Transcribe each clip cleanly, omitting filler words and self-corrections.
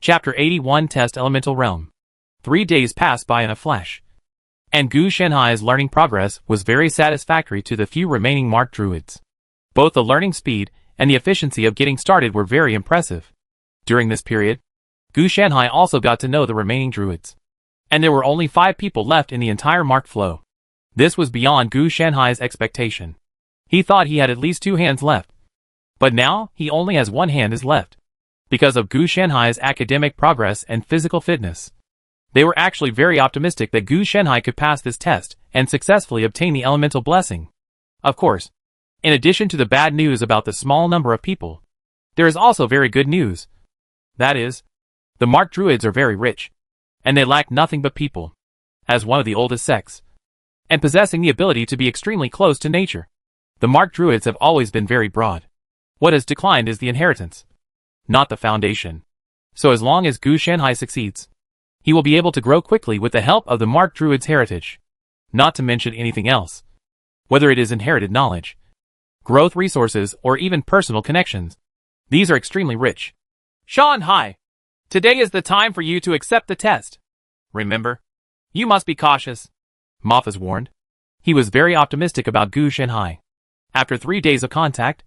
Chapter 81 Test Elemental Realm. 3 days passed by in a flash, and Gu Shanhai's learning progress was very satisfactory to the few remaining Mark Druids. Both the learning speed and the efficiency of getting started were very impressive. During this period, Gu Shanhai also got to know the remaining Druids, and there were only 5 people left in the entire Mark flow. This was beyond Gu Shanhai's expectation. He thought he had at least 2 hands left, but now he only has 1 hand is left. Because of Gu Shanhai's academic progress and physical fitness, they were actually very optimistic that Gu Shanhai could pass this test and successfully obtain the elemental blessing. Of course, in addition to the bad news about the small number of people, there is also very good news. That is, the Mark Druids are very rich, and they lack nothing but people. As one of the oldest sects, and possessing the ability to be extremely close to nature, the Mark Druids have always been very broad. What has declined is the inheritance, not the foundation. So as long as Gu Shanhai succeeds, he will be able to grow quickly with the help of the Mark Druid's heritage. Not to mention anything else. Whether it is inherited knowledge, growth resources, or even personal connections. These are extremely rich. Shanhai, today is the time for you to accept the test. Remember, you must be cautious, Malphas warned. He was very optimistic about Gu Shanhai. After 3 days of contact,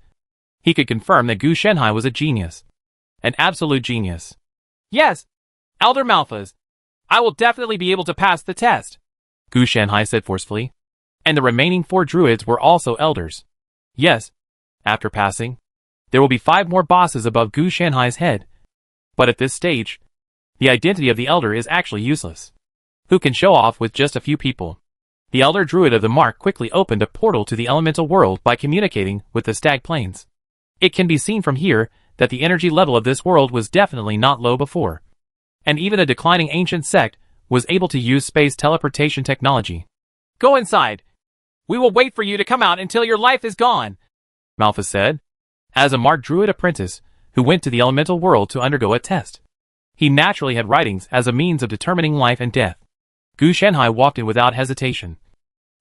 he could confirm that Gu Shanhai was a genius. An absolute genius. Yes, Elder Malphas, I will definitely be able to pass the test, Gu Shanhai said forcefully. And the remaining 4 druids were also elders. Yes, after passing, there will be 5 more bosses above Gu Shanhai's head. But at this stage, the identity of the elder is actually useless. Who can show off with just a few people? The elder druid of the Mark quickly opened a portal to the elemental world by communicating with the Stag Plains. It can be seen from here that the energy level of this world was definitely not low before. And even a declining ancient sect was able to use space teleportation technology. Go inside. We will wait for you to come out until your life is gone, Malphas said, as a Mark Druid apprentice who went to the elemental world to undergo a test. He naturally had writings as a means of determining life and death. Gu Shanhai walked in without hesitation.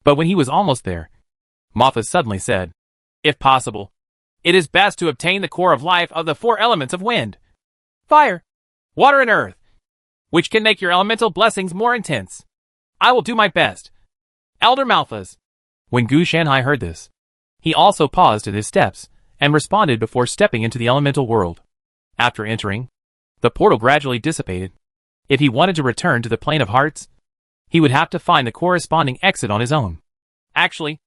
But when he was almost there, Malphas suddenly said, if possible, it is best to obtain the core of life of the 4 elements of wind, fire, water and earth, which can make your elemental blessings more intense. I will do my best, Elder Malphas. When Gu Shanhai heard this, he also paused at his steps and responded before stepping into the elemental world. After entering, the portal gradually dissipated. If he wanted to return to the Plane of Hearts, he would have to find the corresponding exit on his own. Actually,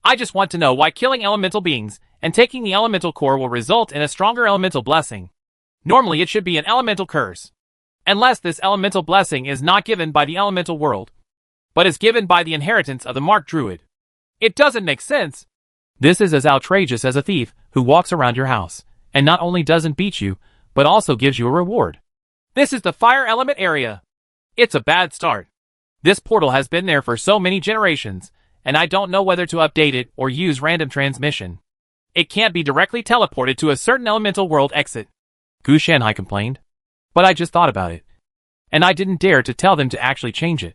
I just want to know why killing elemental beings and taking the elemental core will result in a stronger elemental blessing. Normally it should be an elemental curse. Unless this elemental blessing is not given by the elemental world, but is given by the inheritance of the Mark Druid. It doesn't make sense. This is as outrageous as a thief who walks around your house, and not only doesn't beat you, but also gives you a reward. This is the fire element area. It's a bad start. This portal has been there for so many generations, and I don't know whether to update it or use random transmission. It can't be directly teleported to a certain elemental world exit, Gu Shanhai complained. But I just thought about it, and I didn't dare to tell them to actually change it.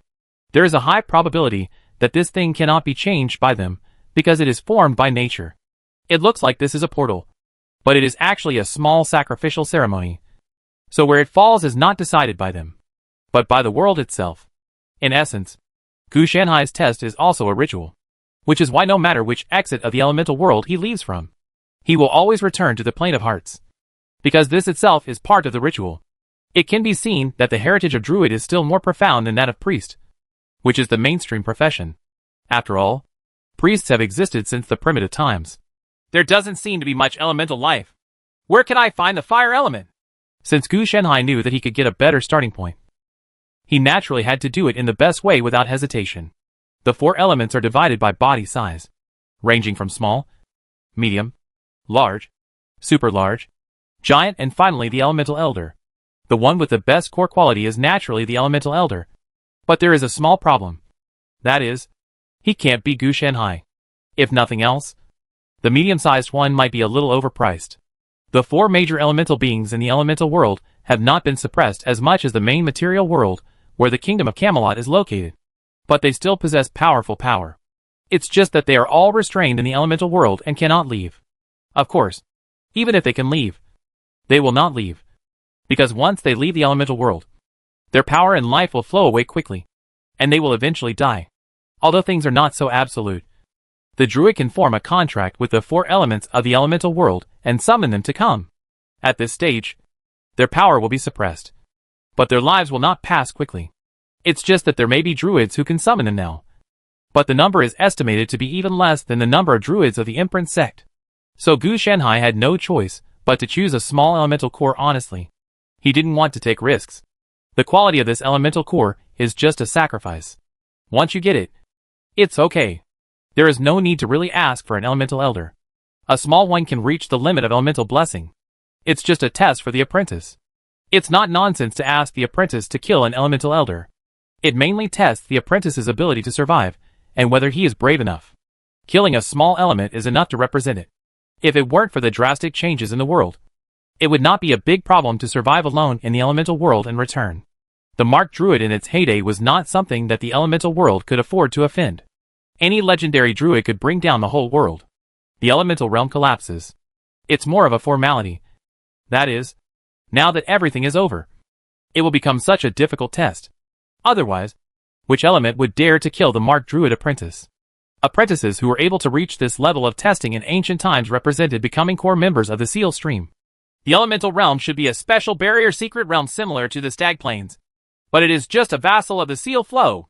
There is a high probability that this thing cannot be changed by them, because it is formed by nature. It looks like this is a portal, but it is actually a small sacrificial ceremony. So where it falls is not decided by them, but by the world itself. In essence, Gu Shanhai's test is also a ritual, which is why no matter which exit of the elemental world he leaves from, he will always return to the Plane of Hearts. Because this itself is part of the ritual. It can be seen that the heritage of Druid is still more profound than that of priest, which is the mainstream profession. After all, priests have existed since the primitive times. There doesn't seem to be much elemental life. Where can I find the fire element? Since Gu Shanhai knew that he could get a better starting point, he naturally had to do it in the best way without hesitation. The 4 elements are divided by body size, ranging from small, medium, large, super large, giant, and finally the elemental elder. The one with the best core quality is naturally the elemental elder. But there is a small problem. That is, he can't be Gu Shanhai. If nothing else, the medium-sized one might be a little overpriced. The 4 major elemental beings in the elemental world have not been suppressed as much as the main material world, where the kingdom of Camelot is located. But they still possess powerful power. It's just that they are all restrained in the elemental world and cannot leave. Of course, even if they can leave, they will not leave. Because once they leave the elemental world, their power and life will flow away quickly, and they will eventually die. Although things are not so absolute, the druid can form a contract with the 4 elements of the elemental world and summon them to come. At this stage, their power will be suppressed, but their lives will not pass quickly. It's just that there may be druids who can summon them now, but the number is estimated to be even less than the number of druids of the Imprint sect. So Gu Shanhai had no choice but to choose a small elemental core honestly. He didn't want to take risks. The quality of this elemental core is just a sacrifice. Once you get it, it's okay. There is no need to really ask for an elemental elder. A small one can reach the limit of elemental blessing. It's just a test for the apprentice. It's not nonsense to ask the apprentice to kill an elemental elder. It mainly tests the apprentice's ability to survive, and whether he is brave enough. Killing a small element is enough to represent it. If it weren't for the drastic changes in the world, it would not be a big problem to survive alone in the elemental world and return. The Mark Druid in its heyday was not something that the elemental world could afford to offend. Any legendary druid could bring down the whole world. The elemental realm collapses. It's more of a formality. That is, now that everything is over, it will become such a difficult test. Otherwise, which element would dare to kill the Mark Druid apprentice? Apprentices who were able to reach this level of testing in ancient times represented becoming core members of the Seal Stream. The elemental realm should be a special barrier secret realm similar to the Stag Plains, but it is just a vassal of the Seal Flow.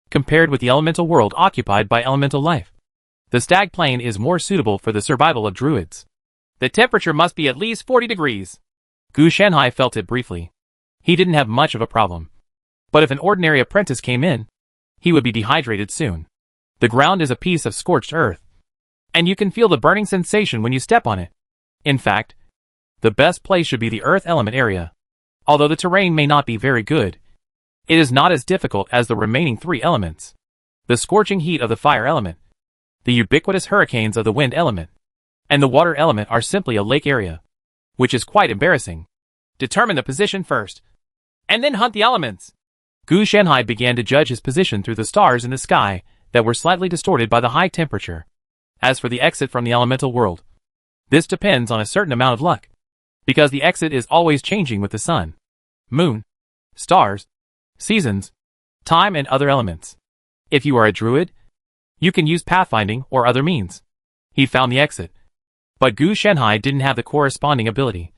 Compared with the elemental world occupied by elemental life, the Stag Plain is more suitable for the survival of druids. The temperature must be at least 40 degrees. Gu Shanhai felt it briefly. He didn't have much of a problem. But if an ordinary apprentice came in, he would be dehydrated soon. The ground is a piece of scorched earth, and you can feel the burning sensation when you step on it. In fact, the best place should be the earth element area. Although the terrain may not be very good, it is not as difficult as the remaining 3 elements. The scorching heat of the fire element, the ubiquitous hurricanes of the wind element, and the water element are simply a lake area, which is quite embarrassing. Determine the position first, and then hunt the elements. Gu Shanhai began to judge his position through the stars in the sky that were slightly distorted by the high temperature. As for the exit from the elemental world, this depends on a certain amount of luck, because the exit is always changing with the sun, moon, stars, seasons, time and other elements. If you are a druid, you can use pathfinding or other means. He found the exit, but Gu Shanhai didn't have the corresponding ability,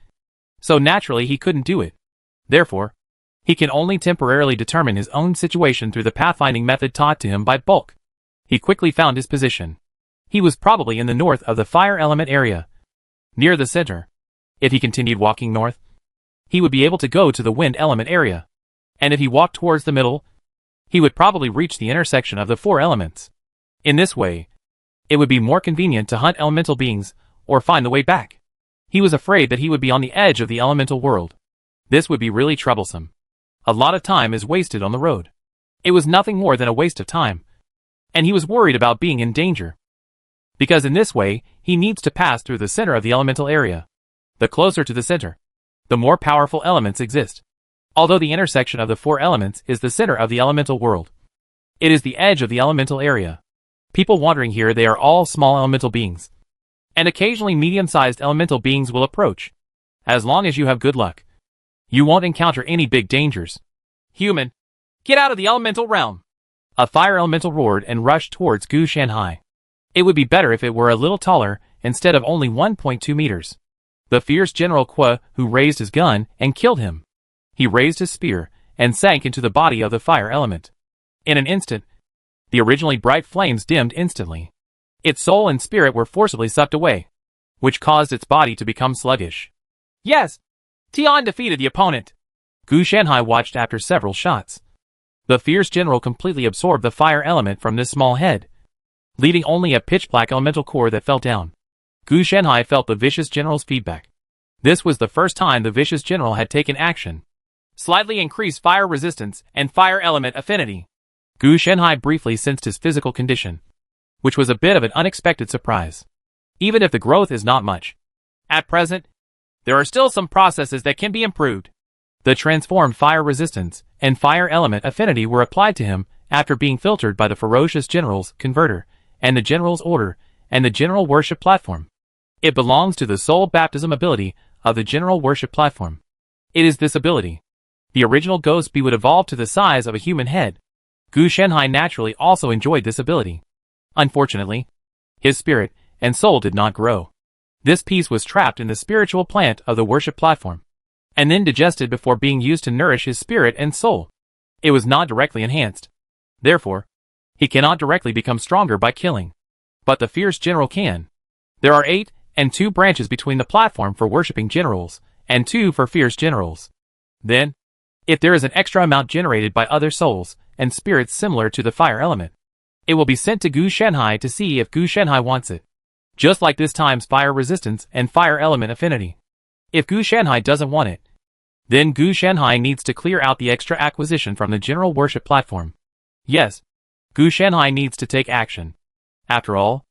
so naturally he couldn't do it. Therefore, he can only temporarily determine his own situation through the pathfinding method taught to him by Bulk. He quickly found his position. He was probably in the north of the fire element area, near the center. If he continued walking north, he would be able to go to the wind element area. And if he walked towards the middle, he would probably reach the intersection of the 4 elements. In this way, it would be more convenient to hunt elemental beings or find the way back. He was afraid that he would be on the edge of the elemental world. This would be really troublesome. A lot of time is wasted on the road. It was nothing more than a waste of time, and he was worried about being in danger. Because in this way, he needs to pass through the center of the elemental area. The closer to the center, the more powerful elements exist. Although the intersection of the 4 elements is the center of the elemental world, it is the edge of the elemental area. People wandering here, they are all small elemental beings, and occasionally medium-sized elemental beings will approach. As long as you have good luck, you won't encounter any big dangers. Human, get out of the elemental realm! A fire elemental roared and rushed towards Gu Shanhai. It would be better if it were a little taller instead of only 1.2 meters. The fierce General Kwa, who raised his gun and killed him. He raised his spear and sank into the body of the fire element. In an instant, the originally bright flames dimmed instantly. Its soul and spirit were forcibly sucked away, which caused its body to become sluggish. Yes! Tian defeated the opponent! Gu Shanhai watched after several shots. The fierce general completely absorbed the fire element from this small head, leaving only a pitch-black elemental core that fell down. Gu Shanhai felt the vicious general's feedback. This was the first time the vicious general had taken action. Slightly increased fire resistance and fire element affinity. Gu Shanhai briefly sensed his physical condition, which was a bit of an unexpected surprise. Even if the growth is not much, at present, there are still some processes that can be improved. The transformed fire resistance and fire element affinity were applied to him after being filtered by the ferocious general's converter and the general's order and the general worship platform. It belongs to the soul baptism ability of the general worship platform. It is this ability. The original Ghost Bee would evolve to the size of a human head. Gu Shenhai naturally also enjoyed this ability. Unfortunately, his spirit and soul did not grow. This piece was trapped in the spiritual plant of the worship platform, and then digested before being used to nourish his spirit and soul. It was not directly enhanced. Therefore, he cannot directly become stronger by killing. But the fierce general can. There are 8 and 2 branches between the platform for worshipping generals, and 2 for fierce generals. Then, if there is an extra amount generated by other souls and spirits similar to the fire element, it will be sent to Gu Shenhai to see if Gu Shenhai wants it. Just like this time's fire resistance and fire element affinity. If Gu Shenhai doesn't want it, then Gu Shenhai needs to clear out the extra acquisition from the general worship platform. Yes, Gu Shenhai needs to take action. After all,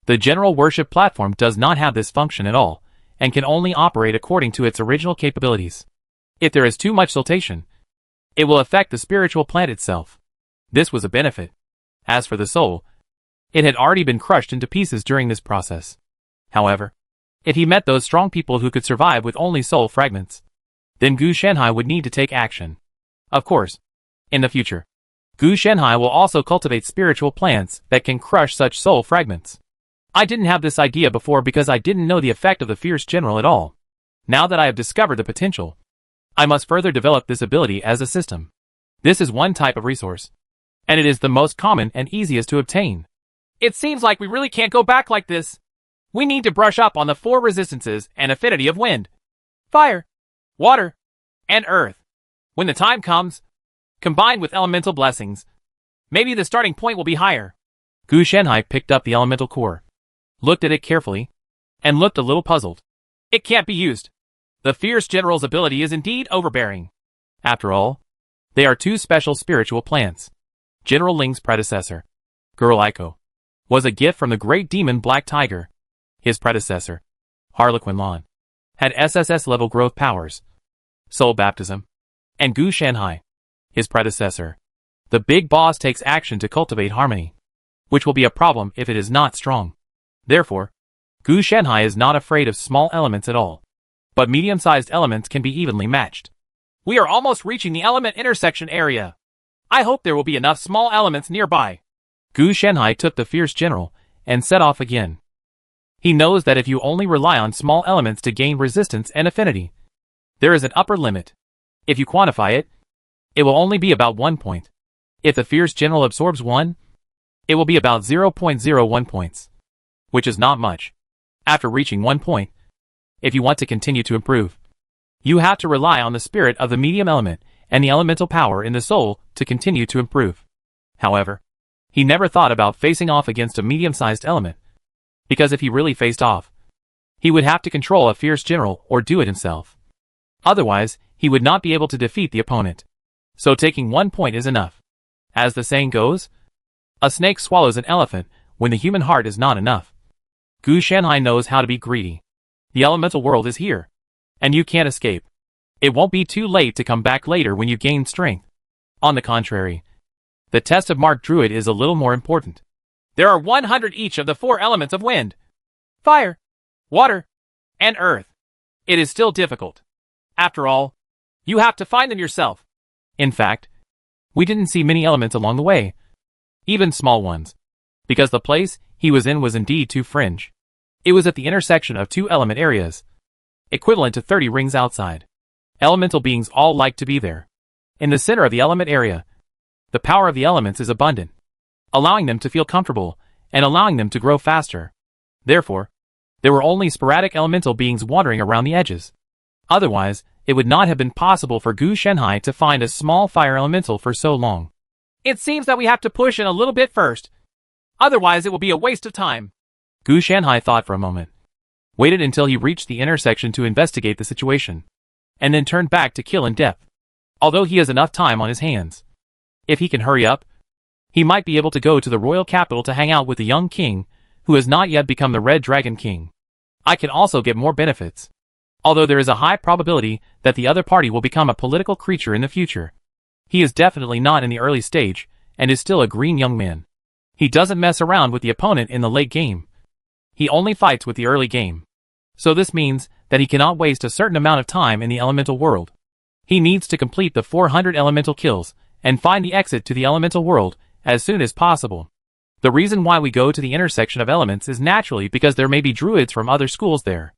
the general worship platform does not have this function at all, and can only operate according to its original capabilities. If there is too much siltation, it will affect the spiritual plant itself. This was a benefit. As for the soul, it had already been crushed into pieces during this process. However, if he met those strong people who could survive with only soul fragments, then Gu Shenhai would need to take action. Of course, in the future, Gu Shenhai will also cultivate spiritual plants that can crush such soul fragments. I didn't have this idea before because I didn't know the effect of the fierce general at all. Now that I have discovered the potential, I must further develop this ability as a system. This is one type of resource, and it is the most common and easiest to obtain. It seems like we really can't go back like this. We need to brush up on the 4 resistances and affinity of wind, fire, water, and earth. When the time comes, combined with elemental blessings, maybe the starting point will be higher. Gu Shenhai picked up the elemental core, looked at it carefully, and looked a little puzzled. It can't be used. The fierce general's ability is indeed overbearing. After all, they are 2 special spiritual plants. General Ling's predecessor, Girl Aiko, was a gift from the great demon Black Tiger. His predecessor, Harlequin Lan, had SSS level growth powers, soul baptism, and Gu Shenhai, his predecessor. The big boss takes action to cultivate harmony, which will be a problem if it is not strong. Therefore, Gu Shenhai is not afraid of small elements at all, but medium-sized elements can be evenly matched. We are almost reaching the element intersection area. I hope there will be enough small elements nearby. Gu Shenhai took the fierce general and set off again. He knows that if you only rely on small elements to gain resistance and affinity, there is an upper limit. If you quantify it, it will only be about 1 point. If the fierce general absorbs 1, it will be about 0.01 points, which is not much. After reaching 1 point, if you want to continue to improve, you have to rely on the spirit of the medium element and the elemental power in the soul to continue to improve. However, he never thought about facing off against a medium-sized element, because if he really faced off, he would have to control a fierce general or do it himself. Otherwise, he would not be able to defeat the opponent. So taking 1 point is enough. As the saying goes, a snake swallows an elephant when the human heart is not enough. Gu Shenhai knows how to be greedy. The elemental world is here, and you can't escape. It won't be too late to come back later when you gain strength. On the contrary, the test of Mark Druid is a little more important. There are 100 each of the 4 elements of wind, fire, water, and earth. It is still difficult. After all, you have to find them yourself. In fact, we didn't see many elements along the way, even small ones, because the place he was in was indeed too fringe. It was at the intersection of 2 element areas, equivalent to 30 rings outside. Elemental beings all like to be there. In the center of the element area, the power of the elements is abundant, allowing them to feel comfortable and allowing them to grow faster. Therefore, there were only sporadic elemental beings wandering around the edges. Otherwise, it would not have been possible for Gu Shenhai to find a small fire elemental for so long. It seems that we have to push in a little bit first. Otherwise, it will be a waste of time. Gu Shenhai thought for a moment, waited until he reached the intersection to investigate the situation, and then turned back to kill in depth. Although he has enough time on his hands, if he can hurry up, he might be able to go to the royal capital to hang out with the young king, who has not yet become the Red Dragon King. I can also get more benefits, although there is a high probability that the other party will become a political creature in the future. He is definitely not in the early stage, and is still a green young man. He doesn't mess around with the opponent in the late game. He only fights with the early game. So this means that he cannot waste a certain amount of time in the elemental world. He needs to complete the 400 elemental kills and find the exit to the elemental world as soon as possible. The reason why we go to the intersection of elements is naturally because there may be druids from other schools there.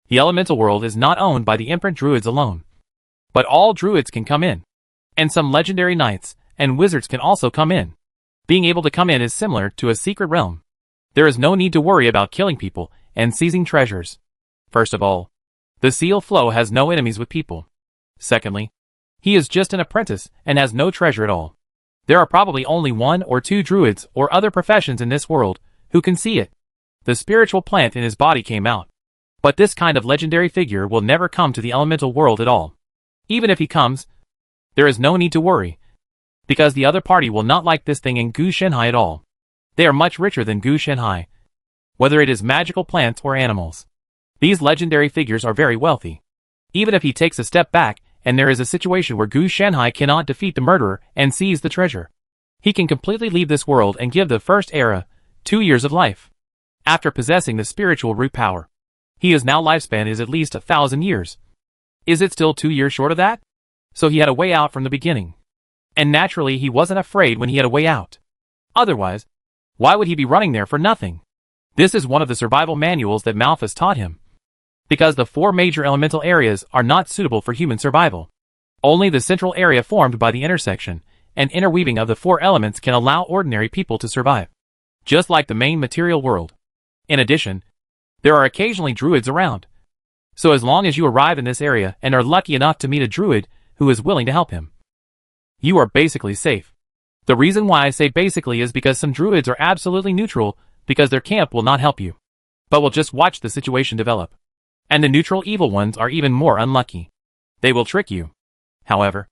The elemental world is not owned by the imprint druids alone, but all druids can come in, and some legendary knights and wizards can also come in. Being able to come in is similar to a secret realm. There is no need to worry about killing people and seizing treasures. First of all, the Seal Flow has no enemies with people. Secondly, he is just an apprentice and has no treasure at all. There are probably only 1 or 2 druids or other professions in this world who can see it. The spiritual plant in his body came out. But this kind of legendary figure will never come to the elemental world at all. Even if he comes, there is no need to worry, because the other party will not like this thing in Gu Shenhai at all. They are much richer than Gu Shenhai, whether it is magical plants or animals. These legendary figures are very wealthy. Even if he takes a step back and there is a situation where Gu Shenhai cannot defeat the murderer and seize the treasure, he can completely leave this world and give the first era 2 years of life. After possessing the spiritual root power, his now lifespan is at least 1,000 years. Is it still 2 years short of that? So he had a way out from the beginning. And naturally he wasn't afraid when he had a way out. Otherwise, why would he be running there for nothing? This is one of the survival manuals that Malthus taught him. Because the 4 major elemental areas are not suitable for human survival. Only the central area formed by the intersection and interweaving of the 4 elements can allow ordinary people to survive. Just like the main material world. In addition, there are occasionally druids around. So as long as you arrive in this area and are lucky enough to meet a druid who is willing to help him, you are basically safe. The reason why I say basically is because some druids are absolutely neutral because their camp will not help you, but will just watch the situation develop. And the neutral evil ones are even more unlucky. They will trick you. However,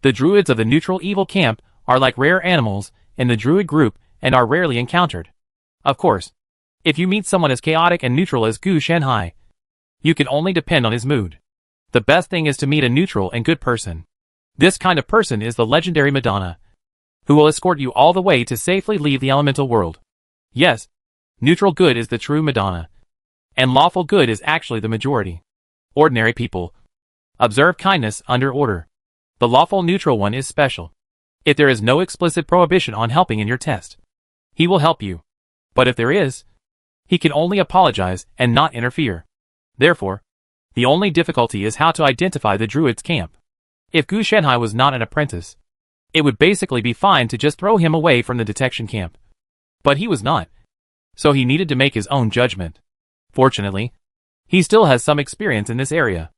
the druids of the neutral evil camp are like rare animals in the druid group and are rarely encountered. Of course, if you meet someone as chaotic and neutral as Gu Shenhai, you can only depend on his mood. The best thing is to meet a neutral and good person. This kind of person is the legendary Madonna, who will escort you all the way to safely leave the elemental world. Yes, neutral good is the true Madonna, and lawful good is actually the majority. Ordinary people observe kindness under order. The lawful neutral one is special. If there is no explicit prohibition on helping in your test, he will help you. But if there is, he can only apologize and not interfere. Therefore, the only difficulty is how to identify the druid's camp. If Gu Shenhai was not an apprentice, it would basically be fine to just throw him away from the detection camp. But he was not, so he needed to make his own judgment. Fortunately, he still has some experience in this area.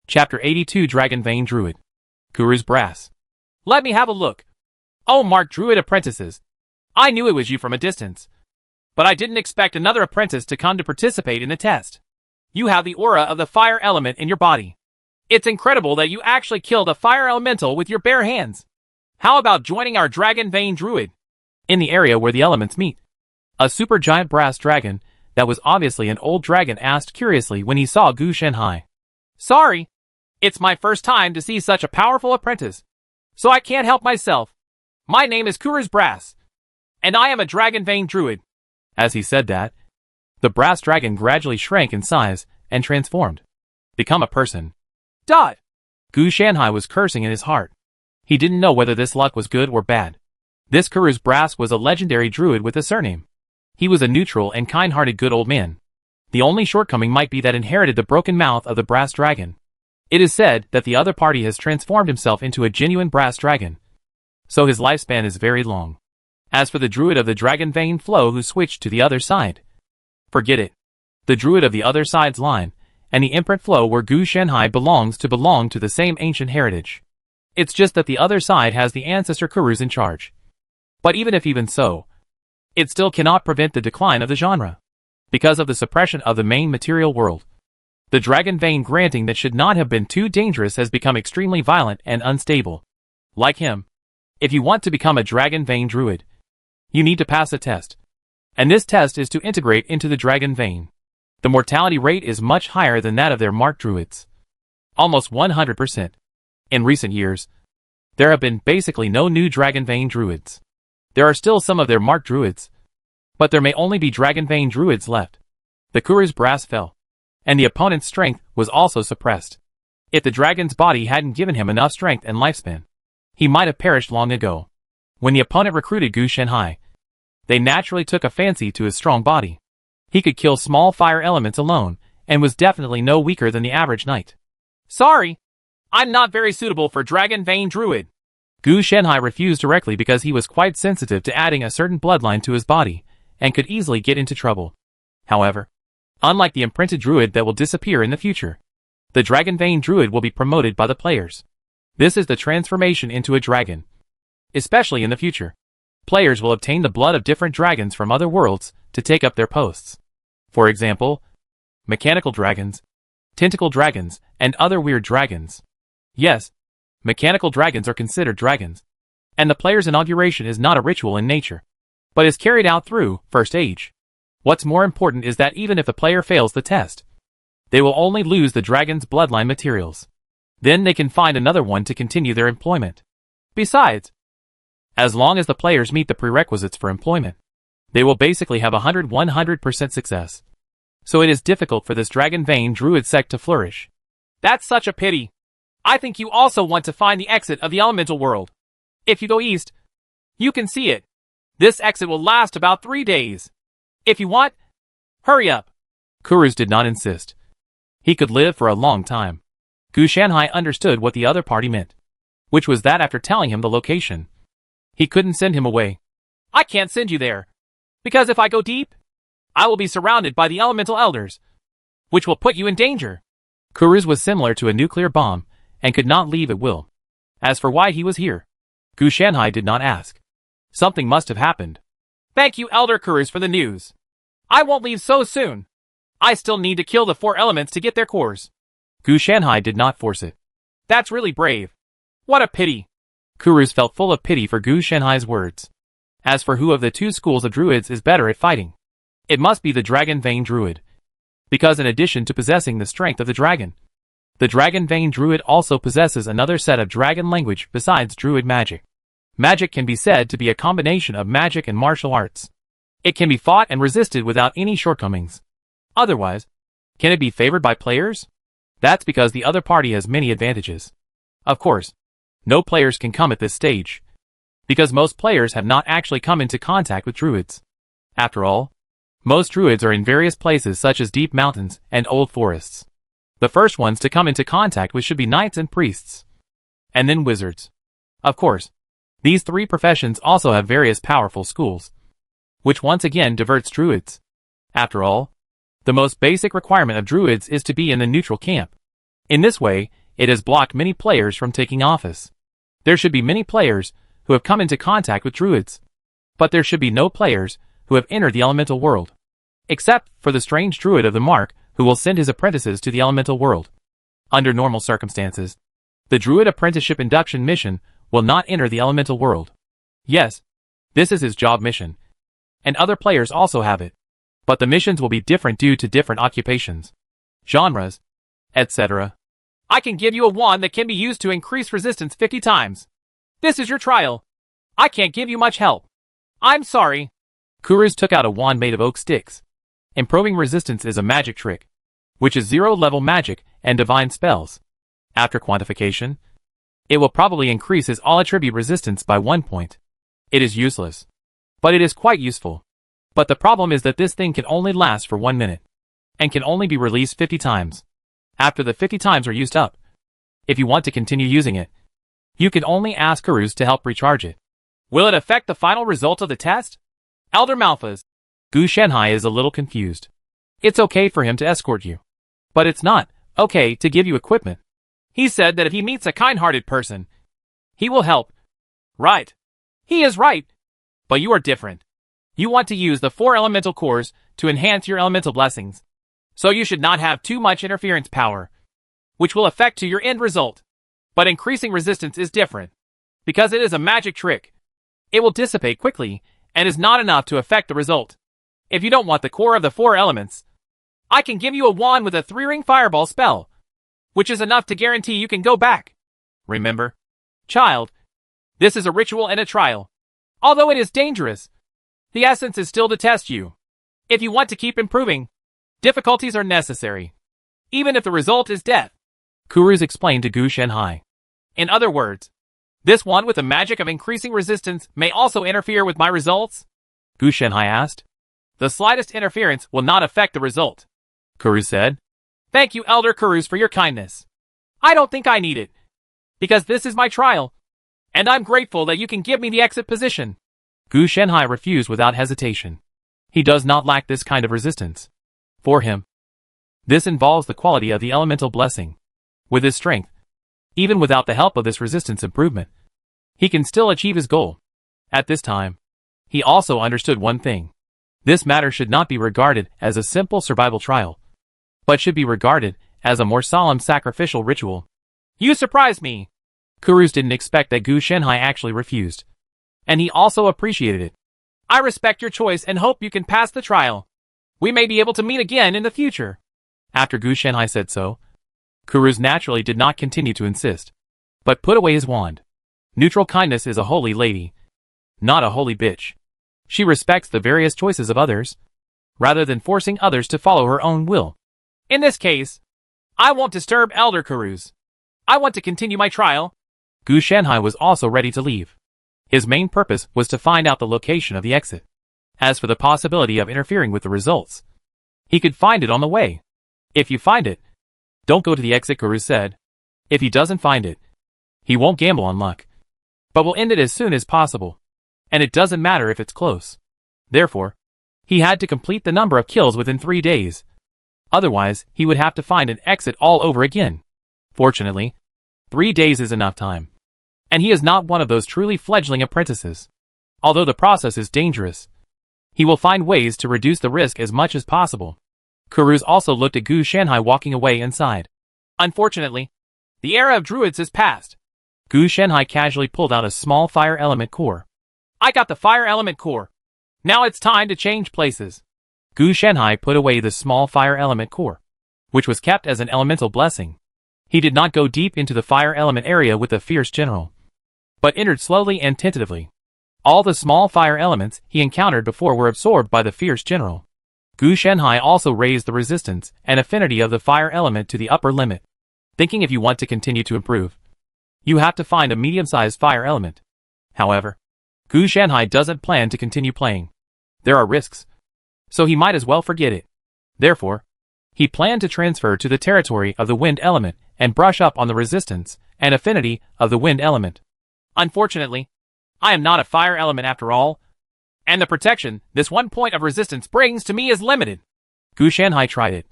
Chapter 82 Dragon Vein Druid. Kuru's Brass. Let me have a look. Oh, Mark Druid Apprentices. I knew it was you from a distance. But I didn't expect another apprentice to come to participate in the test. You have the aura of the fire element in your body. It's incredible that you actually killed a fire elemental with your bare hands. How about joining our Dragon Vein Druid? In the area where the elements meet, a super giant brass dragon that was obviously an old dragon asked curiously when he saw Gu Shenhai. Sorry, it's my first time to see such a powerful apprentice, so I can't help myself. My name is Kuru's Brass, and I am a Dragon Vein Druid. As he said that, the brass dragon gradually shrank in size and transformed. Become a person. Dot! Gu Shenhai was cursing in his heart. He didn't know whether this luck was good or bad. This Kuru's Brass was a legendary druid with a surname. He was a neutral and kind-hearted good old man. The only shortcoming might be that inherited the broken mouth of the brass dragon. It is said that the other party has transformed himself into a genuine brass dragon, so his lifespan is very long. As for the druid of the Dragon Vein Flow who switched to the other side, forget it. The druid of the other side's line, and the imprint flow where Gu Shenhai belong to the same ancient heritage. It's just that the other side has the ancestor Kurus in charge. But even so, it still cannot prevent the decline of the genre. Because of the suppression of the main material world, the Dragon Vein granting that should not have been too dangerous has become extremely violent and unstable. Like him, if you want to become a Dragon Vein Druid, you need to pass a test. And this test is to integrate into the Dragon Vein. The mortality rate is much higher than that of their marked druids. Almost 100%. In recent years, there have been basically no new Dragon Vein Druids. There are still some of their marked druids, but there may only be Dragon Vein Druids left. The Kuru's Brass fell, and the opponent's strength was also suppressed. If the dragon's body hadn't given him enough strength and lifespan, he might have perished long ago. When the opponent recruited Gu Shanhai, they naturally took a fancy to his strong body. He could kill small fire elements alone, and was definitely no weaker than the average knight. Sorry, I'm not very suitable for Dragon Vein Druid. Gu Shanhai refused directly because he was quite sensitive to adding a certain bloodline to his body, and could easily get into trouble. However, unlike the imprinted druid that will disappear in the future, the Dragon Vein Druid will be promoted by the players. This is the transformation into a dragon. Especially in the future, players will obtain the blood of different dragons from other worlds to take up their posts. For example, mechanical dragons, tentacle dragons, and other weird dragons. Yes, mechanical dragons are considered dragons, and the player's inauguration is not a ritual in nature, but is carried out through First Age. What's more important is that even if the player fails the test, they will only lose the dragon's bloodline materials. Then they can find another one to continue their employment. Besides, as long as the players meet the prerequisites for employment, they will basically have 100% success. So it is difficult for this Dragon Vein Druid sect to flourish. That's such a pity. I think you also want to find the exit of the elemental world. If you go east, you can see it. This exit will last about 3 days. If you want, hurry up. Kuruz did not insist. He could live for a long time. Gu Shanhai understood what the other party meant, which was that after telling him the location, he couldn't send him away. I can't send you there, because if I go deep, I will be surrounded by the elemental elders, which will put you in danger. Kuruz was similar to a nuclear bomb, and could not leave at will. As for why he was here, Gu Shanhai did not ask. Something must have happened. Thank you, Elder Kuruz, for the news. I won't leave so soon. I still need to kill the 4 elements to get their cores. Gu Shanhai did not force it. That's really brave. What a pity. Kuruz felt full of pity for Gu Shanhai's words. As for who of the 2 schools of druids is better at fighting, it must be the Dragon Vein Druid. Because in addition to possessing the strength of the Dragon Vein Druid also possesses another set of dragon language besides druid magic. Magic can be said to be a combination of magic and martial arts. It can be fought and resisted without any shortcomings. Otherwise, can it be favored by players? That's because the other party has many advantages. Of course, no players can come at this stage, because most players have not actually come into contact with druids. After all, most druids are in various places such as deep mountains and old forests. The first ones to come into contact with should be knights and priests, and then wizards. Of course, these 3 professions also have various powerful schools, which once again diverts druids. After all, the most basic requirement of druids is to be in the neutral camp. In this way, it has blocked many players from taking office. There should be many players who have come into contact with druids, but there should be no players who have entered the elemental world, except for the strange druid of the mark who will send his apprentices to the elemental world. Under normal circumstances, the druid apprenticeship induction mission will not enter the elemental world. Yes, this is his job mission, and other players also have it. But the missions will be different due to different occupations, genres, etc. I can give you a wand that can be used to increase resistance 50 times. This is your trial. I can't give you much help. I'm sorry. Kuruz took out a wand made of oak sticks. Improving resistance is a magic trick, which is 0-level magic and divine spells. After quantification, it will probably increase his all-attribute resistance by 1 point. It is useless, but it is quite useful. But the problem is that this thing can only last for 1 minute, and can only be released 50 times. After the 50 times are used up, if you want to continue using it, you can only ask Kuruz to help recharge it. Will it affect the final result of the test? Elder Malphas. Gu Shanhai is a little confused. It's okay for him to escort you, but it's not okay to give you equipment. He said that if he meets a kind-hearted person, he will help. Right. He is right. But you are different. You want to use the 4 elemental cores to enhance your elemental blessings. So you should not have too much interference power, which will affect to your end result. But increasing resistance is different, because it is a magic trick. It will dissipate quickly, and is not enough to affect the result. If you don't want the core of the 4 elements, I can give you a wand with a 3-ring fireball spell, which is enough to guarantee you can go back. Remember, child, this is a ritual and a trial. Although it is dangerous, the essence is still to test you. If you want to keep improving, difficulties are necessary, even if the result is death. Kuruz explained to Gu Shenhai. In other words, this one with the magic of increasing resistance may also interfere with my results? Gu Shenhai asked. The slightest interference will not affect the result, Kuruz said. Thank you, Elder Kuruz, for your kindness. I don't think I need it, because this is my trial, and I'm grateful that you can give me the exit position. Gu Shenhai refused without hesitation. He does not lack this kind of resistance. For him, this involves the quality of the elemental blessing. With his strength, even without the help of this resistance improvement, he can still achieve his goal. At this time, he also understood one thing. This matter should not be regarded as a simple survival trial, but should be regarded as a more solemn sacrificial ritual. You surprised me! Kuruz didn't expect that Gu Shenhai actually refused, and he also appreciated it. I respect your choice and hope you can pass the trial. We may be able to meet again in the future. After Gu Shenhai said so, Kuruz naturally did not continue to insist, but put away his wand. Neutral kindness is a holy lady, not a holy bitch. She respects the various choices of others, rather than forcing others to follow her own will. In this case, I won't disturb Elder Kuruz. I want to continue my trial. Gu Shenhai was also ready to leave. His main purpose was to find out the location of the exit. As for the possibility of interfering with the results, he could find it on the way. If you find it, don't go to the exit, Kuruz said. If he doesn't find it, he won't gamble on luck, but will end it as soon as possible. And it doesn't matter if it's close. Therefore, he had to complete the number of kills within 3 days. Otherwise, he would have to find an exit all over again. Fortunately, 3 days is enough time. And he is not one of those truly fledgling apprentices. Although the process is dangerous, he will find ways to reduce the risk as much as possible. Kuruz also looked at Gu Shenhai walking away and sighed. Unfortunately, the era of druids has passed. Gu Shenhai casually pulled out a small fire element core. I got the fire element core. Now it's time to change places. Gu Shenhai put away the small fire element core, which was kept as an elemental blessing. He did not go deep into the fire element area with the fierce general, but entered slowly and tentatively. All the small fire elements he encountered before were absorbed by the fierce general. Gu Shenhai also raised the resistance and affinity of the fire element to the upper limit, thinking if you want to continue to improve, you have to find a medium-sized fire element. However, Gu Shenhai doesn't plan to continue playing. There are risks, so he might as well forget it. Therefore, he planned to transfer to the territory of the wind element and brush up on the resistance and affinity of the wind element. Unfortunately, I am not a fire element after all, and the protection this 1 point of resistance brings to me is limited. Gu Shenhai tried it,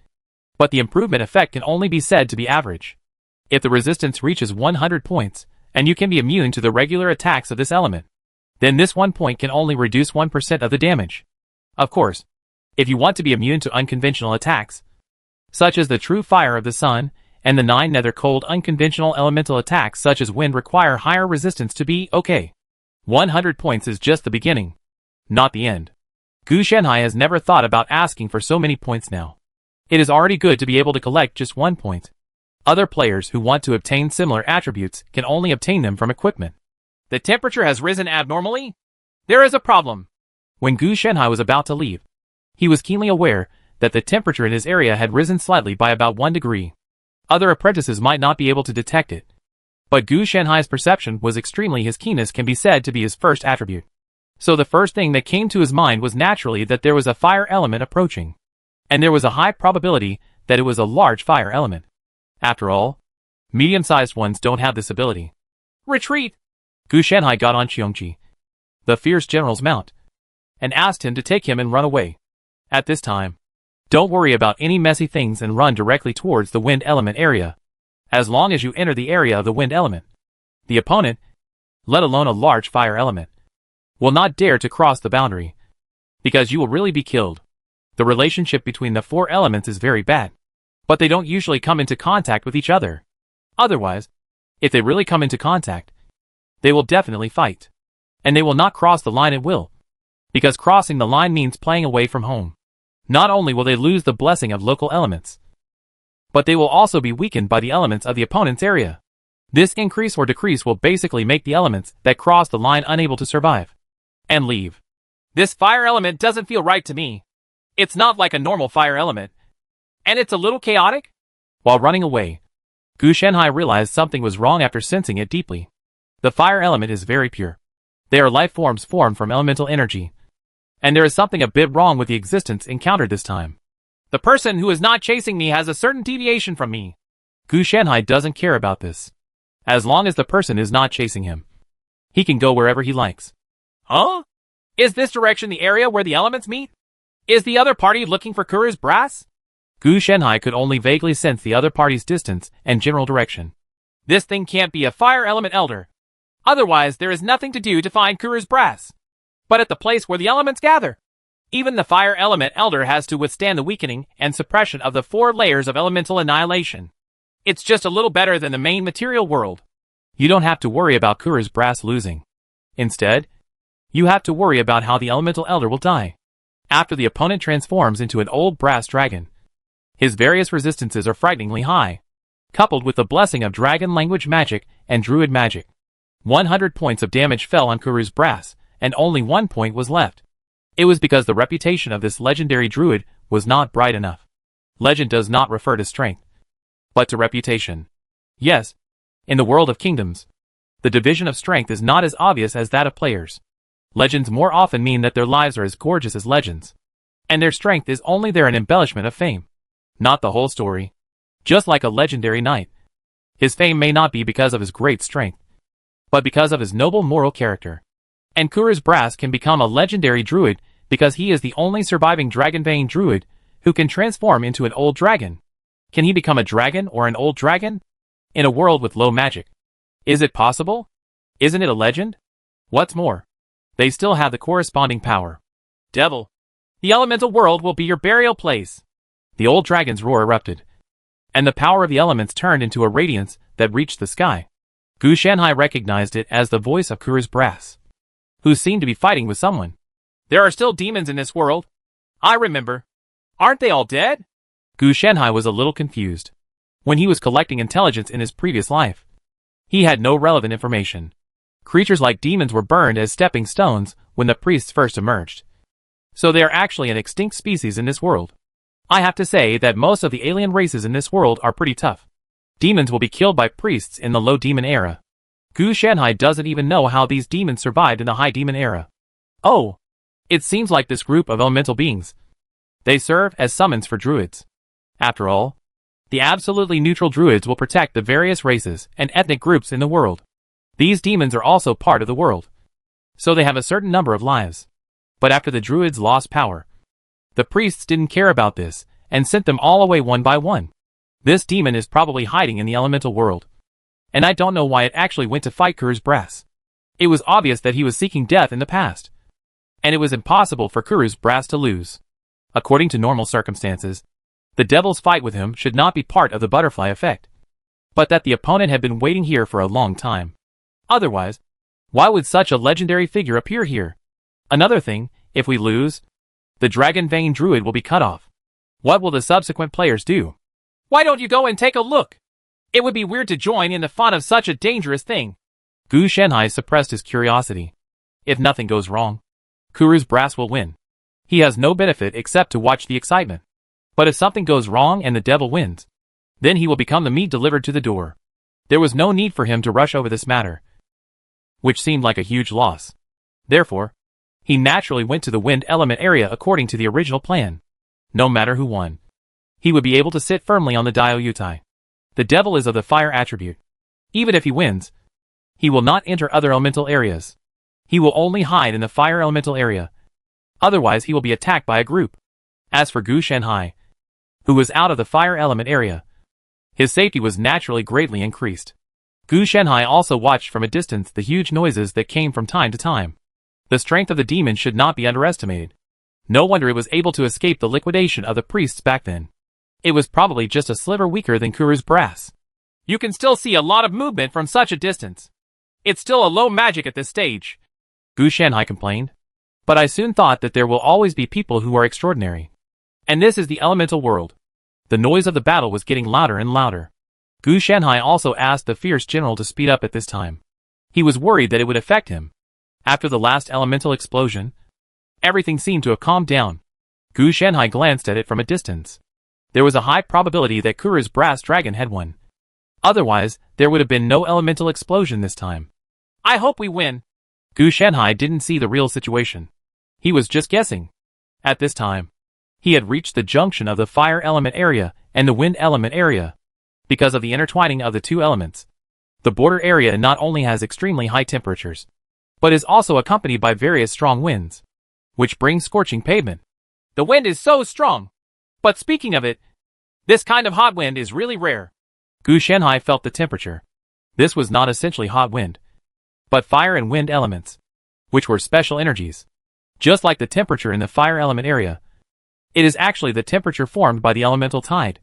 but the improvement effect can only be said to be average. If the resistance reaches 100 points, and you can be immune to the regular attacks of this element, then this 1 point can only reduce 1% of the damage. Of course, if you want to be immune to unconventional attacks, such as the true fire of the sun, and the 9 nether cold unconventional elemental attacks such as wind require higher resistance to be okay. 100 points is just the beginning, not the end. Gu Shenhai has never thought about asking for so many points now. It is already good to be able to collect just 1 point. Other players who want to obtain similar attributes can only obtain them from equipment. The temperature has risen abnormally? There is a problem. When Gu Shenhai was about to leave, he was keenly aware that the temperature in his area had risen slightly by about 1 degree. Other apprentices might not be able to detect it, but Gu Shenhai's perception was extremely. His keenness can be said to be his first attribute. So the first thing that came to his mind was naturally that there was a fire element approaching, and there was a high probability that it was a large fire element. After all, medium-sized ones don't have this ability. Retreat! Gu Shenhai got on Qiongqi, the fierce general's mount, and asked him to take him and run away. At this time, don't worry about any messy things and run directly towards the wind element area. As long as you enter the area of the wind element, the opponent, let alone a large fire element, will not dare to cross the boundary, because you will really be killed. The relationship between the 4 elements is very bad, but they don't usually come into contact with each other. Otherwise, if they really come into contact, they will definitely fight, and they will not cross the line at will, because crossing the line means playing away from home. Not only will they lose the blessing of local elements, but they will also be weakened by the elements of the opponent's area. This increase or decrease will basically make the elements that cross the line unable to survive and leave. This fire element doesn't feel right to me. It's not like a normal fire element, and it's a little chaotic. While running away, Gu Shanhai realized something was wrong after sensing it deeply. The fire element is very pure. They are life forms formed from elemental energy. And there is something a bit wrong with the existence encountered this time. The person who is not chasing me has a certain deviation from me. Gu Shanhai doesn't care about this. As long as the person is not chasing him, he can go wherever he likes. Huh? Is this direction the area where the elements meet? Is the other party looking for Kuru's brass? Gu Shanhai could only vaguely sense the other party's distance and general direction. This thing can't be a fire element elder. Otherwise, there is nothing to do to find Kuru's brass. But at the place where the elements gather, even the fire element elder has to withstand the weakening and suppression of the 4 layers of elemental annihilation. It's just a little better than the main material world. You don't have to worry about Kuru's brass losing. Instead, you have to worry about how the elemental elder will die. After the opponent transforms into an old brass dragon, his various resistances are frighteningly high, coupled with the blessing of dragon language magic and druid magic. 100 points of damage fell on Kuru's brass, and only 1 point was left. It was because the reputation of this legendary druid was not bright enough. Legend does not refer to strength, but to reputation. Yes, in the world of kingdoms, the division of strength is not as obvious as that of players. Legends more often mean that their lives are as gorgeous as legends, and their strength is only there an embellishment of fame, not the whole story. Just like a legendary knight, his fame may not be because of his great strength, but because of his noble moral character. And Kuru's brass can become a legendary druid because he is the only surviving Dragonbane druid who can transform into an old dragon. Can he become a dragon or an old dragon? In a world with low magic. Is it possible? Isn't it a legend? What's more, they still have the corresponding power. Devil, the elemental world will be your burial place. The old dragon's roar erupted, and the power of the elements turned into a radiance that reached the sky. Gu Shanhai recognized it as the voice of Kuru's brass, who seemed to be fighting with someone. There are still demons in this world. I remember. Aren't they all dead? Gu Shanhai was a little confused. When he was collecting intelligence in his previous life, he had no relevant information. Creatures like demons were burned as stepping stones when the priests first emerged. So they are actually an extinct species in this world. I have to say that most of the alien races in this world are pretty tough. Demons will be killed by priests in the low demon era. Gu Shanhai doesn't even know how these demons survived in the high demon era. Oh, it seems like this group of elemental beings. They serve as summons for druids. After all, the absolutely neutral druids will protect the various races and ethnic groups in the world. These demons are also part of the world, so they have a certain number of lives. But after the druids lost power, the priests didn't care about this and sent them all away one by one. This demon is probably hiding in the elemental world, and I don't know why it actually went to fight Kuru's brass. It was obvious that he was seeking death in the past, and it was impossible for Kuru's brass to lose. According to normal circumstances, the devil's fight with him should not be part of the butterfly effect, but that the opponent had been waiting here for a long time. Otherwise, why would such a legendary figure appear here? Another thing, if we lose, the Dragonbane druid will be cut off. What will the subsequent players do? Why don't you go and take a look? It would be weird to join in the fun of such a dangerous thing. Gu Shanhai suppressed his curiosity. If nothing goes wrong, Kuru's brass will win. He has no benefit except to watch the excitement. But if something goes wrong and the devil wins, then he will become the meat delivered to the door. There was no need for him to rush over this matter, which seemed like a huge loss. Therefore, he naturally went to the wind element area according to the original plan. No matter who won, he would be able to sit firmly on the Diaoyutai. The devil is of the fire attribute. Even if he wins, he will not enter other elemental areas. He will only hide in the fire elemental area. Otherwise he will be attacked by a group. As for Gu Shanhai, who was out of the fire element area, his safety was naturally greatly increased. Gu Shanhai also watched from a distance the huge noises that came from time to time. The strength of the demon should not be underestimated. No wonder it was able to escape the liquidation of the priests back then. It was probably just a sliver weaker than Kuru's brass. You can still see a lot of movement from such a distance. It's still a low magic at this stage, Gu Shanhai complained. But I soon thought that there will always be people who are extraordinary. And this is the elemental world. The noise of the battle was getting louder and louder. Gu Shanhai also asked the fierce general to speed up at this time. He was worried that it would affect him. After the last elemental explosion, everything seemed to have calmed down. Gu Shanhai glanced at it from a distance. There was a high probability that Kuru's brass dragon had won. Otherwise, there would have been no elemental explosion this time. I hope we win. Gu Shanhai didn't see the real situation. He was just guessing. At this time, he had reached the junction of the fire element area and the wind element area. Because of the intertwining of the two elements, the border area not only has extremely high temperatures, but is also accompanied by various strong winds, which brings scorching pavement. The wind is so strong. But speaking of it, this kind of hot wind is really rare. Gu Shanhai felt the temperature. This was not essentially hot wind, but fire and wind elements, which were special energies. Just like the temperature in the fire element area, it is actually the temperature formed by the elemental tide,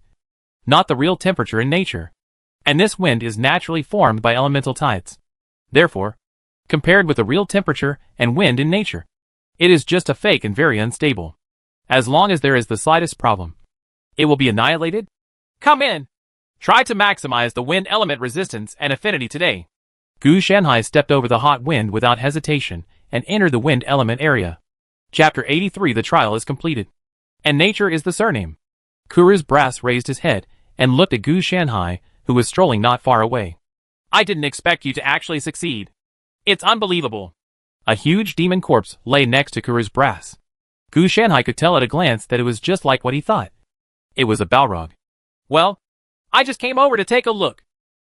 not the real temperature in nature. And this wind is naturally formed by elemental tides. Therefore, compared with the real temperature and wind in nature, it is just a fake and very unstable. As long as there is the slightest problem, it will be annihilated. Come in. Try to maximize the wind element resistance and affinity today. Gu Shanhai stepped over the hot wind without hesitation and entered the wind element area. Chapter 83. The trial is completed. And nature is the surname. Kuru's brass raised his head and looked at Gu Shanhai, who was strolling not far away. I didn't expect you to actually succeed. It's unbelievable. A huge demon corpse lay next to Kuru's brass. Gu Shanhai could tell at a glance that it was just like what he thought. It was a Balrog. Well, I just came over to take a look.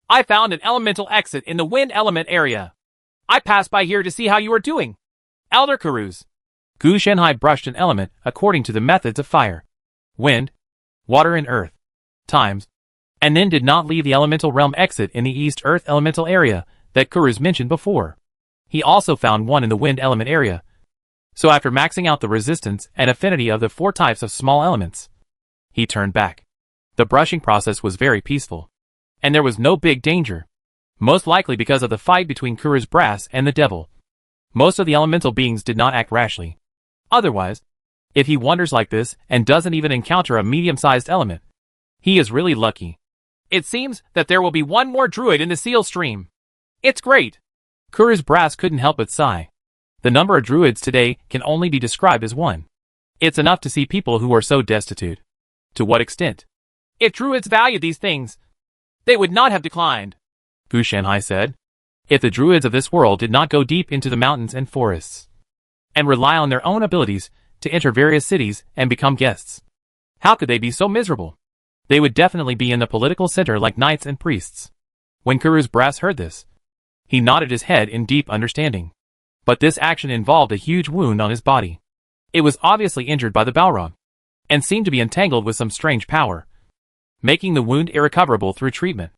I found an elemental exit in the wind element area. I passed by here to see how you were doing. Elder Kuruz. Gu Shanhai brushed an element according to the methods of fire, wind, water and earth, times, and then did not leave the elemental realm exit in the east earth elemental area that Kuruz mentioned before. He also found one in the wind element area. So after maxing out the resistance and affinity of the 4 types of small elements, he turned back. The brushing process was very peaceful, and there was no big danger, most likely because of the fight between Kuruz brass and the devil. Most of the elemental beings did not act rashly. Otherwise, if he wanders like this and doesn't even encounter a medium-sized element, he is really lucky. It seems that there will be one more druid in the seal stream. It's great. Kuruz brass couldn't help but sigh. The number of druids today can only be described as one. It's enough to see people who are so destitute. To what extent? If druids valued these things, they would not have declined, Gu Shanhai said. If the druids of this world did not go deep into the mountains and forests, and rely on their own abilities to enter various cities and become guests, how could they be so miserable? They would definitely be in the political center like knights and priests. When Kuruz brass heard this, he nodded his head in deep understanding. But this action involved a huge wound on his body. It was obviously injured by the Balrog, and seemed to be entangled with some strange power, making the wound irrecoverable through treatment.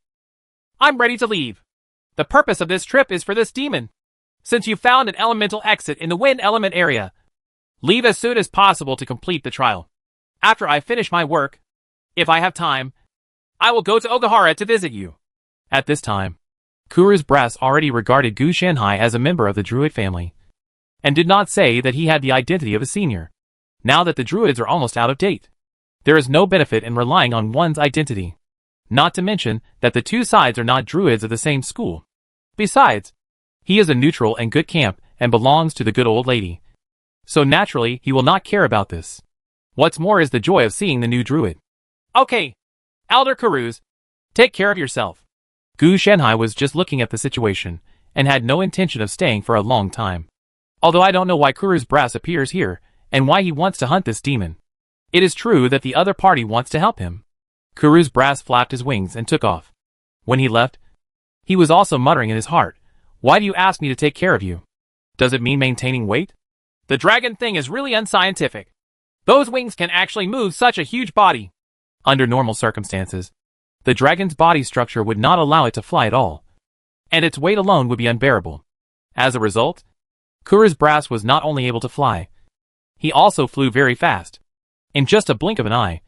I'm ready to leave. The purpose of this trip is for this demon. Since you found an elemental exit in the wind element area, leave as soon as possible to complete the trial. After I finish my work, if I have time, I will go to Ogahara to visit you. At this time, Kuruz brass already regarded Gu Shanhai as a member of the druid family, and did not say that he had the identity of a senior. Now that the druids are almost out of date, there is no benefit in relying on one's identity. Not to mention that the two sides are not druids of the same school. Besides, he is a neutral and good camp and belongs to the good old lady. So naturally, he will not care about this. What's more is the joy of seeing the new druid. Okay, Elder Kuruz, take care of yourself. Gu Shanhai was just looking at the situation, and had no intention of staying for a long time. Although I don't know why Kuruz brass appears here, and why he wants to hunt this demon. It is true that the other party wants to help him. Kuruz brass flapped his wings and took off. When he left, he was also muttering in his heart, why do you ask me to take care of you? Does it mean maintaining weight? The dragon thing is really unscientific. Those wings can actually move such a huge body. Under normal circumstances, the dragon's body structure would not allow it to fly at all, and its weight alone would be unbearable. As a result, Kuruz brass was not only able to fly, he also flew very fast. In just a blink of an eye,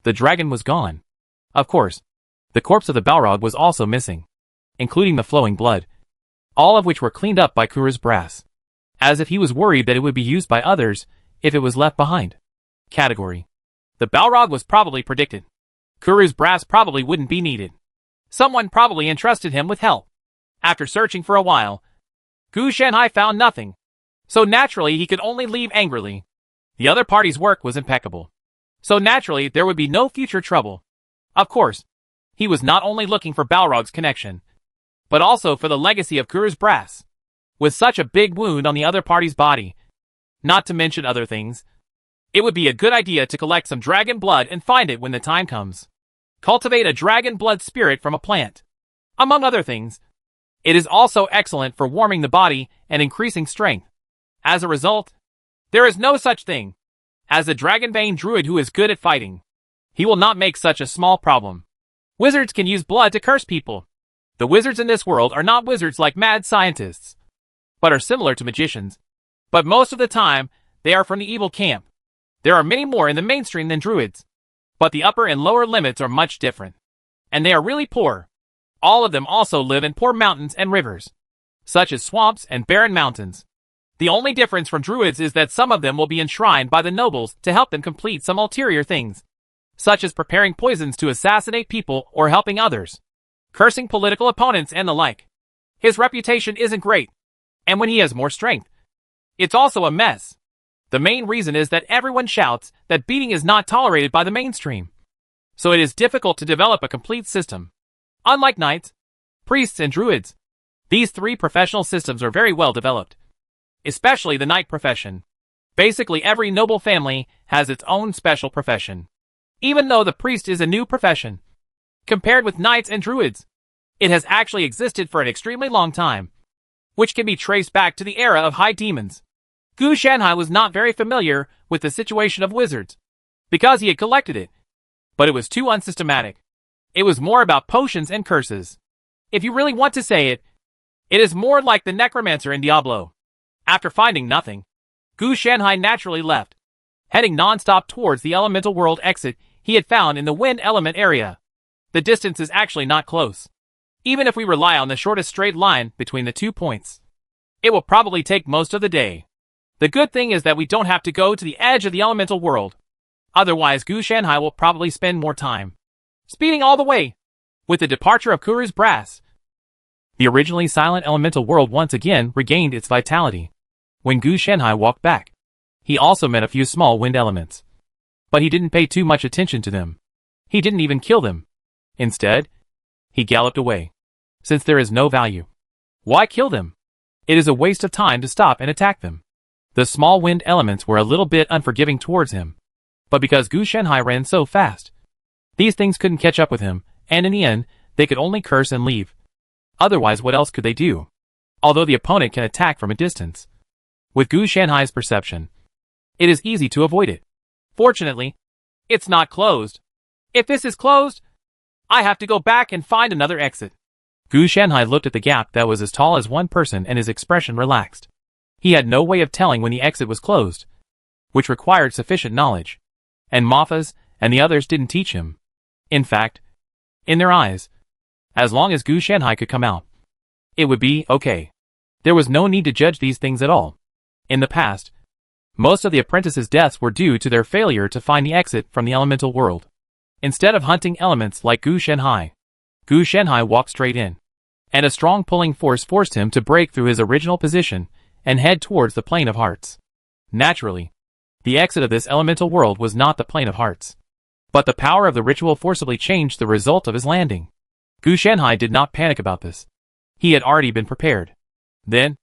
the dragon was gone. Of course, the corpse of the Balrog was also missing, including the flowing blood, all of which were cleaned up by Kuruz brass, as if he was worried that it would be used by others if it was left behind. Category: the Balrog was probably predicted. Kuruz brass probably wouldn't be needed. Someone probably entrusted him with help. After searching for a while, Gu Shanhai found nothing, so naturally he could only leave angrily. The other party's work was impeccable, so naturally there would be no future trouble. Of course, He was not only looking for Balrog's connection, but also for the legacy of Kuru's brass. With such a big wound on the other party's body, not to mention other things, it would be a good idea to collect some dragon blood and find it when the time comes. Cultivate a dragon blood spirit from a plant. Among other things, it is also excellent for warming the body and increasing strength. As a result, there is no such thing as a Dragonbane druid who is good at fighting. He will not make such a small problem. Wizards can use blood to curse people. The wizards in this world are not wizards like mad scientists, but are similar to magicians. But most of the time, they are from the evil camp. There are many more in the mainstream than druids, but the upper and lower limits are much different. And they are really poor. All of them also live in poor mountains and rivers, such as swamps and barren mountains. The only difference from druids is that some of them will be enshrined by the nobles to help them complete some ulterior things, such as preparing poisons to assassinate people or helping others, cursing political opponents and the like. His reputation isn't great, and when he has more strength, it's also a mess. The main reason is that everyone shouts that beating is not tolerated by the mainstream, so it is difficult to develop a complete system. Unlike knights, priests, and druids, these three professional systems are very well developed, especially the knight profession. Basically every noble family has its own special profession. Even though the priest is a new profession, compared with knights and druids, it has actually existed for an extremely long time, which can be traced back to the era of high demons. Gu Shanhai was not very familiar with the situation of wizards, because he had collected it, but it was too unsystematic. It was more about potions and curses. If you really want to say it, it is more like the necromancer in Diablo. After finding nothing, Gu Shanhai naturally left, heading non-stop towards the elemental world exit he had found in the wind element area. The distance is actually not close. Even if we rely on the shortest straight line between the 2 points, it will probably take most of the day. The good thing is that we don't have to go to the edge of the elemental world. Otherwise, Gu Shanhai will probably spend more time speeding all the way. With the departure of Kuru's brass, the originally silent elemental world once again regained its vitality. When Gu Shanhai walked back, he also met a few small wind elements. But he didn't pay too much attention to them. He didn't even kill them. Instead, he galloped away. Since there is no value, why kill them? It is a waste of time to stop and attack them. The small wind elements were a little bit unforgiving towards him. But because Gu Shanhai ran so fast, these things couldn't catch up with him, and in the end, they could only curse and leave. Otherwise, what else could they do? Although the opponent can attack from a distance, with Gu Shanhai's perception, it is easy to avoid it. Fortunately, it's not closed. If this is closed, I have to go back and find another exit. Gu Shanhai looked at the gap that was as tall as one person and his expression relaxed. He had no way of telling when the exit was closed, which required sufficient knowledge, and Mothas and the others didn't teach him. In fact, in their eyes, as long as Gu Shanhai could come out, it would be okay. There was no need to judge these things at all. In the past, most of the apprentices' deaths were due to their failure to find the exit from the elemental world. Instead of hunting elements like Gu Shanhai walked straight in, and a strong pulling force forced him to break through his original position and head towards the Plane of Hearts. Naturally, the exit of this elemental world was not the Plane of Hearts, but the power of the ritual forcibly changed the result of his landing. Gu Shanhai did not panic about this. He had already been prepared. Then,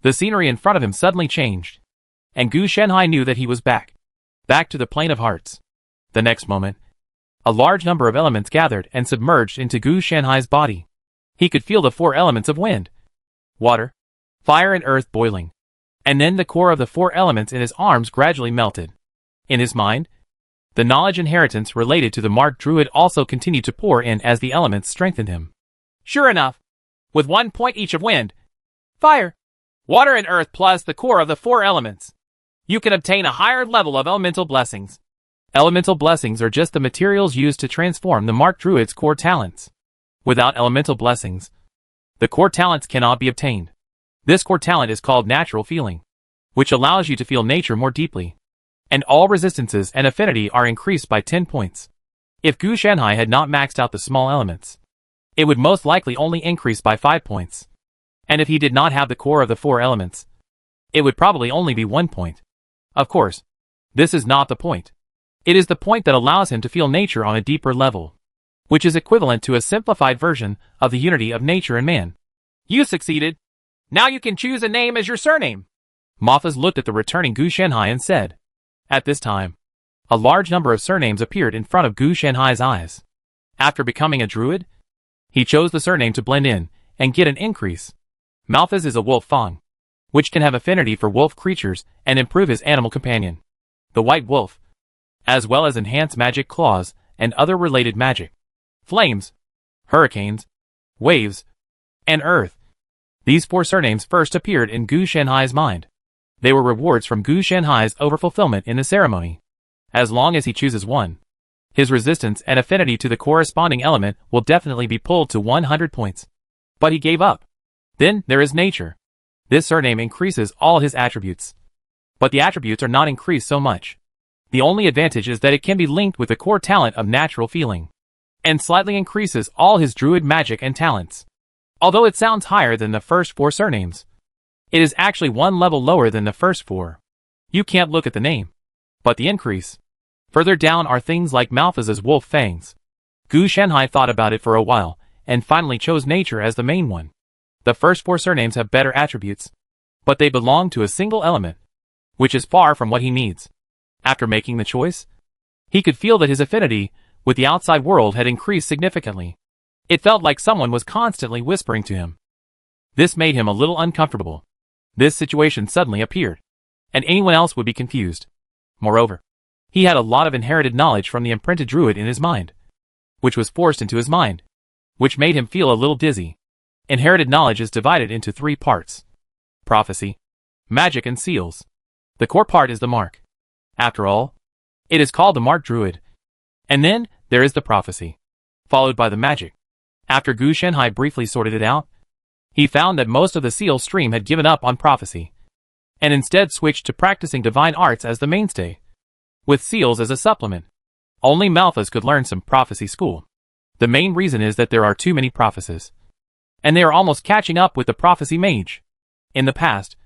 the scenery in front of him suddenly changed, and Gu Shanhai knew that he was back to the Plane of Hearts. The next moment, a large number of elements gathered and submerged into Gu Shanhai's body. He could feel the 4 elements of wind, water, fire and earth boiling, and then the core of the 4 elements in his arms gradually melted. In his mind, the knowledge inheritance related to the Mark Druid also continued to pour in as the elements strengthened him. Sure enough, with 1 point each of wind, fire, water and earth plus the core of the 4 elements, you can obtain a higher level of elemental blessings. Elemental blessings are just the materials used to transform the Mark Druid's core talents. Without elemental blessings, the core talents cannot be obtained. This core talent is called natural feeling, which allows you to feel nature more deeply. And all resistances and affinity are increased by 10 points. If Gu Shanhai had not maxed out the small elements, it would most likely only increase by 5 points. And if he did not have the core of the 4 elements, it would probably only be 1 point. Of course, this is not the point. It is the point that allows him to feel nature on a deeper level. which is equivalent to a simplified version of the unity of nature and man. You succeeded. Now you can choose a name as your surname. Malphas looked at the returning Gu Shanhai and said. At this time, a large number of surnames appeared in front of Gu Shanhai's eyes. After becoming a druid, he chose the surname to blend in and get an increase. Malphas is a wolf fang, which can have affinity for wolf creatures and improve his animal companion, the white wolf, as well as enhance magic claws and other related magic. Flames, hurricanes, waves, and earth. These 4 surnames first appeared in Gu Shanhai's mind. They were rewards from Gu Shanhai's overfulfillment in the ceremony. As long as he chooses one, his resistance and affinity to the corresponding element will definitely be pulled to 100 points. But he gave up. Then there is nature. This surname increases all his attributes. But the attributes are not increased so much. The only advantage is that it can be linked with the core talent of natural feeling, and slightly increases all his druid magic and talents. Although it sounds higher than the first 4 surnames, it is actually 1 level lower than the first 4. You can't look at the name, but the increase. Further down are things like Malphas's wolf fangs. Gu Shanhai thought about it for a while, and finally chose nature as the main one. The first 4 surnames have better attributes, but they belong to a single element, which is far from what he needs. After making the choice, he could feel that his affinity with the outside world had increased significantly. It felt like someone was constantly whispering to him. This made him a little uncomfortable. This situation suddenly appeared, and anyone else would be confused. Moreover, he had a lot of inherited knowledge from the imprinted druid in his mind, which was forced into his mind, which made him feel a little dizzy. Inherited knowledge is divided into 3 parts: prophecy, magic, and seals. The core part is the mark. After all, it is called the mark druid. And then there is the prophecy, followed by the magic. After Gu Shanhai briefly sorted it out, he found that most of the seal stream had given up on prophecy, and instead switched to practicing divine arts as the mainstay, with seals as a supplement. Only Malphas could learn some prophecy school. The main reason is that there are too many prophecies, and they are almost catching up with the prophecy mage. In the past,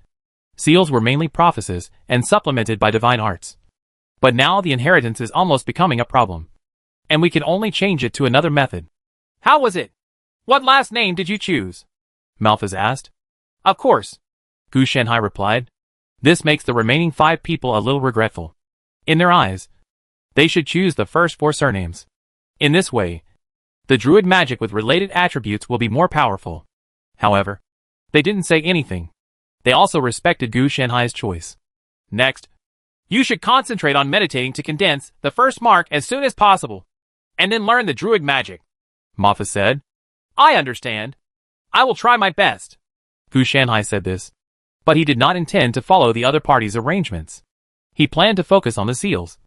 seals were mainly prophecies and supplemented by divine arts. But now the inheritance is almost becoming a problem, and we can only change it to another method. How was it? What last name did you choose? Malphas asked. Of course, Gu Shanhai replied. This makes the remaining 5 people a little regretful. In their eyes, they should choose the first 4 surnames. In this way, the druid magic with related attributes will be more powerful. However, they didn't say anything. They also respected Gu Shanhai's choice. Next, you should concentrate on meditating to condense the first mark as soon as possible, and then learn the druid magic, Malphas said. I understand. I will try my best. Gu Shanhai said this, but he did not intend to follow the other party's arrangements. He planned to focus on the seals,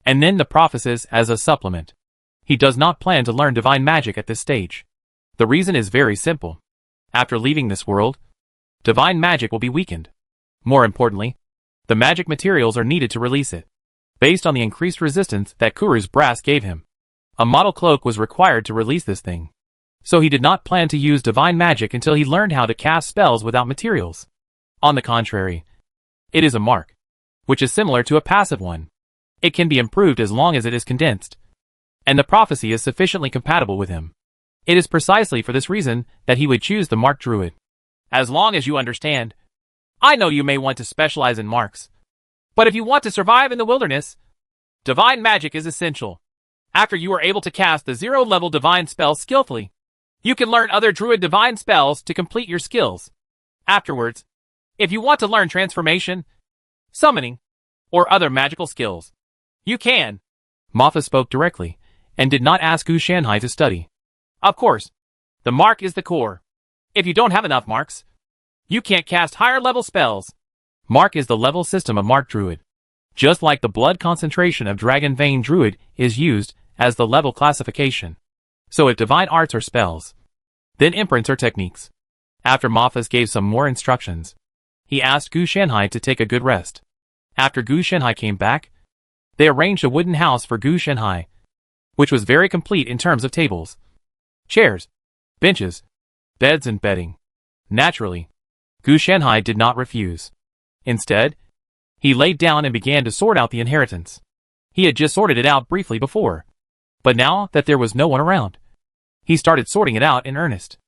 and then the prophecies as a supplement. He does not plan to learn divine magic at this stage. The reason is very simple. After leaving this world, divine magic will be weakened. More importantly, the magic materials are needed to release it. Based on the increased resistance that Kuru's brass gave him, a model cloak was required to release this thing. So he did not plan to use divine magic until he learned how to cast spells without materials. On the contrary, it is a mark, which is similar to a passive one. It can be improved as long as it is condensed, and the prophecy is sufficiently compatible with him. It is precisely for this reason that he would choose the mark druid. As long as you understand, I know you may want to specialize in marks, but if you want to survive in the wilderness, divine magic is essential. After you are able to cast the 0-level divine spell skillfully, you can learn other druid divine spells to complete your skills. Afterwards, if you want to learn transformation, summoning, or other magical skills, you can. Malphas spoke directly, and did not ask Gu Shanhai to study. Of course, the mark is the core. If you don't have enough marks, you can't cast higher level spells. Mark is the level system of mark druid. Just like the blood concentration of Dragon Vein druid is used as the level classification. So if divine arts or spells, then imprints or techniques. After Malphas gave some more instructions, he asked Gu Shanhai to take a good rest. After Gu Shanhai came back, they arranged a wooden house for Gu Shanhai, which was very complete in terms of tables, chairs, benches, beds and bedding. Naturally, Gu Shanhai did not refuse. Instead, he laid down and began to sort out the inheritance. He had just sorted it out briefly before. But now that there was no one around, he started sorting it out in earnest.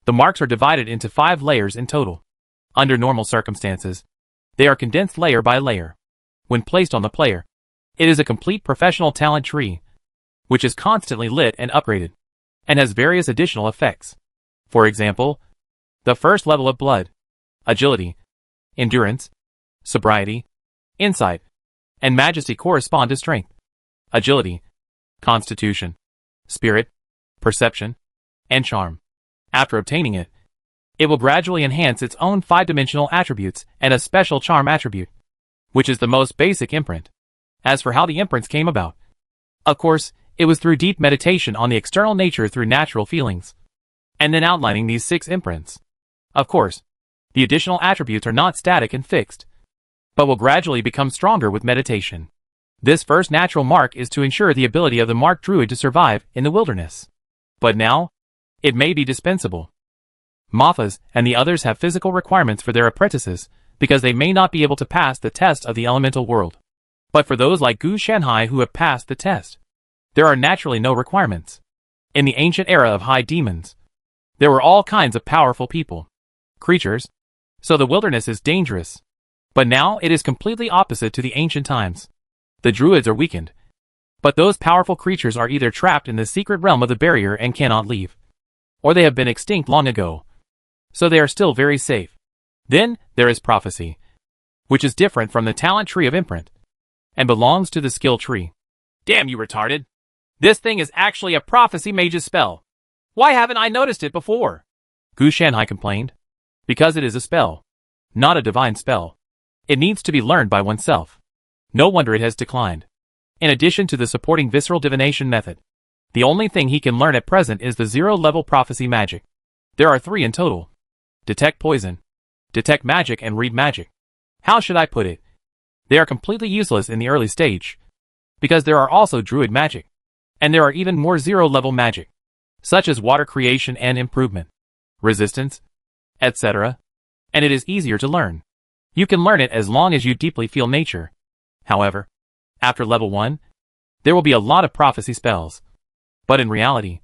The marks are divided into 5 layers in total. Under normal circumstances, they are condensed layer by layer. When placed on the player, it is a complete professional talent tree, which is constantly lit and upgraded, and has various additional effects. For example, the first level of blood, agility, endurance, sobriety, insight, and majesty correspond to strength, agility, constitution, spirit, perception, and charm. After obtaining it, it will gradually enhance its own 5-dimensional attributes and a special charm attribute, which is the most basic imprint. As for how the imprints came about, of course, it was through deep meditation on the external nature through natural feelings, and then outlining these 6 imprints. Of course, the additional attributes are not static and fixed, but will gradually become stronger with meditation. This first natural mark is to ensure the ability of the marked druid to survive in the wilderness. But now, it may be dispensable. Mothas and the others have physical requirements for their apprentices, because they may not be able to pass the test of the elemental world. But for those like Gu Shanhai who have passed the test, there are naturally no requirements. In the ancient era of high demons, there were all kinds of powerful people, creatures, so the wilderness is dangerous. But now it is completely opposite to the ancient times. The druids are weakened, but those powerful creatures are either trapped in the secret realm of the barrier and cannot leave, or they have been extinct long ago, so they are still very safe. Then, there is prophecy, which is different from the talent tree of imprint, and belongs to the skill tree. Damn you retarded! This thing is actually a prophecy mage's spell. Why haven't I noticed it before? Gu Shanhai complained. Because it is a spell, not a divine spell. It needs to be learned by oneself. No wonder it has declined. In addition to the supporting visceral divination method, the only thing he can learn at present is the 0-level prophecy magic. There are 3 in total. Detect poison, detect magic, and read magic. How should I put it? They are completely useless in the early stage, because there are also druid magic, and there are even more 0-level magic, such as water creation and improvement, resistance, etc., and it is easier to learn. You can learn it as long as you deeply feel nature. However, after level 1, there will be a lot of prophecy spells. But in reality,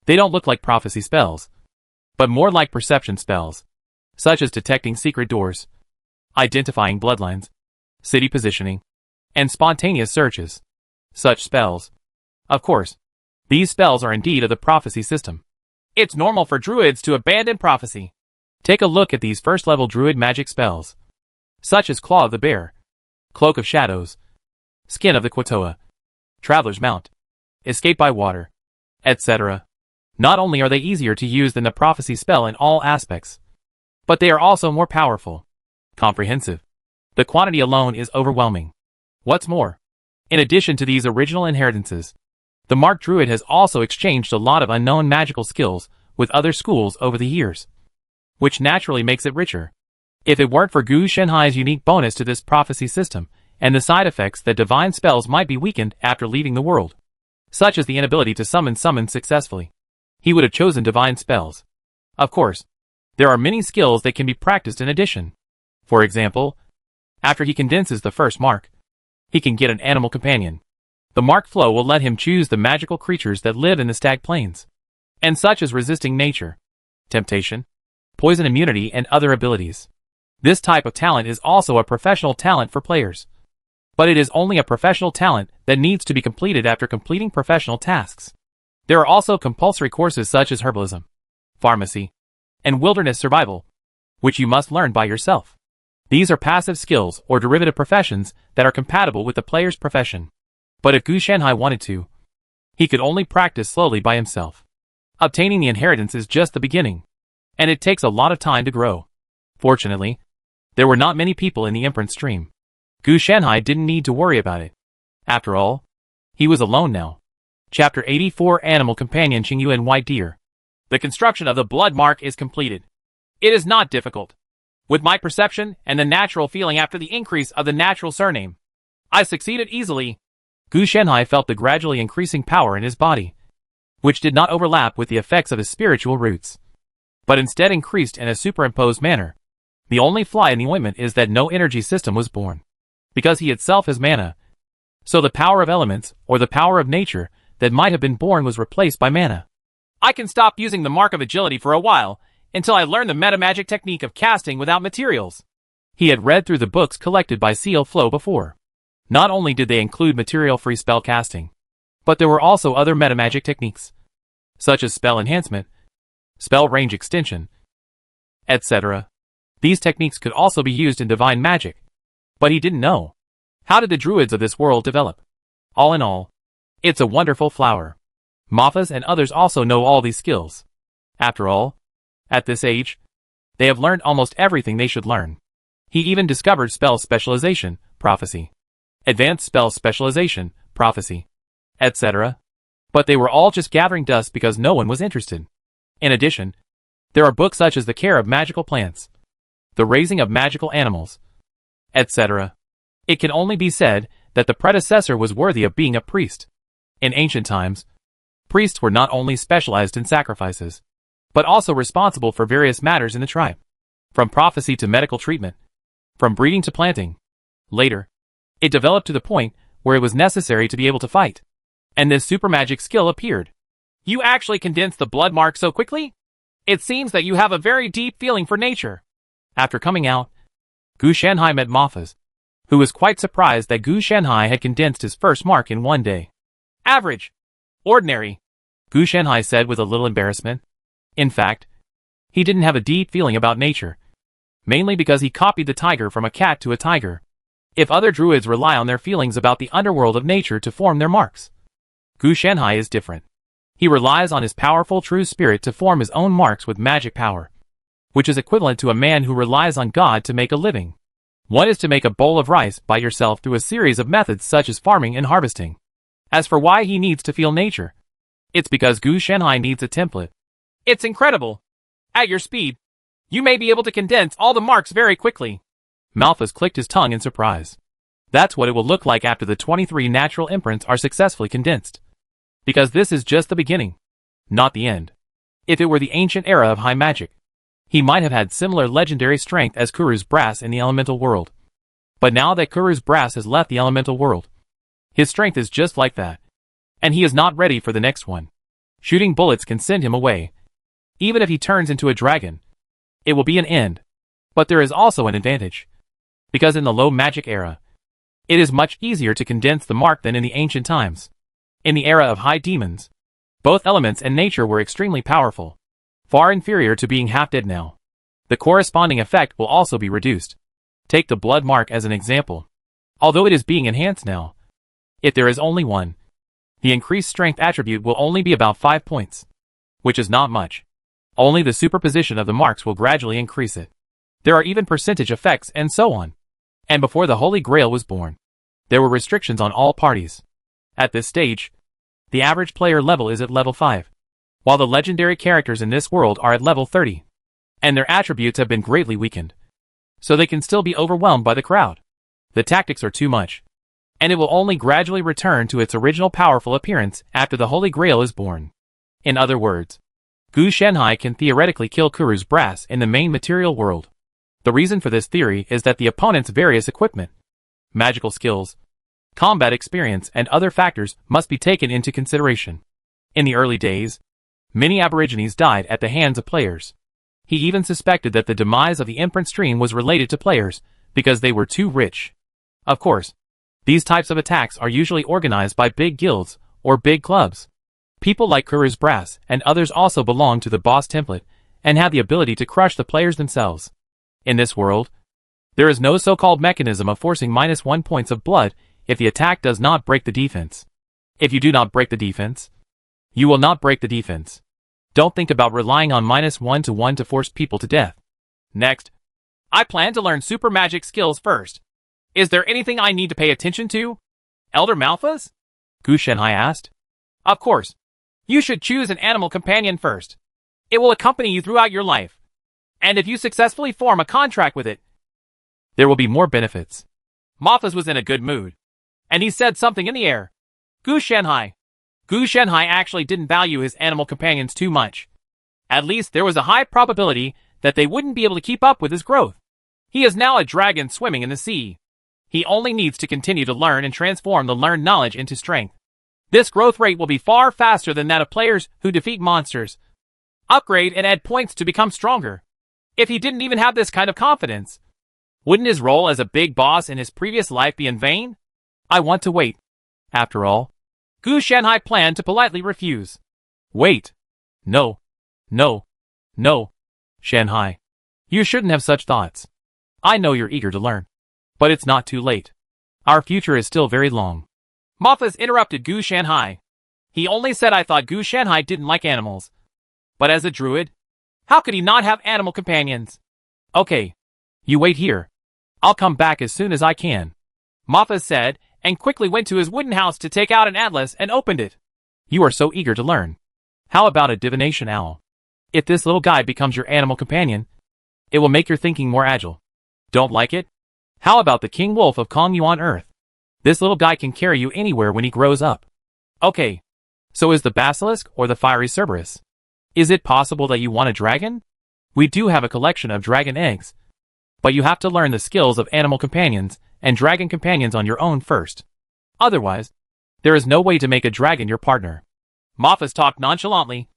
they don't look like prophecy spells, but more like perception spells, such as detecting secret doors, identifying bloodlines, city positioning, and spontaneous searches. Such spells. Of course, these spells are indeed of the prophecy system. It's normal for druids to abandon prophecy. Take a look at these first-level druid magic spells, such as Claw of the Bear, Cloak of Shadows, Skin of the Quatoa, Traveler's Mount, Escape by Water, etc. Not only are they easier to use than the prophecy spell in all aspects, but they are also more powerful, comprehensive. The quantity alone is overwhelming. What's more, in addition to these original inheritances, the Marked Druid has also exchanged a lot of unknown magical skills with other schools over the years, which naturally makes it richer. If it weren't for Gu Shanhai's unique bonus to this prophecy system, and the side effects that divine spells might be weakened after leaving the world, such as the inability to summon successfully, he would have chosen divine spells. Of course, there are many skills that can be practiced in addition. For example, after he condenses the first mark, he can get an animal companion. The mark flow will let him choose the magical creatures that live in the stag plains, and such as resisting nature, temptation, poison immunity, and other abilities. This type of talent is also a professional talent for players, but it is only a professional talent that needs to be completed after completing professional tasks. There are also compulsory courses such as herbalism, pharmacy, and wilderness survival, which you must learn by yourself. These are passive skills or derivative professions that are compatible with the player's profession. But if Gu Shanhai wanted to, he could only practice slowly by himself. Obtaining the inheritance is just the beginning, and it takes a lot of time to grow. Fortunately, there were not many people in the imprint stream. Gu Shanhai didn't need to worry about it. After all, he was alone now. Chapter 84 Animal Companion Xingyu and White Deer. The construction of the blood mark is completed. It is not difficult. With my perception and the natural feeling after the increase of the natural surname, I succeeded easily. Gu Shanhai felt the gradually increasing power in his body, which did not overlap with the effects of his spiritual roots, but instead increased in a superimposed manner. The only flaw in the ointment is that no energy system was born, because he itself is mana. So the power of elements, or the power of nature, that might have been born was replaced by mana. I can stop using the Mark of Agility for a while, until I learn the metamagic technique of casting without materials. He had read through the books collected by Seal Flow before. Not only did they include material-free spell casting, but there were also other metamagic techniques, such as spell enhancement, spell range extension, etc. These techniques could also be used in divine magic, but he didn't know. How did the druids of this world develop? All in all, it's a wonderful flower. Malphas and others also know all these skills. After all, at this age, they have learned almost everything they should learn. He even discovered spell specialization, prophecy, advanced spell specialization, prophecy, etc. But they were all just gathering dust because no one was interested. In addition, there are books such as The Care of Magical Plants, The Raising of Magical Animals, etc. It can only be said that the predecessor was worthy of being a priest. In ancient times, priests were not only specialized in sacrifices, but also responsible for various matters in the tribe, from prophecy to medical treatment, from breeding to planting. Later, it developed to the point where it was necessary to be able to fight, and this super magic skill appeared. You actually condensed the blood mark so quickly? It seems that you have a very deep feeling for nature. After coming out, Gu Shanhai met Malphas, who was quite surprised that Gu Shanhai had condensed his first mark in one day. Average. Ordinary. Gu Shanhai said with a little embarrassment. In fact, he didn't have a deep feeling about nature, mainly because he copied the tiger from a cat to a tiger. If other druids rely on their feelings about the underworld of nature to form their marks, Gu Shanhai is different. He relies on his powerful true spirit to form his own marks with magic power, which is equivalent to a man who relies on God to make a living. One is to make a bowl of rice by yourself through a series of methods such as farming and harvesting. As for why he needs to feel nature, it's because Gu Shanhai needs a template. It's incredible. At your speed, you may be able to condense all the marks very quickly. Malphas clicked his tongue in surprise. That's what it will look like after the 23 natural imprints are successfully condensed. Because this is just the beginning, not the end. If it were the ancient era of high magic, he might have had similar legendary strength as Kuru's brass in the elemental world. But now that Kuru's brass has left the elemental world, his strength is just like that. And he is not ready for the next one. Shooting bullets can send him away. Even if he turns into a dragon, it will be an end. But there is also an advantage. Because in the low magic era, it is much easier to condense the mark than in the ancient times. In the era of high demons, both elements and nature were extremely powerful, far inferior to being half dead now. The corresponding effect will also be reduced. Take the blood mark as an example. Although it is being enhanced now, if there is only one, the increased strength attribute will only be about 5 points, which is not much. Only the superposition of the marks will gradually increase it. There are even percentage effects and so on. And before the Holy Grail was born, there were restrictions on all parties. At this stage, the average player level is at level 5, while the legendary characters in this world are at level 30, and their attributes have been greatly weakened, so they can still be overwhelmed by the crowd. The tactics are too much, and it will only gradually return to its original powerful appearance after the Holy Grail is born. In other words, Gu Shanhai can theoretically kill Kuru's brass in the main material world. The reason for this theory is that the opponent's various equipment, magical skills, combat experience, and other factors must be taken into consideration. In the early days, many aborigines died at the hands of players. He even suspected that the demise of the imprint stream was related to players, because they were too rich. Of course, these types of attacks are usually organized by big guilds, or big clubs. People like Kuru's brass and others also belong to the boss template, and have the ability to crush the players themselves. In this world, there is no so-called mechanism of forcing -1 points of blood if the attack does not break the defense. If you do not break the defense, you will not break the defense. Don't think about relying on -1 to 1 to force people to death. Next, I plan to learn super magic skills first. Is there anything I need to pay attention to? Elder Malphas? Gu Shanhai asked. Of course. You should choose an animal companion first. It will accompany you throughout your life. And if you successfully form a contract with it, there will be more benefits. Malphas was in a good mood, and he said something in the air. Gu Shanhai. Gu Shanhai actually didn't value his animal companions too much. At least there was a high probability that they wouldn't be able to keep up with his growth. He is now a dragon swimming in the sea. He only needs to continue to learn and transform the learned knowledge into strength. This growth rate will be far faster than that of players who defeat monsters, upgrade and add points to become stronger. If he didn't even have this kind of confidence, wouldn't his role as a big boss in his previous life be in vain? I want to wait. After all, Gu Shanhai planned to politely refuse. Wait. No. No. No. Shanhai. You shouldn't have such thoughts. I know you're eager to learn. But it's not too late. Our future is still very long. Mothas interrupted Gu Shanhai. He only said I thought Gu Shanhai didn't like animals. But as a druid, how could he not have animal companions? Okay. You wait here. I'll come back as soon as I can. Mothas said, and quickly went to his wooden house to take out an atlas and opened it. You are so eager to learn. How about a divination owl? If this little guy becomes your animal companion, it will make your thinking more agile. Don't like it? How about the King Wolf of Kong on Earth? This little guy can carry you anywhere when he grows up. Okay. So is the basilisk or the fiery Cerberus? Is it possible that you want a dragon? We do have a collection of dragon eggs. But you have to learn the skills of animal companions and dragon companions on your own first. Otherwise, there is no way to make a dragon your partner. Mothas talked nonchalantly.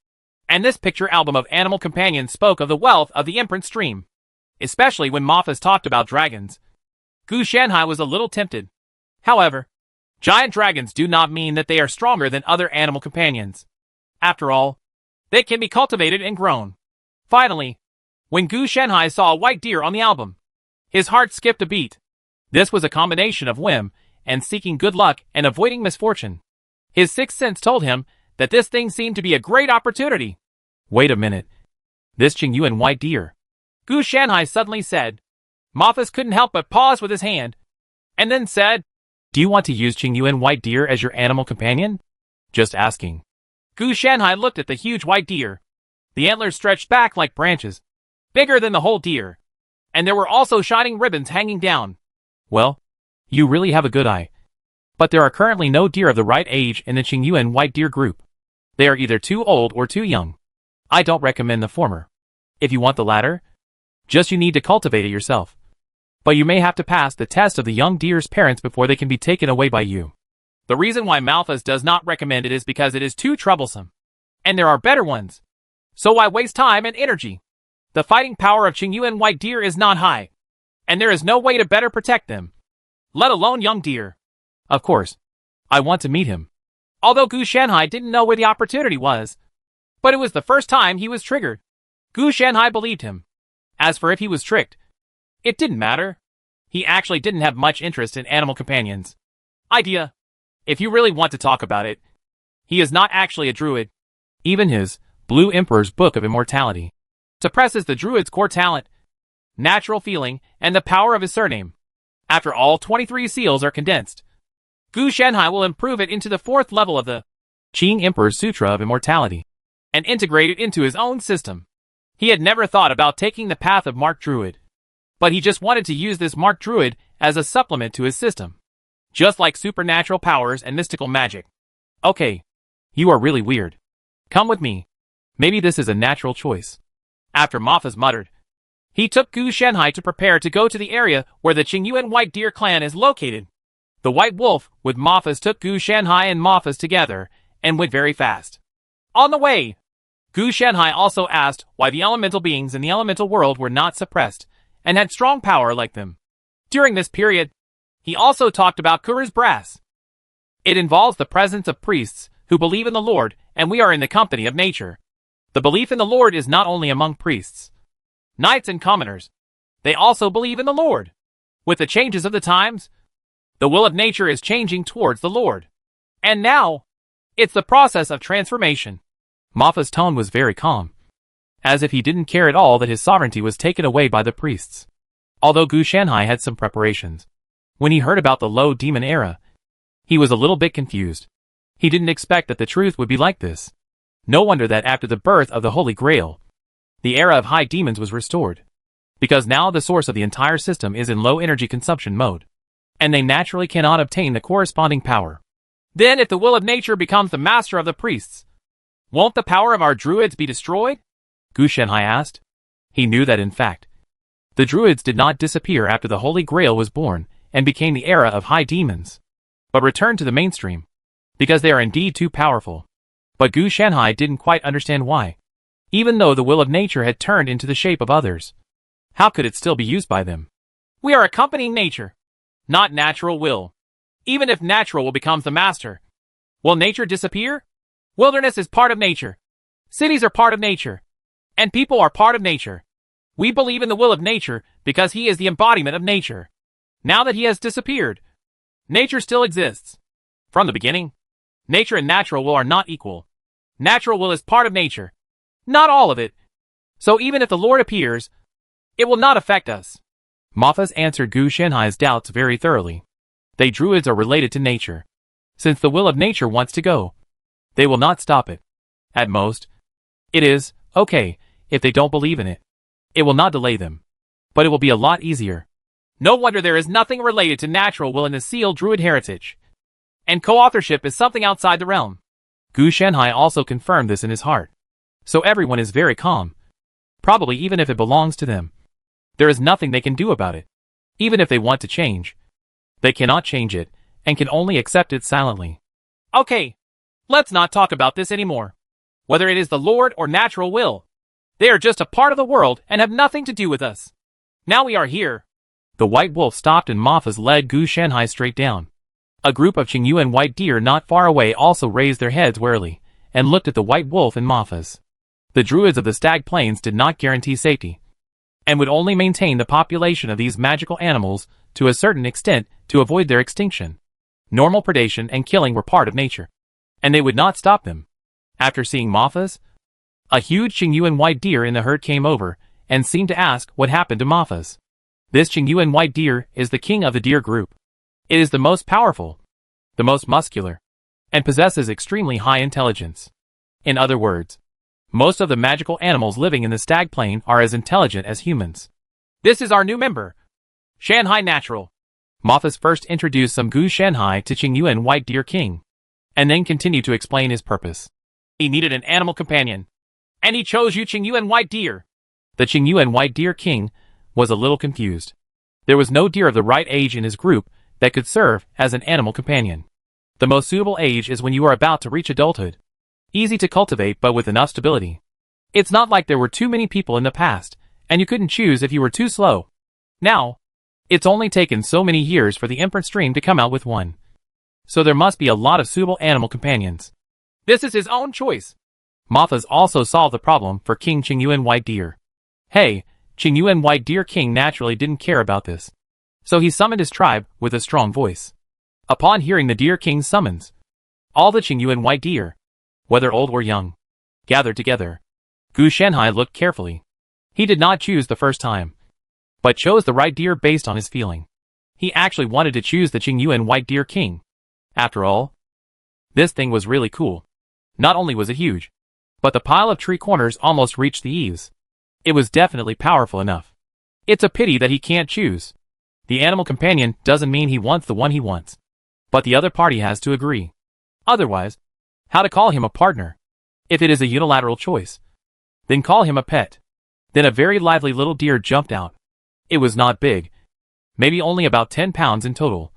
And this picture album of animal companions spoke of the wealth of the imprint stream. Especially when Mothas talked about dragons. Gu Shanhai was a little tempted. However, giant dragons do not mean that they are stronger than other animal companions. After all, they can be cultivated and grown. Finally, when Gu Shanhai saw a white deer on the album, his heart skipped a beat. This was a combination of whim and seeking good luck and avoiding misfortune. His sixth sense told him that this thing seemed to be a great opportunity. Wait a minute. This Qingyuan white deer. Gu Shanhai suddenly said. Mothas couldn't help but pause with his hand, and then said, Do you want to use Qingyuan white deer as your animal companion? Just asking. Gu Shanhai looked at the huge white deer. The antlers stretched back like branches, bigger than the whole deer, and there were also shining ribbons hanging down. Well, you really have a good eye. But there are currently no deer of the right age in the Qingyuan white deer group. They are either too old or too young. I don't recommend the former. If you want the latter, you need to cultivate it yourself. But you may have to pass the test of the young deer's parents before they can be taken away by you. The reason why Mothas does not recommend it is because it is too troublesome. And there are better ones. So why waste time and energy? The fighting power of Qingyuan white deer is not high. And there is no way to better protect them. Let alone young deer. Of course, I want to meet him. Although Gu Shanhai didn't know where the opportunity was. But it was the first time he was triggered. Gu Shanhai believed him. As for if he was tricked, it didn't matter. He actually didn't have much interest in animal companions. Idea. If you really want to talk about it, he is not actually a druid. Even his Blue Emperor's Book of Immortality suppresses the druid's core talent, natural feeling, and the power of his surname. After all 23 seals are condensed, Gu Shanhai will improve it into the 4th level of the Qing Emperor's Sutra of Immortality and integrate it into his own system. He had never thought about taking the path of Mark Druid, but he just wanted to use this Mark Druid as a supplement to his system. Just like supernatural powers and mystical magic. Okay, you are really weird. Come with me. Maybe this is a natural choice. After Mothas muttered, he took Gu Shanhai to prepare to go to the area where the Qingyuan white deer clan is located. The white wolf with Mothas took Gu Shanhai and Mothas together and went very fast. On the way, Gu Shanhai also asked why the elemental beings in the elemental world were not suppressed and had strong power like them. During this period, he also talked about Kura's brass. It involves the presence of priests who believe in the Lord, and we are in the company of nature. The belief in the Lord is not only among priests, knights and commoners. They also believe in the Lord. With the changes of the times, the will of nature is changing towards the Lord. And now, it's the process of transformation. Mothas' tone was very calm, as if he didn't care at all that his sovereignty was taken away by the priests. Although Gu Shanhai had some preparations, when he heard about the low demon era, he was a little bit confused. He didn't expect that the truth would be like this. No wonder that after the birth of the Holy Grail, the era of high demons was restored. Because now the source of the entire system is in low energy consumption mode, and they naturally cannot obtain the corresponding power. Then if the will of nature becomes the master of the priests, won't the power of our druids be destroyed? Gu Shanhai asked. He knew that in fact, the druids did not disappear after the Holy Grail was born and became the era of high demons, but returned to the mainstream. because they are indeed too powerful. But Gu Shanhai didn't quite understand why. Even though the will of nature had turned into the shape of others, how could it still be used by them? We are accompanying nature, not natural will. Even if natural will becomes the master, will nature disappear? Wilderness is part of nature. Cities are part of nature. And people are part of nature. We believe in the will of nature because he is the embodiment of nature. Now that he has disappeared, nature still exists. From the beginning, nature and natural will are not equal. Natural will is part of nature, not all of it. So even if the Lord appears, it will not affect us. Mafas answered Gu Shanhai's doubts very thoroughly. They druids are related to nature. Since the will of nature wants to go, they will not stop it. At most, it is okay if they don't believe in it. It will not delay them. But it will be a lot easier. No wonder there is nothing related to natural will in the sealed druid heritage. And co-authorship is something outside the realm. Gu Shanhai also confirmed this in his heart. So everyone is very calm. Probably even if it belongs to them. There is nothing they can do about it. Even if they want to change, they cannot change it, and can only accept it silently. Okay, let's not talk about this anymore. Whether it is the Lord or natural will, they are just a part of the world and have nothing to do with us. Now we are here. The white wolf stopped and Mafas led Gu Shanhai straight down. A group of Qingyuan white deer not far away also raised their heads warily, and looked at the white wolf and Mafas. The druids of the Stag Plains did not guarantee safety, and would only maintain the population of these magical animals to a certain extent to avoid their extinction. Normal predation and killing were part of nature, and they would not stop them. After seeing Mafas, a huge Qingyuan white deer in the herd came over, and seemed to ask what happened to Mafas. This Qingyuan white deer is the king of the deer group. It is the most powerful, the most muscular, and possesses extremely high intelligence. In other words, most of the magical animals living in the Stag Plain are as intelligent as humans. This is our new member, Shanhai Natural. Mafas first introduced some Gu Shanhai to Qingyuan White Deer King, and then continued to explain his purpose. He needed an animal companion, and he chose you Qingyuan White Deer. The Qingyuan White Deer King was a little confused. There was no deer of the right age in his group that could serve as an animal companion. The most suitable age is when you are about to reach adulthood. Easy to cultivate but with enough stability. It's not like there were too many people in the past, and you couldn't choose if you were too slow. Now, it's only taken so many years for the Emperor Stream to come out with one. So there must be a lot of suitable animal companions. This is his own choice. Mafas also solved the problem for King Qingyuan White Deer. Hey, Qingyuan White Deer King naturally didn't care about this. So he summoned his tribe with a strong voice. Upon hearing the Deer King's summons, all the Qingyuan White Deer, whether old or young, gathered together. Gu Shanhai looked carefully. He did not choose the first time, but chose the right deer based on his feeling. He actually wanted to choose the Qingyuan White Deer King. After all, this thing was really cool. Not only was it huge, but the pile of tree corners almost reached the eaves. It was definitely powerful enough. It's a pity that he can't choose. The animal companion doesn't mean he wants the one he wants, but the other party has to agree. Otherwise, how to call him a partner? If it is a unilateral choice, then call him a pet. Then a very lively little deer jumped out. It was not big, maybe only about 10 pounds in total,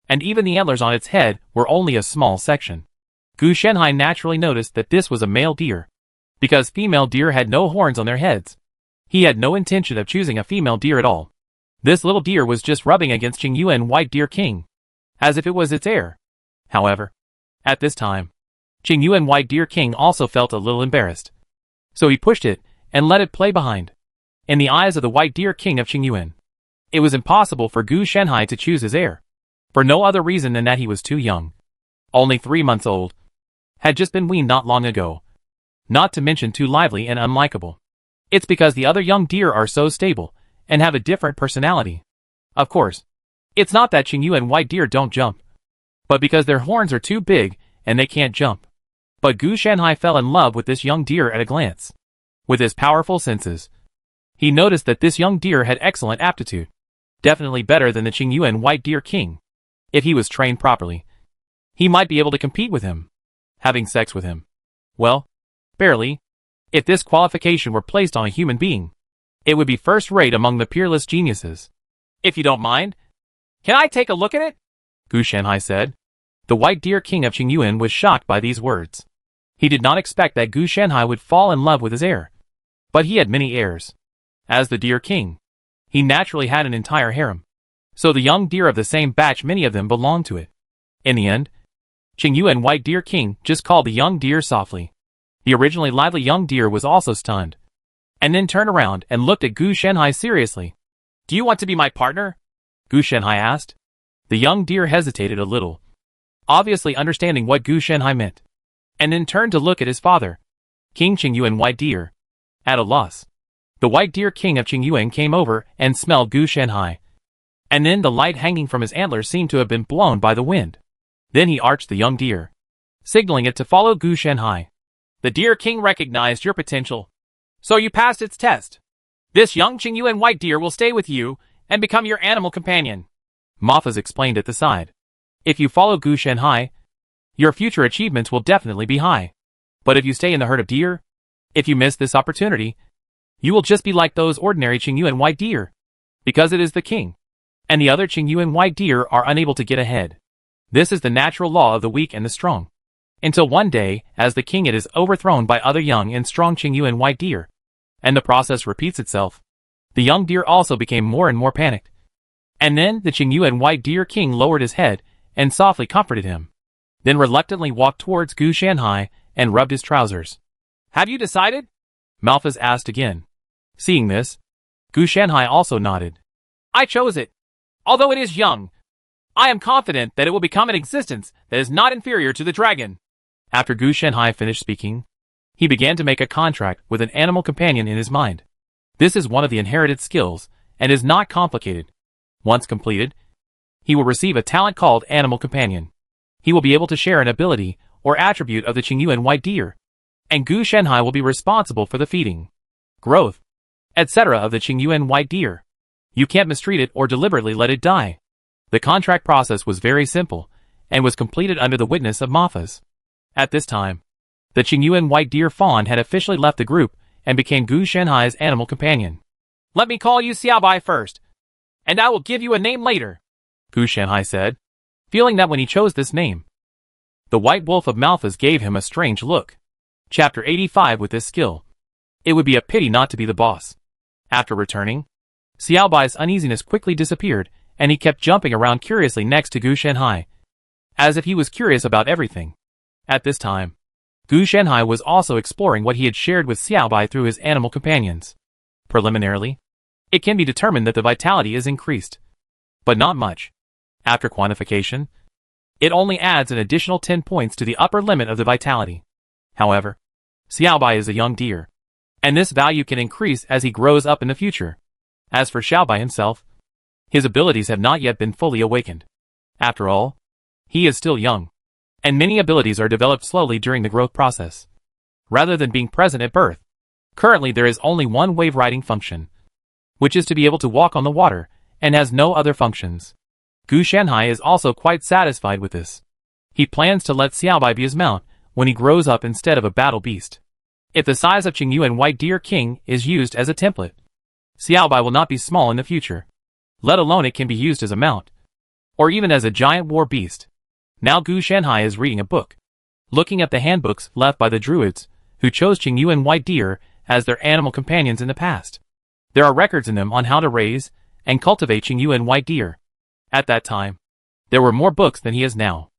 and even the antlers on its head were only a small section. Gu Shanhai naturally noticed that this was a male deer, because female deer had no horns on their heads. He had no intention of choosing a female deer at all. This little deer was just rubbing against Qingyuan White Deer King, as if it was its heir. However, at this time, Qingyuan White Deer King also felt a little embarrassed. So he pushed it, and let it play behind. In the eyes of the White Deer King of Qingyuan, it was impossible for Gu Shanhai to choose his heir, for no other reason than that he was too young. Only 3 months old. Had just been weaned not long ago. Not to mention too lively and unlikable. It's because the other young deer are so stable, and have a different personality. Of course, it's not that Qingyuan White Deer don't jump, but because their horns are too big, and they can't jump. But Gu Shanhai fell in love with this young deer at a glance. With his powerful senses, he noticed that this young deer had excellent aptitude. Definitely better than the Qingyuan White Deer King. If he was trained properly, he might be able to compete with him. Having sex with him. Well, barely. If this qualification were placed on a human being, it would be first rate among the peerless geniuses. If you don't mind, can I take a look at it? Gu Shanhai said. The white deer king of Qingyuan was shocked by these words. He did not expect that Gu Shanhai would fall in love with his heir. But he had many heirs. As the deer king, he naturally had an entire harem. So the young deer of the same batch, many of them belonged to it. In the end, Qingyuan white deer king just called the young deer softly. The originally lively young deer was also stunned, and then turned around and looked at Gu Shanhai seriously. "Do you want to be my partner?" Gu Shanhai asked. The young deer hesitated a little, obviously understanding what Gu Shanhai meant, and then turned to look at his father, King Qingyuan white deer, at a loss. The white deer king of Qingyuan came over and smelled Gu Shanhai, and then the light hanging from his antlers seemed to have been blown by the wind. Then he arched the young deer, signaling it to follow Gu Shanhai. "The deer king recognized your potential, so you passed its test. This young Qingyuan white deer will stay with you and become your animal companion," Mafaz explained at the side. "If you follow Gu Shanhai, your future achievements will definitely be high. But if you stay in the herd of deer, if you miss this opportunity, you will just be like those ordinary Qingyuan white deer, because it is the king, and the other Qingyuan white deer are unable to get ahead. This is the natural law of the weak and the strong. Until one day, as the king, it is overthrown by other young and strong Qingyuan white deer, and the process repeats itself." The young deer also became more and more panicked. And then the Qingyuan white deer king lowered his head and softly comforted him, then reluctantly walked towards Gu Shanhai and rubbed his trousers. "Have you decided?" Malphas asked again. Seeing this, Gu Shanhai also nodded. "I chose it. Although it is young, I am confident that it will become an existence that is not inferior to the dragon." After Gu Shanhai finished speaking, he began to make a contract with an animal companion in his mind. This is one of the inherited skills, and is not complicated. Once completed, he will receive a talent called Animal Companion. He will be able to share an ability or attribute of the Qingyuan white deer, and Gu Shanhai will be responsible for the feeding, growth, etc. of the Qingyuan white deer. You can't mistreat it or deliberately let it die. The contract process was very simple, and was completed under the witness of Mafaz. At this time, the Qingyuan white deer fawn had officially left the group and became Gu Shanhai's animal companion. "Let me call you Xiaobai first, and I will give you a name later," Gu Shanhai said, feeling that when he chose this name, the white wolf of Malphas gave him a strange look. Chapter 85. With this skill, it would be a pity not to be the boss. After returning, Xiaobai's uneasiness quickly disappeared, and he kept jumping around curiously next to Gu Shanhai, as if he was curious about everything. At this time, Gu Shanhai was also exploring what he had shared with Xiaobai through his animal companions. Preliminarily, it can be determined that the vitality is increased, but not much. After quantification, it only adds an additional 10 points to the upper limit of the vitality. However, Xiaobai is a young deer, and this value can increase as he grows up in the future. As for Xiaobai himself, his abilities have not yet been fully awakened. After all, he is still young, and many abilities are developed slowly during the growth process, rather than being present at birth. Currently there is only one wave riding function, which is to be able to walk on the water, and has no other functions. Gu Shanhai is also quite satisfied with this. He plans to let Xiaobai be his mount when he grows up instead of a battle beast. If the size of Qingyuan white deer king is used as a template, Xiaobai will not be small in the future, let alone it can be used as a mount, or even as a giant war beast. Now Gu Shanhai is reading a book, looking at the handbooks left by the druids, who chose Qingyuan white deer as their animal companions in the past. There are records in them on how to raise and cultivate Qingyuan white deer. At that time, there were more books than he has now.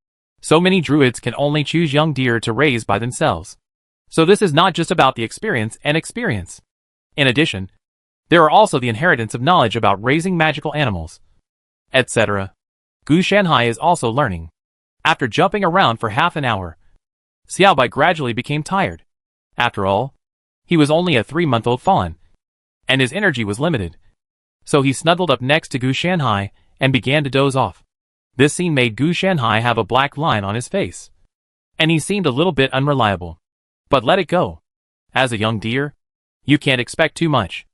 So many druids can only choose young deer to raise by themselves. So this is not just about the experience. In addition, there are also the inheritance of knowledge about raising magical animals, etc. Gu Shanhai is also learning. After jumping around for half an hour, Xiaobai gradually became tired. After all, he was only a 3-month-old fawn, and his energy was limited. So he snuggled up next to Gu Shanhai and began to doze off. This scene made Gu Shanhai have a black line on his face, and he seemed a little bit unreliable. But let it go. As a young deer, you can't expect too much.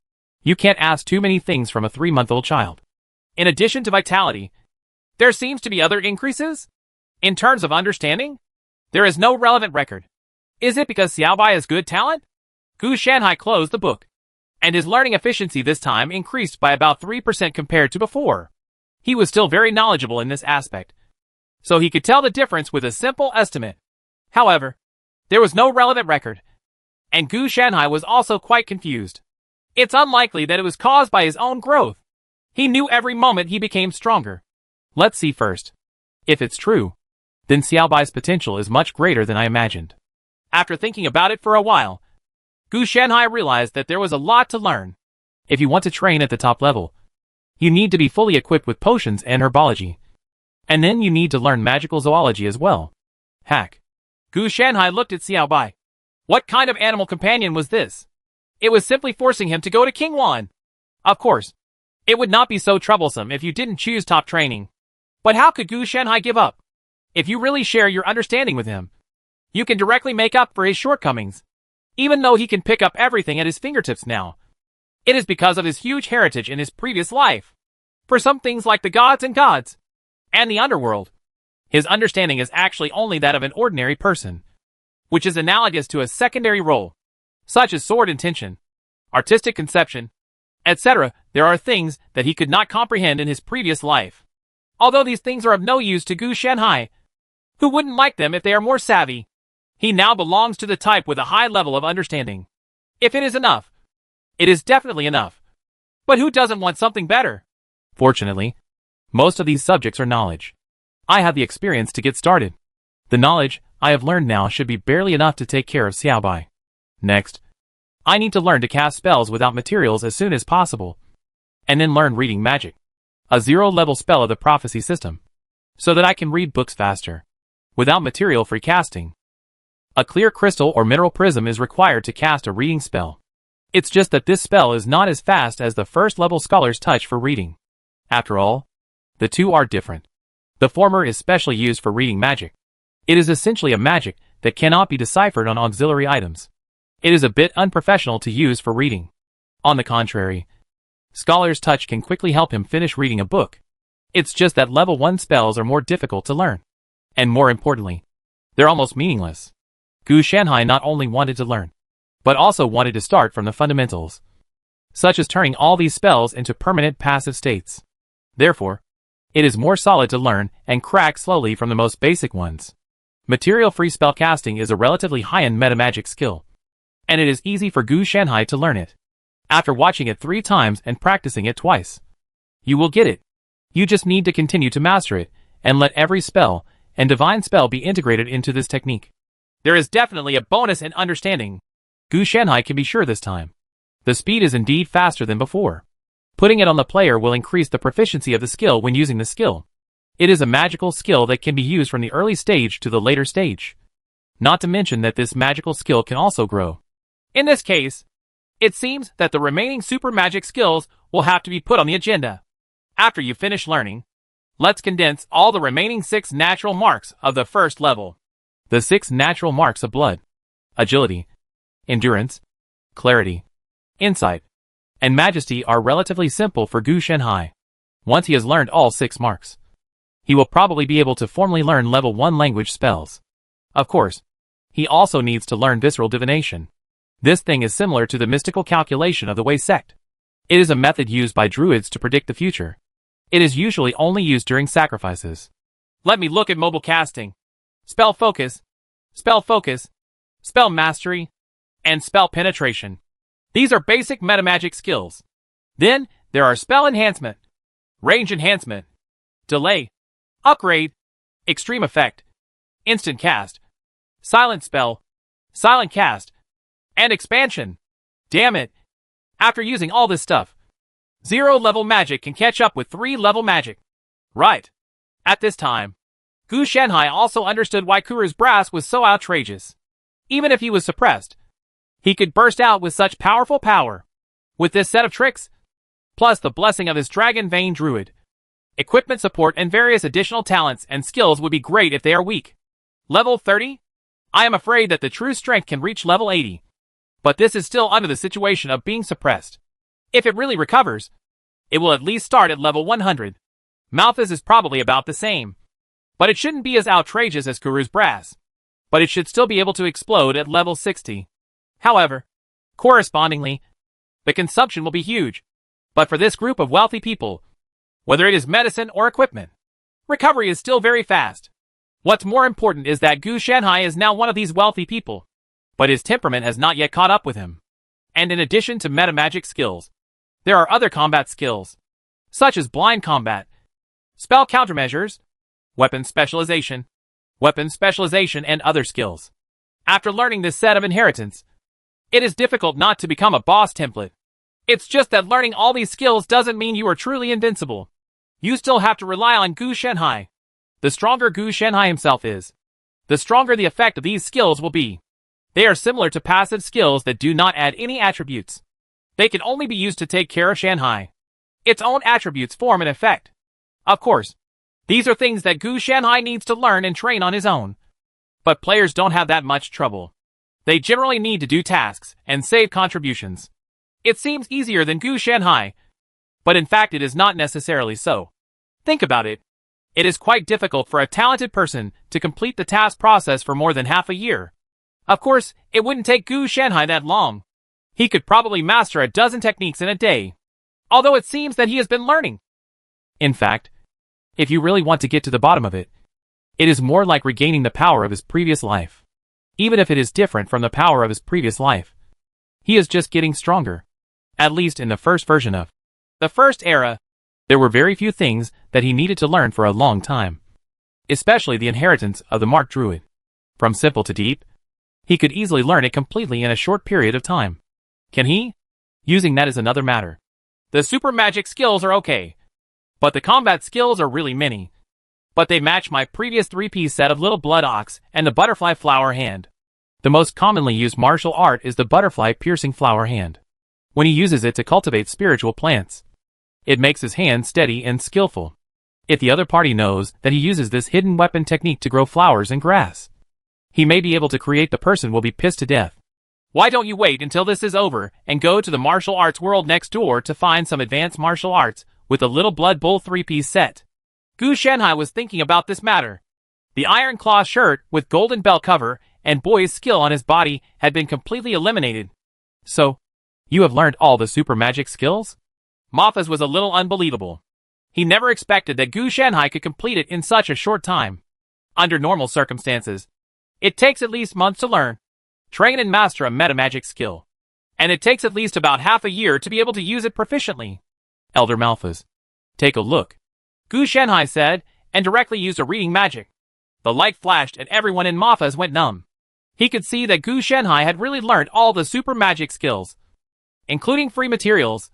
You can't ask too many things from a 3-month-old child. In addition to vitality, there seems to be other increases. In terms of understanding, there is no relevant record. Is it because Xiaobai has good talent? Gu Shanhai closed the book, and his learning efficiency this time increased by about 3% compared to before. He was still very knowledgeable in this aspect, so he could tell the difference with a simple estimate. However, there was no relevant record, and Gu Shanhai was also quite confused. It's unlikely that it was caused by his own growth. He knew every moment he became stronger. Let's see first. If it's true, then Xiao Bai's potential is much greater than I imagined. After thinking about it for a while, Gu Shanhai realized that there was a lot to learn. If you want to train at the top level, you need to be fully equipped with potions and herbology. And then you need to learn magical zoology as well. Hack. Gu Shanhai looked at Xiao Bai. What kind of animal companion was this? It was simply forcing him to go to King Wan. Of course, it would not be so troublesome if you didn't choose top training. But how could Gu Shanhai give up? If you really share your understanding with him, you can directly make up for his shortcomings. Even though he can pick up everything at his fingertips now, it is because of his huge heritage in his previous life. For some things like the gods and the underworld, his understanding is actually only that of an ordinary person, which is analogous to a secondary role, such as sword intention, artistic conception, etc. There are things that he could not comprehend in his previous life. Although these things are of no use to Gu Shanhai, who wouldn't like them if they are more savvy. He now belongs to the type with a high level of understanding. If it is enough, it is definitely enough. But who doesn't want something better? Fortunately, most of these subjects are knowledge. I have the experience to get started. The knowledge I have learned now should be barely enough to take care of Xiao Bai. Next, I need to learn to cast spells without materials as soon as possible, and then learn reading magic, a 0-level spell of the prophecy system, so that I can read books faster, without material-free casting. A clear crystal or mineral prism is required to cast a reading spell. It's just that this spell is not as fast as the first-level scholar's touch for reading. After all, the two are different. The former is specially used for reading magic. It is essentially a magic that cannot be deciphered on auxiliary items. It is a bit unprofessional to use for reading. On the contrary, scholar's touch can quickly help him finish reading a book. It's just that level 1 spells are more difficult to learn. And more importantly, they're almost meaningless. Gu Shanhai not only wanted to learn, but also wanted to start from the fundamentals, such as turning all these spells into permanent passive states. Therefore, it is more solid to learn and crack slowly from the most basic ones. Material-free spellcasting is a relatively high-end metamagic skill, and it is easy for Gu Shanhai to learn it. After watching it 3 times and practicing it twice, you will get it. You just need to continue to master it, and let every spell and divine spell be integrated into this technique. There is definitely a bonus in understanding. Gu Shanhai can be sure this time. The speed is indeed faster than before. Putting it on the player will increase the proficiency of the skill when using the skill. It is a magical skill that can be used from the early stage to the later stage. Not to mention that this magical skill can also grow. In this case, it seems that the remaining super magic skills will have to be put on the agenda. After you finish learning, let's condense all the remaining 6 natural marks of the first level. The 6 natural marks of blood, agility, endurance, clarity, insight, and majesty are relatively simple for Gu Shanhai. Once he has learned all 6 marks, he will probably be able to formally learn level 1 language spells. Of course, he also needs to learn visceral divination. This thing is similar to the mystical calculation of the Wei sect. It is a method used by druids to predict the future. It is usually only used during sacrifices. Let me look at mobile casting. Spell focus, spell mastery, and spell penetration. These are basic metamagic skills. Then, there are spell enhancement, range enhancement, delay, upgrade, extreme effect, instant cast, silent spell, silent cast, and expansion. Damn it. After using all this stuff, 0-level magic can catch up with 3-level magic. Right. At this time, Gu Shanhai also understood why Kuru's brass was so outrageous. Even if he was suppressed, he could burst out with such powerful power. With this set of tricks, plus the blessing of his dragon vein druid, equipment support and various additional talents and skills would be great if they are weak. Level 30? I am afraid that the true strength can reach level 80. But this is still under the situation of being suppressed. If it really recovers, it will at least start at level 100. Malthus is probably about the same. But it shouldn't be as outrageous as Kuru's brass. But it should still be able to explode at level 60. However, correspondingly, the consumption will be huge. But for this group of wealthy people, whether it is medicine or equipment, recovery is still very fast. What's more important is that Gu Shanhai is now one of these wealthy people. But his temperament has not yet caught up with him. And in addition to metamagic skills, there are other combat skills, such as blind combat, spell countermeasures, weapon specialization, and other skills. After learning this set of inheritance, it is difficult not to become a boss template. It's just that learning all these skills doesn't mean you are truly invincible. You still have to rely on Gu Shanhai. The stronger Gu Shanhai himself is, the stronger the effect of these skills will be. They are similar to passive skills that do not add any attributes. They can only be used to take care of Shanhai. Its own attributes form an effect. Of course, these are things that Gu Shanhai needs to learn and train on his own. But players don't have that much trouble. They generally need to do tasks and save contributions. It seems easier than Gu Shanhai, but in fact it is not necessarily so. Think about it. It is quite difficult for a talented person to complete the task process for more than half a year. Of course, it wouldn't take Gu Shanhai that long. He could probably master a dozen techniques in a day, although it seems that he has been learning. In fact, if you really want to get to the bottom of it, it is more like regaining the power of his previous life. Even if it is different from the power of his previous life, he is just getting stronger. At least in the first version of the first era, there were very few things that he needed to learn for a long time. Especially the inheritance of the Mark Druid. From simple to deep, he could easily learn it completely in a short period of time. Can he? Using that is another matter. The super magic skills are okay, but the combat skills are really many. But they match my previous 3-piece set of Little Blood Ox and the Butterfly Flower Hand. The most commonly used martial art is the Butterfly Piercing Flower Hand. When he uses it to cultivate spiritual plants, it makes his hand steady and skillful. If the other party knows that he uses this hidden weapon technique to grow flowers and grass, he may be able to create the person will be pissed to death. Why don't you wait until this is over and go to the martial arts world next door to find some advanced martial arts with the Little Blood Bowl 3-piece set? Gu Shanhai was thinking about this matter. The Iron Claw shirt with golden belt cover and boy's skill on his body had been completely eliminated. So, you have learned all the super magic skills? Mafaz was a little unbelievable. He never expected that Gu Shanhai could complete it in such a short time. Under normal circumstances, it takes at least months to learn, train and master a metamagic skill. And it takes at least about half a year to be able to use it proficiently. Elder Malphas. Take a look. Gu Shanhai said, and directly used a reading magic. The light flashed and everyone in Mafaz went numb. He could see that Gu Shanhai had really learned all the super magic skills, including free materials,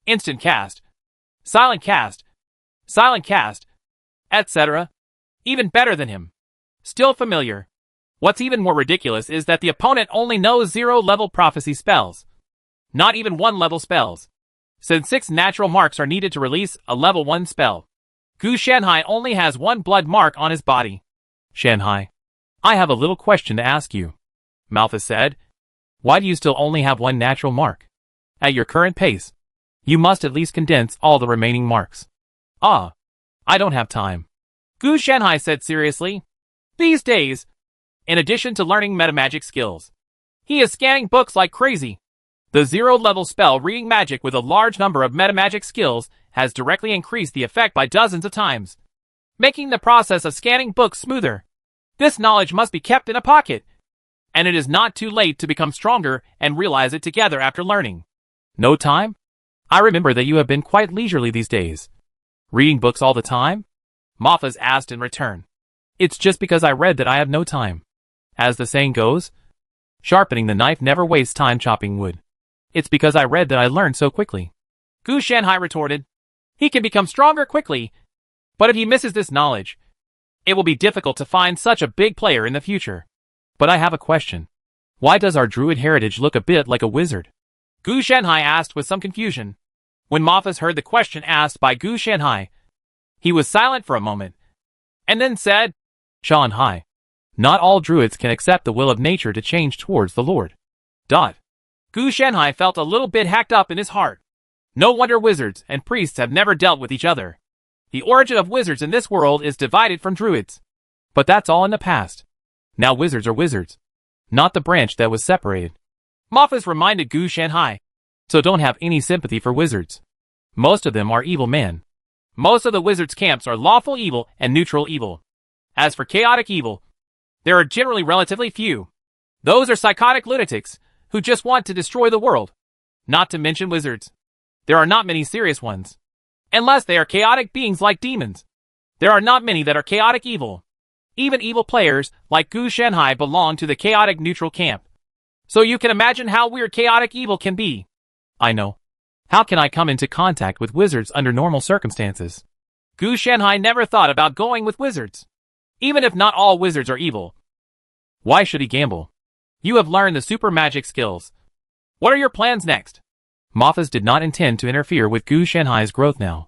instant cast, silent cast, etc. Even better than him. Still familiar. What's even more ridiculous is that the opponent only knows 0-level prophecy spells. Not even 1-level spells. Since 6 natural marks are needed to release a level 1 spell, Gu Shanhai only has 1 blood mark on his body. Shanhai, I have a little question to ask you. Malphas said. Why do you still only have 1 natural mark? At your current pace, you must at least condense all the remaining marks. Ah, I don't have time. Gu Shanhai said seriously. These days, in addition to learning metamagic skills, he is scanning books like crazy. The 0-level spell reading magic with a large number of metamagic skills has directly increased the effect by dozens of times, making the process of scanning books smoother. This knowledge must be kept in a pocket, and it is not too late to become stronger and realize it together after learning. No time? I remember that you have been quite leisurely these days. Reading books all the time? Mafaz asked in return. It's just because I read that I have no time. As the saying goes, sharpening the knife never wastes time chopping wood. It's because I read that I learned so quickly. Gu Shanhai retorted. He can become stronger quickly, but if he misses this knowledge, it will be difficult to find such a big player in the future. But I have a question. Why does our druid heritage look a bit like a wizard? Gu Shanhai asked with some confusion. When Mafaz heard the question asked by Gu Shanhai, he was silent for a moment, and then said, Shanhai, not all druids can accept the will of nature to change towards the Lord. Gu Shanhai felt a little bit hacked up in his heart. No wonder wizards and priests have never dealt with each other. The origin of wizards in this world is divided from druids. But that's all in the past. Now wizards are wizards, not the branch that was separated. Mafaz reminded Gu Shanhai. So don't have any sympathy for wizards. Most of them are evil men. Most of the wizards' camps are lawful evil and neutral evil. As for chaotic evil, there are generally relatively few. Those are psychotic lunatics who just want to destroy the world. Not to mention wizards. There are not many serious ones. Unless they are chaotic beings like demons. There are not many that are chaotic evil. Even evil players like Gu Shanhai belong to the chaotic neutral camp. So you can imagine how weird chaotic evil can be. I know. How can I come into contact with wizards under normal circumstances? Gu Shanhai never thought about going with wizards. Even if not all wizards are evil. Why should he gamble? You have learned the super magic skills. What are your plans next? Mafaz did not intend to interfere with Gu Shanhai's growth now,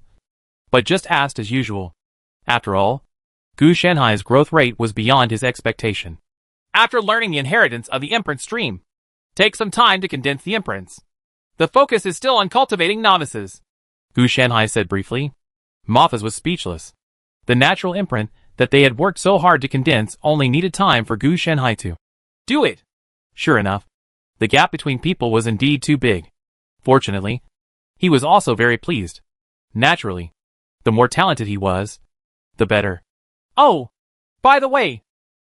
but just asked as usual. After all, Gu Shanhai's growth rate was beyond his expectation. After learning the inheritance of the Imprint stream, take some time to condense the imprints. The focus is still on cultivating novices, Gu Shanhai said briefly. Mafaz was speechless. The natural imprint that they had worked so hard to condense only needed time for Gu Shanhai to do it. Sure enough, the gap between people was indeed too big. Fortunately, he was also very pleased. Naturally, the more talented he was, the better. Oh, by the way,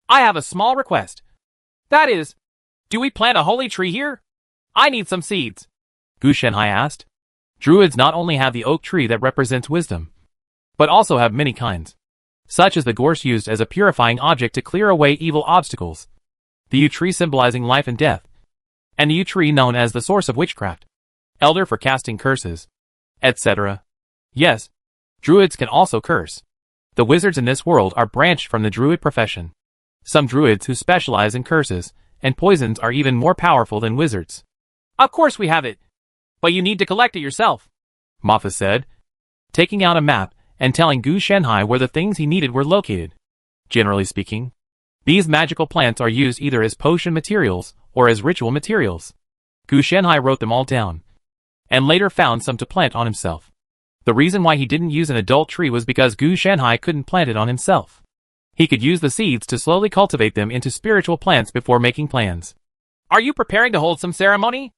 I have a small request. That is, do we plant a holy tree here? I need some seeds, Gu Shanhai asked. Druids not only have the oak tree that represents wisdom, but also have many kinds, such as the gorse used as a purifying object to clear away evil obstacles, the yew tree symbolizing life and death, and the yew tree known as the source of witchcraft, elder for casting curses, etc. Yes, druids can also curse. The wizards in this world are branched from the druid profession. Some druids who specialize in curses and poisons are even more powerful than wizards. Of course we have it, but you need to collect it yourself, Mafaz said, taking out a map and telling Gu Shanhai where the things he needed were located. Generally speaking, these magical plants are used either as potion materials or as ritual materials. Gu Shanhai wrote them all down, and later found some to plant on himself. The reason why he didn't use an adult tree was because Gu Shanhai couldn't plant it on himself. He could use the seeds to slowly cultivate them into spiritual plants before making plans. Are you preparing to hold some ceremony?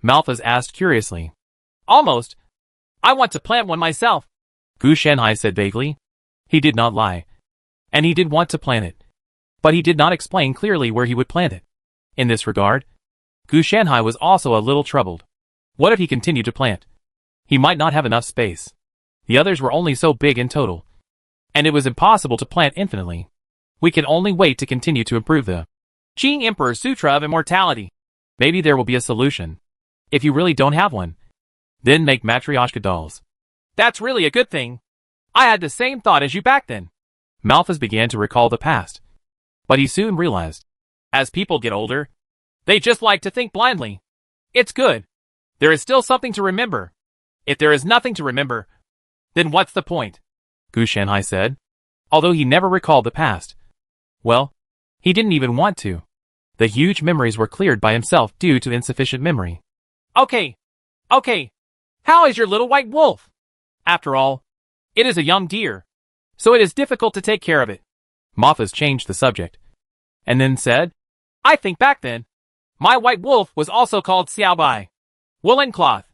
Mafaz asked curiously. Almost. I want to plant one myself, Gu Shanhai said vaguely. He did not lie. And he did want to plant it. But he did not explain clearly where he would plant it. In this regard, Gu Shanhai was also a little troubled. What if he continued to plant? He might not have enough space. The others were only so big in total, and it was impossible to plant infinitely. We can only wait to continue to improve the Qing Emperor's Sutra of Immortality. Maybe there will be a solution. If you really don't have one, then make Matryoshka dolls. That's really a good thing. I had the same thought as you back then. Mafaz began to recall the past, but he soon realized, as people get older, they just like to think blindly. It's good. There is still something to remember. If there is nothing to remember, then what's the point? Gu Shanhai said, although he never recalled the past. Well, he didn't even want to. The huge memories were cleared by himself due to insufficient memory. Okay. How is your little white wolf? After all, it is a young deer, so it is difficult to take care of it. Mafaz changed the subject, and then said, I think back then, my white wolf was also called Xiaobai. Woolen cloth.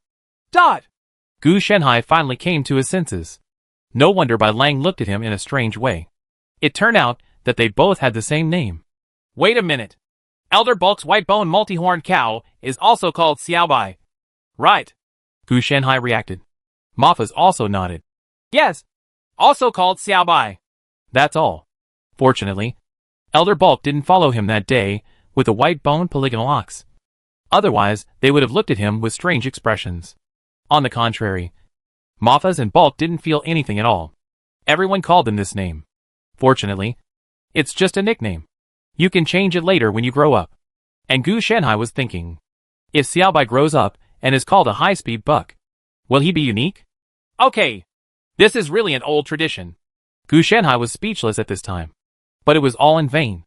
Gu Shanhai finally came to his senses. No wonder Bai Lang looked at him in a strange way. It turned out that they both had the same name. Wait a minute. Elder Bulk's white-bone multi-horned cow is also called Xiaobai. Right. Gu Shanhai reacted. Mafaz also nodded. Yes. Also called Xiaobai. That's all. Fortunately, Elder Bulk didn't follow him that day with a white-boned polygonal ox. Otherwise, they would have looked at him with strange expressions. On the contrary, Mafaz and Bulk didn't feel anything at all. Everyone called them this name. Fortunately, it's just a nickname. You can change it later when you grow up. And Gu Shanhai was thinking, if Xiaobai grows up and is called a high-speed buck, will he be unique? Okay, this is really an old tradition. Gu Shanhai was speechless at this time. But it was all in vain.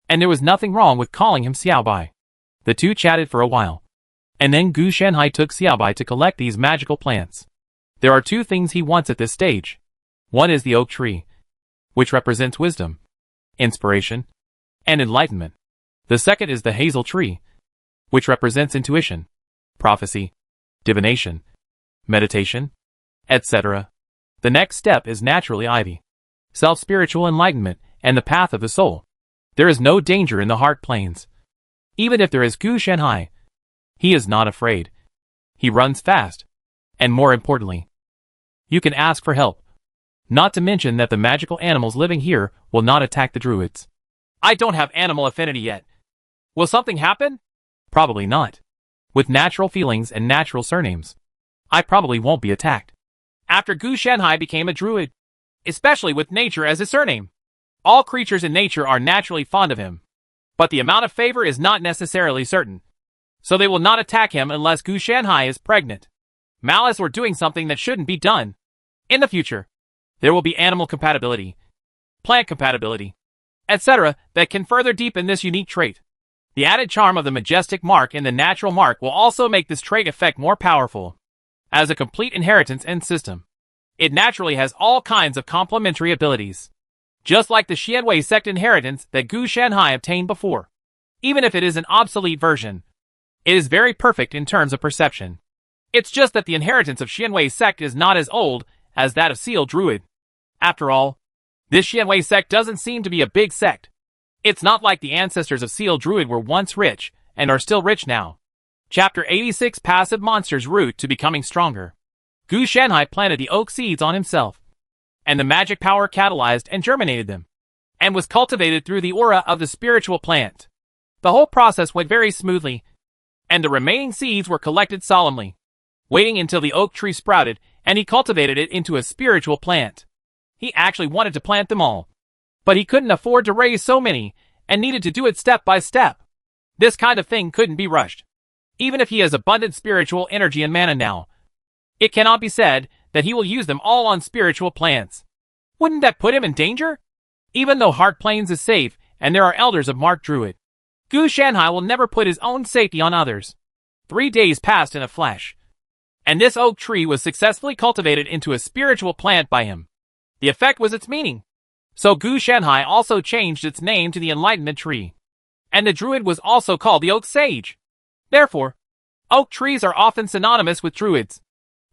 And there was nothing wrong with calling him Xiaobai. The two chatted for a while. And then Gu Shanhai took Xiaobai to collect these magical plants. There are two things he wants at this stage. One is the oak tree, which represents wisdom, inspiration, and enlightenment. The second is the hazel tree, which represents intuition, prophecy, divination, meditation, etc. The next step is naturally ivy, self-spiritual enlightenment and the path of the soul. There is no danger in the heart plains. Even if there is Gu Shanhai, he is not afraid. He runs fast. And more importantly, you can ask for help. Not to mention that the magical animals living here will not attack the druids. I don't have animal affinity yet. Will something happen? Probably not. With natural feelings and natural surnames, I probably won't be attacked. After Gu Shanhai became a druid, especially with nature as his surname, all creatures in nature are naturally fond of him. But the amount of favor is not necessarily certain. So they will not attack him unless Gu Shanhai is pregnant, malice, or doing something that shouldn't be done. In the future, there will be animal compatibility, plant compatibility, etc. that can further deepen this unique trait. The added charm of the majestic mark in the natural mark will also make this trait effect more powerful. As a complete inheritance and system, it naturally has all kinds of complementary abilities. Just like the Xianwei sect inheritance that Gu Shanhai obtained before. Even if it is an obsolete version, it is very perfect in terms of perception. It's just that the inheritance of Xianwei sect is not as old as that of Seal Druid. After all, this Xianwei sect doesn't seem to be a big sect. It's not like the ancestors of Seal Druid were once rich and are still rich now. Chapter 86 Passive Monsters Route to Becoming Stronger. Gu Shanhai planted the oak seeds on himself, and the magic power catalyzed and germinated them, and was cultivated through the aura of the spiritual plant. The whole process went very smoothly, and the remaining seeds were collected solemnly, waiting until the oak tree sprouted, and he cultivated it into a spiritual plant. He actually wanted to plant them all, but he couldn't afford to raise so many, and needed to do it step by step. This kind of thing couldn't be rushed. Even if he has abundant spiritual energy and mana now, it cannot be said that he will use them all on spiritual plants. Wouldn't that put him in danger? Even though Heart Plains is safe, and there are elders of Mark Druid, Gu Shanhai will never put his own safety on others. 3 days passed in a flash, and this oak tree was successfully cultivated into a spiritual plant by him. The effect was its meaning. So Gu Shanhai also changed its name to the Enlightenment Tree. And the druid was also called the Oak Sage. Therefore, oak trees are often synonymous with druids.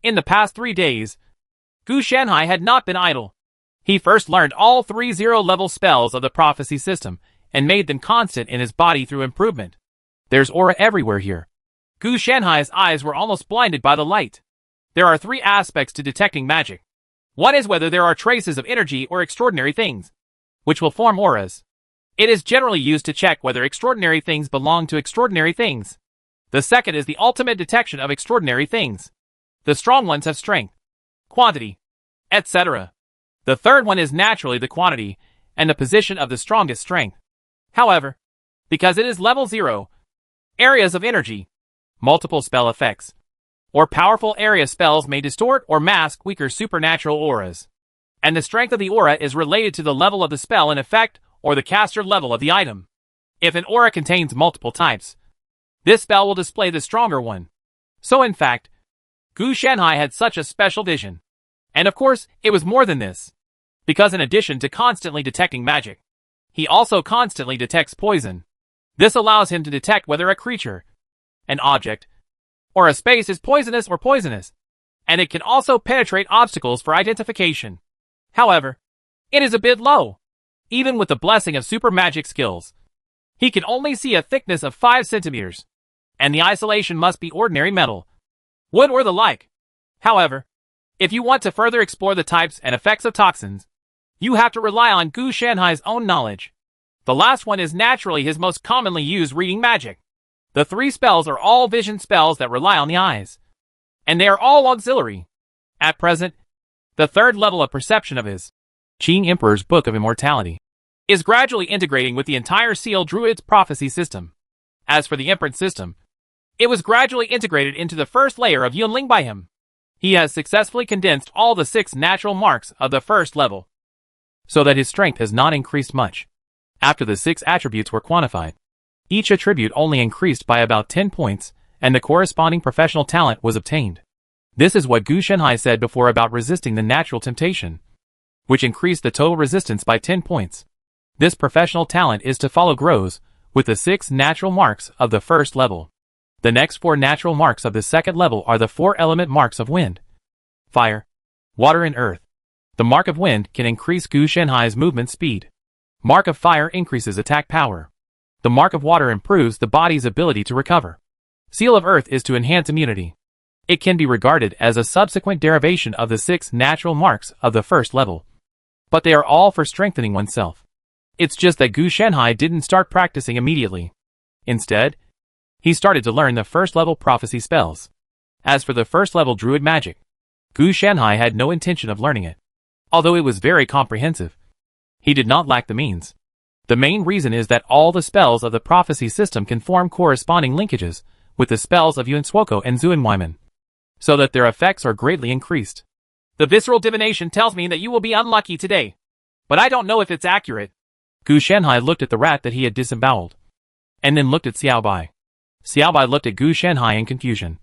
In the past 3 days, Gu Shanhai had not been idle. He first learned all 3 0-level spells of the prophecy system, and made them constant in his body through improvement. There's aura everywhere here. Gu Shanhai's eyes were almost blinded by the light. There are 3 aspects to detecting magic. One is whether there are traces of energy or extraordinary things, which will form auras. It is generally used to check whether extraordinary things belong to extraordinary things. The second is the ultimate detection of extraordinary things. The strong ones have strength, quantity, etc. The third one is naturally the quantity and the position of the strongest strength. However, because it is level 0, areas of energy, multiple spell effects, or powerful area spells may distort or mask weaker supernatural auras. And the strength of the aura is related to the level of the spell in effect or the caster level of the item. If an aura contains multiple types, this spell will display the stronger one. So in fact, Gu Shanhai had such a special vision. And of course, it was more than this. Because in addition to constantly detecting magic, he also constantly detects poison. This allows him to detect whether a creature, an object, or a space is poisonous or poisonous, and it can also penetrate obstacles for identification. However, it is a bit low. Even with the blessing of super magic skills, he can only see a thickness of 5 centimeters, and the isolation must be ordinary metal, wood or the like. However, if you want to further explore the types and effects of toxins, you have to rely on Gu Shanhai's own knowledge. The last one is naturally his most commonly used reading magic. The 3 spells are all vision spells that rely on the eyes, and they are all auxiliary. At present, the 3rd level of perception of his Qing Emperor's Book of Immortality is gradually integrating with the entire Seal Druid's prophecy system. As for the imprint system, it was gradually integrated into the first layer of Yunling by him. He has successfully condensed all the 6 natural marks of the 1st level, so that his strength has not increased much. After the 6 attributes were quantified, each attribute only increased by about 10 points, and the corresponding professional talent was obtained. This is what Gu Shanhai said before about resisting the natural temptation, which increased the total resistance by 10 points. This professional talent is to follow grows with the 6 natural marks of the 1st level. The next 4 natural marks of the 2nd level are the 4 element marks of wind, fire, water and earth. The mark of wind can increase Gu Shanhai's movement speed. Mark of Fire increases attack power. The Mark of Water improves the body's ability to recover. Seal of Earth is to enhance immunity. It can be regarded as a subsequent derivation of the 6 natural marks of the first level. But they are all for strengthening oneself. It's just that Gu Shanhai didn't start practicing immediately. Instead, he started to learn the first level prophecy spells. As for the first level druid magic, Gu Shanhai had no intention of learning it. Although it was very comprehensive, he did not lack the means. The main reason is that all the spells of the prophecy system can form corresponding linkages with the spells of Yuan Suoko and Zuan Weiman, so that their effects are greatly increased. The visceral divination tells me that you will be unlucky today, but I don't know if it's accurate. Gu Shanhai looked at the rat that he had disemboweled, and then looked at Xiao Bai. Xiao Bai looked at Gu Shanhai in confusion.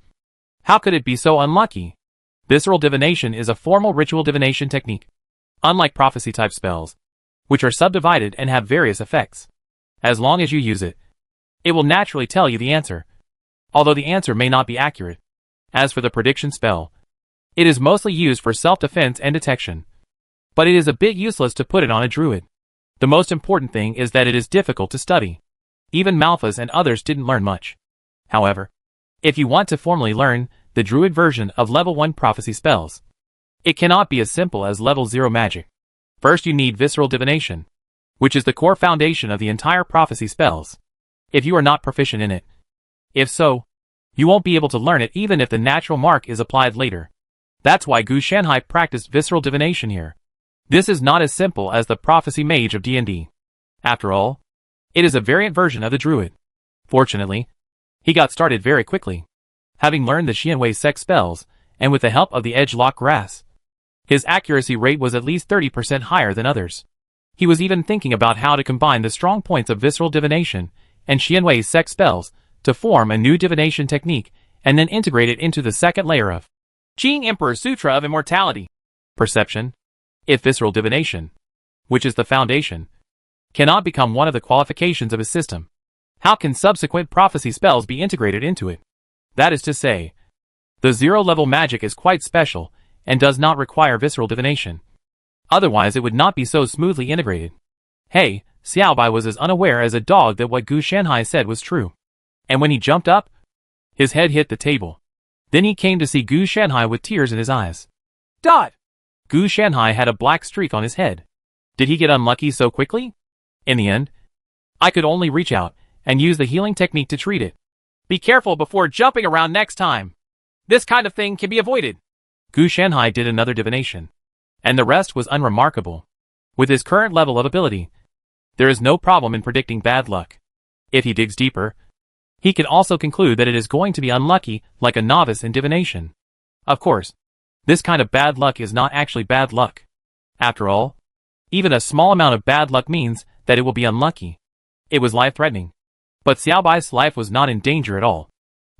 How could it be so unlucky? Visceral divination is a formal ritual divination technique. Unlike prophecy-type spells, which are subdivided and have various effects. As long as you use it, it will naturally tell you the answer, although the answer may not be accurate. As for the prediction spell, it is mostly used for self-defense and detection, but it is a bit useless to put it on a druid. The most important thing is that it is difficult to study. Even Malphas and others didn't learn much. However, if you want to formally learn the druid version of level 1 prophecy spells, it cannot be as simple as level 0 magic. First you need visceral divination, which is the core foundation of the entire prophecy spells. If you are not proficient in it, if so, you won't be able to learn it even if the natural mark is applied later. That's why Gu Shanhai practiced visceral divination here. This is not as simple as the prophecy mage of D&D. After all, it is a variant version of the druid. Fortunately, he got started very quickly. Having learned the Xianwei sect spells, and with the help of the edge-lock grass, his accuracy rate was at least 30% higher than others. He was even thinking about how to combine the strong points of visceral divination and Xianwei sect spells to form a new divination technique and then integrate it into the second layer of Qing Emperor's Sutra of Immortality. Perception. If visceral divination, which is the foundation, cannot become one of the qualifications of his system, how can subsequent prophecy spells be integrated into it? That is to say, the 0-level magic is quite special and does not require visceral divination. Otherwise it would not be so smoothly integrated. Hey, Xiao Bai was as unaware as a dog that what Gu Shanhai said was true. And when he jumped up, his head hit the table. Then he came to see Gu Shanhai with tears in his eyes. Dot! Gu Shanhai had a black streak on his head. Did he get unlucky so quickly? In the end, I could only reach out and use the healing technique to treat it. Be careful before jumping around next time. This kind of thing can be avoided. Gu Shanhai did another divination, and the rest was unremarkable. With his current level of ability, there is no problem in predicting bad luck. If he digs deeper, he can also conclude that it is going to be unlucky like a novice in divination. Of course, this kind of bad luck is not actually bad luck. After all, even a small amount of bad luck means that it will be unlucky. It was life-threatening. But Xiao Bai's life was not in danger at all.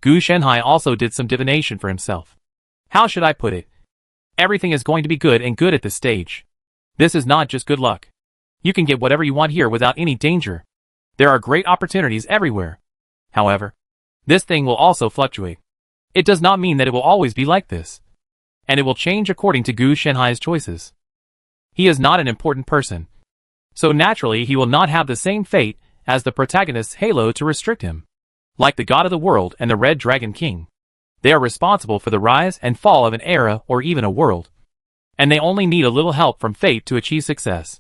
Gu Shanhai also did some divination for himself. How should I put it? Everything is going to be good and good at this stage. This is not just good luck. You can get whatever you want here without any danger. There are great opportunities everywhere. However, this thing will also fluctuate. It does not mean that it will always be like this. And it will change according to Gu Shanhai's choices. He is not an important person, so naturally he will not have the same fate as the protagonist's halo to restrict him. Like the god of the world and the Red Dragon King, they are responsible for the rise and fall of an era or even a world. And they only need a little help from fate to achieve success.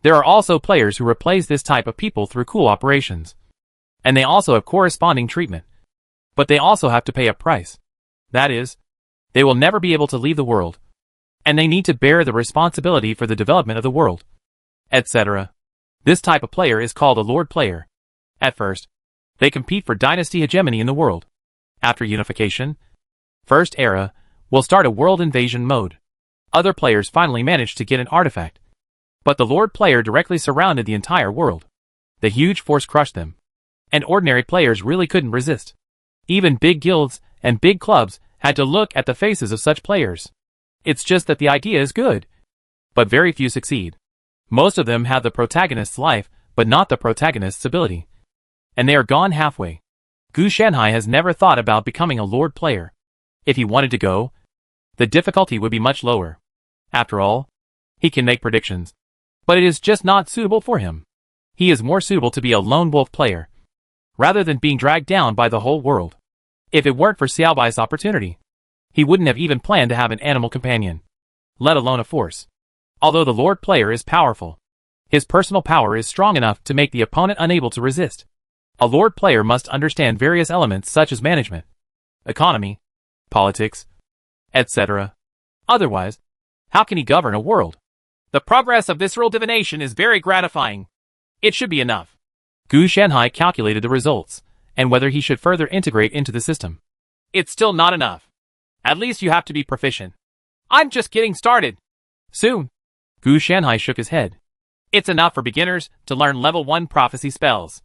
There are also players who replace this type of people through cool operations. And they also have corresponding treatment. But they also have to pay a price. That is, they will never be able to leave the world. And they need to bear the responsibility for the development of the world, etc. This type of player is called a Lord player. At first, they compete for dynasty hegemony in the world. After unification, First Era will start a world invasion mode. Other players finally manage to get an artifact. But the Lord player directly surrounded the entire world. The huge force crushed them. And ordinary players really couldn't resist. Even big guilds and big clubs had to look at the faces of such players. It's just that the idea is good. But very few succeed. Most of them have the protagonist's life, but not the protagonist's ability. And they are gone halfway. Gu Shanhai has never thought about becoming a Lord player. If he wanted to go, the difficulty would be much lower. After all, he can make predictions. But it is just not suitable for him. He is more suitable to be a lone wolf player, rather than being dragged down by the whole world. If it weren't for Xiaobai's opportunity, he wouldn't have even planned to have an animal companion, let alone a force. Although the Lord player is powerful, his personal power is strong enough to make the opponent unable to resist. A Lord player must understand various elements such as management, economy, politics, etc. Otherwise, how can he govern a world? The progress of visceral divination is very gratifying. It should be enough. Gu Shanhai calculated the results, and whether he should further integrate into the system. It's still not enough. At least you have to be proficient. I'm just getting started. Soon. Gu Shanhai shook his head. It's enough for beginners to learn level 1 prophecy spells.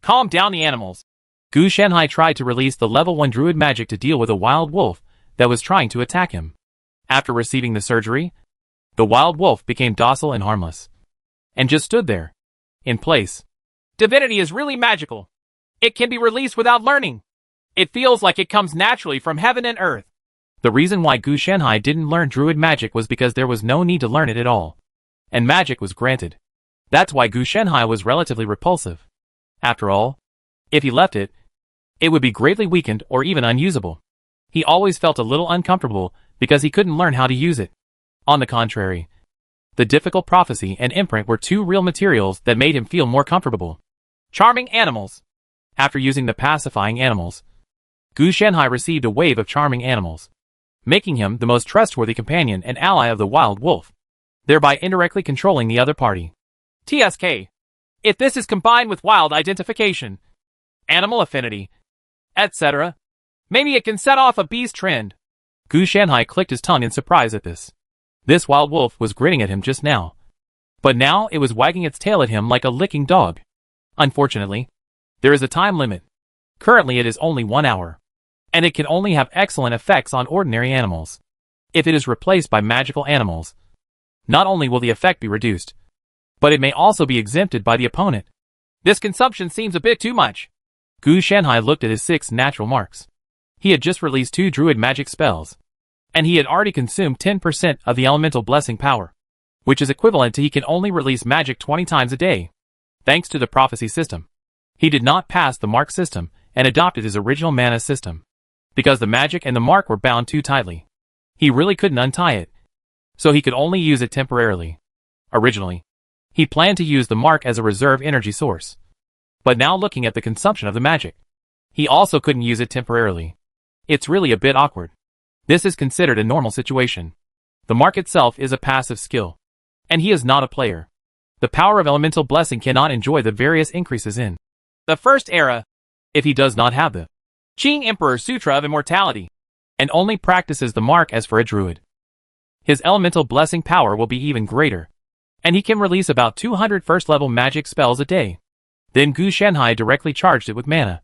Calm down the animals. Gu Shanhai tried to release the level 1 druid magic to deal with a wild wolf that was trying to attack him. After receiving the surgery, the wild wolf became docile and harmless, and just stood there, in place. Divinity is really magical. It can be released without learning. It feels like it comes naturally from heaven and earth. The reason why Gu Shanhai didn't learn druid magic was because there was no need to learn it at all, and magic was granted. That's why Gu Shanhai was relatively repulsive. After all, if he left it, it would be greatly weakened or even unusable. He always felt a little uncomfortable because he couldn't learn how to use it. On the contrary, the difficult prophecy and imprint were two real materials that made him feel more comfortable. Charming animals. After using the pacifying animals, Gu Shanhai received a wave of charming animals, making him the most trustworthy companion and ally of the wild wolf, thereby indirectly controlling the other party. TSK. If this is combined with wild identification, animal affinity, etc., maybe it can set off a beast trend. Gu Shanhai clicked his tongue in surprise at this. This wild wolf was grinning at him just now, but now it was wagging its tail at him like a licking dog. Unfortunately, there is a time limit. Currently it is only 1 hour, and it can only have excellent effects on ordinary animals. If it is replaced by magical animals, not only will the effect be reduced, but it may also be exempted by the opponent. This consumption seems a bit too much. Gu Shanhai looked at his 6 natural marks. He had just released 2 druid magic spells, and he had already consumed 10% of the elemental blessing power, which is equivalent to he can only release magic 20 times a day. Thanks to the prophecy system, he did not pass the mark system and adopted his original mana system, because the magic and the mark were bound too tightly. He really couldn't untie it, so he could only use it temporarily. Originally, he planned to use the mark as a reserve energy source, but now looking at the consumption of the magic, he also couldn't use it temporarily. It's really a bit awkward. This is considered a normal situation. The mark itself is a passive skill, and he is not a player. The power of elemental blessing cannot enjoy the various increases in the first era if he does not have the Qing Emperor Sutra of Immortality, and only practices the mark as for a druid. His elemental blessing power will be even greater, and he can release about 200 first-level magic spells a day. Then Gu Shanhai directly charged it with mana,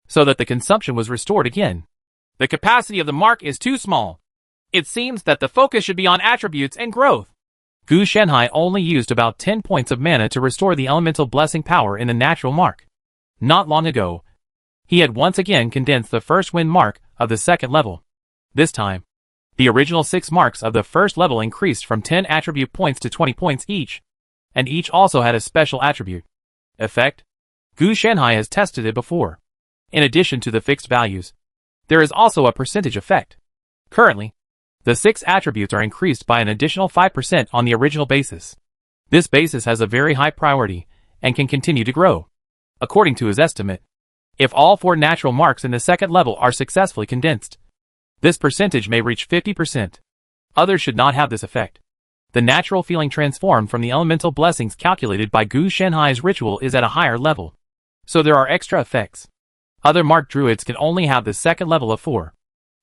so that the consumption was restored again. The capacity of the mark is too small. It seems that the focus should be on attributes and growth. Gu Shanhai only used about 10 points of mana to restore the elemental blessing power in the natural mark. Not long ago, he had once again condensed the first wind mark of the second level. This time, the original 6 marks of the first level increased from 10 attribute points to 20 points each, and each also had a special attribute effect. Gu Shanhai has tested it before. In addition to the fixed values, there is also a percentage effect. Currently, the 6 attributes are increased by an additional 5% on the original basis. This basis has a very high priority and can continue to grow. According to his estimate, if all 4 natural marks in the second level are successfully condensed, this percentage may reach 50%. Others should not have this effect. The natural feeling transformed from the elemental blessings calculated by Gu Shanhai's ritual is at a higher level, so there are extra effects. Other mark druids can only have the second level of 4.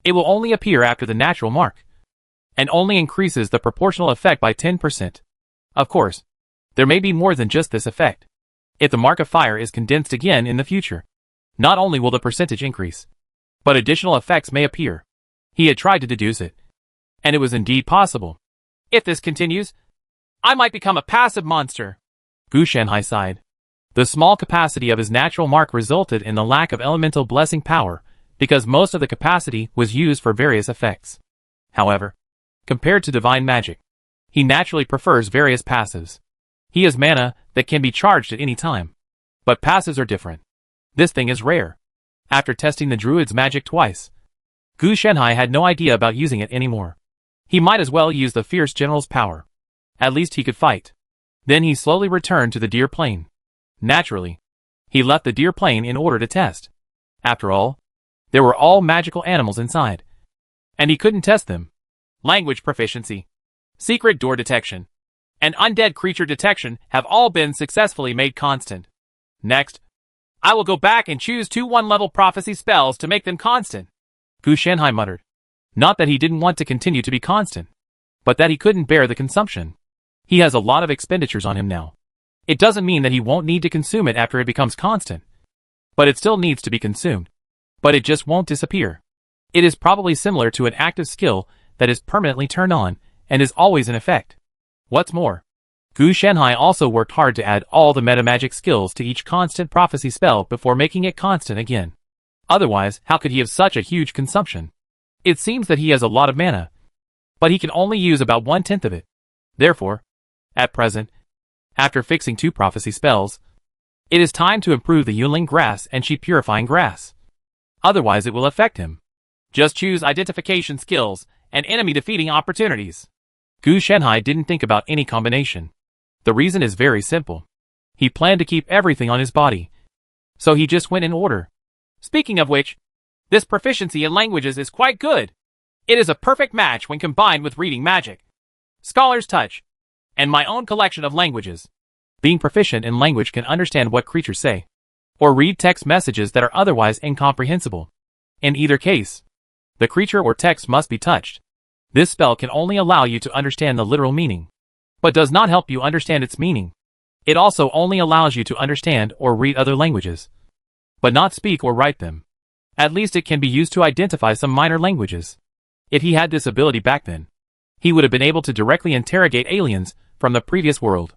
It will only appear after the natural mark, and only increases the proportional effect by 10%. Of course, there may be more than just this effect. If the mark of fire is condensed again in the future, not only will the percentage increase, but additional effects may appear. He had tried to deduce it, and it was indeed possible. If this continues, I might become a passive monster. Gu Shanhai sighed. The small capacity of his natural mark resulted in the lack of elemental blessing power, because most of the capacity was used for various effects. However, compared to divine magic, he naturally prefers various passives. He has mana that can be charged at any time. But passives are different. This thing is rare. After testing the druid's magic twice, Gu Shenhai had no idea about using it anymore. He might as well use the fierce general's power. At least he could fight. Then he slowly returned to the deer plain. Naturally, he left the deer plain in order to test. After all, there were all magical animals inside, and he couldn't test them. Language proficiency, secret door detection, and undead creature detection have all been successfully made constant. Next, I will go back and choose 2 1-level prophecy spells to make them constant. Gu Shenhai muttered. Not that he didn't want to continue to be constant, but that he couldn't bear the consumption. He has a lot of expenditures on him now. It doesn't mean that he won't need to consume it after it becomes constant, but it still needs to be consumed. But it just won't disappear. It is probably similar to an active skill that is permanently turned on and is always in effect. What's more, Gu Shenhai also worked hard to add all the metamagic skills to each constant prophecy spell before making it constant again. Otherwise, how could he have such a huge consumption? It seems that he has a lot of mana, but he can only use about 1/10 of it. Therefore, at present, after fixing 2 prophecy spells, it is time to improve the Yunling grass and Qi purifying grass. Otherwise it will affect him. Just choose identification skills and enemy defeating opportunities. Gu Shenhai didn't think about any combination. The reason is very simple. He planned to keep everything on his body, so he just went in order. Speaking of which, this proficiency in languages is quite good. It is a perfect match when combined with reading magic, Scholar's Touch, and my own collection of languages. Being proficient in language can understand what creatures say, or read text messages that are otherwise incomprehensible. In either case, the creature or text must be touched. This spell can only allow you to understand the literal meaning, but does not help you understand its meaning. It also only allows you to understand or read other languages, but not speak or write them. At least it can be used to identify some minor languages. If he had this ability back then, he would have been able to directly interrogate aliens from the previous world.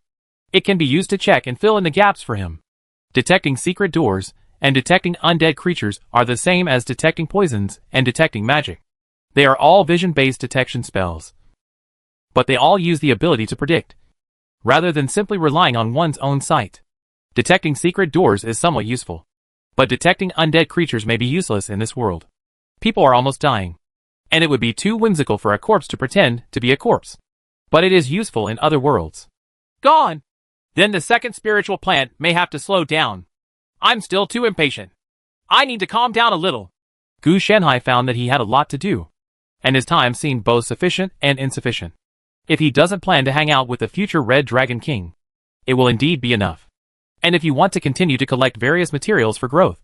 It can be used to check and fill in the gaps for him. Detecting secret doors and detecting undead creatures are the same as detecting poisons and detecting magic. They are all vision-based detection spells, but they all use the ability to predict, rather than simply relying on one's own sight. Detecting secret doors is somewhat useful, but detecting undead creatures may be useless in this world. People are almost dying, and it would be too whimsical for a corpse to pretend to be a corpse. But it is useful in other worlds. Gone! Then the second spiritual plant may have to slow down. I'm still too impatient. I need to calm down a little. Gu Shenhai found that he had a lot to do, and his time seemed both sufficient and insufficient. If he doesn't plan to hang out with the future Red Dragon King, it will indeed be enough. And if you want to continue to collect various materials for growth,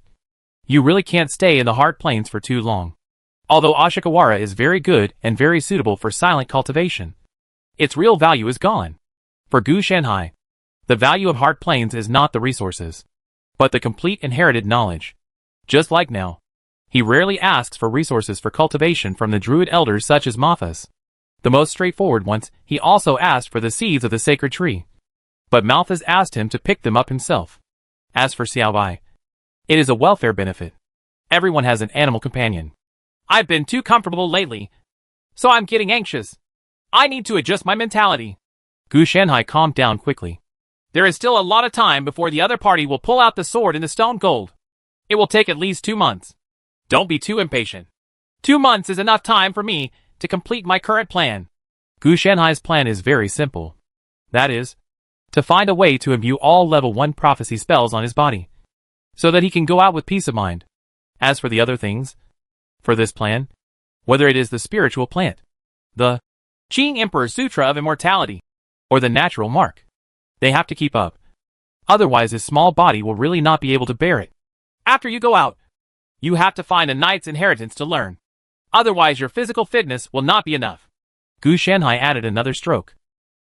you really can't stay in the Heart Plains for too long. Although Ashikawara is very good and very suitable for silent cultivation, its real value is gone. For Gu Shenhai, the value of Heart Plains is not the resources, but the complete inherited knowledge. Just like now, he rarely asks for resources for cultivation from the druid elders such as Malphas, the most straightforward ones. He also asked for the seeds of the sacred tree, but Malphas asked him to pick them up himself. As for Xiaobai, it is a welfare benefit. Everyone has an animal companion. I've been too comfortable lately, so I'm getting anxious. I need to adjust my mentality. Gu Shenhai calmed down quickly. There is still a lot of time before the other party will pull out the sword and the stone gold. It will take at least 2 months. Don't be too impatient. 2 months is enough time for me to complete my current plan. Gu Shenhai's plan is very simple. That is, to find a way to imbue all level 1 prophecy spells on his body, so that he can go out with peace of mind. As for the other things, for this plan, whether it is the spiritual plant, the Qing Emperor's Sutra of Immortality, or the natural mark, they have to keep up. Otherwise his small body will really not be able to bear it. After you go out, you have to find a knight's inheritance to learn. Otherwise your physical fitness will not be enough. Gu Shenhai added another stroke.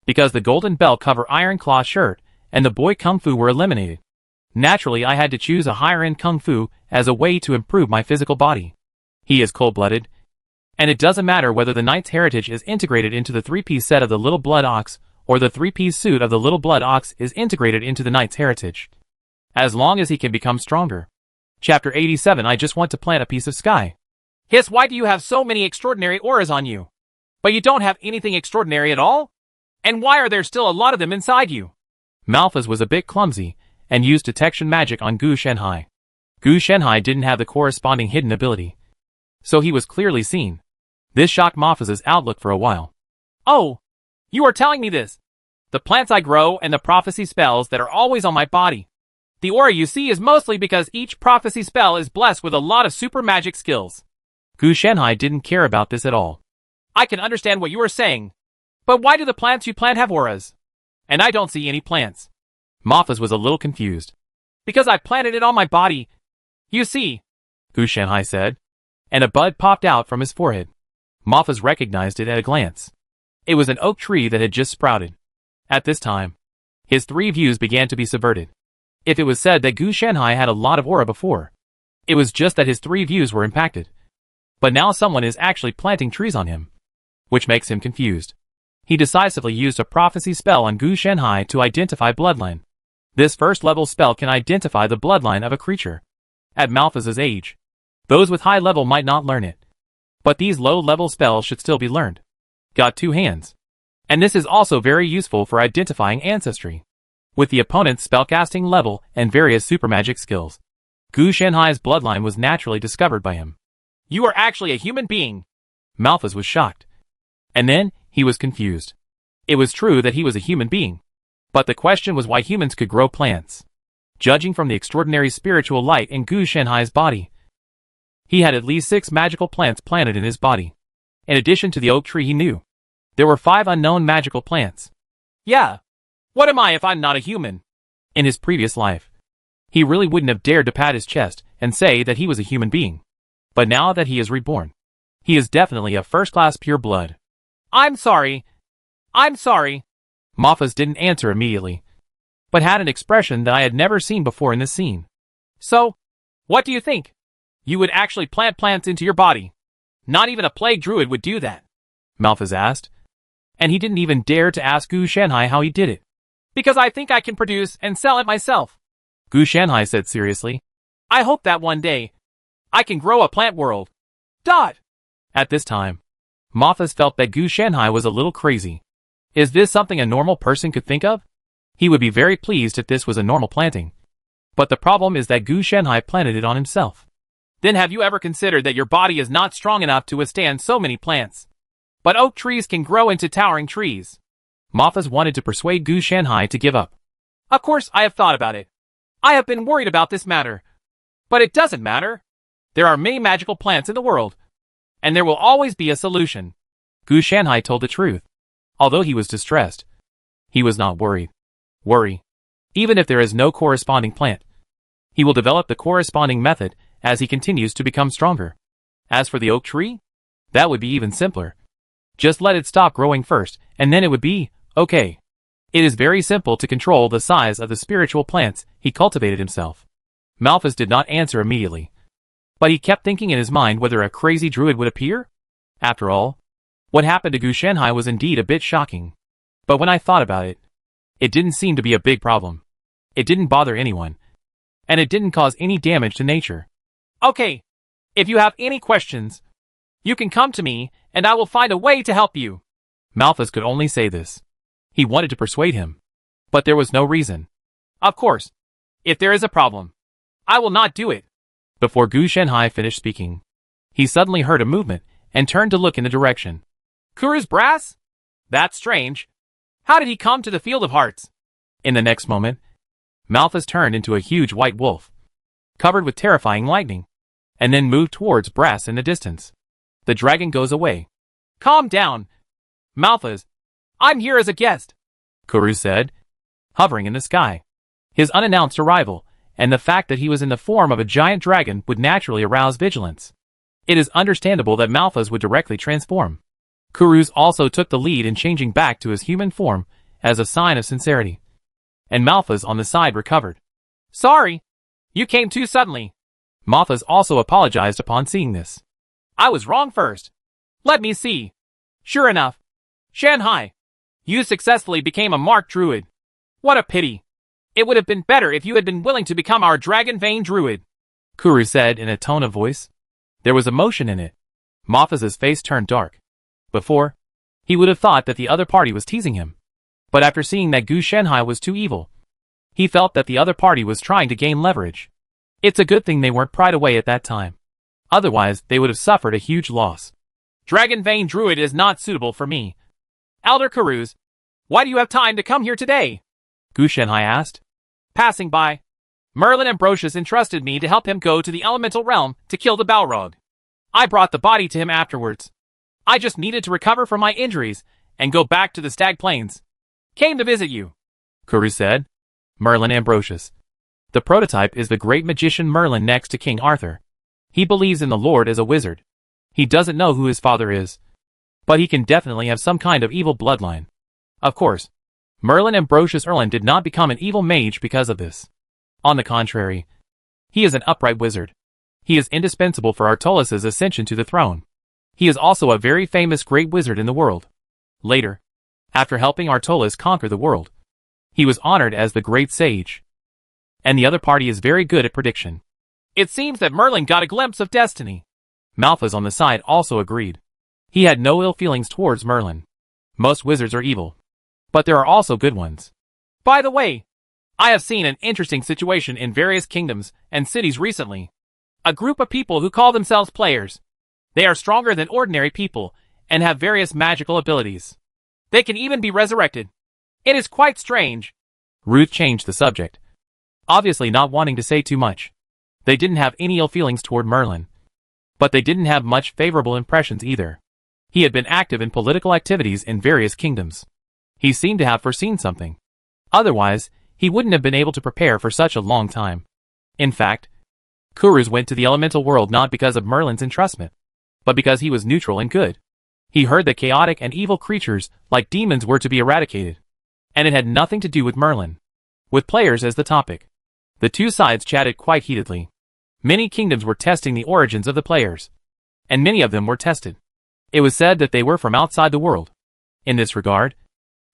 Because the Golden Bell cover Iron Claw shirt and the boy Kung Fu were eliminated, naturally I had to choose a higher-end Kung Fu as a way to improve my physical body. He is cold-blooded, and it doesn't matter whether the knight's heritage is integrated into the 3-piece set of the Little Blood Ox or the 3-piece suit of the Little Blood Ox is integrated into the knight's heritage. As long as he can become stronger. Chapter 87. I just want to plant a piece of sky. Hiss, why do you have so many extraordinary auras on you? But you don't have anything extraordinary at all? And why are there still a lot of them inside you? Malphas was a bit clumsy, and used detection magic on Gu Shenhai. Gu Shenhai didn't have the corresponding hidden ability, so he was clearly seen. This shocked Malphas's outlook for a while. Oh! You are telling me this! The plants I grow and the prophecy spells that are always on my body. The aura you see is mostly because each prophecy spell is blessed with a lot of super magic skills. Gu Shenhai didn't care about this at all. I can understand what you are saying. But why do the plants you plant have auras? And I don't see any plants. Malphas was a little confused. Because I planted it on my body. You see, Gu Shenhai said. And a bud popped out from his forehead. Malphas recognized it at a glance. It was an oak tree that had just sprouted. At this time, his three views began to be subverted. If it was said that Gu Shenhai had a lot of aura before, it was just that his three views were impacted. But now someone is actually planting trees on him, which makes him confused. He decisively used a prophecy spell on Gu Shenhai to identify bloodline. This first level spell can identify the bloodline of a creature. At Malphas's age, those with high level might not learn it. But these low level spells should still be learned. Got two hands. And this is also very useful for identifying ancestry. With the opponent's spellcasting level and various supermagic skills, Gu Shenhai's bloodline was naturally discovered by him. You are actually a human being! Malphas was shocked. And then, he was confused. It was true that he was a human being. But the question was why humans could grow plants. Judging from the extraordinary spiritual light in Gu Shenhai's body, he had at least 6 magical plants planted in his body. In addition to the oak tree he knew, there were 5 unknown magical plants. Yeah. What am I if I'm not a human? In his previous life, he really wouldn't have dared to pat his chest and say that he was a human being. But now that he is reborn, he is definitely a first-class pure blood. I'm sorry. Malphas didn't answer immediately, but had an expression that I had never seen before in this scene. So, what do you think? You would actually plant plants into your body. Not even a plague druid would do that, Malphas asked. And he didn't even dare to ask Gu Shenhai how he did it. Because I think I can produce and sell it myself, Gu Shenhai said seriously. I hope that one day, I can grow a plant world. Dot! At this time, Malphas felt that Gu Shenhai was a little crazy. Is this something a normal person could think of? He would be very pleased if this was a normal planting. But the problem is that Gu Shenhai planted it on himself. Then have you ever considered that your body is not strong enough to withstand so many plants? But oak trees can grow into towering trees. Malphas wanted to persuade Gu Shenhai to give up. Of course I have thought about it. I have been worried about this matter. But it doesn't matter. There are many magical plants in the world. And there will always be a solution. Gu Shenhai told the truth. Although he was distressed, he was not worried. Even if there is no corresponding plant, he will develop the corresponding method as he continues to become stronger. As for the oak tree, that would be even simpler. Just let it stop growing first, and then it would be okay. It is very simple to control the size of the spiritual plants he cultivated himself. Malphas did not answer immediately, but he kept thinking in his mind whether a crazy druid would appear. After all, what happened to Gu Shenhai was indeed a bit shocking. But when I thought about it, it didn't seem to be a big problem. It didn't bother anyone, and it didn't cause any damage to nature. Okay, if you have any questions, you can come to me, and I will find a way to help you. Malphas could only say this. He wanted to persuade him, but there was no reason. Of course, if there is a problem, I will not do it. Before Gu Shenhai finished speaking, he suddenly heard a movement and turned to look in the direction. Kuru's brass? That's strange. How did he come to the Field of Hearts? In the next moment, Malphas turned into a huge white wolf, covered with terrifying lightning, and then moved towards Brass in the distance. The dragon goes away. Calm down, Malphas. I'm here as a guest, Kuru said, hovering in the sky. His unannounced arrival, and the fact that he was in the form of a giant dragon would naturally arouse vigilance. It is understandable that Malphas would directly transform. Kuruz also took the lead in changing back to his human form as a sign of sincerity. And Malphas on the side recovered. Sorry, you came too suddenly. Malphas also apologized upon seeing this. I was wrong first. Let me see. Sure enough, Shenhai, you successfully became a Mark Druid. What a pity. It would have been better if you had been willing to become our Dragon Vein Druid, Kuru said in a tone of voice. There was emotion in it. Malphas's face turned dark. Before, he would have thought that the other party was teasing him. But after seeing that Gu Shenhai was too evil, He felt that the other party was trying to gain leverage. It's a good thing they weren't pried away at that time. Otherwise, they would have suffered a huge loss. Dragon Vein Druid is not suitable for me. Elder Kuruz, why do you have time to come here today? Gu Shenhai asked. Passing by, Merlin Ambrosius entrusted me to help him go to the elemental realm to kill the Balrog. I brought the body to him afterwards. I just needed to recover from my injuries and go back to the Stag Plains. Came to visit you, Kuruz said. Merlin Ambrosius. The prototype is the great magician Merlin next to King Arthur. He believes in the Lord as a wizard. He doesn't know who his father is, but he can definitely have some kind of evil bloodline. Of course, Merlin Ambrosius Erlin did not become an evil mage because of this. On the contrary, he is an upright wizard. He is indispensable for Artolas' ascension to the throne. He is also a very famous great wizard in the world. Later, after helping Artolas conquer the world, he was honored as the great sage. And the other party is very good at prediction. It seems that Merlin got a glimpse of destiny. Malphas on the side also agreed. He had no ill feelings towards Merlin. Most wizards are evil, but there are also good ones. By the way, I have seen an interesting situation in various kingdoms and cities recently. A group of people who call themselves players. They are stronger than ordinary people and have various magical abilities. They can even be resurrected. It is quite strange. Ruth changed the subject, obviously not wanting to say too much. They didn't have any ill feelings toward Merlin, but they didn't have much favorable impressions either. He had been active in political activities in various kingdoms. He seemed to have foreseen something. Otherwise, he wouldn't have been able to prepare for such a long time. In fact, Kuruz went to the elemental world not because of Merlin's entrustment, but because he was neutral and good. He heard that chaotic and evil creatures like demons were to be eradicated, and it had nothing to do with Merlin. With players as the topic, the two sides chatted quite heatedly. Many kingdoms were testing the origins of the players, and many of them were tested. It was said that they were from outside the world. In this regard,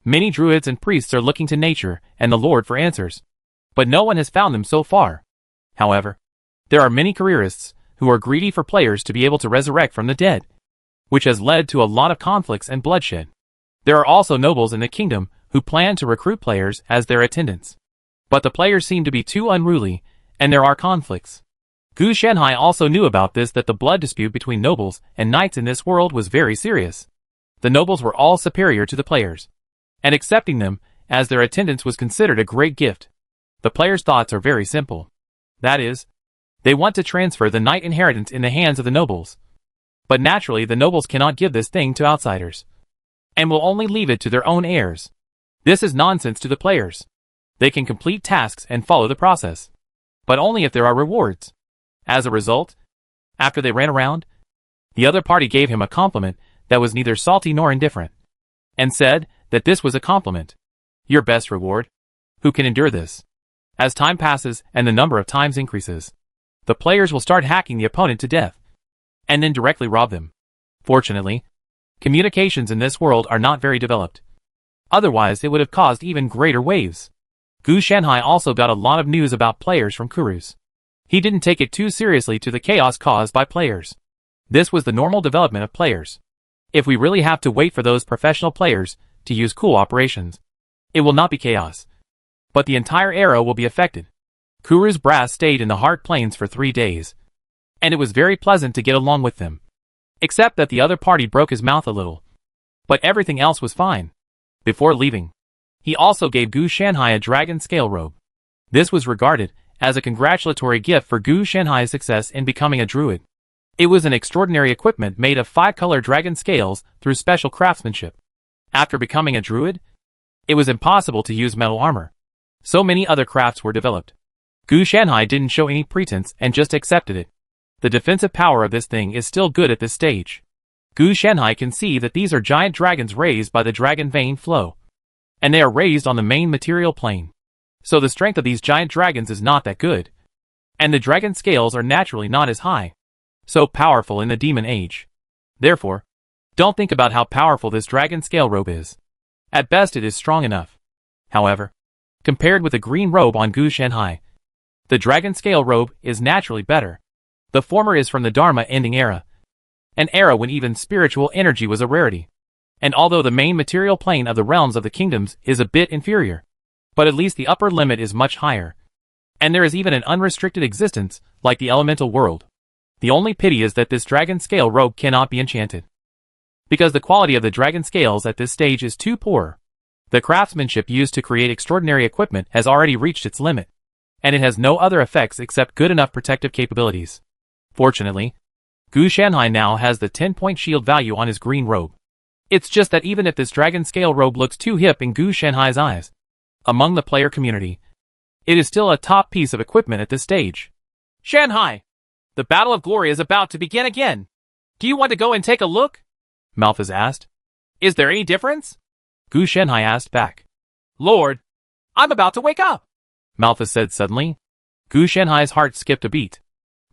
many druids and priests are looking to nature and the Lord for answers, but no one has found them so far. However, there are many careerists who are greedy for players to be able to resurrect from the dead, which has led to a lot of conflicts and bloodshed. There are also nobles in the kingdom who plan to recruit players as their attendants. But the players seem to be too unruly, and there are conflicts. Gu Shenhai also knew about this, that the blood dispute between nobles and knights in this world was very serious. The nobles were all superior to the players, and accepting them as their attendants was considered a great gift. The players' thoughts are very simple. That is, they want to transfer the knight inheritance in the hands of the nobles. But naturally the nobles cannot give this thing to outsiders, and will only leave it to their own heirs. This is nonsense to the players. They can complete tasks and follow the process, but only if there are rewards. As a result, after they ran around, the other party gave him a compliment that was neither salty nor indifferent, and said that this was a compliment. Your best reward? Who can endure this? As time passes and the number of times increases, the players will start hacking the opponent to death, and then directly rob them. Fortunately, communications in this world are not very developed. Otherwise it would have caused even greater waves. Gu Shenhai also got a lot of news about players from Kuruz. He didn't take it too seriously to the chaos caused by players. This was the normal development of players. If we really have to wait for those professional players to use cool operations, it will not be chaos, but the entire era will be affected. Kuruz brass stayed in the Heart Plains for 3 days, and it was very pleasant to get along with them. Except that the other party broke his mouth a little. But everything else was fine. Before leaving, he also gave Gu Shenhai a dragon scale robe. This was regarded as a congratulatory gift for Gu Shenhai's success in becoming a druid. It was an extraordinary equipment made of 5-color dragon scales through special craftsmanship. After becoming a druid, it was impossible to use metal armor. So many other crafts were developed. Gu Shenhai didn't show any pretense and just accepted it. The defensive power of this thing is still good at this stage. Gu Shenhai can see that these are giant dragons raised by the dragon vein flow, and they are raised on the main material plane. So the strength of these giant dragons is not that good, and the dragon scales are naturally not as high, so powerful in the demon age. Therefore, don't think about how powerful this dragon scale robe is. At best it is strong enough. However, compared with the green robe on Gu Shenhai, the dragon scale robe is naturally better. The former is from the Dharma ending era, an era when even spiritual energy was a rarity. And although the main material plane of the realms of the kingdoms is a bit inferior, But at least the upper limit is much higher. And there is even an unrestricted existence, like the elemental world. The only pity is that this dragon scale robe cannot be enchanted. Because the quality of the dragon scales at this stage is too poor. The craftsmanship used to create extraordinary equipment has already reached its limit. And it has no other effects except good enough protective capabilities. Fortunately, Gu Shanhai now has the 10-point shield value on his green robe. It's just that even if this dragon scale robe looks too hip in Gu Shanhai's eyes, among the player community, it is still a top piece of equipment at this stage. Shanhai, the Battle of Glory is about to begin again. Do you want to go and take a look? Malphas asked. Is there any difference? Gu Shanhai asked back. Lord, I'm about to wake up, Malphas said suddenly. Gu Shanhai's heart skipped a beat.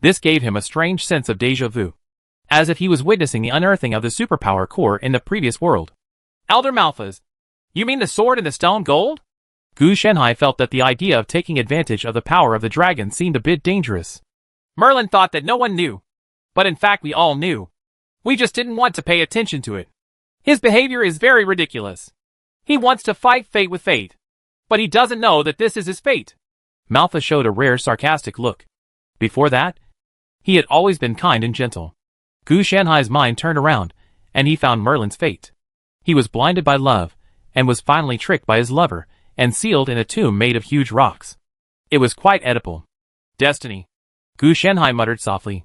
This gave him a strange sense of déjà vu, as if he was witnessing the unearthing of the superpower core in the previous world. Elder Malphas, you mean the sword and the stone gold? Gu Shanhai felt that the idea of taking advantage of the power of the dragon seemed a bit dangerous. Merlin thought that no one knew, but in fact we all knew. We just didn't want to pay attention to it. His behavior is very ridiculous. He wants to fight fate with fate, but he doesn't know that this is his fate. Malphas showed a rare sarcastic look. Before that, he had always been kind and gentle. Gu Shanhai's mind turned around, and he found Merlin's fate. He was blinded by love, and was finally tricked by his lover, and sealed in a tomb made of huge rocks. It was quite Oedipal. Destiny. Gu Shanhai muttered softly.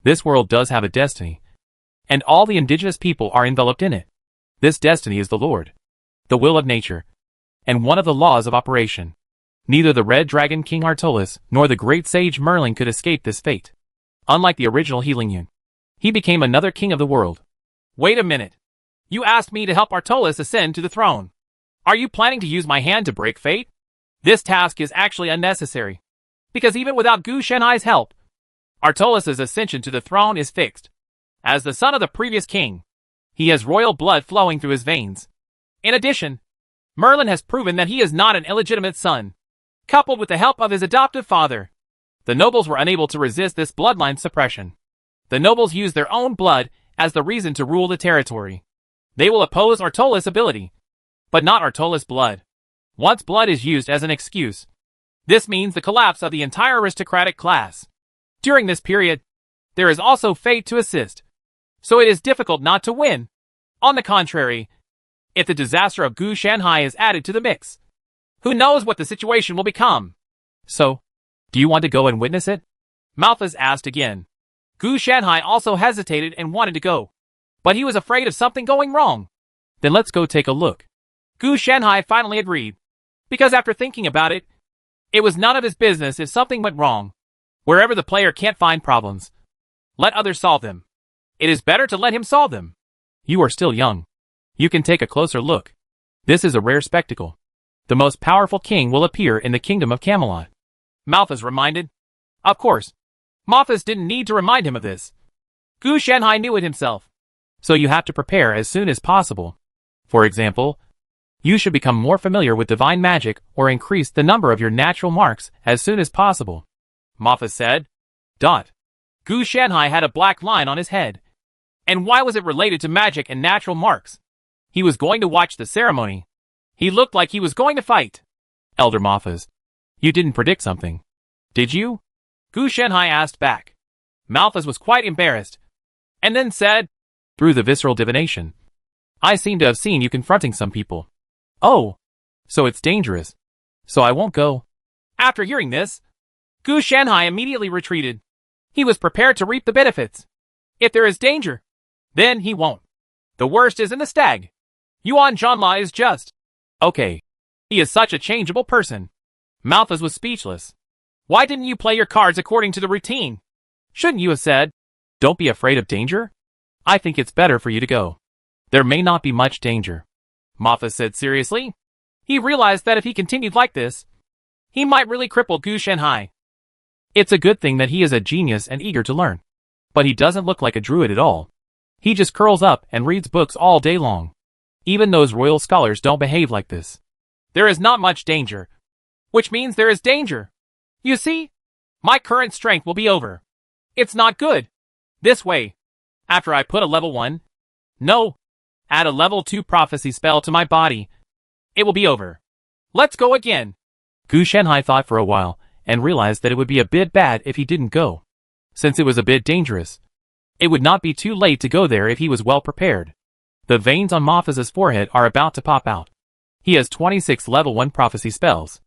This world does have a destiny, and all the indigenous people are enveloped in it. This destiny is the Lord, the will of nature, and one of the laws of operation. Neither the Red Dragon King Artolis nor the great sage Merlin could escape this fate. Unlike the original Healing Yun, he became another king of the world. Wait a minute. You asked me to help Artolis ascend to the throne. Are you planning to use my hand to break fate? This task is actually unnecessary, because even without Gu Shanhai's help, Artolis' ascension to the throne is fixed. As the son of the previous king, he has royal blood flowing through his veins. In addition, Merlin has proven that he is not an illegitimate son. Coupled with the help of his adoptive father, the nobles were unable to resist this bloodline suppression. The nobles used their own blood as the reason to rule the territory. They will oppose Artolis' ability, but not Artolis' blood. Once blood is used as an excuse, this means the collapse of the entire aristocratic class. During this period, there is also fate to assist, so it is difficult not to win. On the contrary, if the disaster of Gu Shanhai is added to the mix, who knows what the situation will become? So, do you want to go and witness it? Malphas asked again. Gu Shanhai also hesitated and wanted to go, but he was afraid of something going wrong. Then let's go take a look. Gu Shanhai finally agreed, because after thinking about it, it was none of his business if something went wrong. Wherever the player can't find problems, let others solve them. It is better to let him solve them. You are still young. You can take a closer look. This is a rare spectacle. The most powerful king will appear in the kingdom of Camelot. Malphas reminded. Of course, Malphas didn't need to remind him of this. Gu Shanhai knew it himself. So you have to prepare as soon as possible. For example, you should become more familiar with divine magic or increase the number of your natural marks as soon as possible. Malphas said. Gu Shanhai had a black line on his head. And why was it related to magic and natural marks? He was going to watch the ceremony. He looked like he was going to fight. Elder Malphas, you didn't predict something, did you? Gu Shanhai asked back. Malphas was quite embarrassed, and then said, through the visceral divination, I seem to have seen you confronting some people. Oh, so it's dangerous. So I won't go. After hearing this, Gu Shanhai immediately retreated. He was prepared to reap the benefits. If there is danger, then he won't. The worst is in the stag. Yuan Zhanla is just. Okay. He is such a changeable person. Malphas was speechless. Why didn't you play your cards according to the routine? Shouldn't you have said, don't be afraid of danger? I think it's better for you to go. There may not be much danger. Malphas said seriously. He realized that if he continued like this, he might really cripple Gu Shanhai. It's a good thing that he is a genius and eager to learn. But he doesn't look like a druid at all. He just curls up and reads books all day long. Even those royal scholars don't behave like this. There is not much danger, which means there is danger. You see, my current strength will be over. It's not good. This way, after I put a level 1, no, add a level 2 prophecy spell to my body, it will be over. Let's go again. Gu Shanhai thought for a while, and realized that it would be a bit bad if he didn't go. Since it was a bit dangerous. It would not be too late to go there if he was well prepared. The veins on Moffa's forehead are about to pop out. He has 26 level 1 prophecy spells.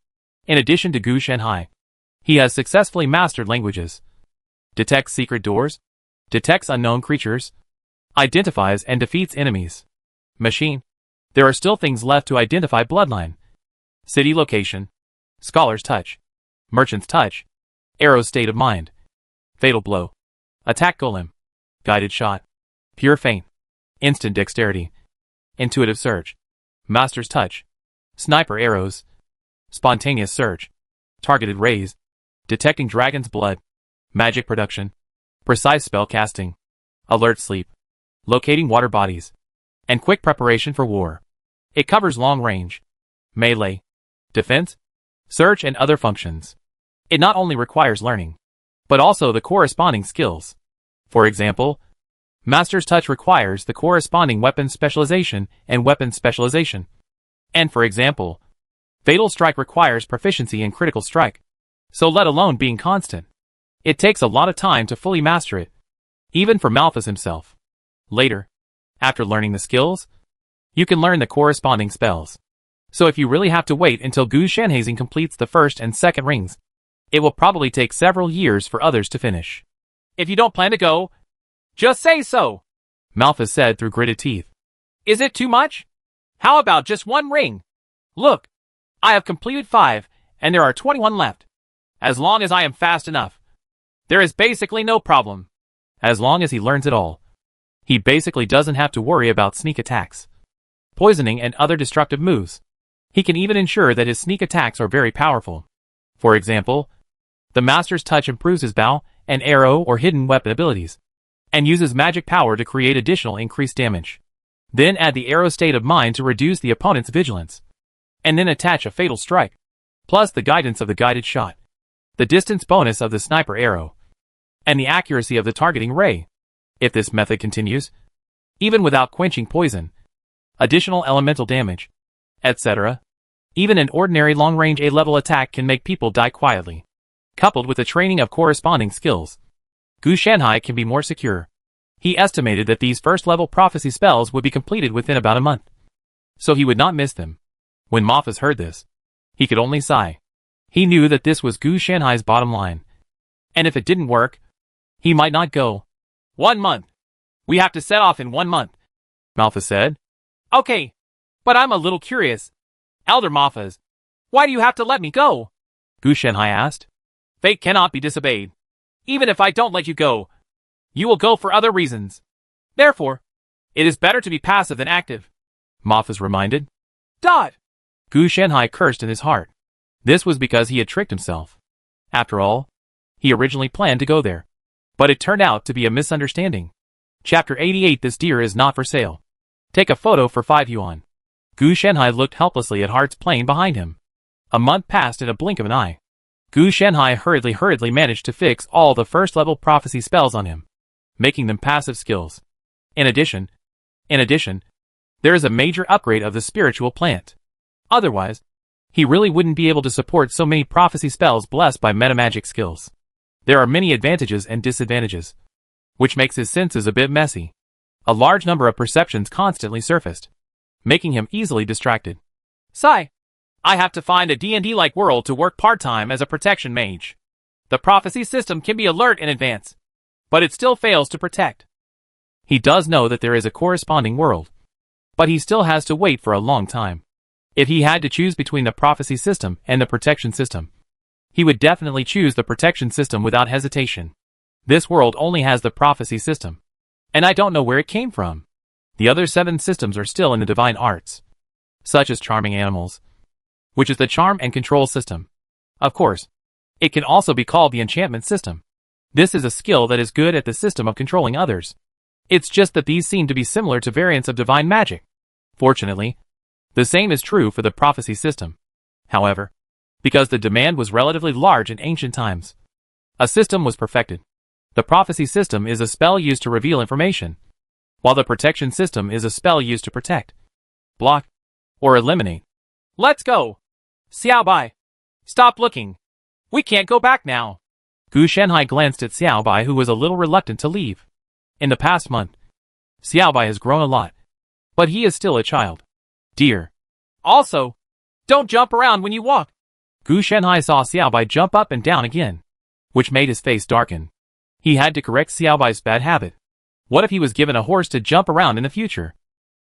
In addition to Gu Shanhai, he has successfully mastered languages. Detects secret doors. Detects unknown creatures. Identifies and defeats enemies. Machine. There are still things left to identify bloodline. City location. Scholar's touch. Merchant's touch. Arrow's state of mind. Fatal blow. Attack golem. Guided shot. Pure feint. Instant dexterity. Intuitive surge. Master's touch. Sniper arrows. Spontaneous surge. Targeted rays. Detecting dragon's blood. Magic production. Precise spell casting. Alert sleep. Locating water bodies. And quick preparation for war. It covers long range. Melee. Defense. Search and other functions. It not only requires learning, but also the corresponding skills. For example, Master's Touch requires the corresponding weapon specialization and weapon specialization. And for example, Fatal Strike requires proficiency in critical strike. So let alone being constant. It takes a lot of time to fully master it, even for Malthus himself. Later, after learning the skills, you can learn the corresponding spells. So if you really have to wait until Gu Shanhai completes the first and second rings, it will probably take several years for others to finish. If you don't plan to go, just say so, Malthus said through gritted teeth. Is it too much? How about just one ring? Look, I have completed 5, and there are 21 left. As long as I am fast enough, there is basically no problem. As long as he learns it all, he basically doesn't have to worry about sneak attacks, poisoning and other destructive moves. He can even ensure that his sneak attacks are very powerful. For example, the Master's Touch improves his bow and arrow or hidden weapon abilities, and uses magic power to create additional increased damage. Then add the arrow state of mind to reduce the opponent's vigilance, and then attach a fatal strike, plus the guidance of the guided shot, the distance bonus of the sniper arrow, and the accuracy of the targeting ray. If this method continues, even without quenching poison, additional elemental damage, etc., even an ordinary long-range A-level attack can make people die quietly. Coupled with the training of corresponding skills, Gu Shanhai can be more secure. He estimated that these first-level prophecy spells would be completed within about a month, so he would not miss them. When Malthus heard this, he could only sigh. He knew that this was Gu Shanhai's bottom line, and if it didn't work, he might not go. 1 month. We have to set off in 1 month, Malthus said. Okay, but I'm a little curious. Elder Malthus, why do you have to let me go? Gu Shanhai asked. Fate cannot be disobeyed. Even if I don't let you go, you will go for other reasons. Therefore, it is better to be passive than active, Malthus reminded. Dot! Gu Shanhai cursed in his heart. This was because he had tricked himself. After all, he originally planned to go there, but it turned out to be a misunderstanding. Chapter 88. This deer is not for sale. Take a photo for 5 yuan. Gu Shanhai looked helplessly at Heart's plane behind him. A month passed in a blink of an eye. Gu Shanhai hurriedly managed to fix all the first-level prophecy spells on him, making them passive skills. In addition, there is a major upgrade of the spiritual plant. Otherwise, he really wouldn't be able to support so many prophecy spells blessed by metamagic skills. There are many advantages and disadvantages, which makes his senses a bit messy. A large number of perceptions constantly surfaced, making him easily distracted. Sigh. I have to find a D&D-like world to work part-time as a protection mage. The prophecy system can be alert in advance, but it still fails to protect. He does know that there is a corresponding world, but he still has to wait for a long time. If he had to choose between the prophecy system and the protection system, he would definitely choose the protection system without hesitation. This world only has the prophecy system, and I don't know where it came from. The other 7 systems are still in the divine arts, such as charming animals, which is the charm and control system. Of course, it can also be called the enchantment system. This is a skill that is good at the system of controlling others. It's just that these seem to be similar to variants of divine magic. Fortunately, the same is true for the prophecy system. However, because the demand was relatively large in ancient times, a system was perfected. The prophecy system is a spell used to reveal information, while the protection system is a spell used to protect, block, or eliminate. Let's go! Xiao Bai, stop looking. We can't go back now. Gu Shanhai glanced at Xiao Bai, who was a little reluctant to leave. In the past month, Xiao Bai has grown a lot, but he is still a child. Dear. Also, don't jump around when you walk. Gu Shanhai saw Xiao Bai jump up and down again, which made his face darken. He had to correct Xiao Bai's bad habit. What if he was given a horse to jump around in the future?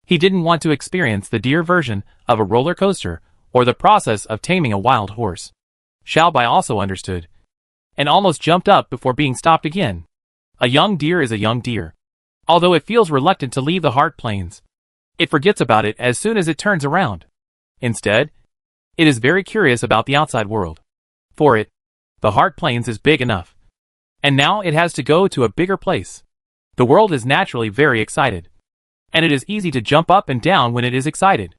He didn't want to experience the deer version of a roller coaster or the process of taming a wild horse. Xiao Bai also understood, and almost jumped up before being stopped again. A young deer is a young deer. Although it feels reluctant to leave the Heart Plains, it forgets about it as soon as it turns around. Instead, it is very curious about the outside world. For it, the Heart Plains is big enough. And now it has to go to a bigger place. The world is naturally very excited. And it is easy to jump up and down when it is excited.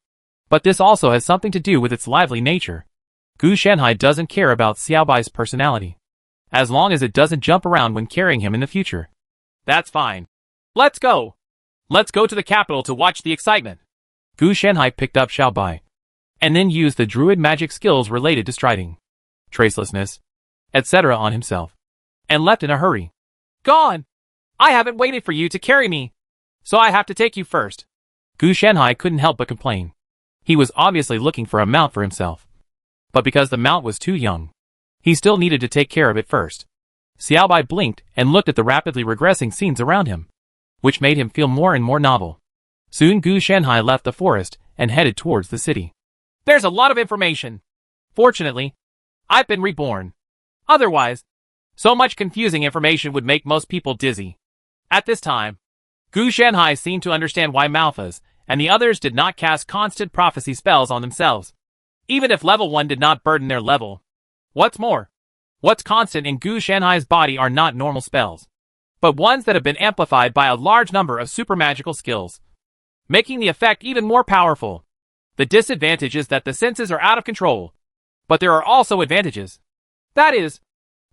But this also has something to do with its lively nature. Gu Shanhai doesn't care about Xiao Bai's personality, as long as it doesn't jump around when carrying him in the future. That's fine. Let's go. Let's go to the capital to watch the excitement. Gu Shanhai picked up Xiao Bai, and then used the druid magic skills related to striding, tracelessness, etc. on himself, and left in a hurry. Gone! I haven't waited for you to carry me, so I have to take you first. Gu Shanhai couldn't help but complain. He was obviously looking for a mount for himself. But because the mount was too young, he still needed to take care of it first. Xiao Bai blinked and looked at the rapidly regressing scenes around him, which made him feel more and more novel. Soon Gu Shanhai left the forest and headed towards the city. There's a lot of information. Fortunately, I've been reborn. Otherwise, so much confusing information would make most people dizzy. At this time, Gu Shanhai seemed to understand why Malphas and the others did not cast constant prophecy spells on themselves, even if level 1 did not burden their level. What's more, what's constant in Gu Shanhai's body are not normal spells, but ones that have been amplified by a large number of supermagical skills, making the effect even more powerful. The disadvantage is that the senses are out of control, but there are also advantages. That is,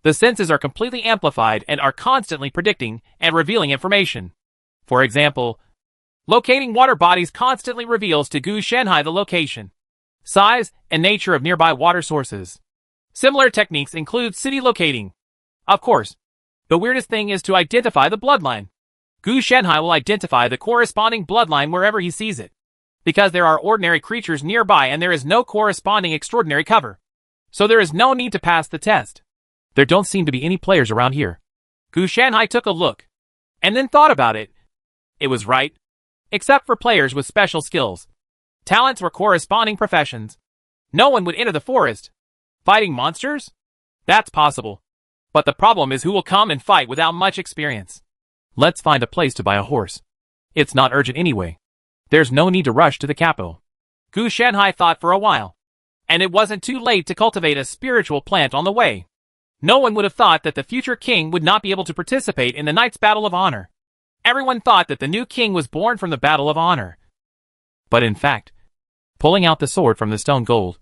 the senses are completely amplified and are constantly predicting and revealing information. For example, locating water bodies constantly reveals to Gu Shanhai the location, size, and nature of nearby water sources. Similar techniques include city locating. Of course, the weirdest thing is to identify the bloodline. Gu Shanhai will identify the corresponding bloodline wherever he sees it, because there are ordinary creatures nearby and there is no corresponding extraordinary cover. So there is no need to pass the test. There don't seem to be any players around here. Gu Shanhai took a look, and then thought about it. It was right, except for players with special skills, talents, or corresponding professions. No one would enter the forest. Fighting monsters? That's possible. But the problem is who will come and fight without much experience. Let's find a place to buy a horse. It's not urgent anyway. There's no need to rush to the capital. Gu Shanhai thought for a while, and it wasn't too late to cultivate a spiritual plant on the way. No one would have thought that the future king would not be able to participate in the Knight's Battle of Honor. Everyone thought that the new king was born from the Battle of Honor. But in fact, pulling out the sword from the stone gold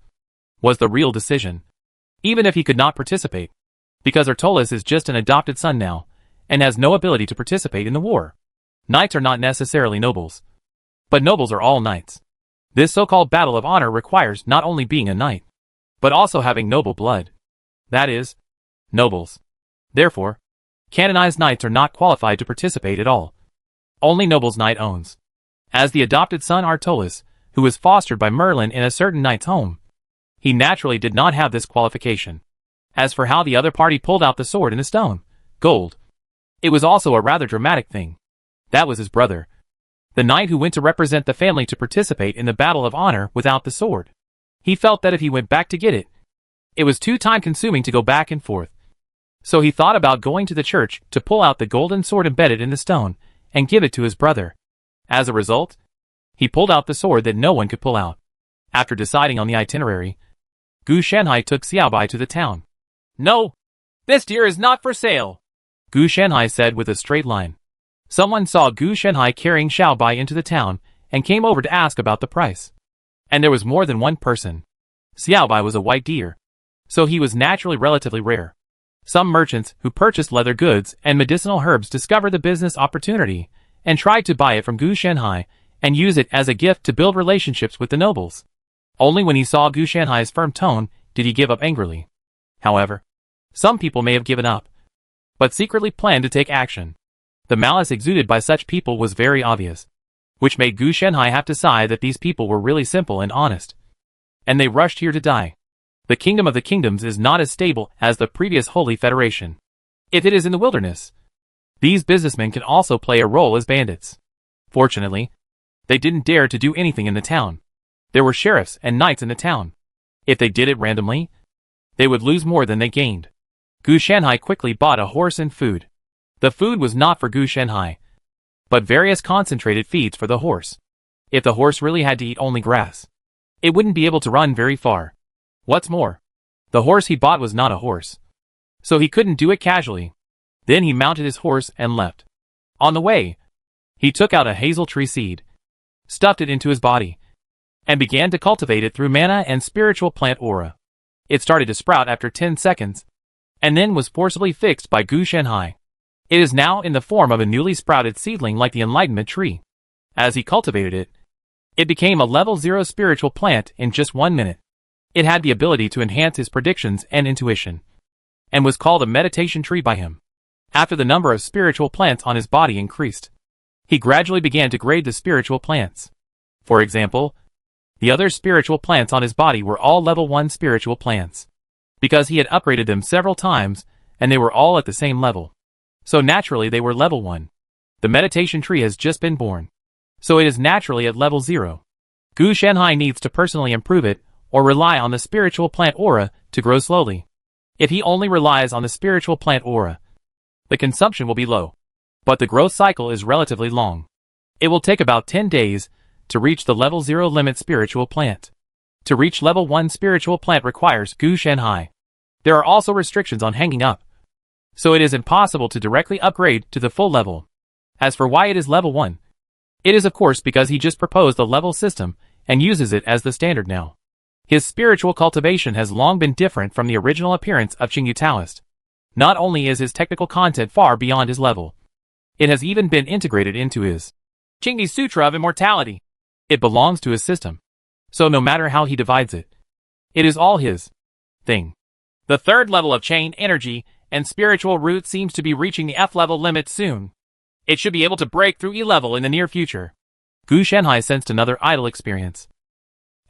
was the real decision, even if he could not participate, because Ertolis is just an adopted son now, and has no ability to participate in the war. Knights are not necessarily nobles, but nobles are all knights. This so-called Battle of Honor requires not only being a knight, but also having noble blood. That is, nobles. Therefore, canonized knights are not qualified to participate at all. Only nobles knight owns. As the adopted son Ertolis, who was fostered by Merlin in a certain knight's home, he naturally did not have this qualification. As for how the other party pulled out the sword in the stone gold, it was also a rather dramatic thing. That was his brother, the knight who went to represent the family to participate in the Battle of Honor without the sword. He felt that if he went back to get it, it was too time-consuming to go back and forth. So he thought about going to the church to pull out the golden sword embedded in the stone and give it to his brother. As a result, he pulled out the sword that no one could pull out. After deciding on the itinerary, Gu Shanhai took Xiao Bai to the town. No, this deer is not for sale, Gu Shanhai said with a straight line. Someone saw Gu Shanhai carrying Xiao Bai into the town and came over to ask about the price. And there was more than one person. Xiao Bai was a white deer, so he was naturally relatively rare. Some merchants who purchased leather goods and medicinal herbs discovered the business opportunity and tried to buy it from Gu Shanhai and use it as a gift to build relationships with the nobles. Only when he saw Gu Shanhai's firm tone did he give up angrily. However, some people may have given up, but secretly planned to take action. The malice exuded by such people was very obvious, which made Gu Shanhai have to sigh that these people were really simple and honest. And they rushed here to die. The kingdom of the kingdoms is not as stable as the previous Holy Federation. If it is in the wilderness, these businessmen can also play a role as bandits. Fortunately, they didn't dare to do anything in the town. There were sheriffs and knights in the town. If they did it randomly, they would lose more than they gained. Gu Shanhai quickly bought a horse and food. The food was not for Gu Shanhai, but various concentrated feeds for the horse. If the horse really had to eat only grass, it wouldn't be able to run very far. What's more, the horse he bought was not a horse, so he couldn't do it casually. Then he mounted his horse and left. On the way, he took out a hazel tree seed, stuffed it into his body, and began to cultivate it through mana and spiritual plant aura. It started to sprout after 10 seconds, and then was forcibly fixed by Gu Shanhai. It is now in the form of a newly sprouted seedling like the Enlightenment tree. As he cultivated it, it became a level 0 spiritual plant in just 1 minute. It had the ability to enhance his predictions and intuition, and was called a meditation tree by him. After the number of spiritual plants on his body increased, he gradually began to grade the spiritual plants. For example, the other spiritual plants on his body were all level 1 spiritual plants, because he had upgraded them several times, and they were all at the same level. So naturally they were level 1. The meditation tree has just been born, so it is naturally at level 0. Gu Shanhai needs to personally improve it, or rely on the spiritual plant aura to grow slowly. If he only relies on the spiritual plant aura, the consumption will be low, but the growth cycle is relatively long. It will take about 10 days to reach the level 0 limit spiritual plant. To reach level 1 spiritual plant requires Gu Shanhai. There are also restrictions on hanging up, so it is impossible to directly upgrade to the full level. As for why it is level 1, it is of course because he just proposed the level system and uses it as the standard now. His spiritual cultivation has long been different from the original appearance of Qingyu Taoist. Not only is his technical content far beyond his level, it has even been integrated into his Qingyi Sutra of Immortality. It belongs to his system, so no matter how he divides it, it is all his thing. The third level of chain energy and spiritual root seems to be reaching the F level limit soon. It should be able to break through E level in the near future. Gu Shanhai sensed another idle experience,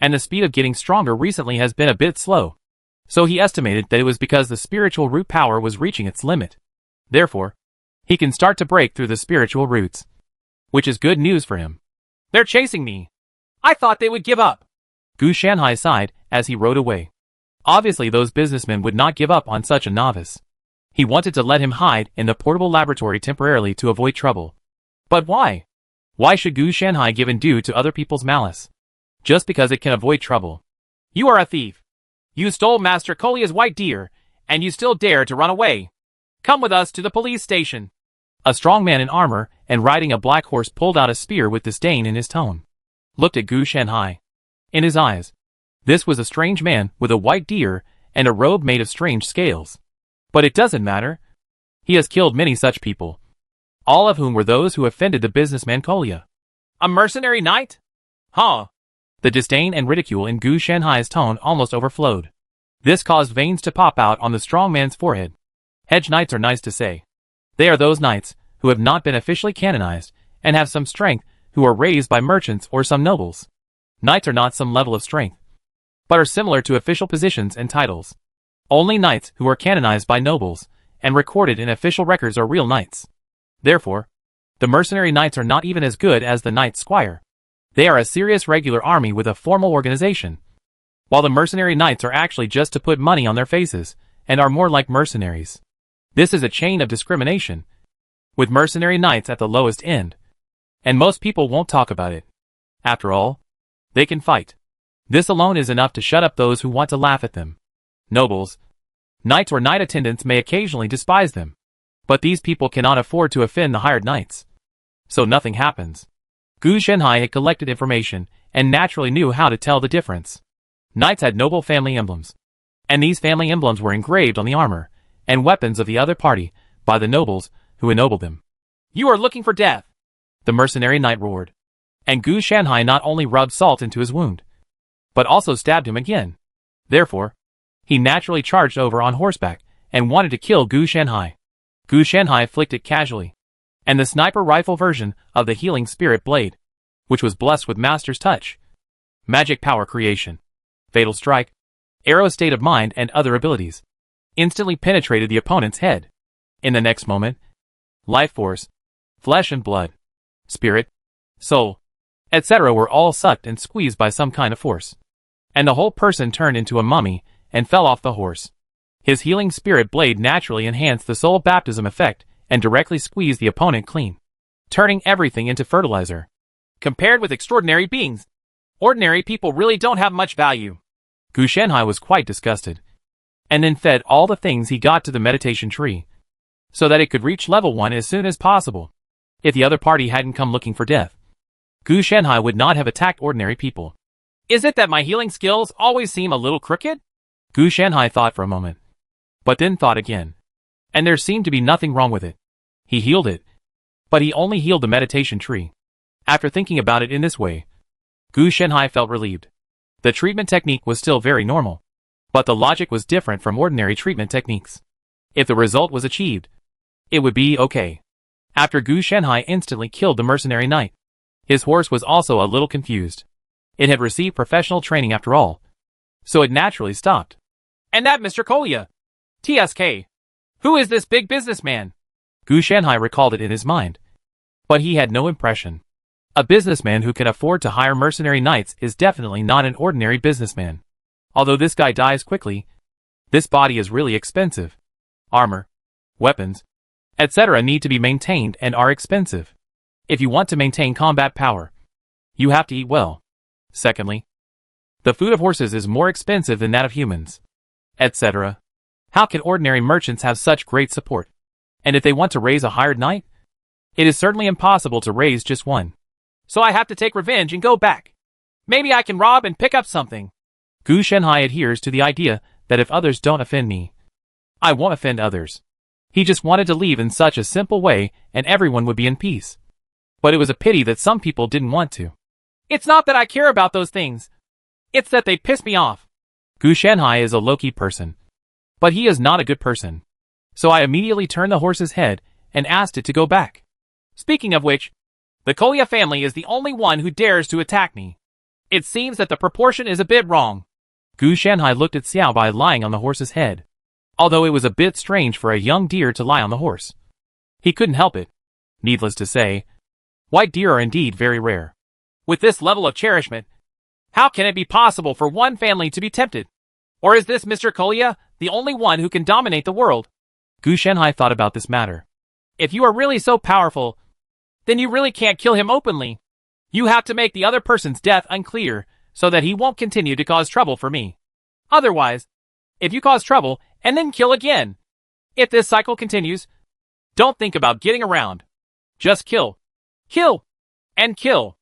and the speed of getting stronger recently has been a bit slow, so he estimated that it was because the spiritual root power was reaching its limit. Therefore, he can start to break through the spiritual roots, which is good news for him. They're chasing me. I thought they would give up. Gu Shanhai sighed as he rode away. Obviously those businessmen would not give up on such a novice. He wanted to let him hide in the portable laboratory temporarily to avoid trouble. But why? Why should Gu Shanhai give in due to other people's malice? Just because it can avoid trouble. You are a thief. You stole Master Kolia's white deer, and you still dare to run away. Come with us to the police station. A strong man in armor and riding a black horse pulled out a spear with disdain in his tone. Looked at Gu Shanhai. In his eyes, this was a strange man with a white deer and a robe made of strange scales. But it doesn't matter. He has killed many such people, all of whom were those who offended the businessman Kolia. A mercenary knight? Huh. The disdain and ridicule in Gu Shanhai's tone almost overflowed. This caused veins to pop out on the strong man's forehead. Hedge knights are nice to say. They are those knights who have not been officially canonized and have some strength, who are raised by merchants or some nobles. Knights are not some level of strength, but are similar to official positions and titles. Only knights who are canonized by nobles and recorded in official records are real knights. Therefore, the mercenary knights are not even as good as the knight squire. They are a serious regular army with a formal organization, while the mercenary knights are actually just to put money on their faces and are more like mercenaries. This is a chain of discrimination, with mercenary knights at the lowest end, and most people won't talk about it. After all, they can fight. This alone is enough to shut up those who want to laugh at them. Nobles, knights or knight attendants may occasionally despise them, but these people cannot afford to offend the hired knights. So nothing happens. Gu Shanhai had collected information and naturally knew how to tell the difference. Knights had noble family emblems, and these family emblems were engraved on the armor and weapons of the other party by the nobles who ennobled them. You are looking for death, the mercenary knight roared. And Gu Shanhai not only rubbed salt into his wound, but also stabbed him again. Therefore, he naturally charged over on horseback and wanted to kill Gu Shanhai. Gu Shanhai flicked it casually, and the sniper rifle version of the healing spirit blade, which was blessed with master's touch, magic power creation, fatal strike, arrow state of mind and other abilities, instantly penetrated the opponent's head. In the next moment, life force, flesh and blood, spirit, soul, etc. were all sucked and squeezed by some kind of force, and the whole person turned into a mummy and fell off the horse. His healing spirit blade naturally enhanced the soul baptism effect and directly squeezed the opponent clean, turning everything into fertilizer. Compared with extraordinary beings, ordinary people really don't have much value. Gu Shanhai was quite disgusted, and then fed all the things he got to the meditation tree, so that it could reach level 1 as soon as possible. If the other party hadn't come looking for death, Gu Shanhai would not have attacked ordinary people. Is it that my healing skills always seem a little crooked? Gu Shanhai thought for a moment, but then thought again, and there seemed to be nothing wrong with it. He healed it, but he only healed the meditation tree. After thinking about it in this way, Gu Shanhai felt relieved. The treatment technique was still very normal, but the logic was different from ordinary treatment techniques. If the result was achieved, it would be okay. After Gu Shanhai instantly killed the mercenary knight, his horse was also a little confused. It had received professional training after all, so it naturally stopped. And that Mr. Kolya, TSK. Who is this big businessman? Gu Shanhai recalled it in his mind, but he had no impression. A businessman who can afford to hire mercenary knights is definitely not an ordinary businessman. Although this guy dies quickly, this body is really expensive. Armor, weapons, etc. need to be maintained and are expensive. If you want to maintain combat power, you have to eat well. Secondly, the food of horses is more expensive than that of humans, etc. How can ordinary merchants have such great support? And if they want to raise a hired knight, it is certainly impossible to raise just one. So I have to take revenge and go back. Maybe I can rob and pick up something. Gu Shanhai adheres to the idea that if others don't offend me, I won't offend others. He just wanted to leave in such a simple way and everyone would be in peace. But it was a pity that some people didn't want to. It's not that I care about those things. It's that they piss me off. Gu Shanhai is a low-key person, but he is not a good person. So I immediately turned the horse's head and asked it to go back. Speaking of which, the Kolya family is the only one who dares to attack me. It seems that the proportion is a bit wrong. Gu Shanhai looked at Xiao Bai lying on the horse's head. Although it was a bit strange for a young deer to lie on the horse, he couldn't help it. Needless to say, white deer are indeed very rare. With this level of cherishment, how can it be possible for one family to be tempted? Or is this Mr. Kolya the only one who can dominate the world? Gu Shanhai thought about this matter. If you are really so powerful, then you really can't kill him openly. You have to make the other person's death unclear so that he won't continue to cause trouble for me. Otherwise, if you cause trouble and then kill again, if this cycle continues, don't think about getting around. Just kill. Kill. And kill.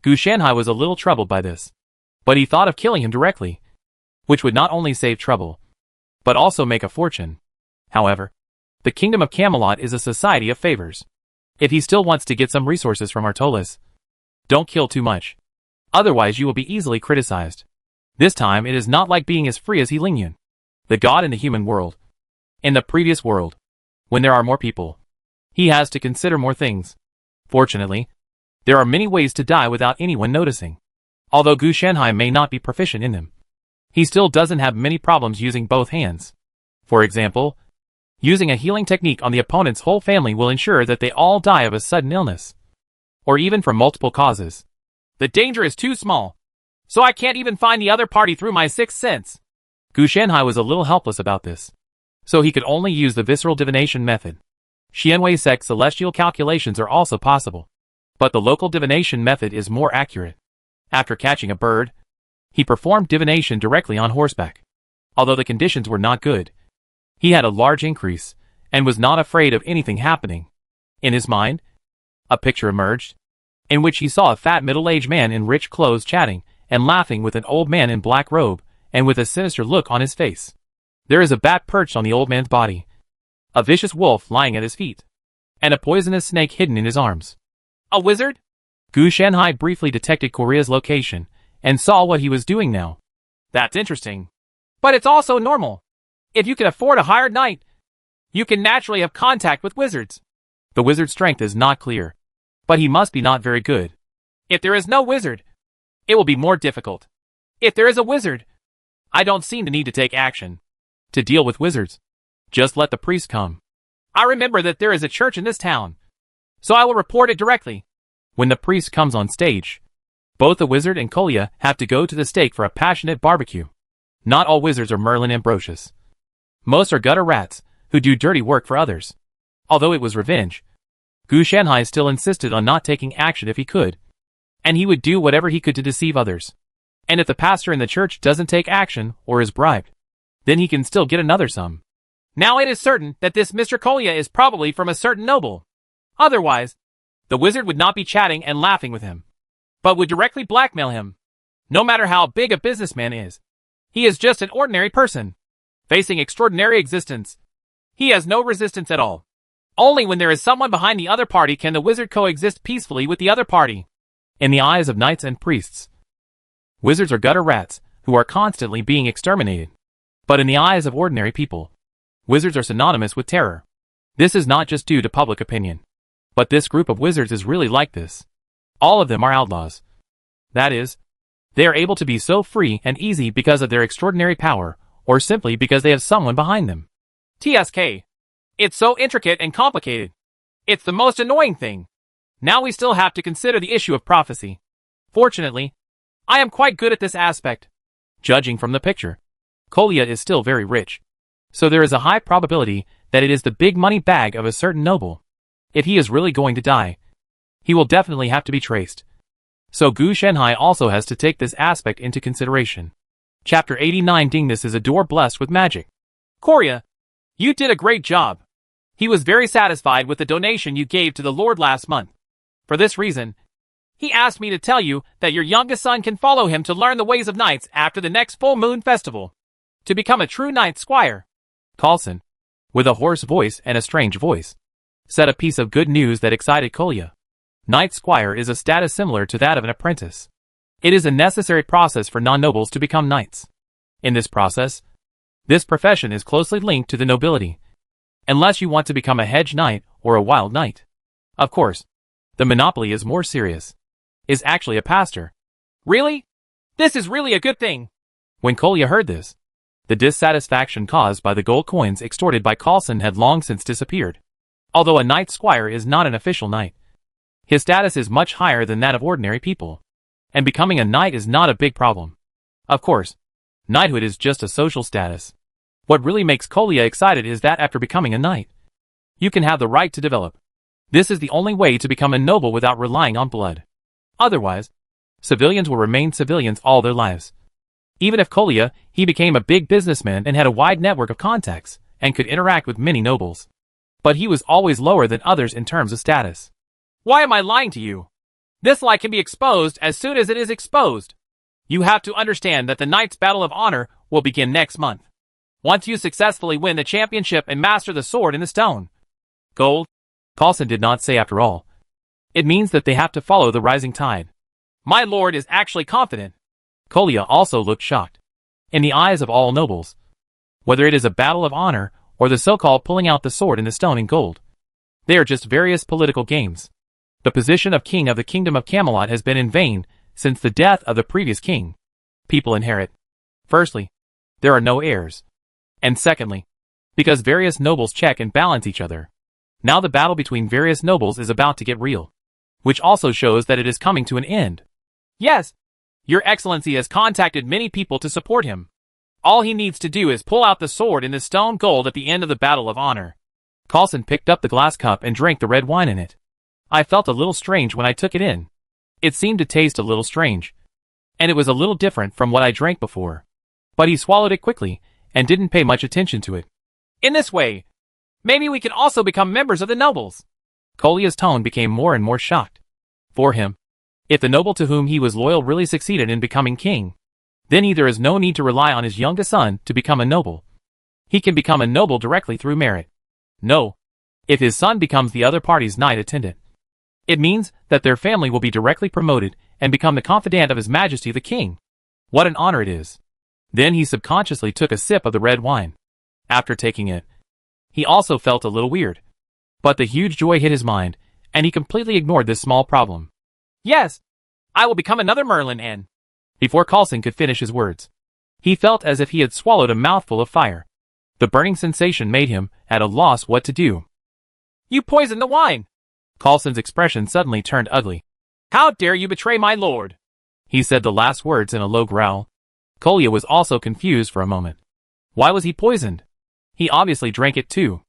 Gu Shanhai was a little troubled by this, but he thought of killing him directly, which would not only save trouble, but also make a fortune. However, the Kingdom of Camelot is a society of favors. If he still wants to get some resources from Artolis, don't kill too much. Otherwise you will be easily criticized. This time it is not like being as free as He Lingyun, the god in the human world. In the previous world, when there are more people, he has to consider more things. Fortunately, there are many ways to die without anyone noticing. Although Gu Shanhai may not be proficient in them, he still doesn't have many problems using both hands. For example, using a healing technique on the opponent's whole family will ensure that they all die of a sudden illness, or even from multiple causes. The danger is too small, so I can't even find the other party through my sixth sense. Gu Shanhai was a little helpless about this, so he could only use the visceral divination method. Xianwei sect celestial calculations are also possible, but the local divination method is more accurate. After catching a bird, he performed divination directly on horseback. Although the conditions were not good, he had a large increase, and was not afraid of anything happening. In his mind, a picture emerged, in which he saw a fat middle-aged man in rich clothes chatting and laughing with an old man in black robe, and with a sinister look on his face. There is a bat perched on the old man's body, a vicious wolf lying at his feet, and a poisonous snake hidden in his arms. A wizard? Gu Shanhai briefly detected Korea's location, and saw what he was doing now. That's interesting. But it's also normal. If you can afford a hired knight, you can naturally have contact with wizards. The wizard's strength is not clear, but he must be not very good. If there is no wizard, it will be more difficult. If there is a wizard, I don't seem to need to take action to deal with wizards. Just let the priest come. I remember that there is a church in this town, so I will report it directly. When the priest comes on stage, both the wizard and Kolya have to go to the stake for a passionate barbecue. Not all wizards are Merlin Ambrosius. Most are gutter rats who do dirty work for others. Although it was revenge, Gu Shanhai still insisted on not taking action if he could, and he would do whatever he could to deceive others. And if the pastor in the church doesn't take action or is bribed, then he can still get another sum. Now it is certain that this Mr. Kolya is probably from a certain noble. Otherwise, the wizard would not be chatting and laughing with him, but would directly blackmail him. No matter how big a businessman is, he is just an ordinary person, facing extraordinary existence. He has no resistance at all. Only when there is someone behind the other party can the wizard coexist peacefully with the other party. In the eyes of knights and priests, wizards are gutter rats who are constantly being exterminated. But in the eyes of ordinary people, wizards are synonymous with terror. This is not just due to public opinion, but this group of wizards is really like this. All of them are outlaws. That is, they are able to be so free and easy because of their extraordinary power, or simply because they have someone behind them. TSK. It's so intricate and complicated. It's the most annoying thing. Now we still have to consider the issue of prophecy. Fortunately, I am quite good at this aspect. Judging from the picture, Kolya is still very rich. So there is a high probability that it is the big money bag of a certain noble. If he is really going to die, he will definitely have to be traced. So Gu Shanhai also has to take this aspect into consideration. Chapter 89 Dingness is a door blessed with magic. Kolya, you did a great job. He was very satisfied with the donation you gave to the Lord last month. For this reason, he asked me to tell you that your youngest son can follow him to learn the ways of knights after the next full moon festival, to become a true knight squire. Carlson, with a hoarse voice and a strange voice, said a piece of good news that excited Kolya. Knight squire is a status similar to that of an apprentice. It is a necessary process for non-nobles to become knights. In this process, this profession is closely linked to the nobility, unless you want to become a hedge knight or a wild knight. Of course, the monopoly is more serious. Is actually a pastor. Really? This is really a good thing. When Kolya heard this, the dissatisfaction caused by the gold coins extorted by Carlson had long since disappeared. Although a knight squire is not an official knight, his status is much higher than that of ordinary people, and becoming a knight is not a big problem. Of course, knighthood is just a social status. What really makes Kolya excited is that after becoming a knight, you can have the right to develop. This is the only way to become a noble without relying on blood. Otherwise, civilians will remain civilians all their lives. Even if Kolya, he became a big businessman and had a wide network of contacts, and could interact with many nobles. But he was always lower than others in terms of status. Why am I lying to you? This lie can be exposed as soon as it is exposed. You have to understand that the Knight's Battle of Honor will begin next month. Once you successfully win the championship and master the sword in the stone. Gold? Carlson did not say after all. It means that they have to follow the rising tide. My lord is actually confident. Kolya also looked shocked. In the eyes of all nobles, whether it is a battle of honor or the so-called pulling out the sword in the stone in gold, they are just various political games. The position of king of the kingdom of Camelot has been in vain since the death of the previous king. People inherit. Firstly, there are no heirs. And secondly, because various nobles check and balance each other. Now the battle between various nobles is about to get real, which also shows that it is coming to an end. Yes, Your Excellency has contacted many people to support him. All he needs to do is pull out the sword in the stone gold at the end of the Battle of Honor. Carlson picked up the glass cup and drank the red wine in it. I felt a little strange when I took it in. It seemed to taste a little strange, and it was a little different from what I drank before. But he swallowed it quickly and didn't pay much attention to it. In this way, maybe we can also become members of the nobles. Kolya's tone became more and more shocked. For him, if the noble to whom he was loyal really succeeded in becoming king, then there is no need to rely on his youngest son to become a noble. He can become a noble directly through merit. No, if his son becomes the other party's knight attendant, it means that their family will be directly promoted and become the confidant of His Majesty the King. What an honor it is. Then he subconsciously took a sip of the red wine. After taking it, he also felt a little weird. But the huge joy hit his mind, and he completely ignored this small problem. Yes, I will become another Merlin and... Before Coulson could finish his words, he felt as if he had swallowed a mouthful of fire. The burning sensation made him at a loss what to do. You poisoned the wine! Coulson's expression suddenly turned ugly. How dare you betray my lord? He said the last words in a low growl. Kolya was also confused for a moment. Why was he poisoned? He obviously drank it too.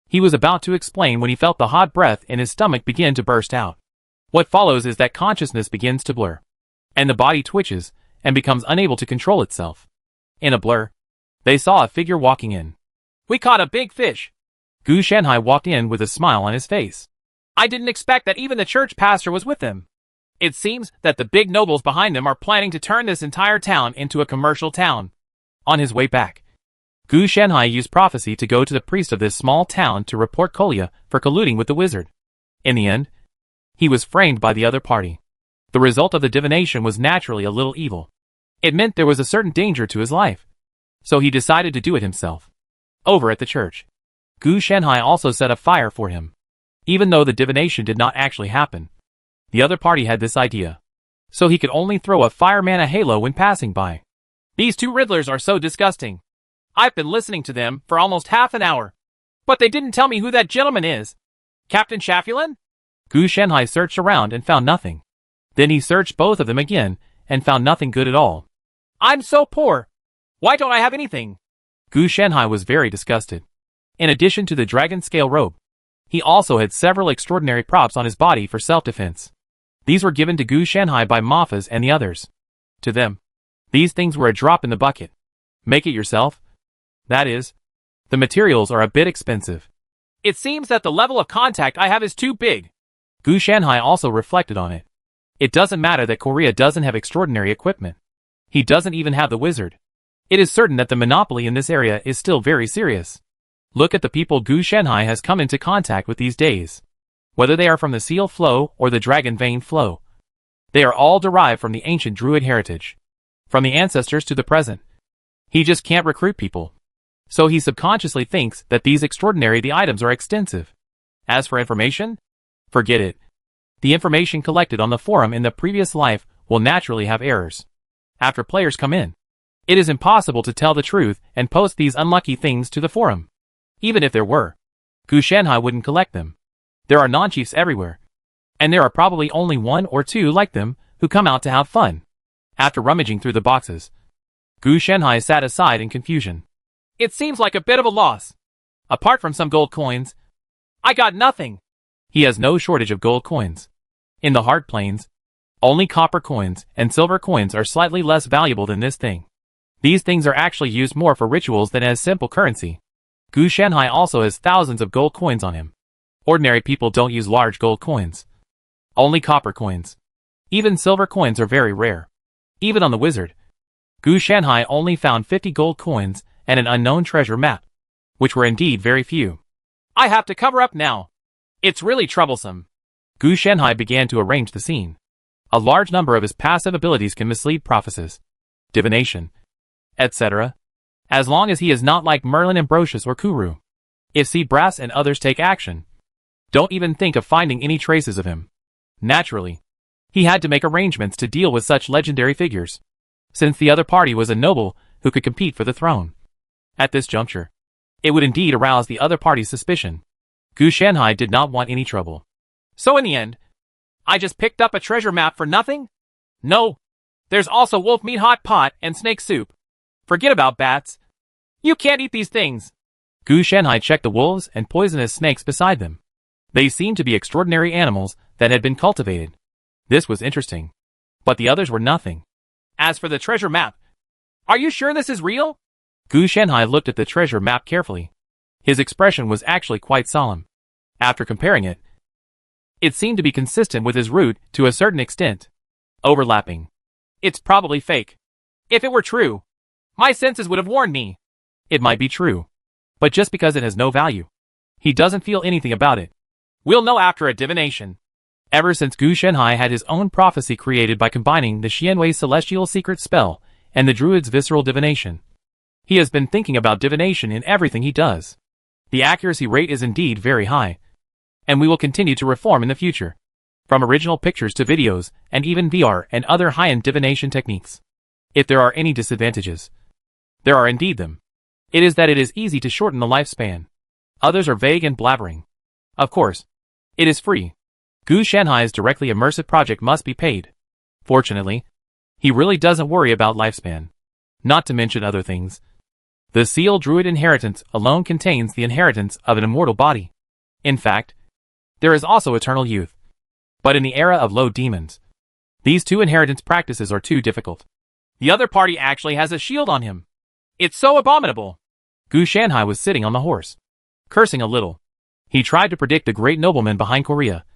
He was about to explain when he felt the hot breath in his stomach begin to burst out. What follows is that consciousness begins to blur, and the body twitches and becomes unable to control itself. In a blur, they saw a figure walking in. We caught a big fish. Gu Shanhai walked in with a smile on his face. I didn't expect that even the church pastor was with them. It seems that the big nobles behind them are planning to turn this entire town into a commercial town. On his way back, Gu Shanhai used prophecy to go to the priest of this small town to report Kolya for colluding with the wizard. In the end, he was framed by the other party. The result of the divination was naturally a little evil. It meant there was a certain danger to his life. So he decided to do it himself. Over at the church, Gu Shanhai also set a fire for him. Even though the divination did not actually happen, the other party had this idea. So he could only throw a fireman a halo when passing by. These two riddlers are so disgusting. I've been listening to them for almost half an hour. But they didn't tell me who that gentleman is. Captain Chaffulin? Gu Shanhai searched around and found nothing. Then he searched both of them again and found nothing good at all. I'm so poor. Why don't I have anything? Gu Shanhai was very disgusted. In addition to the dragon scale robe, he also had several extraordinary props on his body for self-defense. These were given to Gu Shanhai by Mafas and the others. To them, these things were a drop in the bucket. Make it yourself? That is, the materials are a bit expensive. It seems that the level of contact I have is too big. Gu Shanhai also reflected on it. It doesn't matter that Korea doesn't have extraordinary equipment. He doesn't even have the wizard. It is certain that the monopoly in this area is still very serious. Look at the people Gu Shanhai has come into contact with these days. Whether they are from the Seal Flow or the Dragon Vein Flow, they are all derived from the ancient Druid heritage. From the ancestors to the present. He just can't recruit people. So he subconsciously thinks that these extraordinary the items are extensive. As for information, forget it. The information collected on the forum in the previous life will naturally have errors. After players come in, it is impossible to tell the truth and post these unlucky things to the forum. Even if there were, Gu Shanhai wouldn't collect them. There are non-chiefs everywhere, and there are probably only one or two like them who come out to have fun. After rummaging through the boxes, Gu Shanhai sat aside in confusion. It seems like a bit of a loss. Apart from some gold coins, I got nothing. He has no shortage of gold coins. In the hard plains, only copper coins and silver coins are slightly less valuable than this thing. These things are actually used more for rituals than as simple currency. Gu Shanhai also has thousands of gold coins on him. Ordinary people don't use large gold coins. Only copper coins. Even silver coins are very rare. Even on the wizard, Gu Shanhai only found 50 gold coins and an unknown treasure map, which were indeed very few. I have to cover up now. It's really troublesome. Gu Shanhai began to arrange the scene. A large number of his passive abilities can mislead prophecies, divination, etc. As long as he is not like Merlin Ambrosius or Kuru. If Seed Brass and others take action, don't even think of finding any traces of him. Naturally, he had to make arrangements to deal with such legendary figures, since the other party was a noble who could compete for the throne. At this juncture, it would indeed arouse the other party's suspicion. Gu Shanhai did not want any trouble. So in the end, I just picked up a treasure map for nothing? No. There's also wolf meat hot pot and snake soup. Forget about bats. You can't eat these things. Gu Shanhai checked the wolves and poisonous snakes beside them. They seemed to be extraordinary animals that had been cultivated. This was interesting. But the others were nothing. As for the treasure map, are you sure this is real? Gu Shanhai looked at the treasure map carefully. His expression was actually quite solemn. After comparing it, it seemed to be consistent with his route to a certain extent. Overlapping. It's probably fake. If it were true, my senses would have warned me. It might be true. But just because it has no value, he doesn't feel anything about it. We'll know after a divination. Ever since Gu Shenhai had his own prophecy created by combining the Xianwei celestial secret spell and the druid's visceral divination, he has been thinking about divination in everything he does. The accuracy rate is indeed very high, and we will continue to reform in the future. From original pictures to videos, and even VR and other high-end divination techniques. If there are any disadvantages, there are indeed them. It is that it is easy to shorten the lifespan. Others are vague and blabbering. Of course, it is free. Gu Shenhai's directly immersive project must be paid. Fortunately, he really doesn't worry about lifespan. Not to mention other things. The Seal Druid inheritance alone contains the inheritance of an immortal body. In fact, there is also eternal youth. But in the era of low demons, these two inheritance practices are too difficult. The other party actually has a shield on him. It's so abominable. Gu Shenhai was sitting on the horse, cursing a little. He tried to predict the great nobleman behind Korea,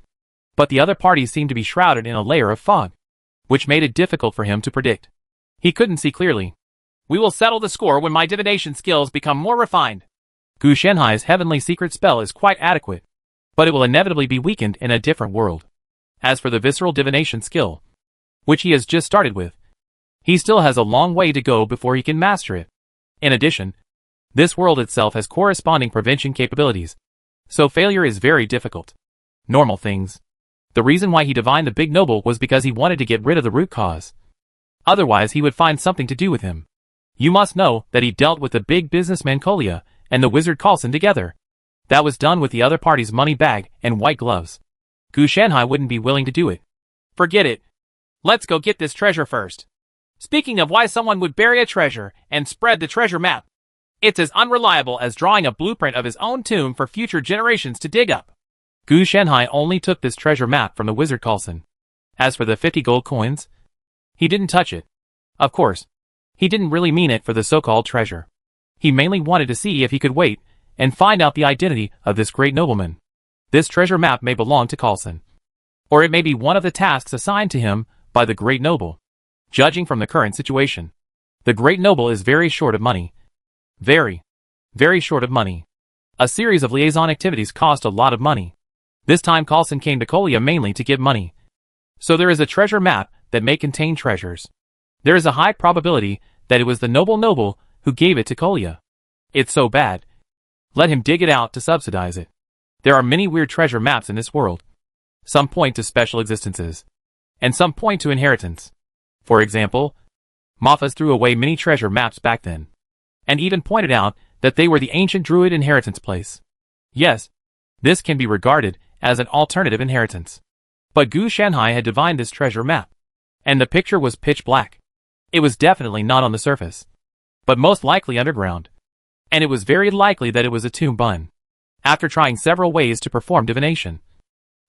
but the other parties seemed to be shrouded in a layer of fog, which made it difficult for him to predict. He couldn't see clearly. We will settle the score when my divination skills become more refined. Gu Shenhai's heavenly secret spell is quite adequate, but it will inevitably be weakened in a different world. As for the visceral divination skill, which he has just started with, he still has a long way to go before he can master it. In addition, this world itself has corresponding prevention capabilities, so failure is very difficult. Normal things. The reason why he divined the big noble was because he wanted to get rid of the root cause. Otherwise he would find something to do with him. You must know that he dealt with the big businessman Kolia and the wizard Carlson together. That was done with the other party's money bag and white gloves. Gu Shenhai wouldn't be willing to do it. Forget it. Let's go get this treasure first. Speaking of why someone would bury a treasure and spread the treasure map, it's as unreliable as drawing a blueprint of his own tomb for future generations to dig up. Gu Shenhai only took this treasure map from the wizard Carlson. As for the 50 gold coins, he didn't touch it. Of course, he didn't really mean it for the so-called treasure. He mainly wanted to see if he could wait and find out the identity of this great nobleman. This treasure map may belong to Carlson, or it may be one of the tasks assigned to him by the great noble. Judging from the current situation, the great noble is very short of money. Very, very short of money. A series of liaison activities cost a lot of money. This time Carlson came to Kolia mainly to give money. So there is a treasure map that may contain treasures. There is a high probability that it was the noble who gave it to Kolia. It's so bad. Let him dig it out to subsidize it. There are many weird treasure maps in this world. Some point to special existences, and some point to inheritance. For example, Mafas threw away many treasure maps back then, and even pointed out that they were the ancient druid inheritance place. Yes, this can be regarded as an alternative inheritance. But Gu Shenhai had divined this treasure map, and the picture was pitch black. It was definitely not on the surface, but most likely underground. And it was very likely that it was a tomb bun. After trying several ways to perform divination,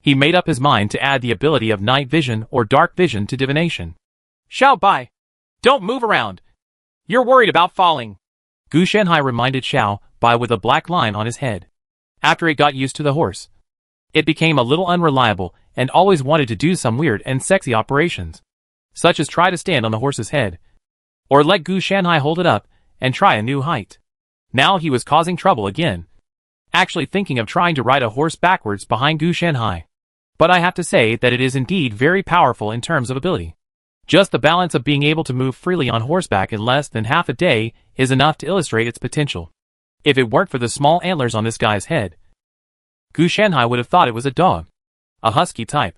he made up his mind to add the ability of night vision or dark vision to divination. Xiao Bai, don't move around. You're worried about falling. Gu Shenhai reminded Xiao Bai with a black line on his head. After it got used to the horse, it became a little unreliable and always wanted to do some weird and sexy operations, such as try to stand on the horse's head, or let Gu Shenhai hold it up and try a new height. Now he was causing trouble again, actually thinking of trying to ride a horse backwards behind Gu Shenhai. But I have to say that it is indeed very powerful in terms of ability. Just the balance of being able to move freely on horseback in less than half a day is enough to illustrate its potential. If it weren't for the small antlers on this guy's head, Gu Shenhai would have thought it was a dog. A husky type.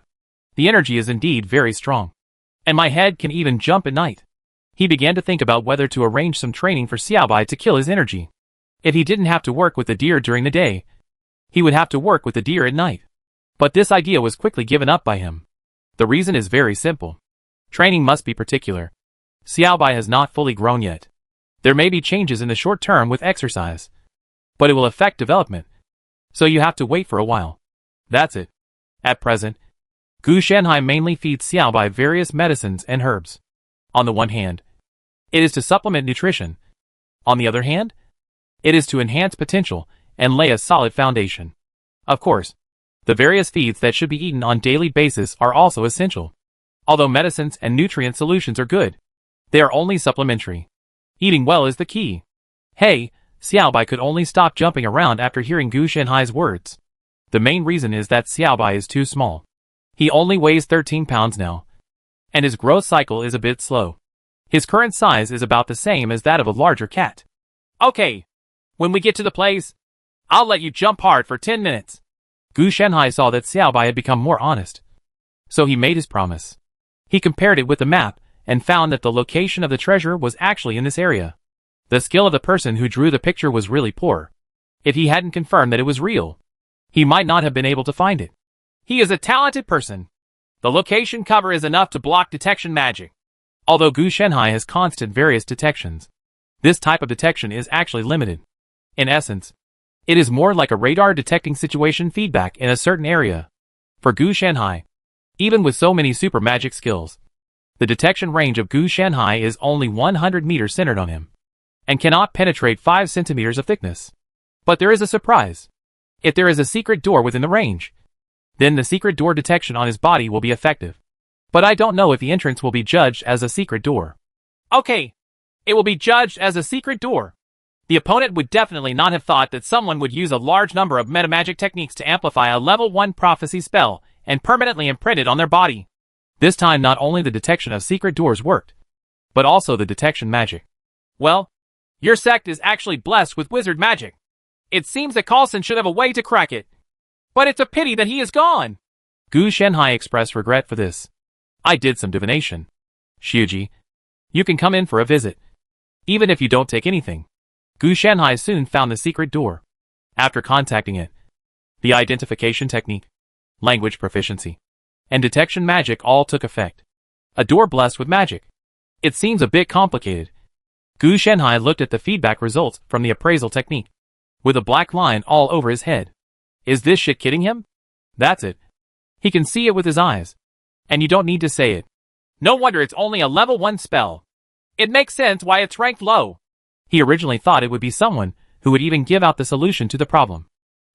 The energy is indeed very strong. And my head can even jump at night. He began to think about whether to arrange some training for Xiaobai to kill his energy. If he didn't have to work with the deer during the day, he would have to work with the deer at night. But this idea was quickly given up by him. The reason is very simple. Training must be particular. Xiaobai has not fully grown yet. There may be changes in the short term with exercise, but it will affect development. So you have to wait for a while. That's it. At present, Gu Shenhai mainly feeds Xiaobai various medicines and herbs. On the one hand, it is to supplement nutrition. On the other hand, it is to enhance potential and lay a solid foundation. Of course, the various feeds that should be eaten on daily basis are also essential. Although medicines and nutrient solutions are good, they are only supplementary. Eating well is the key. Hey, Xiaobai could only stop jumping around after hearing Gu Shenhai's words. The main reason is that Xiaobai is too small. He only weighs 13 pounds now, and his growth cycle is a bit slow. His current size is about the same as that of a larger cat. Okay, when we get to the place, I'll let you jump hard for 10 minutes. Gu Shanhai saw that Xiao Bai had become more honest, so he made his promise. He compared it with the map and found that the location of the treasure was actually in this area. The skill of the person who drew the picture was really poor. If he hadn't confirmed that it was real, he might not have been able to find it. He is a talented person. The location cover is enough to block detection magic. Although Gu Shanhai has constant various detections, this type of detection is actually limited. In essence, it is more like a radar detecting situation feedback in a certain area. For Gu Shanhai, even with so many super magic skills, the detection range of Gu Shanhai is only 100 meters centered on him, and cannot penetrate 5 centimeters of thickness. But there is a surprise. If there is a secret door within the range, then the secret door detection on his body will be effective. But I don't know if the entrance will be judged as a secret door. Okay, it will be judged as a secret door. The opponent would definitely not have thought that someone would use a large number of metamagic techniques to amplify a level 1 prophecy spell and permanently imprint it on their body. This time not only the detection of secret doors worked, but also the detection magic. Well, your sect is actually blessed with wizard magic. It seems that Carlson should have a way to crack it. But it's a pity that he is gone. Gu Shanhai expressed regret for this. I did some divination. Xiuji, you can come in for a visit. Even if you don't take anything. Gu Shanhai soon found the secret door. After contacting it, the identification technique, language proficiency, and detection magic all took effect. A door blessed with magic. It seems a bit complicated. Gu Shanhai looked at the feedback results from the appraisal technique, with a black line all over his head. Is this shit kidding him? That's it. He can see it with his eyes. And you don't need to say it. No wonder it's only a level 1 spell. It makes sense why it's ranked low. He originally thought it would be someone who would even give out the solution to the problem.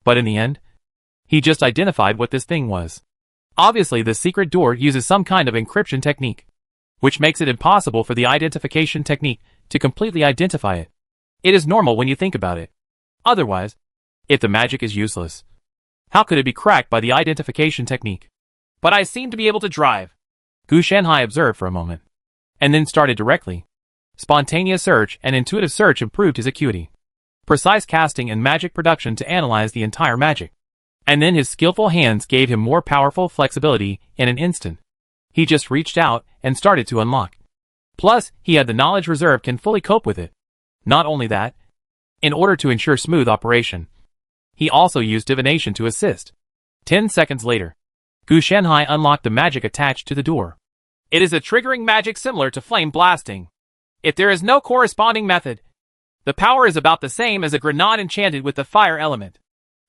But in the end, he just identified what this thing was. Obviously, the secret door uses some kind of encryption technique, which makes it impossible for the identification technique to completely identify it. It is normal when you think about it. Otherwise, if the magic is useless, how could it be cracked by the identification technique? But I seem to be able to drive. Gu Shanhai observed for a moment, and then started directly. Spontaneous search and intuitive search improved his acuity. Precise casting and magic production to analyze the entire magic. And then his skillful hands gave him more powerful flexibility in an instant. He just reached out and started to unlock. Plus, he had the knowledge reserve can fully cope with it. Not only that, in order to ensure smooth operation, he also used divination to assist. 10 seconds later, Gu Shanhai unlocked the magic attached to the door. It is a triggering magic similar to flame blasting. If there is no corresponding method, the power is about the same as a grenade enchanted with the fire element.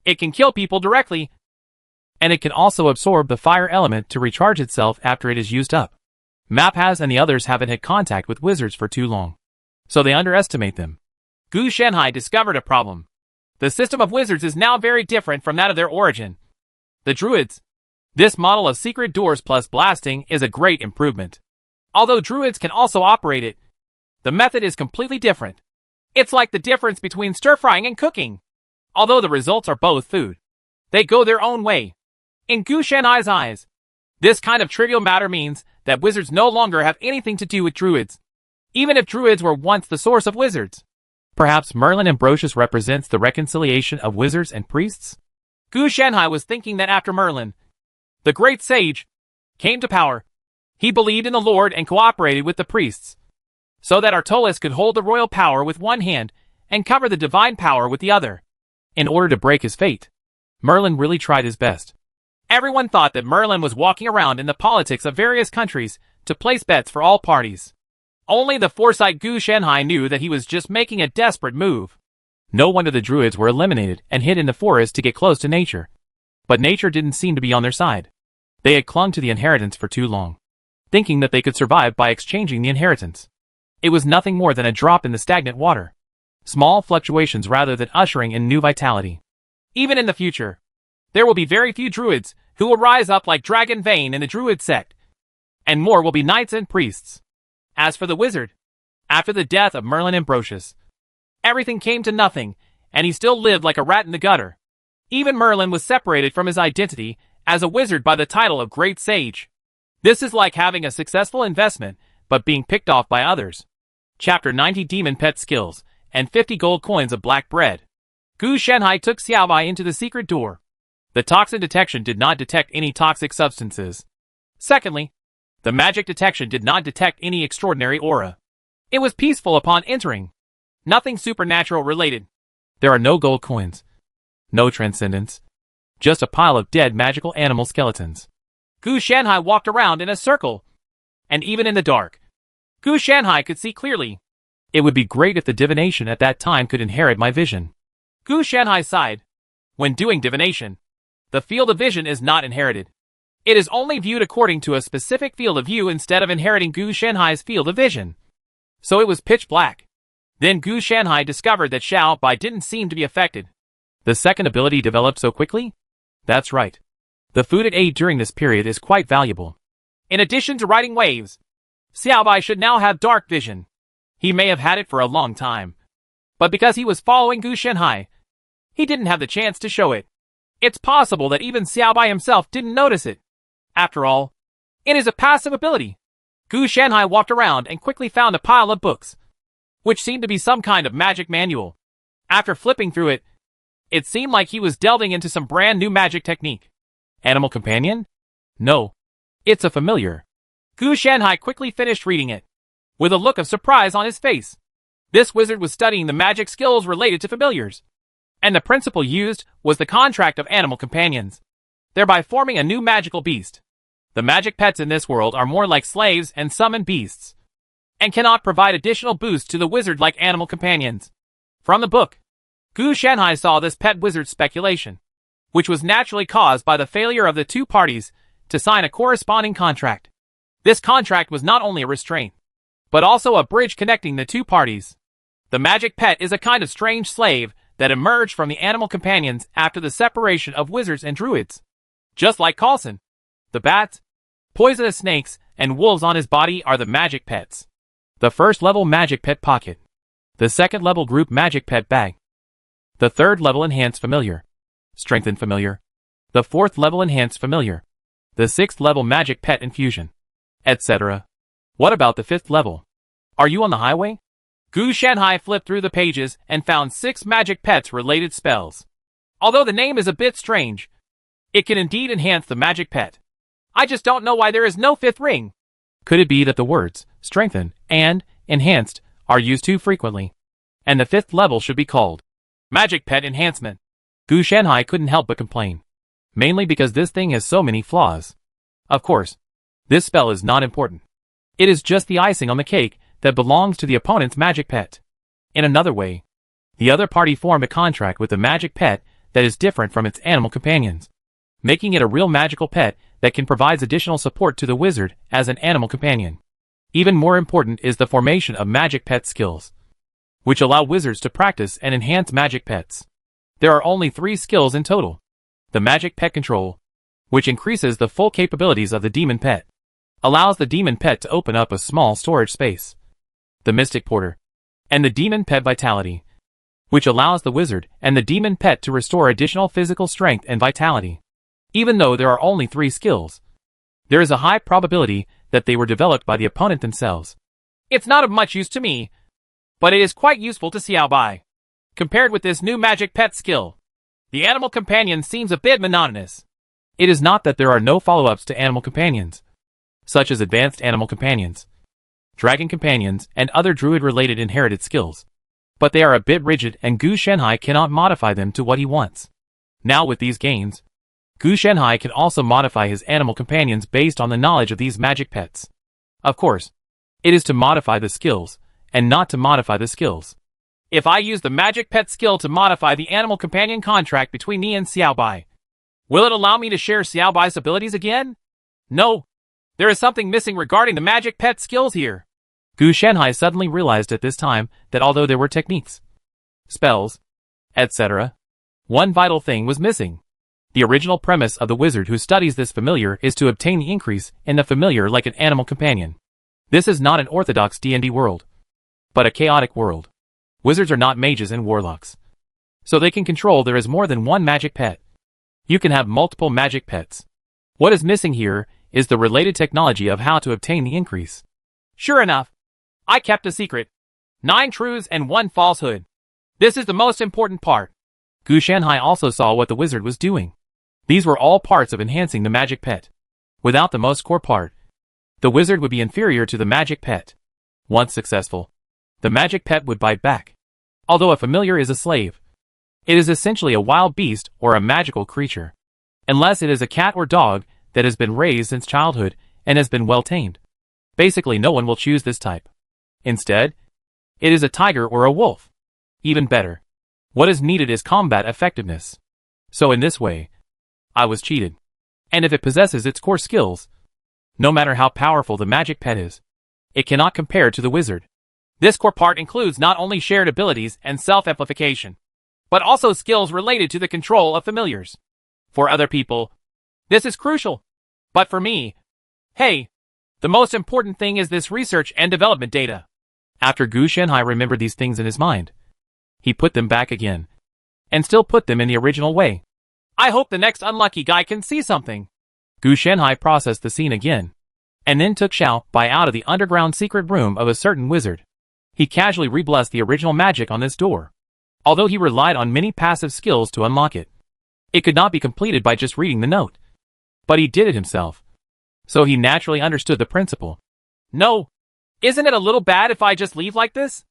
It can kill people directly, and it can also absorb the fire element to recharge itself after it is used up. Maphaz and the others haven't had contact with wizards for too long, so they underestimate them. Gu Shanhai discovered a problem. The system of wizards is now very different from that of their origin. The druids. This model of secret doors plus blasting is a great improvement. Although druids can also operate it, the method is completely different. It's like the difference between stir-frying and cooking. Although the results are both food, they go their own way. In Gu Shanhai's eyes, this kind of trivial matter means that wizards no longer have anything to do with druids. Even if druids were once the source of wizards. Perhaps Merlin Ambrosius represents the reconciliation of wizards and priests? Gu Shanhai was thinking that after Merlin, the great sage, came to power, he believed in the Lord and cooperated with the priests, so that Artolis could hold the royal power with one hand and cover the divine power with the other. In order to break his fate, Merlin really tried his best. Everyone thought that Merlin was walking around in the politics of various countries to place bets for all parties. Only the foresight Gu Shanhai knew that he was just making a desperate move. No wonder the druids were eliminated and hid in the forest to get close to nature. But nature didn't seem to be on their side. They had clung to the inheritance for too long, thinking that they could survive by exchanging the inheritance. It was nothing more than a drop in the stagnant water. Small fluctuations rather than ushering in new vitality. Even in the future, there will be very few druids who will rise up like Dragon Vane in the druid sect, and more will be knights and priests. As for the wizard, after the death of Merlin Ambrosius, everything came to nothing, and he still lived like a rat in the gutter. Even Merlin was separated from his identity as a wizard by the title of Great Sage. This is like having a successful investment, but being picked off by others. Chapter 90 Demon Pet Skills, and 50 gold coins of black bread. Gu Shanhai took Xiaobai into the secret door. The toxin detection did not detect any toxic substances. Secondly, the magic detection did not detect any extraordinary aura. It was peaceful upon entering. Nothing supernatural related. There are no gold coins. No transcendence. Just a pile of dead magical animal skeletons. Gu Shanhai walked around in a circle. And even in the dark, Gu Shanhai could see clearly. It would be great if the divination at that time could inherit my vision. Gu Shanhai sighed. When doing divination, the field of vision is not inherited. It is only viewed according to a specific field of view instead of inheriting Gu Shanhai's field of vision. So it was pitch black. Then Gu Shanhai discovered that Xiao Bai didn't seem to be affected. The second ability developed so quickly? That's right. The food it ate during this period is quite valuable. In addition to riding waves, Xiao Bai should now have dark vision. He may have had it for a long time. But because he was following Gu Shanhai, he didn't have the chance to show it. It's possible that even Xiao Bai himself didn't notice it. After all, it is a passive ability. Gu Shanhai walked around and quickly found a pile of books, which seemed to be some kind of magic manual. After flipping through it, it seemed like he was delving into some brand new magic technique. Animal companion? No. It's a familiar. Gu Shanhai quickly finished reading it, with a look of surprise on his face. This wizard was studying the magic skills related to familiars, and the principle used was the contract of animal companions, thereby forming a new magical beast. The magic pets in this world are more like slaves and summon beasts, and cannot provide additional boost to the wizard like animal companions. From the book, Gu Shanhai saw this pet wizard's speculation, which was naturally caused by the failure of the two parties to sign a corresponding contract. This contract was not only a restraint, but also a bridge connecting the two parties. The magic pet is a kind of strange slave that emerged from the animal companions after the separation of wizards and druids. Just like Coulson, the bats, poisonous snakes, and wolves on his body are the magic pets. The first level magic pet pocket. The second level group magic pet bag. The third level enhanced familiar. Strengthened familiar. The fourth level enhanced familiar. The sixth level magic pet infusion. Etc. What about the fifth level? Are you on the highway? Gu Shanhai flipped through the pages and found 6 magic pets related spells. Although the name is a bit strange, it can indeed enhance the magic pet. I just don't know why there is no 5th ring. Could it be that the words strengthen and enhanced are used too frequently, and the 5th level should be called magic pet enhancement? Gu Shanhai couldn't help but complain, mainly because this thing has so many flaws. Of course, this spell is not important. It is just the icing on the cake that belongs to the opponent's magic pet. In another way, the other party formed a contract with the magic pet that is different from its animal companions, making it a real magical pet that can provide additional support to the wizard as an animal companion. Even more important is the formation of magic pet skills, which allow wizards to practice and enhance magic pets. There are only 3 skills in total. The magic pet control, which increases the full capabilities of the demon pet, allows the demon pet to open up a small storage space. The mystic porter, and the demon pet vitality, which allows the wizard and the demon pet to restore additional physical strength and vitality. Even though there are only 3 skills, there is a high probability that they were developed by the opponent themselves. It's not of much use to me, but it is quite useful to Xiao Bai. Compared with this new magic pet skill, the animal companion seems a bit monotonous. It is not that there are no follow-ups to animal companions, such as advanced animal companions, dragon companions, and other druid-related inherited skills, but they are a bit rigid and Gu Shanhai cannot modify them to what he wants. Now with these gains, Gu Shanhai can also modify his animal companions based on the knowledge of these magic pets. Of course, it is to modify the skills, and not to modify the skills. If I use the magic pet skill to modify the animal companion contract between me and Xiao Bai, will it allow me to share Xiao Bai's abilities again? No. There is something missing regarding the magic pet skills here. Gu Shanhai suddenly realized at this time that although there were techniques, spells, etc., one vital thing was missing. The original premise of the wizard who studies this familiar is to obtain the increase in the familiar like an animal companion. This is not an orthodox D&D world, but a chaotic world. Wizards are not mages and warlocks, so they can control there is more than one magic pet. You can have multiple magic pets, What is missing here is the related technology of how to obtain the increase. Sure enough, I kept a secret. 9 truths and 1 falsehood. This is the most important part. Gu Shanhai also saw what the wizard was doing. These were all parts of enhancing the magic pet. Without the most core part, the wizard would be inferior to the magic pet. Once successful, the magic pet would bite back. Although a familiar is a slave, it is essentially a wild beast or a magical creature. Unless it is a cat or dog that has been raised since childhood and has been well tamed. Basically no one will choose this type. Instead, it is a tiger or a wolf. Even better, what is needed is combat effectiveness. So in this way, I was cheated. And if it possesses its core skills, no matter how powerful the magic pet is, it cannot compare to the wizard. This core part includes not only shared abilities and self-amplification, but also skills related to the control of familiars. For other people, this is crucial. But for me, hey, the most important thing is this research and development data. After Gu Shanhai remembered these things in his mind, he put them back again, and still put them in the original way. I hope the next unlucky guy can see something. Gu Shanhai processed the scene again, and then took Xiao Bai out of the underground secret room of a certain wizard. He casually reblessed the original magic on this door. Although he relied on many passive skills to unlock it, it could not be completed by just reading the note. But he did it himself. So he naturally understood the principle. No, isn't it a little bad if I just leave like this?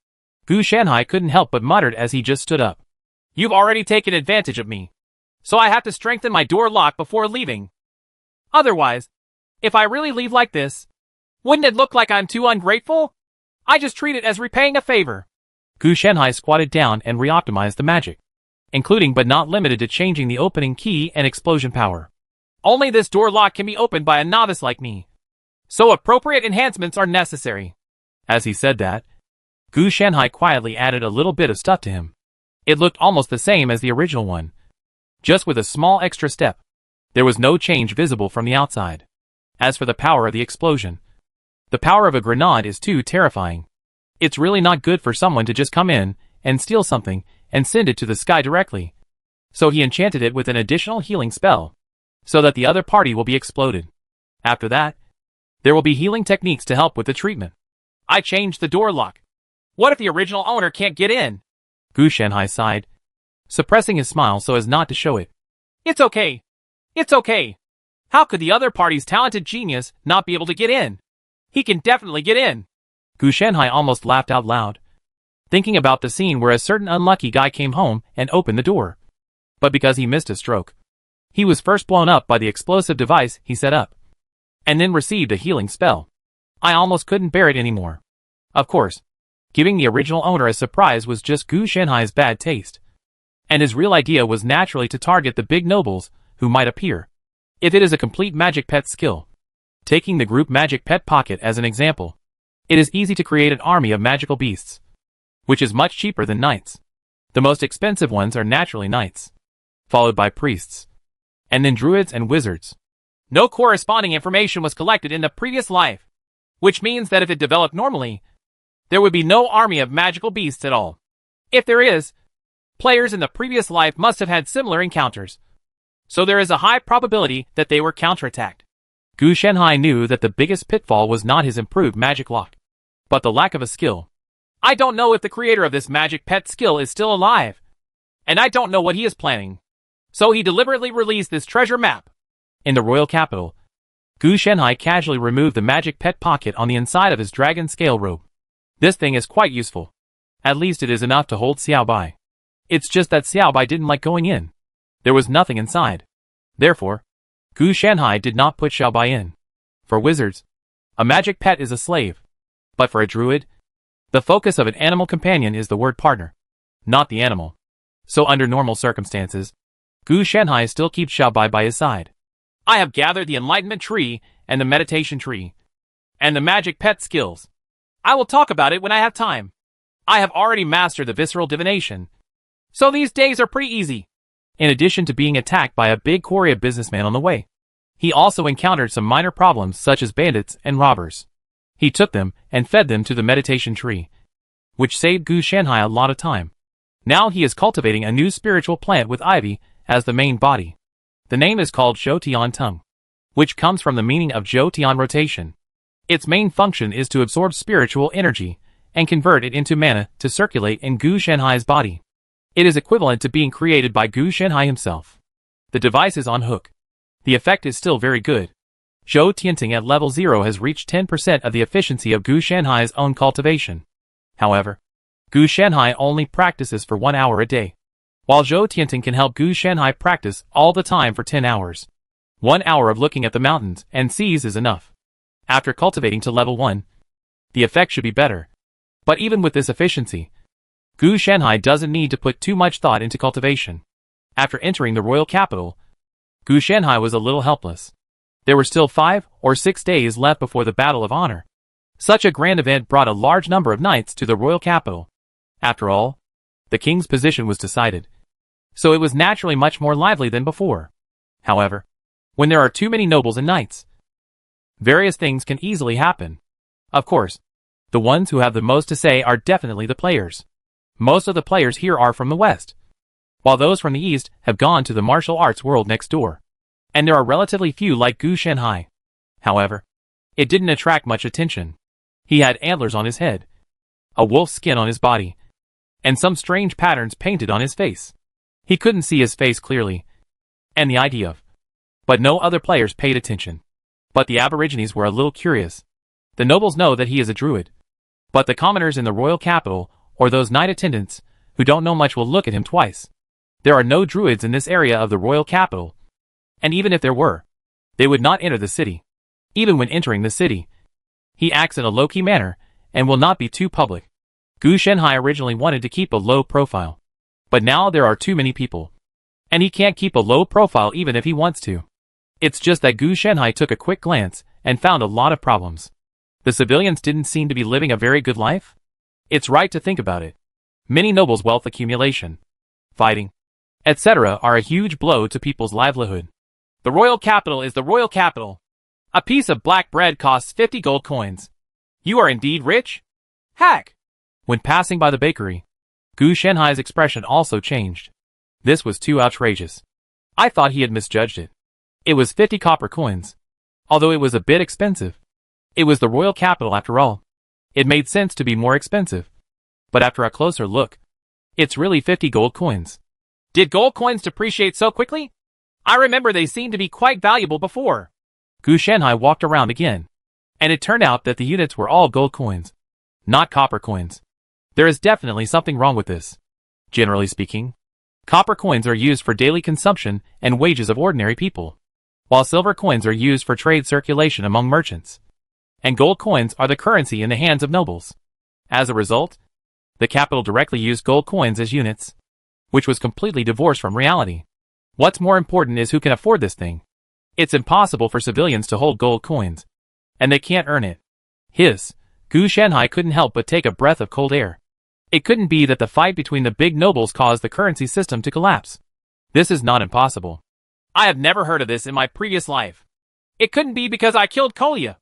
Gu Shanhai couldn't help but muttered as he just stood up. You've already taken advantage of me, so I have to strengthen my door lock before leaving. Otherwise, if I really leave like this, wouldn't it look like I'm too ungrateful? I just treat it as repaying a favor. Gu Shanhai squatted down and reoptimized the magic, including but not limited to changing the opening key and explosion power. Only this door lock can be opened by a novice like me, so appropriate enhancements are necessary. As he said that, Gu Shanhai quietly added a little bit of stuff to him. It looked almost the same as the original one, just with a small extra step. There was no change visible from the outside. As for the power of the explosion, the power of a grenade is too terrifying. It's really not good for someone to just come in and steal something and send it to the sky directly. So he enchanted it with an additional healing spell, so that the other party will be exploded. After that, there will be healing techniques to help with the treatment. I changed the door lock. What if the original owner can't get in? Gu Shanhai sighed, suppressing his smile so as not to show it. It's okay. It's okay. How could the other party's talented genius not be able to get in? He can definitely get in. Gu Shanhai almost laughed out loud, thinking about the scene where a certain unlucky guy came home and opened the door. But because he missed a stroke, he was first blown up by the explosive device he set up, and then received a healing spell. I almost couldn't bear it anymore. Of course, giving the original owner a surprise was just Gu Shanhai's bad taste, and his real idea was naturally to target the big nobles who might appear. If it is a complete magic pet skill, taking the group magic pet pocket as an example, it is easy to create an army of magical beasts, which is much cheaper than knights. The most expensive ones are naturally knights, followed by priests, and then druids and wizards. No corresponding information was collected in the previous life, which means that if it developed normally, there would be no army of magical beasts at all. If there is, players in the previous life must have had similar encounters, so there is a high probability that they were counterattacked. Gu Shanhai knew that the biggest pitfall was not his improved magic lock, but the lack of a skill. I don't know if the creator of this magic pet skill is still alive, and I don't know what he is planning. So he deliberately released this treasure map. In the royal capital, Gu Shanhai casually removed the magic pet pocket on the inside of his dragon scale robe. This thing is quite useful. At least it is enough to hold Xiao Bai. It's just that Xiao Bai didn't like going in. There was nothing inside. Therefore, Gu Shanhai did not put Xiao Bai in. For wizards, a magic pet is a slave. But for a druid, the focus of an animal companion is the word partner, not the animal. So under normal circumstances, Gu Shanhai still keeps Xiao Bai by his side. I have gathered the enlightenment tree and the meditation tree, and the magic pet skills. I will talk about it when I have time. I have already mastered the visceral divination, so these days are pretty easy. In addition to being attacked by a big Korea businessman on the way, he also encountered some minor problems such as bandits and robbers. He took them and fed them to the meditation tree, which saved Gu Shanhai a lot of time. Now he is cultivating a new spiritual plant with ivy as the main body. The name is called Shou Tian Tung, which comes from the meaning of Zhou Tian rotation. Its main function is to absorb spiritual energy and convert it into mana to circulate in Gu Shanhai's body. It is equivalent to being created by Gu Shanhai himself. The device is on hook. The effect is still very good. Zhou Tianting at level 0 has reached 10% of the efficiency of Gu Shanhai's own cultivation. However, Gu Shanhai only practices for 1 hour a day, while Zhou Tianting can help Gu Shanhai practice all the time for 10 hours. 1 hour of looking at the mountains and seas is enough. After cultivating to level 1, the effect should be better. But even with this efficiency, Gu Shanhai doesn't need to put too much thought into cultivation. After entering the royal capital, Gu Shanhai was a little helpless. There were still 5 or 6 days left before the Battle of Honor. Such a grand event brought a large number of knights to the royal capital. After all, the king's position was decided, so it was naturally much more lively than before. However, when there are too many nobles and knights, various things can easily happen. Of course, the ones who have the most to say are definitely the players. Most of the players here are from the west, while those from the east have gone to the martial arts world next door. And there are relatively few like Gu Shanhai. However, it didn't attract much attention. He had antlers on his head, a wolf's skin on his body, and some strange patterns painted on his face. He couldn't see his face clearly, and the idea of. But no other players paid attention. But the aborigines were a little curious. The nobles know that he is a druid, but the commoners in the royal capital, or those knight attendants, who don't know much will look at him twice. There are no druids in this area of the royal capital, and even if there were, they would not enter the city. Even when entering the city, he acts in a low-key manner, and will not be too public. Gu Shanhai originally wanted to keep a low profile, but now there are too many people, and he can't keep a low profile even if he wants to. It's just that Gu Shanhai took a quick glance and found a lot of problems. The civilians didn't seem to be living a very good life. It's right to think about it. Many nobles' wealth accumulation, fighting, etc. are a huge blow to people's livelihood. The royal capital is the royal capital. A piece of black bread costs 50 gold coins. You are indeed rich? Heck! When passing by the bakery, Gu Shanhai's expression also changed. This was too outrageous. I thought he had misjudged it. It was 50 copper coins. Although it was a bit expensive, it was the royal capital after all. It made sense to be more expensive. But after a closer look, it's really 50 gold coins. Did gold coins depreciate so quickly? I remember they seemed to be quite valuable before. Gu Shanhai walked around again, and it turned out that the units were all gold coins, not copper coins. There is definitely something wrong with this. Generally speaking, copper coins are used for daily consumption and wages of ordinary people, while silver coins are used for trade circulation among merchants, and gold coins are the currency in the hands of nobles. As a result, the capital directly used gold coins as units, which was completely divorced from reality. What's more important is who can afford this thing. It's impossible for civilians to hold gold coins, and they can't earn it. Gu Shanhai couldn't help but take a breath of cold air. It couldn't be that the fight between the big nobles caused the currency system to collapse. This is not impossible. I have never heard of this in my previous life. It couldn't be because I killed Kolya.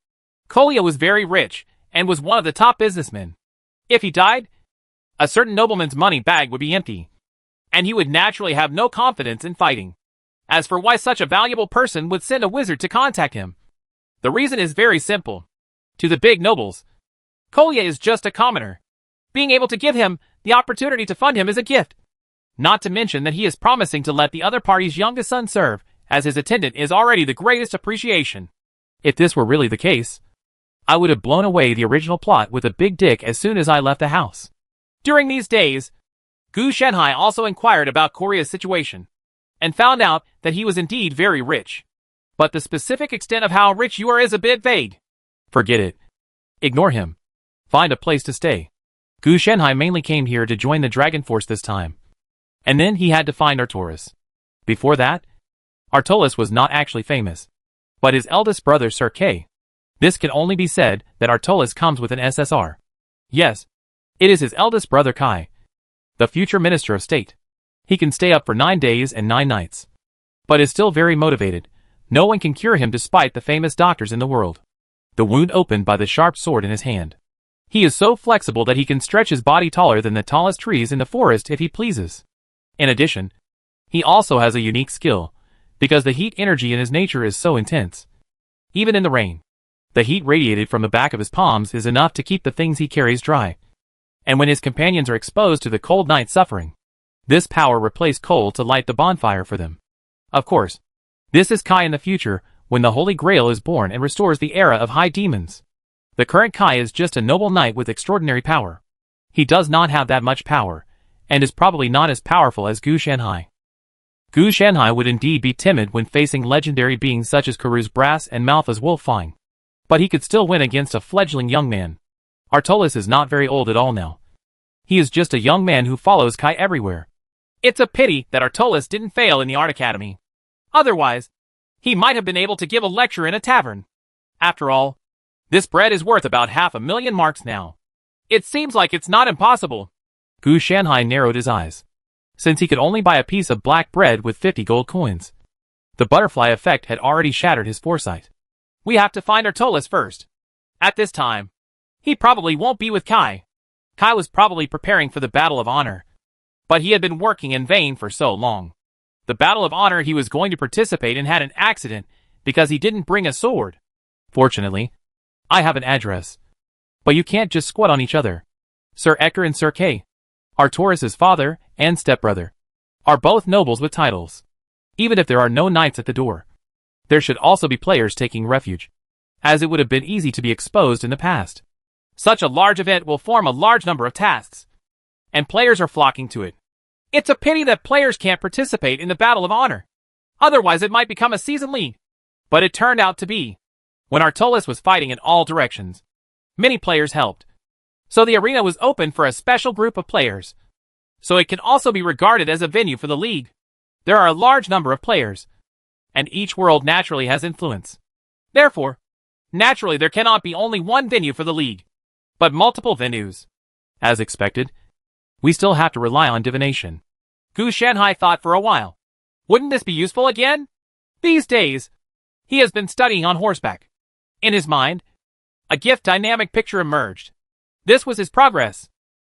Kolya was very rich, and was one of the top businessmen. If he died, a certain nobleman's money bag would be empty, and he would naturally have no confidence in fighting. As for why such a valuable person would send a wizard to contact him, the reason is very simple. To the big nobles, Kolya is just a commoner. Being able to give him the opportunity to fund him is a gift. Not to mention that he is promising to let the other party's youngest son serve as his attendant is already the greatest appreciation. If this were really the case, I would have blown away the original plot with a big dick as soon as I left the house. During these days, Gu Shanhai also inquired about Kolya's situation, and found out that he was indeed very rich. But the specific extent of how rich you are is a bit vague. Forget it. Ignore him. Find a place to stay. Gu Shanhai mainly came here to join the Dragon Force this time. And then he had to find Artolis. Before that, Artolis was not actually famous, but his eldest brother Sir Kay. This can only be said that Artolis comes with an SSR. Yes, it is his eldest brother Kai, the future Minister of State. He can stay up for 9 days and 9 nights, but is still very motivated. No one can cure him despite the famous doctors in the world. The wound opened by the sharp sword in his hand. He is so flexible that he can stretch his body taller than the tallest trees in the forest if he pleases. In addition, he also has a unique skill, because the heat energy in his nature is so intense. even in the rain. The heat radiated from the back of his palms is enough to keep the things he carries dry. And when his companions are exposed to the cold night suffering, this power replaced coal to light the bonfire for them. Of course, this is Kai in the future, when the Holy Grail is born and restores the era of high demons. The current Kai is just a noble knight with extraordinary power. He does not have that much power, and is probably not as powerful as Gu Shanhai. Gu Shanhai would indeed be timid when facing legendary beings such as Karuz Brass and Malphas Wolffang. But he could still win against a fledgling young man. Artolis is not very old at all now. He is just a young man who follows Kai everywhere. It's a pity that Artolis didn't fail in the Art Academy. Otherwise, he might have been able to give a lecture in a tavern. After all, this bread is worth about 500,000 marks now. It seems like it's not impossible. Gu Shanhai narrowed his eyes, since he could only buy a piece of black bread with 50 gold coins. The butterfly effect had already shattered his foresight. We have to find Artolis first. At this time, he probably won't be with Kai. Kai was probably preparing for the Battle of Honor. But he had been working in vain for so long. The Battle of Honor he was going to participate in had an accident because he didn't bring a sword. Fortunately, I have an address. But you can't just squat on each other. Sir Ector and Sir Kay, Artoris' father and stepbrother, are both nobles with titles. Even if there are no knights at the door, there should also be players taking refuge, as it would have been easy to be exposed in the past. Such a large event will form a large number of tasks, and players are flocking to it. It's a pity that players can't participate in the Battle of Honor. Otherwise it might become a season league. But it turned out to be. When Artolis was fighting in all directions, many players helped. So the arena was open for a special group of players. So it can also be regarded as a venue for the league. There are a large number of players, and each world naturally has influence. Therefore, naturally there cannot be only one venue for the league, but multiple venues. As expected, we still have to rely on divination. Gu Shanhai thought for a while. Wouldn't this be useful again? These days, he has been studying on horseback. In his mind, a GIF dynamic picture emerged. This was his progress.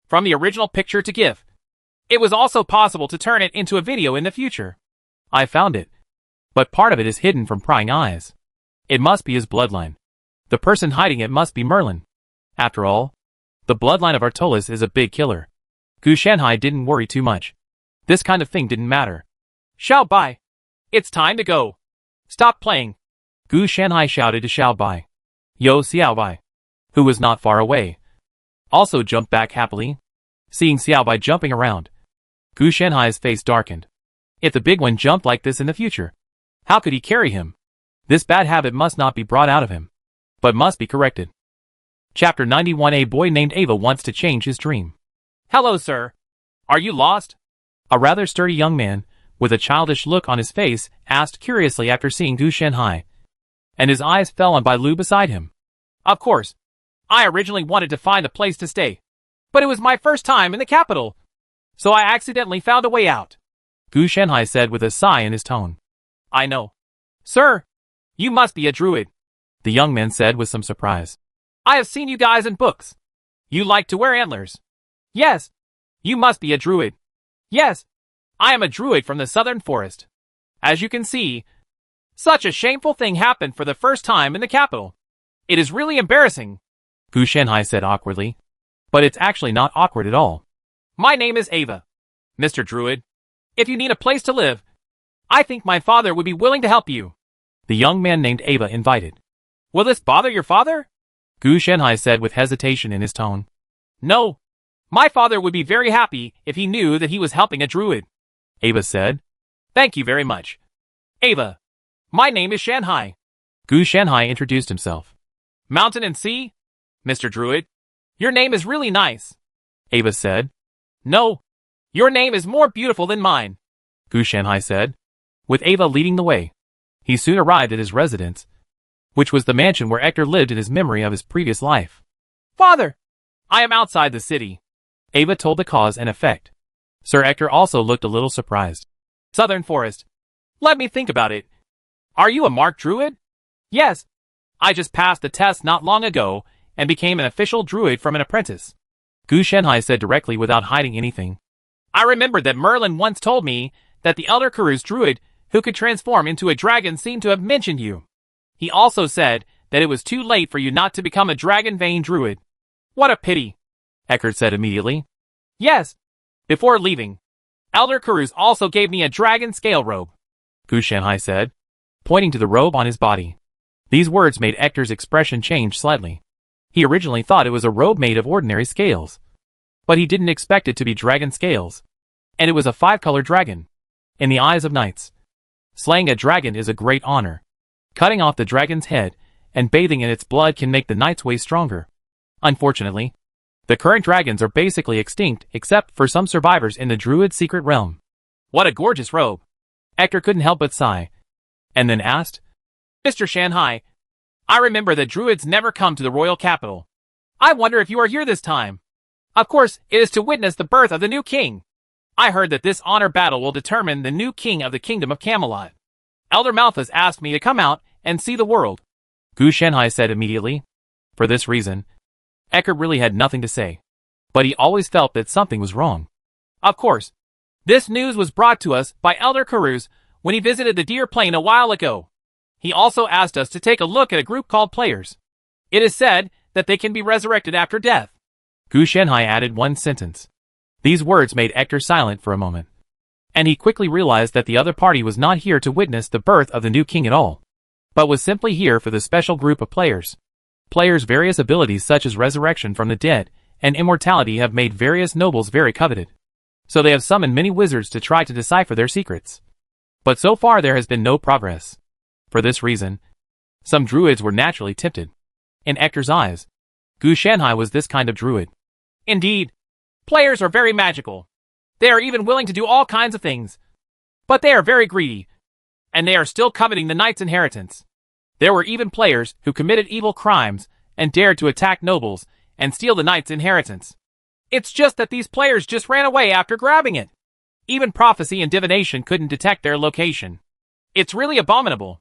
From the original picture to GIF. It was also possible to turn it into a video in the future. I found it. But part of it is hidden from prying eyes. It must be his bloodline. The person hiding it must be Merlin. After all, the bloodline of Artolis is a big killer. Gu Shanhai didn't worry too much. This kind of thing didn't matter. Xiao Bai, it's time to go. Stop playing. Gu Shanhai shouted to Xiao Bai. Yo Xiao Bai, who was not far away, also jumped back happily. Seeing Xiao Bai jumping around, Gu Shanhai's face darkened. If the big one jumped like this in the future, how could he carry him? This bad habit must not be brought out of him, but must be corrected. Chapter 91. A boy named Ava wants to change his dream. Hello, sir. Are you lost? A rather sturdy young man, with a childish look on his face, asked curiously after seeing Gu Shanhai, and his eyes fell on Bai Lu beside him. Of course. I originally wanted to find a place to stay, but it was my first time in the capital, so I accidentally found a way out. Gu Shanhai said with a sigh in his tone. I know. Sir, you must be a druid, the young man said with some surprise. I have seen you guys in books. You like to wear antlers. Yes. You must be a druid. Yes. I am a druid from the southern forest. As you can see, such a shameful thing happened for the first time in the capital. It is really embarrassing, Gu Shanhai said awkwardly. But it's actually not awkward at all. My name is Ava, Mr. Druid. If you need a place to live, I think my father would be willing to help you. The young man named Ava invited. Will this bother your father? Gu Shanhai said with hesitation in his tone. No. My father would be very happy if he knew that he was helping a druid, Ava said. Thank you very much. Ava, my name is Shanhai. Gu Shanhai introduced himself. Mountain and Sea? Mr. Druid, your name is really nice, Ava said. No, your name is more beautiful than mine, Gu Shanhai said. With Ava leading the way, he soon arrived at his residence, which was the mansion where Ector lived in his memory of his previous life. Father, I am outside the city, Ava told the cause and effect. Sir Ector also looked a little surprised. Southern Forest. Let me think about it. Are you a marked druid? Yes. I just passed the test not long ago and became an official druid from an apprentice, Gu Shanhai said directly without hiding anything. I remembered that Merlin once told me that the Elder Karuz druid who could transform into a dragon seemed to have mentioned you. He also said that it was too late for you not to become a Dragon Vein Druid. What a pity, Eckhart said immediately. Yes. Before leaving, Elder Karuz also gave me a dragon scale robe, Gu Shanhai said, pointing to the robe on his body. These words made Ector's expression change slightly. He originally thought it was a robe made of ordinary scales, but he didn't expect it to be dragon scales. And it was a 5-color dragon. In the eyes of knights, slaying a dragon is a great honor. Cutting off the dragon's head and bathing in its blood can make the knight's way stronger. Unfortunately, the current dragons are basically extinct except for some survivors in the Druid secret realm. What a gorgeous robe! Ector couldn't help but sigh, and then asked, Mr. Shanhai, I remember that Druids never come to the royal capital. I wonder if you are here this time. Of course, it is to witness the birth of the new king. I heard that this honor battle will determine the new king of the kingdom of Camelot. Elder Malthus asked me to come out and see the world, Gu Shanhai said immediately. For this reason, Eckhart really had nothing to say, but he always felt that something was wrong. Of course, this news was brought to us by Elder Karuz when he visited the Deer Plain a while ago. He also asked us to take a look at a group called Players. It is said that they can be resurrected after death. Gu Shanhai added one sentence. These words made Ector silent for a moment, and he quickly realized that the other party was not here to witness the birth of the new king at all, but was simply here for the special group of players. Players' various abilities such as resurrection from the dead and immortality have made various nobles very coveted. So they have summoned many wizards to try to decipher their secrets. But so far there has been no progress. For this reason, some druids were naturally tempted. In Ector's eyes, Gu Shanhai was this kind of druid. Indeed, players are very magical. They are even willing to do all kinds of things. But they are very greedy, and they are still coveting the knight's inheritance. There were even players who committed evil crimes and dared to attack nobles and steal the knight's inheritance. It's just that these players just ran away after grabbing it. Even prophecy and divination couldn't detect their location. It's really abominable.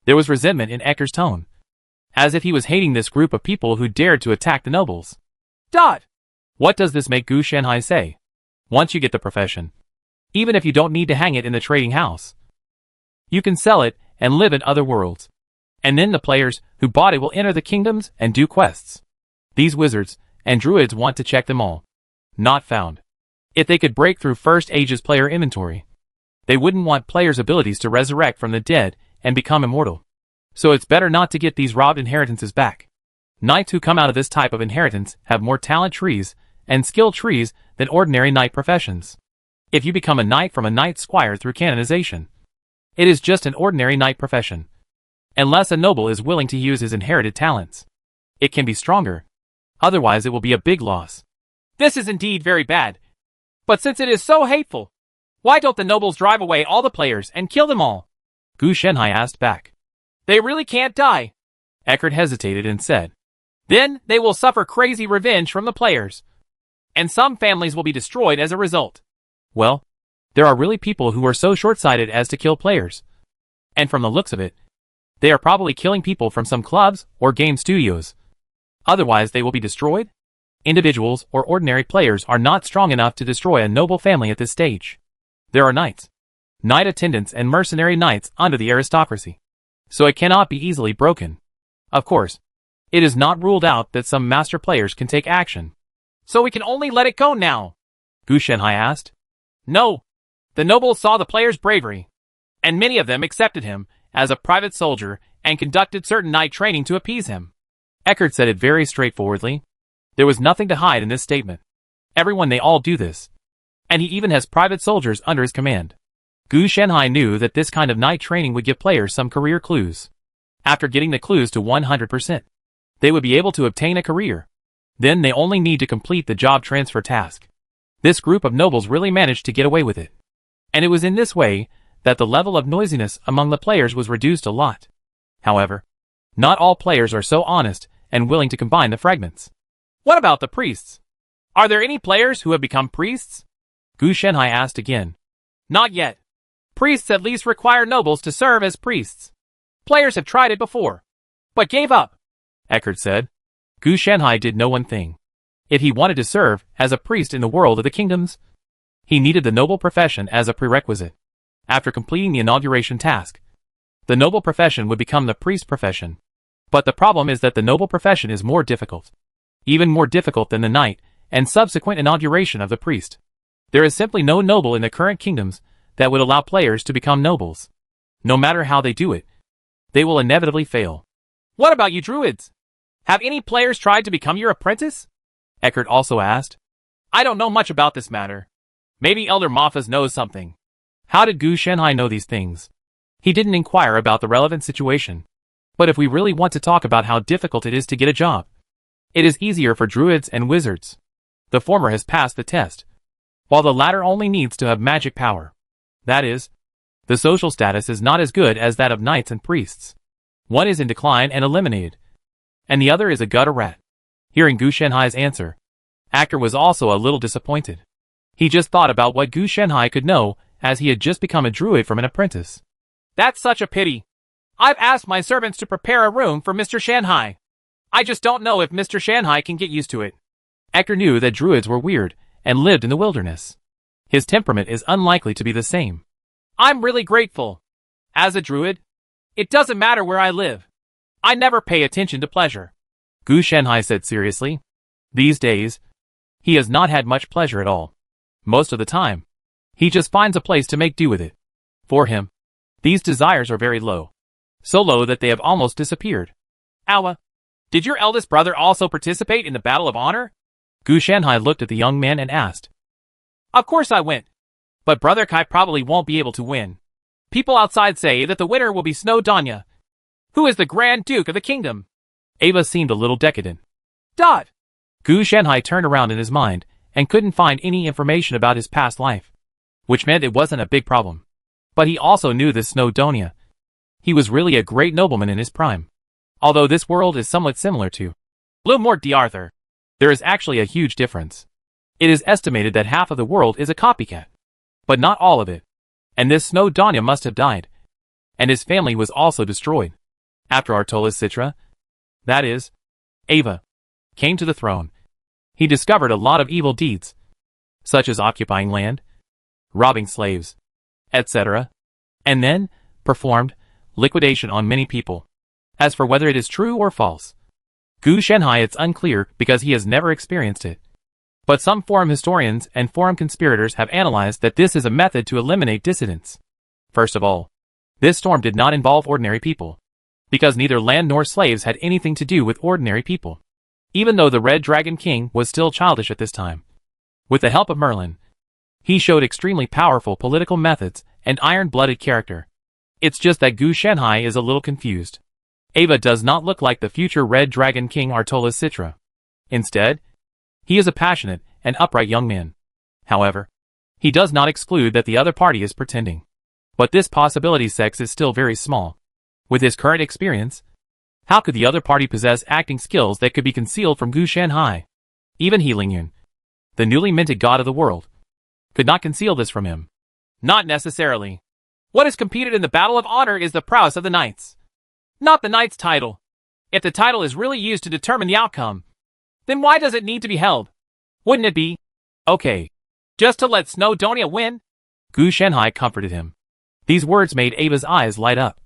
There was resentment in Ecker's tone, as if he was hating this group of people who dared to attack the nobles. What does this make Gu Shanhai say? Once you get the profession, even if you don't need to hang it in the trading house, you can sell it and live in other worlds. And then the players who bought it will enter the kingdoms and do quests. These wizards and druids want to check them all. Not found. If they could break through First Age's player inventory, they wouldn't want players' abilities to resurrect from the dead and become immortal. So it's better not to get these robbed inheritances back. Knights who come out of this type of inheritance have more talent trees and skill trees than ordinary knight professions. If you become a knight from a knight squire through canonization, it is just an ordinary knight profession. Unless a noble is willing to use his inherited talents, it can be stronger. Otherwise it will be a big loss. This is indeed very bad. But since it is so hateful, why don't the nobles drive away all the players and kill them all? Gu Shanhai asked back. They really can't die. Eckhart hesitated and said. Then they will suffer crazy revenge from the players. And some families will be destroyed as a result. Well, there are really people who are so short-sighted as to kill players. And from the looks of it, they are probably killing people from some clubs or game studios. Otherwise they will be destroyed. Individuals or ordinary players are not strong enough to destroy a noble family at this stage. There are knights, knight attendants and mercenary knights under the aristocracy. So it cannot be easily broken. Of course, it is not ruled out that some master players can take action. So we can only let it go now? Gu Shanhai asked. No. The nobles saw the players' bravery, and many of them accepted him as a private soldier and conducted certain knight training to appease him. Eckhart said it very straightforwardly. There was nothing to hide in this statement. They all do this. And he even has private soldiers under his command. Gu Shanhai knew that this kind of knight training would give players some career clues. After getting the clues to 100%, they would be able to obtain a career. Then they only need to complete the job transfer task. This group of nobles really managed to get away with it. And it was in this way that the level of noisiness among the players was reduced a lot. However, not all players are so honest and willing to combine the fragments. What about the priests? Are there any players who have become priests? Gu Shanhai asked again. Not yet. Priests at least require nobles to serve as priests. Players have tried it before, but gave up, Eckhart said. Gu Shanhai did know one thing. If he wanted to serve as a priest in the world of the kingdoms, he needed the noble profession as a prerequisite. After completing the inauguration task, The noble profession would become the priest profession. But the problem is that the noble profession is more difficult. Even more difficult than the knight, and subsequent inauguration of the priest. There is simply no noble in the current kingdoms that would allow players to become nobles. No matter how they do it, they will inevitably fail. What about you druids? Have any players tried to become your apprentice? Eckert also asked. I don't know much about this matter. Maybe Elder Moffas knows something. How did Gu Shenhai know these things? He didn't inquire about the relevant situation. But if we really want to talk about how difficult it is to get a job, it is easier for druids and wizards. The former has passed the test, while the latter only needs to have magic power. That is, the social status is not as good as that of knights and priests. One is in decline and eliminated, and the other is a gutter rat. Hearing Gu Shenhai's answer, Acker was also a little disappointed. He just thought about what Gu Shenhai could know, as he had just become a druid from an apprentice. That's such a pity. I've asked my servants to prepare a room for Mr. Shanhai. I just don't know if Mr. Shanhai can get used to it. Ecker knew that druids were weird, and lived in the wilderness. His temperament is unlikely to be the same. I'm really grateful. As a druid, it doesn't matter where I live. I never pay attention to pleasure. Gu Shenhai said seriously. These days, he has not had much pleasure at all. Most of the time, he just finds a place to make do with it. For him, these desires are very low. So low that they have almost disappeared. Awa, did your eldest brother also participate in the Battle of Honor? Gu Shenhai looked at the young man and asked. Of course I went. But Brother Kai probably won't be able to win. People outside say that the winner will be Snow Danya, who is the Grand Duke of the kingdom. Ava seemed a little decadent. Dot! Gu Shenhai turned around in his mind, and couldn't find any information about his past life. Which meant it wasn't a big problem. But he also knew this Snow Donia. He was really a great nobleman in his prime. Although this world is somewhat similar to Blue Mort d'Arthur. There is actually a huge difference. It is estimated that half of the world is a copycat. But not all of it. And this Snow Donia must have died. And his family was also destroyed. After Artolas Citra, that is, Ava, came to the throne, he discovered a lot of evil deeds, such as occupying land, robbing slaves, etc., and then performed liquidation on many people. As for whether it is true or false, Gu Shenhai, it's unclear because he has never experienced it. But some forum historians and forum conspirators have analyzed that this is a method to eliminate dissidents. First of all, this storm did not involve ordinary people, because neither land nor slaves had anything to do with ordinary people. Even though the Red Dragon King was still childish at this time. With the help of Merlin, he showed extremely powerful political methods and iron-blooded character. It's just that Gu Shenhai is a little confused. Ava does not look like the future Red Dragon King Artolas Citra. Instead, he is a passionate and upright young man. However, he does not exclude that the other party is pretending. But this possibility sex is still very small. With his current experience, how could the other party possess acting skills that could be concealed from Gu Shenhai? Even He Lingyun, the newly minted god of the world, could not conceal this from him. Not necessarily. What is competed in the Battle of Honor is the prowess of the knights, not the knight's title. If the title is really used to determine the outcome, then why does it need to be held? Wouldn't it be okay just to let Snow Donia win? Gu Shenhai comforted him. These words made Ava's eyes light up.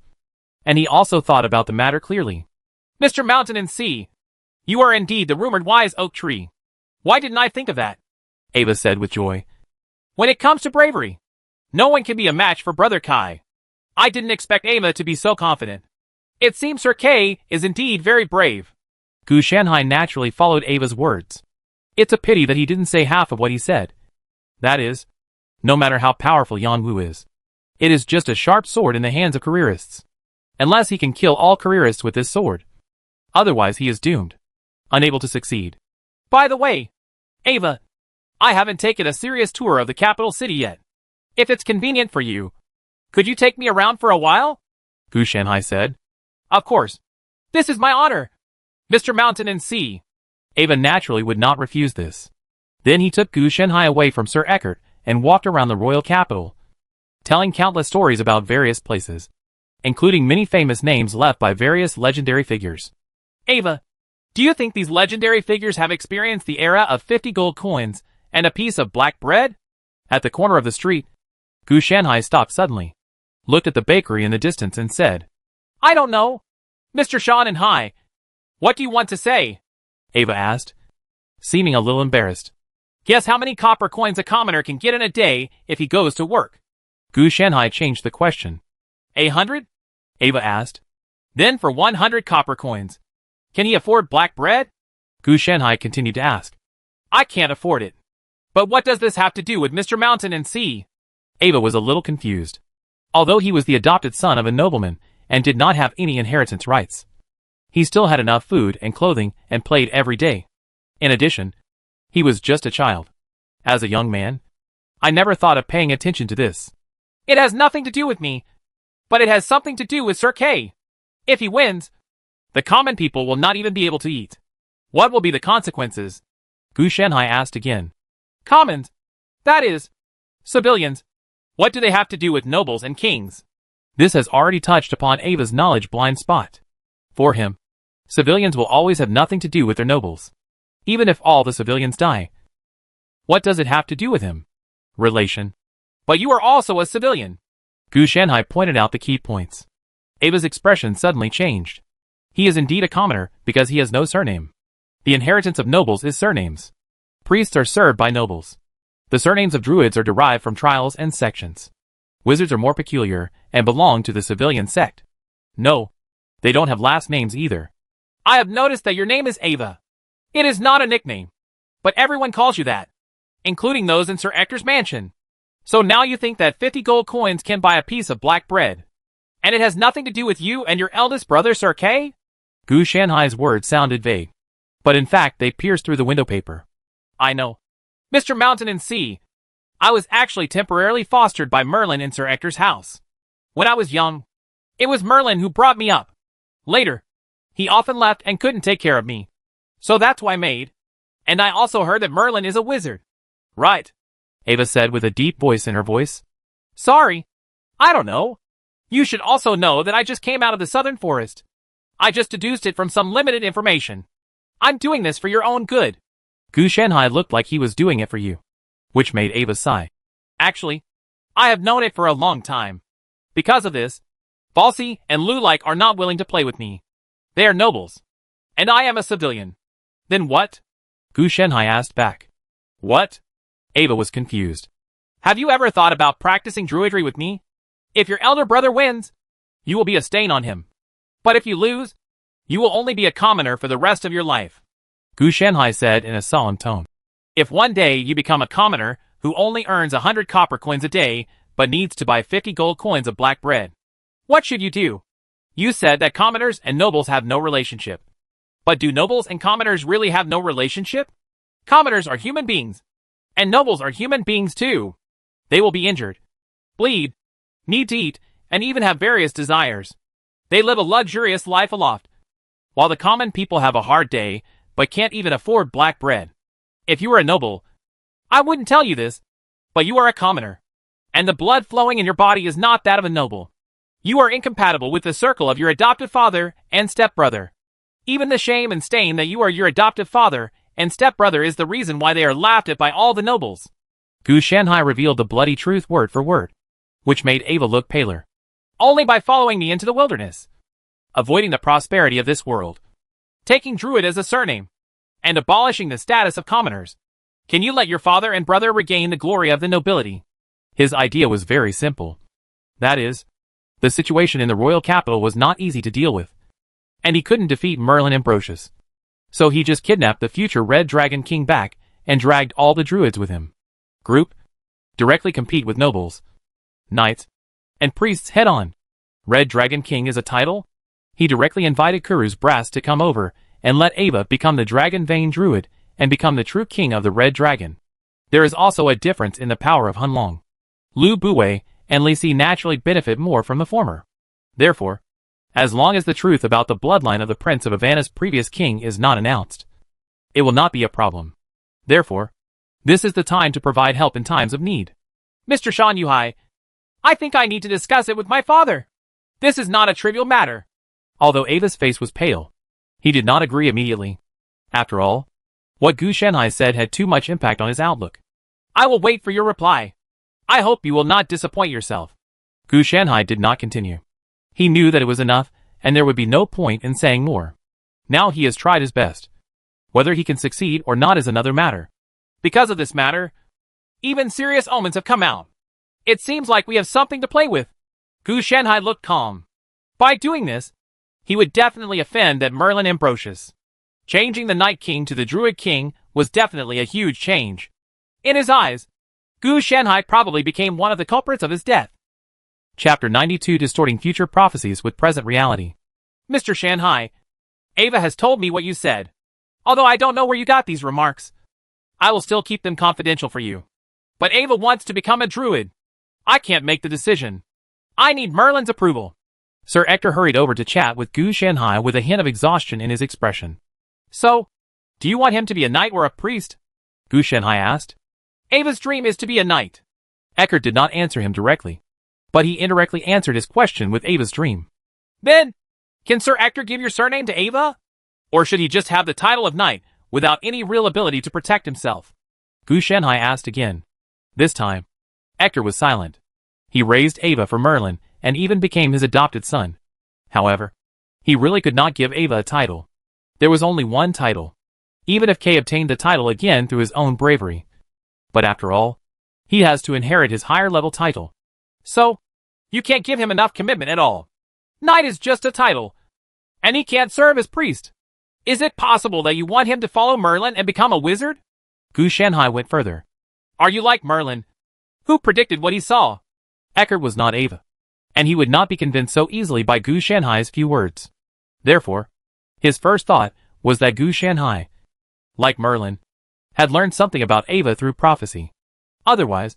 And he also thought about the matter clearly. Mr. Mountain and Sea, you are indeed the rumored wise oak tree. Why didn't I think of that? Ava said with joy. When it comes to bravery, no one can be a match for Brother Kai. I didn't expect Ava to be so confident. It seems Sir Kay is indeed very brave. Gu Shenhai naturally followed Ava's words. It's a pity that he didn't say half of what he said. That is, no matter how powerful Yan Wu is, it is just a sharp sword in the hands of careerists. Unless he can kill all careerists with this sword. Otherwise he is doomed. Unable to succeed. By the way, Ava, I haven't taken a serious tour of the capital city yet. If it's convenient for you, could you take me around for a while? Gu Shenhai said. Of course. This is my honor, Mr. Mountain and Sea. Ava naturally would not refuse this. Then he took Gu Shenhai away from Sir Eckert and walked around the royal capital, telling countless stories about various places, including many famous names left by various legendary figures. Ava, do you think these legendary figures have experienced the era of 50 gold coins and a piece of black bread? At the corner of the street, Gu Shenhai stopped suddenly. looked at the bakery in the distance and said, I don't know. Mr. Shan, what do you want to say? Ava asked, seeming a little embarrassed. Guess how many copper coins a commoner can get in a day if he goes to work? Gu Shanhai changed the question. 100? Ava asked. Then for 100 copper coins, can he afford black bread? Gu Shanhai continued to ask. I can't afford it. But what does this have to do with Mr. Mountain and Sea? Ava was a little confused. Although he was the adopted son of a nobleman and did not have any inheritance rights, he still had enough food and clothing and played every day. In addition, he was just a child. As a young man, I never thought of paying attention to this. It has nothing to do with me, but it has something to do with Sir Kay. If he wins, the common people will not even be able to eat. What will be the consequences? Gu Shanhai asked again. Commons. That is, civilians. What do they have to do with nobles and kings? This has already touched upon Ava's knowledge blind spot. For him, civilians will always have nothing to do with their nobles. Even if all the civilians die. What does it have to do with him? Relation. But you are also a civilian. Gu Shanhai pointed out the key points. Ava's expression suddenly changed. He is indeed a commoner because he has no surname. The inheritance of nobles is surnames. Priests are served by nobles. The surnames of druids are derived from trials and sections. Wizards are more peculiar and belong to the civilian sect. No, they don't have last names either. I have noticed that your name is Ava. It is not a nickname, but everyone calls you that, including those in Sir Ector's mansion. So now you think that 50 gold coins can buy a piece of black bread. And it has nothing to do with you and your eldest brother, Sir Kay? Gu Shanhai's words sounded vague, but in fact they pierced through the window paper. I know. Mr. Mountain and Sea, I was actually temporarily fostered by Merlin in Sir Ector's house. When I was young, it was Merlin who brought me up. Later, he often left and couldn't take care of me. So that's why I made. And I also heard that Merlin is a wizard. Right, Ava said with a deep voice in her voice. Sorry, I don't know. You should also know that I just came out of the southern forest. I just deduced it from some limited information. I'm doing this for your own good. Gu Shanhai looked like he was doing it for you, which made Ava sigh. Actually, I have known it for a long time. Because of this, Falsey and Lu-like are not willing to play with me. They are nobles, and I am a civilian. Then what? Gu Shanhai asked back. What? Ava was confused. Have you ever thought about practicing druidry with me? If your elder brother wins, you will be a stain on him. But if you lose, you will only be a commoner for the rest of your life. Gu Shanhai said in a solemn tone. If one day you become a commoner who only earns 100 copper coins a day, but needs to buy 50 gold coins of black bread, what should you do? You said that commoners and nobles have no relationship. But do nobles and commoners really have no relationship? Commoners are human beings, and nobles are human beings too. They will be injured, bleed, need to eat, and even have various desires. They live a luxurious life aloft, while the common people have a hard day, but can't even afford black bread. If you were a noble, I wouldn't tell you this, but you are a commoner, and the blood flowing in your body is not that of a noble. You are incompatible with the circle of your adoptive father and stepbrother. Even the shame and stain that you are your adoptive father and stepbrother is the reason why they are laughed at by all the nobles. Gu Shanhai revealed the bloody truth word for word, which made Ava look paler. Only by following me into the wilderness, avoiding the prosperity of this world, taking druid as a surname, and abolishing the status of commoners, can you let your father and brother regain the glory of the nobility? His idea was very simple. That is, the situation in the royal capital was not easy to deal with, and he couldn't defeat Merlin Ambrosius. So he just kidnapped the future Red Dragon King back and dragged all the druids with him. Group, directly compete with nobles, knights, and priests head on. Red Dragon King is a title? He directly invited Kuru's brass to come over and let Ava become the Dragon Vein Druid and become the true king of the Red Dragon. There is also a difference in the power of Hunlong. Lu Buwei and Li Si naturally benefit more from the former. Therefore, as long as the truth about the bloodline of the Prince of Havana's previous king is not announced, it will not be a problem. Therefore, this is the time to provide help in times of need. Mr. Shan Yuhai, I think I need to discuss it with my father. This is not a trivial matter. Although Ava's face was pale, he did not agree immediately. After all, what Gu Shanhai said had too much impact on his outlook. I will wait for your reply. I hope you will not disappoint yourself. Gu Shanhai did not continue. He knew that it was enough, and there would be no point in saying more. Now he has tried his best. Whether he can succeed or not is another matter. Because of this matter, even serious omens have come out. It seems like we have something to play with. Gu Shanhai looked calm. By doing this, he would definitely offend that Merlin Ambrosius. Changing the Night King to the Druid King was definitely a huge change. In his eyes, Gu Shanhai probably became one of the culprits of his death. Chapter 92: Distorting Future Prophecies with Present Reality. Mr. Shanhai, Ava has told me what you said. Although I don't know where you got these remarks, I will still keep them confidential for you. But Ava wants to become a druid. I can't make the decision. I need Merlin's approval. Sir Ector hurried over to chat with Gu Shanhai with a hint of exhaustion in his expression. So, do you want him to be a knight or a priest? Gu Shanhai asked. Ava's dream is to be a knight. Eckhart did not answer him directly, but he indirectly answered his question with Ava's dream. Then, can Sir Ector give your surname to Ava? Or should he just have the title of knight, without any real ability to protect himself? Gu Shanhai asked again. This time, Ector was silent. He raised Ava for Merlin, and even became his adopted son. However, he really could not give Ava a title. There was only one title, even if Kay obtained the title again through his own bravery. But after all, he has to inherit his higher level title. So, you can't give him enough commitment at all. Knight is just a title, and he can't serve as priest. Is it possible that you want him to follow Merlin and become a wizard? Gu Shanhai went further. Are you like Merlin, who predicted what he saw? Eckhart was not Ava, and he would not be convinced so easily by Gu Shanhai's few words. Therefore, his first thought was that Gu Shanhai, like Merlin, had learned something about Ava through prophecy. Otherwise,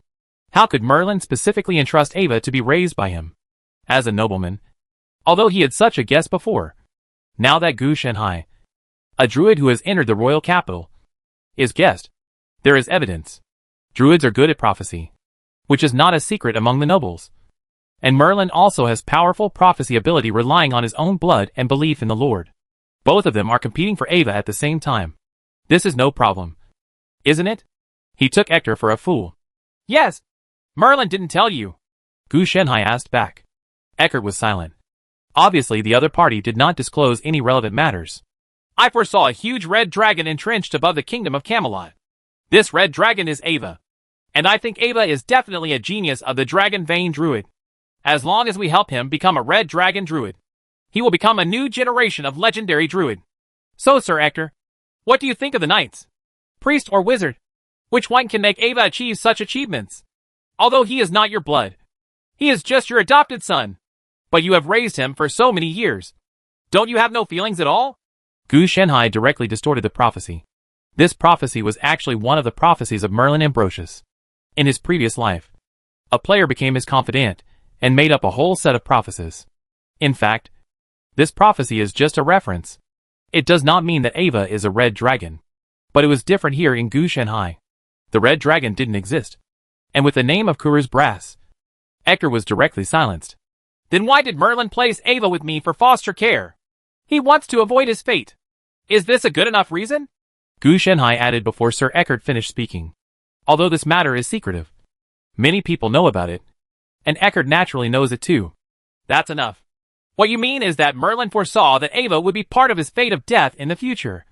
how could Merlin specifically entrust Ava to be raised by him? As a nobleman, although he had such a guess before, now that Gu Shanhai, a druid who has entered the royal capital, is guessed, there is evidence. Druids are good at prophecy, which is not a secret among the nobles. And Merlin also has powerful prophecy ability relying on his own blood and belief in the Lord. Both of them are competing for Ava at the same time. This is no problem, isn't it? He took Ector for a fool. Yes. Merlin didn't tell you. Gu Shanhai asked back. Eckhart was silent. Obviously the other party did not disclose any relevant matters. I foresaw a huge red dragon entrenched above the kingdom of Camelot. This red dragon is Ava. And I think Ava is definitely a genius of the Dragon Vein Druid. As long as we help him become a red dragon druid, he will become a new generation of legendary druid. So, Sir Ector, what do you think of the knights? Priest or wizard? Which one can make Ava achieve such achievements? Although he is not your blood, he is just your adopted son. But you have raised him for so many years. Don't you have no feelings at all? Gu Shanhai directly distorted the prophecy. This prophecy was actually one of the prophecies of Merlin Ambrosius. In his previous life, a player became his confidant and made up a whole set of prophecies. In fact, this prophecy is just a reference. It does not mean that Ava is a red dragon. But it was different here in Gu Shanhai. The red dragon didn't exist. And with the name of Kuru's Brass, Ector was directly silenced. Then why did Merlin place Ava with me for foster care? He wants to avoid his fate. Is this a good enough reason? Gu Shanhai added before Sir Eckhart finished speaking. Although this matter is secretive, many people know about it, and Eckhart naturally knows it too. That's enough. What you mean is that Merlin foresaw that Ava would be part of his fate of death in the future.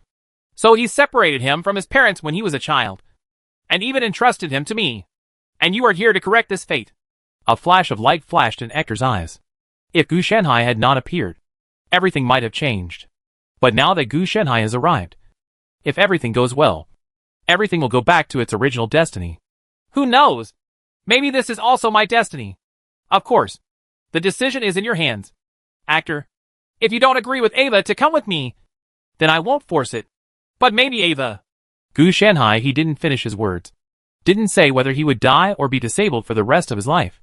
So he separated him from his parents when he was a child, and even entrusted him to me. And you are here to correct this fate. A flash of light flashed in Ector's eyes. If Gu Shanhai had not appeared, everything might have changed. But now that Gu Shanhai has arrived, if everything goes well, everything will go back to its original destiny. Who knows? Maybe this is also my destiny. Of course, the decision is in your hands. Actor, if you don't agree with Ava to come with me, then I won't force it. But maybe Ava... Gu Shanhai, he didn't finish his words. Didn't say whether he would die or be disabled for the rest of his life,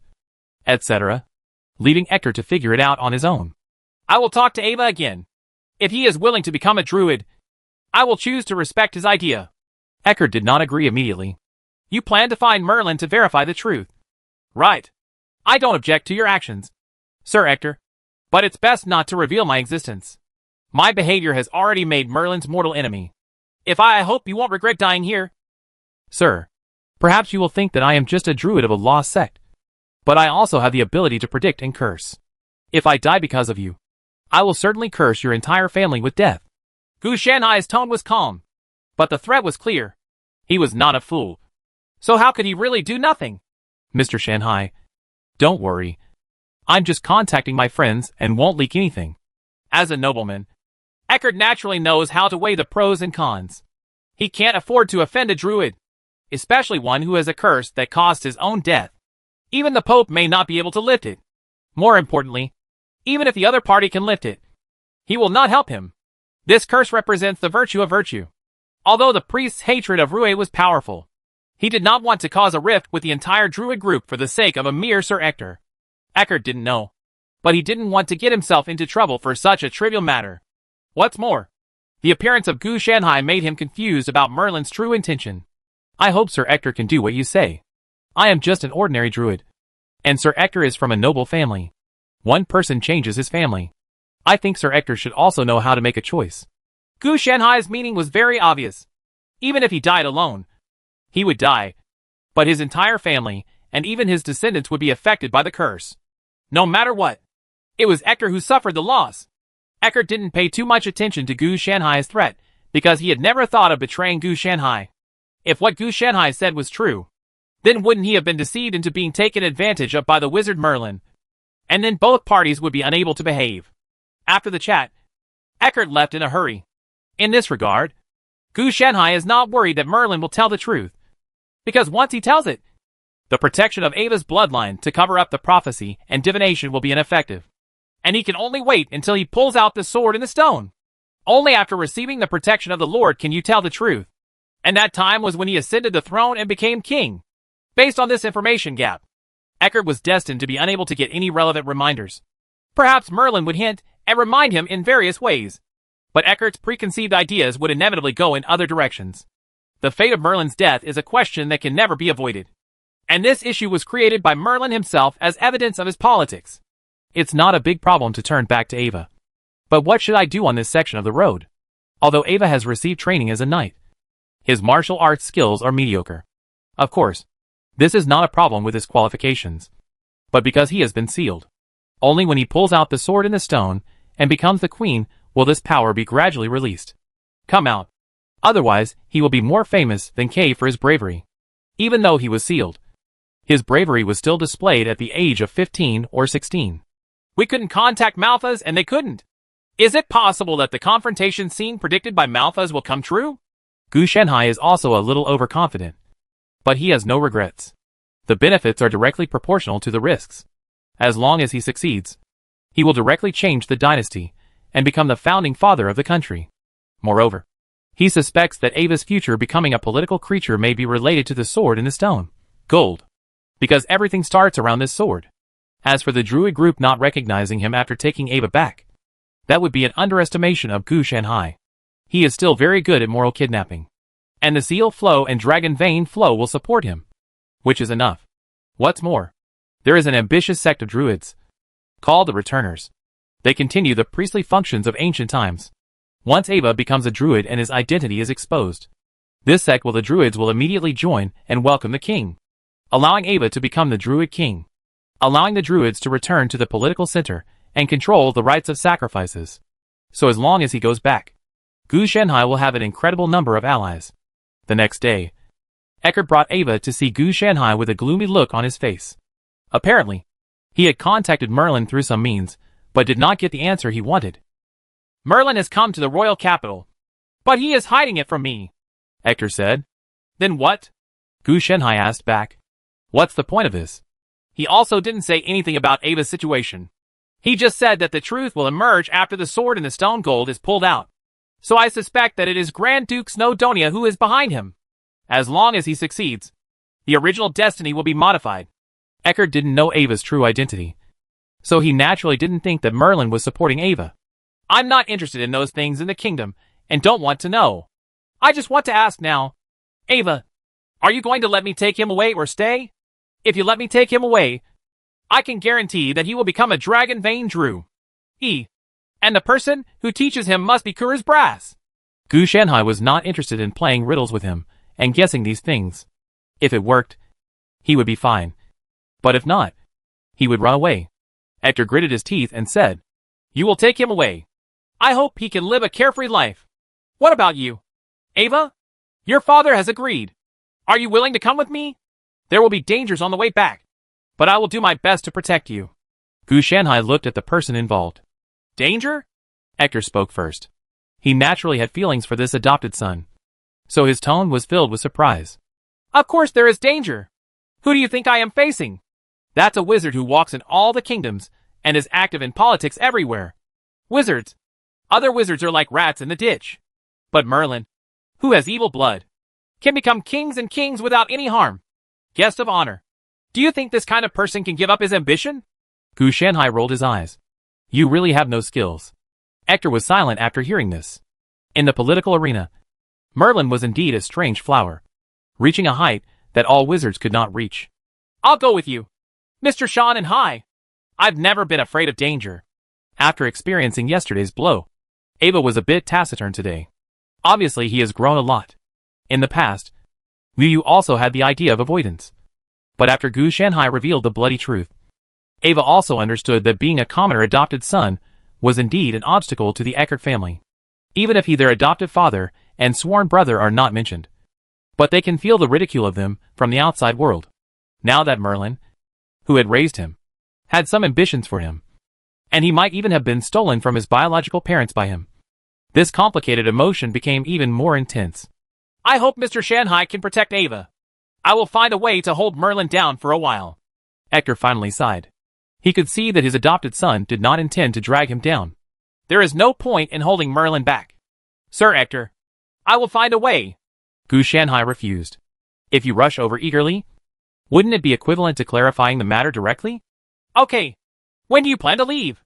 etc., leaving Ector to figure it out on his own. I will talk to Ava again. If he is willing to become a druid, I will choose to respect his idea. Eckhart did not agree immediately. You plan to find Merlin to verify the truth. Right. I don't object to your actions, Sir Ector. But it's best not to reveal my existence. My behavior has already made Merlin's mortal enemy. I hope you won't regret dying here. Sir, perhaps you will think that I am just a druid of a lost sect. But I also have the ability to predict and curse. If I die because of you, I will certainly curse your entire family with death. Gu Shanhai's tone was calm, but the threat was clear. He was not a fool. So how could he really do nothing? Mr. Shanhai, don't worry. I'm just contacting my friends and won't leak anything. As a nobleman, Eckert naturally knows how to weigh the pros and cons. He can't afford to offend a druid, especially one who has a curse that caused his own death. Even the Pope may not be able to lift it. More importantly, even if the other party can lift it, he will not help him. This curse represents the virtue of virtue. Although the priest's hatred of Rui was powerful, he did not want to cause a rift with the entire druid group for the sake of a mere Sir Ector. Eckert didn't know, but he didn't want to get himself into trouble for such a trivial matter. What's more, the appearance of Gu Shanhai made him confused about Merlin's true intention. I hope Sir Ector can do what you say. I am just an ordinary druid, and Sir Ector is from a noble family. One person changes his family. I think Sir Ector should also know how to make a choice. Gu Shanhai's meaning was very obvious. Even if he died alone, he would die, but his entire family, and even his descendants would be affected by the curse. No matter what, it was Ector who suffered the loss. Eckert didn't pay too much attention to Gu Shanhai's threat, because he had never thought of betraying Gu Shanhai. If what Gu Shanhai said was true, then wouldn't he have been deceived into being taken advantage of by the wizard Merlin? And then both parties would be unable to behave. After the chat, Eckert left in a hurry. In this regard, Gu Shanhai is not worried that Merlin will tell the truth, because once he tells it, the protection of Ava's bloodline to cover up the prophecy and divination will be ineffective. And he can only wait until he pulls out the sword and the stone. Only after receiving the protection of the Lord can you tell the truth. And that time was when he ascended the throne and became king. Based on this information gap, Eckert was destined to be unable to get any relevant reminders. Perhaps Merlin would hint and remind him in various ways, but Eckert's preconceived ideas would inevitably go in other directions. The fate of Merlin's death is a question that can never be avoided. And this issue was created by Merlin himself as evidence of his politics. It's not a big problem to turn back to Ava. But what should I do on this section of the road? Although Ava has received training as a knight, his martial arts skills are mediocre. Of course, this is not a problem with his qualifications, but because he has been sealed. Only when he pulls out the sword and the stone and becomes the queen will this power be gradually released. Come out. Otherwise, he will be more famous than Kay for his bravery. Even though he was sealed, his bravery was still displayed at the age of 15 or 16. We couldn't contact Malphas and they couldn't. Is it possible that the confrontation scene predicted by Malphas will come true? Gu Shanhai is also a little overconfident, but he has no regrets. The benefits are directly proportional to the risks. As long as he succeeds, he will directly change the dynasty and become the founding father of the country. Moreover, he suspects that Ava's future becoming a political creature may be related to the sword and the stone, gold, because everything starts around this sword. As for the druid group not recognizing him after taking Ava back, that would be an underestimation of Gu Shanhai. He is still very good at moral kidnapping, and the Seal Flow and Dragon Vein Flow will support him, which is enough. What's more, there is an ambitious sect of druids, called the Returners. They continue the priestly functions of ancient times. Once Ava becomes a druid and his identity is exposed, this sect the druids will immediately join and welcome the king, allowing Ava to become the druid king, allowing the druids to return to the political center and control the rites of sacrifices. So as long as he goes back, Gu Shanhai will have an incredible number of allies. The next day, Eckert brought Ava to see Gu Shanhai with a gloomy look on his face. Apparently, he had contacted Merlin through some means, but did not get the answer he wanted. Merlin has come to the royal capital, but he is hiding it from me, Ector said. Then what? Gu Shanhai asked back. What's the point of this? He also didn't say anything about Ava's situation. He just said that the truth will emerge after the sword and the stone gold is pulled out. So I suspect that it is Grand Duke Snowdonia who is behind him. As long as he succeeds, the original destiny will be modified. Eckert didn't know Ava's true identity, so he naturally didn't think that Merlin was supporting Ava. I'm not interested in those things in the kingdom, and don't want to know. I just want to ask now. Ava, are you going to let me take him away or stay? If you let me take him away, I can guarantee that he will become a Dragon Vein Drew. And the person who teaches him must be Kura's Brass. Gu Shanhai was not interested in playing riddles with him and guessing these things. If it worked, he would be fine. But if not, he would run away. Hector gritted his teeth and said, "You will take him away. I hope he can live a carefree life. What about you? Ava? Your father has agreed. Are you willing to come with me? There will be dangers on the way back, but I will do my best to protect you." Gu Shanhai looked at the person involved. Danger? Hector spoke first. He naturally had feelings for this adopted son, so his tone was filled with surprise. Of course there is danger. Who do you think I am facing? That's a wizard who walks in all the kingdoms and is active in politics everywhere. Wizards. Other wizards are like rats in the ditch. But Merlin, who has evil blood, can become kings and kings without any harm. Guest of honor. Do you think this kind of person can give up his ambition? Gu Shanhai rolled his eyes. You really have no skills. Hector was silent after hearing this. In the political arena, Merlin was indeed a strange flower, reaching a height that all wizards could not reach. I'll go with you, Mr. Shan and Hai. I've never been afraid of danger. After experiencing yesterday's blow, Ava was a bit taciturn today. Obviously he has grown a lot. In the past, Liu Yu also had the idea of avoidance. But after Gu Shanhai revealed the bloody truth, Ava also understood that being a commoner adopted son was indeed an obstacle to the Eckert family. Even if their adoptive father and sworn brother are not mentioned. But they can feel the ridicule of them from the outside world. Now that Merlin, who had raised him, had some ambitions for him, and he might even have been stolen from his biological parents by him, this complicated emotion became even more intense. I hope Mr. Shanhai can protect Ava. I will find a way to hold Merlin down for a while. Hector finally sighed. He could see that his adopted son did not intend to drag him down. There is no point in holding Merlin back. Sir Hector, I will find a way. Gu Shanhai refused. If you rush over eagerly, wouldn't it be equivalent to clarifying the matter directly? Okay. When do you plan to leave?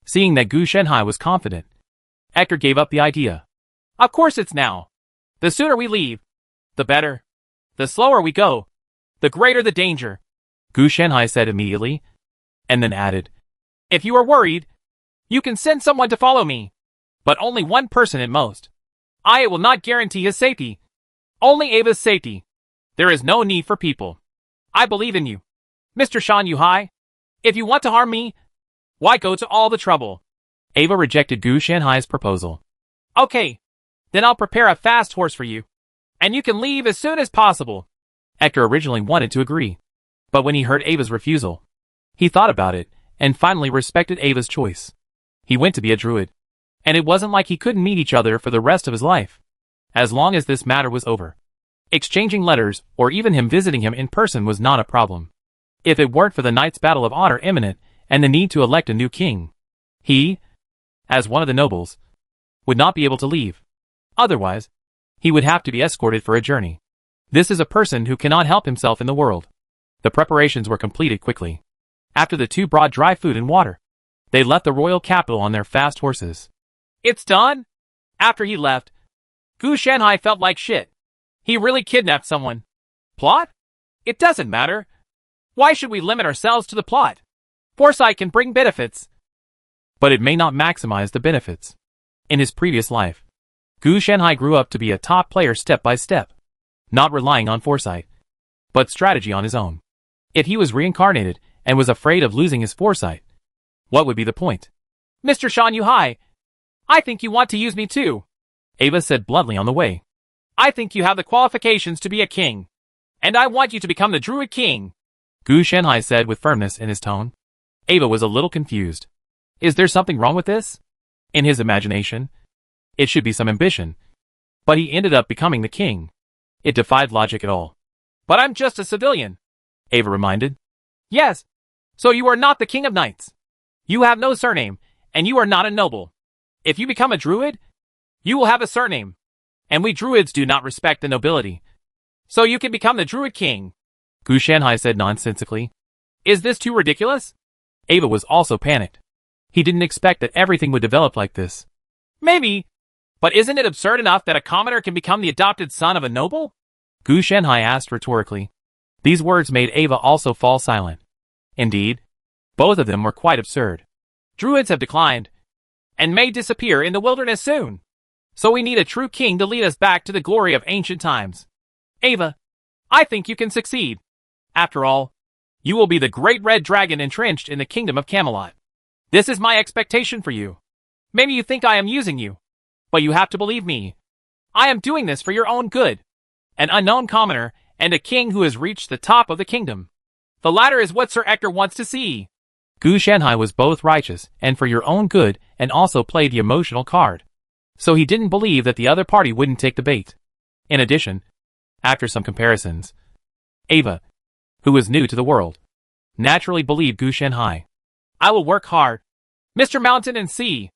Seeing that Gu Shanhai was confident, Hector gave up the idea. Of course it's now. The sooner we leave, the better. The slower we go, the greater the danger. Gu Shanhai said immediately, and then added, If you are worried, you can send someone to follow me. But only one person at most. I will not guarantee his safety. Only Ava's safety. There is no need for people. I believe in you. Mr. Shan Yuhai, if you want to harm me, why go to all the trouble? Ava rejected Gu Shanhai's proposal. Okay, then I'll prepare a fast horse for you. And you can leave as soon as possible. Hector originally wanted to agree, but when he heard Ava's refusal, he thought about it and finally respected Ava's choice. He went to be a druid, and it wasn't like he couldn't meet each other for the rest of his life, as long as this matter was over. Exchanging letters or even him visiting him in person was not a problem. If it weren't for the Knights' Battle of Honor imminent and the need to elect a new king, he, as one of the nobles, would not be able to leave. Otherwise, he would have to be escorted for a journey. This is a person who cannot help himself in the world. The preparations were completed quickly. After the two brought dry food and water, they left the royal capital on their fast horses. It's done? After he left, Gu Shanhai felt like shit. He really kidnapped someone. Plot? It doesn't matter. Why should we limit ourselves to the plot? Foresight can bring benefits, but it may not maximize the benefits. In his previous life, Gu Shanhai grew up to be a top player step by step, not relying on foresight, but strategy on his own. If he was reincarnated and was afraid of losing his foresight, what would be the point? Mr. Shan Yuhai, I think you want to use me too, Ava said bluntly on the way. I think you have the qualifications to be a king, and I want you to become the Druid King, Gu Shanhai said with firmness in his tone. Ava was a little confused. Is there something wrong with this? In his imagination, it should be some ambition. But he ended up becoming the king. It defied logic at all. But I'm just a civilian, Ava reminded. Yes. So you are not the king of knights. You have no surname, and you are not a noble. If you become a druid, you will have a surname. And we druids do not respect the nobility. So you can become the Druid King, Gu Shanhai said nonsensically. Is this too ridiculous? Ava was also panicked. He didn't expect that everything would develop like this. Maybe. But isn't it absurd enough that a commoner can become the adopted son of a noble? Gu Shanhai asked rhetorically. These words made Ava also fall silent. Indeed, both of them were quite absurd. Druids have declined, and may disappear in the wilderness soon. So we need a true king to lead us back to the glory of ancient times. Ava, I think you can succeed. After all, You will be the great red dragon entrenched in the kingdom of Camelot. This is my expectation for you. Maybe you think I am using you, but you have to believe me. I am doing this for your own good. An unknown commoner, and a king who has reached the top of the kingdom. The latter is what Sir Ector wants to see. Gu Shanhai was both righteous and for your own good and also played the emotional card. So he didn't believe that the other party wouldn't take the bait. In addition, after some comparisons, Ava, who was new to the world, naturally believed Gu Shanhai. I will work hard, Mr. Mountain and Sea.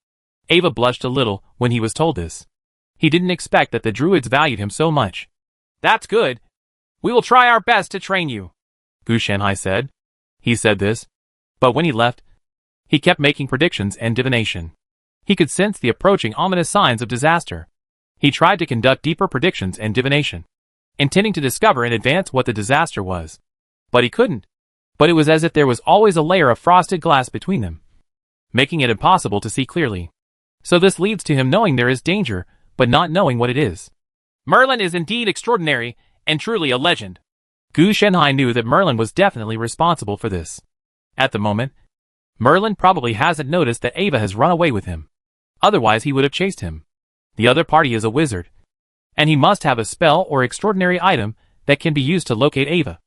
Ava blushed a little when he was told this. He didn't expect that the druids valued him so much. That's good. We will try our best to train you, Gu Shanhai said. He said this, but when he left, he kept making predictions and divination. He could sense the approaching ominous signs of disaster. He tried to conduct deeper predictions and divination, intending to discover in advance what the disaster was. But he couldn't. But it was as if there was always a layer of frosted glass between them, making it impossible to see clearly. So this leads to him knowing there is danger, but not knowing what it is. Merlin is indeed extraordinary, and truly a legend. Gu Shanhai knew that Merlin was definitely responsible for this. At the moment, Merlin probably hasn't noticed that Ava has run away with him. Otherwise he would have chased him. The other party is a wizard, and he must have a spell or extraordinary item that can be used to locate Ava.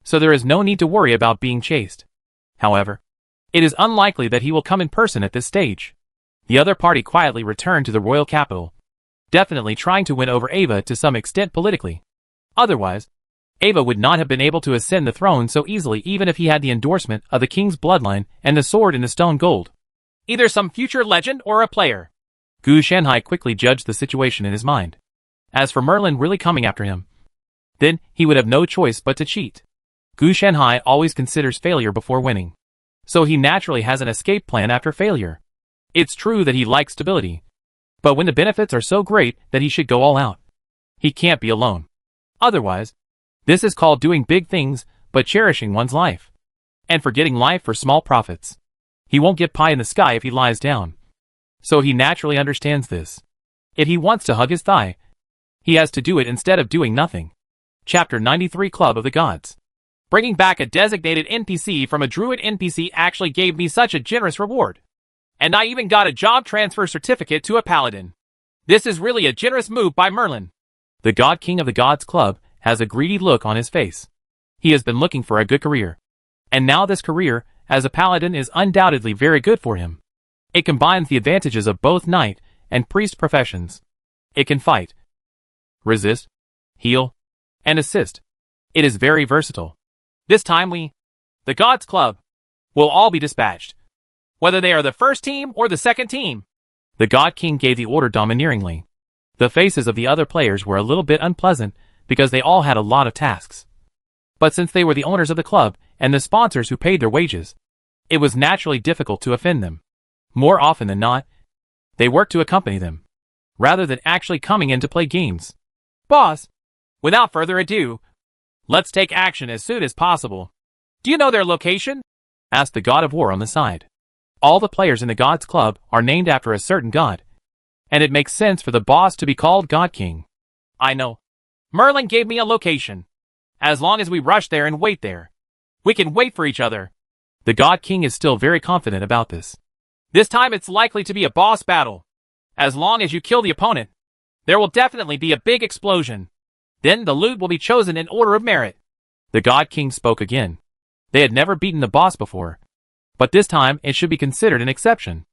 So there is no need to worry about being chased. However, it is unlikely that he will come in person at this stage. The other party quietly returned to the royal capital, definitely trying to win over Ava to some extent politically. Otherwise, Ava would not have been able to ascend the throne so easily even if he had the endorsement of the king's bloodline and the sword in the stone gold. Either some future legend or a player. Gu Shanhai quickly judged the situation in his mind. As for Merlin really coming after him, then he would have no choice but to cheat. Gu Shanhai always considers failure before winning. So he naturally has an escape plan after failure. It's true that he likes stability, but when the benefits are so great that he should go all out, he can't be alone. Otherwise, this is called doing big things, but cherishing one's life, and forgetting life for small profits. He won't get pie in the sky if he lies down. So he naturally understands this. If he wants to hug his thigh, he has to do it instead of doing nothing. Chapter 93 Club of the Gods. Bringing back a designated NPC from a druid NPC actually gave me such a generous reward. And I even got a job transfer certificate to a paladin. This is really a generous move by Merlin. The God King of the Gods Club has a greedy look on his face. He has been looking for a good career. And now this career, as a paladin, is undoubtedly very good for him. It combines the advantages of both knight and priest professions. It can fight, resist, heal, and assist. It is very versatile. This time we, the Gods Club, will all be dispatched. Whether they are the first team or the second team. The God King gave the order domineeringly. The faces of the other players were a little bit unpleasant because they all had a lot of tasks. But since they were the owners of the club and the sponsors who paid their wages, it was naturally difficult to offend them. More often than not, they worked to accompany them, rather than actually coming in to play games. Boss, without further ado, let's take action as soon as possible. Do you know their location? Asked the God of War on the side. All the players in the Gods Club are named after a certain god, and it makes sense for the boss to be called God King. I know. Merlin gave me a location. As long as we rush there and wait there, we can wait for each other. The God King is still very confident about this. This time it's likely to be a boss battle. As long as you kill the opponent, there will definitely be a big explosion. Then the loot will be chosen in order of merit. The God King spoke again. They had never beaten the boss before, but this time it should be considered an exception.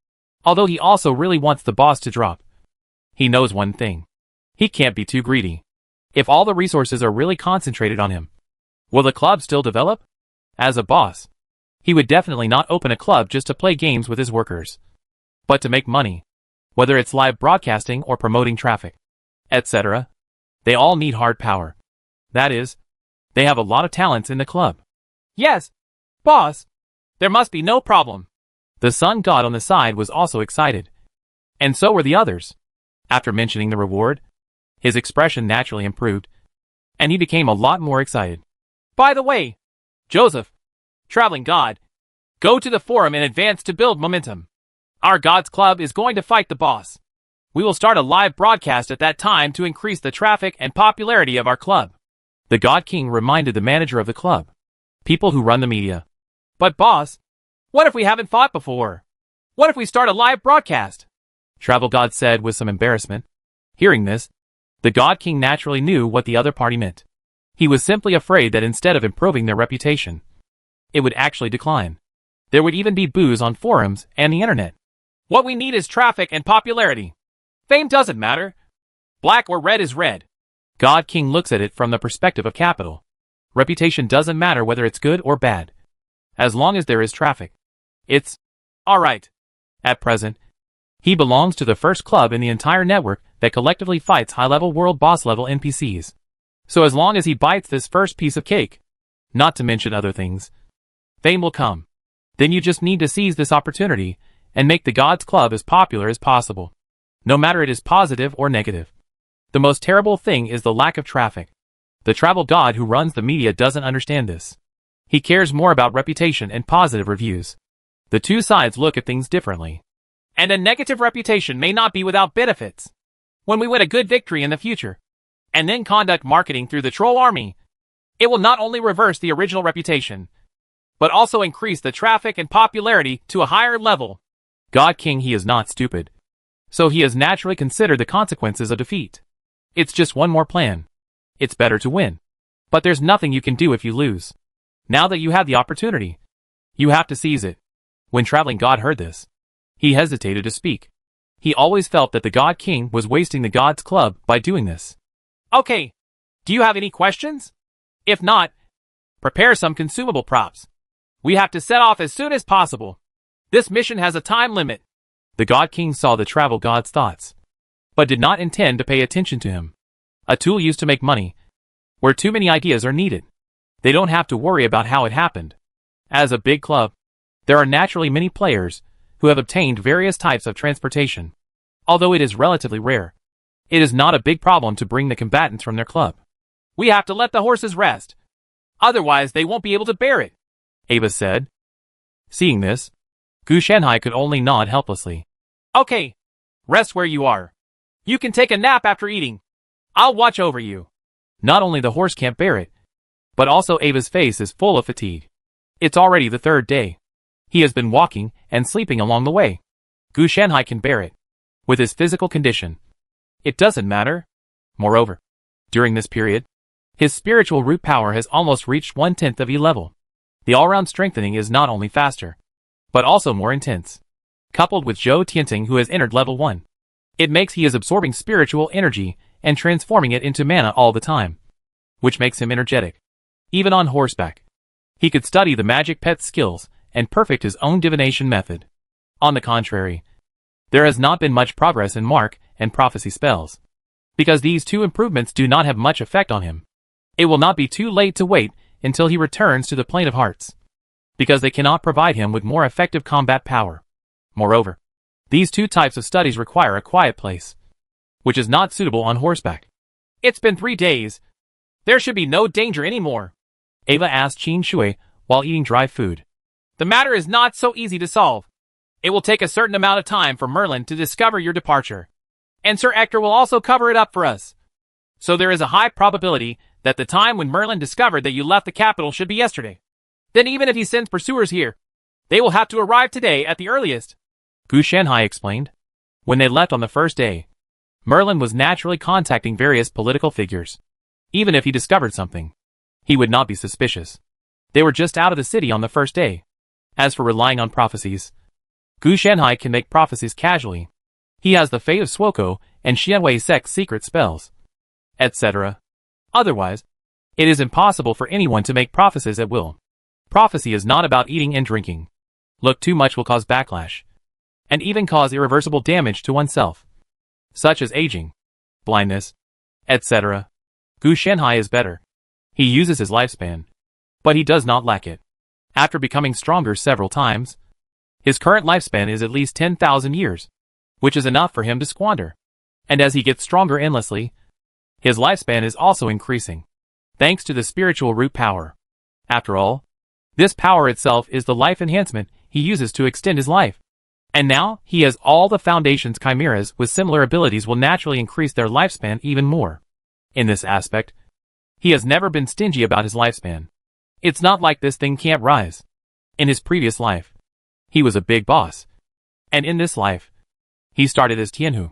Although he also really wants the boss to drop. He knows one thing. He can't be too greedy. If all the resources are really concentrated on him, will the club still develop? As a boss, he would definitely not open a club just to play games with his workers, but to make money, whether it's live broadcasting or promoting traffic, etc. They all need hard power. That is, they have a lot of talents in the club. Yes, boss. There must be no problem. The sun god on the side was also excited. And so were the others. After mentioning the reward, his expression naturally improved, and he became a lot more excited. By the way, Joseph, traveling god, go to the forum in advance to build momentum. Our Gods Club is going to fight the boss. We will start a live broadcast at that time to increase the traffic and popularity of our club. The God King reminded the manager of the club. people who run the media. But boss, what if we haven't fought before? What if we start a live broadcast? Travel God said with some embarrassment. Hearing this, the God King naturally knew what the other party meant. He was simply afraid that instead of improving their reputation, it would actually decline. There would even be boos on forums and the internet. What we need is traffic and popularity. Fame doesn't matter. Black or red is red. God King looks at it from the perspective of capital. Reputation doesn't matter whether it's good or bad. As long as there is traffic. It's alright. At present, he belongs to the first club in the entire network that collectively fights high-level world boss-level NPCs. So as long as he bites this first piece of cake, not to mention other things, fame will come. Then you just need to seize this opportunity and make the Gods Club as popular as possible, no matter it is positive or negative. The most terrible thing is the lack of traffic. The travel god who runs the media doesn't understand this. He cares more about reputation and positive reviews. The two sides look at things differently. And a negative reputation may not be without benefits. When we win a good victory in the future, and then conduct marketing through the troll army, it will not only reverse the original reputation, but also increase the traffic and popularity to a higher level. God King, he is not stupid. So he has naturally considered the consequences of defeat. It's just one more plan. It's better to win. But there's nothing you can do if you lose. Now that you have the opportunity, you have to seize it. When Traveling God heard this, he hesitated to speak. He always felt that the God King was wasting the Gods Club by doing this. Okay, do you have any questions? If not, prepare some consumable props. We have to set off as soon as possible. This mission has a time limit. The God King saw the travel god's thoughts, but did not intend to pay attention to him. A tool used to make money, where too many ideas are needed. They don't have to worry about how it happened. As a big club, there are naturally many players who have obtained various types of transportation. Although it is relatively rare, it is not a big problem to bring the combatants from their club. We have to let the horses rest. Otherwise they won't be able to bear it, Ava said. Seeing this, Gu Shanhai could only nod helplessly. Okay, rest where you are. You can take a nap after eating. I'll watch over you. Not only the horse can't bear it, but also Ava's face is full of fatigue. It's already the third day. He has been walking and sleeping along the way. Gu Shanhai can bear it. With his physical condition, it doesn't matter. Moreover, during this period, his spiritual root power has almost reached 1/10 of E level. The all-round strengthening is not only faster, but also more intense. Coupled with Zhou Tianting who has entered level 1, it makes he is absorbing spiritual energy and transforming it into mana all the time, which makes him energetic. Even on horseback, he could study the magic pet skills and perfect his own divination method. On the contrary, there has not been much progress in mark and prophecy spells, because these two improvements do not have much effect on him. It will not be too late to wait until he returns to the plane of hearts, because they cannot provide him with more effective combat power. Moreover, these two types of studies require a quiet place, which is not suitable on horseback. It's been 3 days. There should be no danger anymore, Ava asked Qin Shui while eating dry food. The matter is not so easy to solve. It will take a certain amount of time for Merlin to discover your departure, and Sir Ector will also cover it up for us. So there is a high probability that the time when Merlin discovered that you left the capital should be yesterday. Then even if he sends pursuers here, they will have to arrive today at the earliest, Gu Shanhai explained. When they left on the first day, Merlin was naturally contacting various political figures. Even if he discovered something, he would not be suspicious. They were just out of the city on the first day. As for relying on prophecies, Gu Shanhai can make prophecies casually. He has the Fate of Suoko and Xianwei Sect's secret spells, etc. Otherwise, it is impossible for anyone to make prophecies at will. Prophecy is not about eating and drinking. Look too much will cause backlash, and even cause irreversible damage to oneself, such as aging, blindness, etc. Gu Shanhai is better. He uses his lifespan, but he does not lack it. After becoming stronger several times, his current lifespan is at least 10,000 years, which is enough for him to squander. And as he gets stronger endlessly, his lifespan is also increasing, thanks to the spiritual root power. After all, this power itself is the life enhancement he uses to extend his life. And now, he has all the Foundation's chimeras with similar abilities will naturally increase their lifespan even more. In this aspect, he has never been stingy about his lifespan. It's not like this thing can't rise. In his previous life, he was a big boss. And in this life, he started as Tianhu.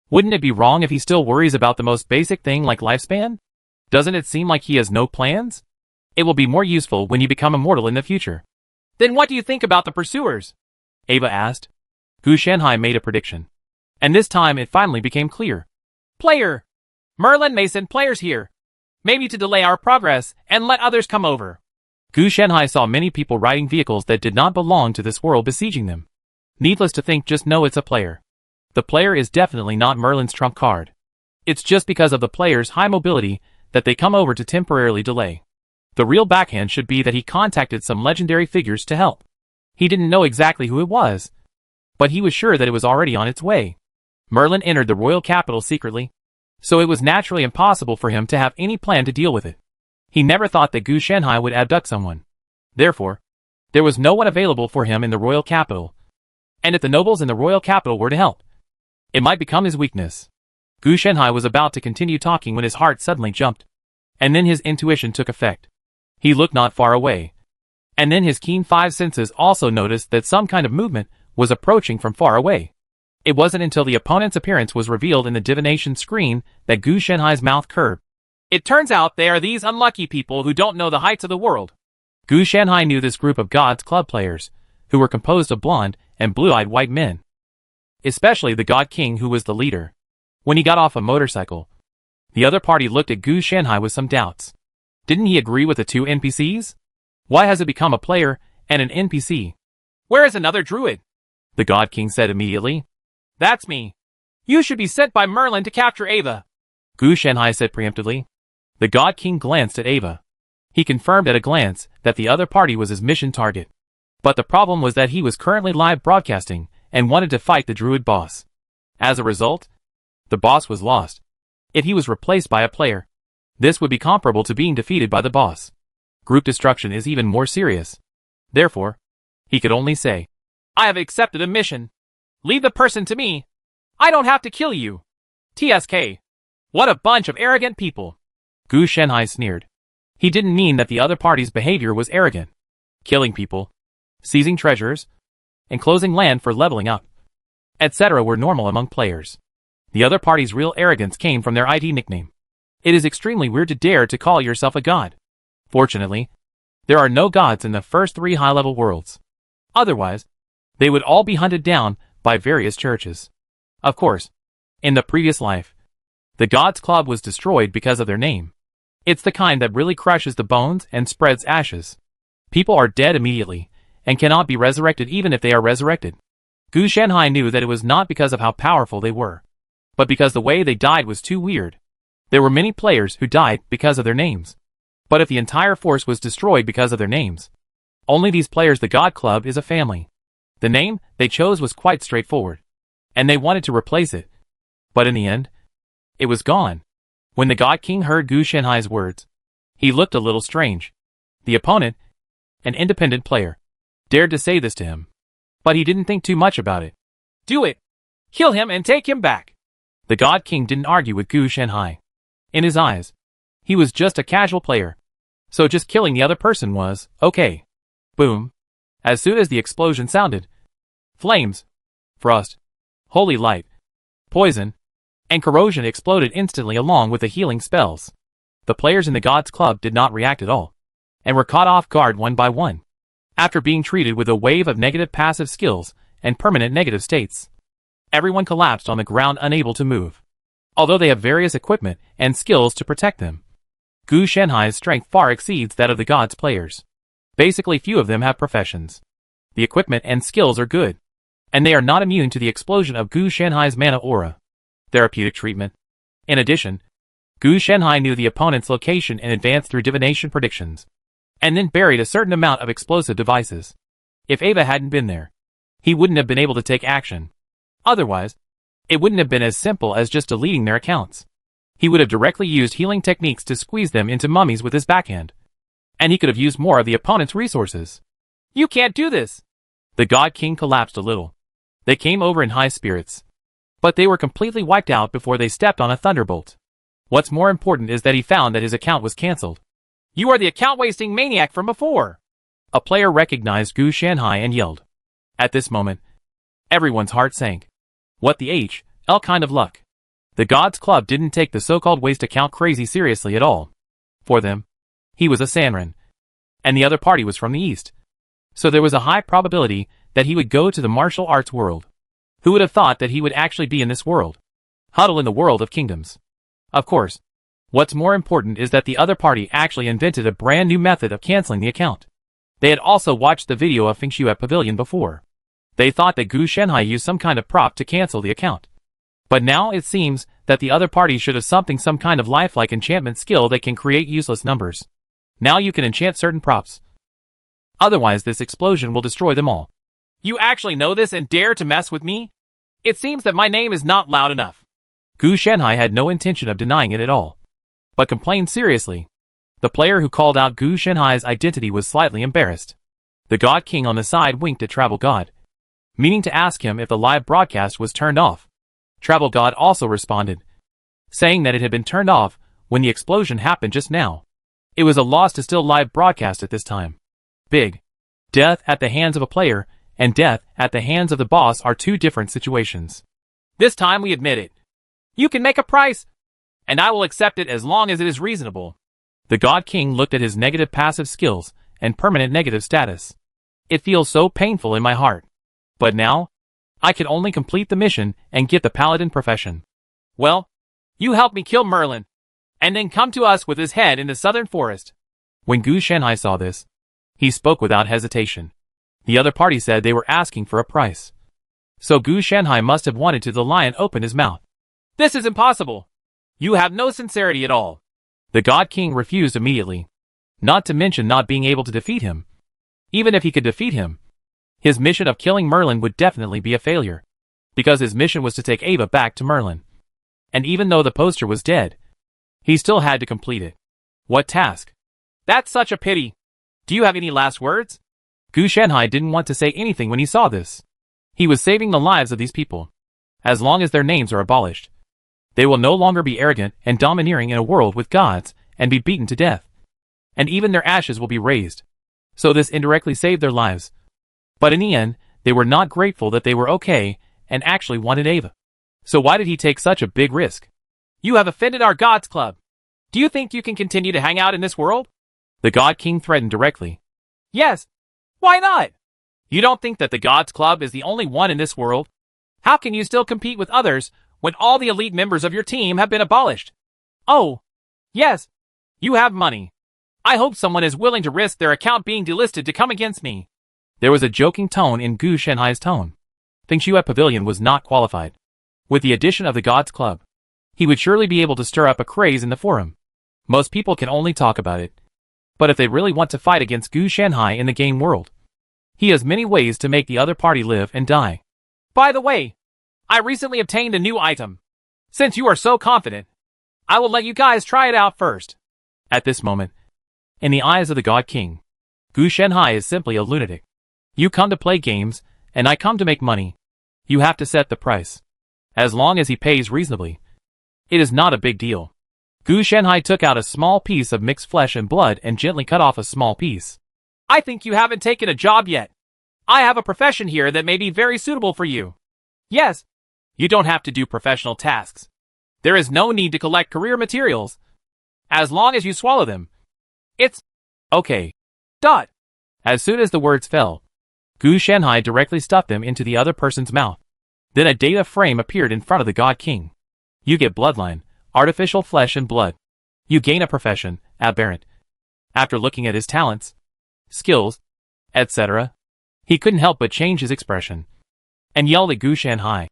Wouldn't it be wrong if he still worries about the most basic thing like lifespan? Doesn't it seem like he has no plans? It will be more useful when you become immortal in the future. Then what do you think about the pursuers? Ava asked. Gu Shanhai made a prediction. And this time it finally became clear. Player! Merlin may send players here. Maybe to delay our progress and let others come over. Gu Shanhai saw many people riding vehicles that did not belong to this world besieging them. Needless to think, just know it's a player. The player is definitely not Merlin's trump card. It's just because of the player's high mobility that they come over to temporarily delay. The real backhand should be that he contacted some legendary figures to help. He didn't know exactly who it was, but he was sure that it was already on its way. Merlin entered the royal capital secretly, so it was naturally impossible for him to have any plan to deal with it. He never thought that Gu Shanhai would abduct someone. Therefore, there was no one available for him in the royal capital. And if the nobles in the royal capital were to help, it might become his weakness. Gu Shanhai was about to continue talking when his heart suddenly jumped. And then his intuition took effect. He looked not far away. And then his keen five senses also noticed that some kind of movement was approaching from far away. It wasn't until the opponent's appearance was revealed in the divination screen that Gu Shanhai's mouth curved. It turns out they are these unlucky people who don't know the heights of the world. Gu Shanhai knew this group of God's Club players, who were composed of blonde and blue-eyed white men. Especially the God King, who was the leader. When he got off a motorcycle, the other party looked at Gu Shanhai with some doubts. Didn't he agree with the two NPCs? Why has it become a player and an NPC? Where is another druid? The God King said immediately. That's me. You should be sent by Merlin to capture Ava. Gu Shanhai said preemptively. The God King glanced at Ava. He confirmed at a glance that the other party was his mission target. But the problem was that he was currently live broadcasting and wanted to fight the druid boss. As a result, the boss was lost. If he was replaced by a player, this would be comparable to being defeated by the boss. Group destruction is even more serious. Therefore, he could only say, I have accepted a mission. Leave the person to me. I don't have to kill you. TSK. What a bunch of arrogant people. Gu Shanhai sneered. He didn't mean that the other party's behavior was arrogant. Killing people, seizing treasures, and closing land for leveling up, etc. were normal among players. The other party's real arrogance came from their ID nickname. It is extremely weird to dare to call yourself a god. Fortunately, there are no gods in the first 3 high-level worlds. Otherwise, they would all be hunted down by various churches. Of course, in the previous life, the Gods Club was destroyed because of their name. It's the kind that really crushes the bones and spreads ashes. People are dead immediately, and cannot be resurrected even if they are resurrected. Gu Shanhai knew that it was not because of how powerful they were, but because the way they died was too weird. There were many players who died because of their names. But if the entire force was destroyed because of their names, only these players, the God Club is a family. The name they chose was quite straightforward, and they wanted to replace it. But in the end, it was gone. When the God King heard Gu Shanhai's words, he looked a little strange. The opponent, an independent player, dared to say this to him. But he didn't think too much about it. Do it. Kill him and take him back. The God King didn't argue with Gu Shanhai. In his eyes, he was just a casual player. So just killing the other person was okay. Boom. As soon as the explosion sounded, flames, frost, holy light, poison, and corrosion exploded instantly along with the healing spells. The players in the Gods Club did not react at all, and were caught off guard one by one. After being treated with a wave of negative passive skills and permanent negative states, everyone collapsed on the ground unable to move. Although they have various equipment and skills to protect them, Gu Shanhai's strength far exceeds that of the Gods players. Basically, few of them have professions. The equipment and skills are good, and they are not immune to the explosion of Gu Shanhai's mana aura. Therapeutic treatment. In addition, Gu Shanhai knew the opponent's location in advance through divination predictions, and then buried a certain amount of explosive devices. If Ava hadn't been there, he wouldn't have been able to take action. Otherwise, it wouldn't have been as simple as just deleting their accounts. He would have directly used healing techniques to squeeze them into mummies with his backhand. And he could have used more of the opponent's resources. You can't do this. The God King collapsed a little. They came over in high spirits, but they were completely wiped out before they stepped on a thunderbolt. What's more important is that he found that his account was cancelled. You are the account-wasting maniac from before. A player recognized Gu Shanhai and yelled. At this moment, everyone's heart sank. What the hell kind of luck? The Gods Club didn't take the so-called waste account crazy seriously at all. For them, he was a Sanren, and the other party was from the east. So there was a high probability that he would go to the martial arts world. Who would have thought that he would actually be in this world? Huddle in the world of kingdoms. Of course. What's more important is that the other party actually invented a brand new method of canceling the account. They had also watched the video of Fengshu at Pavilion before. They thought that Gu Shanhai used some kind of prop to cancel the account. But now it seems that the other party should have some kind of lifelike enchantment skill that can create useless numbers. Now you can enchant certain props. Otherwise this explosion will destroy them all. You actually know this and dare to mess with me? It seems that my name is not loud enough. Gu Shanhai had no intention of denying it at all, but complained seriously. The player who called out Gu Shanhai's identity was slightly embarrassed. The God King on the side winked at Travel God, meaning to ask him if the live broadcast was turned off. Travel God also responded, saying that it had been turned off when the explosion happened just now. It was a loss to still live broadcast at this time. Big. Death at the hands of a player and death at the hands of the boss are two different situations. This time we admit it. You can make a price, and I will accept it as long as it is reasonable. The God King looked at his negative passive skills and permanent negative status. It feels so painful in my heart. But now, I can only complete the mission and get the paladin profession. Well, you help me kill Merlin, and then come to us with his head in the southern forest. When Gu Shanhai saw this, he spoke without hesitation. The other party said they were asking for a price. So Gu Shanhai must have wanted to. The lion opened his mouth. This is impossible. You have no sincerity at all. The God King refused immediately. Not to mention not being able to defeat him. Even if he could defeat him, his mission of killing Merlin would definitely be a failure. Because his mission was to take Ava back to Merlin. And even though the poster was dead, he still had to complete it. What task? That's such a pity. Do you have any last words? Gu Shanhai didn't want to say anything when he saw this. He was saving the lives of these people. As long as their names are abolished, they will no longer be arrogant and domineering in a world with gods and be beaten to death. And even their ashes will be raised. So this indirectly saved their lives. But in the end, they were not grateful that they were okay and actually wanted Ava. So why did he take such a big risk? You have offended our Gods Club. Do you think you can continue to hang out in this world? The God King threatened directly. Yes. Why not? You don't think that the Gods Club is the only one in this world? How can you still compete with others when all the elite members of your team have been abolished? Oh, yes. You have money. I hope someone is willing to risk their account being delisted to come against me. There was a joking tone in Gu Shanhai's tone. Fengshu at Pavilion was not qualified. With the addition of the Gods Club, he would surely be able to stir up a craze in the forum. Most people can only talk about it. But if they really want to fight against Gu Shanhai in the game world, he has many ways to make the other party live and die. By the way, I recently obtained a new item. Since you are so confident, I will let you guys try it out first. At this moment, in the eyes of the God King, Gu Shanhai is simply a lunatic. You come to play games, and I come to make money. You have to set the price. As long as he pays reasonably, it is not a big deal. Gu Shanhai took out a small piece of mixed flesh and blood and gently cut off a small piece. I think you haven't taken a job yet. I have a profession here that may be very suitable for you. Yes, you don't have to do professional tasks. There is no need to collect career materials. As long as you swallow them. It's okay. Dot. As soon as the words fell, Gu Shanhai directly stuffed them into the other person's mouth. Then a data frame appeared in front of the God King. You get bloodline, artificial flesh and blood. You gain a profession, aberrant. After looking at his talents, skills, etc., he couldn't help but change his expression and yelled at Gu Shanhai.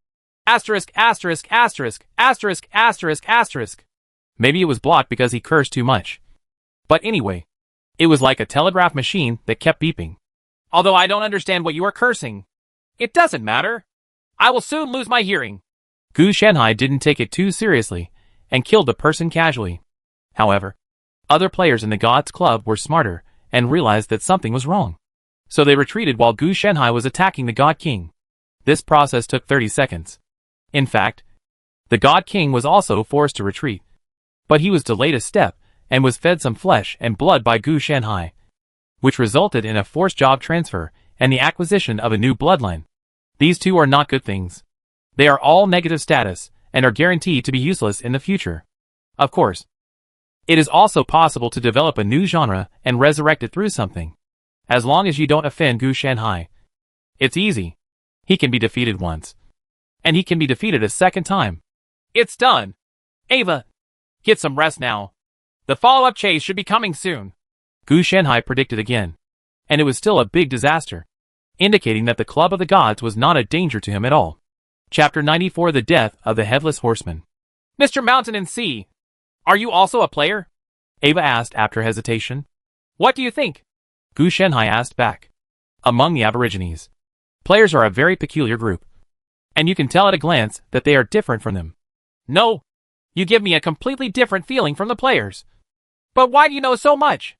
Asterisk, asterisk, asterisk, asterisk, asterisk, asterisk. Maybe it was blocked because he cursed too much. But anyway, it was like a telegraph machine that kept beeping. Although I don't understand what you are cursing. It doesn't matter. I will soon lose my hearing. Gu Shanhai didn't take it too seriously and killed the person casually. However, other players in the Gods Club were smarter and realized that something was wrong. So they retreated while Gu Shanhai was attacking the God King. This process took 30 seconds. In fact, the God King was also forced to retreat. But he was delayed a step and was fed some flesh and blood by Gu Shanhai, which resulted in a forced job transfer and the acquisition of a new bloodline. These two are not good things. They are all negative status and are guaranteed to be useless in the future. Of course, it is also possible to develop a new genre and resurrect it through something. As long as you don't offend Gu Shanhai. It's easy. He can be defeated once. And he can be defeated a second time. It's done. Ava, get some rest now. The follow-up chase should be coming soon. Gu Shanhai predicted again. And it was still a big disaster, indicating that the Club of the Gods was not a danger to him at all. Chapter 94: The Death of the Headless Horseman. Mr. Mountain and Sea, are you also a player? Ava asked after hesitation. What do you think? Gu Shanhai asked back. Among the Aborigines, players are a very peculiar group. And you can tell at a glance that they are different from them. No, you give me a completely different feeling from the players. But why do you know so much?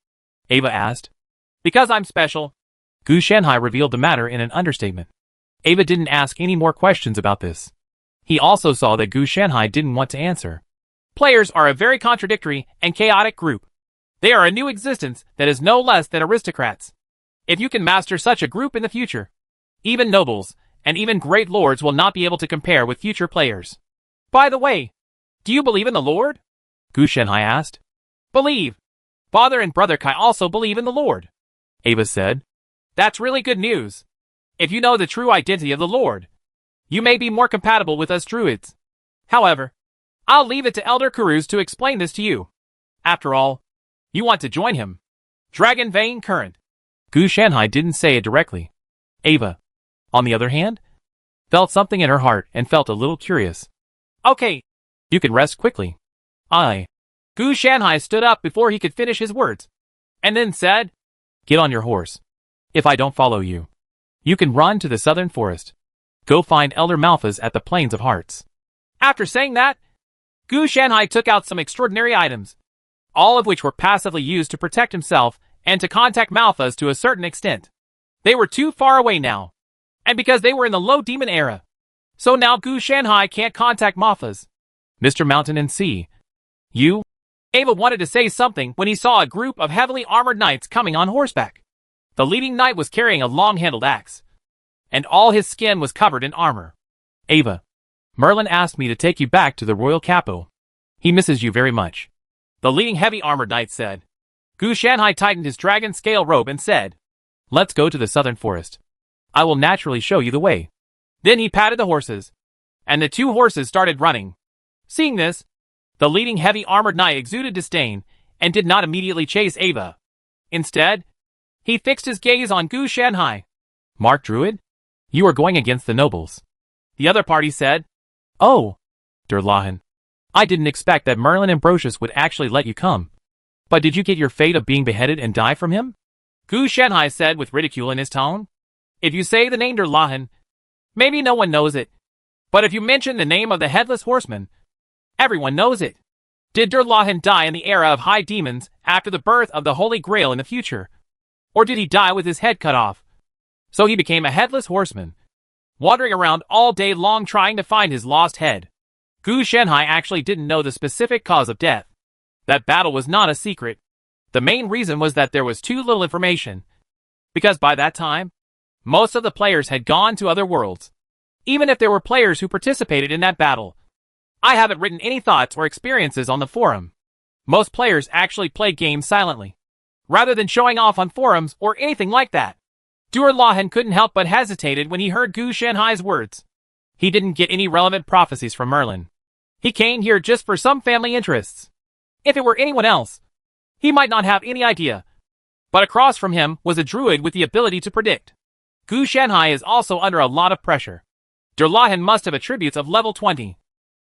Ava asked. Because I'm special. Gu Shanhai revealed the matter in an understatement. Ava didn't ask any more questions about this. He also saw that Gu Shanhai didn't want to answer. Players are a very contradictory and chaotic group. They are a new existence that is no less than aristocrats. If you can master such a group in the future, even nobles and even great lords will not be able to compare with future players. By the way, do you believe in the Lord? Gu Shanhai asked. Believe. Father and Brother Kai also believe in the Lord. Ava said. That's really good news. If you know the true identity of the Lord, you may be more compatible with us druids. However, I'll leave it to Elder Kuruz to explain this to you. After all, you want to join him. Dragon Vein Current. Gu Shanhai didn't say it directly. Ava, on the other hand, felt something in her heart and felt a little curious. Okay. You can rest quickly. Gu Shanhai stood up before he could finish his words, and then said, Get on your horse. If I don't follow you, you can run to the southern forest. Go find Elder Malphas at the Plains of Hearts. After saying that, Gu Shanhai took out some extraordinary items, all of which were passively used to protect himself and to contact Malphas to a certain extent. They were too far away now, and because they were in the low demon era. So now Gu Shanhai can't contact Malphas. Mr. Mountain and Sea, you? Ava wanted to say something when he saw a group of heavily armored knights coming on horseback. The leading knight was carrying a long-handled axe, and all his skin was covered in armor. Ava, Merlin asked me to take you back to the royal capital. He misses you very much. The leading heavy armored knight said. Gu Shanhai tightened his dragon scale robe and said, Let's go to the southern forest. I will naturally show you the way. Then he patted the horses, and the two horses started running. Seeing this, the leading heavy armored knight exuded disdain and did not immediately chase Ava. Instead, he fixed his gaze on Gu Shanhai. Mark Druid? You are going against the nobles. The other party said. Oh, Durlahan. I didn't expect that Merlin Ambrosius would actually let you come. But did you get your fate of being beheaded and die from him? Gu Shanhai said with ridicule in his tone. If you say the name Durlahan, maybe no one knows it. But if you mention the name of the Headless Horseman, everyone knows it. Did Durlahan die in the era of high demons after the birth of the Holy Grail in the future? Or did he die with his head cut off? So he became a Headless Horseman, wandering around all day long trying to find his lost head. Gu Shanhai actually didn't know the specific cause of death. That battle was not a secret. The main reason was that there was too little information, because by that time, most of the players had gone to other worlds. Even if there were players who participated in that battle, I haven't written any thoughts or experiences on the forum. Most players actually play games silently, rather than showing off on forums or anything like that. Durlahan couldn't help but hesitated when he heard Gu Shanhai's words. He didn't get any relevant prophecies from Merlin. He came here just for some family interests. If it were anyone else, he might not have any idea. But across from him was a druid with the ability to predict. Gu Shanhai is also under a lot of pressure. Durlahan must have attributes of level 20,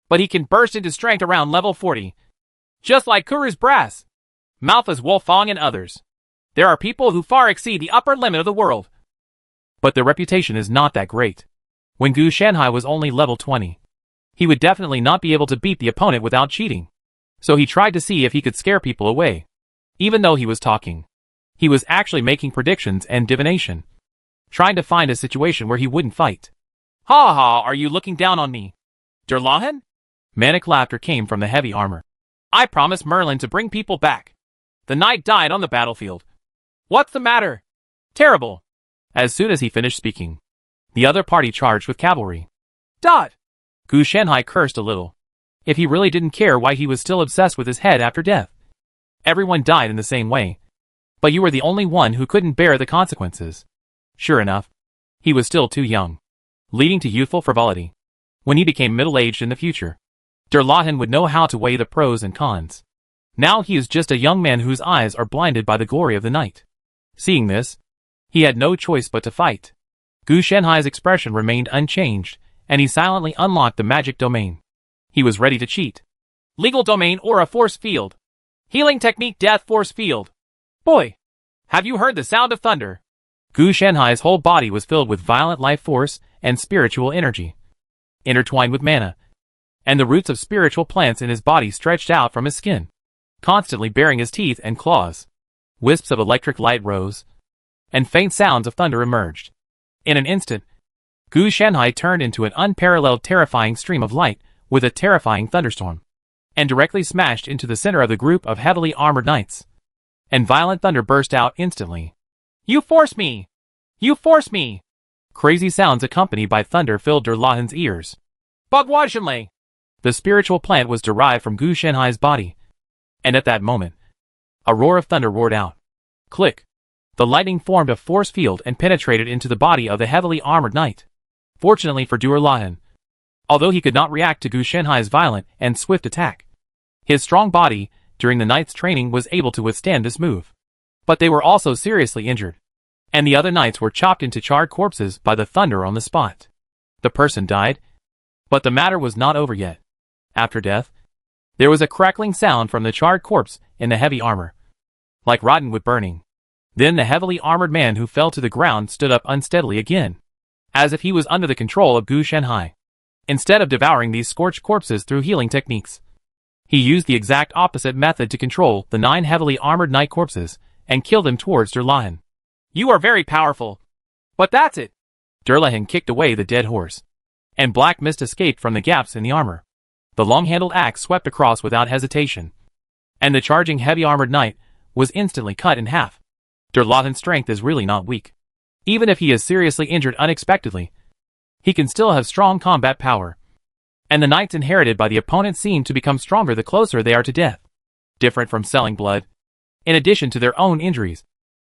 but he can burst into strength around level 40. Just like Kuru's Brass, Malphas Wolfong and others. There are people who far exceed the upper limit of the world. But their reputation is not that great. When Gu Shanhai was only level 20, he would definitely not be able to beat the opponent without cheating. So he tried to see if he could scare people away. Even though he was talking, he was actually making predictions and divination, trying to find a situation where he wouldn't fight. Ha ha, are you looking down on me, Durlahan? Manic laughter came from the heavy armor. I promised Merlin to bring people back. The knight died on the battlefield. What's the matter? Terrible. As soon as he finished speaking, the other party charged with cavalry. Dot! Gu Shanhai cursed a little. If he really didn't care why he was still obsessed with his head after death. Everyone died in the same way. But you were the only one who couldn't bear the consequences. Sure enough, he was still too young, leading to youthful frivolity. When he became middle-aged in the future, Derlahan would know how to weigh the pros and cons. Now he is just a young man whose eyes are blinded by the glory of the night. Seeing this, he had no choice but to fight. Gu Shanhai's expression remained unchanged, and he silently unlocked the magic domain. He was ready to cheat. Legal domain or a force field. Healing technique death force field. Boy, have you heard the sound of thunder? Gu Shanhai's whole body was filled with violent life force and spiritual energy, intertwined with mana, and the roots of spiritual plants in his body stretched out from his skin, constantly baring his teeth and claws. Wisps of electric light rose, and faint sounds of thunder emerged. In an instant, Gu Shanhai turned into an unparalleled terrifying stream of light with a terrifying thunderstorm, and directly smashed into the center of the group of heavily armored knights. And violent thunder burst out instantly. You force me! You force me! Crazy sounds accompanied by thunder filled Derlahan's ears. Bagwajinlei! The spiritual plant was derived from Gu Shanhai's body. And at that moment, a roar of thunder roared out. Click! The lightning formed a force field and penetrated into the body of the heavily armored knight. Fortunately for Derlahan, although he could not react to Gu Shanhai's violent and swift attack, his strong body, during the knight's training, was able to withstand this move. But they were also seriously injured, and the other knights were chopped into charred corpses by the thunder on the spot. The person died, but the matter was not over yet. After death, there was a crackling sound from the charred corpse in the heavy armor, like rotten wood burning. Then the heavily armored man who fell to the ground stood up unsteadily again, as if he was under the control of Gu Shanhai. Instead of devouring these scorched corpses through healing techniques, he used the exact opposite method to control the 9 heavily armored knight corpses and kill them towards Derlahan. You are very powerful. But that's it. Derlahan kicked away the dead horse, and black mist escaped from the gaps in the armor. The long-handled axe swept across without hesitation, and the charging heavy armored knight was instantly cut in half. Derlahan's strength is really not weak. Even if he is seriously injured unexpectedly, he can still have strong combat power. And the knights inherited by the opponent seem to become stronger the closer they are to death. Different from selling blood, in addition to their own injuries,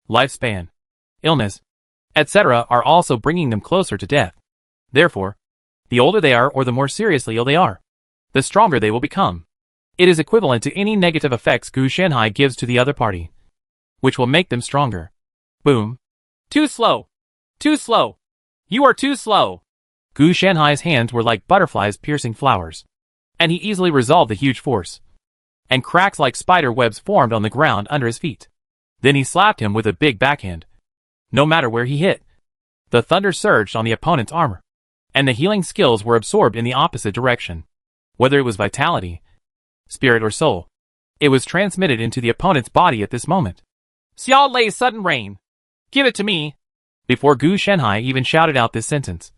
lifespan, illness, etc. are also bringing them closer to death. Therefore, the older they are or the more seriously ill they are, the stronger they will become. It is equivalent to any negative effects Gu Shanhai gives to the other party, which will make them stronger. Boom. Too slow. Too slow. You are too slow. Gu Shanhai's hands were like butterflies piercing flowers, and he easily resolved the huge force, and cracks like spider webs formed on the ground under his feet. Then he slapped him with a big backhand. No matter where he hit, the thunder surged on the opponent's armor, and the healing skills were absorbed in the opposite direction. Whether it was vitality, spirit or soul, it was transmitted into the opponent's body at this moment. Xiao Lei's sudden rain. Give it to me. Before Gu Shanhai even shouted out this sentence,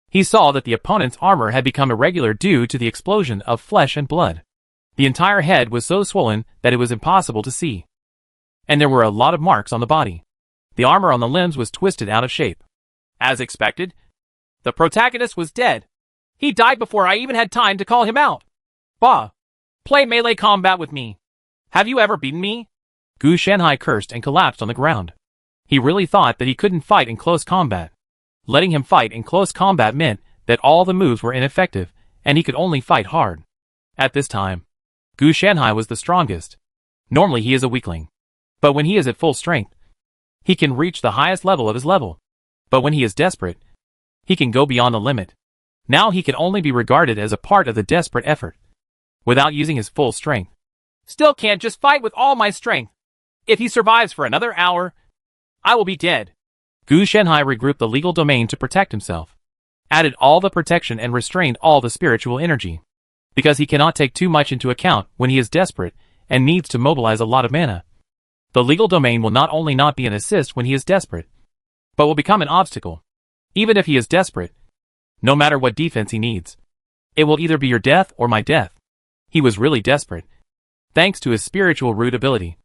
he saw that the opponent's armor had become irregular due to the explosion of flesh and blood. The entire head was so swollen that it was impossible to see, and there were a lot of marks on the body. The armor on the limbs was twisted out of shape. As expected, the protagonist was dead. He died before I even had time to call him out. Bah! Play melee combat with me. Have you ever beaten me? Gu Shanhai cursed and collapsed on the ground. He really thought that he couldn't fight in close combat. Letting him fight in close combat meant that all the moves were ineffective, and he could only fight hard. At this time, Gu Shanhai was the strongest. Normally he is a weakling, but when he is at full strength, he can reach the highest level of his level. But when he is desperate, he can go beyond the limit. Now he can only be regarded as a part of the desperate effort, without using his full strength. Still can't just fight with all my strength. If he survives for another hour, I will be dead. Gu Shanhai regrouped the legal domain to protect himself, added all the protection and restrained all the spiritual energy, because he cannot take too much into account when he is desperate and needs to mobilize a lot of mana. The legal domain will not only not be an assist when he is desperate, but will become an obstacle. Even if he is desperate, no matter what defense he needs, it will either be your death or my death. He was really desperate, thanks to his spiritual root ability.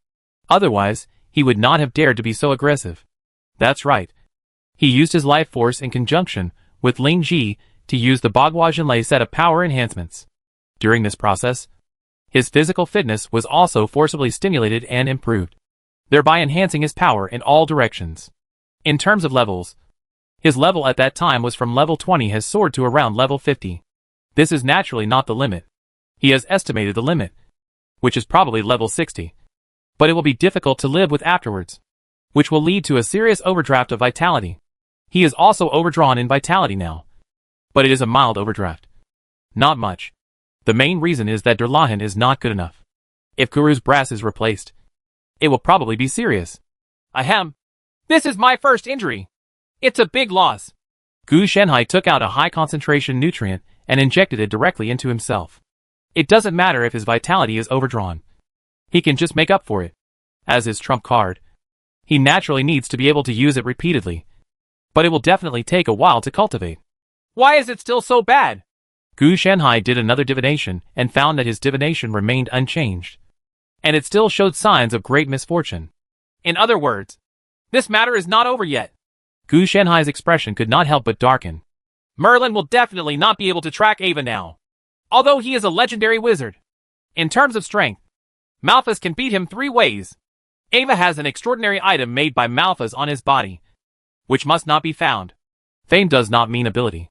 Otherwise, he would not have dared to be so aggressive. That's right. He used his life force in conjunction with Ling Ji to use the Bagua Zhenlei set of power enhancements. During this process, his physical fitness was also forcibly stimulated and improved, thereby enhancing his power in all directions. In terms of levels, his level at that time was from level 20 has soared to around level 50. This is naturally not the limit. He has estimated the limit, which is probably level 60. But it will be difficult to live with afterwards, which will lead to a serious overdraft of vitality. He is also overdrawn in vitality now, but it is a mild overdraft. Not much. The main reason is that Durlahan is not good enough. If Guru's brass is replaced, it will probably be serious. Ahem. This is my first injury. It's a big loss. Gu Shenhai took out a high-concentration nutrient and injected it directly into himself. It doesn't matter if his vitality is overdrawn. He can just make up for it. As his trump card, he naturally needs to be able to use it repeatedly. But it will definitely take a while to cultivate. Why is it still so bad? Gu Shenhai did another divination and found that his divination remained unchanged. And it still showed signs of great misfortune. In other words, this matter is not over yet. Gu Shenhai's expression could not help but darken. Merlin will definitely not be able to track Ava now, although he is a legendary wizard. In terms of strength, Malphas can beat him 3 ways. Ava has an extraordinary item made by Malphas on his body, which must not be found. Fame does not mean ability.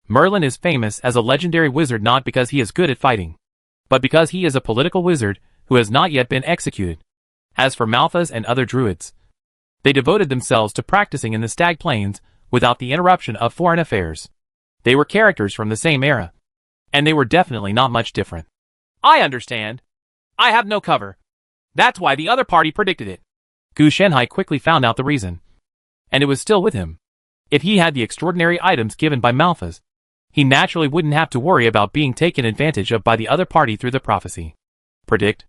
Merlin is famous as a legendary wizard not because he is good at fighting, but because he is a political wizard who has not yet been executed. As for Malphas and other druids, they devoted themselves to practicing in the Stag Plains without the interruption of foreign affairs. They were characters from the same era, and they were definitely not much different. I understand. I have no cover. That's why the other party predicted it. Gu Shenhai quickly found out the reason, and it was still with him. If he had the extraordinary items given by Malphas, he naturally wouldn't have to worry about being taken advantage of by the other party through the prophecy. Predict.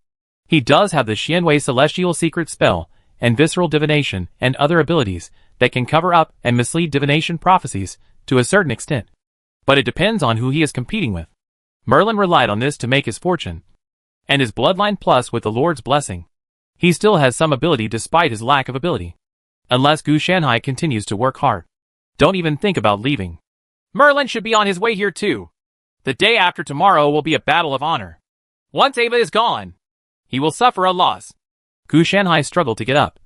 He does have the Xianwei Celestial Secret Spell and Visceral Divination and other abilities that can cover up and mislead divination prophecies to a certain extent. But it depends on who he is competing with. Merlin relied on this to make his fortune, and his bloodline plus with the Lord's blessing. He still has some ability despite his lack of ability. Unless Gu Shenhai continues to work hard. Don't even think about leaving. Merlin should be on his way here too. The day after tomorrow will be a battle of honor. Once Ava is gone, he will suffer a loss. Gu Shenhai struggled to get up,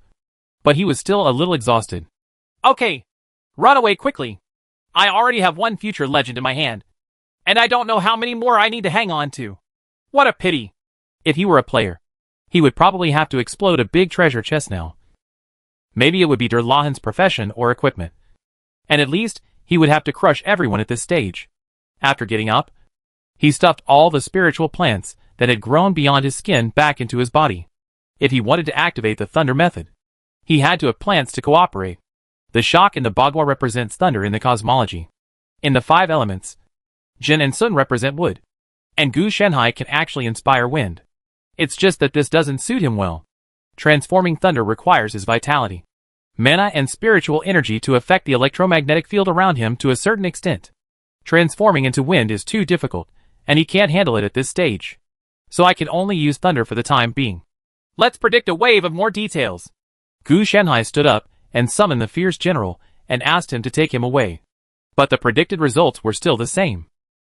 but he was still a little exhausted. Okay, run away quickly. I already have 1 future legend in my hand, and I don't know how many more I need to hang on to. What a pity. If he were a player, he would probably have to explode a big treasure chest now. Maybe it would be Durlahan's profession or equipment. And at least, he would have to crush everyone at this stage. After getting up, he stuffed all the spiritual plants that had grown beyond his skin back into his body. If he wanted to activate the thunder method, he had to have plants to cooperate. The shock in the Bagua represents thunder in the cosmology. In the 5 elements, Jin and Sun represent wood, and Gu Shenhai can actually inspire wind. It's just that this doesn't suit him well. Transforming thunder requires his vitality, mana and spiritual energy to affect the electromagnetic field around him to a certain extent. Transforming into wind is too difficult, and he can't handle it at this stage. So I can only use thunder for the time being. Let's predict a wave of more details. Gu Shenhai stood up and summoned the fierce general and asked him to take him away. But the predicted results were still the same.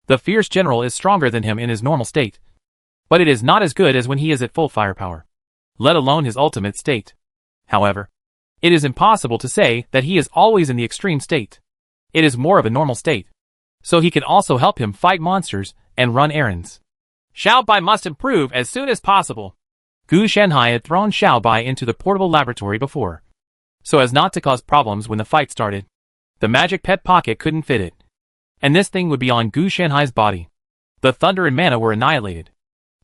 The fierce general is stronger than him in his normal state, but it is not as good as when he is at full firepower, let alone his ultimate state. However, it is impossible to say that he is always in the extreme state. It is more of a normal state, so he can also help him fight monsters and run errands. Xiao Bai must improve as soon as possible. Gu Shenhai had thrown Xiao Bai into the portable laboratory before, so as not to cause problems when the fight started. The magic pet pocket couldn't fit it, and this thing would be on Gu Shenhai's body. The thunder and mana were annihilated,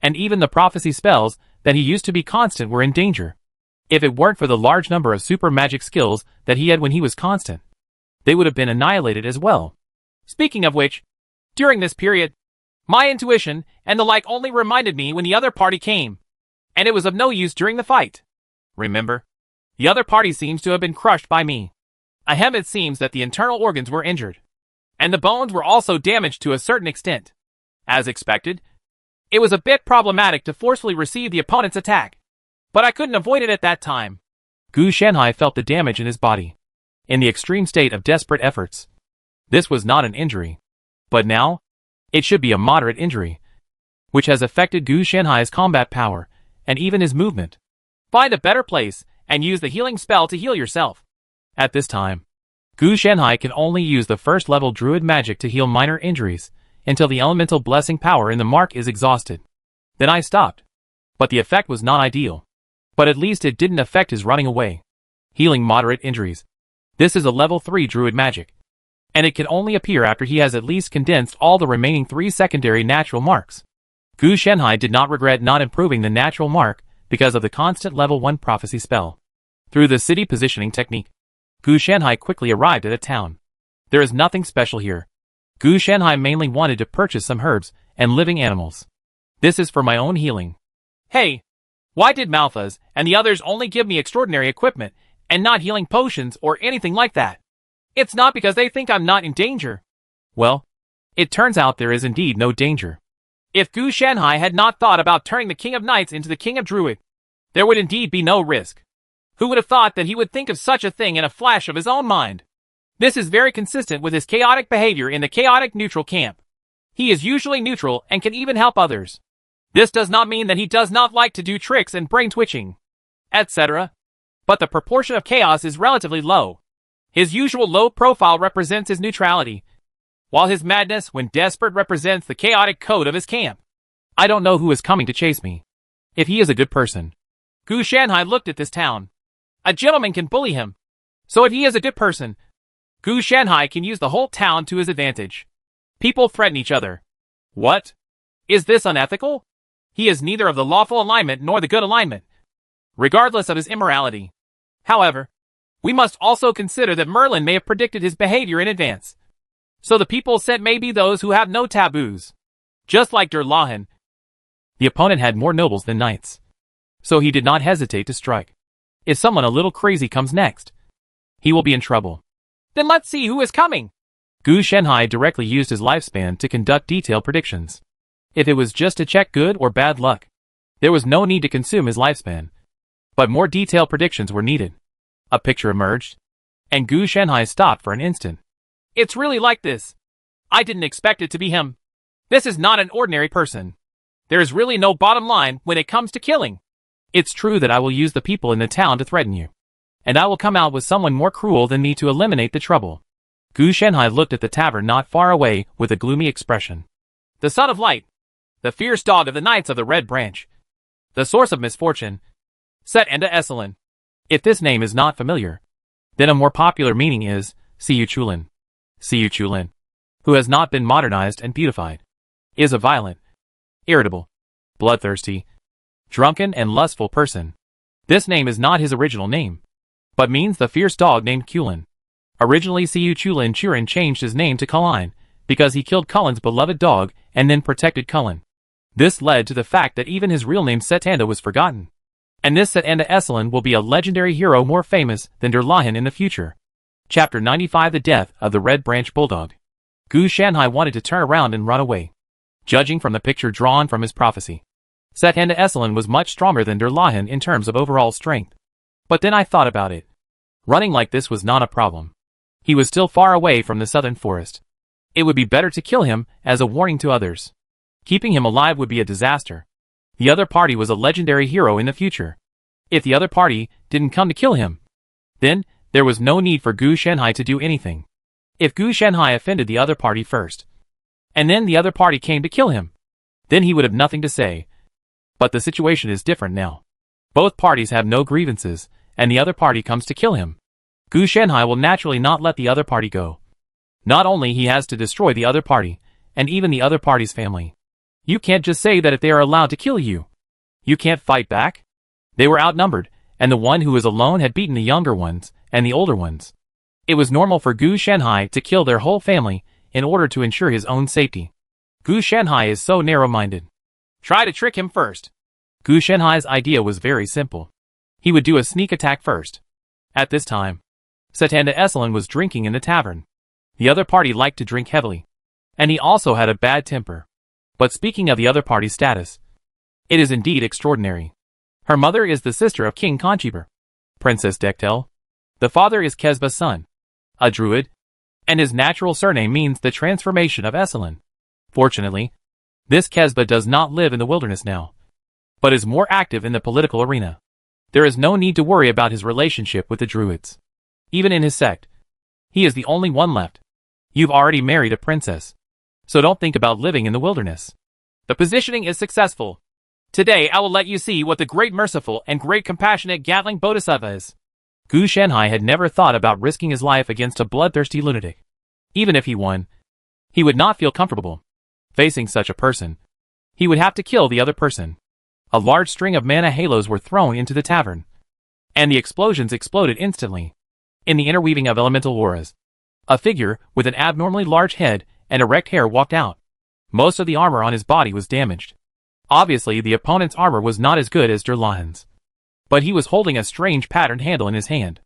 and even the prophecy spells that he used to be constant were in danger. If it weren't for the large number of super magic skills that he had when he was constant, they would have been annihilated as well. Speaking of which, during this period, my intuition and the like only reminded me when the other party came, and it was of no use during the fight. Remember, the other party seems to have been crushed by me. Ahem, it seems that the internal organs were injured, and the bones were also damaged to a certain extent. As expected, it was a bit problematic to forcefully receive the opponent's attack. But I couldn't avoid it at that time. Gu Shanhai felt the damage in his body. In the extreme state of desperate efforts. This was not an injury. But now, it should be a moderate injury, which has affected Gu Shanhai's combat power, and even his movement. Find a better place, and use the healing spell to heal yourself. At this time, Gu Shanhai can only use the first level druid magic to heal minor injuries, until the elemental blessing power in the mark is exhausted. Then I stopped. But the effect was not ideal. But at least it didn't affect his running away. Healing moderate injuries. This is a level 3 druid magic. And it can only appear after he has at least condensed all the remaining 3 secondary natural marks. Gu Shanhai did not regret not improving the natural mark because of the constant level 1 prophecy spell. Through the city positioning technique, Gu Shanhai quickly arrived at a town. There is nothing special here. Gu Shanhai mainly wanted to purchase some herbs and living animals. This is for my own healing. Hey, why did Malphas and the others only give me extraordinary equipment and not healing potions or anything like that? It's not because they think I'm not in danger. Well, it turns out there is indeed no danger. If Gu Shanhai had not thought about turning the King of Knights into the King of Druid, there would indeed be no risk. Who would have thought that he would think of such a thing in a flash of his own mind? This is very consistent with his chaotic behavior in the chaotic neutral camp. He is usually neutral and can even help others. This does not mean that he does not like to do tricks and brain twitching, etc. But the proportion of chaos is relatively low. His usual low profile represents his neutrality, while his madness when desperate represents the chaotic code of his camp. I don't know who is coming to chase me. If he is a good person. Gu Shanhai looked at this town. A gentleman can bully him. So if he is a good person, Gu Shanhai can use the whole town to his advantage. People threaten each other. What? Is this unethical? He is neither of the lawful alignment nor the good alignment, regardless of his immorality. However, we must also consider that Merlin may have predicted his behavior in advance. So the people sent may be those who have no taboos. Just like Durlahan. The opponent had more nobles than knights. So he did not hesitate to strike. If someone a little crazy comes next, he will be in trouble. Then let's see who is coming. Gu Shanhai directly used his lifespan to conduct detailed predictions. If it was just to check good or bad luck, there was no need to consume his lifespan. But more detailed predictions were needed. A picture emerged, and Gu Shanhai stopped for an instant. It's really like this. I didn't expect it to be him. This is not an ordinary person. There is really no bottom line when it comes to killing. It's true that I will use the people in the town to threaten you. And I will come out with someone more cruel than me to eliminate the trouble. Gu Shanhai looked at the tavern not far away with a gloomy expression. The Son of Light. The fierce dog of the Knights of the Red Branch. The source of misfortune. Set Enda Esselin. If this name is not familiar, then a more popular meaning is Siyu Chulin. Siyu Chulin, who has not been modernized and beautified, is a violent, irritable, bloodthirsty, drunken and lustful person. This name is not his original name, but means the fierce dog named Kulin. Originally Siyu Chulin Churin changed his name to Cullen because he killed Cullen's beloved dog and then protected Cullen. This led to the fact that even his real name Setanda was forgotten. And this Setanda Esselin will be a legendary hero more famous than Durlahan in the future. Chapter 95 The Death of the Red Branch Bulldog. Gu Shanhai wanted to turn around and run away. Judging from the picture drawn from his prophecy, Setanda Esselin was much stronger than Durlahan in terms of overall strength. But then I thought about it. Running like this was not a problem. He was still far away from the southern forest. It would be better to kill him as a warning to others. Keeping him alive would be a disaster. The other party was a legendary hero in the future. If the other party didn't come to kill him, then there was no need for Gu Shanhai to do anything. If Gu Shanhai offended the other party first, and then the other party came to kill him, then he would have nothing to say. But the situation is different now. Both parties have no grievances, and the other party comes to kill him. Gu Shanhai will naturally not let the other party go. Not only he has to destroy the other party, and even the other party's family. You can't just say that if they are allowed to kill you, you can't fight back. They were outnumbered, and the one who was alone had beaten the younger ones and the older ones. It was normal for Gu Shanhai to kill their whole family in order to ensure his own safety. Gu Shanhai is so narrow-minded. Try to trick him first. Gu Shanhai's idea was very simple. He would do a sneak attack first. At this time, Setanda Esselin was drinking in the tavern. The other party liked to drink heavily, and he also had a bad temper. But speaking of the other party's status, it is indeed extraordinary. Her mother is the sister of King Conchibar, Princess Dektel. The father is Kesba's son, a druid, and his natural surname means the transformation of Esalen. Fortunately, this Kesba does not live in the wilderness now, but is more active in the political arena. There is no need to worry about his relationship with the druids. Even in his sect, he is the only one left. You've already married a princess, so don't think about living in the wilderness. The positioning is successful. Today I will let you see what the great merciful and great compassionate Gatling Bodhisattva is. Gu Shanhai had never thought about risking his life against a bloodthirsty lunatic. Even if he won, he would not feel comfortable facing such a person. He would have to kill the other person. A large string of mana halos were thrown into the tavern, and the explosions exploded instantly. In the interweaving of elemental auras, a figure with an abnormally large head and erect hair walked out. Most of the armor on his body was damaged. Obviously, the opponent's armor was not as good as Durlahan's, but he was holding a strange patterned handle in his hand.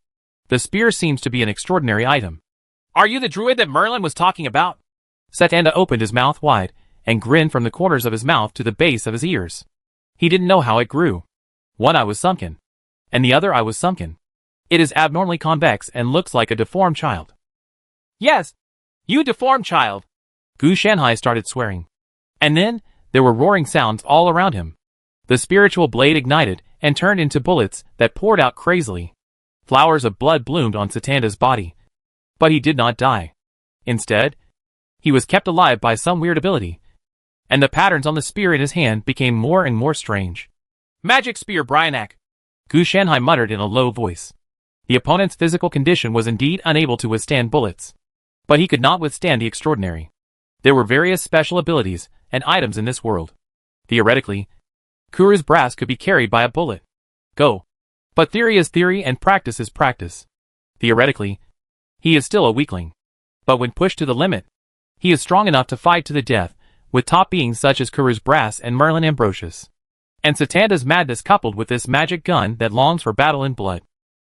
The spear seems to be an extraordinary item. Are you the druid that Merlin was talking about? Satanda opened his mouth wide and grinned from the corners of his mouth to the base of his ears. He didn't know how it grew. One eye was sunken, and the other eye was sunken. It is abnormally convex and looks like a deformed child. Yes, you deformed child. Gu Shanhai started swearing. And then, there were roaring sounds all around him. The spiritual blade ignited and turned into bullets that poured out crazily. Flowers of blood bloomed on Satanda's body. But he did not die. Instead, he was kept alive by some weird ability, and the patterns on the spear in his hand became more and more strange. Magic spear, Bryanak. Gu Shanhai muttered in a low voice. The opponent's physical condition was indeed unable to withstand bullets, but he could not withstand the extraordinary. There were various special abilities and items in this world. Theoretically, Kuru's brass could be carried by a bullet. Go. But theory is theory and practice is practice. Theoretically, he is still a weakling. But when pushed to the limit, he is strong enough to fight to the death with top beings such as Kuru's brass and Merlin Ambrosius. And Satanda's madness coupled with this magic gun that longs for battle and blood.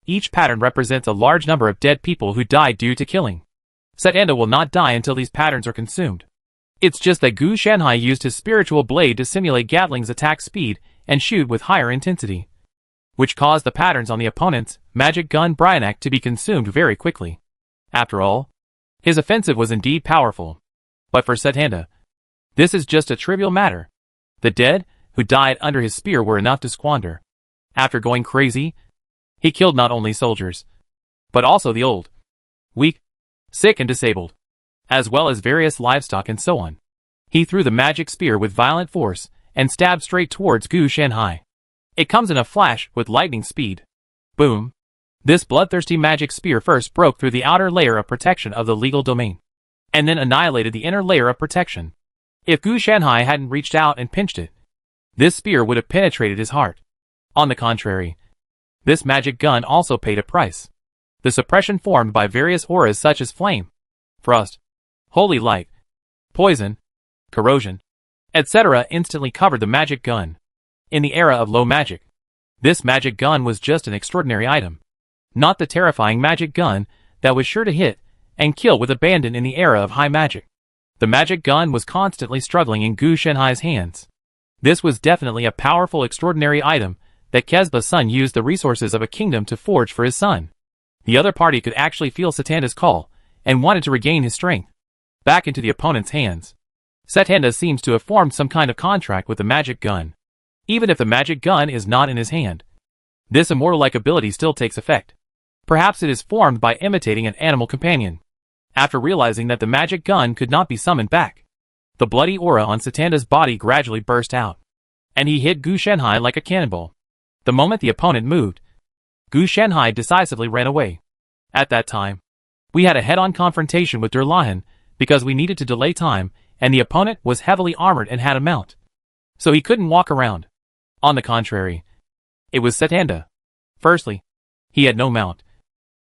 Each pattern represents a large number of dead people who died due to killing. Satanda will not die until these patterns are consumed. It's just that Gu Shanhai used his spiritual blade to simulate Gatling's attack speed and shoot with higher intensity, which caused the patterns on the opponent's magic gun Bryanak to be consumed very quickly. After all, his offensive was indeed powerful. But for Satanda, this is just a trivial matter. The dead who died under his spear were enough to squander. After going crazy, he killed not only soldiers, but also the old, weak, sick and disabled, as well as various livestock and so on. He threw the magic spear with violent force and stabbed straight towards Gu Shanhai. It comes in a flash with lightning speed. Boom. This bloodthirsty magic spear first broke through the outer layer of protection of the legal domain, and then annihilated the inner layer of protection. If Gu Shanhai hadn't reached out and pinched it, this spear would have penetrated his heart. On the contrary, this magic gun also paid a price. The suppression formed by various auras such as flame, frost, holy light, poison, corrosion, etc. instantly covered the magic gun. In the era of low magic, this magic gun was just an extraordinary item, not the terrifying magic gun that was sure to hit and kill with abandon in the era of high magic. The magic gun was constantly struggling in Gu Shanhai's hands. This was definitely a powerful extraordinary item that Kesba's son used the resources of a kingdom to forge for his son. The other party could actually feel Satanda's call and wanted to regain his strength back into the opponent's hands. Satanda seems to have formed some kind of contract with the magic gun. Even if the magic gun is not in his hand, this immortal-like ability still takes effect. Perhaps it is formed by imitating an animal companion. After realizing that the magic gun could not be summoned back, the bloody aura on Satanda's body gradually burst out, and he hit Gu Shanhai like a cannonball. The moment the opponent moved, Gu Shanhai decisively ran away. At that time, we had a head-on confrontation with Durlahan because we needed to delay time, and the opponent was heavily armored and had a mount, so he couldn't walk around. On the contrary, it was Satanda. Firstly, he had no mount.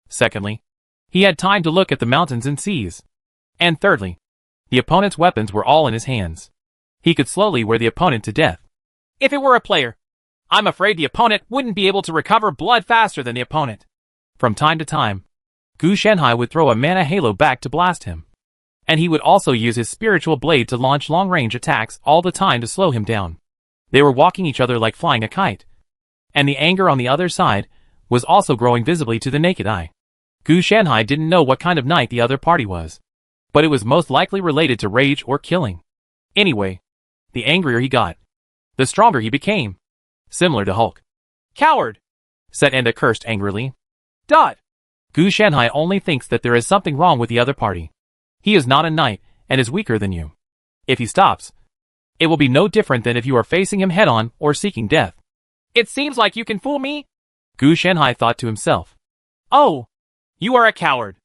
Secondly, he had time to look at the mountains and seas. And thirdly, the opponent's weapons were all in his hands. He could slowly wear the opponent to death. If it were a player, I'm afraid the opponent wouldn't be able to recover blood faster than the opponent. From time to time, Gu Shanhai would throw a mana halo back to blast him, and he would also use his spiritual blade to launch long-range attacks all the time to slow him down. They were walking each other like flying a kite, And the anger on the other side was also growing visibly to the naked eye. Gu Shanhai didn't know what kind of knight the other party was, but it was most likely related to rage or killing. Anyway, the angrier he got, the stronger he became. Similar to Hulk. Coward! Setenda cursed angrily. Dot! Gu Shanhai only thinks that there is something wrong with the other party. He is not a knight and is weaker than you. If he stops, it will be no different than if you are facing him head-on or seeking death. It seems like you can fool me? Gu Shanhai thought to himself. Oh, you are a coward.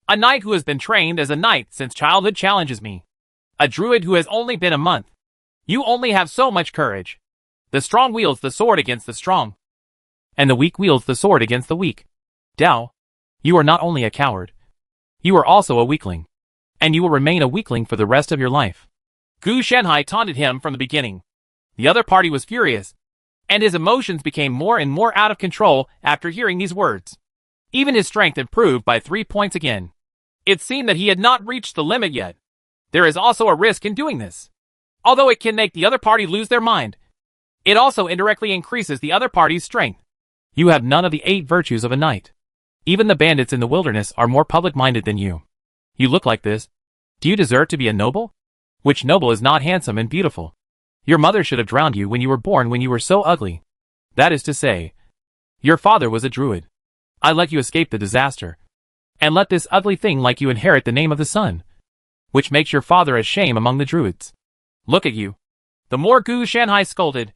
A knight who has been trained as a knight since childhood challenges me. A druid who has only been a month. You only have so much courage. The strong wields the sword against the strong. And the weak wields the sword against the weak. Dao, you are not only a coward. You are also a weakling. And you will remain a weakling for the rest of your life. Gu Shanhai taunted him from the beginning. The other party was furious, and his emotions became more and more out of control after hearing these words. Even his strength improved by 3 points again. It seemed that he had not reached the limit yet. There is also a risk in doing this. Although it can make the other party lose their mind, it also indirectly increases the other party's strength. You have none of the 8 virtues of a knight. Even the bandits in the wilderness are more public-minded than you. You look like this. Do you deserve to be a noble? Which noble is not handsome and beautiful? Your mother should have drowned you when you were born when you were so ugly. That is to say, your father was a druid. I let you escape the disaster. And let this ugly thing like you inherit the name of the sun, which makes your father a shame among the druids. Look at you. The more Gu Shanhai scolded,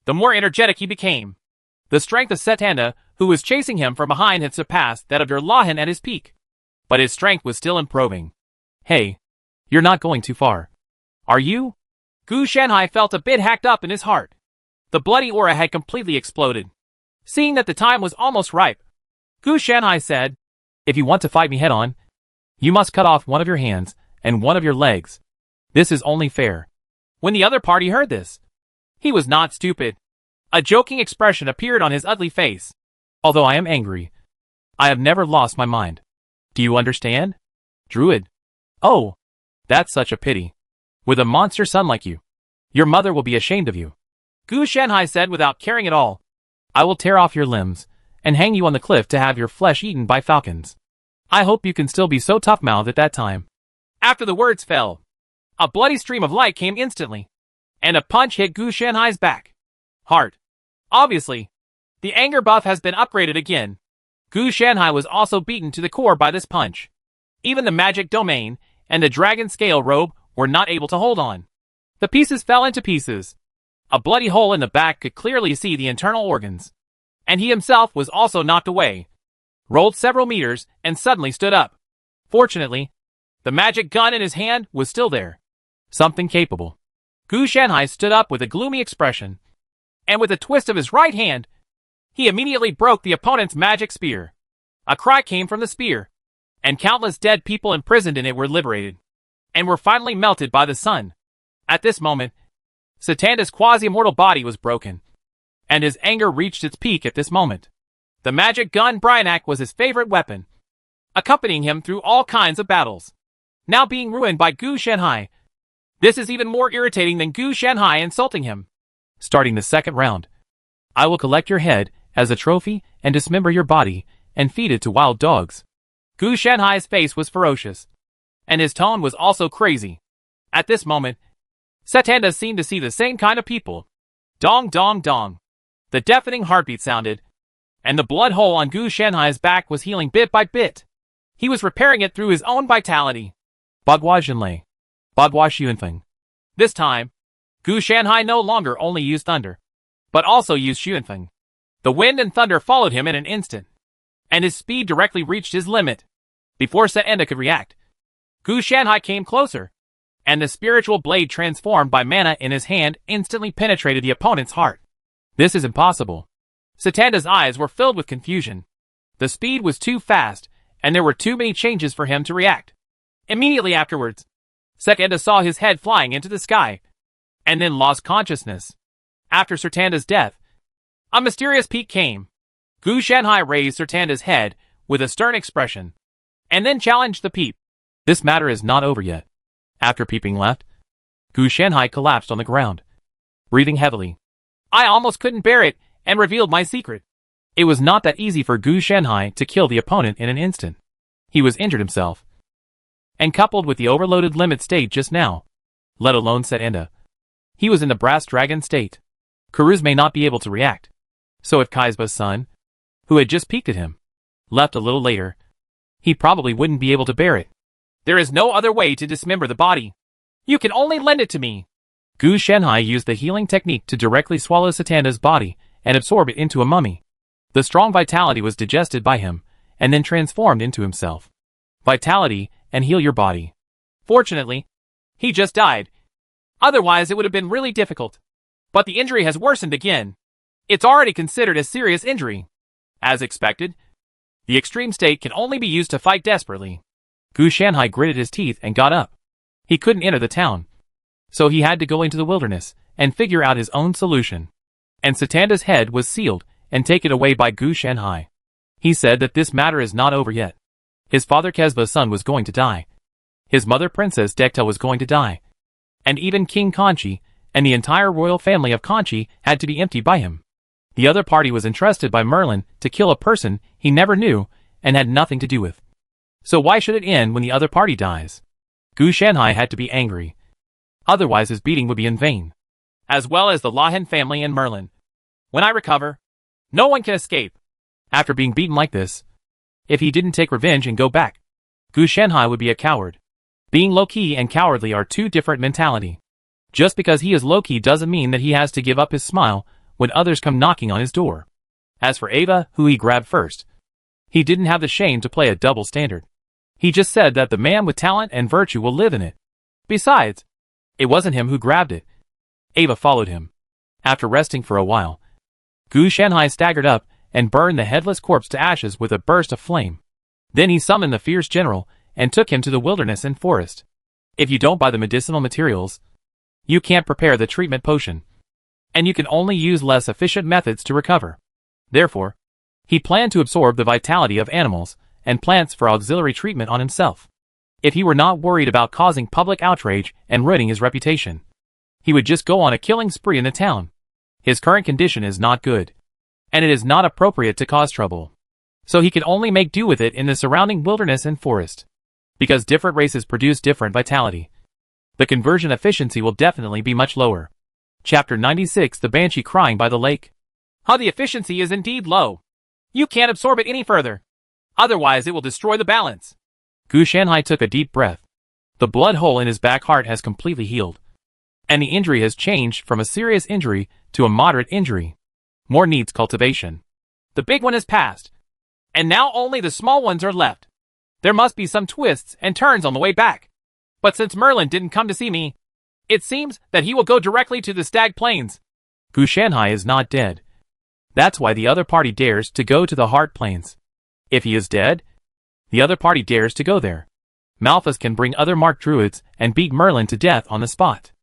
the more energetic he became. The strength of Setanda, who was chasing him from behind, had surpassed that of Durlahan at his peak. But his strength was still improving. Hey, you're not going too far. Are you? Gu Shanhai felt a bit hacked up in his heart. The bloody aura had completely exploded. Seeing that the time was almost ripe, Gu Shanhai said, If you want to fight me head-on, you must cut off one of your hands and one of your legs. This is only fair. When the other party heard this, he was not stupid. A joking expression appeared on his ugly face. Although I am angry, I have never lost my mind. Do you understand? Druid. Oh, that's such a pity. With a monster son like you, your mother will be ashamed of you. Gu Shanhai said without caring at all. I will tear off your limbs and hang you on the cliff to have your flesh eaten by falcons. I hope you can still be so tough-mouthed at that time. After the words fell, a bloody stream of light came instantly, and a punch hit Gu Shanhai's back. Hard. Obviously, the anger buff has been upgraded again. Gu Shanhai was also beaten to the core by this punch. Even the magic domain and the dragon scale robe were not able to hold on. The pieces fell into pieces. A bloody hole in the back could clearly see the internal organs. And he himself was also knocked away, rolled several meters, and suddenly stood up. Fortunately, the magic gun in his hand was still there. Something capable. Gu Shanhai stood up with a gloomy expression, and with a twist of his right hand, he immediately broke the opponent's magic spear. A cry came from the spear, and countless dead people imprisoned in it were liberated, and were finally melted by the sun. At this moment, Setanda's quasi-immortal body was broken, and his anger reached its peak at this moment. The magic gun Bryanak was his favorite weapon, accompanying him through all kinds of battles. Now being ruined by Gu Shanhai, this is even more irritating than Gu Shanhai insulting him. Starting the second round, I will collect your head as a trophy and dismember your body and feed it to wild dogs. Gu Shanhai's face was ferocious, and his tone was also crazy. At this moment, Setanda seemed to see the same kind of people. Dong dong dong. The deafening heartbeat sounded, and the blood hole on Gu Shanhai's back was healing bit by bit. He was repairing it through his own vitality. Bagua Jinlei. Bagua Xuanfeng. This time, Gu Shanhai no longer only used thunder, but also used Xuanfeng. The wind and thunder followed him in an instant, and his speed directly reached his limit. Before Setenda could react, Gu Shanhai came closer, and the spiritual blade transformed by mana in his hand instantly penetrated the opponent's heart. This is impossible. Setanda's eyes were filled with confusion. The speed was too fast, and there were too many changes for him to react. Immediately afterwards, Setanda saw his head flying into the sky, and then lost consciousness. After Setanda's death, a mysterious peak came. Gu Shanhai raised Setanda's head with a stern expression, and then challenged the peep. This matter is not over yet. After peeping left, Gu Shanhai collapsed on the ground, breathing heavily. I almost couldn't bear it, and revealed my secret. It was not that easy for Gu Shanhai to kill the opponent in an instant. He was injured himself. And coupled with the overloaded limit state just now, let alone Set Enda, he was in the brass dragon state. Kuruz may not be able to react. So if Kaisba's son, who had just peeked at him, left a little later, he probably wouldn't be able to bear it. There is no other way to dismember the body. You can only lend it to me. Gu Shanhai used the healing technique to directly swallow Satanda's body and absorb it into a mummy. The strong vitality was digested by him, and then transformed into himself. Vitality, and heal your body. Fortunately, he just died. Otherwise it would have been really difficult. But the injury has worsened again. It's already considered a serious injury. As expected, the extreme state can only be used to fight desperately. Gu Shanhai gritted his teeth and got up. He couldn't enter the town. So he had to go into the wilderness and figure out his own solution. And Satanda's head was sealed and taken away by Gu Shanhai. He said that this matter is not over yet. His father Kesba's son was going to die. His mother Princess Dekta was going to die. And even King Kanchi and the entire royal family of Kanchi had to be emptied by him. The other party was entrusted by Merlin to kill a person he never knew and had nothing to do with. So why should it end when the other party dies? Gu Shanhai had to be angry. Otherwise his beating would be in vain. As well as the Lahan family and Merlin. When I recover, no one can escape. After being beaten like this, if he didn't take revenge and go back, Gu Shanhai would be a coward. Being low-key and cowardly are two different mentality. Just because he is low-key doesn't mean that he has to give up his smile when others come knocking on his door. As for Ava, who he grabbed first, he didn't have the shame to play a double standard. He just said that the man with talent and virtue will live in it. Besides, it wasn't him who grabbed it. Ava followed him. After resting for a while, Gu Shanhai staggered up and burned the headless corpse to ashes with a burst of flame. Then he summoned the fierce general and took him to the wilderness and forest. If you don't buy the medicinal materials, you can't prepare the treatment potion. And you can only use less efficient methods to recover. Therefore, he planned to absorb the vitality of animals and plants for auxiliary treatment on himself. If he were not worried about causing public outrage and ruining his reputation, he would just go on a killing spree in the town. His current condition is not good, and it is not appropriate to cause trouble. So he can only make do with it in the surrounding wilderness and forest. Because different races produce different vitality, the conversion efficiency will definitely be much lower. Chapter 96 The Banshee Crying by the Lake. How the efficiency is indeed low. You can't absorb it any further. Otherwise it will destroy the balance. Gu Shanhai took a deep breath. The blood hole in his back heart has completely healed. And the injury has changed from a serious injury to a moderate injury. More needs cultivation. The big one has passed. And now only the small ones are left. There must be some twists and turns on the way back. But since Merlin didn't come to see me, it seems that he will go directly to the Stag Plains. Gu Shanhai is not dead. That's why the other party dares to go to the Heart Plains. If he is dead, the other party dares to go there. Malphas can bring other marked druids and beat Merlin to death on the spot.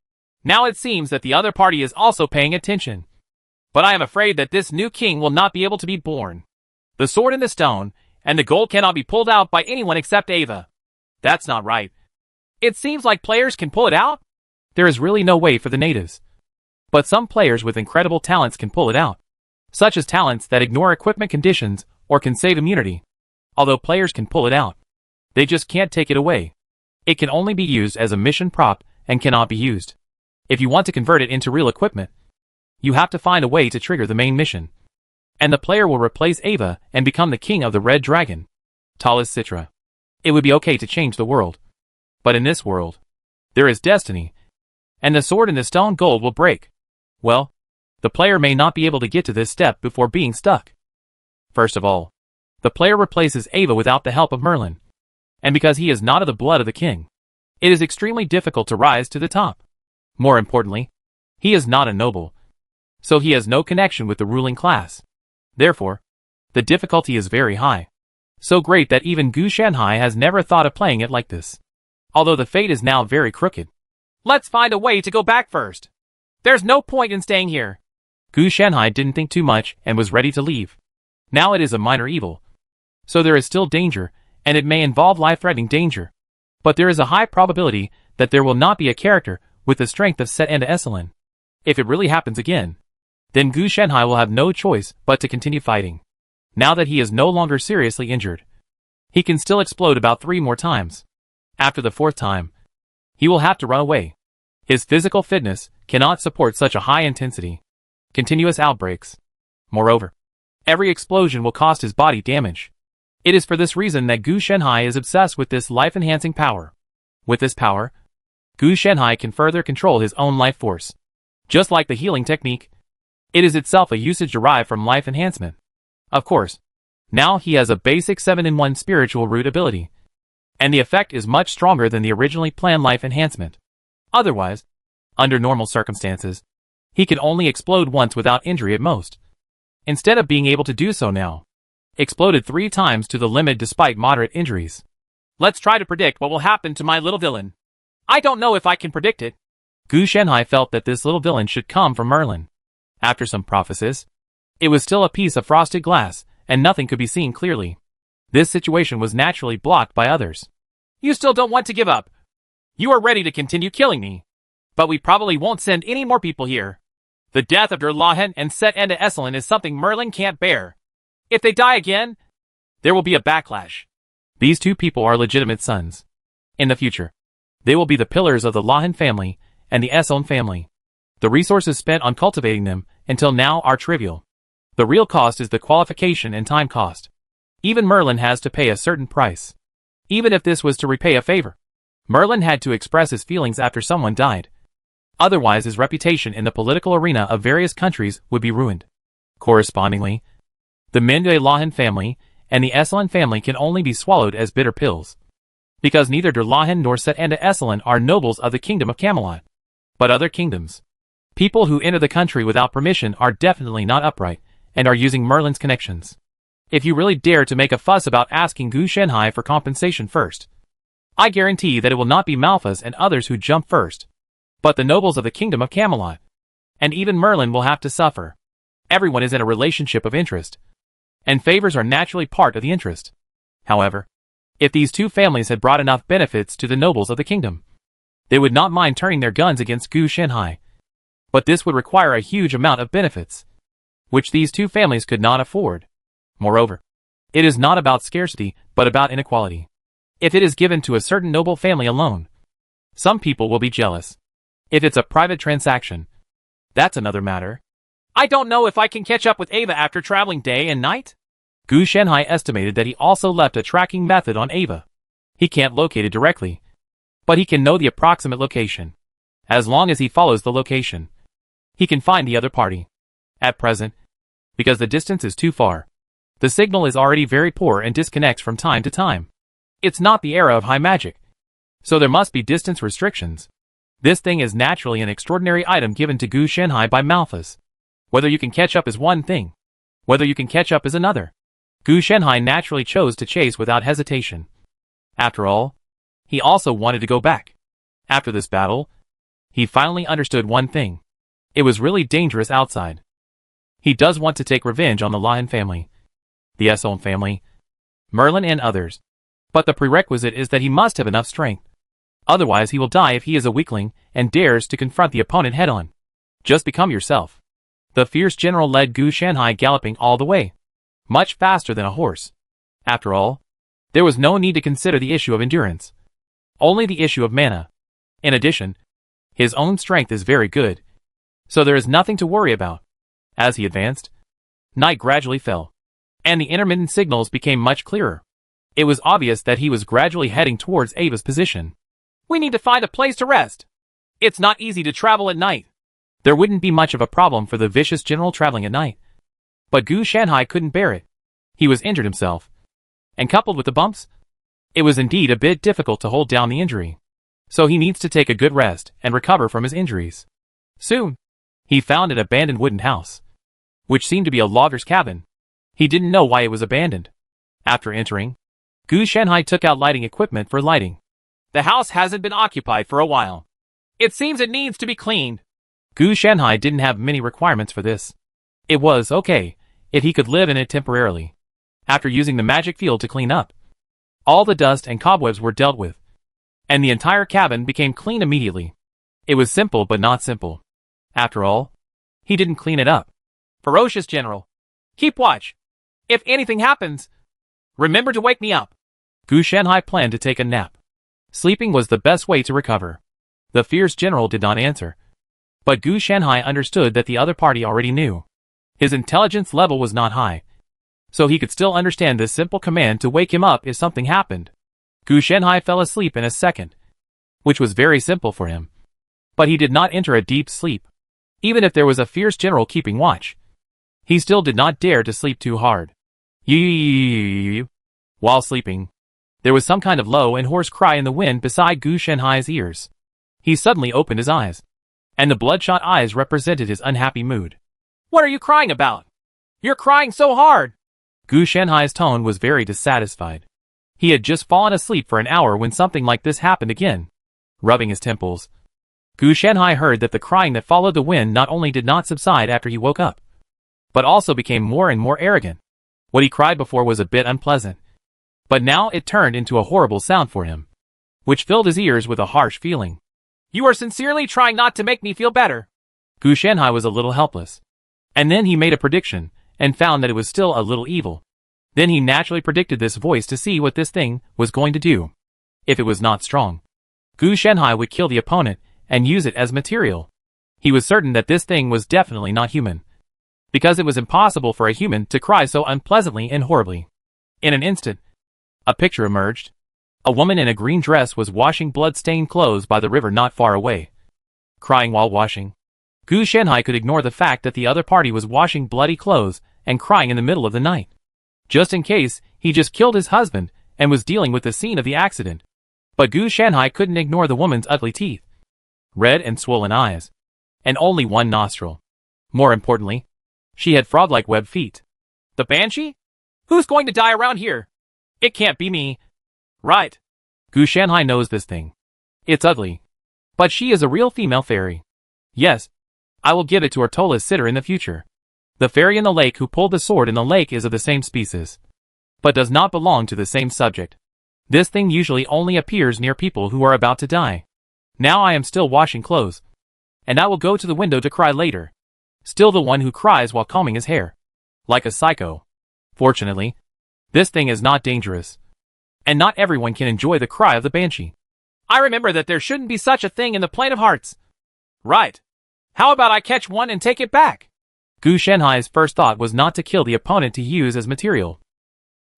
Now it seems that the other party is also paying attention. But I am afraid that this new king will not be able to be born. The sword in the stone and the gold cannot be pulled out by anyone except Ava. That's not right. It seems like players can pull it out. There is really no way for the natives. But some players with incredible talents can pull it out. Such as talents that ignore equipment conditions or can save immunity. Although players can pull it out, they just can't take it away. It can only be used as a mission prop and cannot be used. If you want to convert it into real equipment, you have to find a way to trigger the main mission. And the player will replace Ava and become the king of the Red Dragon, Talis Citra. It would be okay to change the world. But in this world, there is destiny, and the sword in the stone gold will break. Well, the player may not be able to get to this step before being stuck. First of all, the player replaces Ava without the help of Merlin. And because he is not of the blood of the king, it is extremely difficult to rise to the top. More importantly, he is not a noble, so he has no connection with the ruling class. Therefore, the difficulty is very high. So great that even Gu Shanhai has never thought of playing it like this. Although the fate is now very crooked. Let's find a way to go back first. There's no point in staying here. Gu Shanhai didn't think too much and was ready to leave. Now it is a minor evil. So there is still danger, and it may involve life-threatening danger. But there is a high probability that there will not be a character with the strength of Set Enda Esalen. If it really happens again, then Gu Shenhai will have no choice but to continue fighting. Now that he is no longer seriously injured, he can still explode about 3 more times. After the 4th time, he will have to run away. His physical fitness cannot support such a high intensity, continuous outbreaks. Moreover, every explosion will cost his body damage. It is for this reason that Gu Shenhai is obsessed with this life-enhancing power. With this power, Gu Shenhai can further control his own life force. Just like the healing technique, it is itself a usage derived from life enhancement. Of course, now he has a basic 7-in-1 spiritual root ability, and the effect is much stronger than the originally planned life enhancement. Otherwise, under normal circumstances, he could only explode once without injury at most. Instead of being able to do so now, exploded 3 times to the limit despite moderate injuries. Let's try to predict what will happen to my little villain. I don't know if I can predict it. Gu Shenhai felt that this little villain should come from Merlin. After some prophecies, it was still a piece of frosted glass, and nothing could be seen clearly. This situation was naturally blocked by others. You still don't want to give up. You are ready to continue killing me. But we probably won't send any more people here. The death of Durlahan and Set Enda Esselin is something Merlin can't bear. If they die again, there will be a backlash. These 2 people are legitimate sons. In the future, they will be the pillars of the Lahan family and the Esselin family. The resources spent on cultivating them until now are trivial. The real cost is the qualification and time cost. Even Merlin has to pay a certain price. Even if this was to repay a favor, Merlin had to express his feelings after someone died. Otherwise his reputation in the political arena of various countries would be ruined. Correspondingly, the Mende Lahan family and the Esselin family can only be swallowed as bitter pills. Because neither Durlahan nor Set Enda Esselin are nobles of the Kingdom of Camelot, but other kingdoms. People who enter the country without permission are definitely not upright, and are using Merlin's connections. If you really dare to make a fuss about asking Gu Shenhai for compensation first, I guarantee that it will not be Malphas and others who jump first, but the nobles of the Kingdom of Camelot. And even Merlin will have to suffer. Everyone is in a relationship of interest, and favors are naturally part of the interest. However, if these 2 families had brought enough benefits to the nobles of the kingdom, they would not mind turning their guns against Gu Shenhai. But this would require a huge amount of benefits, which these 2 families could not afford. Moreover, it is not about scarcity, but about inequality. If it is given to a certain noble family alone, some people will be jealous. If it's a private transaction, that's another matter. I don't know if I can catch up with Ava after traveling day and night. Gu Shenhai estimated that he also left a tracking method on Ava. He can't locate it directly, but he can know the approximate location. As long as he follows the location, he can find the other party. At present, because the distance is too far, the signal is already very poor and disconnects from time to time. It's not the era of high magic, so there must be distance restrictions. This thing is naturally an extraordinary item given to Gu Shenhai by Malphas. Whether you can catch up is one thing, whether you can catch up is another. Gu Shenhai naturally chose to chase without hesitation. After all, he also wanted to go back. After this battle, he finally understood one thing. It was really dangerous outside. He does want to take revenge on the Lion family, the Esselin family, Merlin and others. But the prerequisite is that he must have enough strength. Otherwise he will die if he is a weakling and dares to confront the opponent head-on. Just become yourself. The fierce general led Gu Shenhai galloping all the way, much faster than a horse. After all, there was no need to consider the issue of endurance, only the issue of mana. In addition, his own strength is very good, so there is nothing to worry about. As he advanced, night gradually fell, and the intermittent signals became much clearer. It was obvious that he was gradually heading towards Ava's position. We need to find a place to rest. It's not easy to travel at night. There wouldn't be much of a problem for the vicious general traveling at night. But Gu Shenhai couldn't bear it. He was injured himself. And coupled with the bumps, it was indeed a bit difficult to hold down the injury. So he needs to take a good rest and recover from his injuries. Soon, he found an abandoned wooden house, which seemed to be a logger's cabin. He didn't know why it was abandoned. After entering, Gu Shenhai took out lighting equipment for lighting. The house hasn't been occupied for a while. It seems it needs to be cleaned. Gu Shenhai didn't have many requirements for this. It was okay if he could live in it temporarily. After using the magic field to clean up, all the dust and cobwebs were dealt with, and the entire cabin became clean immediately. It was simple but not simple. After all, he didn't clean it up. Ferocious general. Keep watch. If anything happens, remember to wake me up. Gu Shanhai planned to take a nap. Sleeping was the best way to recover. The fierce general did not answer. But Gu Shanhai understood that the other party already knew. His intelligence level was not high, so he could still understand this simple command to wake him up if something happened. Gu Shanhai fell asleep in a second, which was very simple for him. But he did not enter a deep sleep. Even if there was a fierce general keeping watch, he still did not dare to sleep too hard. While sleeping, there was some kind of low and hoarse cry in the wind beside Gu Shanhai's ears. He suddenly opened his eyes, and the bloodshot eyes represented his unhappy mood. What are you crying about? You're crying so hard. Gu Shanhai's tone was very dissatisfied. He had just fallen asleep for an hour when something like this happened again. Rubbing his temples, Gu Shanhai heard that the crying that followed the wind not only did not subside after he woke up, but also became more and more arrogant. What he cried before was a bit unpleasant, but now it turned into a horrible sound for him, which filled his ears with a harsh feeling. You are sincerely trying not to make me feel better. Gu Shanhai was a little helpless. And then he made a prediction, and found that it was still a little evil. Then he naturally predicted this voice to see what this thing was going to do. If it was not strong, Gu Shanhai would kill the opponent and use it as material. He was certain that this thing was definitely not human, because it was impossible for a human to cry so unpleasantly and horribly. In an instant, a picture emerged. A woman in a green dress was washing blood-stained clothes by the river not far away. Crying while washing, Gu Shanhai could ignore the fact that the other party was washing bloody clothes and crying in the middle of the night. Just in case, he just killed his husband and was dealing with the scene of the accident. But Gu Shanhai couldn't ignore the woman's ugly teeth, red and swollen eyes, and only one nostril. More importantly, she had frog-like webbed feet. The Banshee? Who's going to die around here? It can't be me. Right. Gu Shanhai knows this thing. It's ugly. But she is a real female fairy. Yes, I will give it to Ortola's sitter in the future. The fairy in the lake who pulled the sword in the lake is of the same species, but does not belong to the same subject. This thing usually only appears near people who are about to die. Now I am still washing clothes, and I will go to the window to cry later. Still the one who cries while combing his hair, like a psycho. Fortunately, this thing is not dangerous, and not everyone can enjoy the cry of the Banshee. I remember that there shouldn't be such a thing in the Plane of Hearts. Right. How about I catch one and take it back? Gu Shanhai's first thought was not to kill the opponent to use as material,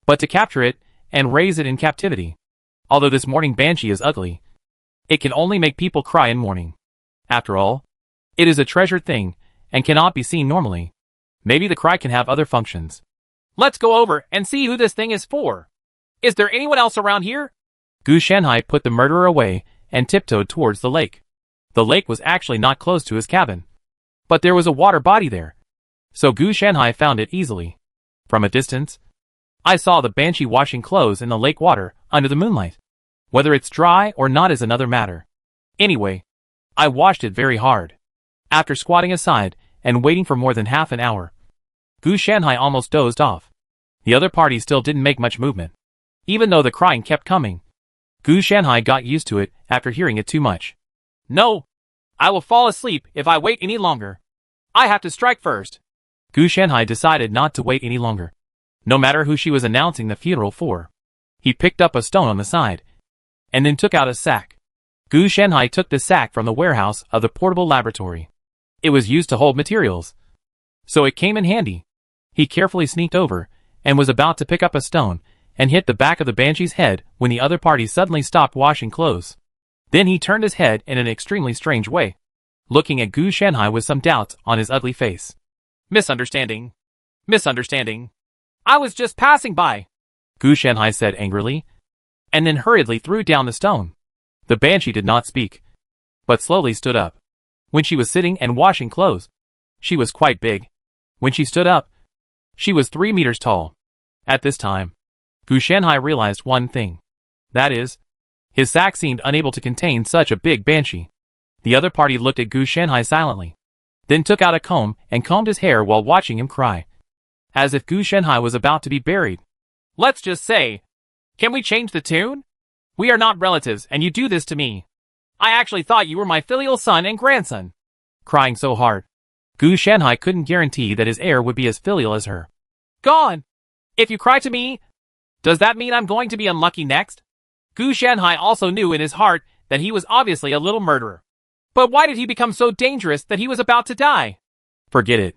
but to capture it and raise it in captivity. Although this morning Banshee is ugly, it can only make people cry in mourning. After all, it is a treasured thing and cannot be seen normally. Maybe the cry can have other functions. Let's go over and see who this thing is for. Is there anyone else around here? Gu Shanhai put the murderer away and tiptoed towards the lake. The lake was actually not close to his cabin, but there was a water body there, so Gu Shanhai found it easily. From a distance, I saw the Banshee washing clothes in the lake water under the moonlight. Whether it's dry or not is another matter. Anyway, I washed it very hard. After squatting aside and waiting for more than half an hour, Gu Shanhai almost dozed off. The other party still didn't make much movement, even though the crying kept coming. Gu Shanhai got used to it after hearing it too much. No, I will fall asleep if I wait any longer. I have to strike first. Gu Shanhai decided not to wait any longer, no matter who she was announcing the funeral for. He picked up a stone on the side, and then took out a sack. Gu Shanhai took the sack from the warehouse of the portable laboratory. It was used to hold materials, so it came in handy. He carefully sneaked over, and was about to pick up a stone, and hit the back of the Banshee's head when the other party suddenly stopped washing clothes. Then he turned his head in an extremely strange way, looking at Gu Shanhai with some doubts on his ugly face. Misunderstanding. Misunderstanding. I was just passing by, Gu Shanhai said angrily, and then hurriedly threw down the stone. The Banshee did not speak, but slowly stood up. When she was sitting and washing clothes, she was quite big. When she stood up, she was 3 meters tall. At this time, Gu Shanhai realized one thing. That is, his sack seemed unable to contain such a big Banshee. The other party looked at Gu Shanhai silently, then took out a comb and combed his hair while watching him cry, as if Gu Shanhai was about to be buried. Let's just say, can we change the tune? We are not relatives and you do this to me. I actually thought you were my filial son and grandson. Crying so hard, Gu Shanhai couldn't guarantee that his heir would be as filial as her. Gone! If you cry to me, does that mean I'm going to be unlucky next? Gu Shanhai also knew in his heart that he was obviously a little murderer. But why did he become so dangerous that he was about to die? Forget it.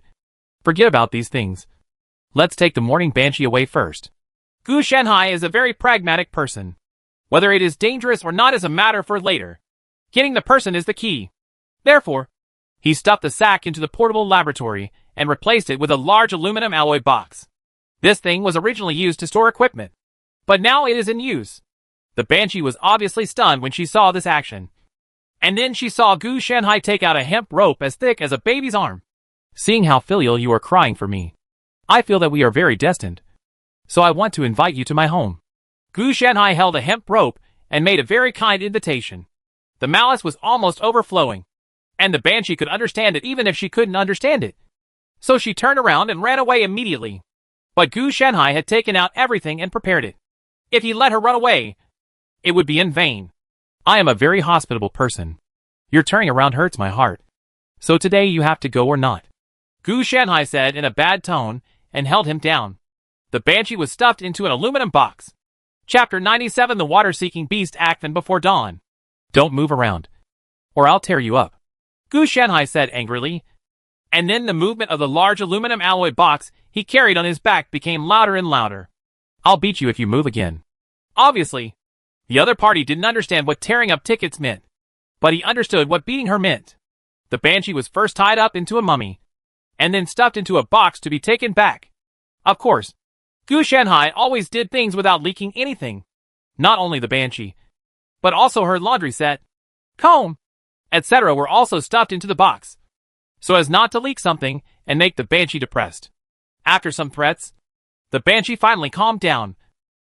Forget about these things. Let's take the morning banshee away first. Gu Shanhai is a very pragmatic person. Whether it is dangerous or not is a matter for later. Getting the person is the key. Therefore, he stuffed the sack into the portable laboratory and replaced it with a large aluminum alloy box. This thing was originally used to store equipment, but now it is in use. The banshee was obviously stunned when she saw this action. And then she saw Gu Shanhai take out a hemp rope as thick as a baby's arm. Seeing how filial you are crying for me, I feel that we are very destined. So I want to invite you to my home. Gu Shanhai held a hemp rope and made a very kind invitation. The malice was almost overflowing, and the banshee could understand it even if she couldn't understand it. So she turned around and ran away immediately. But Gu Shanhai had taken out everything and prepared it. If he let her run away, it would be in vain. I am a very hospitable person. Your turning around hurts my heart. So today you have to go or not. Gu Shanhai said in a bad tone and held him down. The banshee was stuffed into an aluminum box. Chapter 97 The Water-Seeking Beast Akvin Before Dawn. Don't move around, or I'll tear you up, Gu Shanhai said angrily. And then the movement of the large aluminum alloy box he carried on his back became louder and louder. I'll beat you if you move again. Obviously, the other party didn't understand what tearing up tickets meant, but he understood what beating her meant. The banshee was first tied up into a mummy, and then stuffed into a box to be taken back. Of course, Gu Shanhai always did things without leaking anything. Not only the banshee, but also her laundry set, comb, etc. were also stuffed into the box, so as not to leak something and make the banshee depressed. After some threats, the banshee finally calmed down,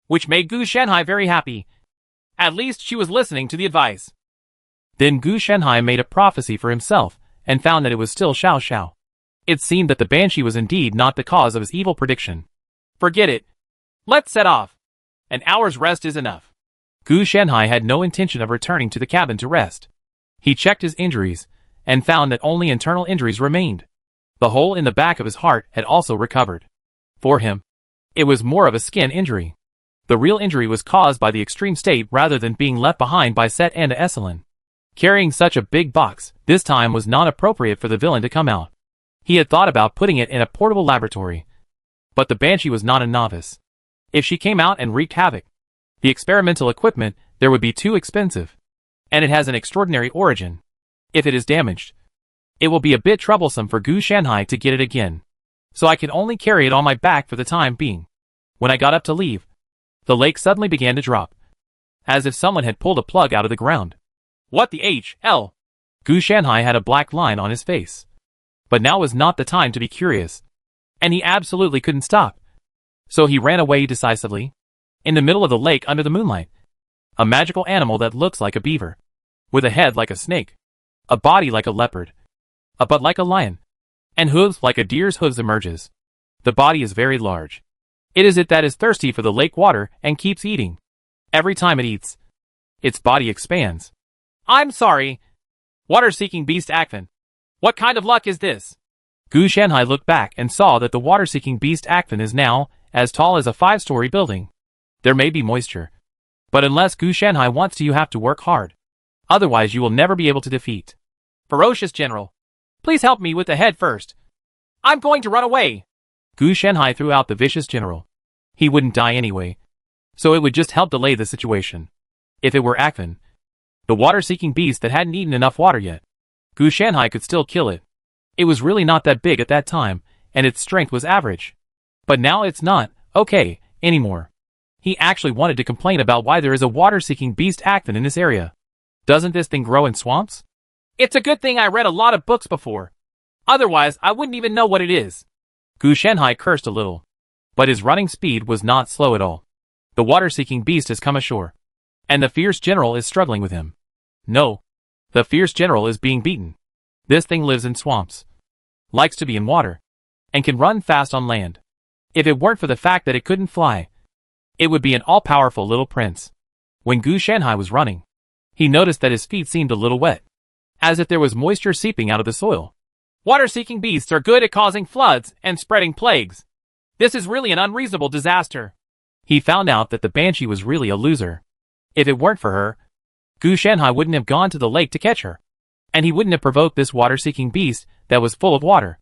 which made Gu Shanhai very happy. At least she was listening to the advice. Then Gu Shanhai made a prophecy for himself and found that it was still Xiao Xiao. It seemed that the banshee was indeed not the cause of his evil prediction. Forget it. Let's set off. An hour's rest is enough. Gu Shanhai had no intention of returning to the cabin to rest. He checked his injuries and found that only internal injuries remained. The hole in the back of his heart had also recovered. For him, it was more of a skin injury. The real injury was caused by the extreme state rather than being left behind by Set and Esselin. Carrying such a big box, this time was not appropriate for the villain to come out. He had thought about putting it in a portable laboratory. But the banshee was not a novice. If she came out and wreaked havoc, the experimental equipment there would be too expensive. And it has an extraordinary origin. If it is damaged, it will be a bit troublesome for Gu Shanhai to get it again. So I can only carry it on my back for the time being. When I got up to leave, the lake suddenly began to drop, as if someone had pulled a plug out of the ground. What the hell? Gu Shanhai had a black line on his face. But now was not the time to be curious. And he absolutely couldn't stop. So he ran away decisively. In the middle of the lake under the moonlight, a magical animal that looks like a beaver, with a head like a snake, a body like a leopard, a butt like a lion, and hooves like a deer's hooves emerges. The body is very large. It is it that is thirsty for the lake water and keeps eating. Every time it eats, its body expands. I'm sorry. Water-seeking beast Akvin. What kind of luck is this? Gu Shanhai looked back and saw that the water-seeking beast Akvin is now as tall as a 5-story building. There may be moisture, but unless Gu Shanhai wants to, you have to work hard. Otherwise you will never be able to defeat. Ferocious General, please help me with the head first. I'm going to run away. Gu Shanhai threw out the vicious general. He wouldn't die anyway, so it would just help delay the situation. If it were Akvin, the water-seeking beast that hadn't eaten enough water yet, Gu Shanhai could still kill it. It was really not that big at that time, and its strength was average. But now it's not okay anymore. He actually wanted to complain about why there is a water-seeking beast Akvin in this area. Doesn't this thing grow in swamps? It's a good thing I read a lot of books before. Otherwise, I wouldn't even know what it is. Gu Shanhai cursed a little. But his running speed was not slow at all. The water-seeking beast has come ashore. And the fierce general is struggling with him. No. The fierce general is being beaten. This thing lives in swamps, likes to be in water, and can run fast on land. If it weren't for the fact that it couldn't fly, it would be an all-powerful little prince. When Gu Shanhai was running, he noticed that his feet seemed a little wet, as if there was moisture seeping out of the soil. Water-seeking beasts are good at causing floods and spreading plagues. This is really an unreasonable disaster. He found out that the banshee was really a loser. If it weren't for her, Gu Shanhai wouldn't have gone to the lake to catch her. And he wouldn't have provoked this water-seeking beast that was full of water.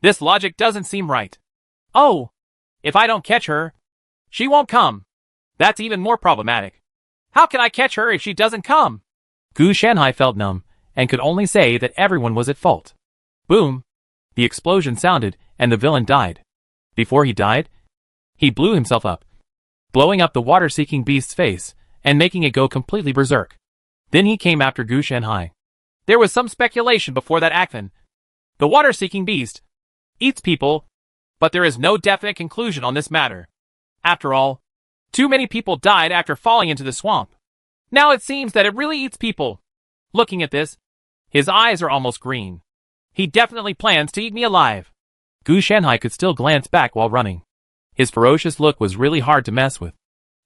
This logic doesn't seem right. Oh, if I don't catch her, she won't come. That's even more problematic. How can I catch her if she doesn't come? Gu Shanhai felt numb and could only say that everyone was at fault. Boom! The explosion sounded and the villain died. Before he died, he blew himself up, blowing up the water-seeking beast's face and making it go completely berserk. Then he came after Gu Shanhai. There was some speculation before that action. The water-seeking beast eats people, but there is no definite conclusion on this matter. After all, too many people died after falling into the swamp. Now it seems that it really eats people. Looking at this, his eyes are almost green. He definitely plans to eat me alive. Gu Shanhai could still glance back while running. His ferocious look was really hard to mess with.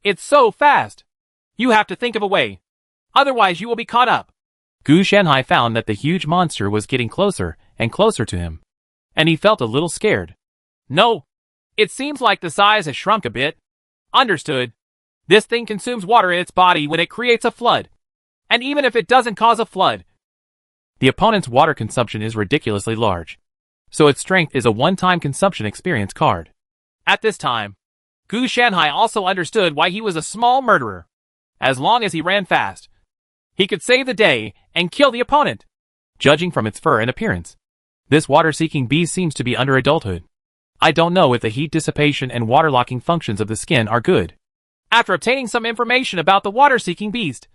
It's so fast. You have to think of a way. Otherwise you will be caught up. Gu Shanhai found that the huge monster was getting closer and closer to him. And he felt a little scared. No. It seems like the size has shrunk a bit. Understood. This thing consumes water in its body when it creates a flood. And even if it doesn't cause a flood, the opponent's water consumption is ridiculously large. So its strength is a one-time consumption experience card. At this time, Gu Shanhai also understood why he was a small murderer. As long as he ran fast, he could save the day and kill the opponent. Judging from its fur and appearance, this water-seeking beast seems to be under adulthood. I don't know if the heat dissipation and water-locking functions of the skin are good. After obtaining some information about the water-seeking beast,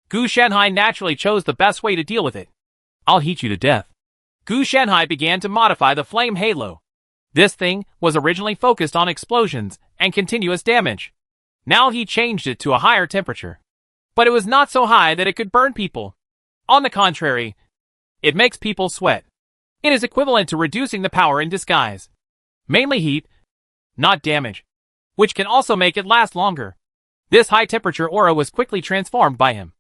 Gu Shanhai naturally chose the best way to deal with it. I'll heat you to death. Gu Shanhai began to modify the flame halo. This thing was originally focused on explosions and continuous damage. Now he changed it to a higher temperature. But it was not so high that it could burn people. On the contrary, it makes people sweat. It is equivalent to reducing the power in disguise. Mainly heat, not damage, which can also make it last longer. This high-temperature aura was quickly transformed by him.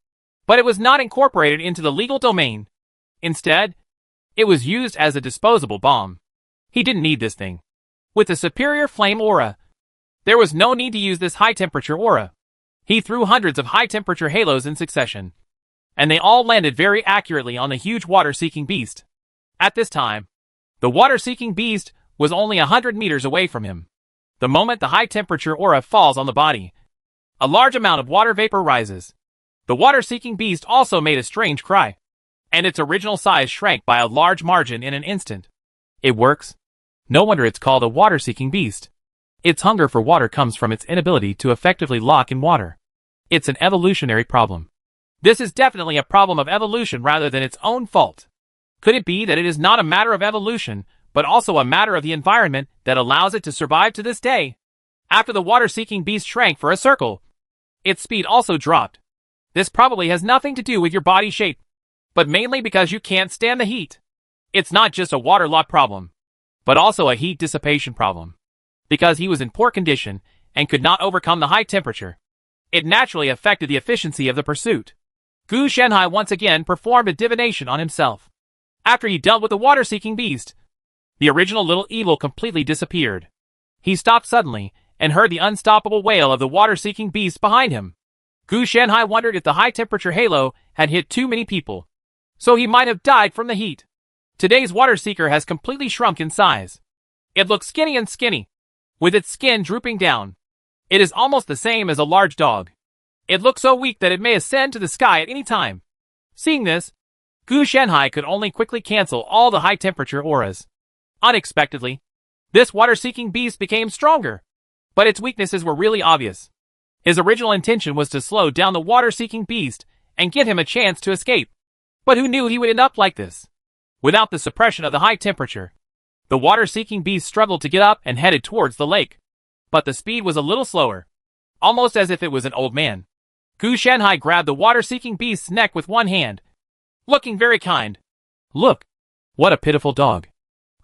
But it was not incorporated into the legal domain. Instead, it was used as a disposable bomb. He didn't need this thing. With a superior flame aura, there was no need to use this high-temperature aura. He threw hundreds of high-temperature halos in succession, and they all landed very accurately on the huge water-seeking beast. At this time, the water-seeking beast was only 100 meters away from him. The moment the high-temperature aura falls on the body, a large amount of water vapor rises. The water-seeking beast also made a strange cry, and its original size shrank by a large margin in an instant. It works. No wonder it's called a water-seeking beast. Its hunger for water comes from its inability to effectively lock in water. It's an evolutionary problem. This is definitely a problem of evolution rather than its own fault. Could it be that it is not a matter of evolution, but also a matter of the environment that allows it to survive to this day? After the water-seeking beast shrank for a circle, its speed also dropped. This probably has nothing to do with your body shape, but mainly because you can't stand the heat. It's not just a water lock problem, but also a heat dissipation problem. Because he was in poor condition and could not overcome the high temperature, it naturally affected the efficiency of the pursuit. Gu Shanhai once again performed a divination on himself. After he dealt with the water-seeking beast, the original little evil completely disappeared. He stopped suddenly and heard the unstoppable wail of the water-seeking beast behind him. Gu Shanhai wondered if the high-temperature halo had hit too many people, so he might have died from the heat. Today's water seeker has completely shrunk in size. It looks skinny and skinny, with its skin drooping down. It is almost the same as a large dog. It looks so weak that it may ascend to the sky at any time. Seeing this, Gu Shanhai could only quickly cancel all the high-temperature auras. Unexpectedly, this water-seeking beast became stronger, but its weaknesses were really obvious. His original intention was to slow down the water-seeking beast and give him a chance to escape. But who knew he would end up like this? Without the suppression of the high temperature, the water-seeking beast struggled to get up and headed towards the lake. But the speed was a little slower, almost as if it was an old man. Gu Shanhai grabbed the water-seeking beast's neck with one hand, looking very kind. Look, what a pitiful dog.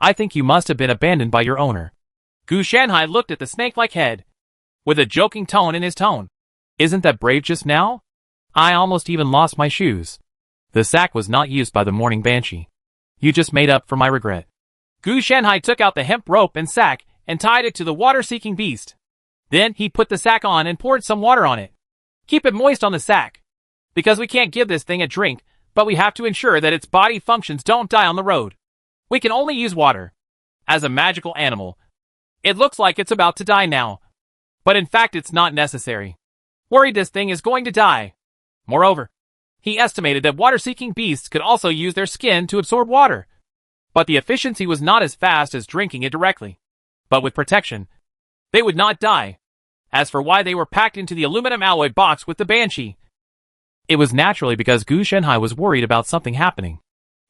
I think you must have been abandoned by your owner. Gu Shanhai looked at the snake-like head, with a joking tone in his tone. Isn't that brave just now? I almost even lost my shoes. The sack was not used by the morning banshee. You just made up for my regret. Gu Shanhai took out the hemp rope and sack and tied it to the water-seeking beast. Then he put the sack on and poured some water on it. Keep it moist on the sack. Because we can't give this thing a drink, but we have to ensure that its body functions don't die on the road. We can only use water. As a magical animal, it looks like it's about to die now. But in fact it's not necessary. Worried this thing is going to die. Moreover, he estimated that water-seeking beasts could also use their skin to absorb water. But the efficiency was not as fast as drinking it directly. But with protection, they would not die. As for why they were packed into the aluminum alloy box with the Banshee, it was naturally because Gu Shanhai was worried about something happening.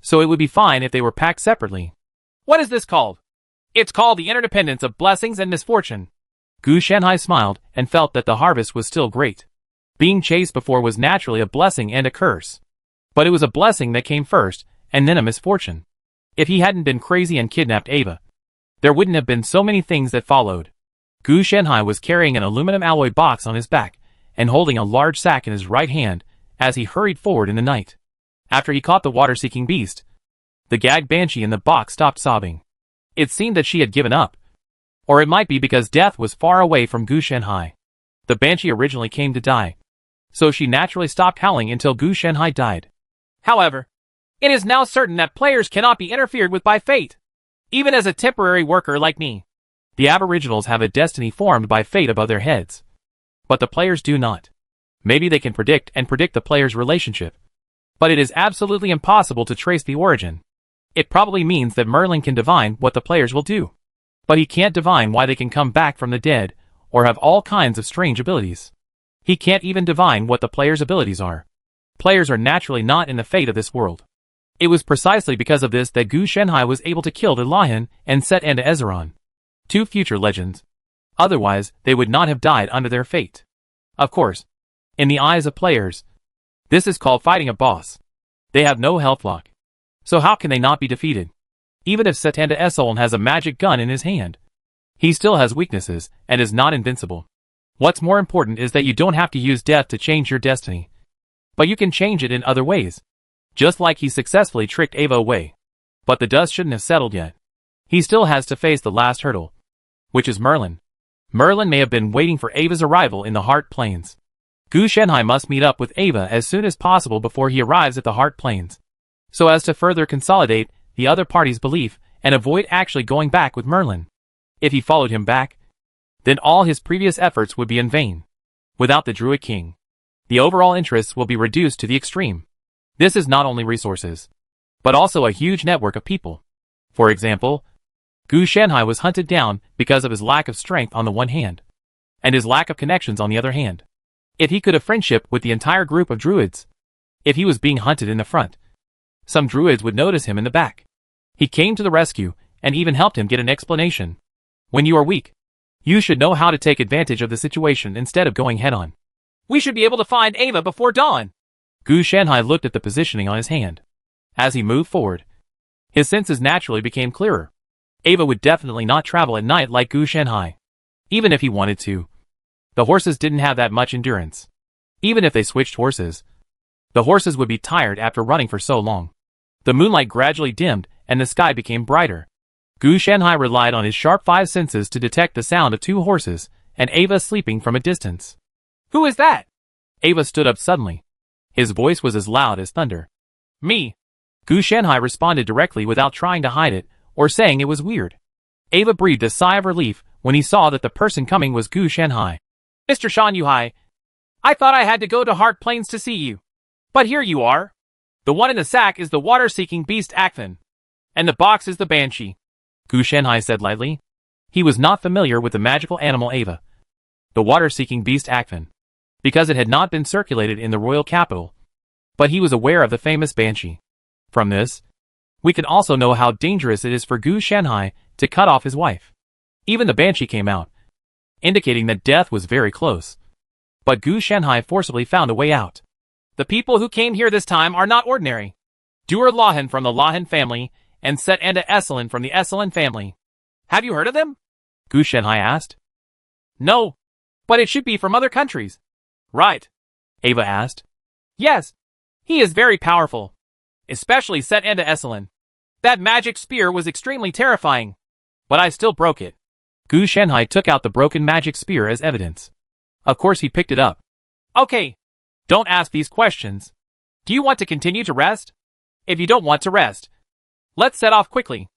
So it would be fine if they were packed separately. What is this called? It's called the interdependence of blessings and misfortune. Gu Shanhai smiled and felt that the harvest was still great. Being chased before was naturally a blessing and a curse. But it was a blessing that came first, and then a misfortune. If he hadn't been crazy and kidnapped Ava, there wouldn't have been so many things that followed. Gu Shanhai was carrying an aluminum alloy box on his back, and holding a large sack in his right hand, as he hurried forward in the night. After he caught the water-seeking beast, the gagged Banshee in the box stopped sobbing. It seemed that she had given up. Or it might be because death was far away from Gu Shanhai. The Banshee originally came to die, so she naturally stopped howling until Gu Shanhai died. However, it is now certain that players cannot be interfered with by fate, even as a temporary worker like me. The Aboriginals have a destiny formed by fate above their heads. But the players do not. Maybe they can predict the player's relationship. But it is absolutely impossible to trace the origin. It probably means that Merlin can divine what the players will do. But he can't divine why they can come back from the dead, or have all kinds of strange abilities. He can't even divine what the player's abilities are. Players are naturally not in the fate of this world. It was precisely because of this that Gu Shanhai was able to kill Delahan and Set and Ezeron, two future legends. Otherwise, they would not have died under their fate. Of course, in the eyes of players, this is called fighting a boss. They have no health lock. So how can they not be defeated? Even if Setanda Esoln has a magic gun in his hand, he still has weaknesses and is not invincible. What's more important is that you don't have to use death to change your destiny. But you can change it in other ways. Just like he successfully tricked Ava away. But the dust shouldn't have settled yet. He still has to face the last hurdle, which is Merlin. Merlin may have been waiting for Ava's arrival in the Heart Plains. Gu Shanhai must meet up with Ava as soon as possible before he arrives at the Heart Plains, so as to further consolidate the other party's belief and avoid actually going back with Merlin. If he followed him back, then all his previous efforts would be in vain. Without the Druid King, the overall interests will be reduced to the extreme. This is not only resources, but also a huge network of people. For example, Gu Shanhai was hunted down because of his lack of strength on the one hand, and his lack of connections on the other hand. If he could have friendship with the entire group of druids, if he was being hunted in the front, some druids would notice him in the back. He came to the rescue, and even helped him get an explanation. When you are weak, you should know how to take advantage of the situation instead of going head-on. We should be able to find Ava before dawn. Gu Shanhai looked at the positioning on his hand. As he moved forward, his senses naturally became clearer. Ava would definitely not travel at night like Gu Shanhai. Even if he wanted to. The horses didn't have that much endurance. Even if they switched horses, the horses would be tired after running for so long. The moonlight gradually dimmed, and the sky became brighter. Gu Shanhai relied on his sharp five senses to detect the sound of two horses, and Ava sleeping from a distance. Who is that? Ava stood up suddenly. His voice was as loud as thunder. Me. Gu Shanhai responded directly without trying to hide it, or saying it was weird. Ava breathed a sigh of relief when he saw that the person coming was Gu Shanhai. Mr. Shan Yuhai, I thought I had to go to Heart Plains to see you. But here you are. The one in the sack is the water-seeking beast Akvin, and the box is the Banshee. Gu Shanhai said lightly. He was not familiar with the magical animal Ava, the water-seeking beast Akvin, because it had not been circulated in the royal capital, but he was aware of the famous Banshee. From this, we can also know how dangerous it is for Gu Shanhai to cut off his wife. Even the Banshee came out, indicating that death was very close. But Gu Shanhai forcibly found a way out. The people who came here this time are not ordinary. Dur Lahan from the Lahan family, and Set and Eselin from the Eselin family. Have you heard of them? Gu Shanhai asked. No, but it should be from other countries. Right? Ava asked. Yes, he is very powerful. Especially Set and Eselin. That magic spear was extremely terrifying, but I still broke it. Gu Shanhai took out the broken magic spear as evidence. Of course he picked it up. Okay. Don't ask these questions. Do you want to continue to rest? If you don't want to rest, let's set off quickly.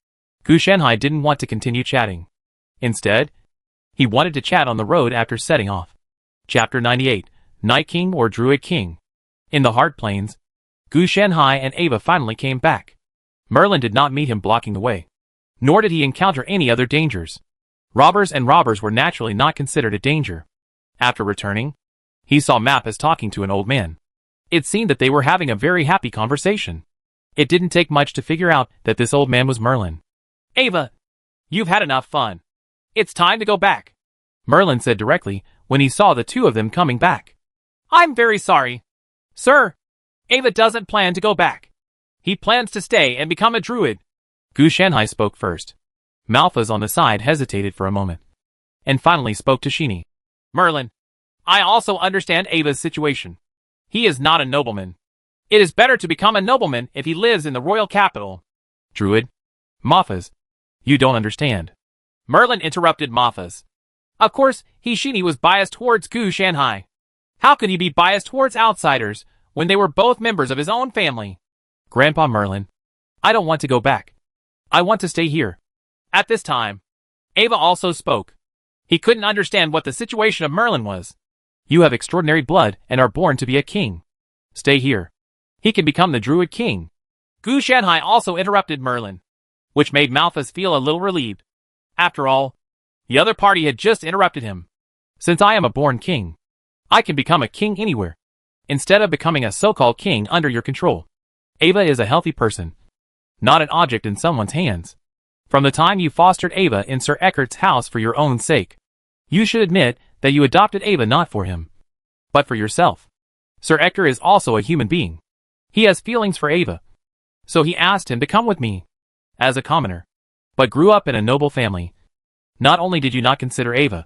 Gu Shanhai didn't want to continue chatting. Instead, he wanted to chat on the road after setting off. Chapter 98, Night King or Druid King. In the Heart Plains, Gu Shanhai and Ava finally came back. Merlin did not meet him blocking the way, nor did he encounter any other dangers. Robbers were naturally not considered a danger. After returning, he saw Malphas talking to an old man. It seemed that they were having a very happy conversation. It didn't take much to figure out that this old man was Merlin. Ava, you've had enough fun. It's time to go back, Merlin said directly when he saw the two of them coming back. I'm very sorry, sir. Ava doesn't plan to go back. He plans to stay and become a druid. Gu Shanhai spoke first. Malphas on the side hesitated for a moment, and finally spoke to Shini. Merlin, I also understand Ava's situation. He is not a nobleman. It is better to become a nobleman if he lives in the royal capital. Druid? Malphas, you don't understand. Merlin interrupted Malphas. Of course, Shini was biased towards Gu Shanhai. How could he be biased towards outsiders when they were both members of his own family? Grandpa Merlin, I don't want to go back. I want to stay here. At this time, Ava also spoke. He couldn't understand what the situation of Merlin was. You have extraordinary blood and are born to be a king. Stay here. He can become the Druid King. Gu Shanhai also interrupted Merlin, which made Malphas feel a little relieved. After all, the other party had just interrupted him. Since I am a born king, I can become a king anywhere, instead of becoming a so-called king under your control. Ava is a healthy person, not an object in someone's hands. From the time you fostered Ava in Sir Eckert's house for your own sake, you should admit that you adopted Ava not for him, but for yourself. Sir Eckert is also a human being. He has feelings for Ava, so he asked him to come with me, as a commoner, but grew up in a noble family. Not only did you not consider Ava,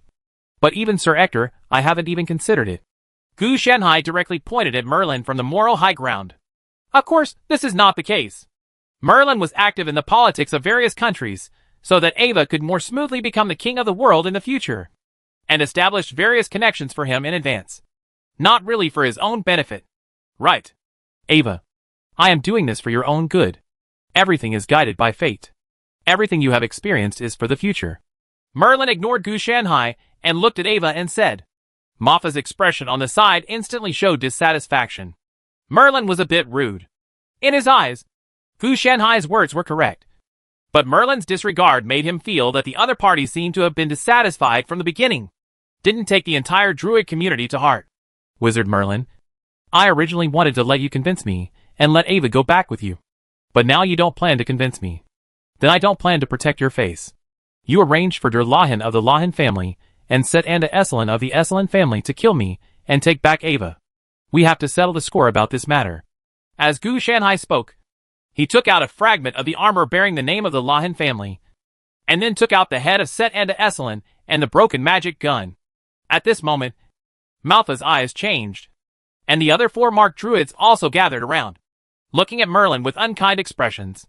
but even Sir Ector, I haven't even considered it. Gu Shanhai directly pointed at Merlin from the moral high ground. Of course, this is not the case. Merlin was active in the politics of various countries, so that Ava could more smoothly become the king of the world in the future, and established various connections for him in advance. Not really for his own benefit. Right. Ava, I am doing this for your own good. Everything is guided by fate. Everything you have experienced is for the future. Merlin ignored Gu Shanhai and looked at Ava and said. Malphas' expression on the side instantly showed dissatisfaction. Merlin was a bit rude. In his eyes, Gu Shanhai's words were correct. But Merlin's disregard made him feel that the other party seemed to have been dissatisfied from the beginning. Didn't take the entire druid community to heart. Wizard Merlin, I originally wanted to let you convince me and let Ava go back with you. But now you don't plan to convince me. Then I don't plan to protect your face. You arranged for Der Lahan of the Lahan family and set Anda Esselin of the Esselin family to kill me and take back Ava. We have to settle the score about this matter. As Gu Shanhai spoke, he took out a fragment of the armor bearing the name of the Lahan family, and then took out the head of Set Anda Esselin and the broken magic gun. At this moment, Malphas' eyes changed, and the other 4 marked druids also gathered around, looking at Merlin with unkind expressions.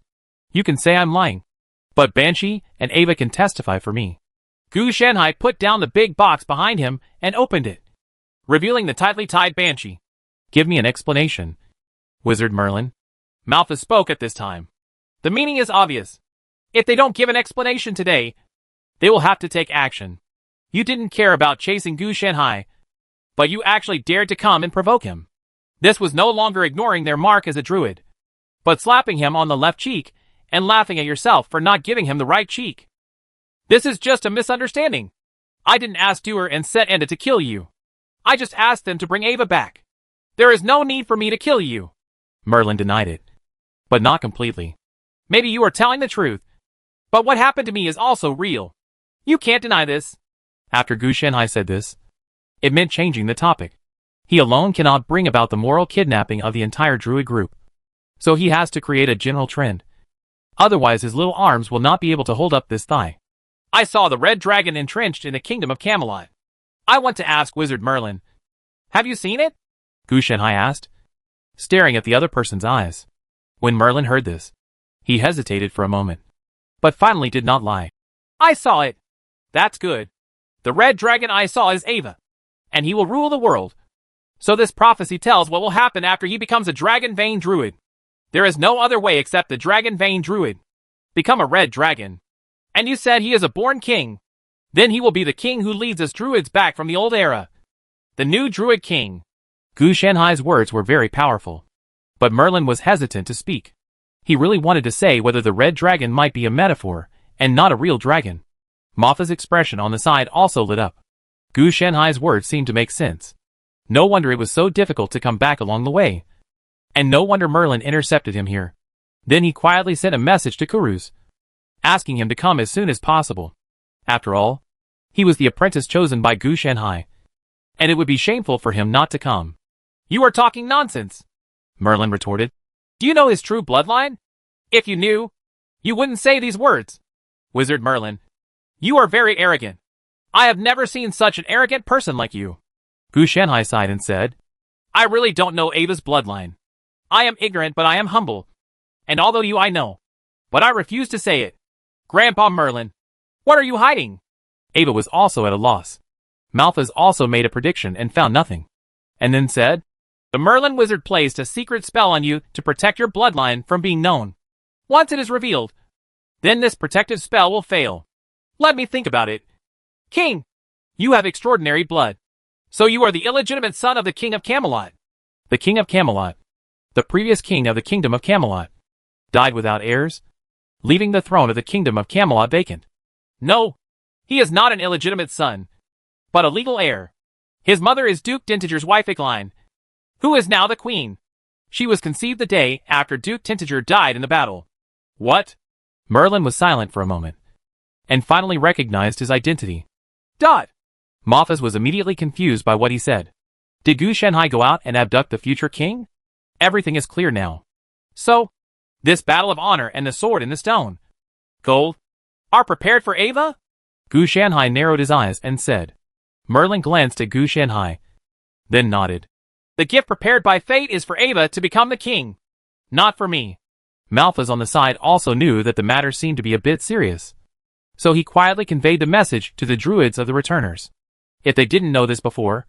You can say I'm lying, but Banshee and Ava can testify for me. Gu Shanhai put down the big box behind him and opened it, revealing the tightly tied Banshee. Give me an explanation, Wizard Merlin. Malphas spoke at this time. The meaning is obvious. If they don't give an explanation today, they will have to take action. You didn't care about chasing Gu Shanhai, but you actually dared to come and provoke him. This was no longer ignoring their mark as a druid, but slapping him on the left cheek and laughing at yourself for not giving him the right cheek. This is just a misunderstanding. I didn't ask Duer and Set Enda to kill you. I just asked them to bring Ava back. There is no need for me to kill you. Merlin denied it, but not completely. Maybe you are telling the truth, but what happened to me is also real. You can't deny this. After Gu Shanhai said this, it meant changing the topic. He alone cannot bring about the moral kidnapping of the entire druid group, so he has to create a general trend. Otherwise his little arms will not be able to hold up this thigh. I saw the red dragon entrenched in the kingdom of Camelot. I want to ask Wizard Merlin. Have you seen it? Gu Shanhai asked, staring at the other person's eyes. When Merlin heard this, He hesitated for a moment, but finally did not lie. I saw it. That's good. The red dragon I saw is Ava, and he will rule the world. So this prophecy tells what will happen after he becomes a dragon vein druid. There is no other way except the dragon vein druid. Become a red dragon. And you said he is a born king. Then he will be the king who leads us druids back from the old era. The new druid king. Gu Shanhai's words were very powerful. But Merlin was hesitant to speak. He really wanted to say whether the red dragon might be a metaphor, and not a real dragon. Mapha's expression on the side also lit up. Gu Shanhai's words seemed to make sense. No wonder it was so difficult to come back along the way. And no wonder Merlin intercepted him here. Then he quietly sent a message to Kuruz, asking him to come as soon as possible. After all, he was the apprentice chosen by Gu Shanhai, and it would be shameful for him not to come. You are talking nonsense, Merlin retorted. Do you know his true bloodline? If you knew, you wouldn't say these words. Wizard Merlin, you are very arrogant. I have never seen such an arrogant person like you. Gu Shanhai sighed and said, I really don't know Ava's bloodline. I am ignorant, but I am humble. And although you I know, but I refuse to say it. Grandpa Merlin, what are you hiding? Ava was also at a loss. Malphas also made a prediction and found nothing. And then said, The Merlin wizard placed a secret spell on you to protect your bloodline from being known. Once it is revealed, then this protective spell will fail. Let me think about it. King, you have extraordinary blood. So you are the illegitimate son of the King of Camelot. The King of Camelot, the previous king of the Kingdom of Camelot, died without heirs, leaving the throne of the Kingdom of Camelot vacant. No, he is not an illegitimate son, but a legal heir. His mother is Duke Tintager's wife Ygline, who is now the queen. She was conceived the day after Duke Tintager died in the battle. What? Merlin was silent for a moment, and finally recognized his identity. Dot! Malphas was immediately confused by what he said. Did Gu Shanhai go out and abduct the future king? Everything is clear now. So, this battle of honor and the sword in the stone, gold, are prepared for Ava? Gu Shanhai narrowed his eyes and said. Merlin glanced at Gu Shanhai, then nodded. The gift prepared by fate is for Ava to become the king, not for me. Malphas on the side also knew that the matter seemed to be a bit serious. So he quietly conveyed the message to the druids of the returners. If they didn't know this before,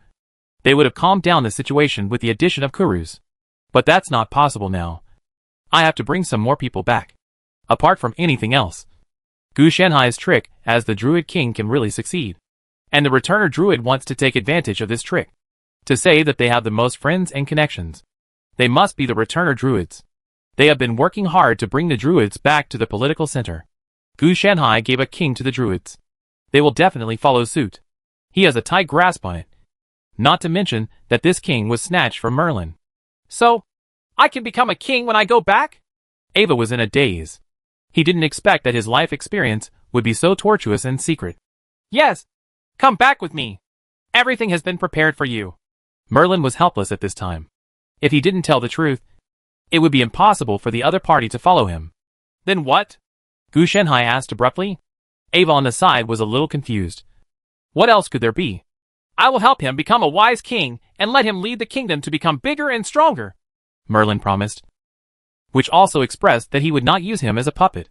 they would have calmed down the situation with the addition of Kuruz. But that's not possible now. I have to bring some more people back. Apart from anything else, Gu Shanhai's trick as the druid king can really succeed. And the returner druid wants to take advantage of this trick. To say that they have the most friends and connections. They must be the returner druids. They have been working hard to bring the druids back to the political center. Gu Shanhai gave a king to the druids. They will definitely follow suit. He has a tight grasp on it. Not to mention that this king was snatched from Merlin. So, I can become a king when I go back? Ava was in a daze. He didn't expect that his life experience would be so tortuous and secret. Yes. Come back with me. Everything has been prepared for you. Merlin was helpless at this time. If he didn't tell the truth, it would be impossible for the other party to follow him. Then what? Gu Shanhai asked abruptly. Ava on the side was a little confused. What else could there be? I will help him become a wise king and let him lead the kingdom to become bigger and stronger, Merlin promised. Which also expressed that he would not use him as a puppet.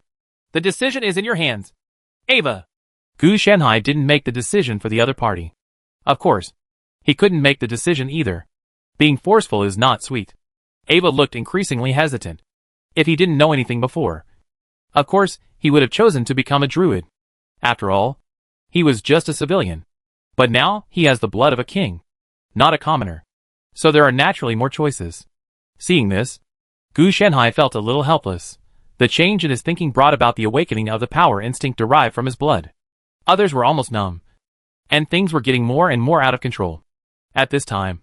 The decision is in your hands, Ava. Gu Shanhai didn't make the decision for the other party. Of course, he couldn't make the decision either. Being forceful is not sweet. Ava looked increasingly hesitant. If he didn't know anything before, of course, he would have chosen to become a druid. After all, he was just a civilian. But now, he has the blood of a king, not a commoner. So there are naturally more choices. Seeing this, Gu Shanhai felt a little helpless. The change in his thinking brought about the awakening of the power instinct derived from his blood. Others were almost numb. And things were getting more and more out of control. At this time,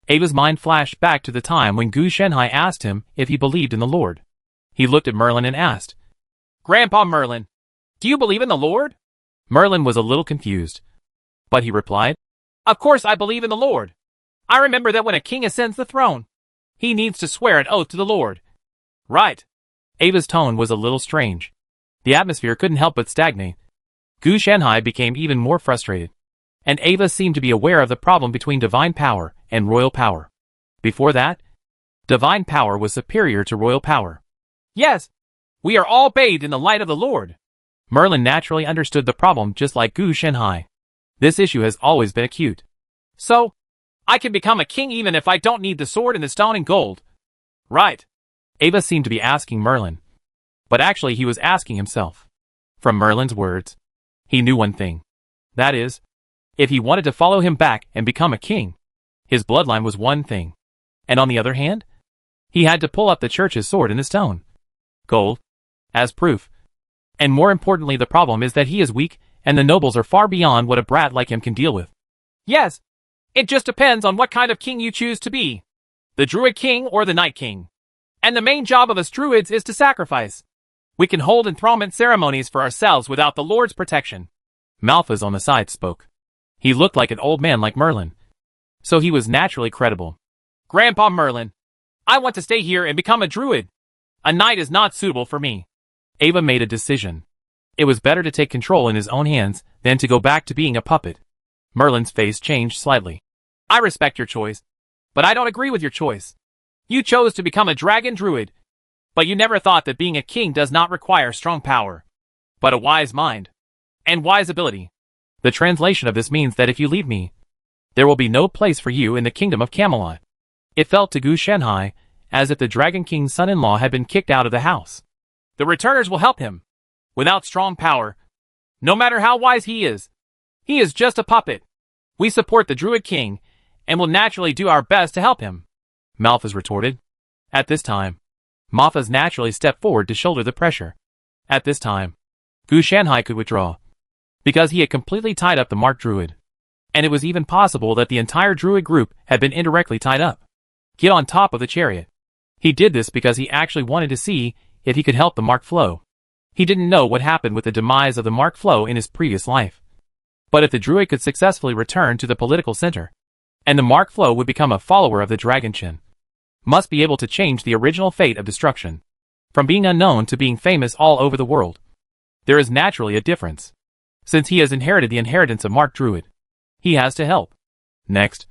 Ava's mind flashed back to the time when Gu Shanhai asked him if he believed in the Lord. He looked at Merlin and asked, Grandpa Merlin, do you believe in the Lord? Merlin was a little confused. But he replied, Of course I believe in the Lord. I remember that when a king ascends the throne, he needs to swear an oath to the Lord. Right. Ava's tone was a little strange. The atmosphere couldn't help but stagnate. Gu Shanhai became even more frustrated. And Ava seemed to be aware of the problem between divine power and royal power. Before that, divine power was superior to royal power. Yes. We are all bathed in the light of the Lord. Merlin naturally understood the problem just like Gu Shenhai. This issue has always been acute. So, I can become a king even if I don't need the sword and the stone and gold. Right. Ava seemed to be asking Merlin. But actually he was asking himself. From Merlin's words, he knew one thing. That is, if he wanted to follow him back and become a king, his bloodline was one thing. And on the other hand, he had to pull up the church's sword and the stone. Gold. As proof. And more importantly, the problem is that he is weak, and the nobles are far beyond what a brat like him can deal with. Yes. It just depends on what kind of king you choose to be. The Druid King or the Night King. And the main job of us Druids is to sacrifice. We can hold enthronement ceremonies for ourselves without the Lord's protection. Malphas on the side spoke. He looked like an old man like Merlin. So he was naturally credible. Grandpa Merlin, I want to stay here and become a druid. A knight is not suitable for me. Ava made a decision. It was better to take control in his own hands than to go back to being a puppet. Merlin's face changed slightly. I respect your choice, but I don't agree with your choice. You chose to become a dragon druid, but you never thought that being a king does not require strong power, but a wise mind and wise ability. The translation of this means that if you leave me, there will be no place for you in the kingdom of Camelot. It felt to Gu Shenhai as if the Dragon King's son-in-law had been kicked out of the house. The returners will help him. Without strong power, no matter how wise he is just a puppet. We support the Druid King, and will naturally do our best to help him. Malphas retorted. At this time, Malphas naturally stepped forward to shoulder the pressure. At this time, Gu Shenhai could withdraw, because he had completely tied up the Mark Druid. And it was even possible that the entire Druid group had been indirectly tied up. Get on top of the chariot. He did this because he actually wanted to see if he could help the Mark Flow. He didn't know what happened with the demise of the Mark Flow in his previous life. But if the Druid could successfully return to the political center, and the Mark Flow would become a follower of the Dragon Chin, must be able to change the original fate of destruction, from being unknown to being famous all over the world. There is naturally a difference. Since he has inherited the inheritance of Mark Druid, he has to help. Next,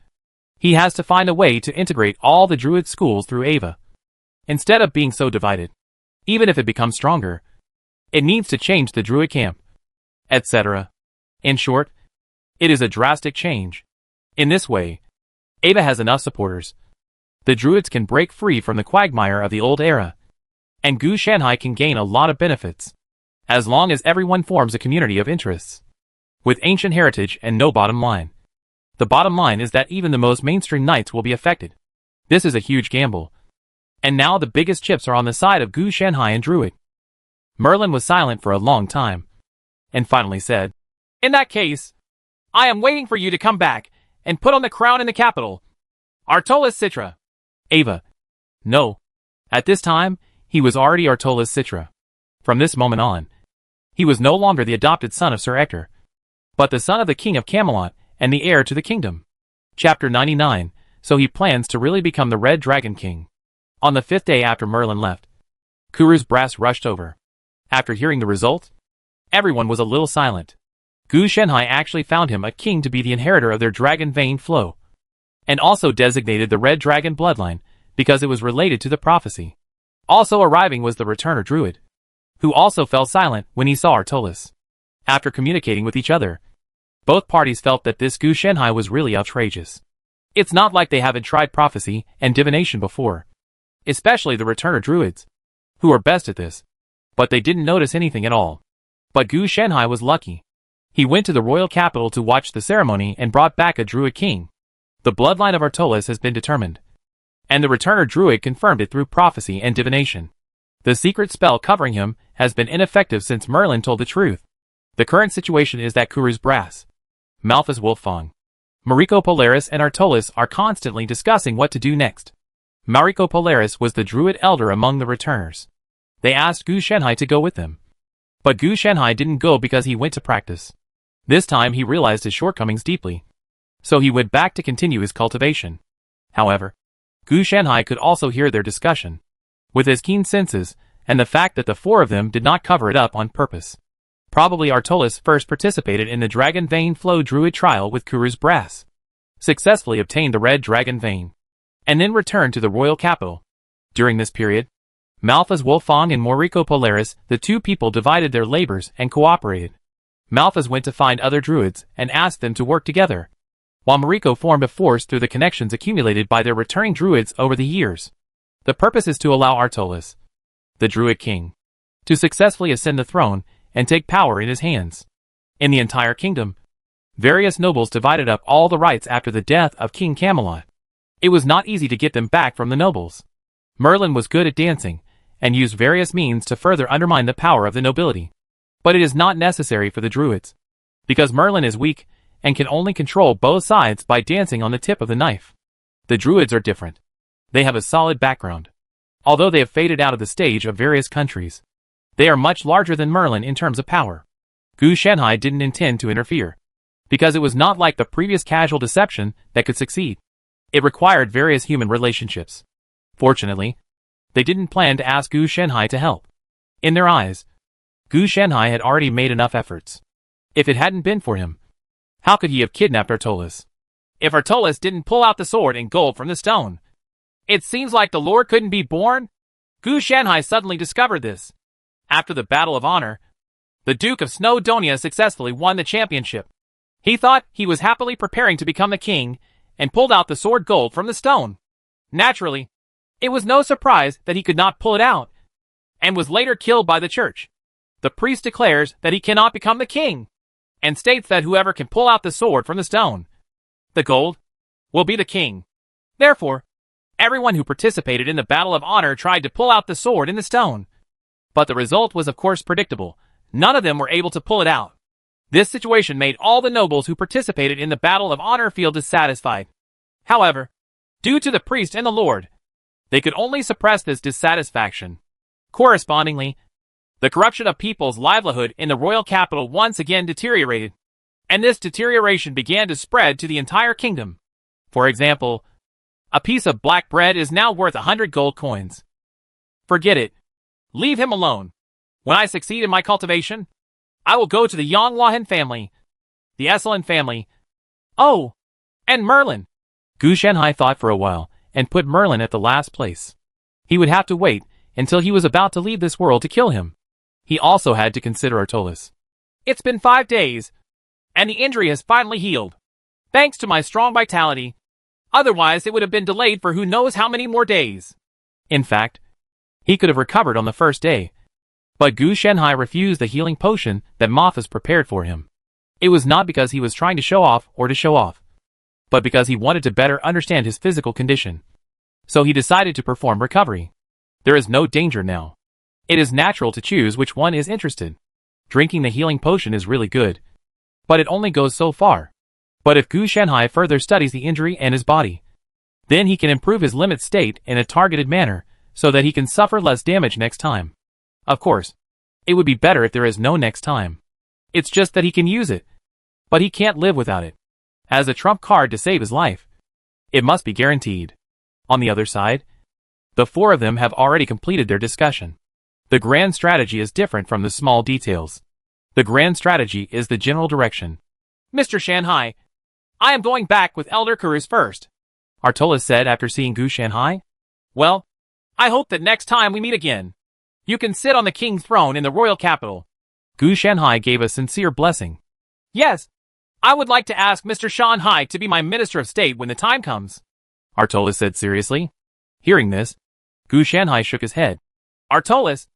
he has to find a way to integrate all the Druid schools through Ava. Instead of being so divided, even if it becomes stronger, it needs to change the Druid camp, etc. In short, it is a drastic change. In this way, Ava has enough supporters. The Druids can break free from the quagmire of the old era, and Gu Shenhai can gain a lot of benefits, as long as everyone forms a community of interests, with ancient heritage and no bottom line. The bottom line is that even the most mainstream knights will be affected. This is a huge gamble. And now the biggest chips are on the side of Gu Shenhai and Druid. Merlin was silent for a long time, and finally said, In that case, I am waiting for you to come back and put on the crown in the capital, Artolis Citra. Ava. No. At this time, he was already Artolis Citra. From this moment on, he was no longer the adopted son of Sir Ector, but the son of the king of Camelot and the heir to the kingdom. Chapter 99. So he plans to really become the Red Dragon King. On the 5th day after Merlin left, Kuruz Brass rushed over. After hearing the result, everyone was a little silent. Gu Shenhai actually found him a king to be the inheritor of their dragon vein flow, and also designated the Red Dragon bloodline because it was related to the prophecy. Also arriving was the returner Druid, who also fell silent when he saw Artolis. After communicating with each other, both parties felt that this Gu Shenhai was really outrageous. It's not like they haven't tried prophecy and divination before, especially the returner Druids, who are best at this, but they didn't notice anything at all. But Gu Shenhai was lucky. He went to the royal capital to watch the ceremony and brought back a Druid king. The bloodline of Artolis has been determined, and the returner Druid confirmed it through prophecy and divination. The secret spell covering him has been ineffective since Merlin told the truth. The current situation is that Kuruz Brass, Malphas Wolfang, Mariko Polaris and Artolis are constantly discussing what to do next. Mariko Polaris was the Druid elder among the returners. They asked Gu Shenhai to go with them, but Gu Shenhai didn't go because he went to practice. This time he realized his shortcomings deeply, so he went back to continue his cultivation. However, Gu Shenhai could also hear their discussion. With his keen senses, and the fact that the four of them did not cover it up on purpose. Probably Artolis first participated in the Dragon Vein Flow Druid trial with Kuruz Brass, successfully obtained the Red Dragon Vein, and then returned to the royal capital. During this period, Malthus Wolfgang and Maurico Polaris, the two people divided their labors and cooperated. Malthus went to find other druids and asked them to work together, while Maurico formed a force through the connections accumulated by their returning druids over the years. The purpose is to allow Artolis, the druid king, to successfully ascend the throne and take power in his hands. In the entire kingdom, various nobles divided up all the rights after the death of King Camelot. It was not easy to get them back from the nobles. Merlin was good at dancing, and used various means to further undermine the power of the nobility. But it is not necessary for the druids, because Merlin is weak and can only control both sides by dancing on the tip of the knife. The druids are different. They have a solid background. Although they have faded out of the stage of various countries, they are much larger than Merlin in terms of power. Gu Shanhai didn't intend to interfere, because it was not like the previous casual deception that could succeed. It required various human relationships. Fortunately, they didn't plan to ask Gu Shanhai to help. In their eyes, Gu Shanhai had already made enough efforts. If it hadn't been for him, how could he have kidnapped Artolis? If Artolis didn't pull out the sword and gold from the stone, it seems like the Lord couldn't be born. Gu Shanhai suddenly discovered this. After the Battle of Honor, the Duke of Snowdonia successfully won the championship. He thought he was happily preparing to become the king and pulled out the sword gold from the stone. Naturally, it was no surprise that he could not pull it out, and was later killed by the church. The priest declares that he cannot become the king, and states that whoever can pull out the sword from the stone, the gold, will be the king. Therefore, everyone who participated in the Battle of Honor tried to pull out the sword in the stone. But the result was of course predictable. None of them were able to pull it out. This situation made all the nobles who participated in the Battle of Honor feel dissatisfied. However, due to the priest and the lord, they could only suppress this dissatisfaction. Correspondingly, the corruption of people's livelihood in the royal capital once again deteriorated, and this deterioration began to spread to the entire kingdom. For example, a piece of black bread is now worth 100 gold coins. Forget it. Leave him alone. When I succeed in my cultivation, I will go to the Yonglauhen family, the Esselin family. Oh, and Merlin. Gu Shanhai thought for a while, and put Merlin at the last place. He would have to wait until he was about to leave this world to kill him. He also had to consider Artolis. It's been 5 days, and the injury has finally healed, thanks to my strong vitality. Otherwise, it would have been delayed for who knows how many more days. In fact, he could have recovered on the first day, but Gu Shanhai refused the healing potion that Malthus prepared for him. It was not because he was trying to show off or to show off, but because he wanted to better understand his physical condition. So he decided to perform recovery. There is no danger now. It is natural to choose which one is interested. Drinking the healing potion is really good, but it only goes so far. But if Gu Shanhai further studies the injury and his body, then he can improve his limit state in a targeted manner so that he can suffer less damage next time. Of course, it would be better if there is no next time. It's just that he can use it, but he can't live without it. As a trump card to save his life, it must be guaranteed. On the other side, the four of them have already completed their discussion. The grand strategy is different from the small details. The grand strategy is the general direction. Mr. Shanhai, I am going back with Elder Karus first, Artolis said after seeing Gu Shanhai. Well, I hope that next time we meet again, you can sit on the king's throne in the royal capital. Gu Shanhai gave a sincere blessing. Yes, I would like to ask Mr. Shanhai to be my Minister of State when the time comes, Artolis said seriously. Hearing this, Gu Shanhai shook his head. Artolis,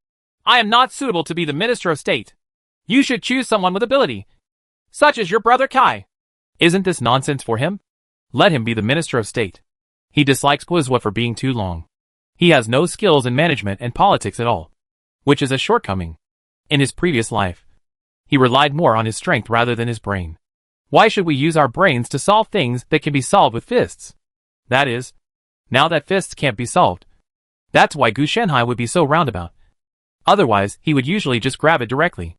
I am not suitable to be the Minister of State. You should choose someone with ability, such as your brother Kai. Isn't this nonsense for him? Let him be the Minister of State. He dislikes Quizwa for being too long. He has no skills in management and politics at all, which is a shortcoming. In his previous life, he relied more on his strength rather than his brain. Why should we use our brains to solve things that can be solved with fists? That is, now that fists can't be solved. That's why Gu Shanhai would be so roundabout. Otherwise, he would usually just grab it directly.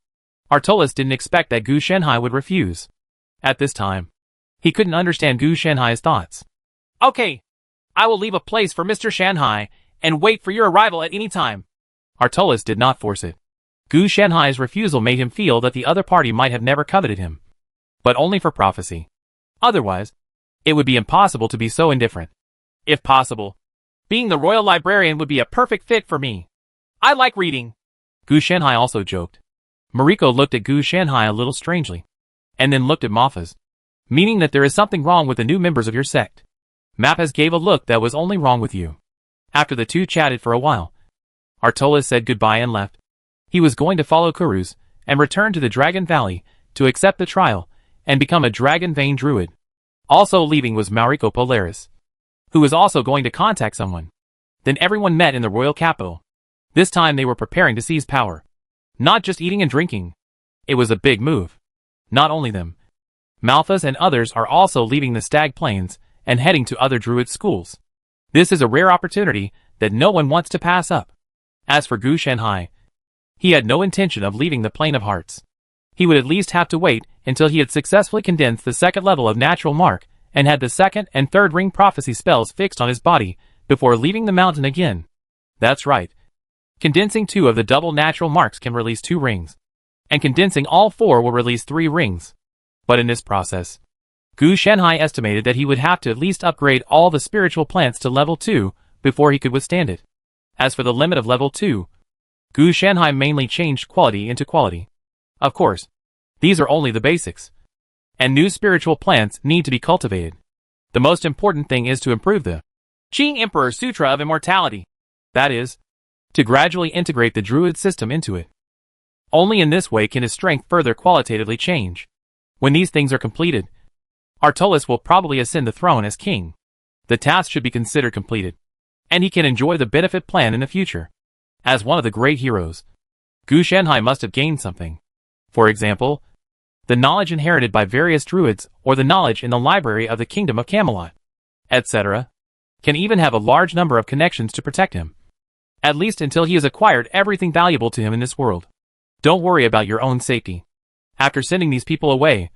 Artolis didn't expect that Gu Shanhai would refuse. At this time, he couldn't understand Gu Shanhai's thoughts. Okay, I will leave a place for Mr. Shanhai and wait for your arrival at any time. Artolis did not force it. Gu Shanhai's refusal made him feel that the other party might have never coveted him, but only for prophecy. Otherwise, it would be impossible to be so indifferent. If possible, being the royal librarian would be a perfect fit for me. I like reading. Gu Shanhai also joked. Mariko looked at Gu Shanhai a little strangely, and then looked at Mafaz, meaning that there is something wrong with the new members of your sect. Mafaz gave a look that was only wrong with you. After the two chatted for a while, Artolis said goodbye and left. He was going to follow Kuruz and return to the Dragon Valley to accept the trial and become a Dragon Vein Druid. Also leaving was Mariko Polaris, who was also going to contact someone. Then everyone met in the royal capital. This time they were preparing to seize power. Not just eating and drinking. It was a big move. Not only them. Malphas and others are also leaving the Stag Plains and heading to other Druid schools. This is a rare opportunity that no one wants to pass up. As for Gu Shanhai, he had no intention of leaving the Plane of Hearts. He would at least have to wait until he had successfully condensed the second level of Natural Mark and had the second and third ring prophecy spells fixed on his body before leaving the mountain again. That's right. Condensing 2 of the double natural marks can release 2 rings, and condensing all 4 will release 3 rings. But in this process, Gu Shanhai estimated that he would have to at least upgrade all the spiritual plants to level 2 before he could withstand it. As for the limit of level 2, Gu Shanhai mainly changed quality into quality. Of course, these are only the basics, and new spiritual plants need to be cultivated. The most important thing is to improve the Qing Emperor Sutra of Immortality. That is, to gradually integrate the Druid system into it. Only in this way can his strength further qualitatively change. When these things are completed, Artolis will probably ascend the throne as king. The task should be considered completed, and he can enjoy the benefit plan in the future. As one of the great heroes, Gu Shanhai must have gained something. For example, the knowledge inherited by various druids or the knowledge in the library of the Kingdom of Camelot, etc., can even have a large number of connections to protect him. At least until he has acquired everything valuable to him in this world. Don't worry about your own safety. After sending these people away,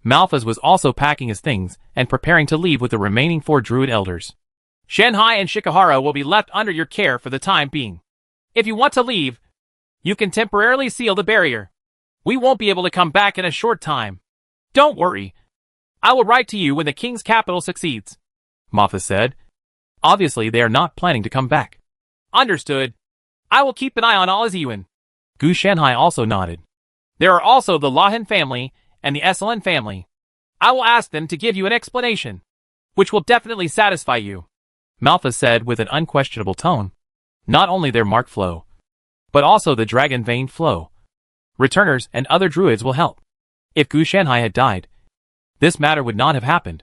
Malphas was also packing his things and preparing to leave with the remaining 4 druid elders. Shanhai and Shikahara will be left under your care for the time being. If you want to leave, you can temporarily seal the barrier. We won't be able to come back in a short time. Don't worry. I will write to you when the king's capital succeeds, Malphas said. Obviously they are not planning to come back. Understood. I will keep an eye on all Aziwan. Gu Shanhai also nodded. There are also the Lahan family and the Esalen family. I will ask them to give you an explanation, which will definitely satisfy you, Malphas said with an unquestionable tone. Not only their mark flow, but also the dragon vein flow. Returners and other druids will help. If Gu Shanhai had died, this matter would not have happened.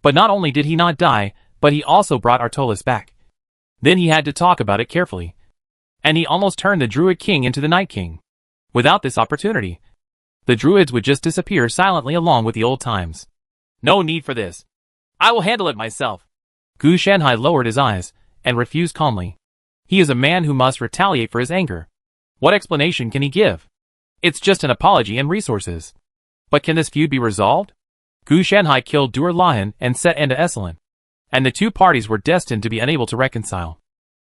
But not only did he not die, but he also brought Artolis back. Then he had to talk about it carefully. And he almost turned the Druid King into the Night King. Without this opportunity, the Druids would just disappear silently along with the old times. No need for this. I will handle it myself. Gu Shanhai lowered his eyes and refused calmly. He is a man who must retaliate for his anger. What explanation can he give? It's just an apology and resources. But can this feud be resolved? Gu Shanhai killed Dur Lahan and Set Enda Esalen, and the 2 parties were destined to be unable to reconcile.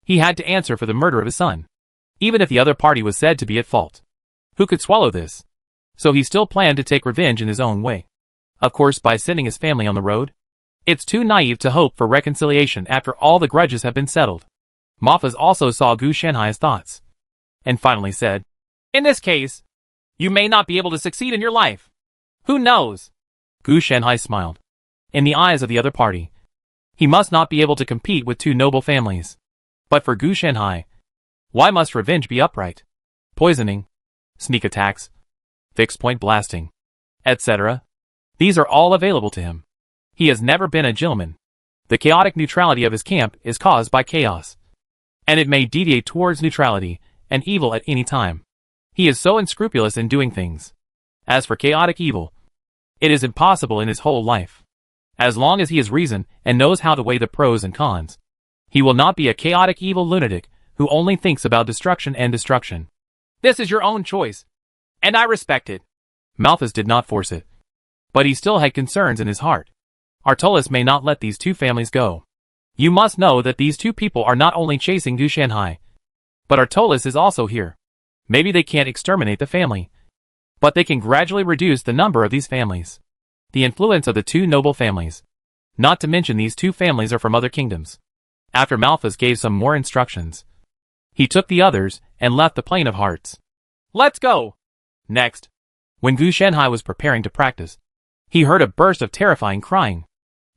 He had to answer for the murder of his son, even if the other party was said to be at fault. Who could swallow this? So he still planned to take revenge in his own way. Of course, by sending his family on the road. It's too naive to hope for reconciliation after all the grudges have been settled. Malphas also saw Gu Shanhai's thoughts, and finally said, in this case, you may not be able to succeed in your life. Who knows? Gu Shanhai smiled. In the eyes of the other party, he must not be able to compete with 2 noble families. But for Gu Shanhai, why must revenge be upright? Poisoning, sneak attacks, fixed point blasting, etc. These are all available to him. He has never been a gentleman. The chaotic neutrality of his camp is caused by chaos, and it may deviate towards neutrality and evil at any time. He is so unscrupulous in doing things. As for chaotic evil, it is impossible in his whole life. As long as he has reason and knows how to weigh the pros and cons, he will not be a chaotic evil lunatic who only thinks about destruction and destruction. This is your own choice, and I respect it. Malphas did not force it, but he still had concerns in his heart. Artolis may not let these 2 families go. You must know that these 2 people are not only chasing Gu Shanhai, but Artolis is also here. Maybe they can't exterminate the family, but they can gradually reduce the number of these families. The influence of the 2 noble families. Not to mention these 2 families are from other kingdoms. After Malphas gave some more instructions, He took the others and left the Plane of Hearts. Let's go! Next, when Gu Shanhai was preparing to practice, he heard a burst of terrifying crying.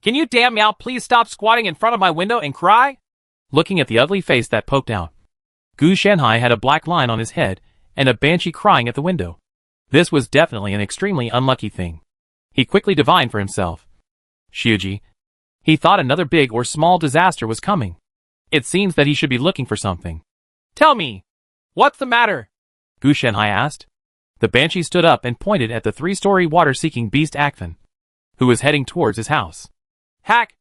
Can you damn meow please stop squatting in front of my window and cry? Looking at the ugly face that poked out, Gu Shanhai had a black line on his head and a banshee crying at the window. This was definitely an extremely unlucky thing. He quickly divined for himself. Xiuji. He thought another big or small disaster was coming. It seems that he should be looking for something. Tell me, what's the matter? Gu Shanhai asked. The banshee stood up and pointed at the 3-story water-seeking beast Akfen, who was heading towards his house. Hack!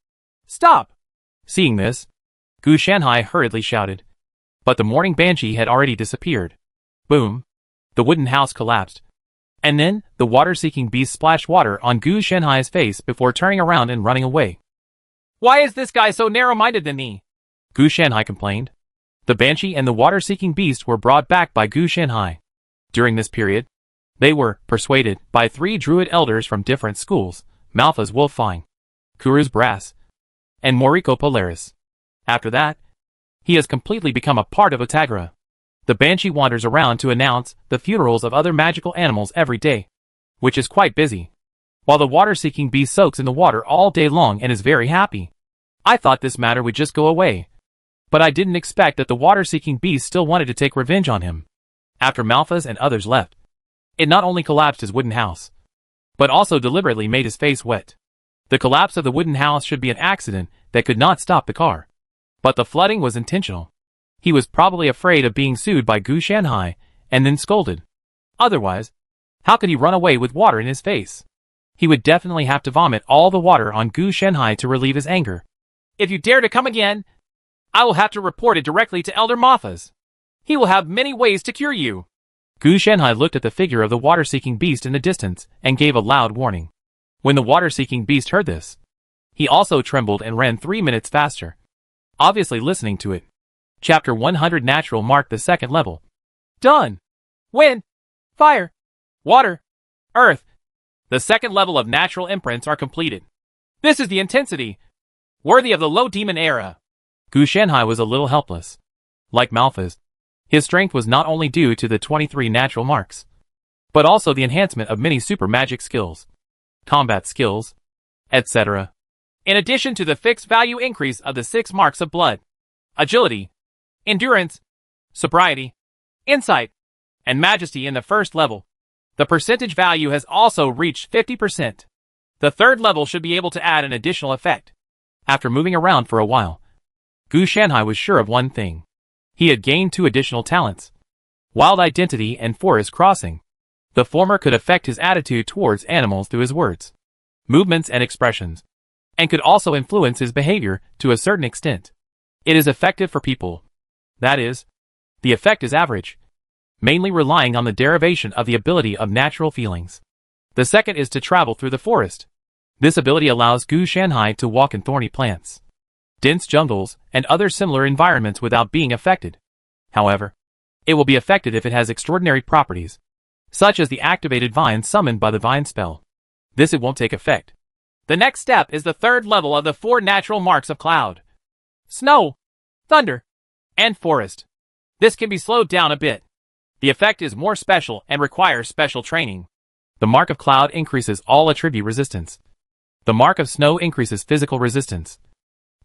Stop! Seeing this, Gu Shanhai hurriedly shouted. But the morning banshee had already disappeared. Boom! The wooden house collapsed. And then, the water-seeking beast splashed water on Gu Shanhai's face before turning around and running away. Why is this guy so narrow-minded than me? Gu Shanhai complained. The banshee and the water-seeking beast were brought back by Gu Shanhai. During this period, they were persuaded by 3 druid elders from different schools, Malpha's Wolffang, Kuru's Brass, and Moriko Polaris. After that, he has completely become a part of Otagra. The banshee wanders around to announce the funerals of other magical animals every day, which is quite busy, while the water-seeking beast soaks in the water all day long and is very happy. I thought this matter would just go away, but I didn't expect that the water-seeking beast still wanted to take revenge on him. After Malphas and others left, it not only collapsed his wooden house, but also deliberately made his face wet. The collapse of the wooden house should be an accident that could not stop the car. But the flooding was intentional. He was probably afraid of being sued by Gu Shanhai and then scolded. Otherwise, how could he run away with water in his face? He would definitely have to vomit all the water on Gu Shanhai to relieve his anger. If you dare to come again, I will have to report it directly to Elder Malphas. He will have many ways to cure you. Gu Shanhai looked at the figure of the water-seeking beast in the distance and gave a loud warning. When the water-seeking beast heard this, he also trembled and ran 3 minutes faster, obviously listening to it. Chapter 100 Natural marked the 2nd level. Done! Wind, fire, water, earth. The 2nd level of natural imprints are completed. This is the intensity, worthy of the low demon era. Gu Shanhai was a little helpless. Like Malphas, his strength was not only due to the 23 natural marks, but also the enhancement of many super magic skills, combat skills, etc. In addition to the fixed value increase of the 6 marks of blood, agility, endurance, sobriety, insight, and majesty in the 1st level, the percentage value has also reached 50%. The 3rd level should be able to add an additional effect. After moving around for a while, Gu Shanhai was sure of one thing. He had gained 2 additional talents: Wild Identity and Forest Crossing. The former could affect his attitude towards animals through his words, movements and expressions, and could also influence his behavior to a certain extent. It is effective for people. That is, the effect is average, mainly relying on the derivation of the ability of natural feelings. The second is to travel through the forest. This ability allows Gu Shanhai to walk in thorny plants, dense jungles, and other similar environments without being affected. However, it will be affected if it has extraordinary properties, such as the activated vine summoned by the vine spell. This it won't take effect. The next step is the 3rd level of the 4 natural marks of cloud: snow, thunder, and forest. This can be slowed down a bit. The effect is more special and requires special training. The mark of cloud increases all attribute resistance. The mark of snow increases physical resistance.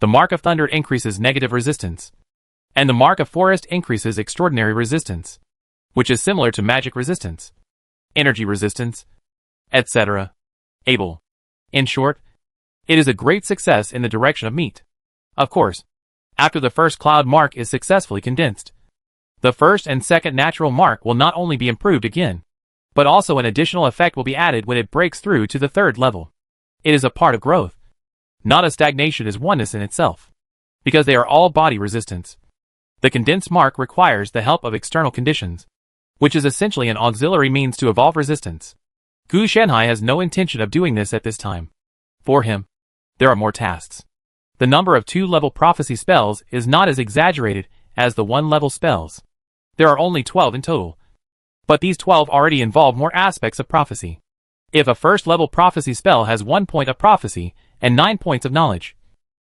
The mark of thunder increases negative resistance. And the mark of forest increases extraordinary resistance, which is similar to magic resistance, energy resistance, etc. Able. In short, it is a great success in the direction of meat. Of course, after the 1st cloud mark is successfully condensed, the 1st and 2nd natural mark will not only be improved again, but also an additional effect will be added when it breaks through to the 3rd level. It is a part of growth, not a stagnation as oneness in itself, because they are all body resistance. The condensed mark requires the help of external conditions, which is essentially an auxiliary means to evolve resistance. Gu Shanhai has no intention of doing this at this time. For him, there are more tasks. The number of 2-level prophecy spells is not as exaggerated as the 1-level spells. There are only 12 in total, but these 12 already involve more aspects of prophecy. If a 1st-level prophecy spell has 1 point of prophecy and 9 points of knowledge,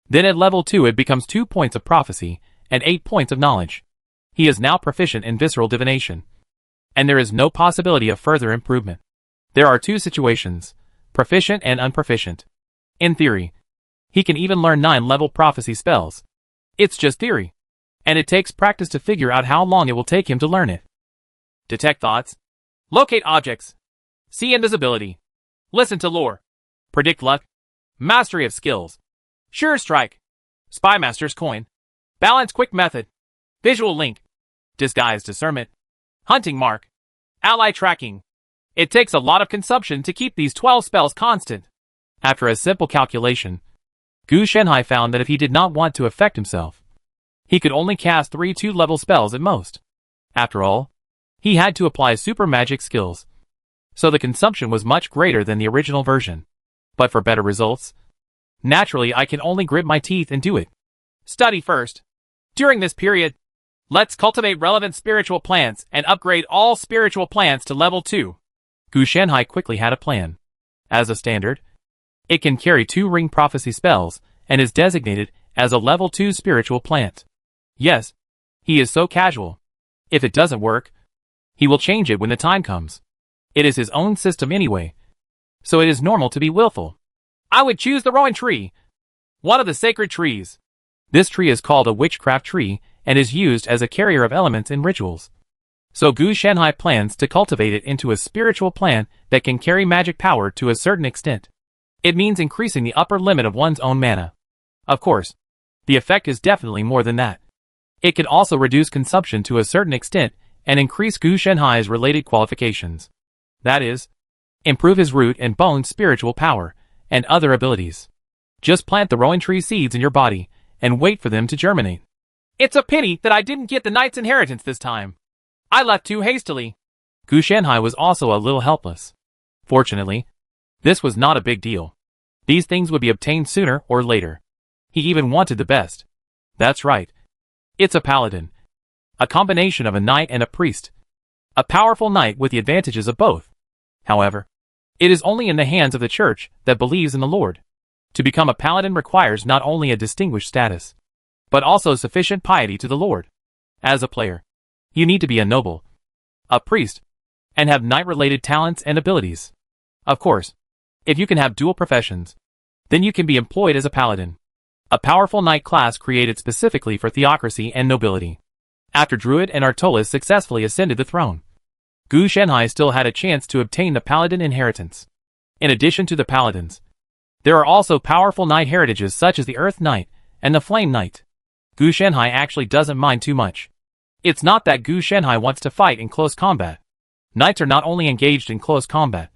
then at level 2 it becomes 2 points of prophecy and 8 points of knowledge. He is now proficient in visceral divination, and there is no possibility of further improvement. There are two situations, proficient and unproficient. In theory, he can even learn 9-level prophecy spells. It's just theory, and it takes practice to figure out how long it will take him to learn it. Detect thoughts, locate objects, see invisibility, listen to lore, predict luck, mastery of skills, sure strike, spymaster's coin, balance quick method, visual link, disguise discernment, hunting mark, ally tracking. It takes a lot of consumption to keep these 12 spells constant. After a simple calculation, Gu Shenhai found that if he did not want to affect himself, he could only cast 3 2-level spells at most. After all, he had to apply super magic skills, so the consumption was much greater than the original version. But for better results, naturally I can only grit my teeth and do it. Study first. During this period, let's cultivate relevant spiritual plants and upgrade all spiritual plants to level 2. Gu Shenhai quickly had a plan. As a standard, it can carry 2 ring prophecy spells and is designated as a level 2 spiritual plant. Yes, he is so casual. If it doesn't work, he will change it when the time comes. It is his own system anyway, so it is normal to be willful. I would choose the Rowan tree, one of the sacred trees. This tree is called a witchcraft tree and is used as a carrier of elements in rituals. So Gu Shenhai plans to cultivate it into a spiritual plant that can carry magic power to a certain extent. It means increasing the upper limit of one's own mana. Of course, the effect is definitely more than that. It can also reduce consumption to a certain extent and increase Gu Shenhai's related qualifications. That is, improve his root and bone spiritual power and other abilities. Just plant the Rowan tree seeds in your body and wait for them to germinate. It's a pity that I didn't get the knight's inheritance this time. I left too hastily. Gu Shenhai was also a little helpless. Fortunately, this was not a big deal. These things would be obtained sooner or later. He even wanted the best. That's right. It's a paladin. A combination of a knight and a priest. A powerful knight with the advantages of both. However, it is only in the hands of the church that believes in the Lord. To become a paladin requires not only a distinguished status, but also sufficient piety to the Lord. As a player, you need to be a noble, a priest, and have knight-related talents and abilities. Of course, if you can have dual professions, then you can be employed as a paladin, a powerful knight class created specifically for theocracy and nobility. After Druid and Artolis successfully ascended the throne, Gu Shenhai still had a chance to obtain the paladin inheritance. In addition to the paladins, there are also powerful knight heritages such as the Earth Knight and the Flame Knight. Gu Shenhai actually doesn't mind too much. It's not that Gu Shenhai wants to fight in close combat. Knights are not only engaged in close combat,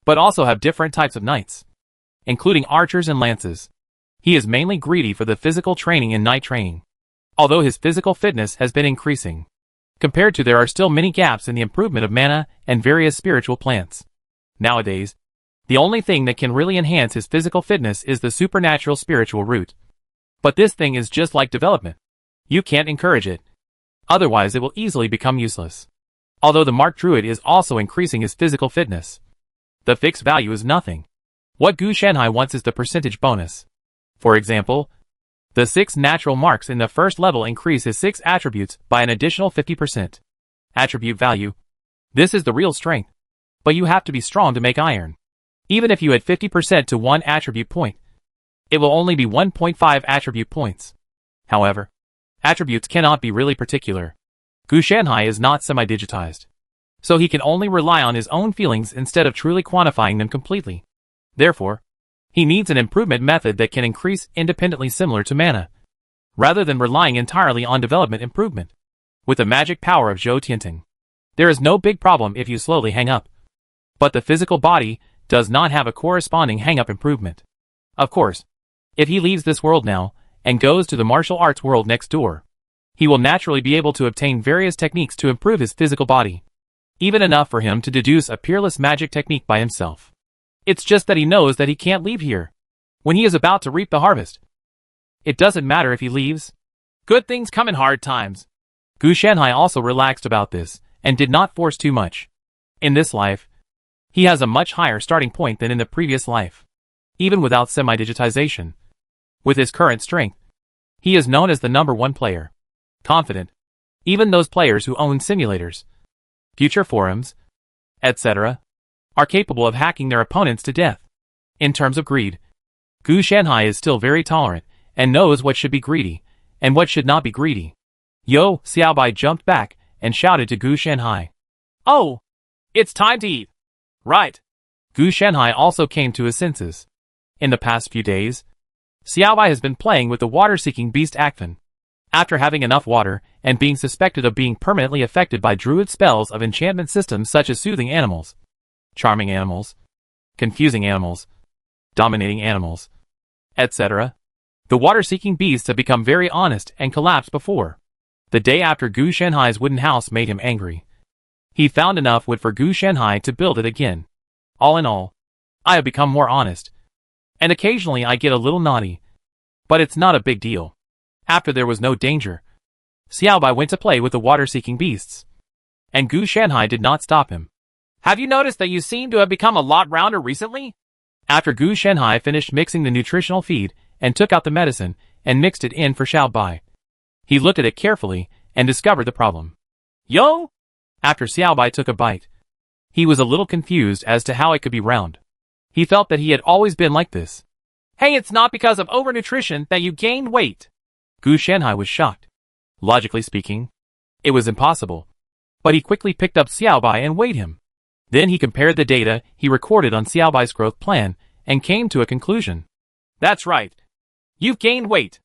but also have different types of knights, including archers and lances. He is mainly greedy for the physical training in knight training. Although his physical fitness has been increasing, compared to there are still many gaps in the improvement of mana and various spiritual plants. Nowadays, the only thing that can really enhance his physical fitness is the supernatural spiritual root. But this thing is just like development. You can't encourage it. Otherwise it will easily become useless. Although the Mark Druid is also increasing his physical fitness, the fixed value is nothing. What Gu Shenhai wants is the percentage bonus. For example, the 6 natural marks in the first level increase his 6 attributes by an additional 50%. Attribute value. This is the real strength. But you have to be strong to make iron. Even if you add 50% to 1 attribute point, it will only be 1.5 attribute points. However, attributes cannot be really particular. Gu Shenhai is not semi-digitized, so he can only rely on his own feelings instead of truly quantifying them completely. Therefore, he needs an improvement method that can increase independently similar to mana, rather than relying entirely on development improvement. With the magic power of Zhou Tianting, there is no big problem if you slowly hang up. But the physical body does not have a corresponding hang-up improvement. Of course, if he leaves this world now and goes to the martial arts world next door, he will naturally be able to obtain various techniques to improve his physical body, even enough for him to deduce a peerless magic technique by himself. It's just that he knows that he can't leave here when he is about to reap the harvest. It doesn't matter if he leaves. Good things come in hard times. Gu Shenhai also relaxed about this and did not force too much. In this life, he has a much higher starting point than in the previous life. Even without semi-digitization, with his current strength, he is known as the #1 player. Confident, Even those players who own simulators, future forums, etc., are capable of hacking their opponents to death. In terms of greed, Gu Shanhai is still very tolerant and knows what should be greedy and what should not be greedy. Yo, Xiaobai jumped back and shouted to Gu Shanhai. Oh, it's time to eat. Right. Gu Shanhai also came to his senses. In the past few days, Xiaobai has been playing with the water-seeking beast Akfen. After having enough water and being suspected of being permanently affected by druid spells of enchantment systems such as soothing animals, charming animals, confusing animals, dominating animals, etc., the water-seeking beasts have become very honest and collapsed before. The day after Gu Shanhai's wooden house made him angry. He found enough wood for Gu Shanhai to build it again. All in all, I have become more honest. And occasionally I get a little naughty. But it's not a big deal. After there was no danger, Xiaobai went to play with the water-seeking beasts. And Gu Shanhai did not stop him. Have you noticed that you seem to have become a lot rounder recently? After Gu Shanhai finished mixing the nutritional feed and took out the medicine and mixed it in for Xiaobai, he looked at it carefully and discovered the problem. Yo! After Xiaobai took a bite, he was a little confused as to how it could be round. He felt that he had always been like this. Hey, it's not because of overnutrition that you gained weight. Gu Shanhai was shocked. Logically speaking, it was impossible. But he quickly picked up Xiaobai and weighed him. Then he compared the data he recorded on Xiaobai's growth plan and came to a conclusion. That's right. You've gained weight.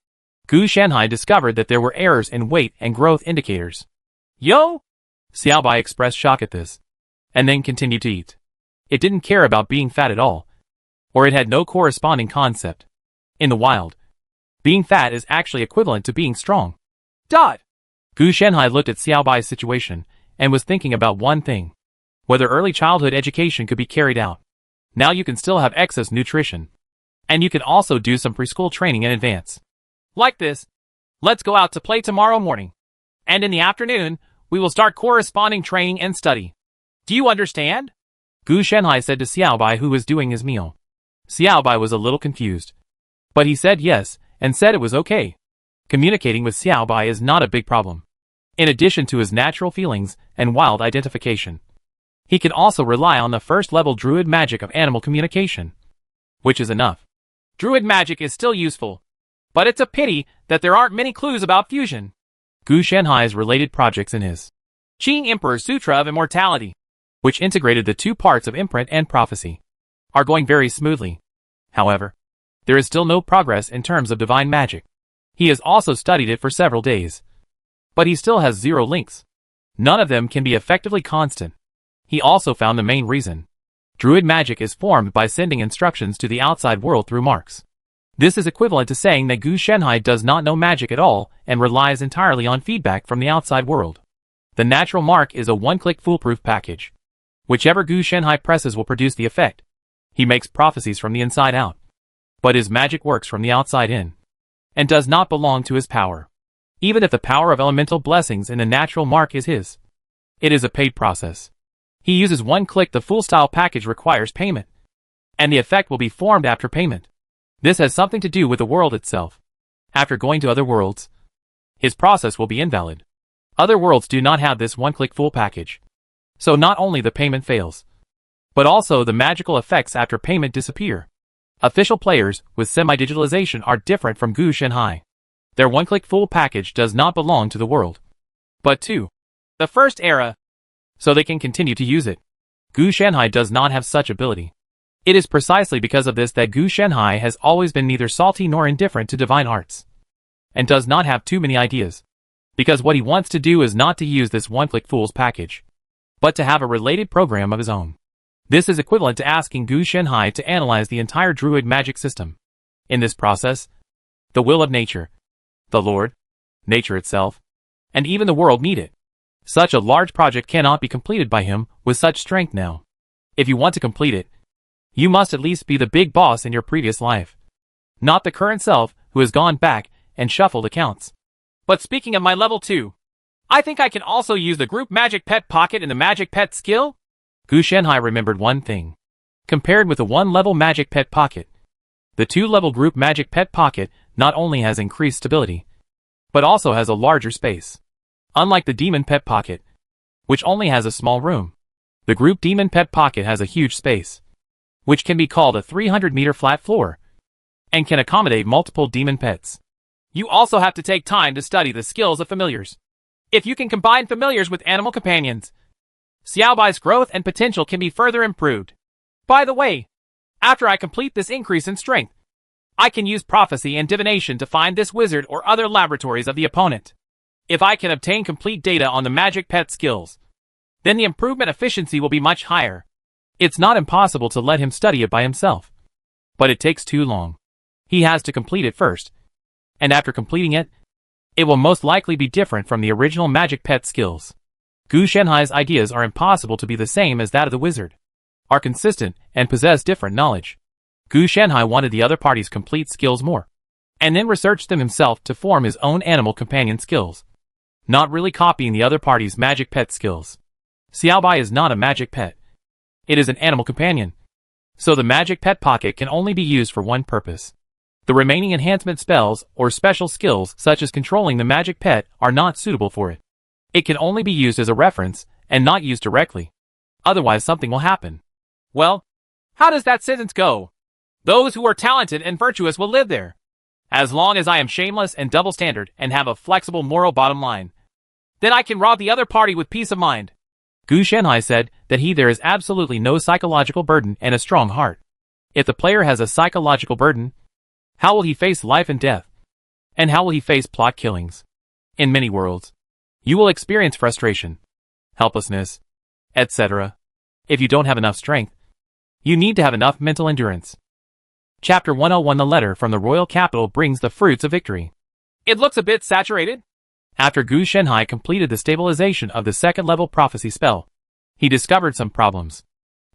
Gu Shanhai discovered that there were errors in weight and growth indicators. Yo! Xiaobai expressed shock at this, and then continued to eat. It didn't care about being fat at all, or it had no corresponding concept. In the wild, being fat is actually equivalent to being strong. Dot! Gu Shanhai looked at Xiaobai's situation and was thinking about one thing. Whether early childhood education could be carried out. Now you can still have excess nutrition. And you can also do some preschool training in advance. Like this. Let's go out to play tomorrow morning. And in the afternoon, we will start corresponding training and study. Do you understand? Gu Shanhai said to Xiaobai, who was doing his meal. Xiaobai was a little confused. But he said yes, and said it was okay. Communicating with Xiaobai is not a big problem. In addition to his natural feelings and wild identification, he can also rely on the first-level druid magic of animal communication, which is enough. Druid magic is still useful, but it's a pity that there aren't many clues about fusion. Gu Shanhai's related projects in his Qing Emperor's Sutra of Immortality, which integrated the two parts of imprint and prophecy, are going very smoothly. However, there is still no progress in terms of divine magic. He has also studied it for several days, but he still has 0 links. None of them can be effectively constant. He also found the main reason. Druid magic is formed by sending instructions to the outside world through marks. This is equivalent to saying that Gu Shanhai does not know magic at all and relies entirely on feedback from the outside world. The natural mark is a one-click foolproof package. Whichever Gu Shanhai presses will produce the effect. He makes prophecies from the inside out. But his magic works from the outside in, and does not belong to his power. Even if the power of elemental blessings in the natural mark is his, it is a paid process. He uses one click. The full style package requires payment, and the effect will be formed after payment. This has something to do with the world itself. After going to other worlds, his process will be invalid. Other worlds do not have this one-click full package. So not only the payment fails, but also the magical effects after payment disappear. Official players with semi-digitalization are different from Gu Shanhai. Their one-click full package does not belong to the world, but to the first era, so they can continue to use it. Gu Shanhai does not have such ability. It is precisely because of this that Gu Shanhai has always been neither salty nor indifferent to divine arts, and does not have too many ideas. Because what he wants to do is not to use this one-click fool's package, but to have a related program of his own. This is equivalent to asking Gu Shanhai to analyze the entire druid magic system. In this process, the will of nature, the Lord, nature itself, and even the world need it. Such a large project cannot be completed by him with such strength now. If you want to complete it, you must at least be the big boss in your previous life, not the current self who has gone back and shuffled accounts. But speaking of my level 2, I think I can also use the group magic pet pocket in the magic pet skill. Gu Shanhai remembered one thing. Compared with the 1-level magic pet pocket, the 2-level group magic pet pocket not only has increased stability, but also has a larger space. Unlike the Demon Pet Pocket, which only has a small room, the Group Demon Pet Pocket has a huge space, which can be called a 300-meter flat floor, and can accommodate multiple demon pets. You also have to take time to study the skills of familiars. If you can combine familiars with animal companions, Xiaobai's growth and potential can be further improved. By the way, after I complete this increase in strength, I can use prophecy and divination to find this wizard or other laboratories of the opponent. If I can obtain complete data on the magic pet skills, then the improvement efficiency will be much higher. It's not impossible to let him study it by himself, but it takes too long. He has to complete it first, and after completing it, it will most likely be different from the original magic pet skills. Gu Shenhai's ideas are impossible to be the same as that of the wizard, are consistent and possess different knowledge. Gu Shenhai wanted the other party's complete skills more, and then researched them himself to form his own animal companion skills, not really copying the other party's magic pet skills. Xiaobai is not a magic pet. It is an animal companion, so the magic pet pocket can only be used for one purpose. The remaining enhancement spells or special skills such as controlling the magic pet are not suitable for it. It can only be used as a reference and not used directly. Otherwise something will happen. Well, how does that sentence go? Those who are talented and virtuous will live there. As long as I am shameless and double standard and have a flexible moral bottom line, then I can rob the other party with peace of mind. Gu Shenhai said that there is absolutely no psychological burden and a strong heart. If the player has a psychological burden, how will he face life and death? And how will he face plot killings? In many worlds, you will experience frustration, helplessness, etc. If you don't have enough strength, you need to have enough mental endurance. Chapter 101 The letter from the royal capital brings the fruits of victory. It looks a bit saturated. After Gu Shenhai completed the stabilization of the second-level prophecy spell, he discovered some problems.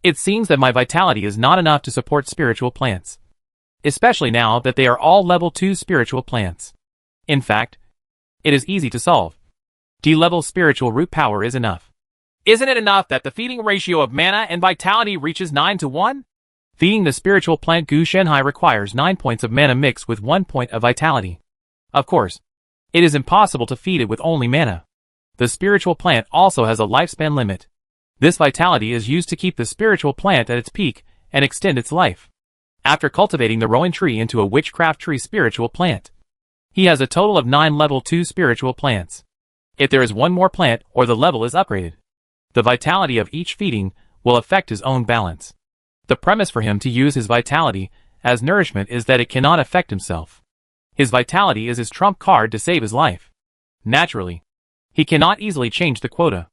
It seems that my vitality is not enough to support spiritual plants, especially now that they are all level 2 spiritual plants. In fact, it is easy to solve. D-level spiritual root power is enough. Isn't it enough that the feeding ratio of mana and vitality reaches 9:1? Feeding the spiritual plant Gu Shenhai requires 9 points of mana mixed with 1 point of vitality. Of course, it is impossible to feed it with only mana. The spiritual plant also has a lifespan limit. This vitality is used to keep the spiritual plant at its peak and extend its life. After cultivating the Rowan tree into a witchcraft tree spiritual plant, he has a total of 9 level 2 spiritual plants. If there is one more plant or the level is upgraded, the vitality of each feeding will affect his own balance. The premise for him to use his vitality as nourishment is that it cannot affect himself. His vitality is his trump card to save his life. Naturally, he cannot easily change the quota.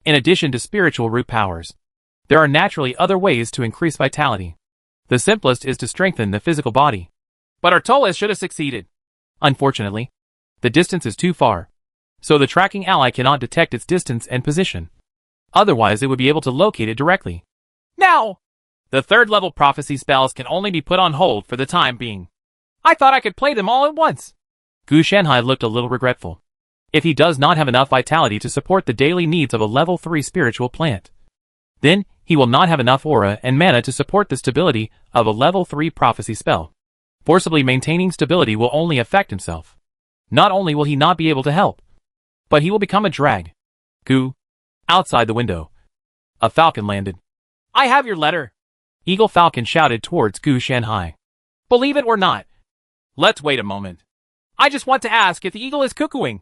In addition to spiritual root powers, there are naturally other ways to increase vitality. The simplest is to strengthen the physical body. But Artolis should have succeeded. Unfortunately, the distance is too far, so the tracking ally cannot detect its distance and position. Otherwise it would be able to locate it directly. Now, the third-level prophecy spells can only be put on hold for the time being. I thought I could play them all at once. Gu Shenhai looked a little regretful. If he does not have enough vitality to support the daily needs of a level 3 spiritual plant, then he will not have enough aura and mana to support the stability of a level 3 prophecy spell. Forcibly maintaining stability will only affect himself. Not only will he not be able to help, but he will become a drag. Gu. Outside the window, a falcon landed. I have your letter. Eagle Falcon shouted towards Gu Shenhai. Believe it or not. Let's wait a moment. I just want to ask if the eagle is cuckooing.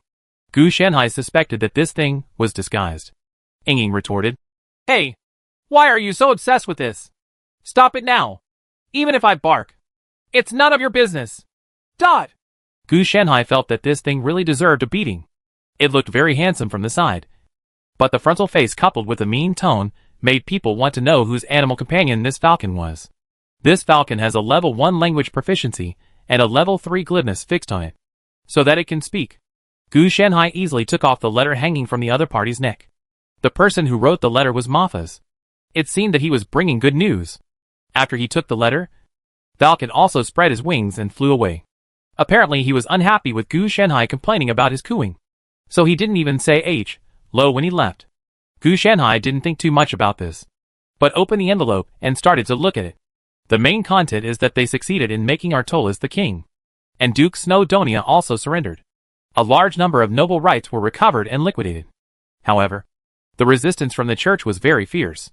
Gu Shenhai suspected that this thing was disguised. Ying retorted. Hey, why are you so obsessed with this? Stop it now. Even if I bark, it's none of your business. Dot. Gu Shenhai felt that this thing really deserved a beating. It looked very handsome from the side, but the frontal face coupled with a mean tone made people want to know whose animal companion this falcon was. This falcon has a level 1 language proficiency and a level 3 glibness fixed on it, so that it can speak. Gu Shenhai easily took off the letter hanging from the other party's neck. The person who wrote the letter was Mafaz. It seemed that he was bringing good news. After he took the letter, Falcon also spread his wings and flew away. Apparently he was unhappy with Gu Shenhai complaining about his cooing, so he didn't even say hello when he left. Gu Shenhai didn't think too much about this, but opened the envelope and started to look at it. The main content is that they succeeded in making Artolis the king, and Duke Snowdonia also surrendered. A large number of noble rights were recovered and liquidated. However, the resistance from the church was very fierce.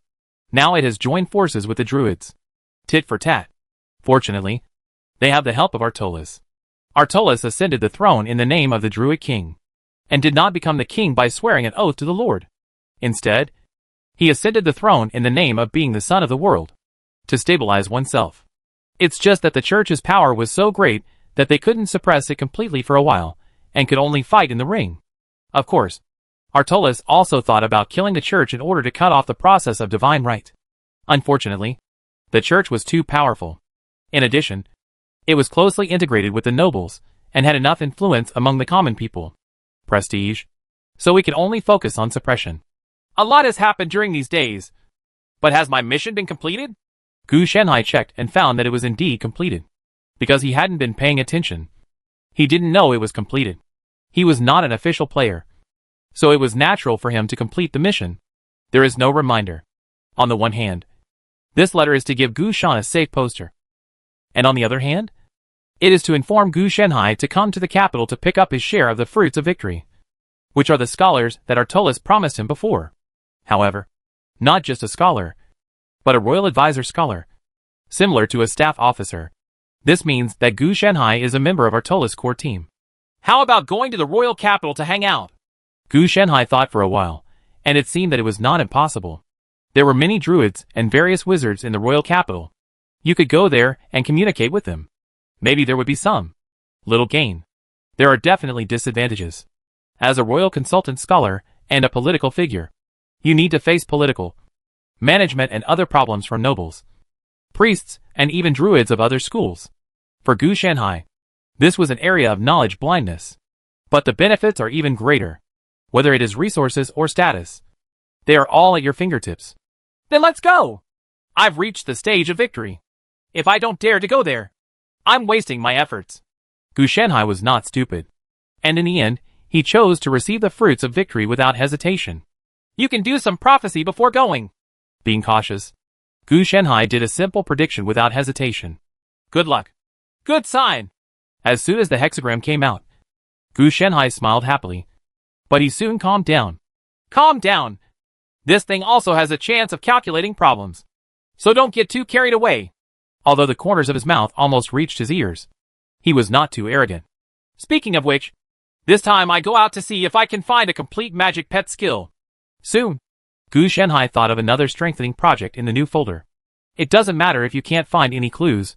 Now it has joined forces with the Druids. Tit for tat. Fortunately, they have the help of Artolas. Artolas ascended the throne in the name of the Druid king, and did not become the king by swearing an oath to the Lord. Instead, he ascended the throne in the name of being the son of the world, to stabilize oneself. It's just that the church's power was so great that they couldn't suppress it completely for a while, and could only fight in the ring. Of course, Artolas also thought about killing the church in order to cut off the process of divine right. Unfortunately, the church was too powerful. In addition, it was closely integrated with the nobles, and had enough influence among the common people. Prestige. So we could only focus on suppression. A lot has happened during these days. But has my mission been completed? Gu Shanhai checked and found that it was indeed completed. Because he hadn't been paying attention. He didn't know it was completed. He was not an official player, so it was natural for him to complete the mission. There is no reminder. On the one hand, this letter is to give Gu Shan a safe poster. And on the other hand, it is to inform Gu Shanhai to come to the capital to pick up his share of the fruits of victory, which are the scholars that Artolas promised him before. However, not just a scholar, but a royal advisor scholar, similar to a staff officer. This means that Gu Shanhai is a member of Artolas' core team. How about going to the royal capital to hang out? Gu Shanhai thought for a while, and it seemed that it was not impossible. There were many druids and various wizards in the royal capital. You could go there and communicate with them. Maybe there would be some little gain. There are definitely disadvantages. As a royal consultant scholar and a political figure, you need to face political, management and other problems from nobles, priests, and even druids of other schools. For Gu Shanhai, this was an area of knowledge blindness. But the benefits are even greater. Whether it is resources or status, they are all at your fingertips. Then let's go! I've reached the stage of victory. If I don't dare to go there, I'm wasting my efforts. Gu Shanhai was not stupid. And in the end, he chose to receive the fruits of victory without hesitation. You can do some prophecy before going. Being cautious, Gu Shanhai did a simple prediction without hesitation. Good luck. Good sign. As soon as the hexagram came out, Gu Shanhai smiled happily. But he soon calmed down. Calm down. This thing also has a chance of calculating problems. So don't get too carried away. Although the corners of his mouth almost reached his ears, he was not too arrogant. Speaking of which, this time I go out to see if I can find a complete magic pet skill. Soon, Gu Shanhai thought of another strengthening project in the new folder. It doesn't matter if you can't find any clues.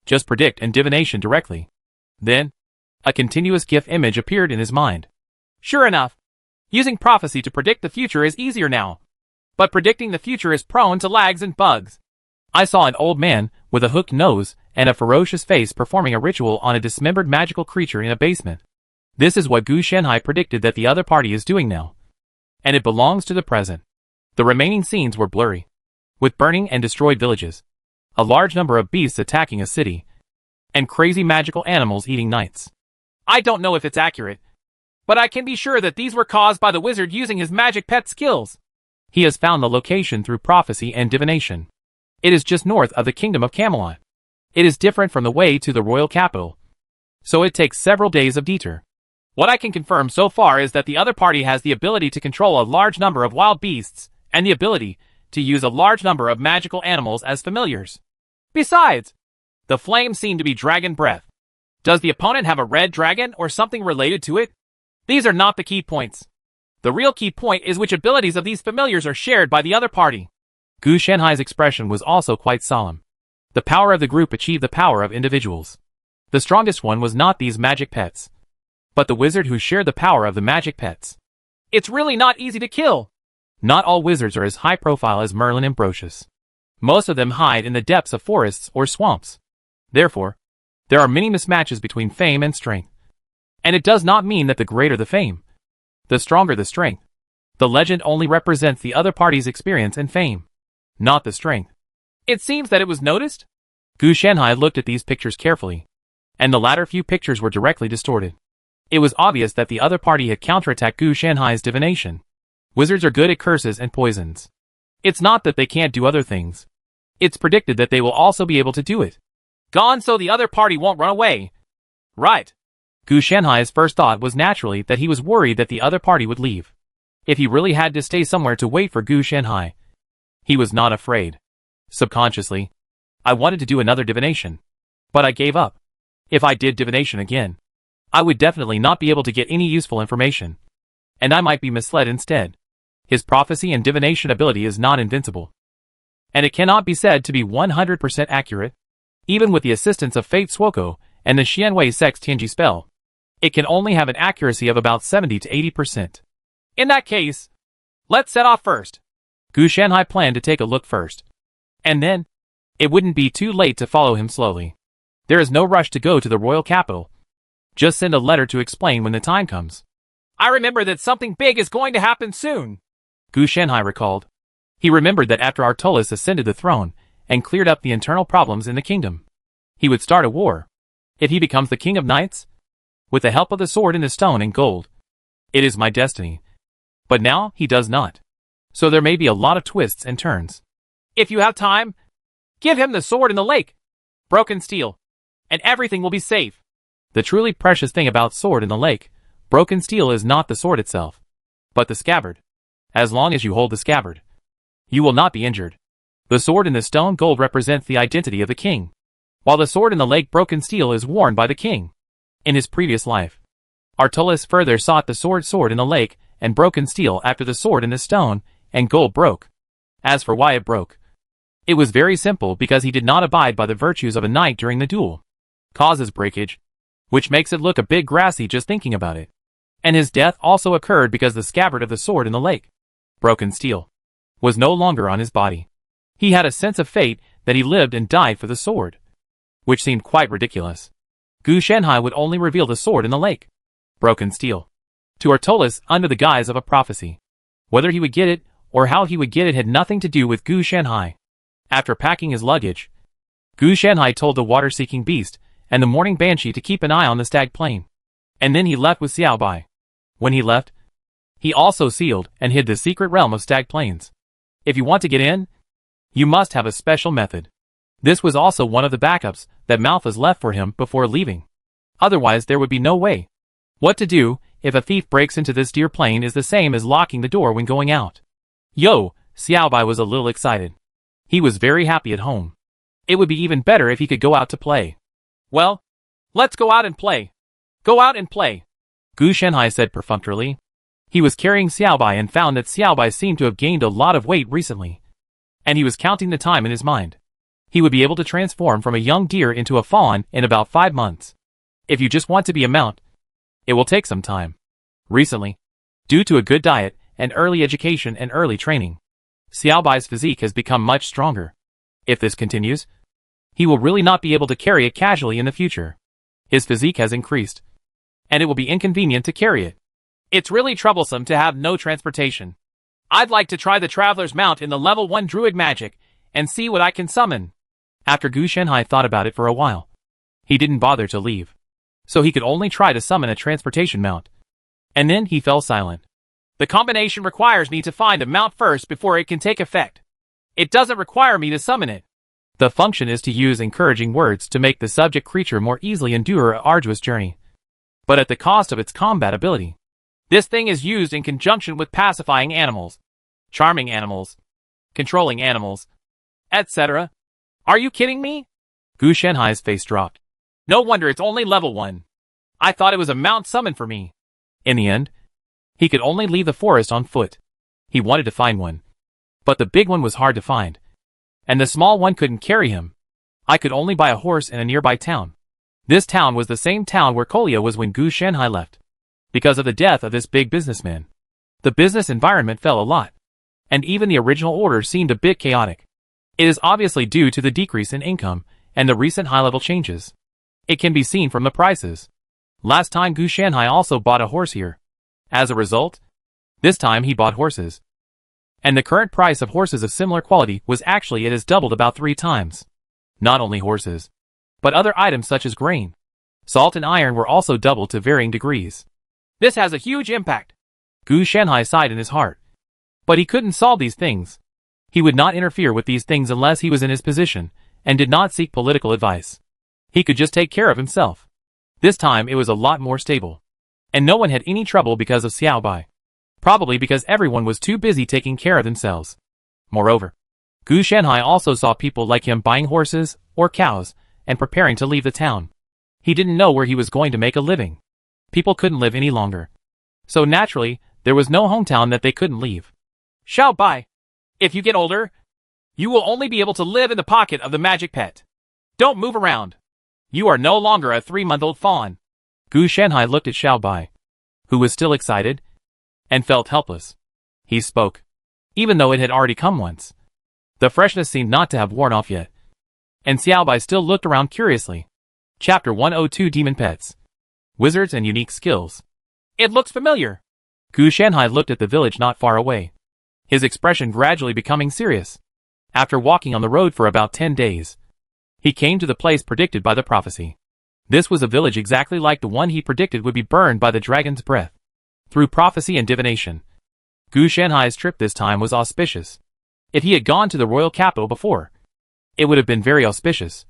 Just predict and divination directly. Then, a continuous GIF image appeared in his mind. Sure enough, using prophecy to predict the future is easier now. But predicting the future is prone to lags and bugs. I saw an old man with a hooked nose and a ferocious face performing a ritual on a dismembered magical creature in a basement. This is what Gu Shanhai predicted that the other party is doing now. And it belongs to the present. The remaining scenes were blurry, with burning and destroyed villages, a large number of beasts attacking a city, and crazy magical animals eating knights. I don't know if it's accurate, but I can be sure that these were caused by the wizard using his magic pet skills. He has found the location through prophecy and divination. It is just north of the kingdom of Camelot. It is different from the way to the royal capital, so it takes several days of detour. What I can confirm so far is that the other party has the ability to control a large number of wild beasts, and the ability to use a large number of magical animals as familiars. Besides, the flames seem to be dragon breath. Does the opponent have a red dragon or something related to it? These are not the key points. The real key point is which abilities of these familiars are shared by the other party. Gu Shanhai's expression was also quite solemn. The power of the group achieved the power of individuals. The strongest one was not these magic pets, but the wizard who shared the power of the magic pets. It's really not easy to kill. Not all wizards are as high profile as Merlin and Brocious. Most of them hide in the depths of forests or swamps. Therefore, there are many mismatches between fame and strength. And it does not mean that the greater the fame, the stronger the strength. The legend only represents the other party's experience and fame, not the strength. It seems that it was noticed. Gu Shanhai looked at these pictures carefully, and the latter few pictures were directly distorted. It was obvious that the other party had counterattacked Gu Shanhai's divination. Wizards are good at curses and poisons. It's not that they can't do other things. It's predicted that they will also be able to do it. Gone so the other party won't run away. Right. Gu Shanhai's first thought was naturally that he was worried that the other party would leave. If he really had to stay somewhere to wait for Gu Shanhai, he was not afraid. Subconsciously, I wanted to do another divination. But I gave up. If I did divination again, I would definitely not be able to get any useful information. And I might be misled instead. His prophecy and divination ability is not invincible. And it cannot be said to be 100% accurate. Even with the assistance of Fate Suoko and the Xianwei Sex Tianji spell, it can only have an accuracy of about 70 to 80%. In that case, let's set off first. Gu Shanhai planned to take a look first. And then, it wouldn't be too late to follow him slowly. There is no rush to go to the royal capital. Just send a letter to explain when the time comes. I remember that something big is going to happen soon, Gu Shanhai recalled. He remembered that after Artolis ascended the throne and cleared up the internal problems in the kingdom, he would start a war. If he becomes the king of knights, with the help of the sword in the stone and gold, it is my destiny. But now he does not. So there may be a lot of twists and turns. If you have time, give him the sword in the lake. Broken steel. And everything will be safe. The truly precious thing about sword in the lake, broken steel, is not the sword itself, but the scabbard. As long as you hold the scabbard, you will not be injured. The sword in the stone gold represents the identity of the king, while the sword in the lake broken steel is worn by the king. In his previous life, Artolis further sought the sword in the lake and broken steel after the sword in the stone and gold broke. As for why it broke, it was very simple, because he did not abide by the virtues of a knight during the duel. Causes breakage, which makes it look a bit grassy just thinking about it. And his death also occurred because the scabbard of the sword in the lake, broken steel, was no longer on his body. He had a sense of fate that he lived and died for the sword, which seemed quite ridiculous. Gu Shanhai would only reveal the sword in the lake, broken steel, to Artolis under the guise of a prophecy. Whether he would get it or how he would get it had nothing to do with Gu Shanhai. After packing his luggage, Gu Shanhai told the water-seeking beast and the morning banshee to keep an eye on the stag plain. And then he left with Xiao Bai. When he left, he also sealed and hid the secret realm of stag plains. If you want to get in, you must have a special method. This was also one of the backups that Malthus left for him before leaving. Otherwise there would be no way. What to do if a thief breaks into this deer plain is the same as locking the door when going out. Yo, Xiao Bai was a little excited. He was very happy at home. It would be even better if he could go out to play. Well, let's go out and play. Go out and play, Gu Shanhai said perfunctorily. He was carrying Xiao Bai and found that Xiao Bai seemed to have gained a lot of weight recently. And he was counting the time in his mind. He would be able to transform from a young deer into a fawn in about 5 months. If you just want to be a mount, it will take some time. Recently, due to a good diet and early education and early training, Xiao Bai's physique has become much stronger. If this continues, he will really not be able to carry it casually in the future. His physique has increased, and it will be inconvenient to carry it. It's really troublesome to have no transportation. I'd like to try the Traveler's Mount in the level 1 druid magic and see what I can summon. After Gu Shanhai thought about it for a while, he didn't bother to leave, so he could only try to summon a transportation mount. And then he fell silent. The combination requires me to find a mount first before it can take effect. It doesn't require me to summon it. The function is to use encouraging words to make the subject creature more easily endure an arduous journey, but at the cost of its combat ability. This thing is used in conjunction with pacifying animals, charming animals, controlling animals, etc. Are you kidding me? Gu Shanhai's face dropped. No wonder it's only level 1. I thought it was a mount summoned for me. In the end, he could only leave the forest on foot. He wanted to find one, but the big one was hard to find, and the small one couldn't carry him. I could only buy a horse in a nearby town. This town was the same town where Kolia was when Gu Shanhai left. Because of the death of this big businessman, the business environment fell a lot, and even the original order seemed a bit chaotic. It is obviously due to the decrease in income and the recent high-level changes. It can be seen from the prices. Last time Gu Shanhai also bought a horse here. As a result, this time he bought horses. And the current price of horses of similar quality was actually it has doubled about 3 times. Not only horses, but other items such as grain, salt and iron were also doubled to varying degrees. This has a huge impact. Gu Shanhai sighed in his heart. But he couldn't solve these things. He would not interfere with these things unless he was in his position, and did not seek political advice. He could just take care of himself. This time it was a lot more stable. And no one had any trouble because of Xiao Bai. Probably because everyone was too busy taking care of themselves. Moreover, Gu Shanhai also saw people like him buying horses or cows and preparing to leave the town. He didn't know where he was going to make a living. People couldn't live any longer. So naturally, there was no hometown that they couldn't leave. Xiao Bai, if you get older, you will only be able to live in the pocket of the magic pet. Don't move around. You are no longer a 3-month-old fawn. Gu Shanhai looked at Xiao Bai, who was still excited and felt helpless. He spoke, even though it had already come once. The freshness seemed not to have worn off yet. And Xiao Bai still looked around curiously. Chapter 102 Demon Pets. Wizards and Unique Skills. It looks familiar. Gu Shanhai looked at the village not far away, his expression gradually becoming serious. After walking on the road for about 10 days, he came to the place predicted by the prophecy. This was a village exactly like the one he predicted would be burned by the dragon's breath. Through prophecy and divination, Gu Shanhai's trip this time was auspicious. If he had gone to the royal capital before, it would have been very auspicious.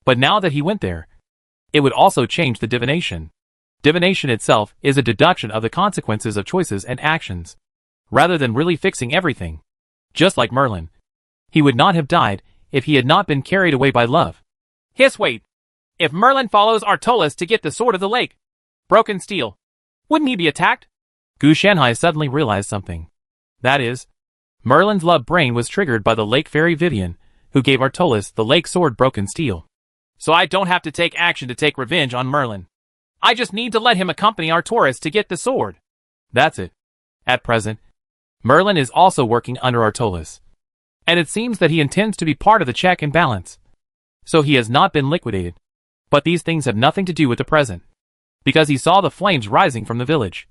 But now that he went there, it would also change the divination. Divination itself is a deduction of the consequences of choices and actions, rather than really fixing everything. Just like Merlin, he would not have died if he had not been carried away by love. Wait. If Merlin follows Artolis to get the Sword of the Lake, Broken Steel, wouldn't he be attacked? Gu Shanhai suddenly realized something. That is, Merlin's love brain was triggered by the Lake Fairy Vivian, who gave Artolis the Lake Sword Broken Steel. So I don't have to take action to take revenge on Merlin. I just need to let him accompany Artoris to get the sword. That's it. At present, Merlin is also working under Artolis. And it seems that he intends to be part of the check and balance. So he has not been liquidated. But these things have nothing to do with the present. Because he saw the flames rising from the village.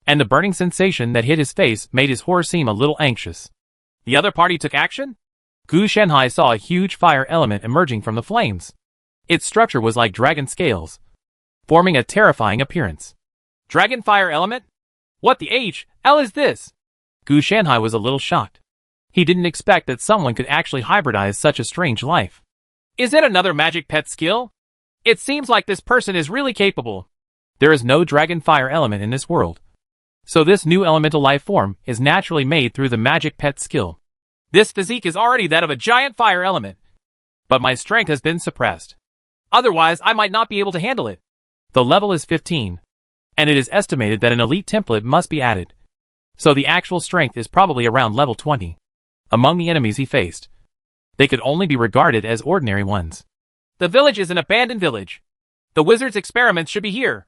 And the burning sensation that hit his face made his horse seem a little anxious. The other party took action? Gu Shanhai saw a huge fire element emerging from the flames. Its structure was like dragon scales, forming a terrifying appearance. Dragon fire element? What the L is this? Gu Shanhai was a little shocked. He didn't expect that someone could actually hybridize such a strange life. Is it another magic pet skill? It seems like this person is really capable. There is no dragon fire element in this world. So this new elemental life form is naturally made through the magic pet skill. This physique is already that of a giant fire element. But my strength has been suppressed. Otherwise, I might not be able to handle it. The level is 15. And it is estimated that an elite template must be added. So the actual strength is probably around level 20. Among the enemies he faced, they could only be regarded as ordinary ones. The village is an abandoned village. The wizard's experiments should be here.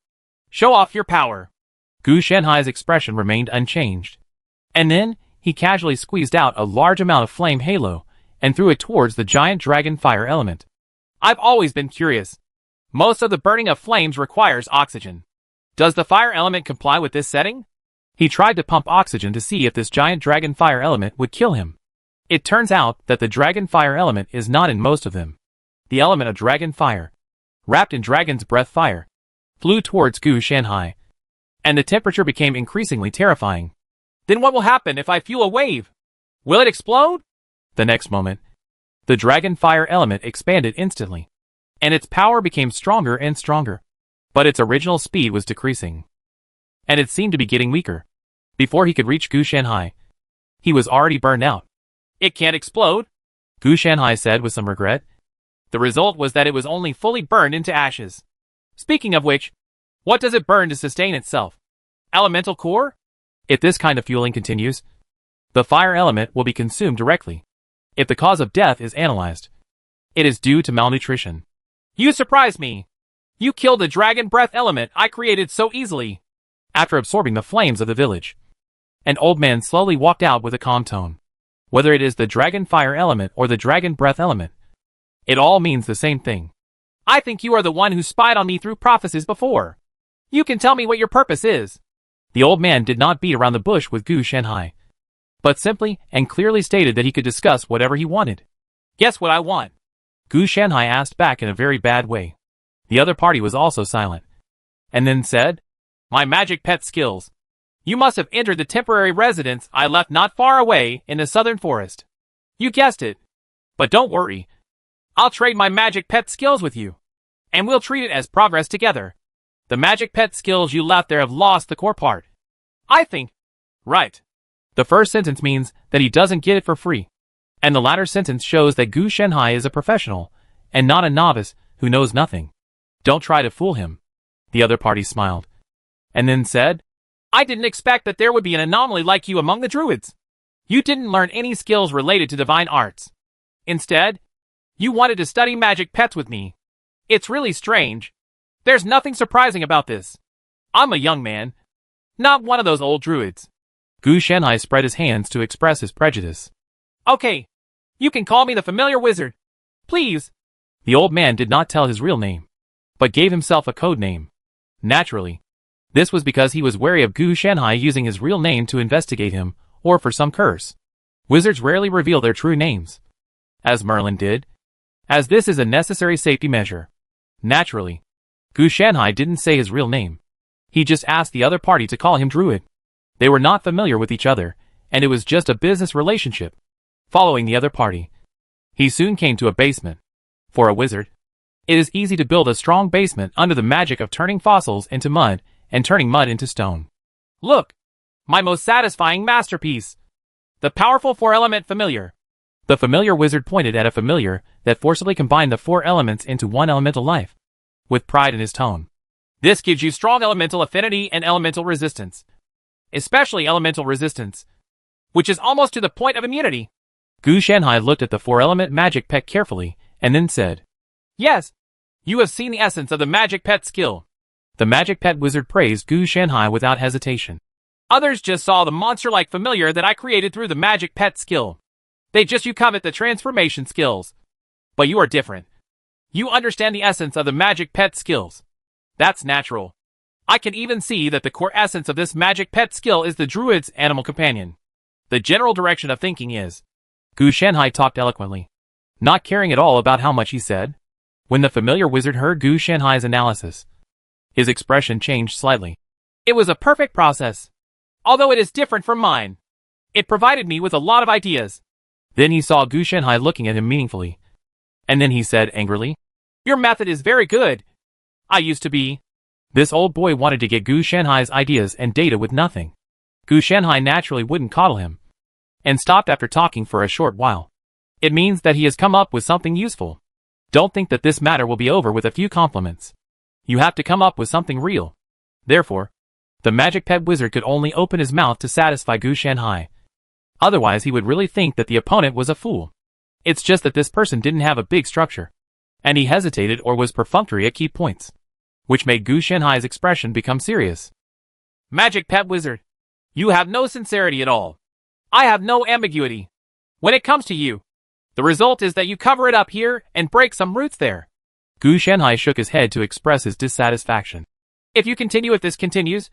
Show off your power. Gu Shanhai's expression remained unchanged. And then, he casually squeezed out a large amount of flame halo and threw it towards the giant dragon fire element. I've always been curious. Most of the burning of flames requires oxygen. Does the fire element comply with this setting? He tried to pump oxygen to see if this giant dragon fire element would kill him. It turns out that the dragon fire element is not in most of them. The element of dragon fire, wrapped in dragon's breath fire, flew towards Gu Shanhai. And the temperature became increasingly terrifying. Then what will happen if I fuel a wave? Will it explode? The next moment, the dragon fire element expanded instantly. And its power became stronger and stronger. But its original speed was decreasing. And it seemed to be getting weaker. Before he could reach Gu Shanhai, he was already burned out. It can't explode, Gu Shanhai said with some regret. The result was that it was only fully burned into ashes. Speaking of which, what does it burn to sustain itself? Elemental core? If this kind of fueling continues, the fire element will be consumed directly. If the cause of death is analyzed, it is due to malnutrition. You surprise me. You killed the dragon breath element I created so easily. After absorbing the flames of the village, an old man slowly walked out with a calm tone. Whether it is the dragon fire element or the dragon breath element, it all means the same thing. I think you are the one who spied on me through prophecies before. You can tell me what your purpose is. The old man did not beat around the bush with Gu Shanhai, but simply and clearly stated that he could discuss whatever he wanted. Guess what I want? Gu Shanhai asked back in a very bad way. The other party was also silent, and then said, My magic pet skills. You must have entered the temporary residence I left not far away in the southern forest. You guessed it. But don't worry. I'll trade my magic pet skills with you. And we'll treat it as progress together. The magic pet skills you left there have lost the core part. I think. Right. The first sentence means that he doesn't get it for free. And the latter sentence shows that Gu Shenhai is a professional, and not a novice who knows nothing. Don't try to fool him. The other party smiled. And then said, I didn't expect that there would be an anomaly like you among the druids. You didn't learn any skills related to divine arts. Instead, you wanted to study magic pets with me. It's really strange. There's nothing surprising about this. I'm a young man, not one of those old druids. Gu Shenhai spread his hands to express his prejudice. Okay, you can call me the familiar wizard. Please. The old man did not tell his real name, but gave himself a code name. Naturally, this was because he was wary of Gu Shenhai using his real name to investigate him, or for some curse. Wizards rarely reveal their true names, as Merlin did, as this is a necessary safety measure. Naturally, Gu Shenhai didn't say his real name. He just asked the other party to call him Druid. They were not familiar with each other, and it was just a business relationship. Following the other party, he soon came to a basement. For a wizard, it is easy to build a strong basement under the magic of turning fossils into mud and turning mud into stone. Look, my most satisfying masterpiece. The powerful four-element familiar. The familiar wizard pointed at a familiar that forcibly combined the four elements into one elemental life, with pride in his tone. This gives you strong elemental affinity and elemental resistance. Especially elemental resistance, which is almost to the point of immunity. Gu Shenhai looked at the four-element magic pet carefully, and then said, Yes, you have seen the essence of the magic pet skill. The magic pet wizard praised Gu Shenhai without hesitation. Others just saw the monster-like familiar that I created through the magic pet skill. You covet the transformation skills. But you are different. You understand the essence of the magic pet skills. That's natural. I can even see that the core essence of this magic pet skill is the druid's animal companion. The general direction of thinking is. Gu Shenhai talked eloquently, not caring at all about how much he said. When the familiar wizard heard Gu Shenhai's analysis, his expression changed slightly. It was a perfect process. Although it is different from mine. It provided me with a lot of ideas. Then he saw Gu Shenhai looking at him meaningfully. And then he said angrily, Your method is very good. I used to be. This old boy wanted to get Gu Shenhai's ideas and data with nothing. Gu Shenhai naturally wouldn't coddle him, and stopped after talking for a short while. It means that he has come up with something useful. Don't think that this matter will be over with a few compliments. You have to come up with something real. Therefore, the magic pet wizard could only open his mouth to satisfy Gu Shenhai. Otherwise he would really think that the opponent was a fool. It's just that this person didn't have a big structure, and he hesitated or was perfunctory at key points, which made Gu Shenhai's expression become serious. Magic pet wizard, you have no sincerity at all. I have no ambiguity. When it comes to you, the result is that you cover it up here and break some roots there. Gu Shenhai shook his head to express his dissatisfaction. If you continue if this continues,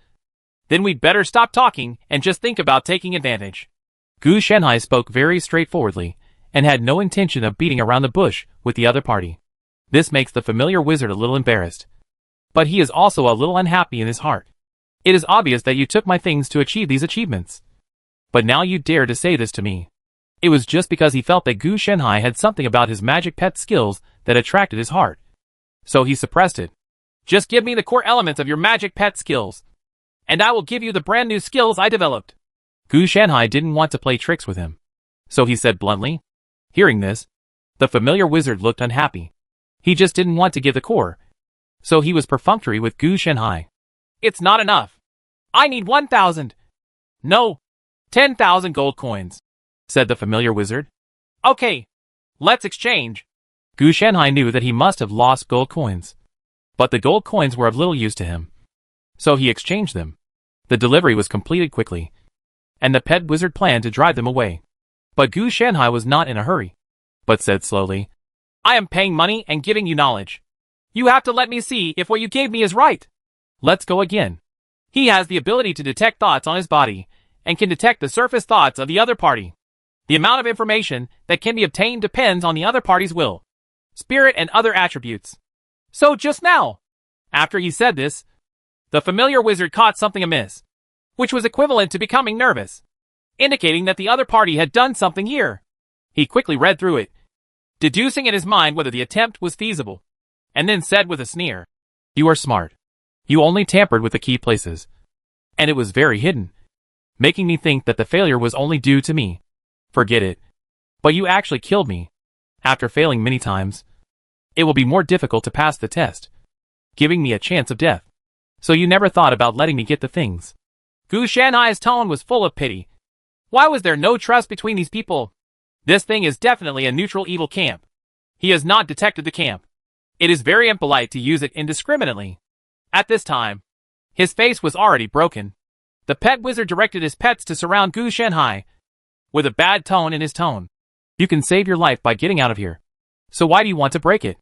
then we'd better stop talking and just think about taking advantage. Gu Shenhai spoke very straightforwardly, and had no intention of beating around the bush with the other party. This makes the familiar wizard a little embarrassed. But he is also a little unhappy in his heart. It is obvious that you took my things to achieve these achievements. But now you dare to say this to me. It was just because he felt that Gu Shenhai had something about his magic pet skills that attracted his heart. So he suppressed it. Just give me the core elements of your magic pet skills, and I will give you the brand new skills I developed. Gu Shenhai didn't want to play tricks with him, so he said bluntly. Hearing this, the familiar wizard looked unhappy. He just didn't want to give the core, so he was perfunctory with Gu Shenhai. It's not enough. I need 1,000. No, 10,000 gold coins, said the familiar wizard. Okay, let's exchange. Gu Shenhai knew that he must have lost gold coins, but the gold coins were of little use to him, so he exchanged them. The delivery was completed quickly, and the pet wizard planned to drive them away. But Gu Shenhai was not in a hurry, but said slowly, I am paying money and giving you knowledge. You have to let me see if what you gave me is right. Let's go again. He has the ability to detect thoughts on his body, and can detect the surface thoughts of the other party. The amount of information that can be obtained depends on the other party's will, spirit, and other attributes. So just now, after he said this, the familiar wizard caught something amiss, which was equivalent to becoming nervous, indicating that the other party had done something here. He quickly read through it, deducing in his mind whether the attempt was feasible, and then said with a sneer, You are smart. You only tampered with the key places. And it was very hidden, making me think that the failure was only due to me. Forget it. But you actually killed me. After failing many times, it will be more difficult to pass the test, giving me a chance of death. So you never thought about letting me get the things. Gu Shanhai's tone was full of pity. Why was there no trust between these people? This thing is definitely a neutral evil camp. He has not detected the camp. It is very impolite to use it indiscriminately. At this time, his face was already broken. The pet wizard directed his pets to surround Gu Shanhai, with a bad tone in his tone. You can save your life by getting out of here. So why do you want to break it?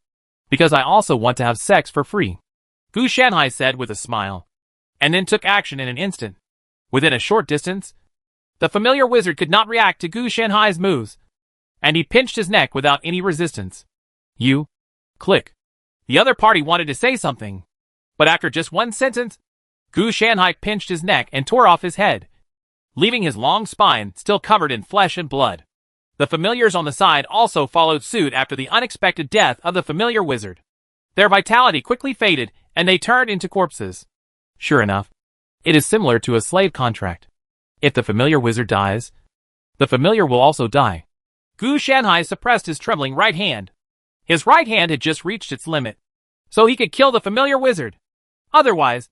Because I also want to have sex for free, Gu Shanhai said with a smile, and then took action in an instant. Within a short distance, the familiar wizard could not react to Gu Shanhai's moves, and he pinched his neck without any resistance. You? Click. The other party wanted to say something, but after just one sentence, Gu Shanhai pinched his neck and tore off his head, leaving his long spine still covered in flesh and blood. The familiars on the side also followed suit after the unexpected death of the familiar wizard. Their vitality quickly faded, and they turned into corpses. Sure enough, it is similar to a slave contract. If the familiar wizard dies, the familiar will also die. Gu Shanhai suppressed his trembling right hand. His right hand had just reached its limit, so he could kill the familiar wizard. Otherwise,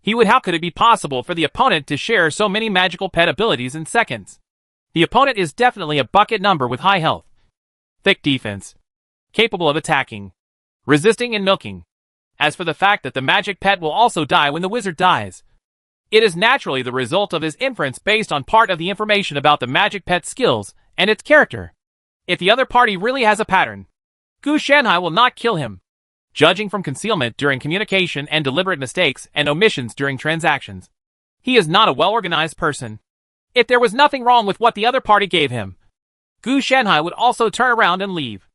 how could it be possible for the opponent to share so many magical pet abilities in seconds? The opponent is definitely a bucket number with high health, thick defense, capable of attacking, resisting and milking. As for the fact that the magic pet will also die when the wizard dies, it is naturally the result of his inference based on part of the information about the magic pet's skills and its character. If the other party really has a pattern, Gu Shanhai will not kill him. Judging from concealment during communication and deliberate mistakes and omissions during transactions, he is not a well-organized person. If there was nothing wrong with what the other party gave him, Gu Shanhai would also turn around and leave.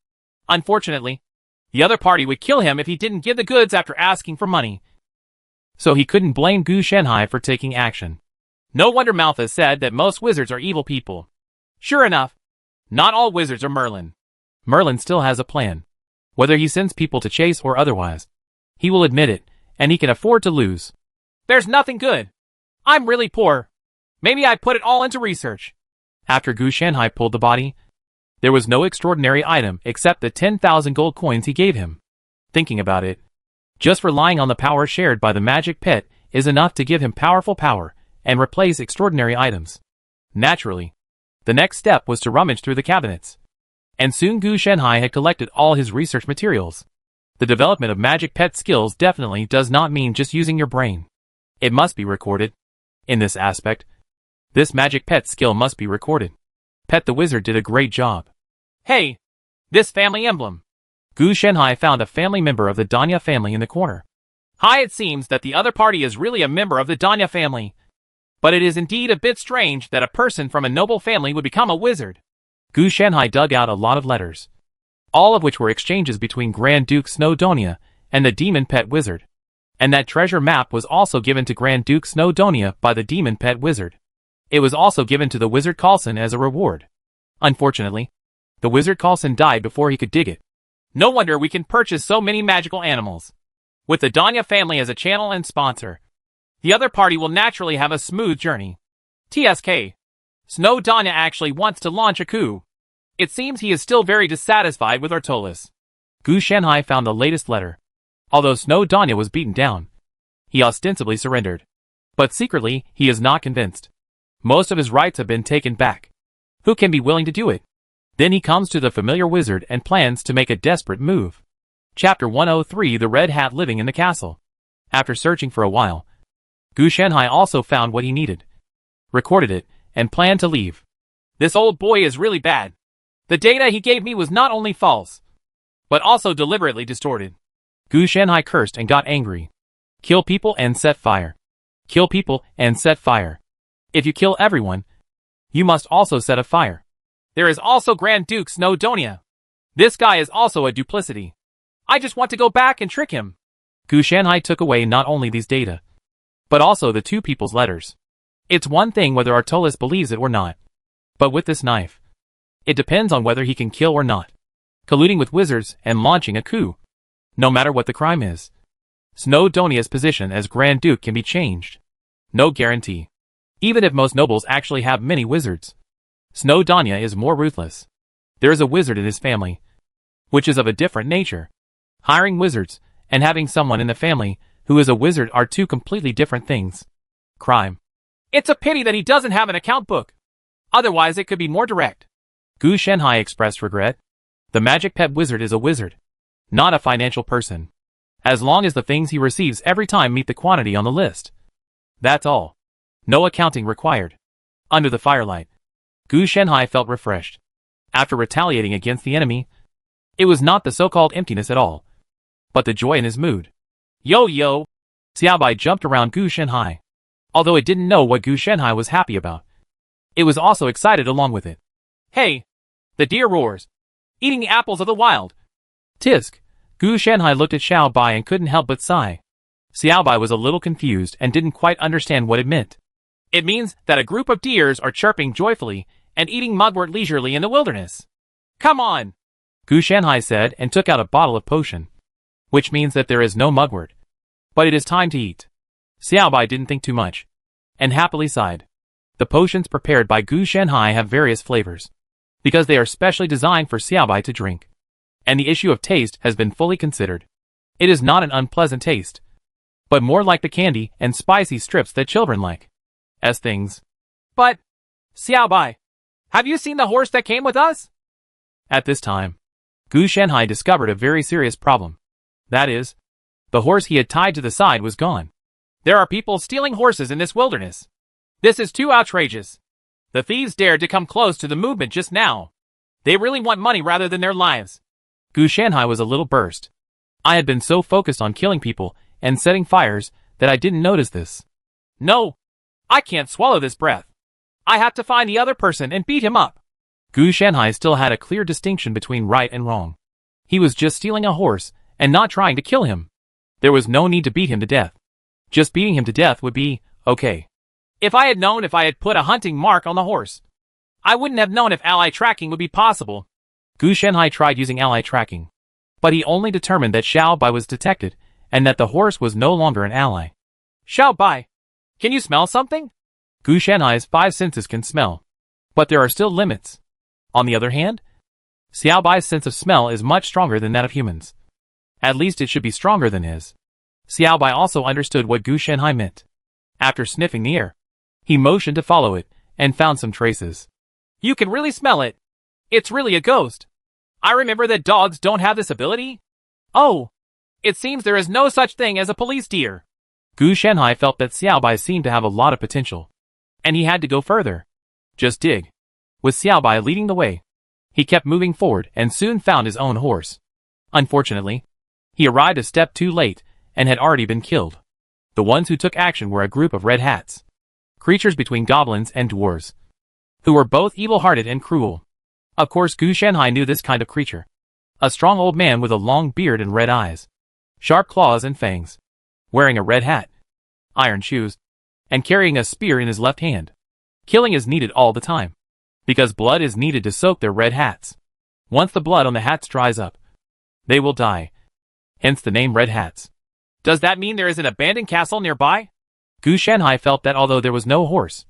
Unfortunately, the other party would kill him if he didn't give the goods after asking for money. So he couldn't blame Gu Shanhai for taking action. No wonder Malthus said that most wizards are evil people. Sure enough, not all wizards are Merlin. Merlin still has a plan. Whether he sends people to chase or otherwise, he will admit it, and he can afford to lose. There's nothing good. I'm really poor. Maybe I put it all into research. After Gu Shanhai pulled the body, there was no extraordinary item except the 10,000 gold coins he gave him. Thinking about it, just relying on the power shared by the magic pet is enough to give him powerful power and replace extraordinary items. Naturally, the next step was to rummage through the cabinets. And soon Gu Shanhai had collected all his research materials. The development of magic pet skills definitely does not mean just using your brain. It must be recorded. In this aspect, this magic pet skill must be recorded. Pet the Wizard did a great job. Hey, this family emblem. Gu Shanhai found a family member of the Danya family in the corner. Hi, it seems that the other party is really a member of the Danya family. But it is indeed a bit strange that a person from a noble family would become a wizard. Gu Shanhai dug out a lot of letters, all of which were exchanges between Grand Duke Snowdonia and the demon pet wizard. And that treasure map was also given to Grand Duke Snowdonia by the demon pet wizard. It was also given to the wizard Coulson as a reward. Unfortunately, the wizard Coulson died before he could dig it. No wonder we can purchase so many magical animals. With the Danya family as a channel and sponsor, the other party will naturally have a smooth journey. TSK. Snowdonia actually wants to launch a coup. It seems he is still very dissatisfied with Artolis. Gu Shanhai found the latest letter. Although Snowdonia was beaten down, he ostensibly surrendered. But secretly, he is not convinced. Most of his rights have been taken back. Who can be willing to do it? Then he comes to the familiar wizard and plans to make a desperate move. Chapter 103: The Red Hat Living in the Castle. After searching for a while, Gu Shanhai also found what he needed, recorded it, and planned to leave. This old boy is really bad. The data he gave me was not only false, but also deliberately distorted. Gu Shanhai cursed and got angry. Kill people and set fire. Kill people and set fire. If you kill everyone, you must also set a fire. There is also Grand Duke Snowdonia. This guy is also a duplicity. I just want to go back and trick him. Gu Shanhai took away not only these data, but also the two people's letters. It's one thing whether Artolis believes it or not. But with this knife, it depends on whether he can kill or not. Colluding with wizards and launching a coup, no matter what the crime is. Snowdonia's position as Grand Duke can be changed. No guarantee. Even if most nobles actually have many wizards, Snowdonia is more ruthless. There is a wizard in his family, which is of a different nature. Hiring wizards and having someone in the family who is a wizard are two completely different things. Crime. It's a pity that he doesn't have an account book. Otherwise it could be more direct. Gu Shenhai expressed regret. The magic pet wizard is a wizard, not a financial person. As long as the things he receives every time meet the quantity on the list. That's all. No accounting required. Under the firelight, Gu Shenhai felt refreshed. After retaliating against the enemy, it was not the so-called emptiness at all, but the joy in his mood. Yo! Xiaobai jumped around Gu Shenhai. Although it didn't know what Gu Shenhai was happy about, it was also excited along with it. Hey! The deer roars. Eating the apples of the wild. Tisk! Gu Shenhai looked at Xiaobai and couldn't help but sigh. Xiaobai was a little confused and didn't quite understand what it meant. It means that a group of deers are chirping joyfully and eating mugwort leisurely in the wilderness. Come on! Gu Shenhai said and took out a bottle of potion, which means that there is no mugwort. But it is time to eat. Xiaobai didn't think too much, and happily sighed. The potions prepared by Gu Shenhai have various flavors, because they are specially designed for Xiaobai to drink. And the issue of taste has been fully considered. It is not an unpleasant taste, but more like the candy and spicy strips that children like. As things. But, Xiaobai, have you seen the horse that came with us? At this time, Gu Shenhai discovered a very serious problem. That is, the horse he had tied to the side was gone. There are people stealing horses in this wilderness. This is too outrageous. The thieves dared to come close to the movement just now. They really want money rather than their lives. Gu Shenhai was a little burst. I had been so focused on killing people and setting fires that I didn't notice this. No, I can't swallow this breath. I have to find the other person and beat him up. Gu Shenhai still had a clear distinction between right and wrong. He was just stealing a horse and not trying to kill him. There was no need to beat him to death. Just beating him to death would be okay. If I had known if I had put a hunting mark on the horse, I wouldn't have known if ally tracking would be possible. Gu Shenhai tried using ally tracking, but he only determined that Xiaobai was detected and that the horse was no longer an ally. Xiaobai, can you smell something? Gu Shenhai's 5 senses can smell, but there are still limits. On the other hand, Xiaobai's sense of smell is much stronger than that of humans. At least it should be stronger than his. Xiaobai also understood what Gu Shenhai meant. After sniffing the air, he motioned to follow it and found some traces. You can really smell it. It's really a ghost. I remember that dogs don't have this ability. Oh, it seems there is no such thing as a police deer. Gu Shenhai felt that Xiaobai seemed to have a lot of potential, and he had to go further. Just dig. With Xiaobai leading the way, he kept moving forward and soon found his own horse. Unfortunately, he arrived a step too late and had already been killed. The ones who took action were a group of red hats, creatures between goblins and dwarves, who were both evil-hearted and cruel. Of course, Gu Shenhai knew this kind of creature. A strong old man with a long beard and red eyes, sharp claws and fangs, wearing a red hat, iron shoes, and carrying a spear in his left hand. Killing is needed all the time, because blood is needed to soak their red hats. Once the blood on the hats dries up, they will die. Hence the name Red Hats. Does that mean there is an abandoned castle nearby? Gu Shenhai felt that although there was no horse,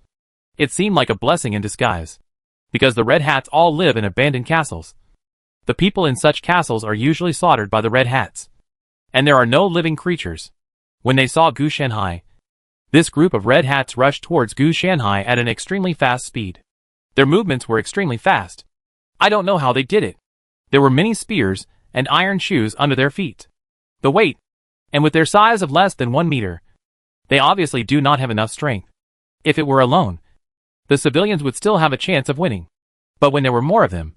it seemed like a blessing in disguise, because the Red Hats all live in abandoned castles. The people in such castles are usually slaughtered by the Red Hats, and there are no living creatures. When they saw Gu Shenhai, this group of Red Hats rushed towards Gu Shenhai at an extremely fast speed. Their movements were extremely fast. I don't know how they did it. There were many spears and iron shoes under their feet. The weight, and with their size of less than 1 meter, they obviously do not have enough strength. If it were alone, the civilians would still have a chance of winning. But when there were more of them,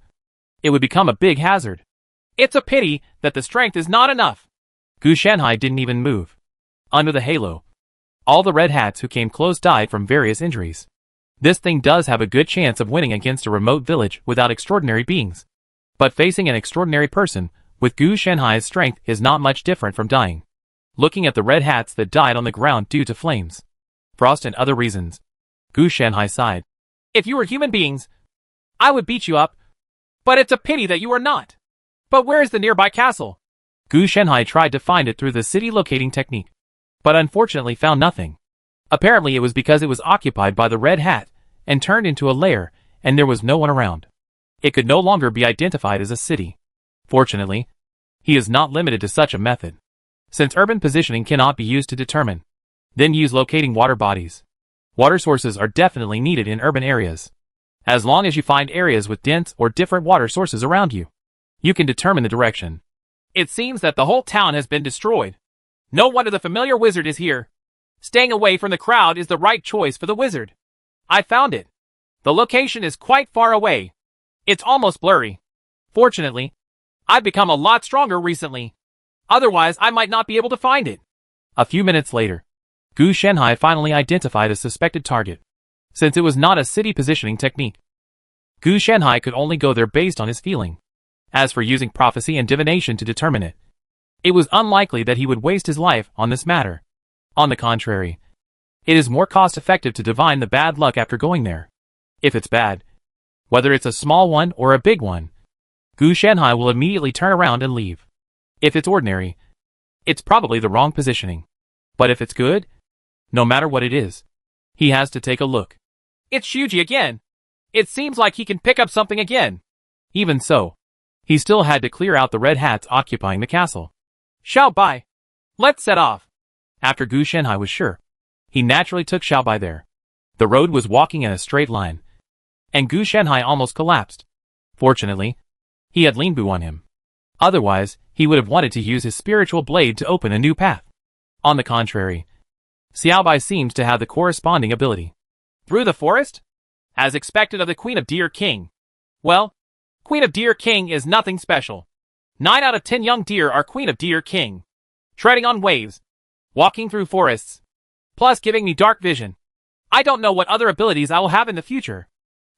it would become a big hazard. It's a pity that the strength is not enough. Gu Shenhai didn't even move. Under the halo, all the Red Hats who came close died from various injuries. This thing does have a good chance of winning against a remote village without extraordinary beings. But facing an extraordinary person with Gu Shenhai's strength is not much different from dying. Looking at the Red Hats that died on the ground due to flames, frost and other reasons, Gu Shenhai sighed. If you were human beings, I would beat you up. But it's a pity that you are not. But where is the nearby castle? Gu Shenhai tried to find it through the city locating technique, but unfortunately found nothing. Apparently it was because it was occupied by the Red Hat and turned into a lair, and there was no one around. It could no longer be identified as a city. Fortunately, he is not limited to such a method. Since urban positioning cannot be used to determine, then use locating water bodies. Water sources are definitely needed in urban areas. As long as you find areas with dense or different water sources around you, you can determine the direction. It seems that the whole town has been destroyed. No wonder the familiar wizard is here. Staying away from the crowd is the right choice for the wizard. I found it. The location is quite far away. It's almost blurry. Fortunately, I've become a lot stronger recently. Otherwise, I might not be able to find it. A few minutes later, Gu Shenhai finally identified a suspected target. Since it was not a city positioning technique, Gu Shenhai could only go there based on his feeling. As for using prophecy and divination to determine it, it was unlikely that he would waste his life on this matter. On the contrary, it is more cost-effective to divine the bad luck after going there. If it's bad, whether it's a small one or a big one, Gu Shenhai will immediately turn around and leave. If it's ordinary, it's probably the wrong positioning. But if it's good, no matter what it is, he has to take a look. It's Shuji again. It seems like he can pick up something again. Even so, he still had to clear out the Red Hats occupying the castle. Xiao Bai, let's set off. After Gu Shenhai was sure, he naturally took Xiao Bai there. The road was walking in a straight line, and Gu Shenhai almost collapsed. Fortunately, he had Lin Bu on him. Otherwise, he would have wanted to use his spiritual blade to open a new path. On the contrary, Xiao Bai seemed to have the corresponding ability. Through the forest? As expected of the Queen of Deer King. Well, Queen of Deer King is nothing special. 9 out of 10 young deer are Queen of Deer King. Treading on waves, walking through forests, plus giving me dark vision. I don't know what other abilities I will have in the future.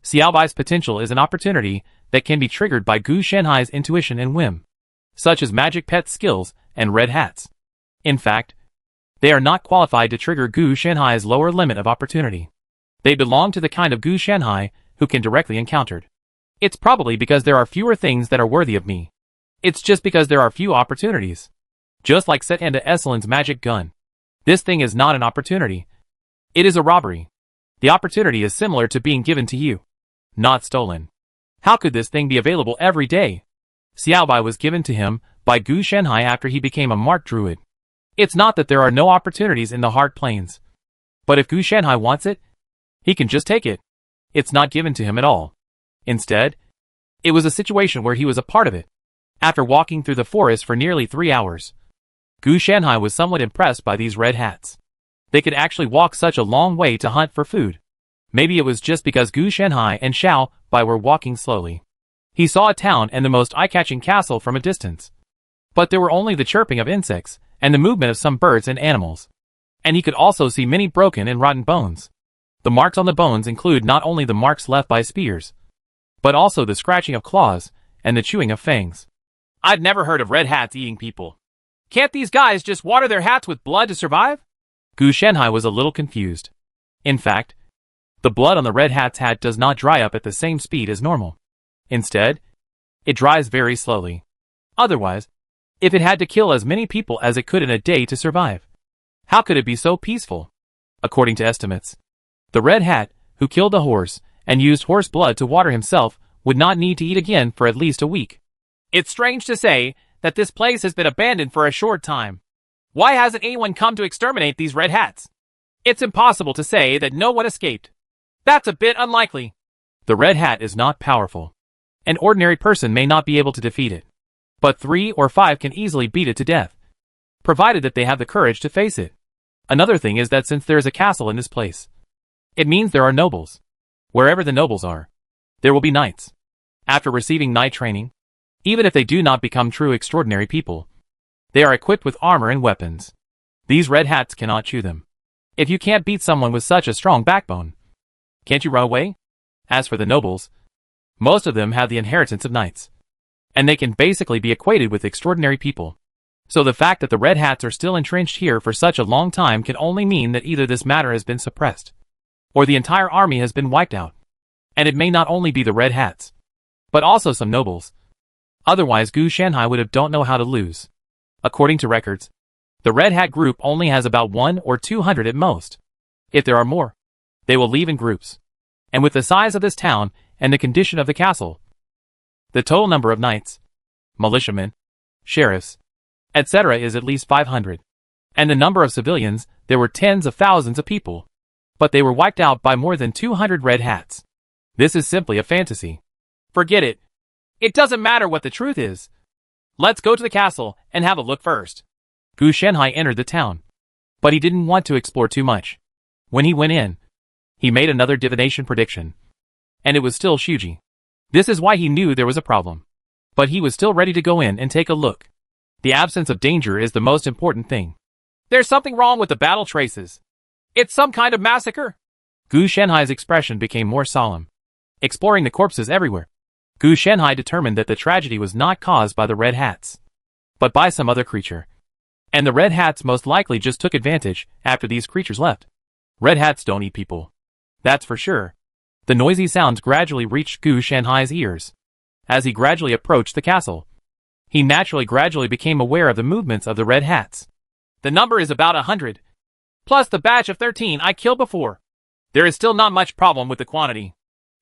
Xiao Bai's potential is an opportunity that can be triggered by Gu Shenhai's intuition and whim, such as magic pet skills and red hats. In fact, they are not qualified to trigger Gu Shenhai's lower limit of opportunity. They belong to the kind of Gu Shenhai who can directly encountered. It's probably because there are fewer things that are worthy of me. It's just because there are few opportunities. Just like Set Enda Esselin's magic gun. This thing is not an opportunity. It is a robbery. The opportunity is similar to being given to you, not stolen. How could this thing be available every day? Xiao Bai was given to him by Gu Shenhai after he became a marked druid. It's not that there are no opportunities in the Heart Plains. But if Gu Shenhai wants it, he can just take it. It's not given to him at all. Instead, it was a situation where he was a part of it. After walking through the forest for nearly 3 hours, Gu Shenhai was somewhat impressed by these red hats. They could actually walk such a long way to hunt for food. Maybe it was just because Gu Shenhai and Xiao Bai were walking slowly. He saw a town and the most eye-catching castle from a distance. But there were only the chirping of insects and the movement of some birds and animals. And he could also see many broken and rotten bones. The marks on the bones include not only the marks left by spears, but also the scratching of claws and the chewing of fangs. I've never heard of red hats eating people. Can't these guys just water their hats with blood to survive? Gu Shenhai was a little confused. In fact, the blood on the red hat's hat does not dry up at the same speed as normal. Instead, it dries very slowly. Otherwise, if it had to kill as many people as it could in a day to survive, how could it be so peaceful? According to estimates, the red hat, who killed a horse and used horse blood to water himself, would not need to eat again for at least a week. It's strange to say that this place has been abandoned for a short time. Why hasn't anyone come to exterminate these red hats? It's impossible to say that no one escaped. That's a bit unlikely. The red hat is not powerful. An ordinary person may not be able to defeat it. But 3 or 5 can easily beat it to death, provided that they have the courage to face it. Another thing is that since there is a castle in this place, it means there are nobles. Wherever the nobles are, there will be knights. After receiving knight training, even if they do not become true extraordinary people, they are equipped with armor and weapons. These red hats cannot chew them. If you can't beat someone with such a strong backbone, can't you run away? As for the nobles, most of them have the inheritance of knights, and they can basically be equated with extraordinary people. So the fact that the red hats are still entrenched here for such a long time can only mean that either this matter has been suppressed, or the entire army has been wiped out. And it may not only be the red hats, but also some nobles. Otherwise Gu Shenhai would have don't know how to lose. According to records, the Red Hat group only has about 1 or 200 at most. If there are more, they will leave in groups. And with the size of this town and the condition of the castle, the total number of knights, militiamen, sheriffs, etc. is at least 500. And the number of civilians, there were tens of thousands of people. But they were wiped out by more than 200 Red Hats. This is simply a fantasy. Forget it. It doesn't matter what the truth is. Let's go to the castle and have a look first. Gu Shenhai entered the town. But he didn't want to explore too much. When he went in, he made another divination prediction. And it was still Shuji. This is why he knew there was a problem. But he was still ready to go in and take a look. The absence of danger is the most important thing. There's something wrong with the battle traces. It's some kind of massacre. Gu Shenhai's expression became more solemn. Exploring the corpses everywhere, Gu Shenhai determined that the tragedy was not caused by the Red Hats, but by some other creature. And the Red Hats most likely just took advantage after these creatures left. Red Hats don't eat people. That's for sure. The noisy sounds gradually reached Gu Shenhai's ears. As he gradually approached the castle, he gradually became aware of the movements of the Red Hats. The number is about 100. Plus the batch of 13 I killed before. There is still not much problem with the quantity.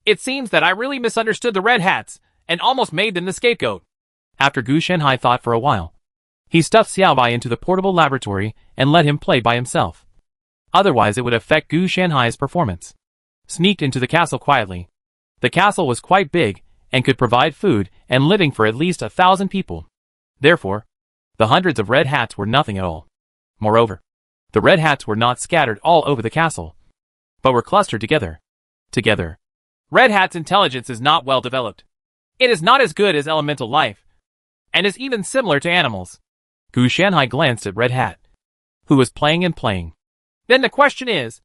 It seems that I really misunderstood the Red Hats and almost made them the scapegoat. After Gu Shenhai thought for a while, he stuffed Xiaobai into the portable laboratory and let him play by himself. Otherwise it would affect Gu Shenhai's performance. Sneaked into the castle quietly. The castle was quite big and could provide food and living for at least 1,000 people. Therefore, the hundreds of Red Hats were nothing at all. Moreover, the Red Hats were not scattered all over the castle, but were clustered together. Red Hat's intelligence is not well developed. It is not as good as elemental life, and is even similar to animals. Gu Shenhai glanced at Red Hat, who was playing and playing. Then the question is,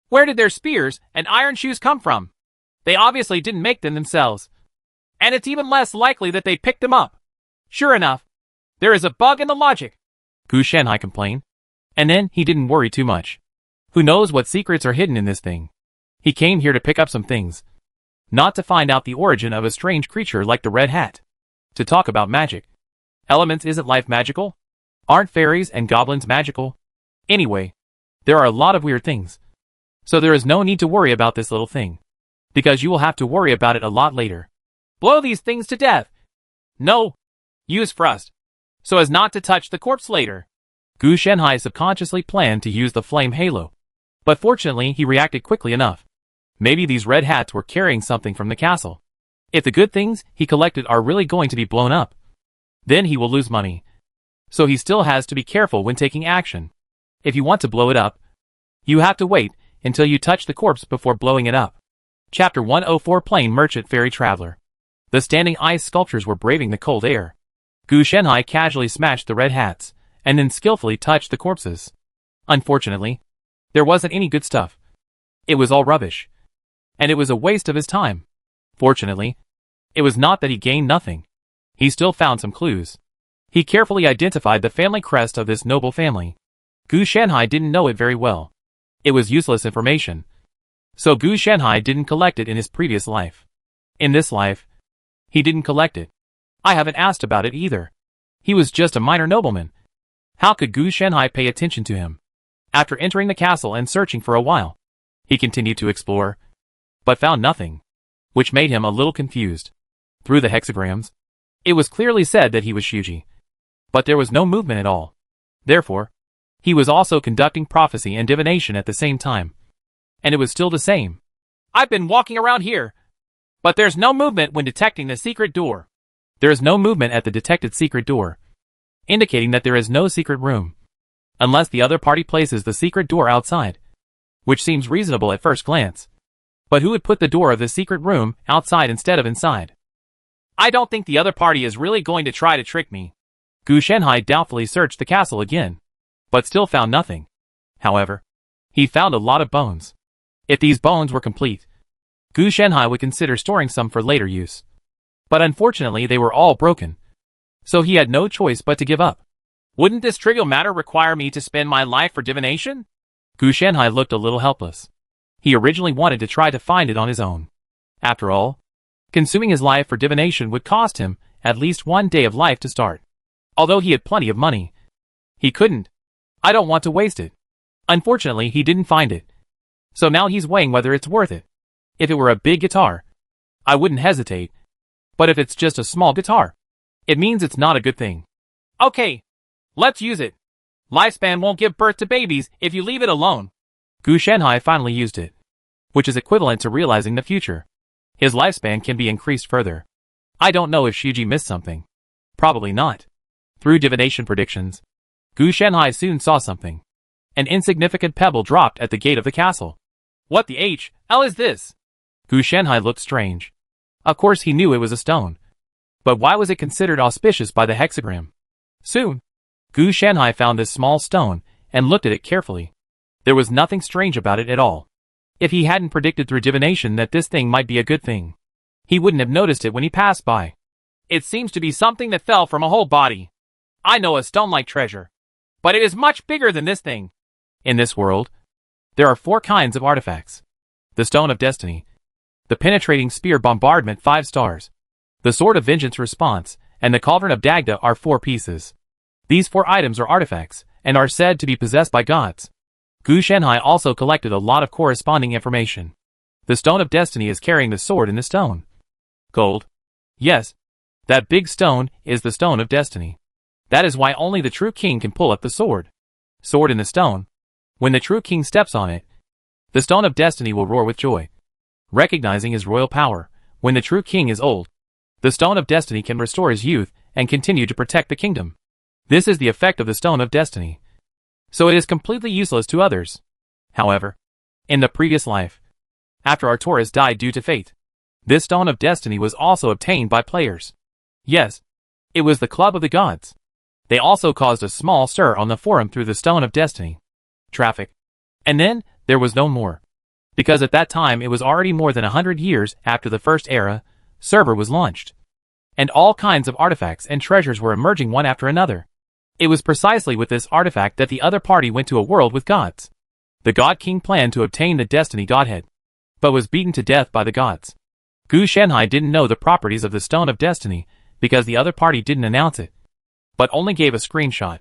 where did their spears and iron shoes come from? They obviously didn't make them themselves. And it's even less likely that they picked them up. Sure enough, there is a bug in the logic, Gu Shenhai complained. And then he didn't worry too much. Who knows what secrets are hidden in this thing? He came here to pick up some things. Not to find out the origin of a strange creature like the Red Hat. To talk about magic. Elements, isn't life magical? Aren't fairies and goblins magical? Anyway, there are a lot of weird things. So there is no need to worry about this little thing. Because you will have to worry about it a lot later. Blow these things to death. No. Use Frost. So as not to touch the corpse later. Gu Shenhai subconsciously planned to use the flame halo. But fortunately he reacted quickly enough. Maybe these Red Hats were carrying something from the castle. If the good things he collected are really going to be blown up, then he will lose money. So he still has to be careful when taking action. If you want to blow it up, you have to wait until you touch the corpse before blowing it up. Chapter 104 Plain Merchant Fairy Traveler. The standing ice sculptures were braving the cold air. Gu Shenhai casually smashed the Red Hats, and then skillfully touched the corpses. Unfortunately, there wasn't any good stuff. It was all rubbish. And it was a waste of his time. Fortunately, it was not that he gained nothing. He still found some clues. He carefully identified the family crest of this noble family. Gu Shenhai didn't know it very well. It was useless information. So Gu Shenhai didn't collect it in his previous life. In this life, he didn't collect it. I haven't asked about it either. He was just a minor nobleman. How could Gu Shenhai pay attention to him? After entering the castle and searching for a while, he continued to explore, but found nothing, which made him a little confused. Through the hexagrams, it was clearly said that he was Shuji, but there was no movement at all. Therefore, he was also conducting prophecy and divination at the same time. And it was still the same. I've been walking around here, but there's no movement when detecting the secret door. There is no movement at the detected secret door, indicating that there is no secret room, unless the other party places the secret door outside, which seems reasonable at first glance. But who would put the door of the secret room outside instead of inside? I don't think the other party is really going to try to trick me. Gu Shenhai doubtfully searched the castle again, but still found nothing. However, he found a lot of bones. If these bones were complete, Gu Shenhai would consider storing some for later use. But unfortunately they were all broken. So he had no choice but to give up. Wouldn't this trivial matter require me to spend my life for divination? Gu Shenhai looked a little helpless. He originally wanted to try to find it on his own. After all, consuming his life for divination would cost him at least 1 day of life to start. Although he had plenty of money, He couldn't. I don't want to waste it. Unfortunately, he didn't find it. So now he's weighing whether it's worth it. If it were a big guitar, I wouldn't hesitate. But if it's just a small guitar, it means it's not a good thing. Okay, let's use it. Lifespan won't give birth to babies if you leave it alone. Gu Shanhai finally used it, which is equivalent to realizing the future. His lifespan can be increased further. I don't know if Shuji missed something. Probably not. Through divination predictions, Gu Shanhai soon saw something. An insignificant pebble dropped at the gate of the castle. What the hell is this? Gu Shanhai looked strange. Of course he knew it was a stone. But why was it considered auspicious by the hexagram? Soon, Gu Shanhai found this small stone and looked at it carefully. There was nothing strange about it at all. If he hadn't predicted through divination that this thing might be a good thing, he wouldn't have noticed it when he passed by. It seems to be something that fell from a whole body. I know a stone-like treasure, but it is much bigger than this thing. In this world, there are 4 kinds of artifacts. The Stone of Destiny, the Penetrating Spear Bombardment 5 stars, the Sword of Vengeance Response, and the Cauldron of Dagda are 4 pieces. These 4 items are artifacts, and are said to be possessed by gods. Gu Shanhai also collected a lot of corresponding information. The Stone of Destiny is carrying the sword in the stone. Gold. Yes, that big stone is the Stone of Destiny. That is why only the true king can pull up the sword. Sword in the stone. When the true king steps on it, the Stone of Destiny will roar with joy. Recognizing his royal power, when the true king is old, the Stone of Destiny can restore his youth and continue to protect the kingdom. This is the effect of the Stone of Destiny. So it is completely useless to others. However, in the previous life, after Arcturus died due to fate, this Stone of Destiny was also obtained by players. Yes, it was the Club of the Gods. They also caused a small stir on the forum through the Stone of Destiny. Traffic. And then, there was no more. Because at that time it was already more than 100 years after the first era, server was launched. And all kinds of artifacts and treasures were emerging one after another. It was precisely with this artifact that the other party went to a world with gods. The God King planned to obtain the Destiny Godhead, but was beaten to death by the gods. Gu Shanhai didn't know the properties of the Stone of Destiny because the other party didn't announce it, but only gave a screenshot.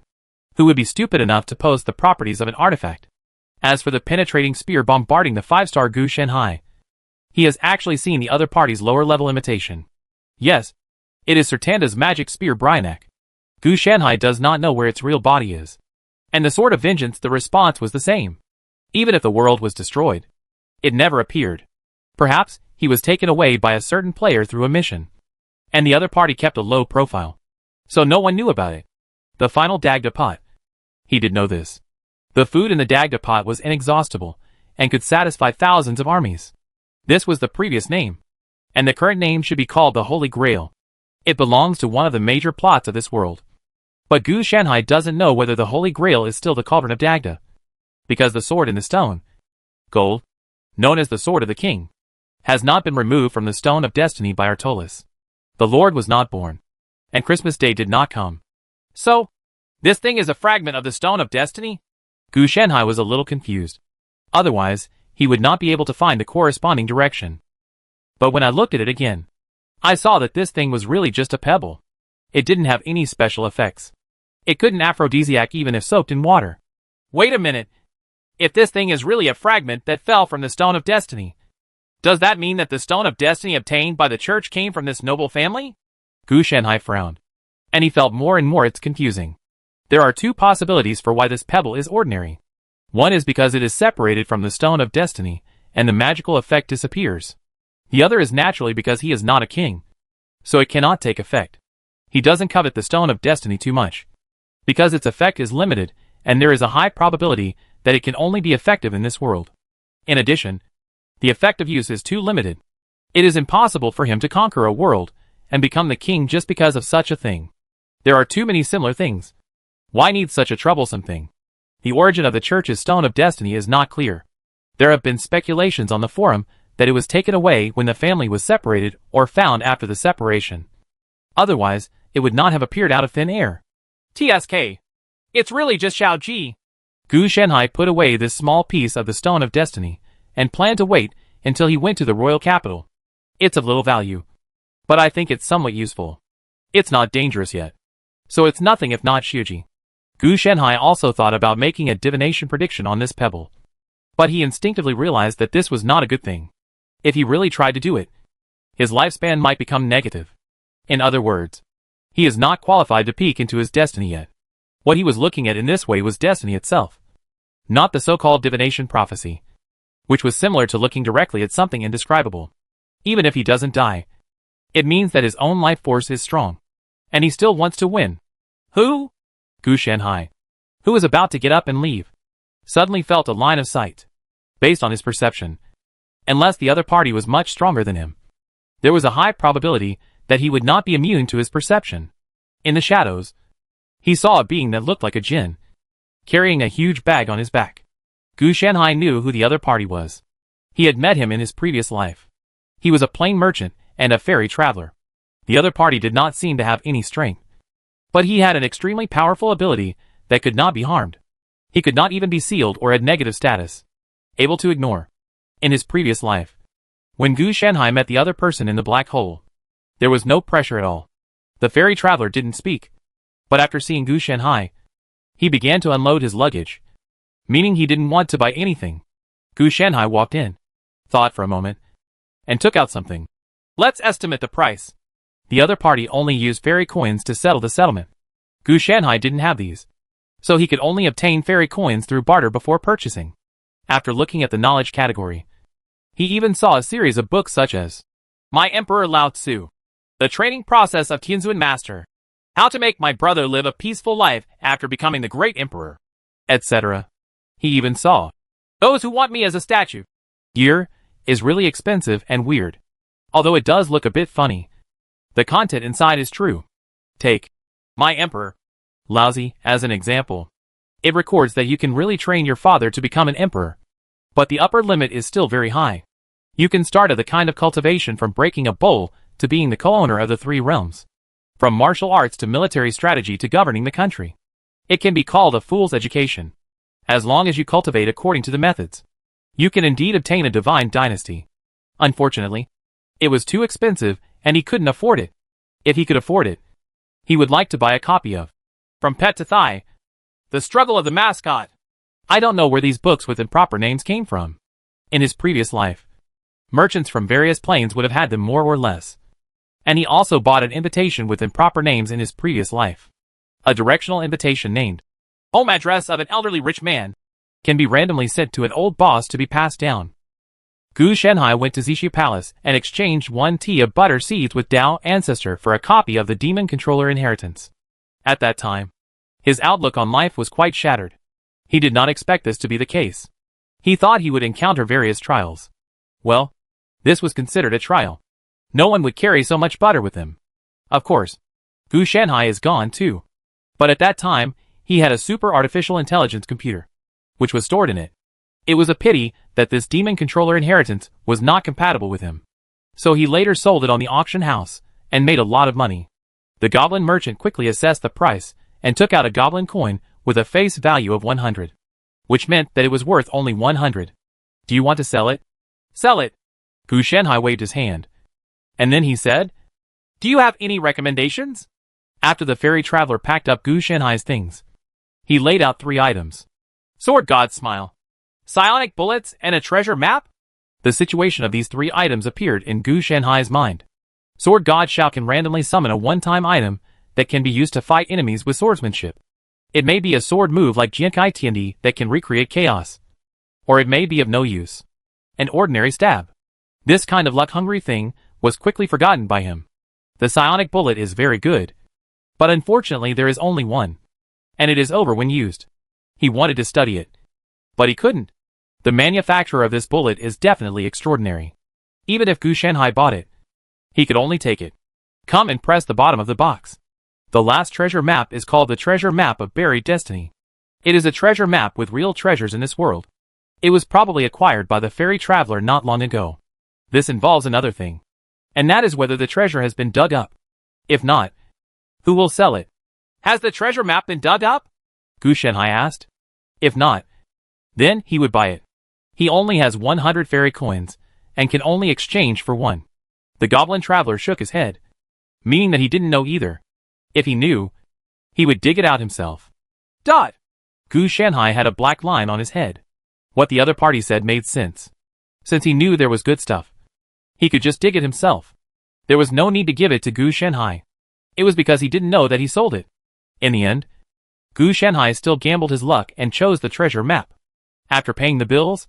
Who would be stupid enough to post the properties of an artifact? As for the Penetrating Spear bombarding the 5-star Gu Shanhai, he has actually seen the other party's lower-level imitation. Yes, it is Sertanda's magic spear Bryanak. Gu Shanhai does not know where its real body is. And the Sword of Vengeance, the response was the same. Even if the world was destroyed, it never appeared. Perhaps he was taken away by a certain player through a mission, and the other party kept a low profile, so no one knew about it. The final Dagda pot. He did know this. The food in the Dagda pot was inexhaustible, and could satisfy thousands of armies. This was the previous name, and the current name should be called the Holy Grail. It belongs to one of the major plots of this world. But Gu Shanhai doesn't know whether the Holy Grail is still the Cauldron of Dagda, because the sword in the stone, gold, known as the Sword of the King, has not been removed from the Stone of Destiny by Artolis. The Lord was not born, and Christmas Day did not come. So, this thing is a fragment of the Stone of Destiny? Gu Shanhai was a little confused. Otherwise, he would not be able to find the corresponding direction. But when I looked at it again, I saw that this thing was really just a pebble. It didn't have any special effects. It couldn't aphrodisiac even if soaked in water. Wait a minute. If this thing is really a fragment that fell from the Stone of Destiny, does that mean that the Stone of Destiny obtained by the church came from this noble family? Gu Shanhai frowned, and he felt more and more it's confusing. There are 2 possibilities for why this pebble is ordinary. One is because it is separated from the Stone of Destiny, and the magical effect disappears. The other is naturally because he is not a king, so it cannot take effect. He doesn't covet the Stone of Destiny too much, because its effect is limited, and there is a high probability that it can only be effective in this world. In addition, the effective use is too limited. It is impossible for him to conquer a world and become the king just because of such a thing. There are too many similar things. Why need such a troublesome thing? The origin of the church's Stone of Destiny is not clear. There have been speculations on the forum that it was taken away when the family was separated or found after the separation. Otherwise, it would not have appeared out of thin air. TSK. It's really just Xiao Ji. Gu Shanhai put away this small piece of the Stone of Destiny, and planned to wait until he went to the royal capital. It's of little value, but I think it's somewhat useful. It's not dangerous yet, so it's nothing if not Shuji. Gu Shenhai also thought about making a divination prediction on this pebble. But he instinctively realized that this was not a good thing. If he really tried to do it, his lifespan might become negative. In other words, he is not qualified to peek into his destiny yet. What he was looking at in this way was destiny itself, not the so-called divination prophecy, which was similar to looking directly at something indescribable. Even if he doesn't die, it means that his own life force is strong, and he still wants to win. Who? Gu Shenhai, who was about to get up and leave, suddenly felt a line of sight. Based on his perception, unless the other party was much stronger than him, there was a high probability that he would not be immune to his perception. In the shadows, he saw a being that looked like a jinn, carrying a huge bag on his back. Gu Shenhai knew who the other party was. He had met him in his previous life. He was a plain merchant and a fairy traveler. The other party did not seem to have any strength, but he had an extremely powerful ability that could not be harmed. He could not even be sealed or had negative status, able to ignore. In his previous life, when Gu Shenhai met the other person in the black hole, there was no pressure at all. The fairy traveler didn't speak, but after seeing Gu Shenhai, he began to unload his luggage, meaning he didn't want to buy anything. Gu Shenhai walked in, thought for a moment, and took out something. Let's estimate the price. The other party only used fairy coins to settle the settlement. Gu Shenhai didn't have these, so he could only obtain fairy coins through barter before purchasing. After looking at the knowledge category, he even saw a series of books such as My Emperor Lao Tzu, The Training Process of Tianzun Master, How to Make My Brother Live a Peaceful Life After Becoming the Great Emperor, etc. He even saw Those Who Want Me as a Statue. Gear is really expensive and weird. Although it does look a bit funny, the content inside is true. Take My Emperor Laozi as an example. It records that you can really train your father to become an emperor, but the upper limit is still very high. You can start at the kind of cultivation from breaking a bowl to being the co-owner of the 3 realms, from martial arts to military strategy to governing the country. It can be called a fool's education. As long as you cultivate according to the methods, you can indeed obtain a divine dynasty. Unfortunately, it was too expensive and he couldn't afford it. If he could afford it, he would like to buy a copy of From Pet to Thigh, The Struggle of the Mascot. I don't know where these books with improper names came from. In his previous life, merchants from various planes would have had them more or less. And he also bought an invitation with improper names in his previous life. A directional invitation named Home Address of an Elderly Rich Man can be randomly sent to an old boss to be passed down. Gu Shenhai went to Zixi Palace and exchanged 1 tea of butter seeds with Dao Ancestor for a copy of the Demon Controller Inheritance. At that time, his outlook on life was quite shattered. He did not expect this to be the case. He thought he would encounter various trials. Well, this was considered a trial. No one would carry so much butter with him. Of course, Gu Shenhai is gone too. But at that time, he had a super artificial intelligence computer, which was stored in it. It was a pity that this Demon Controller Inheritance was not compatible with him. So he later sold it on the auction house and made a lot of money. The goblin merchant quickly assessed the price and took out a goblin coin with a face value of 100, which meant that it was worth only 100. Do you want to sell it? Sell it. Gu Shenhai waved his hand. And then he said, Do you have any recommendations? After the fairy traveler packed up Gu Shenhai's things, he laid out 3 items. Sword God Smile, psionic bullets, and a treasure map? The situation of these 3 items appeared in Gu Shenhai's mind. Sword God Shao can randomly summon a one-time item that can be used to fight enemies with swordsmanship. It may be a sword move like Jiankai Tiandi that can recreate chaos. Or it may be of no use. An ordinary stab. This kind of luck-hungry thing was quickly forgotten by him. The psionic bullet is very good, but unfortunately there is only one, and it is over when used. He wanted to study it, but he couldn't. The manufacturer of this bullet is definitely extraordinary. Even if Gu Shenhai bought it, he could only take it. Come and press the bottom of the box. The last treasure map is called the Treasure Map of Buried Destiny. It is a treasure map with real treasures in this world. It was probably acquired by the fairy traveler not long ago. This involves another thing, and that is whether the treasure has been dug up. If not, who will sell it? Has the treasure map been dug up? Gu Shenhai asked. If not, then he would buy it. He only has 100 fairy coins, and can only exchange for 1. The goblin traveler shook his head, meaning that he didn't know either. If he knew, he would dig it out himself. Dot. Gu Shanhai had a black line on his head. What the other party said made sense. Since he knew there was good stuff, he could just dig it himself. There was no need to give it to Gu Shanhai. It was because he didn't know that he sold it. In the end, Gu Shanhai still gambled his luck and chose the treasure map. After paying the bills,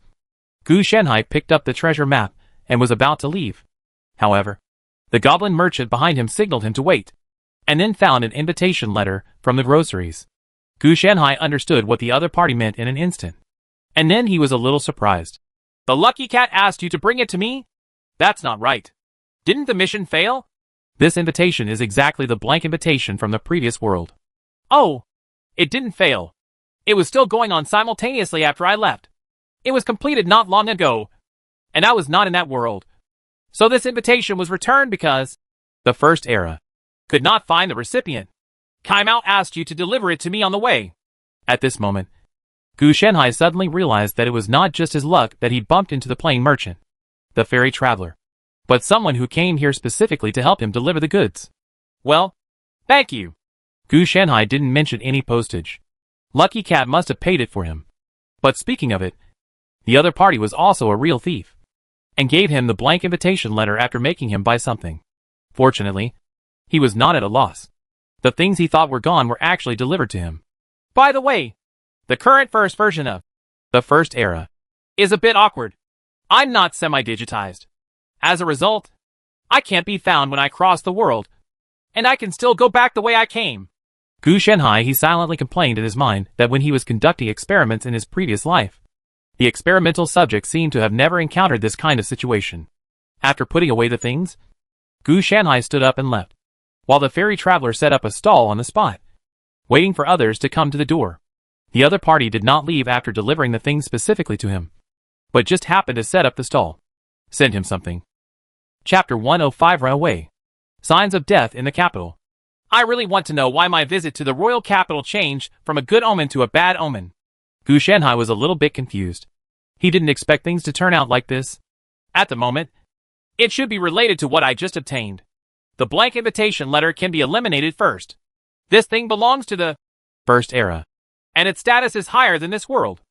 Gu Shanhai picked up the treasure map and was about to leave. However, the goblin merchant behind him signaled him to wait, and then found an invitation letter from the groceries. Gu Shanhai understood what the other party meant in an instant. And then he was a little surprised. The lucky cat asked you to bring it to me? That's not right. Didn't the mission fail? This invitation is exactly the blank invitation from the previous world. Oh, it didn't fail. It was still going on simultaneously after I left. It was completed not long ago, and I was not in that world. So this invitation was returned because the first era could not find the recipient. Kai Mao asked you to deliver it to me on the way. At this moment, Gu Shanhai suddenly realized that it was not just his luck that he bumped into the plain merchant, the ferry traveler, but someone who came here specifically to help him deliver the goods. Well, thank you. Gu Shanhai didn't mention any postage. Lucky Cat must have paid it for him. But speaking of it, the other party was also a real thief, and gave him the blank invitation letter after making him buy something. Fortunately, he was not at a loss. The things he thought were gone were actually delivered to him. By the way, the current first version of the first era is a bit awkward. I'm not semi-digitized. As a result, I can't be found when I cross the world, and I can still go back the way I came. Gu Shanhai he silently complained in his mind that when he was conducting experiments in his previous life, the experimental subjects seemed to have never encountered this kind of situation. After putting away the things, Gu Shanhai stood up and left, while the ferry traveler set up a stall on the spot, waiting for others to come to the door. The other party did not leave after delivering the things specifically to him, but just happened to set up the stall. Send him something. Chapter 105 Run Away. Signs of Death in the Capital. I really want to know why my visit to the royal capital changed from a good omen to a bad omen. Gu Shanhai was a little bit confused. He didn't expect things to turn out like this. At the moment, it should be related to what I just obtained. The blank invitation letter can be eliminated first. This thing belongs to the first era, and its status is higher than this world.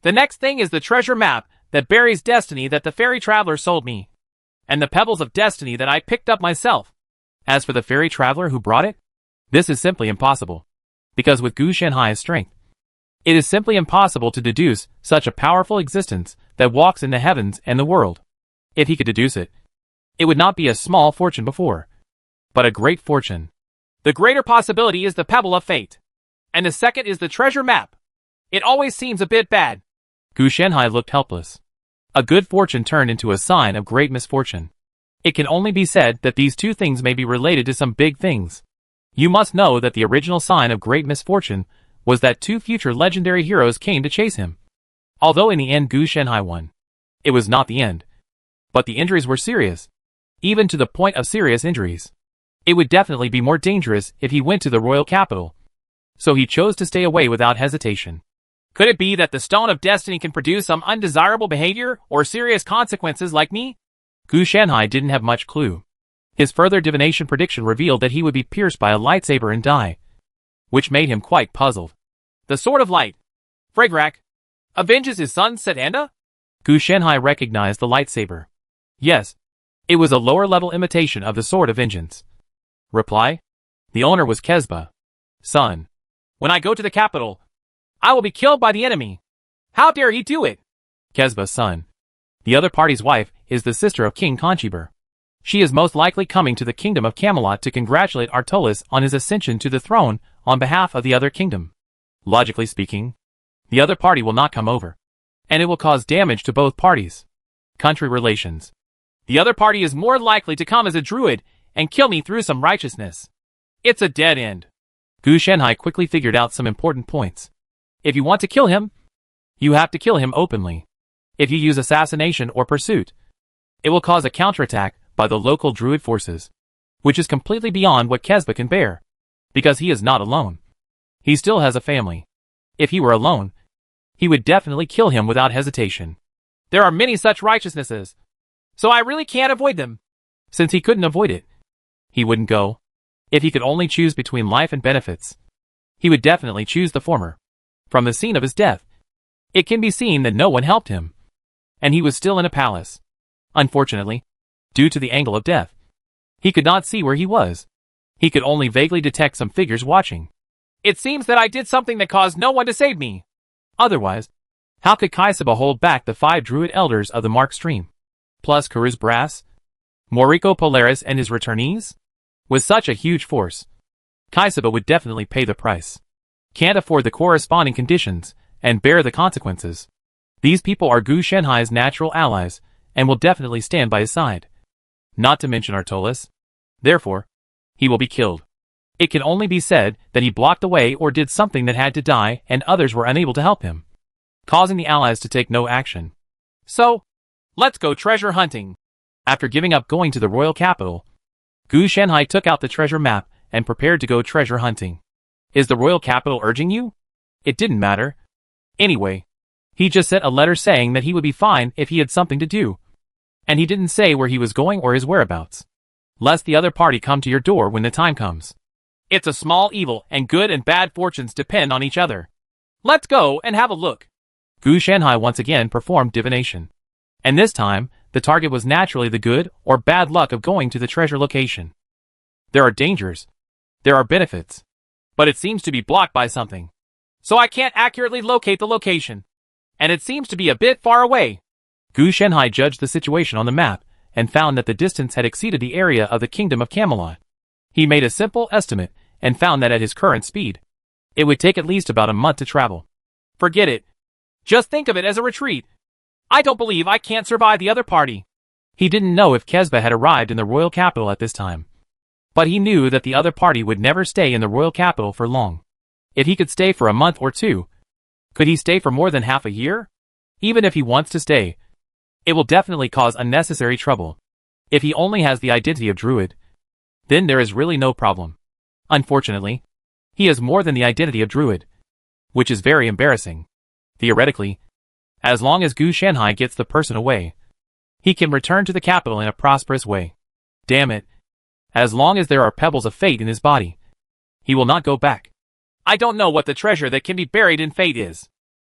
The next thing is the treasure map that buries destiny that the ferry traveler sold me, and the pebbles of destiny that I picked up myself. As for the ferry traveler who brought it, this is simply impossible, because with Gu Shanhai's strength, it is simply impossible to deduce such a powerful existence that walks in the heavens and the world. If he could deduce it, it would not be a small fortune before, but a great fortune. The greater possibility is the pebble of fate, and the second is the treasure map. It always seems a bit bad. Gu Shanhai looked helpless. A good fortune turned into a sign of great misfortune. It can only be said that these two things may be related to some big things. You must know that the original sign of great misfortune was that two future legendary heroes came to chase him. Although in the end Gu Shanhai won, it was not the end. But the injuries were serious, even to the point of serious injuries. It would definitely be more dangerous if he went to the royal capital. So he chose to stay away without hesitation. Could it be that the Stone of Destiny can produce some undesirable behavior or serious consequences like me? Gu Shanhai didn't have much clue. His further divination prediction revealed that he would be pierced by a lightsaber and die, which made him quite puzzled. The Sword of Light. Fragrak avenges his son Setanda? Gu Shanhai recognized the lightsaber. Yes, it was a lower-level imitation of the Sword of Vengeance. Reply: the owner was Kezba. Son. When I go to the capital, I will be killed by the enemy. How dare he do it? Kezba's son. The other party's wife is the sister of King Conchibar. She is most likely coming to the kingdom of Camelot to congratulate Artolis on his ascension to the throne on behalf of the other kingdom. Logically speaking, the other party will not come over, and it will cause damage to both parties. Country relations. The other party is more likely to come as a druid and kill me through some righteousness. It's a dead end. Gu Shanhai quickly figured out some important points. If you want to kill him, you have to kill him openly. If you use assassination or pursuit, it will cause a counterattack by the local druid forces, which is completely beyond what Kezba can bear, because he is not alone. He still has a family. If he were alone, he would definitely kill him without hesitation. There are many such righteousnesses, so I really can't avoid them. Since he couldn't avoid it, he wouldn't go. If he could only choose between life and benefits, he would definitely choose the former. From the scene of his death, it can be seen that no one helped him, and he was still in a palace. Unfortunately, due to the angle of death, he could not see where he was. He could only vaguely detect some figures watching. It seems that I did something that caused no one to save me. Otherwise, how could Kai Saba hold back the 5 druid elders of the Mark Stream, plus Karuz Brass, Moriko Polaris and his returnees? With such a huge force, Kai Saba would definitely pay the price. Can't afford the corresponding conditions and bear the consequences. These people are Gu Shenhai's natural allies and will definitely stand by his side. Not to mention Artolis. Therefore, he will be killed. It can only be said that he blocked the way or did something that had to die and others were unable to help him, causing the allies to take no action. So, let's go treasure hunting. After giving up going to the royal capital, Gu Shenhai took out the treasure map and prepared to go treasure hunting. Is the royal capital urging you? It didn't matter. Anyway, he just sent a letter saying that he would be fine if he had something to do. And he didn't say where he was going or his whereabouts, lest the other party come to your door when the time comes. It's a small evil and good and bad fortunes depend on each other. Let's go and have a look. Gu Shenhai once again performed divination. And this time, the target was naturally the good or bad luck of going to the treasure location. There are dangers. There are benefits. But it seems to be blocked by something. So I can't accurately locate the location. And it seems to be a bit far away. Gu Shenhai judged the situation on the map and found that the distance had exceeded the area of the Kingdom of Camelot. He made a simple estimate and found that at his current speed, it would take at least about a month to travel. Forget it. Just think of it as a retreat. I don't believe I can't survive the other party. He didn't know if Kesba had arrived in the royal capital at this time. But he knew that the other party would never stay in the royal capital for long. If he could stay for a month or two, could he stay for more than half a year? Even if he wants to stay, it will definitely cause unnecessary trouble. If he only has the identity of Druid, then there is really no problem. Unfortunately, he has more than the identity of Druid, which is very embarrassing. Theoretically, as long as Gu Shenhai gets the person away, he can return to the capital in a prosperous way. Damn it. As long as there are pebbles of fate in his body, he will not go back. I don't know what the treasure that can be buried in fate is.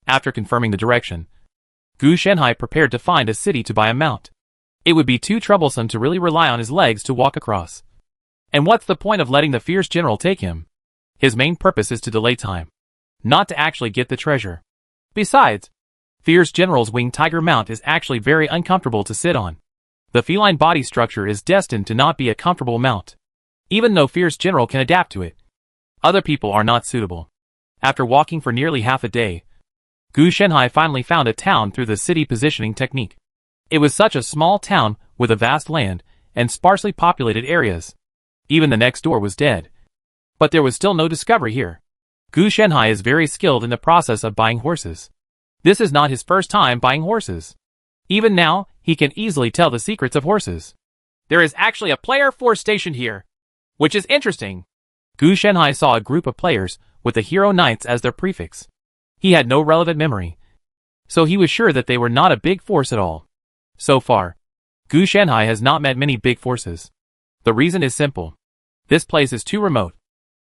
After confirming the direction, Gu Shenhai prepared to find a city to buy a mount. It would be too troublesome to really rely on his legs to walk across. And what's the point of letting the fierce general take him? His main purpose is to delay time, not to actually get the treasure. Besides, Fierce General's winged tiger mount is actually very uncomfortable to sit on. The feline body structure is destined to not be a comfortable mount. Even though Fierce General can adapt to it, other people are not suitable. After walking for nearly half a day, Gu Shenhai finally found a town through the city positioning technique. It was such a small town with a vast land and sparsely populated areas. Even the next door was dead. But there was still no discovery here. Gu Shenhai is very skilled in the process of buying horses. This is not his first time buying horses. Even now, he can easily tell the secrets of horses. There is actually a player force stationed here, which is interesting. Gu Shenhai saw a group of players with the hero knights as their prefix. He had no relevant memory, so he was sure that they were not a big force at all. So far, Gu Shenhai has not met many big forces. The reason is simple. This place is too remote.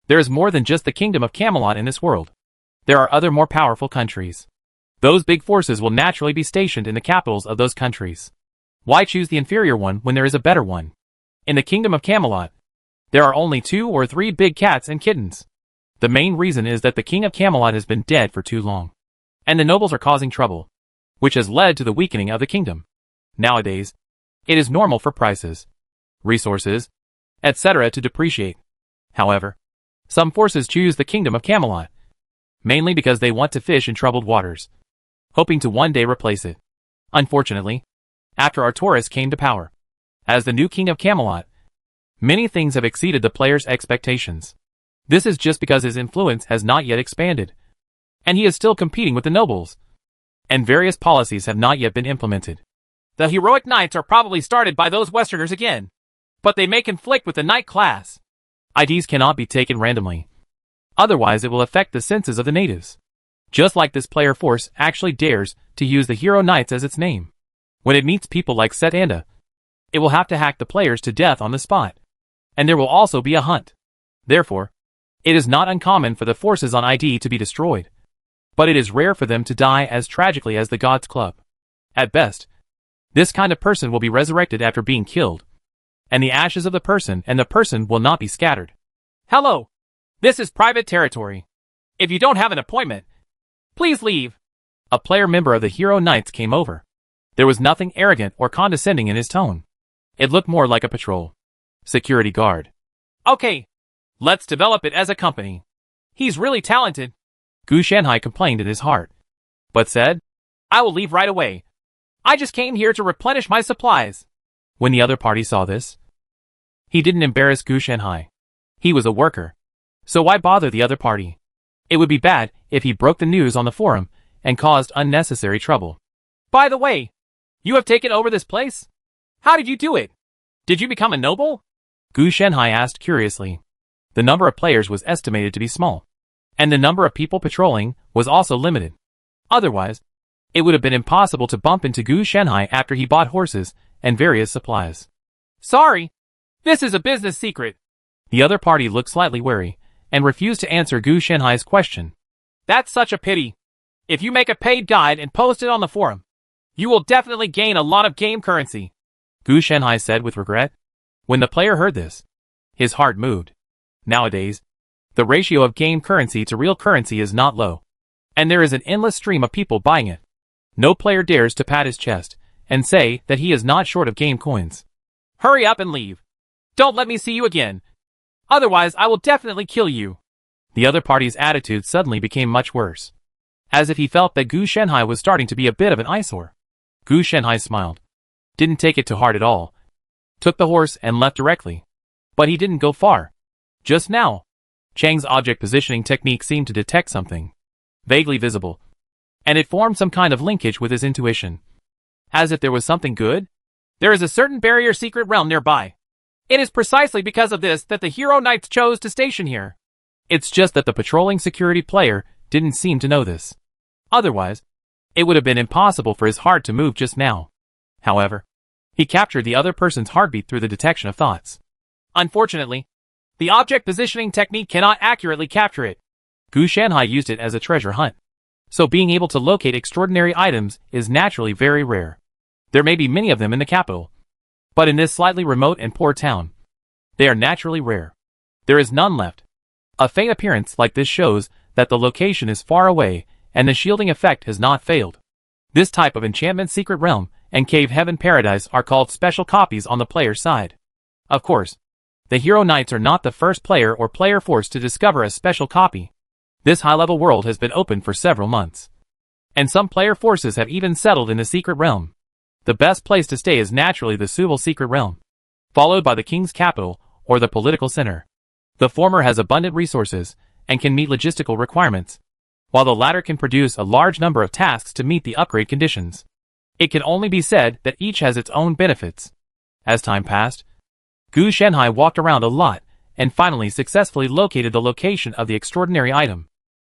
There is more than just the Kingdom of Camelot in this world. There are other more powerful countries. Those big forces will naturally be stationed in the capitals of those countries. Why choose the inferior one when there is a better one? In the Kingdom of Camelot, there are only 2 or 3 big cats and kittens. The main reason is that the King of Camelot has been dead for too long, and the nobles are causing trouble, which has led to the weakening of the kingdom. Nowadays, it is normal for prices, resources, etc. to depreciate. However, some forces choose the Kingdom of Camelot, mainly because they want to fish in troubled waters, hoping to one day replace it. Unfortunately, after Artoris came to power, as the new King of Camelot, many things have exceeded the player's expectations. This is just because his influence has not yet expanded, and he is still competing with the nobles, and various policies have not yet been implemented. The heroic knights are probably started by those Westerners again, but they may conflict with the knight class. IDs cannot be taken randomly. Otherwise it will affect the senses of the natives. Just like this player force actually dares to use the hero knights as its name. When it meets people like Set Anda, it will have to hack the players to death on the spot. And there will also be a hunt. Therefore, it is not uncommon for the forces on ID to be destroyed. but it is rare for them to die as tragically as the Gods Club. At best, this kind of person will be resurrected after being killed, and the ashes of the person will not be scattered. Hello. This is private territory. If you don't have an appointment, please leave. A player member of the Hero Knights came over. There was nothing arrogant or condescending in his tone. It looked more like a patrol security guard. Okay. Let's develop it as a company. He's really talented, Gu Shanhai complained in his heart, but said, I will leave right away. I just came here to replenish my supplies. When the other party saw this, he didn't embarrass Gu Shanhai. He was a worker, so why bother the other party? It would be bad if he broke the news on the forum and caused unnecessary trouble. By the way, you have taken over this place? How did you do it? Did you become a noble? Gu Shanhai asked curiously. The number of players was estimated to be small, and the number of people patrolling was also limited. Otherwise, it would have been impossible to bump into Gu Shanhai after he bought horses and various supplies. Sorry, this is a business secret. The other party looked slightly wary and refused to answer Gu Shanhai's question. That's such a pity. If you make a paid guide and post it on the forum, you will definitely gain a lot of game currency, Gu Shanhai said with regret. When the player heard this, his heart moved. Nowadays, the ratio of game currency to real currency is not low, and there is an endless stream of people buying it. No player dares to pat his chest and say that he is not short of game coins. Hurry up and leave. Don't let me see you again. Otherwise, I will definitely kill you. The other party's attitude suddenly became much worse, as if he felt that Gu Shanhai was starting to be a bit of an eyesore. Gu Shanhai smiled, didn't take it to heart at all, took the horse and left directly. But he didn't go far. Just now, Chang's object positioning technique seemed to detect something vaguely visible, and it formed some kind of linkage with his intuition. As if there was something good? There is a certain barrier secret realm nearby. It is precisely because of this that the Hero Knights chose to station here. It's just that the patrolling security player didn't seem to know this. Otherwise, it would have been impossible for his heart to move just now. However, he captured the other person's heartbeat through the detection of thoughts. Unfortunately, the object positioning technique cannot accurately capture it. Gu Shanhai used it as a treasure hunt, so being able to locate extraordinary items is naturally very rare. There may be many of them in the capital, but in this slightly remote and poor town, they are naturally rare. There is none left. A faint appearance like this shows that the location is far away and the shielding effect has not failed. This type of enchantment secret realm and cave heaven paradise are called special copies on the player's side. Of course, the Hero Knights are not the first player or player force to discover a special copy. This high-level world has been open for several months, and some player forces have even settled in the secret realm. The best place to stay is naturally the Suval secret realm, followed by the King's capital or the political center. The former has abundant resources and can meet logistical requirements, while the latter can produce a large number of tasks to meet the upgrade conditions. It can only be said that each has its own benefits. As time passed, Gu Shanhai walked around a lot and finally successfully located the location of the extraordinary item.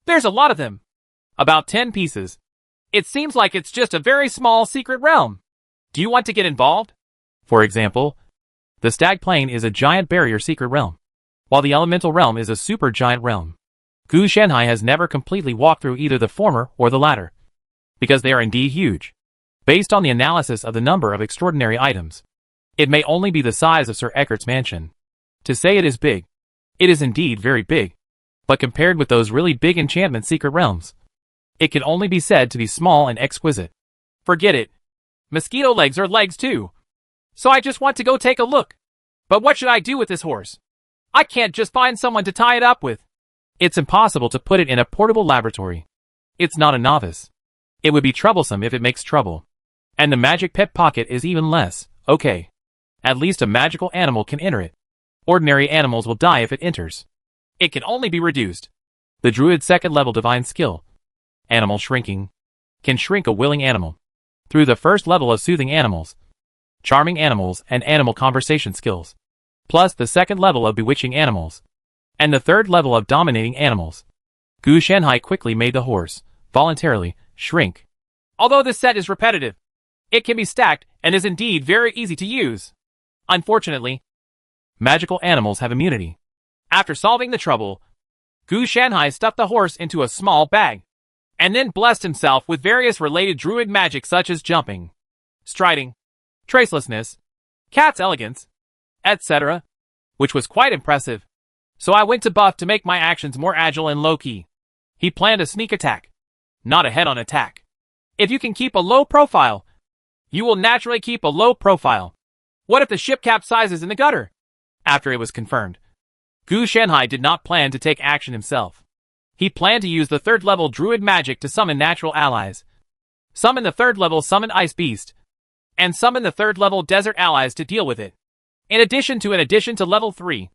There's a lot of them. About 10 pieces. It seems like it's just a very small secret realm. Do you want to get involved? For example, the Stag Plain is a giant barrier secret realm, while the Elemental Realm is a super giant realm. Gu Shanhai has never completely walked through either the former or the latter, because they are indeed huge. Based on the analysis of the number of extraordinary items, it may only be the size of Sir Eckert's mansion. To say it is big, it is indeed very big, but compared with those really big enchantment secret realms, it can only be said to be small and exquisite. Forget it. Mosquito legs are legs too. So I just want to go take a look. But what should I do with this horse? I can't just find someone to tie it up with. It's impossible to put it in a portable laboratory. It's not a novice. It would be troublesome if it makes trouble. And the magic pet pocket is even less. Okay. At least a magical animal can enter it. Ordinary animals will die if it enters. It can only be reduced. The druid's second level divine skill, Animal Shrinking, can shrink a willing animal. Through the first level of soothing animals, charming animals and animal conversation skills, plus the second level of bewitching animals, and the third level of dominating animals. Gu Shanhai quickly made the horse, voluntarily, shrink. Although this set is repetitive, it can be stacked and is indeed very easy to use. Unfortunately, magical animals have immunity. After solving the trouble, Gu Shanhai stuffed the horse into a small bag. and then blessed himself with various related druid magic such as jumping, striding, tracelessness, cat's elegance, etc., which was quite impressive. So I went to Buff to make my actions more agile and low-key. He planned a sneak attack, not a head-on attack. If you can keep a low profile, you will naturally keep a low profile. What if the ship capsizes in the gutter? After it was confirmed, Gu Shanhai did not plan to take action himself. He planned to use the 3rd level druid magic to summon natural allies, summon the 3rd level summoned ice beast, and summon the 3rd level desert allies to deal with it. In addition to level 3,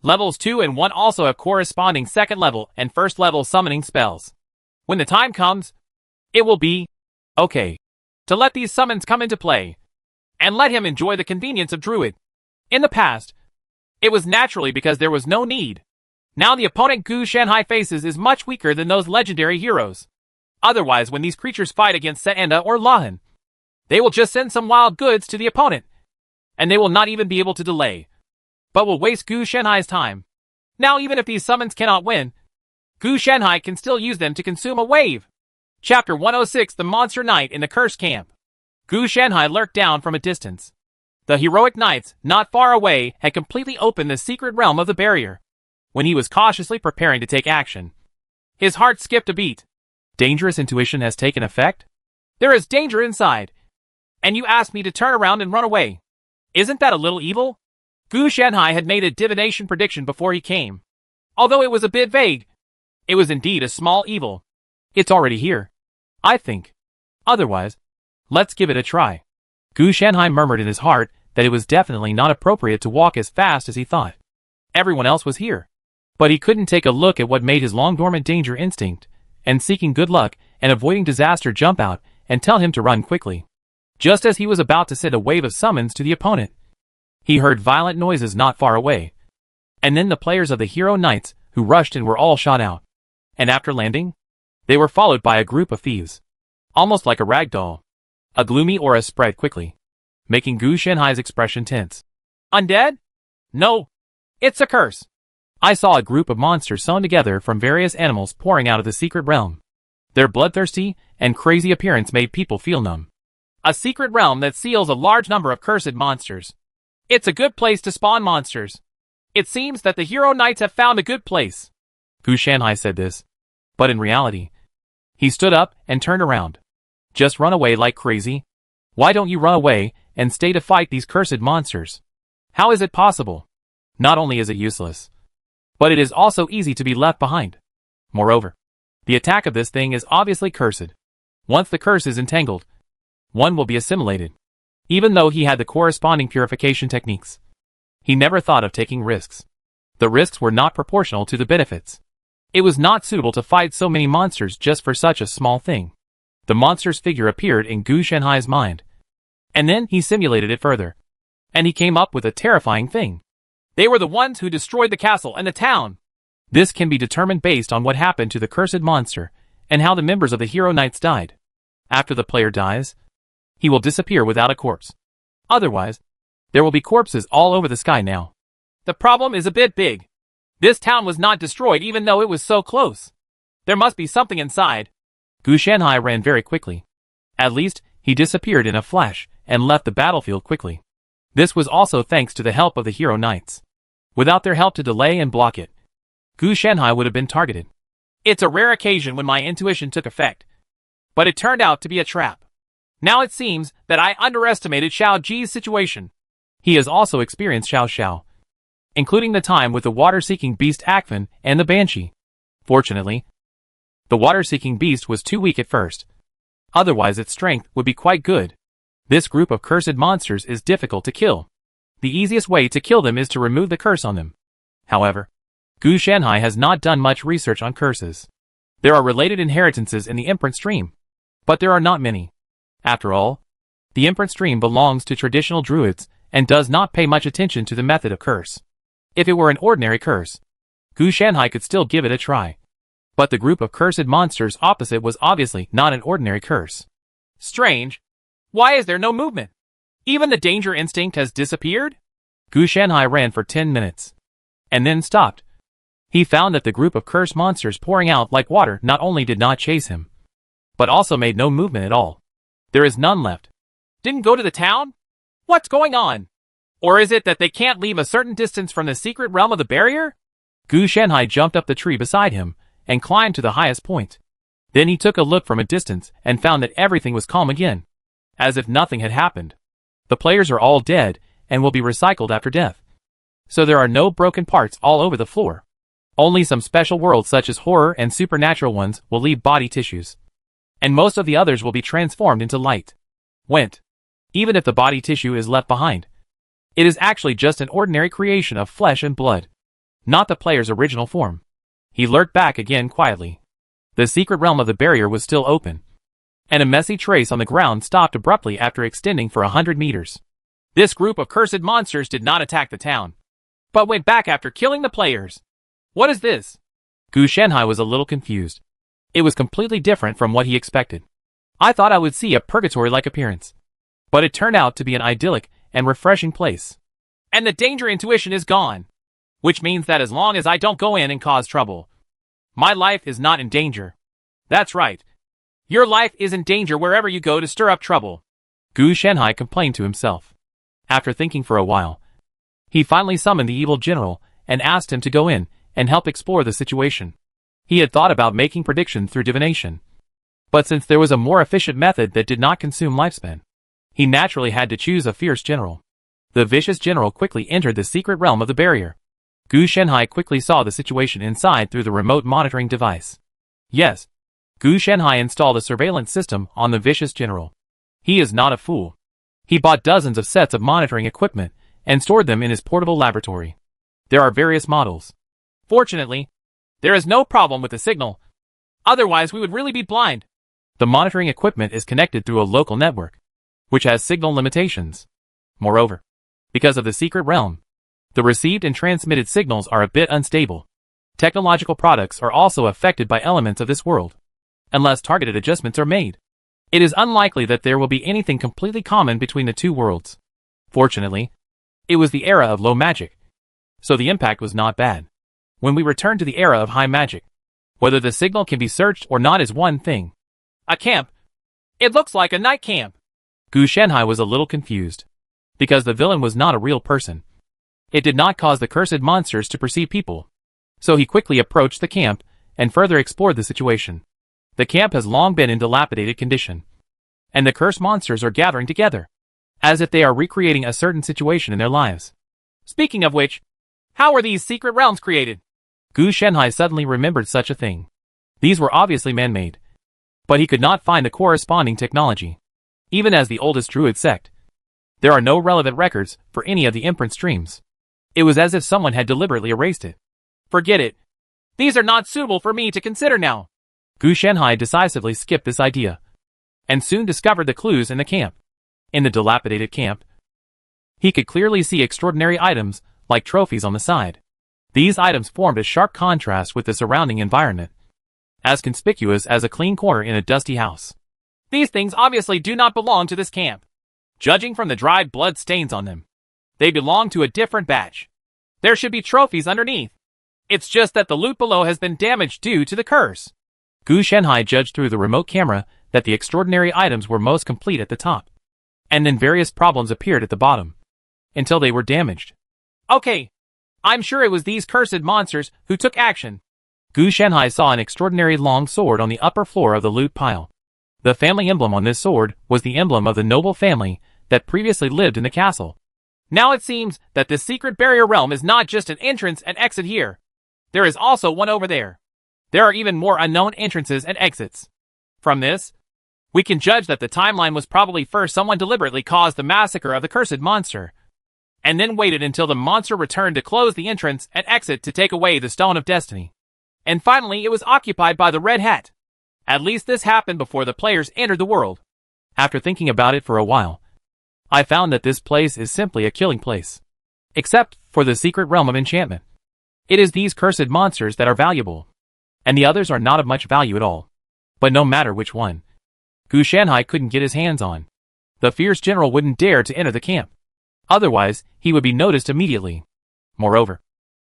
levels 2 and 1 also have corresponding 2nd level and 1st level summoning spells. When the time comes, it will be okay to let these summons come into play, and let him enjoy the convenience of druid. In the past, it was naturally because there was no need. Now the opponent Gu Shanhai faces is much weaker than those legendary heroes. Otherwise, when these creatures fight against Seenda or Lahan, they will just send some wild goods to the opponent, and they will not even be able to delay, but will waste Gu Shanhai's time. Now even if these summons cannot win, Gu Shanhai can still use them to consume a wave. Chapter 106: The Monster Knight in the Cursed Camp. Gu Shanhai lurked down from a distance. The heroic knights, not far away, had completely opened the secret realm of the barrier. When he was cautiously preparing to take action, his heart skipped a beat. Dangerous intuition has taken effect? There is danger inside, and you asked me to turn around and run away. Isn't that a little evil? Gu Shanhai had made a divination prediction before he came. Although it was a bit vague, it was indeed a small evil. It's already here, I think. Otherwise, let's give it a try. Gu Shanhai murmured in his heart that it was definitely not appropriate to walk as fast as he thought. Everyone else was here. But he couldn't take a look at what made his long-dormant danger instinct, and seeking good luck and avoiding disaster jump out and tell him to run quickly. Just as he was about to send a wave of summons to the opponent, he heard violent noises not far away. And then the players of the hero knights, who rushed and were all shot out. And after landing, they were followed by a group of thieves. Almost like a rag doll. A gloomy aura spread quickly, making Gu Shanhai's expression tense. Undead? No. It's a curse. I saw a group of monsters sewn together from various animals pouring out of the secret realm. Their bloodthirsty and crazy appearance made people feel numb. A secret realm that seals a large number of cursed monsters. It's a good place to spawn monsters. It seems that the hero knights have found a good place. Gu Shanhai said this, but in reality, he stood up and turned around. Just run away like crazy? Why don't you run away and stay to fight these cursed monsters? How is it possible? Not only is it useless, but it is also easy to be left behind. Moreover, the attack of this thing is obviously cursed. Once the curse is entangled, one will be assimilated. Even though he had the corresponding purification techniques, he never thought of taking risks. The risks were not proportional to the benefits. It was not suitable to fight so many monsters just for such a small thing. The monster's figure appeared in Gu Shanhai's mind. And then he simulated it further. And he came up with a terrifying thing. They were the ones who destroyed the castle and the town. This can be determined based on what happened to the cursed monster, and how the members of the hero knights died. After the player dies, he will disappear without a corpse. Otherwise, there will be corpses all over the sky now. The problem is a bit big. This town was not destroyed even though it was so close. There must be something inside. Gu Shanhai ran very quickly. At least, he disappeared in a flash, and left the battlefield quickly. This was also thanks to the help of the hero knights. Without their help to delay and block it, Gu Shanhai would have been targeted. It's a rare occasion when my intuition took effect, but it turned out to be a trap. Now it seems that I underestimated Xiao Ji's situation. He has also experienced Xiao Xiao, including the time with the water-seeking beast Akvan and the Banshee. Fortunately, the water-seeking beast was too weak at first. Otherwise its strength would be quite good. This group of cursed monsters is difficult to kill. The easiest way to kill them is to remove the curse on them. However, Gu Shanhai has not done much research on curses. There are related inheritances in the imprint stream, but there are not many. After all, the imprint stream belongs to traditional druids and does not pay much attention to the method of curse. If it were an ordinary curse, Gu Shanhai could still give it a try. But the group of cursed monsters opposite was obviously not an ordinary curse. Strange. Why is there no movement? Even the danger instinct has disappeared? Gu Shanhai ran for 10 minutes, and then stopped. He found that the group of cursed monsters pouring out like water not only did not chase him, but also made no movement at all. There is none left. Didn't go to the town? What's going on? Or is it that they can't leave a certain distance from the secret realm of the barrier? Gu Shanhai jumped up the tree beside him and climbed to the highest point. Then he took a look from a distance and found that everything was calm again, as if nothing had happened. The players are all dead and will be recycled after death. So there are no broken parts all over the floor. Only some special worlds such as horror and supernatural ones will leave body tissues. And most of the others will be transformed into light. Went. Even if the body tissue is left behind, it is actually just an ordinary creation of flesh and blood, not the player's original form. He lurked back again quietly. The secret realm of the barrier was still open, and a messy trace on the ground stopped abruptly after extending for 100 meters. This group of cursed monsters did not attack the town, but went back after killing the players. What is this? Gu Shanhai was a little confused. It was completely different from what he expected. I thought I would see a purgatory-like appearance, but it turned out to be an idyllic and refreshing place. And the danger intuition is gone, which means that as long as I don't go in and cause trouble, my life is not in danger. That's right. Your life is in danger wherever you go to stir up trouble, Gu Shanhai complained to himself. After thinking for a while, he finally summoned the evil general and asked him to go in and help explore the situation. He had thought about making predictions through divination, but since there was a more efficient method that did not consume lifespan, he naturally had to choose a fierce general. The vicious general quickly entered the secret realm of the barrier. Gu Shanhai quickly saw the situation inside through the remote monitoring device. Yes, Gu Shanhai installed a surveillance system on the vicious general. He is not a fool. He bought dozens of sets of monitoring equipment and stored them in his portable laboratory. There are various models. Fortunately, there is no problem with the signal. Otherwise, we would really be blind. The monitoring equipment is connected through a local network, which has signal limitations. Moreover, because of the secret realm, the received and transmitted signals are a bit unstable. Technological products are also affected by elements of this world. Unless targeted adjustments are made, it is unlikely that there will be anything completely common between the two worlds. Fortunately, it was the era of low magic, so the impact was not bad. When we return to the era of high magic, whether the signal can be searched or not is one thing. A camp. It looks like a night camp. Gu Shanhai was a little confused, because the villain was not a real person. It did not cause the cursed monsters to perceive people. So he quickly approached the camp and further explored the situation. The camp has long been in dilapidated condition, and the cursed monsters are gathering together, as if they are recreating a certain situation in their lives. Speaking of which, how were these secret realms created? Gu Shanhai suddenly remembered such a thing. These were obviously man-made, but he could not find the corresponding technology. Even as the oldest druid sect, there are no relevant records for any of the imprint streams. It was as if someone had deliberately erased it. Forget it. These are not suitable for me to consider now. Gu Shanhai decisively skipped this idea, and soon discovered the clues in the camp. In the dilapidated camp, he could clearly see extraordinary items like trophies on the side. These items formed a sharp contrast with the surrounding environment, as conspicuous as a clean corner in a dusty house. These things obviously do not belong to this camp. Judging from the dried blood stains on them, they belong to a different batch. There should be trophies underneath. It's just that the loot below has been damaged due to the curse. Gu Shanhai judged through the remote camera that the extraordinary items were most complete at the top, and then various problems appeared at the bottom, until they were damaged. Okay, I'm sure it was these cursed monsters who took action. Gu Shanhai saw an extraordinary long sword on the upper floor of the loot pile. The family emblem on this sword was the emblem of the noble family that previously lived in the castle. Now it seems that this secret barrier realm is not just an entrance and exit here. There is also one over there. There are even more unknown entrances and exits. From this, we can judge that the timeline was probably first someone deliberately caused the massacre of the cursed monster, and then waited until the monster returned to close the entrance and exit to take away the Stone of Destiny. And finally it was occupied by the Red Hat. At least this happened before the players entered the world. After thinking about it for a while, I found that this place is simply a killing place. Except for the secret realm of enchantment. It is these cursed monsters that are valuable, and the others are not of much value at all. But no matter which one, Gu Shanhai couldn't get his hands on. The fierce general wouldn't dare to enter the camp. Otherwise, he would be noticed immediately. Moreover,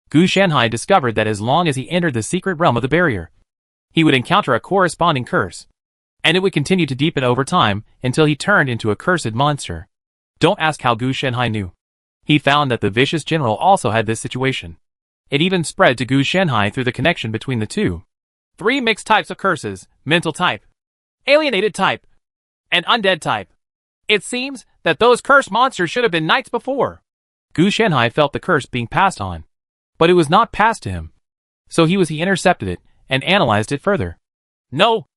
Gu Shanhai discovered that as long as he entered the secret realm of the barrier, he would encounter a corresponding curse. and it would continue to deepen over time until he turned into a cursed monster. Don't ask how Gu Shenhai knew. He found that the vicious general also had this situation. It even spread to Gu Shenhai through the connection between the two. 3 mixed types of curses: mental type, alienated type, and undead type. It seems that those cursed monsters should have been knights before. Gu Shenhai felt the curse being passed on, but it was not passed to him. So he intercepted it and analyzed it further. No,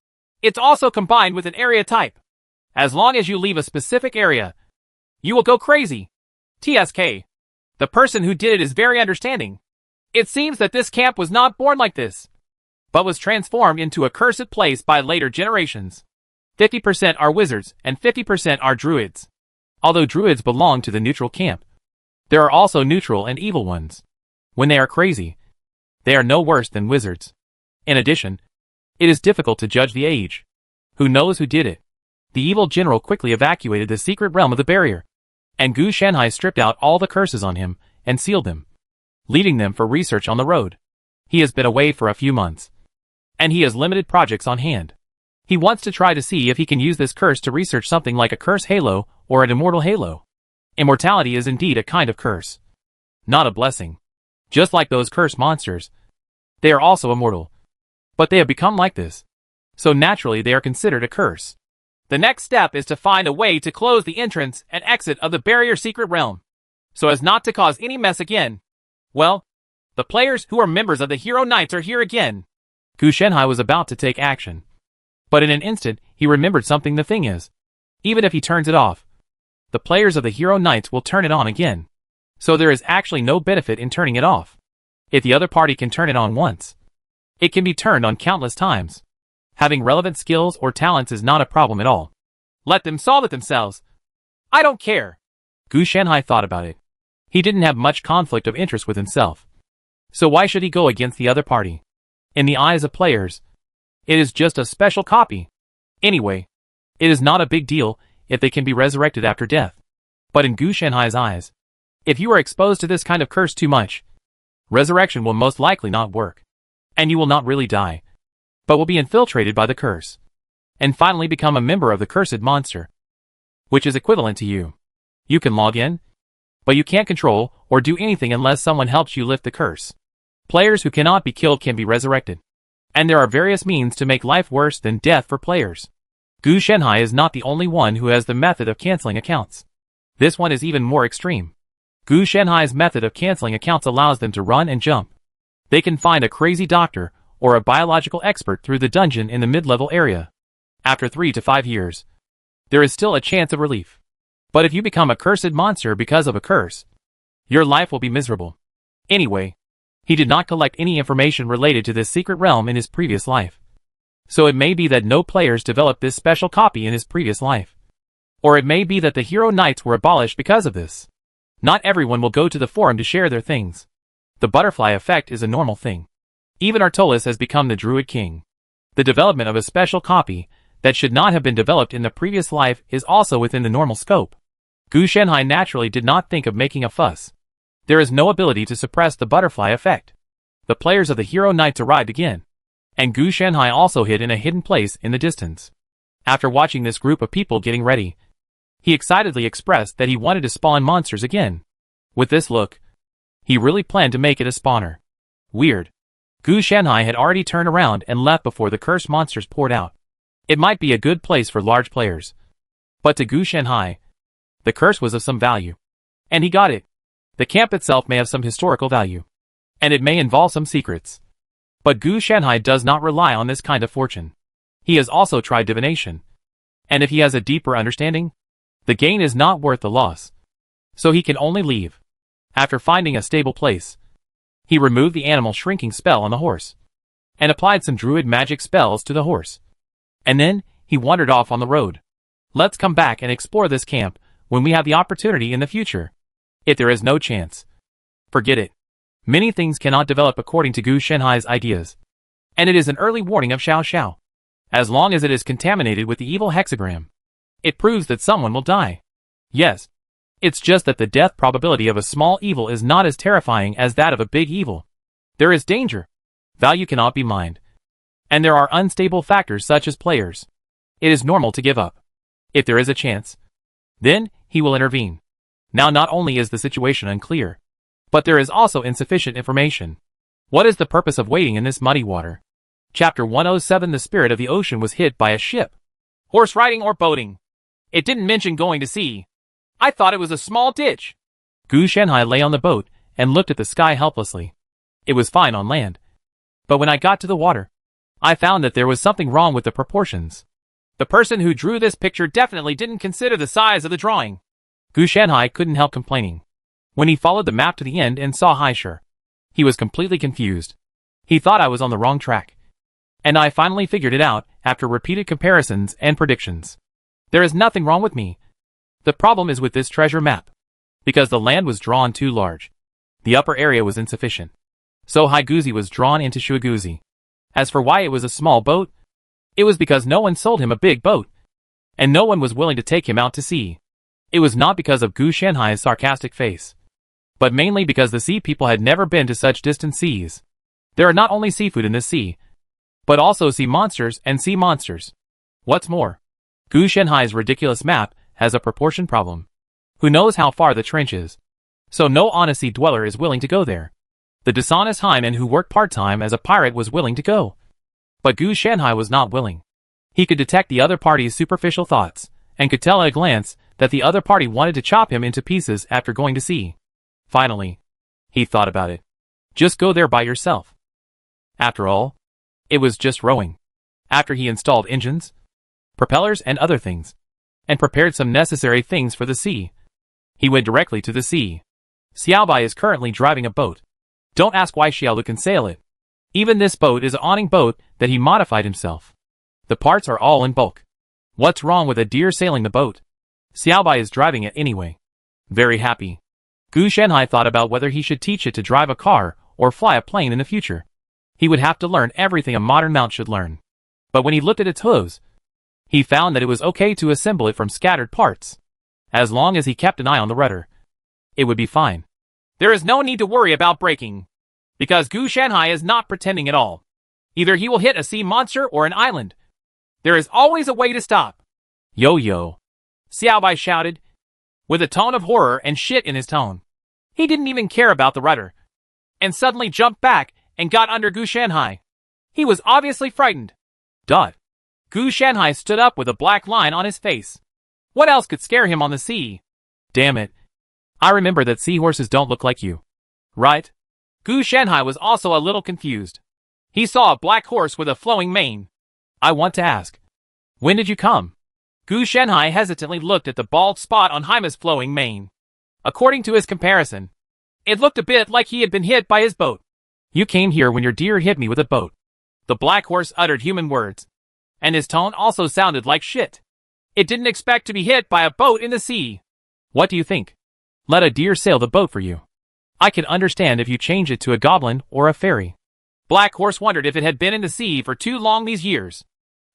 it's also combined with an area type. As long as you leave a specific area, you will go crazy. TSK. The person who did it is very understanding. It seems that this camp was not born like this, but was transformed into a cursed place by later generations. 50% are wizards and 50% are druids. Although druids belong to the neutral camp, there are also neutral and evil ones. When they are crazy, they are no worse than wizards. In addition, it is difficult to judge the age. Who knows who did it? The evil general quickly evacuated the secret realm of the barrier, and Gu Shenhai stripped out all the curses on him and sealed them, leaving them for research on the road. He has been away for a few months, and he has limited projects on hand. He wants to try to see if he can use this curse to research something like a curse halo or an immortal halo. Immortality is indeed a kind of curse, not a blessing. Just like those cursed monsters, they are also immortal, but they have become like this, so naturally they are considered a curse. The next step is to find a way to close the entrance and exit of the barrier secret realm, so as not to cause any mess again. Well, the players who are members of the Hero Knights are here again. Gu Shenhai was about to take action, but in an instant he remembered something. The thing is, even if he turns it off, the players of the Hero Knights will turn it on again. So there is actually no benefit in turning it off. If the other party can turn it on once, it can be turned on countless times. Having relevant skills or talents is not a problem at all. Let them solve it themselves. I don't care. Gu Shenhai thought about it. He didn't have much conflict of interest with himself, so why should he go against the other party? In the eyes of players, it is just a special copy. Anyway, it is not a big deal if they can be resurrected after death. But in Gu Shenhai's eyes, if you are exposed to this kind of curse too much, resurrection will most likely not work, and you will not really die, but will be infiltrated by the curse, and finally become a member of the cursed monster, which is equivalent to you. You can log in, but you can't control or do anything unless someone helps you lift the curse. Players who cannot be killed can be resurrected, and there are various means to make life worse than death for players. Gu Shenhai is not the only one who has the method of canceling accounts. This one is even more extreme. Gu Shenhai's method of canceling accounts allows them to run and jump. They can find a crazy doctor or a biological expert through the dungeon in the mid-level area. After 3 to 5 years, there is still a chance of relief. But if you become a cursed monster because of a curse, your life will be miserable. Anyway, he did not collect any information related to this secret realm in his previous life. So it may be that no players developed this special copy in his previous life. Or it may be that the Hero Knights were abolished because of this. Not everyone will go to the forum to share their things. The butterfly effect is a normal thing. Even Artolis has become the Druid King. The development of a special copy that should not have been developed in the previous life is also within the normal scope. Gu Shenhai naturally did not think of making a fuss. There is no ability to suppress the butterfly effect. The players of the Hero Knights arrived again, and Gu Shenhai also hid in a hidden place in the distance. After watching this group of people getting ready, he excitedly expressed that he wanted to spawn monsters again. With this look, he really planned to make it a spawner. Weird. Gu Shenhai had already turned around and left before the cursed monsters poured out. It might be a good place for large players, but to Gu Shenhai, the curse was of some value. And he got it. The camp itself may have some historical value, and it may involve some secrets. But Gu Shenhai does not rely on this kind of fortune. He has also tried divination, and if he has a deeper understanding, the gain is not worth the loss. So he can only leave. After finding a stable place, he removed the animal shrinking spell on the horse, and applied some druid magic spells to the horse. And then, he wandered off on the road. Let's come back and explore this camp when we have the opportunity in the future. If there is no chance, forget it. Many things cannot develop according to Gu Shenhai's ideas, and it is an early warning of Xiao Xiao. As long as it is contaminated with the evil hexagram, it proves that someone will die. Yes, it's just that the death probability of a small evil is not as terrifying as that of a big evil. There is danger. Value cannot be mined. And there are unstable factors such as players. It is normal to give up. If there is a chance, then he will intervene. Now not only is the situation unclear, but there is also insufficient information. What is the purpose of waiting in this muddy water? Chapter 107 The spirit of the ocean was hit by a ship. Horse riding or boating. It didn't mention going to sea. I thought it was a small ditch. Gu Shanhai lay on the boat and looked at the sky helplessly. It was fine on land. But when I got to the water, I found that there was something wrong with the proportions. The person who drew this picture definitely didn't consider the size of the drawing. Gu Shanhai couldn't help complaining. When he followed the map to the end and saw Haishur, he was completely confused. He thought I was on the wrong track. And I finally figured it out after repeated comparisons and predictions. There is nothing wrong with me. The problem is with this treasure map. Because the land was drawn too large. The upper area was insufficient. So Haiguzi was drawn into Shuiguzi. As for why it was a small boat, it was because no one sold him a big boat. And no one was willing to take him out to sea. It was not because of Gu Shanhai's sarcastic face, but mainly because the sea people had never been to such distant seas. There are not only seafood in this sea, but also sea monsters and sea monsters. What's more, Gu Shanhai's ridiculous map has a proportion problem. Who knows how far the trench is? So no honest sea dweller is willing to go there. The dishonest Hyman who worked part-time as a pirate was willing to go. But Gu Shanhai was not willing. He could detect the other party's superficial thoughts, and could tell at a glance that the other party wanted to chop him into pieces after going to sea. Finally, he thought about it. Just go there by yourself. After all, it was just rowing. After he installed engines, propellers and other things, and prepared some necessary things for the sea, he went directly to the sea. Xiaobai is currently driving a boat. Don't ask why Xiaolu can sail it. Even this boat is an awning boat that he modified himself. The parts are all in bulk. What's wrong with a deer sailing the boat? Xiaobai is driving it anyway. Very happy. Gu Shanhai thought about whether he should teach it to drive a car or fly a plane in the future. He would have to learn everything a modern mount should learn. But when he looked at its hooves, he found that it was okay to assemble it from scattered parts. As long as he kept an eye on the rudder, it would be fine. There is no need to worry about braking, because Gu Shanhai is not pretending at all. Either he will hit a sea monster or an island. There is always a way to stop. Yo-yo, Xiaobai shouted, with a tone of horror and shit in his tone. He didn't even care about the rudder, and suddenly jumped back and got under Gu Shanhai. He was obviously frightened. Gu Shanhai stood up with a black line on his face. What else could scare him on the sea? Damn it. I remember that seahorses don't look like you. Right? Gu Shanhai was also a little confused. He saw a black horse with a flowing mane. I want to ask, when did you come? Gu Shanhai hesitantly looked at the bald spot on Haima's flowing mane. According to his comparison, it looked a bit like he had been hit by his boat. You came here when your deer hit me with a boat. The black horse uttered human words, and his tone also sounded like shit. It didn't expect to be hit by a boat in the sea. What do you think? Let a deer sail the boat for you. I can understand if you change it to a goblin or a fairy. Black Horse wondered if it had been in the sea for too long these years.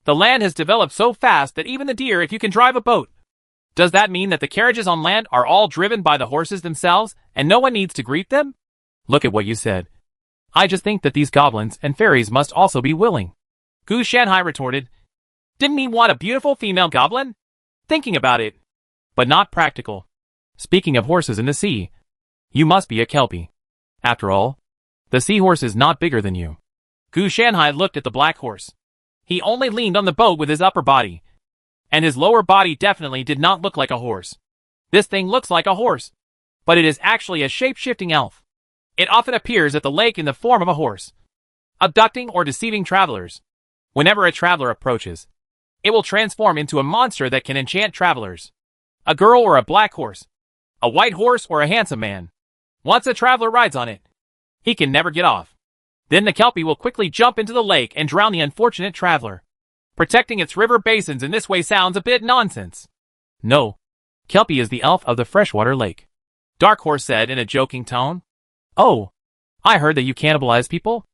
The land has developed so fast that even the deer if you can drive a boat. Does that mean that the carriages on land are all driven by the horses themselves and no one needs to greet them? Look at what you said. I just think that these goblins and fairies must also be willing. Gu Shanhai retorted. Didn't he want a beautiful female goblin? Thinking about it. But not practical. Speaking of horses in the sea, you must be a Kelpie. After all, the seahorse is not bigger than you. Gu Shanhai looked at the black horse. He only leaned on the boat with his upper body. And his lower body definitely did not look like a horse. This thing looks like a horse. But it is actually a shape-shifting elf. It often appears at the lake in the form of a horse, abducting or deceiving travelers. Whenever a traveler approaches, it will transform into a monster that can enchant travelers. A girl or a black horse, a white horse or a handsome man. Once a traveler rides on it, he can never get off. Then the Kelpie will quickly jump into the lake and drown the unfortunate traveler. Protecting its river basins in this way sounds a bit nonsense. No. Kelpie is the elf of the freshwater lake. Dark Horse said in a joking tone. Oh, I heard that you cannibalize people?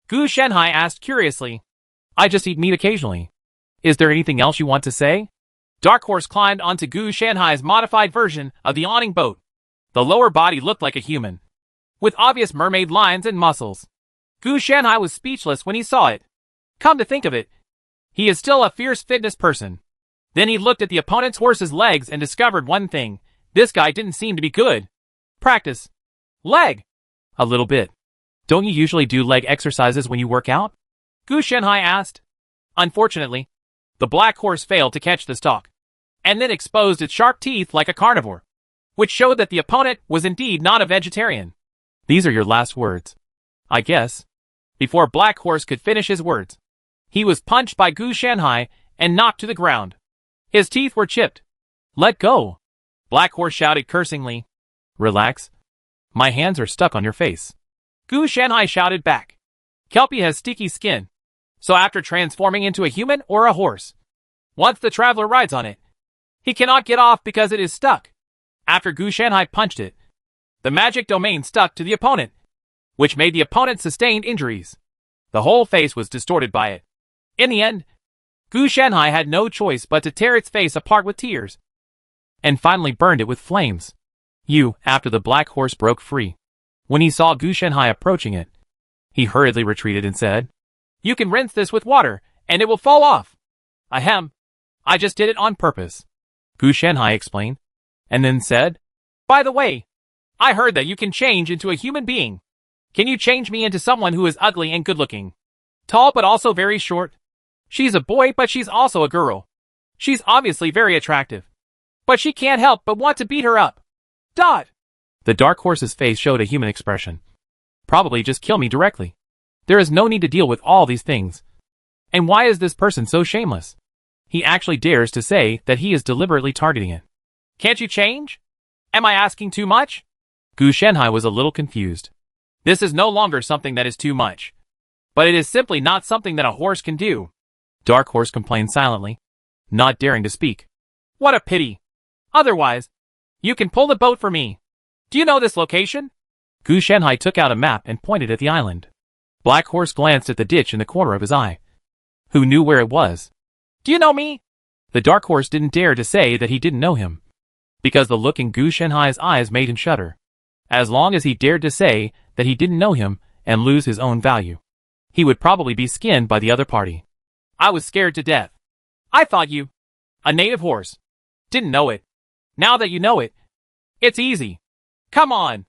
Gu Shanhai asked curiously. I just eat meat occasionally. Is there anything else you want to say? Dark Horse climbed onto Gu Shanhai's modified version of the awning boat. The lower body looked like a human, with obvious mermaid lines and muscles. Gu Shanhai was speechless when he saw it. Come to think of it, he is still a fierce fitness person. Then he looked at the opponent's horse's legs and discovered one thing. This guy didn't seem to be good. Practice. Leg. A little bit. Don't you usually do leg exercises when you work out? Gu Shenhai asked. Unfortunately, the black horse failed to catch the stalk, and then exposed its sharp teeth like a carnivore, which showed that the opponent was indeed not a vegetarian. These are your last words. I guess. Before Black Horse could finish his words, he was punched by Gu Shenhai and knocked to the ground. His teeth were chipped. Let go. Black Horse shouted cursingly. Relax. My hands are stuck on your face. Gu Shenhai shouted back. Kelpie has sticky skin, so after transforming into a human or a horse, once the traveler rides on it, he cannot get off because it is stuck. After Gu Shenhai punched it, the magic domain stuck to the opponent, which made the opponent sustain injuries. The whole face was distorted by it. In the end, Gu Shenhai had no choice but to tear its face apart with tears, and finally burned it with flames. After the black horse broke free. When he saw Gu Shenhai approaching it, he hurriedly retreated and said, "You can rinse this with water, and it will fall off." "Ahem. I just did it on purpose," Gu Shenhai explained, and then said, "By the way, I heard that you can change into a human being. Can you change me into someone who is ugly and good-looking? Tall but also very short? She's a boy, but she's also a girl. She's obviously very attractive, but she can't help but want to beat her up. Dot." The dark horse's face showed a human expression. "Probably just kill me directly. There is no need to deal with all these things. And why is this person so shameless? He actually dares to say that he is deliberately targeting it." "Can't you change? Am I asking too much?" Gu Shenhai was a little confused. "This is no longer something that is too much, but it is simply not something that a horse can do," Dark Horse complained silently, not daring to speak. "What a pity. Otherwise, you can pull the boat for me. Do you know this location?" Gu Shenhai took out a map and pointed at the island. Black Horse glanced at the ditch in the corner of his eye. Who knew where it was? "Do you know me?" The Dark Horse didn't dare to say that he didn't know him, because the look in Gu Shenhai's eyes made him shudder. As long as he dared to say that he didn't know him and lose his own value, he would probably be skinned by the other party. "I was scared to death. I thought you, a native horse, didn't know it. Now that you know it, it's easy. Come on.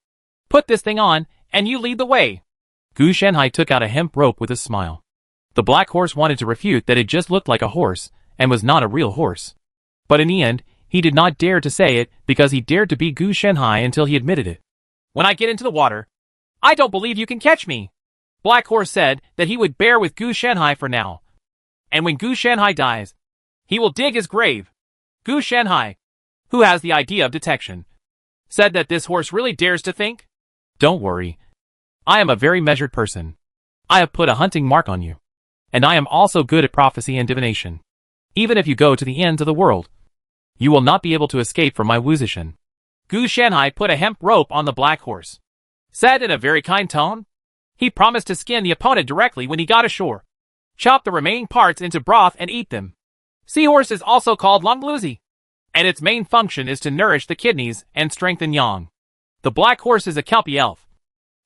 Put this thing on, and you lead the way." Gu Shenhai took out a hemp rope with a smile. The Black Horse wanted to refute that it just looked like a horse and was not a real horse. But in the end, he did not dare to say it because he dared to be Gu Shenhai until he admitted it. "When I get into the water, I don't believe you can catch me." Black Horse said that he would bear with Gu Shenhai for now. And when Gu Shenhai dies, he will dig his grave. Gu Shenhai, who has the idea of detection, said that this horse really dares to think. "Don't worry. I am a very measured person. I have put a hunting mark on you. And I am also good at prophecy and divination. Even if you go to the ends of the world, you will not be able to escape from my Wuzishan." Gu Shenhai put a hemp rope on the Black Horse, said in a very kind tone. He promised to skin the opponent directly when he got ashore, chop the remaining parts into broth and eat them. Seahorse is also called Longluzi, and its main function is to nourish the kidneys and strengthen yang. The Black Horse is a Kelpie elf,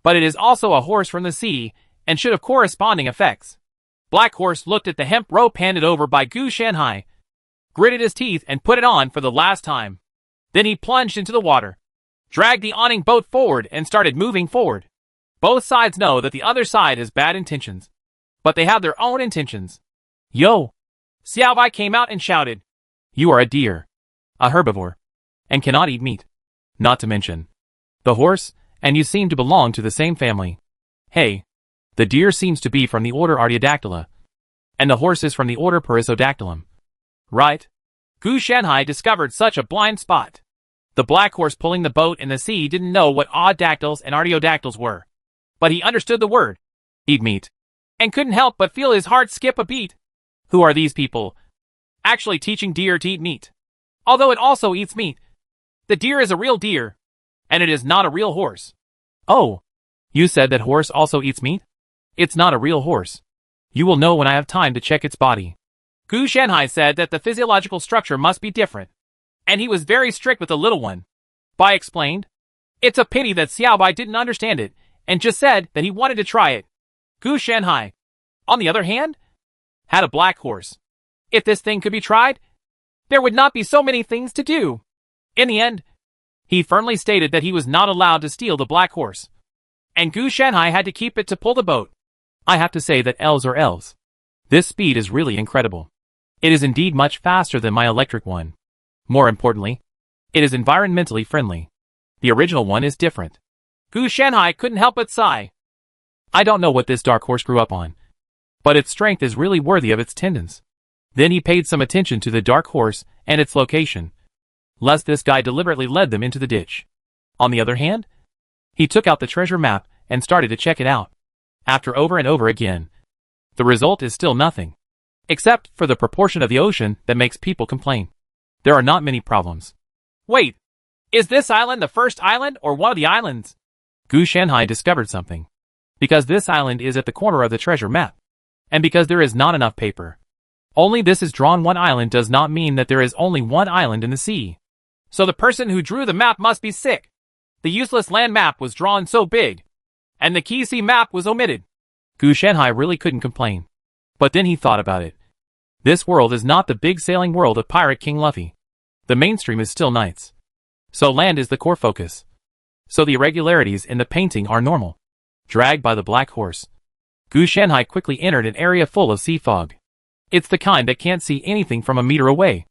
but it is also a horse from the sea and should have corresponding effects. Black Horse looked at the hemp rope handed over by Gu Shenhai, gritted his teeth and put it on for the last time. Then he plunged into the water, dragged the awning boat forward and started moving forward. Both sides know that the other side has bad intentions, but they have their own intentions. "Yo!" Xiao Bai came out and shouted. "You are a deer, a herbivore, and cannot eat meat. Not to mention the horse, and you seem to belong to the same family. Hey, the deer seems to be from the order Artiodactyla, and the horse is from the order Perissodactylum. Right?" Gu Shenhai discovered such a blind spot. The Black Horse pulling the boat in the sea didn't know what oddactyls and artiodactyls were, but he understood the word, eat meat, and couldn't help but feel his heart skip a beat. Who are these people actually teaching deer to eat meat? Although it also eats meat. The deer is a real deer, and it is not a real horse. "Oh, you said that horse also eats meat? It's not a real horse. You will know when I have time to check its body." Gu Shenhai said that the physiological structure must be different, and he was very strict with the little one. Bai explained, "It's a pity that Xiao Bai didn't understand it, and just said that he wanted to try it." Gu Shenhai, on the other hand, had a black horse. If this thing could be tried, there would not be so many things to do. In the end, he firmly stated that he was not allowed to steal the black horse, and Gu Shanhai had to keep it to pull the boat. I have to say that elves are elves. This speed is really incredible. It is indeed much faster than my electric one. More importantly, it is environmentally friendly. The original one is different. Gu Shanhai couldn't help but sigh. I don't know what this dark horse grew up on, but its strength is really worthy of its tendons. Then he paid some attention to the dark horse and its location, lest this guy deliberately led them into the ditch. On the other hand, he took out the treasure map and started to check it out. After over and over again, the result is still nothing, except for the proportion of the ocean that makes people complain. There are not many problems. Wait, is this island the first island or one of the islands? Gu Shanhai discovered something. Because this island is at the corner of the treasure map, and because there is not enough paper. Only this is drawn one island does not mean that there is only one island in the sea. So the person who drew the map must be sick. The useless land map was drawn so big, and the key sea map was omitted. Gu Shanhai really couldn't complain. But then he thought about it. This world is not the big sailing world of Pirate King Luffy. The mainstream is still knights. So land is the core focus. So the irregularities in the painting are normal. Dragged by the black horse, Gu Shanhai quickly entered an area full of sea fog. It's the kind that can't see anything from a meter away.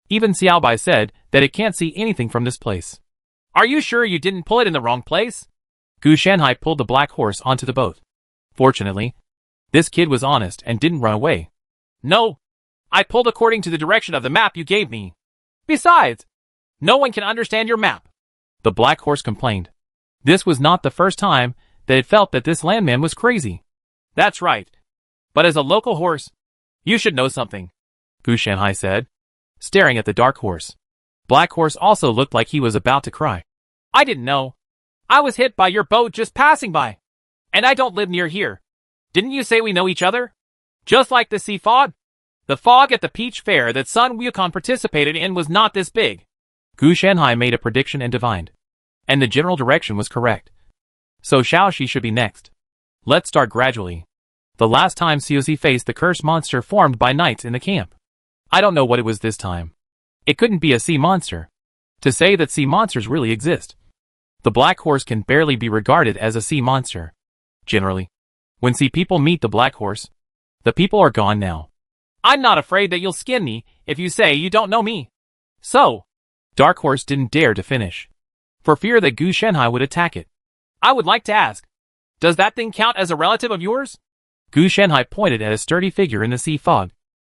Even Xiao Bai said that it can't see anything from this place. Are you sure you didn't pull it in the wrong place? Gu Shanhai pulled the black horse onto the boat. Fortunately, this kid was honest and didn't run away. No, I pulled according to the direction of the map you gave me. Besides, no one can understand your map. The black horse complained. This was not the first time that it felt that this landman was crazy. That's right. But as a local horse, you should know something, Gu Shanhai said, staring at the dark horse. Black horse also looked like he was about to cry. I didn't know. I was hit by your boat just passing by. And I don't live near here. Didn't you say we know each other? Just like the sea fog? The fog at the Peach Fair that Sun Wukong participated in was not this big. Gu Shanhai made a prediction and divined. And the general direction was correct. So Xiaoxi should be next. Let's start gradually. The last time COC faced the cursed monster formed by knights in the camp. I don't know what it was this time. It couldn't be a sea monster. To say that sea monsters really exist. The black horse can barely be regarded as a sea monster. Generally, when sea people meet the black horse, the people are gone now. I'm not afraid that you'll skin me if you say you don't know me. So, Dark Horse didn't dare to finish, for fear that Gu Shanhai would attack it. I would like to ask, does that thing count as a relative of yours? Gu Shanhai pointed at a sturdy figure in the sea fog,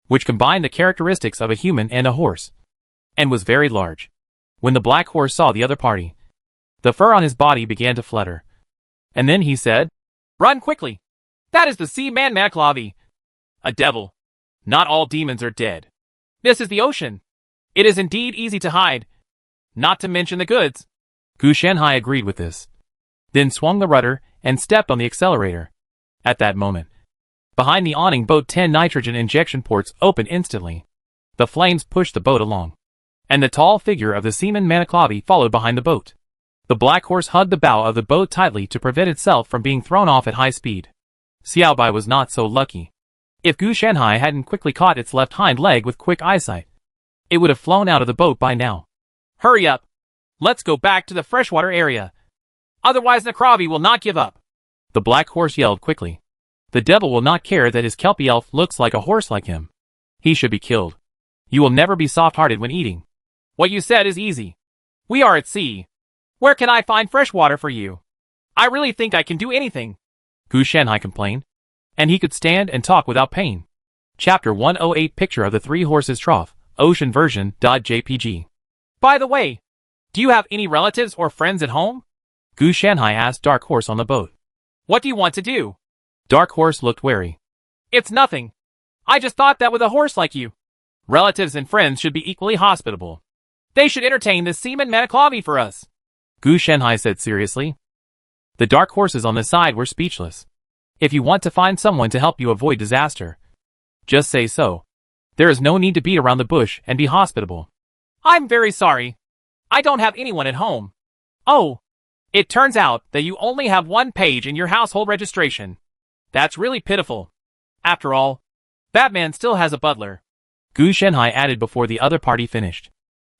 which combined the characteristics of a human and a horse, and was very large. When the black horse saw the other party, the fur on his body began to flutter. And then he said, Run quickly! That is the sea man Maclavi. A devil. Not all demons are dead. This is the ocean. It is indeed easy to hide. Not to mention the goods. Gu Shanhai agreed with this, then swung the rudder and stepped on the accelerator. At that moment, behind the awning boat 10 nitrogen injection ports opened instantly. The flames pushed the boat along, and the tall figure of the seaman Manaclavi followed behind the boat. The black horse hugged the bow of the boat tightly to prevent itself from being thrown off at high speed. Xiao Bai was not so lucky. If Gu Shanhai hadn't quickly caught its left hind leg with quick eyesight, it would have flown out of the boat by now. Hurry up! Let's go back to the freshwater area. Otherwise Nakravi will not give up. The black horse yelled quickly. The devil will not care that his Kelpie elf looks like a horse like him. He should be killed. You will never be soft-hearted when eating. What you said is easy. We are at sea. Where can I find fresh water for you? I really think I can do anything, Gu Shanhai complained. And he could stand and talk without pain. Chapter 108 Picture of the Three Horses Trough, Ocean Version. .jpg. By the way, do you have any relatives or friends at home? Gu Shanhai asked Dark Horse on the boat. What do you want to do? Dark Horse looked wary. It's nothing. I just thought that with a horse like you, relatives and friends should be equally hospitable. They should entertain this seaman Manaclavi for us, Gu Shanhai said seriously. The dark horses on the side were speechless. If you want to find someone to help you avoid disaster, just say so. There is no need to beat around the bush and be hospitable. I'm very sorry. I don't have anyone at home. Oh, it turns out that you only have one page in your household registration. That's really pitiful. After all, Batman still has a butler. Gu Shenhai added before the other party finished.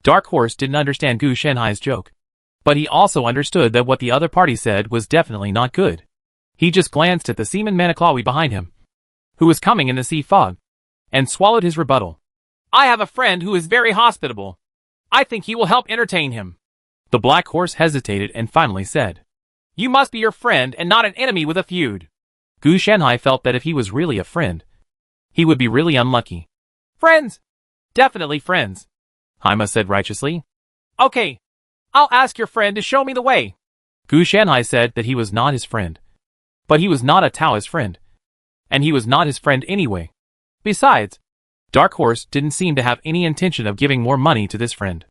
Dark Horse didn't understand Gu Shenhai's joke. But he also understood that what the other party said was definitely not good. He just glanced at the seaman Maniklawi behind him, who was coming in the sea fog, and swallowed his rebuttal. I have a friend who is very hospitable. I think he will help entertain him. The Black Horse hesitated and finally said, You must be your friend and not an enemy with a feud. Gu Shenhai felt that if he was really a friend, he would be really unlucky. Friends! Definitely friends, Haima said righteously. Okay, I'll ask your friend to show me the way. Gu Shenhai said that he was not his friend. But he was not a Taoist friend. And he was not his friend anyway. Besides, Dark Horse didn't seem to have any intention of giving more money to this friend.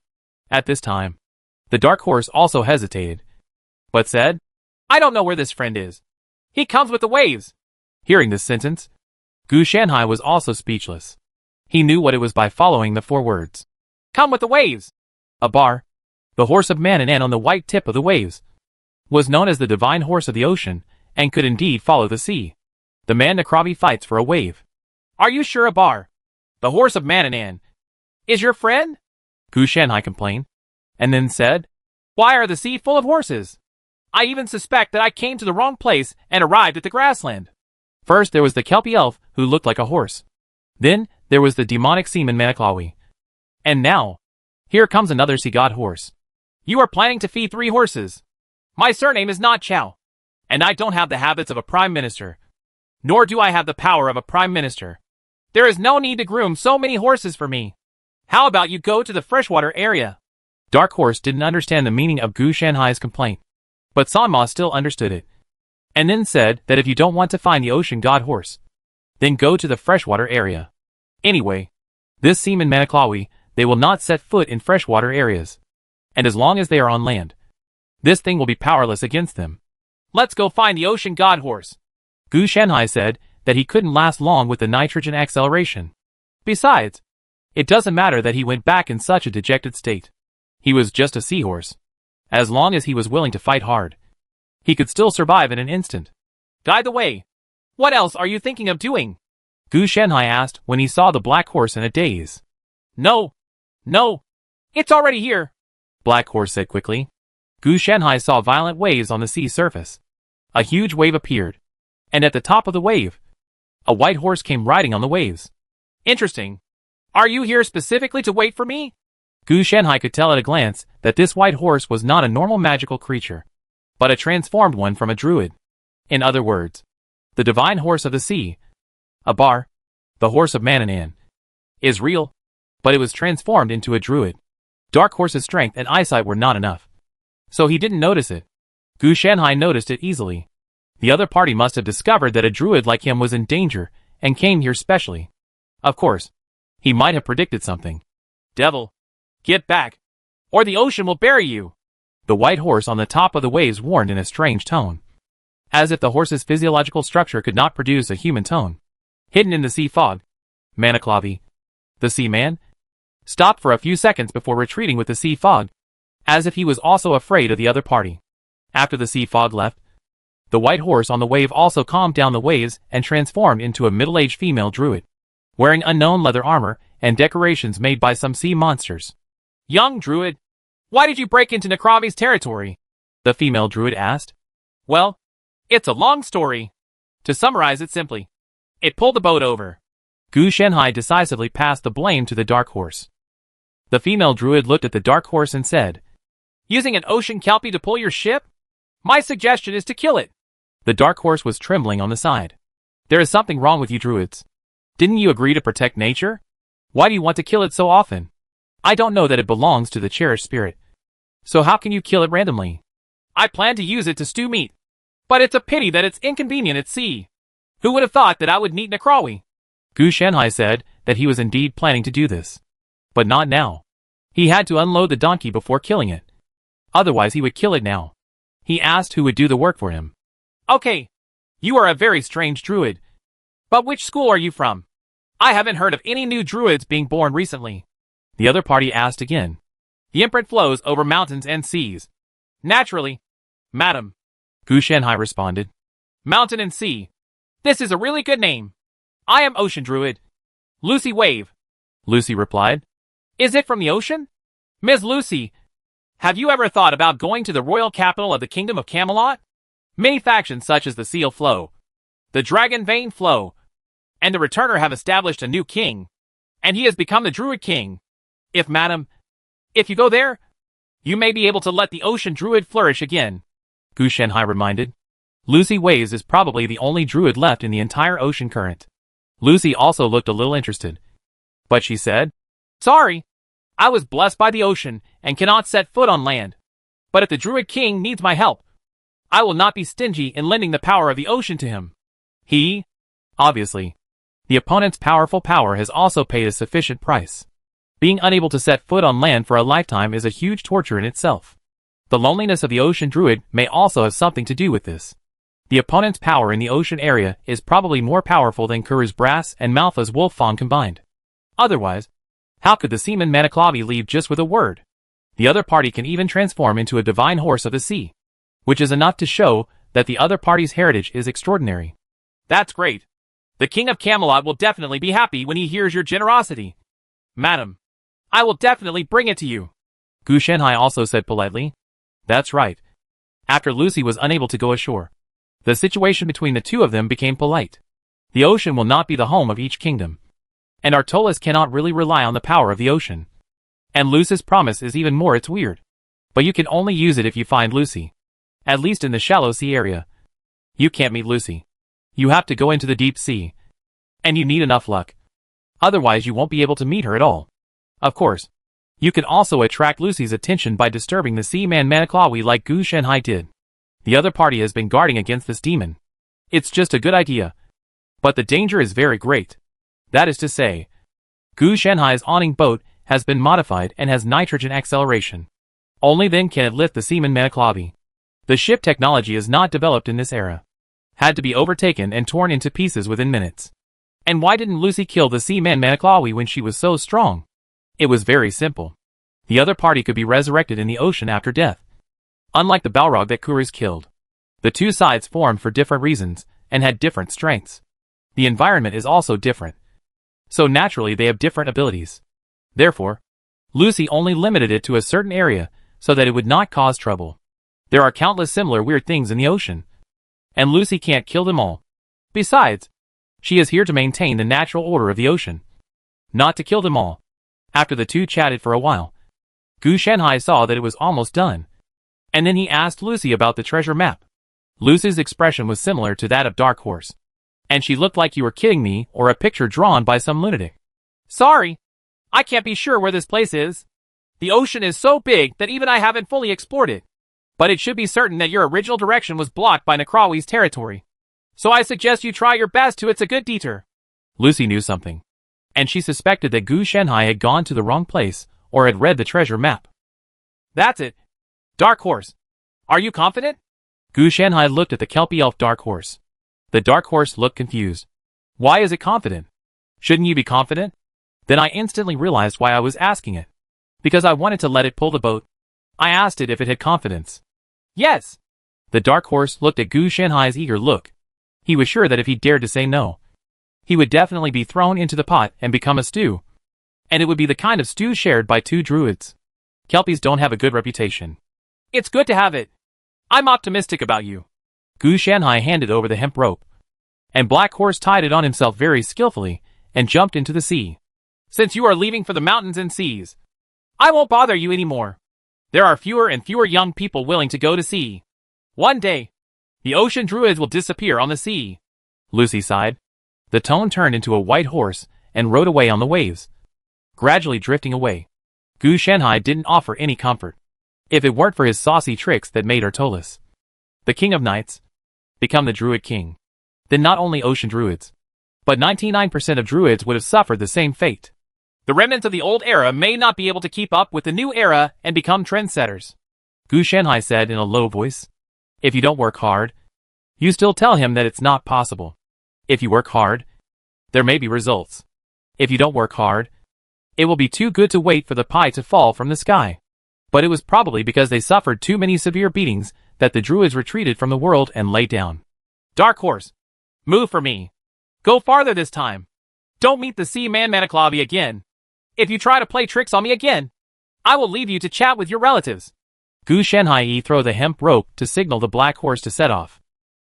At this time, the Dark Horse also hesitated, but said, I don't know where this friend is. He comes with the waves. Hearing this sentence, Gu Shenhai was also speechless. He knew what it was by following the 4 words. Come with the waves. Abar, the horse of Mananan on the white tip of the waves, was known as the divine horse of the ocean, and could indeed follow the sea. The man Nakravi fights for a wave. Are you sure Abar, the horse of Mananan, is your friend? Gu Shenhai complained, and then said, Why are the sea full of horses? I even suspect that I came to the wrong place and arrived at the grassland. First there was the Kelpie elf who looked like a horse. Then there was the demonic seaman Maniklawi. And now, here comes another sea god horse. You are planning to feed 3 horses. My surname is not Chow, and I don't have the habits of a prime minister. Nor do I have the power of a prime minister. There is no need to groom so many horses for me. How about you go to the freshwater area? Dark Horse didn't understand the meaning of Gu Shenhai's complaint, but Sanma still understood it, and then said that if you don't want to find the ocean god horse, then go to the freshwater area. Anyway, this seaman Maniklawi, they will not set foot in freshwater areas, and as long as they are on land, this thing will be powerless against them. Let's go find the ocean god horse. Gu Shenhai said that he couldn't last long with the nitrogen acceleration. Besides, it doesn't matter that he went back in such a dejected state. He was just a seahorse. As long as he was willing to fight hard, he could still survive in an instant. Guide the way. What else are you thinking of doing? Gu Shenhai asked when he saw the Black Horse in a daze. No. It's already here. Black Horse said quickly. Gu Shenhai saw violent waves on the sea surface. A huge wave appeared, and at the top of the wave, a white horse came riding on the waves. Interesting. Are you here specifically to wait for me? Gu Shenhai could tell at a glance that this white horse was not a normal magical creature, but a transformed one from a druid. In other words, the divine horse of the sea, Abar, the horse of Mananan, is real, but it was transformed into a druid. Dark Horse's strength and eyesight were not enough, so he didn't notice it. Gu Shenhai noticed it easily. The other party must have discovered that a druid like him was in danger and came here specially. Of course, he might have predicted something. Devil, get back, or the ocean will bury you. The white horse on the top of the waves warned in a strange tone, as if the horse's physiological structure could not produce a human tone. Hidden in the sea fog, Maniklavi, the seaman, stopped for a few seconds before retreating with the sea fog, as if he was also afraid of the other party. After the sea fog left, the white horse on the wave also calmed down the waves and transformed into a middle-aged female druid, wearing unknown leather armor and decorations made by some sea monsters. Young druid, why did you break into Nakravi's territory? The female druid asked. Well, it's a long story. To summarize it simply, it pulled the boat over. Gu Shenhai decisively passed the blame to the Dark Horse. The female druid looked at the Dark Horse and said, Using an ocean kelpie to pull your ship? My suggestion is to kill it. The Dark Horse was trembling on the side. There is something wrong with you druids. Didn't you agree to protect nature? Why do you want to kill it so often? I don't know that it belongs to the cherished spirit. So how can you kill it randomly? I plan to use it to stew meat. But it's a pity that it's inconvenient at sea. Who would have thought that I would meet Nakrawi? Gu Shenhai said that he was indeed planning to do this. But not now. He had to unload the donkey before killing it. Otherwise he would kill it now. He asked who would do the work for him. Okay. You are a very strange druid. But which school are you from? I haven't heard of any new druids being born recently. The other party asked again. The imprint flows over mountains and seas. Naturally. Madam. Gu Shenhai responded. Mountain and sea. This is a really good name. I am Ocean Druid. Lucy Wave. Lucy replied. Is it from the ocean? Miss Lucy, have you ever thought about going to the royal capital of the Kingdom of Camelot? Many factions such as the Seal Flow, the Dragon Vein Flow, and the Returner have established a new king, and he has become the Druid King. If you go there, you may be able to let the ocean druid flourish again, Gu Shenhai reminded. Lucy Waves is probably the only druid left in the entire ocean current. Lucy also looked a little interested. But she said, Sorry, I was blessed by the ocean and cannot set foot on land. But if the Druid King needs my help, I will not be stingy in lending the power of the ocean to him. Obviously, the opponent's powerful power has also paid a sufficient price. Being unable to set foot on land for a lifetime is a huge torture in itself. The loneliness of the ocean druid may also have something to do with this. The opponent's power in the ocean area is probably more powerful than Kuru's Brass and Malfa's Wolf Fawn combined. Otherwise, how could the seaman Manaclavi leave just with a word? The other party can even transform into a divine horse of the sea, which is enough to show that the other party's heritage is extraordinary. That's great. The King of Camelot will definitely be happy when he hears your generosity. Madam, I will definitely bring it to you, Gu Shenhai also said politely. That's right. After Lucy was unable to go ashore, the situation between the two of them became polite. The ocean will not be the home of each kingdom, and Artolis cannot really rely on the power of the ocean. And Lucy's promise is even more it's weird. But you can only use it if you find Lucy. At least in the shallow sea area. You can't meet Lucy. You have to go into the deep sea. And you need enough luck. Otherwise you won't be able to meet her at all. Of course, you can also attract Lucy's attention by disturbing the seaman Manaclawi like Gu Shenhai did. The other party has been guarding against this demon. It's just a good idea. But the danger is very great. That is to say, Gu Shenhai's awning boat has been modified and has nitrogen acceleration. Only then can it lift the seaman Manaclavi. The ship technology is not developed in this era. Had to be overtaken and torn into pieces within minutes. And why didn't Lucy kill the seaman Manaclawi when she was so strong? It was very simple. The other party could be resurrected in the ocean after death. Unlike the Balrog that Kurus killed, the two sides formed for different reasons and had different strengths. The environment is also different. So naturally they have different abilities. Therefore, Lucy only limited it to a certain area so that it would not cause trouble. There are countless similar weird things in the ocean, and Lucy can't kill them all. Besides, she is here to maintain the natural order of the ocean, not to kill them all. After the two chatted for a while, Gu Shenhai saw that it was almost done, and then he asked Lucy about the treasure map. Lucy's expression was similar to that of Dark Horse, and she looked like you were kidding me or a picture drawn by some lunatic. Sorry, I can't be sure where this place is. The ocean is so big that even I haven't fully explored it. But it should be certain that your original direction was blocked by Necrawi's territory. So I suggest you try your best to it's a good detour. Lucy knew something, and she suspected that Gu Shenhai had gone to the wrong place or had read the treasure map. That's it. Dark Horse, are you confident? Gu Shenhai looked at the Kelpie elf Dark Horse. The Dark Horse looked confused. Why is it confident? Shouldn't you be confident? Then I instantly realized why I was asking it. Because I wanted to let it pull the boat. I asked it if it had confidence. Yes. The Dark Horse looked at Gu Shenhai's eager look. He was sure that if he dared to say no, he would definitely be thrown into the pot and become a stew. And it would be the kind of stew shared by two druids. Kelpies don't have a good reputation. It's good to have it. I'm optimistic about you. Gu Shenhai handed over the hemp rope, and Black Horse tied it on himself very skillfully and jumped into the sea. Since you are leaving for the mountains and seas, I won't bother you anymore. There are fewer and fewer young people willing to go to sea. One day, the ocean druids will disappear on the sea. Lucy sighed. The tone turned into a white horse and rode away on the waves, gradually drifting away. Gu Shenhai didn't offer any comfort. If it weren't for his saucy tricks that made Artolis, the King of Knights, become the Druid King, then not only ocean druids, but 99% of druids would have suffered the same fate. The remnants of the old era may not be able to keep up with the new era and become trendsetters, Gu Shenhai said in a low voice. If you don't work hard, you still tell him that it's not possible. If you work hard, there may be results. If you don't work hard, it will be too good to wait for the pie to fall from the sky. But it was probably because they suffered too many severe beatings that the druids retreated from the world and lay down. Dark Horse, move for me. Go farther this time. Don't meet the sea man Manaclavi again. If you try to play tricks on me again, I will leave you to chat with your relatives. Gu Shanhai throw the hemp rope to signal the black horse to set off.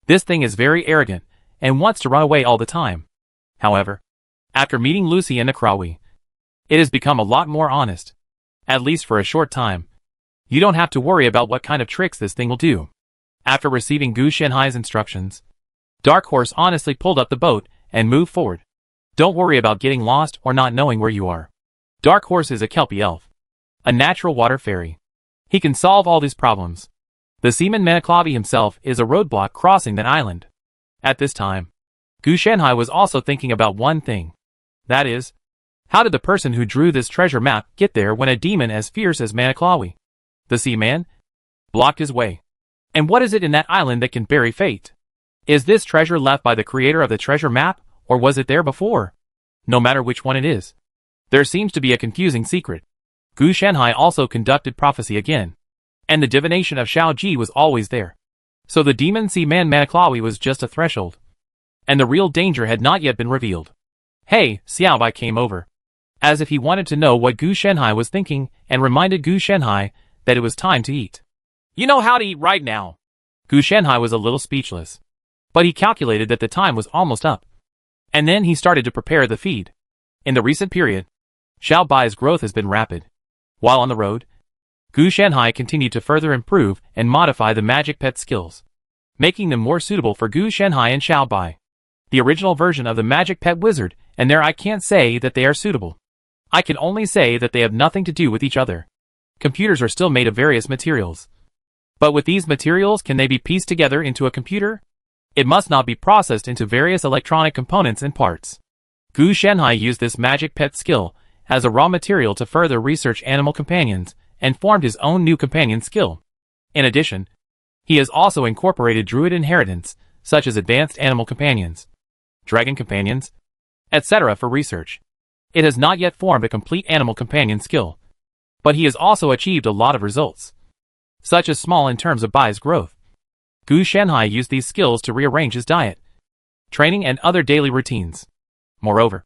This thing is very arrogant and wants to run away all the time. However, after meeting Lucy and Nakrawi, it has become a lot more honest. At least for a short time. You don't have to worry about what kind of tricks this thing will do. After receiving Gu Shanhai's instructions, Dark Horse honestly pulled up the boat and moved forward. Don't worry about getting lost or not knowing where you are. Dark Horse is a Kelpie elf, a natural water fairy. He can solve all these problems. The seaman Maniklavi himself is a roadblock crossing that island. At this time, Gu Shanhai was also thinking about one thing. That is, how did the person who drew this treasure map get there when a demon as fierce as Maniklawi, the seaman, blocked his way? And what is it in that island that can bury fate? Is this treasure left by the creator of the treasure map, or was it there before? No matter which one it is, there seems to be a confusing secret. Gu Shanhai also conducted prophecy again, and the divination of Shao Ji was always there. So the demon seaman Maniklawi was just a threshold, and the real danger had not yet been revealed. Hey, Xiaobai came over, as if he wanted to know what Gu Shanhai was thinking, and reminded Gu Shanhai that it was time to eat. You know how to eat right now. Gu Shanhai was a little speechless, but he calculated that the time was almost up. And then he started to prepare the feed. In the recent period, Xiao Bai's growth has been rapid. While on the road, Gu Shanhai continued to further improve and modify the magic pet skills, making them more suitable for Gu Shanhai and Xiao Bai, the original version of the magic pet wizard, and there I can't say that they are suitable. I can only say that they have nothing to do with each other. Computers are still made of various materials. But with these materials, can they be pieced together into a computer? It must not be processed into various electronic components and parts. Gu Shanhai used this magic pet skill as a raw material to further research animal companions and formed his own new companion skill. In addition, he has also incorporated druid inheritance, such as advanced animal companions, dragon companions, etc. for research. It has not yet formed a complete animal companion skill, but he has also achieved a lot of results, such as small in terms of Bai's growth. Gu Shanhai used these skills to rearrange his diet, training and other daily routines. Moreover,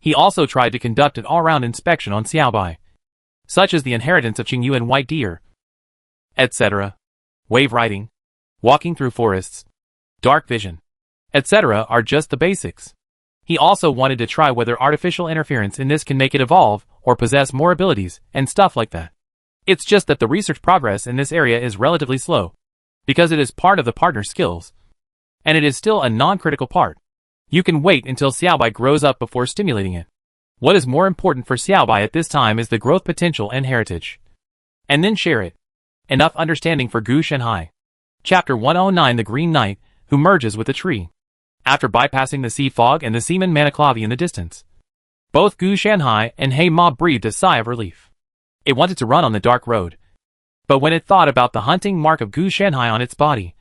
he also tried to conduct an all-round inspection on Xiao Bai, such as the inheritance of Qingyu and white deer, etc., wave riding, walking through forests, dark vision, etc. are just the basics. He also wanted to try whether artificial interference in this can make it evolve or possess more abilities and stuff like that. It's just that the research progress in this area is relatively slow, because it is part of the partner skills, and it is still a non-critical part. You can wait until Xiaobai grows up before stimulating it. What is more important for Xiaobai at this time is the growth potential and heritage. And then share it. Enough understanding for Gu Shanhai. Chapter 109 The Green Knight, who merges with the tree. After bypassing the sea fog and the seaman Maniklavi in the distance, both Gu Shanhai and He Ma breathed a sigh of relief. It wanted to run on the dark road, but when it thought about the hunting mark of Gu Shanhai on its body,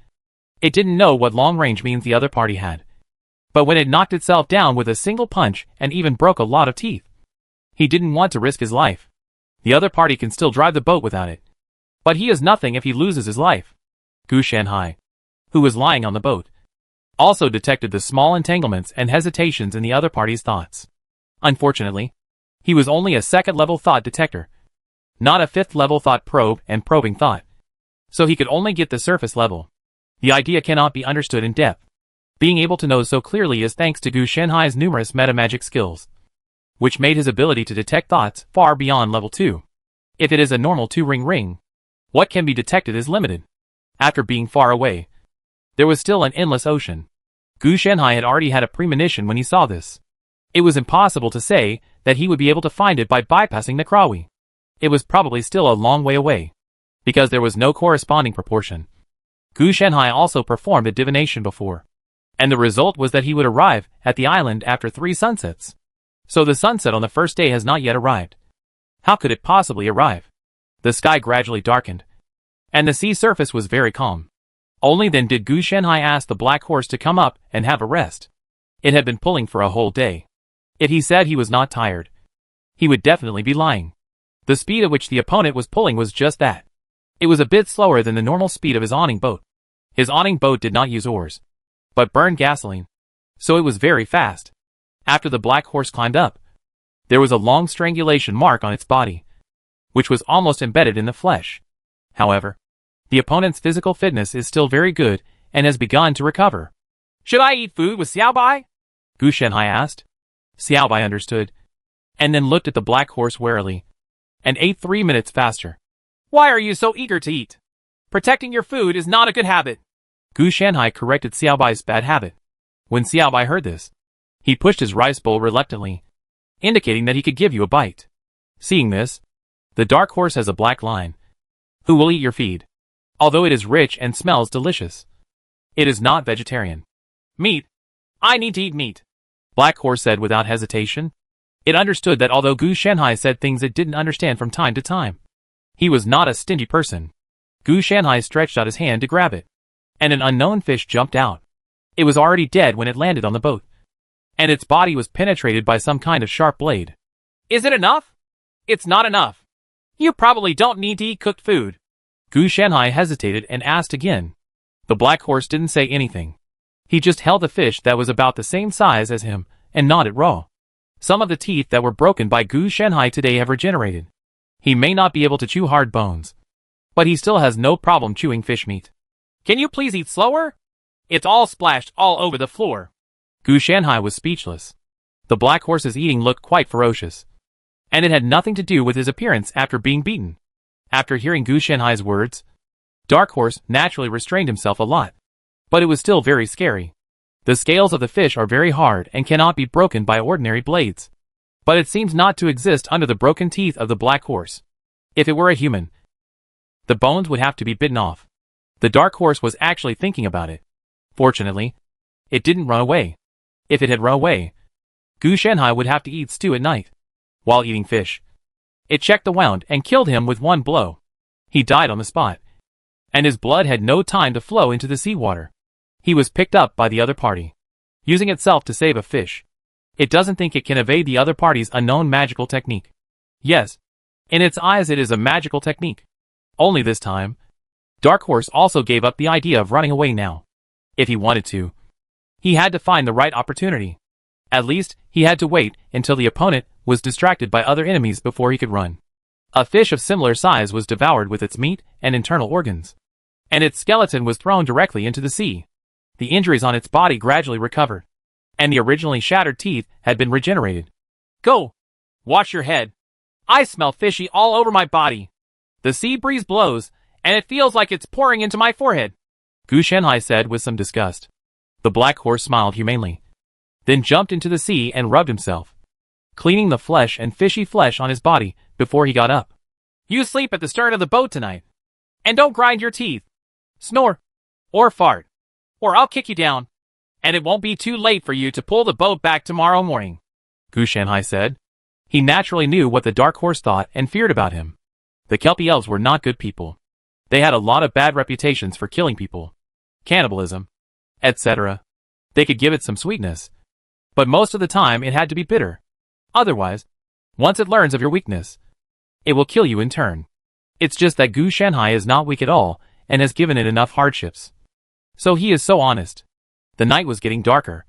it didn't know what long range means the other party had. But when it knocked itself down with a single punch and even broke a lot of teeth, he didn't want to risk his life. The other party can still drive the boat without it, but he is nothing if he loses his life. Gu Shanhai, who was lying on the boat, also detected the small entanglements and hesitations in the other party's thoughts. Unfortunately, he was only a second-level thought detector, not a fifth-level thought probe and probing thought, so he could only get the surface level. The idea cannot be understood in depth. Being able to know so clearly is thanks to Gu Shanhai's numerous metamagic skills, which made his ability to detect thoughts far beyond level 2. If it is a normal 2-ring ring, what can be detected is limited. After being far away, there was still an endless ocean. Gu Shanhai had already had a premonition when he saw this. It was impossible to say that he would be able to find it by bypassing Nakrawi. It was probably still a long way away, because there was no corresponding proportion. Gu Shanhai also performed a divination before, and the result was that he would arrive at the island after 3 sunsets. So the sunset on the first day has not yet arrived. How could it possibly arrive? The sky gradually darkened, and the sea surface was very calm. Only then did Gu Shanhai ask the black horse to come up and have a rest. It had been pulling for a whole day. If he said he was not tired, he would definitely be lying. The speed at which the opponent was pulling was just that. It was a bit slower than the normal speed of his awning boat. His awning boat did not use oars, but burned gasoline, so it was very fast. After the black horse climbed up, There was a long strangulation mark on its body, which was almost embedded in the flesh. However, the opponent's physical fitness is still very good and has begun to recover. Should I eat food with Xiaobai? Gu Shanhai asked. Xiaobai understood, and then looked at the black horse warily, and ate 3 minutes faster. Why are you so eager to eat? Protecting your food is not a good habit. Gu Shanhai corrected Xiaobai's bad habit. When Xiaobai heard this, he pushed his rice bowl reluctantly, indicating that he could give you a bite. Seeing this, the dark horse has a black line. Who will eat your feed? Although it is rich and smells delicious, it is not vegetarian. Meat. I need to eat meat. Black Horse said without hesitation. It understood that although Gu Shanhai said things it didn't understand from time to time, he was not a stingy person. Gu Shanhai stretched out his hand to grab it, and an unknown fish jumped out. It was already dead when it landed on the boat, and its body was penetrated by some kind of sharp blade. Is it enough? It's not enough. You probably don't need to eat cooked food. Gu Shanhai hesitated and asked again. The black horse didn't say anything. He just held a fish that was about the same size as him and gnawed it raw. Some of the teeth that were broken by Gu Shanhai today have regenerated. He may not be able to chew hard bones, but he still has no problem chewing fish meat. Can you please eat slower? It's all splashed all over the floor. Gu Shanhai was speechless. The black horse's eating looked quite ferocious, and it had nothing to do with his appearance after being beaten. After hearing Gu Shanhai's words, Dark Horse naturally restrained himself a lot, but it was still very scary. The scales of the fish are very hard and cannot be broken by ordinary blades, but it seems not to exist under the broken teeth of the black horse. If it were a human, the bones would have to be bitten off. The dark horse was actually thinking about it. Fortunately, it didn't run away. If it had run away, Gu Shanhai would have to eat stew at night. While eating fish, it checked the wound and killed him with one blow. He died on the spot, and his blood had no time to flow into the seawater. He was picked up by the other party, using itself to save a fish. It doesn't think it can evade the other party's unknown magical technique. Yes, in its eyes it is a magical technique. Only this time, Dark Horse also gave up the idea of running away now. If he wanted to, he had to find the right opportunity. At least, he had to wait until the opponent was distracted by other enemies before he could run. A fish of similar size was devoured with its meat and internal organs, and its skeleton was thrown directly into the sea. The injuries on its body gradually recovered, and the originally shattered teeth had been regenerated. Go! Wash your head. I smell fishy all over my body. The sea breeze blows, and it feels like it's pouring into my forehead. Gu Shanhai said with some disgust. The black horse smiled humanely, then jumped into the sea and rubbed himself, cleaning the flesh and fishy flesh on his body before he got up. You sleep at the stern of the boat tonight. And don't grind your teeth, snore, or fart, or I'll kick you down, and it won't be too late for you to pull the boat back tomorrow morning. Gu Shanhai said. He naturally knew what the dark horse thought and feared about him. The Kelpie elves were not good people. They had a lot of bad reputations for killing people, cannibalism, etc. They could give it some sweetness, but most of the time it had to be bitter. Otherwise, once it learns of your weakness, it will kill you in turn. It's just that Gu Shanhai is not weak at all and has given it enough hardships. So he is so honest. The night was getting darker,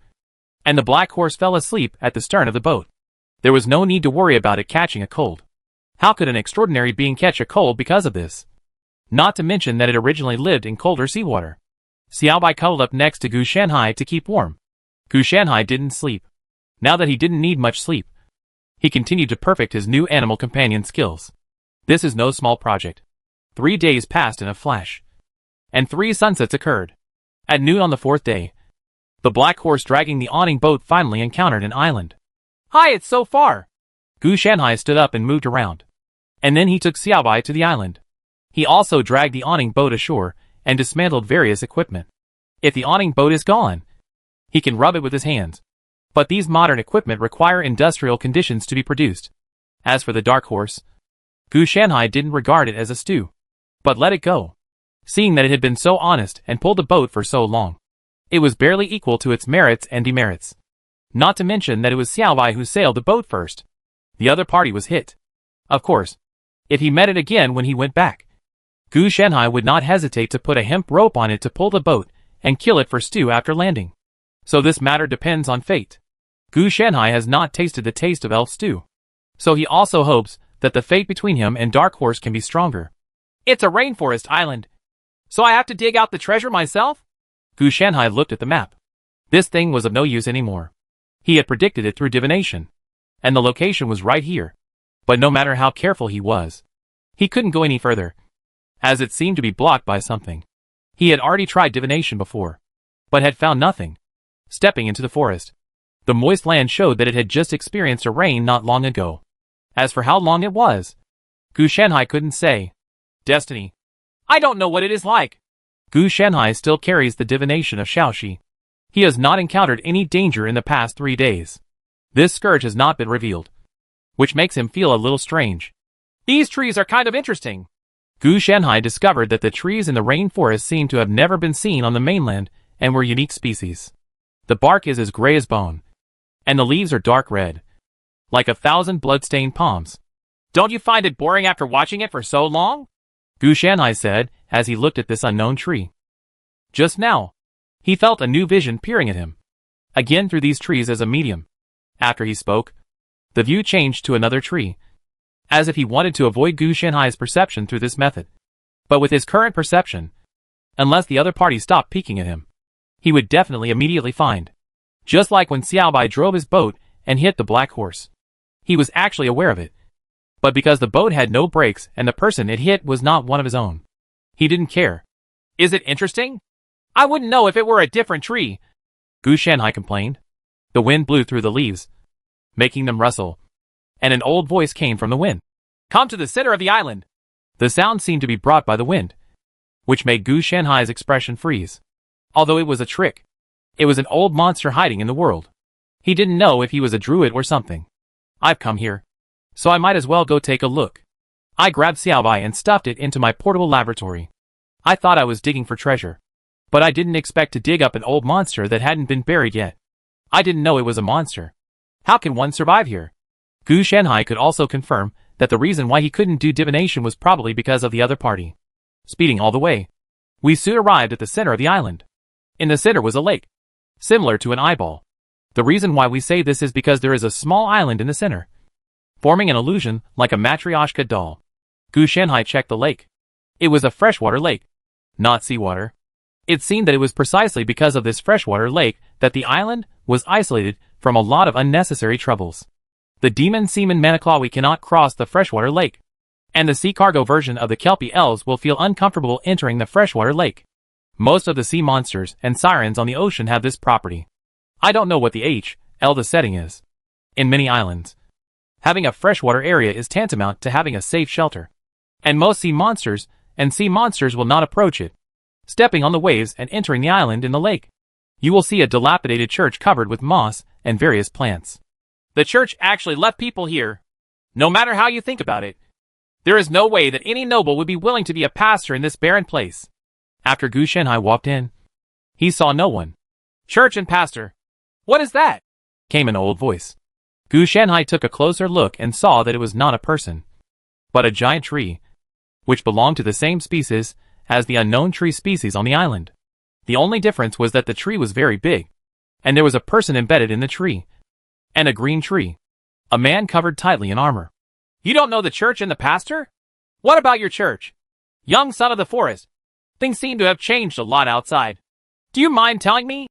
and the black horse fell asleep at the stern of the boat. There was no need to worry about it catching a cold. How could an extraordinary being catch a cold because of this? Not to mention that it originally lived in colder seawater. Xiaobai cuddled up next to Gu Shanhai to keep warm. Gu Shanhai didn't sleep. Now that he didn't need much sleep, he continued to perfect his new animal companion skills. This is no small project. 3 days passed in a flash, and 3 sunsets occurred. At noon on the 4th day, the black horse dragging the awning boat finally encountered an island. Hi, it's so far. Gu Shanhai stood up and moved around, and then he took Xiaobai to the island. He also dragged the awning boat ashore and dismantled various equipment. If the awning boat is gone, he can rub it with his hands. But these modern equipment require industrial conditions to be produced. As for the dark horse, Gu Shanhai didn't regard it as a stew, but let it go, seeing that it had been so honest and pulled the boat for so long. It was barely equal to its merits and demerits. Not to mention that it was Xiaobai who sailed the boat first. The other party was hit. Of course, if he met it again when he went back, Gu Shanhai would not hesitate to put a hemp rope on it to pull the boat and kill it for stew after landing. So this matter depends on fate. Gu Shanhai has not tasted the taste of elf stew. So he also hopes that the fate between him and Dark Horse can be stronger. It's a rainforest island. So I have to dig out the treasure myself? Gu Shanhai looked at the map. This thing was of no use anymore. He had predicted it through divination. And the location was right here. But no matter how careful he was, he couldn't go any further, as it seemed to be blocked by something. He had already tried divination before, but had found nothing. Stepping into the forest, the moist land showed that it had just experienced a rain not long ago. As for how long it was, Gu Shanhai couldn't say. Destiny. I don't know what it is like. Gu Shanhai still carries the divination of Xiaoxi. He has not encountered any danger in the past 3 days. This scourge has not been revealed, which makes him feel a little strange. These trees are kind of interesting. Gu Shanhai discovered that the trees in the rainforest seemed to have never been seen on the mainland and were unique species. The bark is as gray as bone, and the leaves are dark red, like 1,000 blood-stained palms. Don't you find it boring after watching it for so long? Gu Shanhai said as he looked at this unknown tree. Just now, he felt a new vision peering at him, again through these trees as a medium. After he spoke, the view changed to another tree, as if he wanted to avoid Gu Shanhai's perception through this method. But with his current perception, unless the other party stopped peeking at him, he would definitely immediately find. Just like when Xiao Bai drove his boat and hit the black horse. He was actually aware of it. But because the boat had no brakes and the person it hit was not one of his own, he didn't care. Is it interesting? I wouldn't know if it were a different tree, Gu Shanhai complained. The wind blew through the leaves, making them rustle, and an old voice came from the wind. Come to the center of the island. The sound seemed to be brought by the wind, which made Gu Shanhai's expression freeze. Although it was a trick, it was an old monster hiding in the world. He didn't know if he was a druid or something. I've come here, so I might as well go take a look. I grabbed Xiaobai and stuffed it into my portable laboratory. I thought I was digging for treasure, but I didn't expect to dig up an old monster that hadn't been buried yet. I didn't know it was a monster. How can one survive here? Gu Shanhai could also confirm that the reason why he couldn't do divination was probably because of the other party. Speeding all the way, we soon arrived at the center of the island. In the center was a lake, similar to an eyeball. The reason why we say this is because there is a small island in the center, forming an illusion like a Matryoshka doll. Gu Shanhai checked the lake. It was a freshwater lake, not seawater. It seemed that it was precisely because of this freshwater lake that the island was isolated from a lot of unnecessary troubles. The demon seaman Manaclawi cannot cross the freshwater lake, and the sea cargo version of the Kelpie elves will feel uncomfortable entering the freshwater lake. Most of the sea monsters and sirens on the ocean have this property. I don't know what the the setting is. In many islands, having a freshwater area is tantamount to having a safe shelter, and most sea monsters will not approach it. Stepping on the waves and entering the island in the lake, you will see a dilapidated church covered with moss and various plants. The church actually left people here. No matter how you think about it, there is no way that any noble would be willing to be a pastor in this barren place. After Gu Shanhai walked in, he saw no one. Church and pastor. What is that? Came an old voice. Gu Shanhai took a closer look and saw that it was not a person, but a giant tree, which belonged to the same species as the unknown tree species on the island. The only difference was that the tree was very big, and there was a person embedded in the tree, and a green tree, a man covered tightly in armor. You don't know the church and the pastor? What about your church? Young son of the forest. Things seem to have changed a lot outside. Do you mind telling me?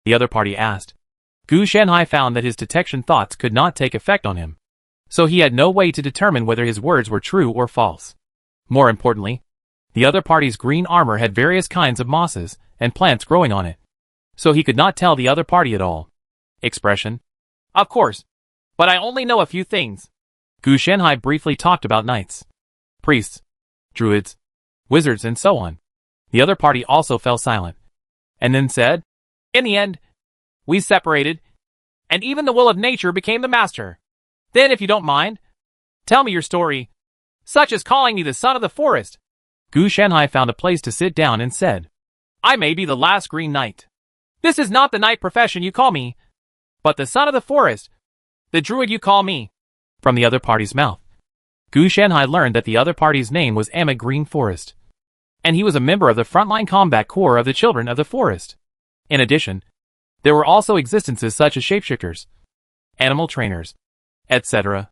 The other party asked. Gu Shanhai found that his detection thoughts could not take effect on him, so he had no way to determine whether his words were true or false. More importantly, the other party's green armor had various kinds of mosses and plants growing on it, so he could not tell the other party at all. Expression? Of course, but I only know a few things. Gu Shanhai briefly talked about knights, priests, druids, wizards, and so on. The other party also fell silent, and then said, in the end, we separated, and even the will of nature became the master. Then, if you don't mind, tell me your story, such as calling me the son of the forest. Gu Shanhai found a place to sit down and said, I may be the last green knight. This is not the knight profession you call me, but the son of the forest, the druid you call me. From the other party's mouth, Gu Shanhai learned that the other party's name was Amit Green Forest, and he was a member of the frontline combat corps of the Children of the Forest. In addition, there were also existences such as shapeshifters, animal trainers, etc.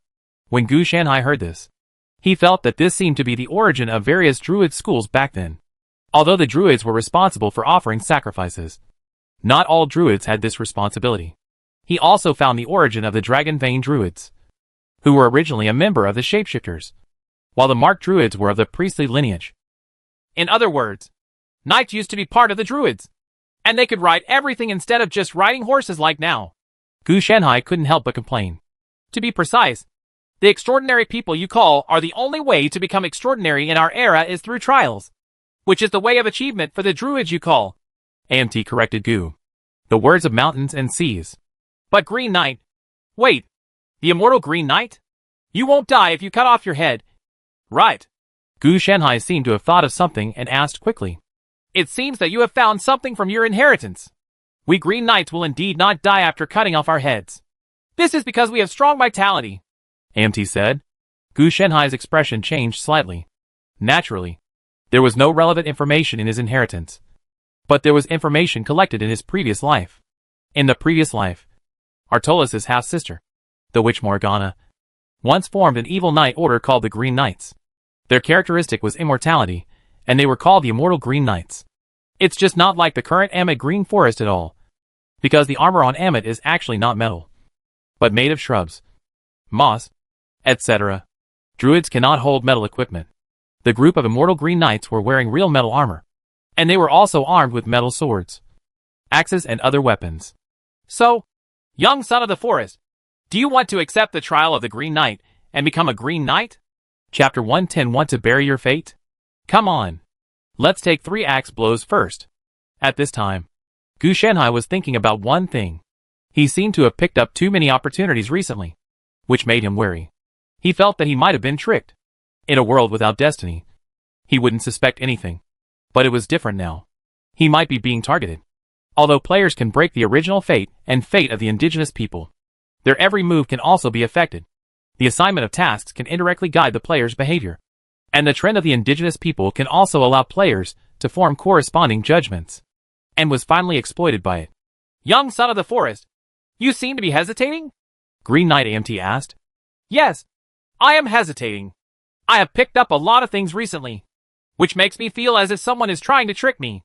When Gu Shanhai heard this, he felt that this seemed to be the origin of various druid schools back then. Although the druids were responsible for offering sacrifices, not all druids had this responsibility. He also found the origin of the Dragon Vein druids, who were originally a member of the Shapeshifters, while the Mark druids were of the priestly lineage. In other words, knights used to be part of the druids, and they could ride everything instead of just riding horses like now. Gu Shanhai couldn't help but complain. To be precise, the extraordinary people you call are the only way to become extraordinary in our era is through trials, which is the way of achievement for the druids you call. AMT corrected Gu. The words of mountains and seas. But Green Knight. Wait. The immortal Green Knight? You won't die if you cut off your head. Right. Gu Shanhai seemed to have thought of something and asked quickly. It seems that you have found something from your inheritance. We Green Knights will indeed not die after cutting off our heads. This is because we have strong vitality, AMT said. Gu Shanhai's expression changed slightly. Naturally, there was no relevant information in his inheritance. But there was information collected in his previous life. In the previous life, Artolas' half-sister, the witch Morgana, once formed an evil knight order called the Green Knights. Their characteristic was immortality, and they were called the Immortal Green Knights. It's just not like the current Ammit Green Forest at all, because the armor on Ammit is actually not metal, but made of shrubs, moss, etc. Druids cannot hold metal equipment. The group of Immortal Green Knights were wearing real metal armor, and they were also armed with metal swords, axes and other weapons. So, young son of the forest, do you want to accept the trial of the Green Knight and become a Green Knight? Chapter 110. Want to bury your fate? Come on. Let's take 3 axe blows first. At this time, Gu Shanhai was thinking about one thing. He seemed to have picked up too many opportunities recently, which made him wary. He felt that he might have been tricked. In a world without destiny, he wouldn't suspect anything. But it was different now. He might be being targeted. Although players can break the original fate and fate of the indigenous people, their every move can also be affected. The assignment of tasks can indirectly guide the player's behavior. And the trend of the indigenous people can also allow players to form corresponding judgments. And was finally exploited by it. Young son of the forest, you seem to be hesitating? Green Knight AMT asked. Yes, I am hesitating. I have picked up a lot of things recently, which makes me feel as if someone is trying to trick me.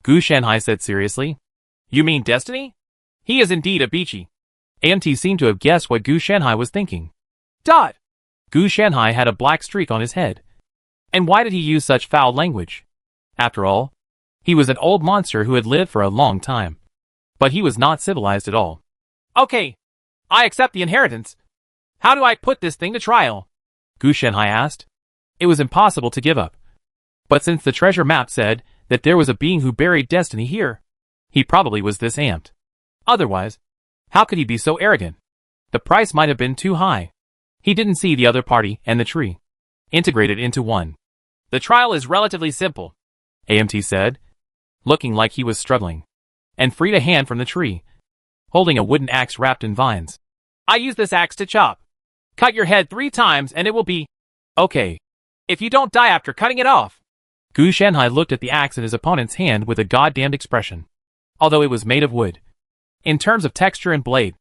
Gu Shanhai said seriously. You mean Destiny? He is indeed a Bichi. AMT seemed to have guessed what Gu Shanhai was thinking. Dot. Gu Shanhai had a black streak on his head. And why did he use such foul language? After all, he was an old monster who had lived for a long time. But he was not civilized at all. Okay, I accept the inheritance. How do I put this thing to trial? Gu Shanhai asked. It was impossible to give up. But since the treasure map said that there was a being who buried destiny here, he probably was this amped. Otherwise, how could he be so arrogant? The price might have been too high. He didn't see the other party and the tree integrated into one. The trial is relatively simple, AMT said, looking like he was struggling, and freed a hand from the tree, holding a wooden axe wrapped in vines. I use this axe to chop. Cut your head 3 times and it will be okay. If you don't die after cutting it off. Gu Shanhai looked at the axe in his opponent's hand with a goddamned expression. Although it was made of wood, in terms of texture and blade,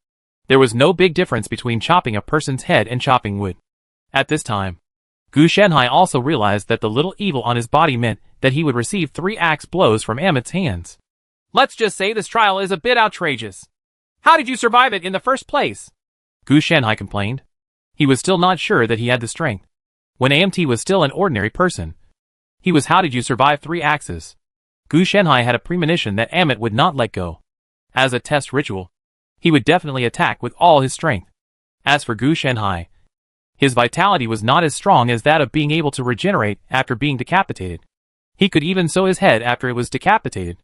there was no big difference between chopping a person's head and chopping wood. At this time, Gu Shanhai also realized that the little evil on his body meant that he would receive 3 axe blows from Ammit's hands. Let's just say this trial is a bit outrageous. How did you survive it in the first place? Gu Shanhai complained. He was still not sure that he had the strength. When AMT was still an ordinary person, he was how did you survive 3 axes? Gu Shanhai had a premonition that Ammit would not let go. As a test ritual, he would definitely attack with all his strength. As for Gu Shanhai, his vitality was not as strong as that of being able to regenerate after being decapitated. He could even sew his head after it was decapitated.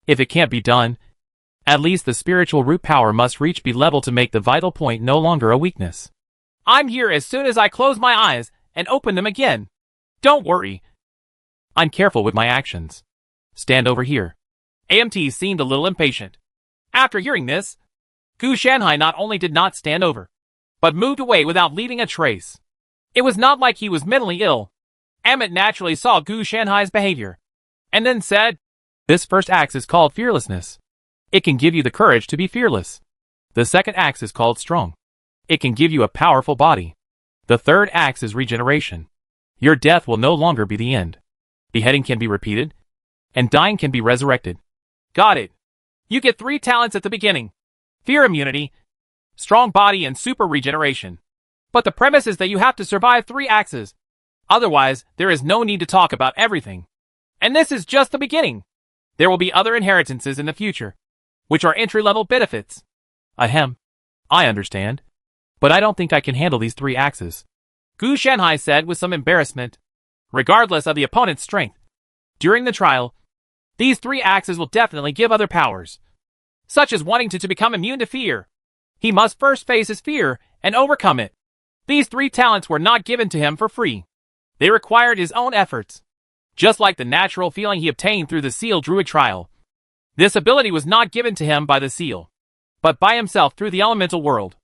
If it can't be done, at least the spiritual root power must reach B level to make the vital point no longer a weakness. I'm here as soon as I close my eyes and open them again. Don't worry. I'm careful with my actions. Stand over here. AMT seemed a little impatient. After hearing this, Gu Shanhai not only did not stand over, but moved away without leaving a trace. It was not like he was mentally ill. Ammit naturally saw Gu Shanhai's behavior, and then said, This first axe is called fearlessness. It can give you the courage to be fearless. The second axe is called strong. It can give you a powerful body. The third axe is regeneration. Your death will no longer be the end. Beheading can be repeated, and dying can be resurrected. Got it. You get 3 talents at the beginning. Fear immunity, strong body, and super regeneration. But the premise is that you have to survive 3 axes. Otherwise, there is no need to talk about everything. And this is just the beginning. There will be other inheritances in the future, which are entry-level benefits. Ahem. I understand. But I don't think I can handle these 3 axes. Gu Shanhai said with some embarrassment. Regardless of the opponent's strength, during the trial, these 3 axes will definitely give other powers, such as wanting to become immune to fear. He must first face his fear and overcome it. These 3 talents were not given to him for free. They required his own efforts. Just like the natural feeling he obtained through the Seal Druid trial. This ability was not given to him by the Seal, but by himself through the elemental world.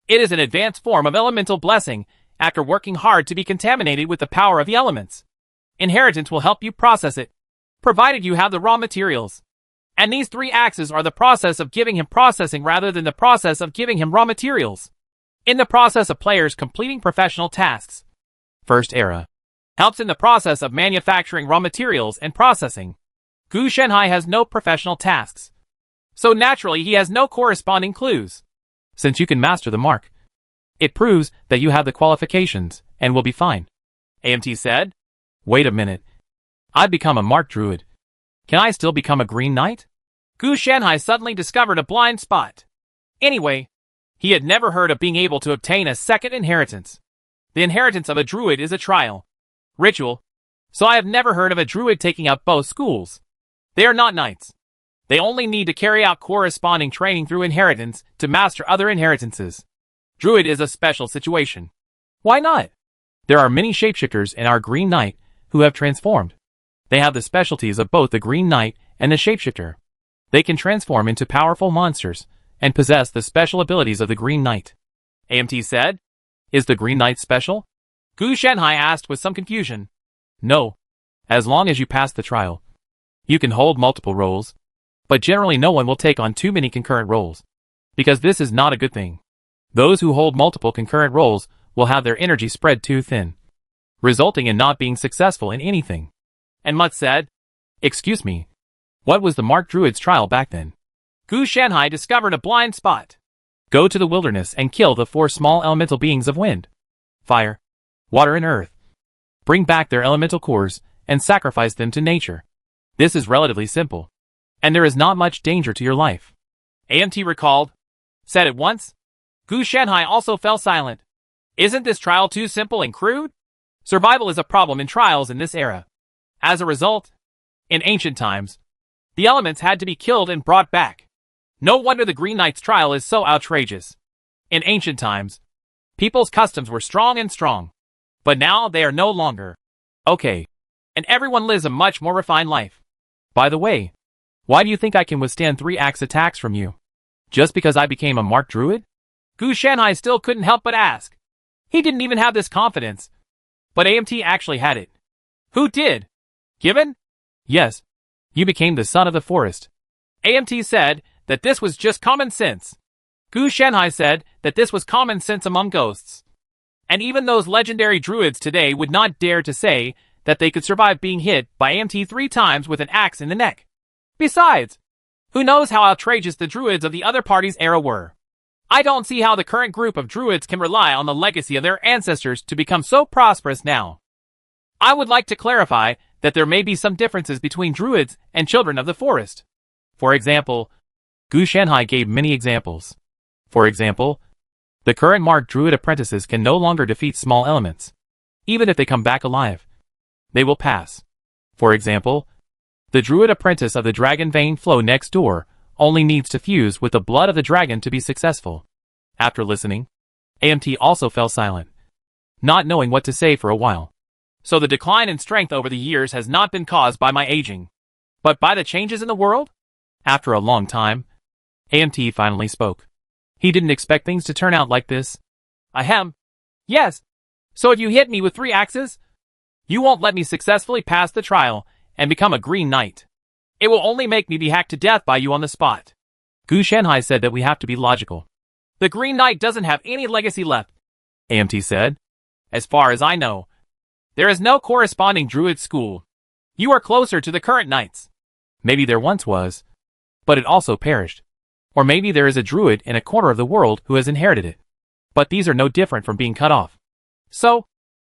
It is an advanced form of elemental blessing after working hard to be contaminated with the power of the elements. Inheritance will help you process it, provided you have the raw materials. And these 3 axes are the process of giving him processing rather than the process of giving him raw materials. In the process of players completing professional tasks. First era helps in the process of manufacturing raw materials and processing. Gu Shanhai has no professional tasks, so naturally he has no corresponding clues. Since you can master the mark, it proves that you have the qualifications and will be fine. AMT said. Wait a minute. I've become a Mark Druid. Can I still become a Green Knight? Gu Shanhai suddenly discovered a blind spot. Anyway, he had never heard of being able to obtain a second inheritance. The inheritance of a Druid is a trial ritual, so I have never heard of a Druid taking up both schools. They are not knights. They only need to carry out corresponding training through inheritance to master other inheritances. Druid is a special situation. Why not? There are many shapeshifters in our Green Knight who have transformed. They have the specialties of both the Green Knight and the shapeshifter. They can transform into powerful monsters and possess the special abilities of the Green Knight. AMT said. Is the Green Knight special? Gu Shanhai asked with some confusion. No. As long as you pass the trial. You can hold multiple roles, but generally no one will take on too many concurrent roles, because this is not a good thing. Those who hold multiple concurrent roles will have their energy spread too thin, resulting in not being successful in anything. And Mutt said, Excuse me, what was the Mark Druid's trial back then? Gu Shanhai discovered a blind spot. Go to the wilderness and kill the 4 small elemental beings of wind, fire, water and earth. Bring back their elemental cores and sacrifice them to nature. This is relatively simple, and there is not much danger to your life. AMT recalled. Said it once. Gu Shanhai also fell silent. Isn't this trial too simple and crude? Survival is a problem in trials in this era. As a result, in ancient times, the elements had to be killed and brought back. No wonder the Green Knight's trial is so outrageous. In ancient times, people's customs were strong and strong. But now they are no longer. Okay. And everyone lives a much more refined life. By the way, why do you think I can withstand 3 axe attacks from you? Just because I became a Mark Druid? Gu Shanhai still couldn't help but ask. He didn't even have this confidence. But AMT actually had it. Who did? Given? Yes. You became the son of the forest. AMT said that this was just common sense. Gu Shanhai said that this was common sense among ghosts. And even those legendary druids today would not dare to say that they could survive being hit by AMT 3 times with an axe in the neck. Besides, who knows how outrageous the druids of the other party's era were. I don't see how the current group of druids can rely on the legacy of their ancestors to become so prosperous now. I would like to clarify that there may be some differences between druids and children of the forest. For example, Gu Shanhai gave many examples. For example, the current Mark Druid apprentices can no longer defeat small elements. Even if they come back alive, they will pass. For example, the Druid apprentice of the Dragon Vein Flow next door only needs to fuse with the blood of the dragon to be successful. After listening, AMT also fell silent, not knowing what to say for a while. So the decline in strength over the years has not been caused by my aging, but by the changes in the world? After a long time, AMT finally spoke. He didn't expect things to turn out like this. Ahem. Yes. So if you hit me with 3 axes, you won't let me successfully pass the trial and become a Green Knight. It will only make me be hacked to death by you on the spot. Gu Shanhai said that we have to be logical. The Green Knight doesn't have any legacy left, AMT said. As far as I know, there is no corresponding druid school. You are closer to the current knights. Maybe there once was, but it also perished. Or maybe there is a druid in a corner of the world who has inherited it. But these are no different from being cut off. So,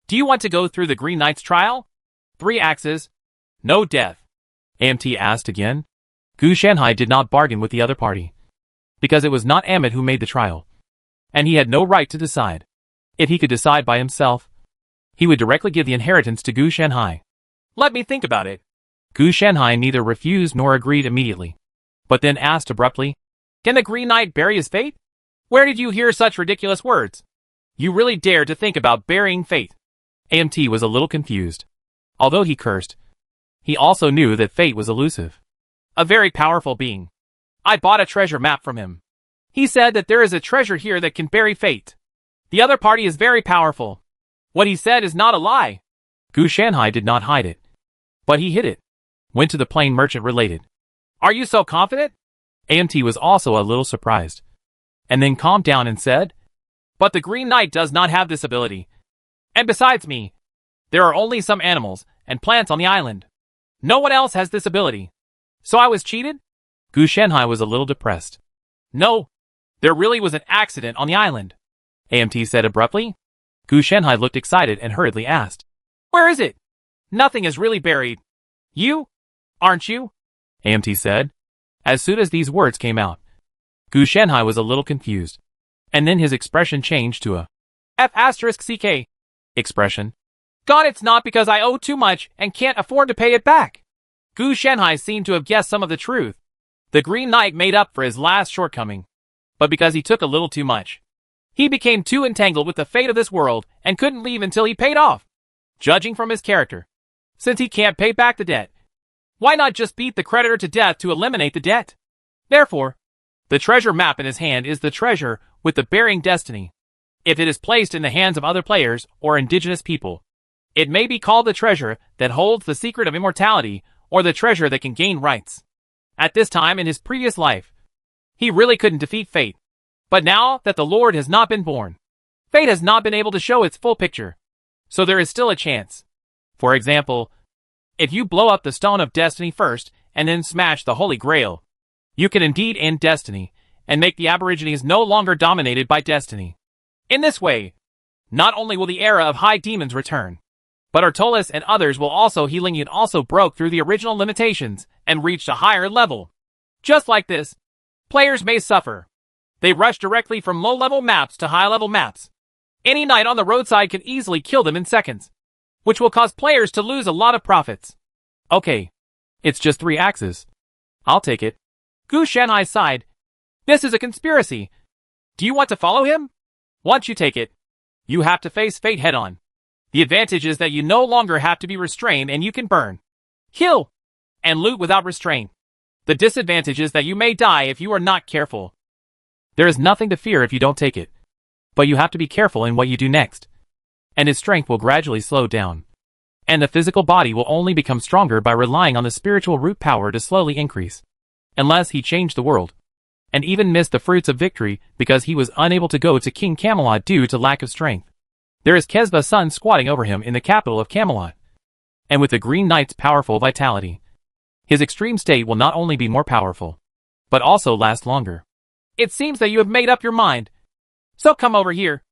do you want to go through the Green Knight's trial? 3 axes, no death. AMT asked again. Gu Shanhai did not bargain with the other party, because it was not Amit who made the trial, and he had no right to decide. If he could decide by himself, he would directly give the inheritance to Gu Shanhai. Let me think about it. Gu Shanhai neither refused nor agreed immediately, but then asked abruptly, Can the Green Knight bury his fate? Where did you hear such ridiculous words? You really dare to think about burying fate? AMT was a little confused. Although he cursed, he also knew that fate was elusive. A very powerful being. I bought a treasure map from him. He said that there is a treasure here that can bury fate. The other party is very powerful. What he said is not a lie. Gu Shanhai did not hide it, but he hid it. Went to the plain merchant related. Are you so confident? AMT was also a little surprised, and then calmed down and said, But the Green Knight does not have this ability. And besides me, there are only some animals and plants on the island. No one else has this ability. So I was cheated? Gu Shanhai was a little depressed. No, there really was an accident on the island, AMT said abruptly. Gu Shanhai looked excited and hurriedly asked, Where is it? Nothing is really buried. You? Aren't you? AMT said. As soon as these words came out, Gu Shanhai was a little confused, and then his expression changed to a F***CK expression. God, it's not because I owe too much and can't afford to pay it back. Gu Shanhai seemed to have guessed some of the truth. The Green Knight made up for his last shortcoming, but because he took a little too much. He became too entangled with the fate of this world and couldn't leave until he paid off. Judging from his character, since he can't pay back the debt, why not just beat the creditor to death to eliminate the debt? Therefore, the treasure map in his hand is the treasure with the burying destiny. If it is placed in the hands of other players or indigenous people, it may be called the treasure that holds the secret of immortality or the treasure that can gain rights. At this time in his previous life, he really couldn't defeat fate. But now that the Lord has not been born, fate has not been able to show its full picture. So there is still a chance. For example, if you blow up the Stone of Destiny first and then smash the Holy Grail, you can indeed end Destiny and make the Aborigines no longer dominated by Destiny. In this way, not only will the era of High Demons return, but Artolis and others will also healing it also broke through the original limitations and reached a higher level. Just like this, players may suffer. They rush directly from low-level maps to high-level maps. Any knight on the roadside can easily kill them in seconds, which will cause players to lose a lot of profits. Okay, it's just 3 axes. I'll take it. Gu Shanhai sighed. This is a conspiracy. Do you want to follow him? Once you take it, you have to face fate head-on. The advantage is that you no longer have to be restrained and you can burn, kill, and loot without restraint. The disadvantage is that you may die if you are not careful. There is nothing to fear if you don't take it, but you have to be careful in what you do next, and his strength will gradually slow down, and the physical body will only become stronger by relying on the spiritual root power to slowly increase, unless he changed the world, and even missed the fruits of victory because he was unable to go to King Camelot due to lack of strength. There is Kesva's son squatting over him in the capital of Camelot, and with the Green Knight's powerful vitality, his extreme state will not only be more powerful, but also last longer. It seems that you have made up your mind. So come over here.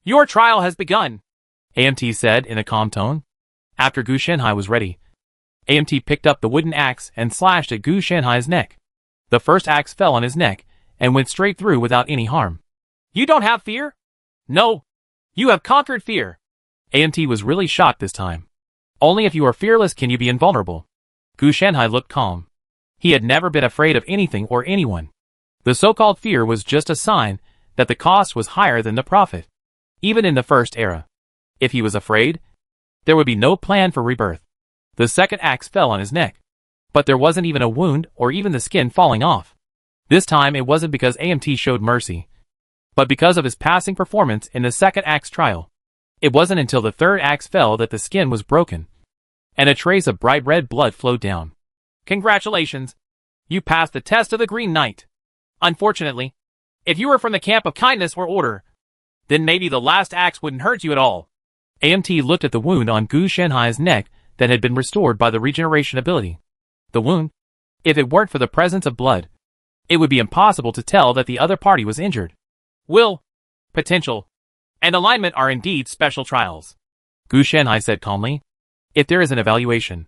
Your trial has begun, AMT said in a calm tone. After Gu Shanhai was ready, AMT picked up the wooden axe and slashed at Gu Shanhai's neck. The first axe fell on his neck and went straight through without any harm. You don't have fear? No. You have conquered fear. AMT was really shocked this time. Only if you are fearless can you be invulnerable. Gu Shanhai looked calm. He had never been afraid of anything or anyone. The so-called fear was just a sign that the cost was higher than the profit. Even in the first era, if he was afraid, there would be no plan for rebirth. The second axe fell on his neck, but there wasn't even a wound or even the skin falling off. This time it wasn't because AMT showed mercy, but because of his passing performance in the second axe trial. It wasn't until the third axe fell that the skin was broken, and a trace of bright red blood flowed down. Congratulations! You passed the test of the Green Knight. Unfortunately, if you were from the camp of kindness or order, then maybe the last axe wouldn't hurt you at all. AMT looked at the wound on Gu Shanhai's neck that had been restored by the regeneration ability. The wound? If it weren't for the presence of blood, it would be impossible to tell that the other party was injured. Will, potential, and alignment are indeed special trials, Gu Shanhai said calmly. If there is an evaluation,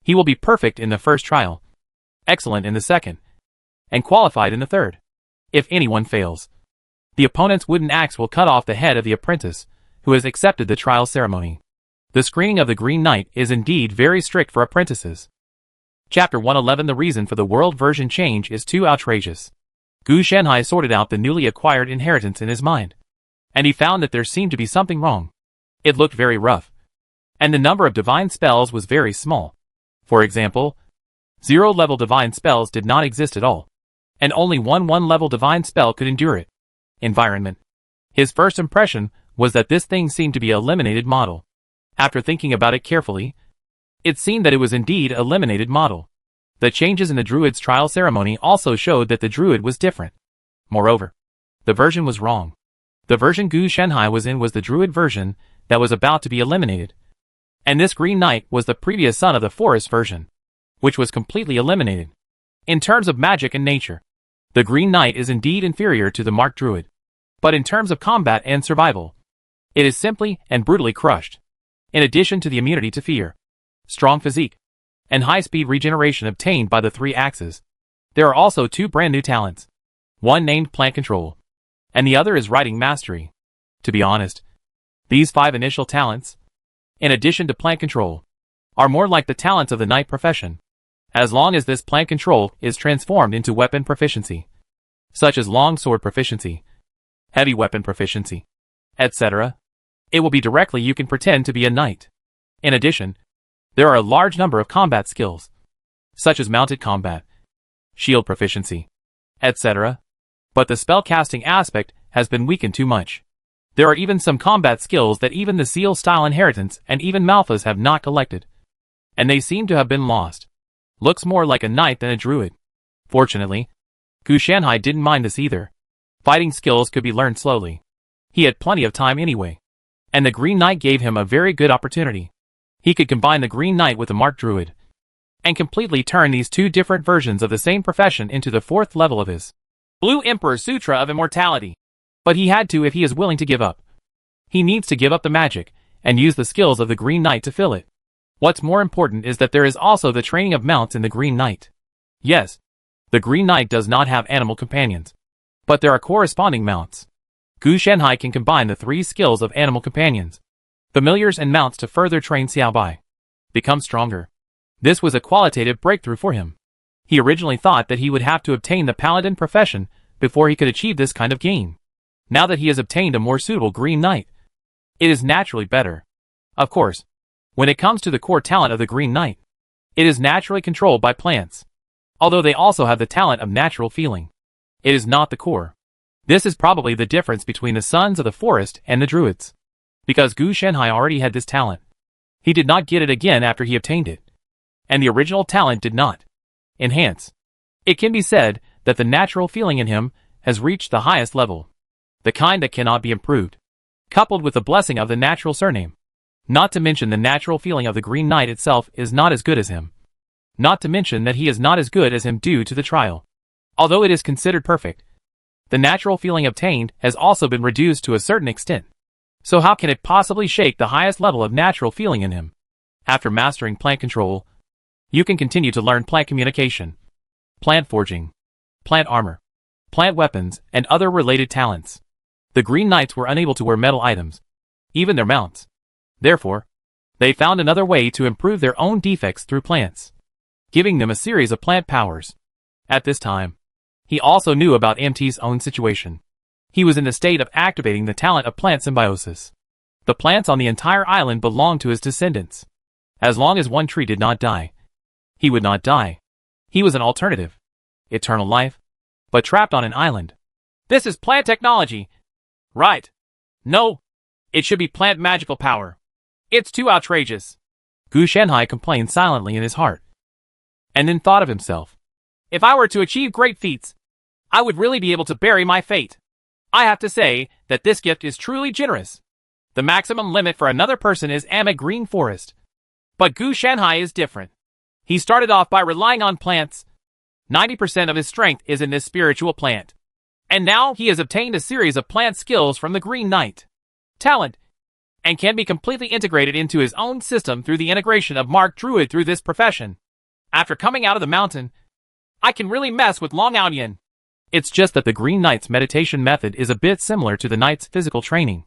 he will be perfect in the first trial, excellent in the second, and qualified in the third. If anyone fails, the opponent's wooden axe will cut off the head of the apprentice who has accepted the trial ceremony. The screening of the Green Knight is indeed very strict for apprentices. Chapter 111. The reason for the world version change is too outrageous. Gu Shanhai sorted out the newly acquired inheritance in his mind, and he found that there seemed to be something wrong. It looked very rough, and the number of divine spells was very small. For example, 0-level divine spells did not exist at all, and only one 1-level divine spell could endure it. Environment. His first impression was that this thing seemed to be an eliminated model. After thinking about it carefully, it seemed that it was indeed an eliminated model. The changes in the druid's trial ceremony also showed that the druid was different. Moreover, the version was wrong. The version Gu Shanhai was in was the druid version that was about to be eliminated. And this Green Knight was the previous son of the forest version, which was completely eliminated. In terms of magic and nature, the Green Knight is indeed inferior to the Mark Druid. But in terms of combat and survival, it is simply and brutally crushed. In addition to the immunity to fear, strong physique, and high-speed regeneration obtained by the 3 axes, there are also 2 brand new talents. One named Plant Control, and the other is Writing Mastery. To be honest, these 5 initial talents, in addition to Plant Control, are more like the talents of the Knight profession, as long as this Plant Control is transformed into weapon proficiency, such as long sword proficiency, heavy weapon proficiency, etc. It will be directly you can pretend to be a knight. In addition, there are a large number of combat skills, such as mounted combat, shield proficiency, etc. But the spellcasting aspect has been weakened too much. There are even some combat skills that even the Seal-style inheritance and even Malphas have not collected, and they seem to have been lost. Looks more like a knight than a druid. Fortunately, Gu Shanhai didn't mind this either. Fighting skills could be learned slowly. He had plenty of time anyway, and the Green Knight gave him a very good opportunity. He could combine the Green Knight with the Mark Druid, and completely turn these 2 different versions of the same profession into the 4th level of his Blue Emperor Sutra of Immortality. But he had to if he is willing to give up. He needs to give up the magic, and use the skills of the Green Knight to fill it. What's more important is that there is also the training of mounts in the Green Knight. Yes, the Green Knight does not have animal companions, but there are corresponding mounts. Gu Shanhai can combine the 3 skills of animal companions, familiars and mounts to further train Xiao Bai, become stronger. This was a qualitative breakthrough for him. He originally thought that he would have to obtain the paladin profession before he could achieve this kind of gain. Now that he has obtained a more suitable Green Knight, it is naturally better. Of course, when it comes to the core talent of the Green Knight, it is naturally controlled by plants. Although they also have the talent of natural feeling, it is not the core. This is probably the difference between the sons of the forest and the druids. Because Gu Shanhai already had this talent, he did not get it again after he obtained it, and the original talent did not enhance. It can be said that the natural feeling in him has reached the highest level, the kind that cannot be improved, coupled with the blessing of the natural surname. Not to mention the natural feeling of the Green Knight itself is not as good as him. Not to mention that he is not as good as him due to the trial. Although it is considered perfect, the natural feeling obtained has also been reduced to a certain extent. So how can it possibly shake the highest level of natural feeling in him? After mastering plant control, you can continue to learn plant communication, plant forging, plant armor, plant weapons, and other related talents. The Green Knights were unable to wear metal items, even their mounts. Therefore, they found another way to improve their own defects through plants, giving them a series of plant powers. At this time, he also knew about AMT's own situation. He was in the state of activating the talent of plant symbiosis. The plants on the entire island belonged to his descendants. As long as one tree did not die, he would not die. He was an alternative, eternal life, but trapped on an island. This is plant technology. Right. No, it should be plant magical power. It's too outrageous. Gu Shanhai complained silently in his heart, and then thought of himself. If I were to achieve great feats, I would really be able to bury my fate. I have to say that this gift is truly generous. The maximum limit for another person is Amid Green Forest. But Gu Shanhai is different. He started off by relying on plants. 90% of his strength is in this spiritual plant. And now he has obtained a series of plant skills from the Green Knight. Talent. And can be completely integrated into his own system through the integration of Mark Druid through this profession. After coming out of the mountain, I can really mess with Long Aoyan. It's just that the Green Knight's meditation method is a bit similar to the Knight's physical training.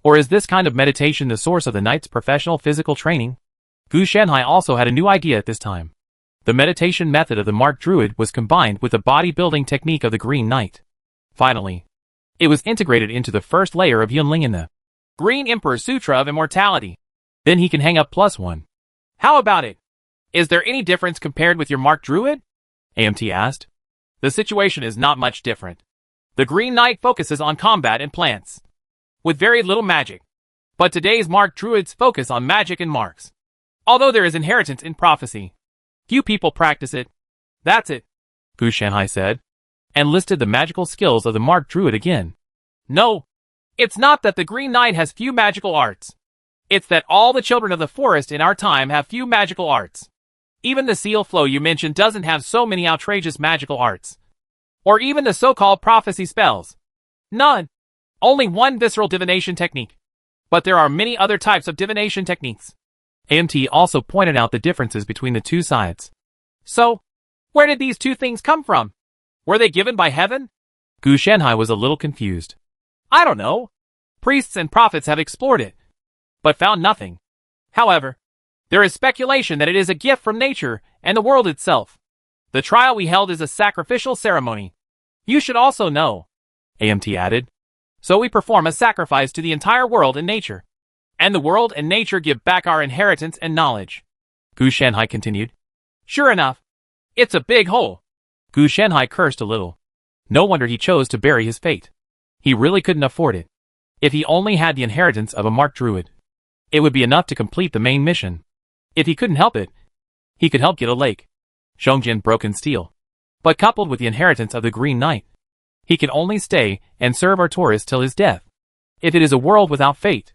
Or is this kind of meditation the source of the Knight's professional physical training? Gu Shanhai also had a new idea at this time. The meditation method of the Mark Druid was combined with the bodybuilding technique of the Green Knight. Finally, it was integrated into the first layer of Yunling in the Green Emperor Sutra of Immortality. Then he can hang up +1. How about it? Is there any difference compared with your Mark Druid? AMT asked. The situation is not much different. The Green Knight focuses on combat and plants, with very little magic. But today's Mark Druids focus on magic and marks. Although there is inheritance in prophecy, few people practice it. That's it, Gu Shanhai said, and listed the magical skills of the Mark Druid again. No, it's not that the Green Knight has few magical arts. It's that all the children of the forest in our time have few magical arts. Even the Seal Flow you mentioned doesn't have so many outrageous magical arts. Or even the so-called prophecy spells. None. Only one visceral divination technique. But there are many other types of divination techniques. AMT also pointed out the differences between the two sides. So, where did these two things come from? Were they given by heaven? Gu Shanhai was a little confused. I don't know. Priests and prophets have explored it, but found nothing. However, there is speculation that it is a gift from nature and the world itself. The trial we held is a sacrificial ceremony. You should also know, AMT added. So we perform a sacrifice to the entire world and nature. And the world and nature give back our inheritance and knowledge. Gu Shanhai continued. Sure enough, it's a big hole. Gu Shanhai cursed a little. No wonder he chose to bury his fate. He really couldn't afford it. If he only had the inheritance of a Mark Druid, it would be enough to complete the main mission. If he couldn't help it, he could help get a lake. Zhongjin broken steel. But coupled with the inheritance of the Green Knight, he can only stay and serve Artorias till his death. If it is a world without fate,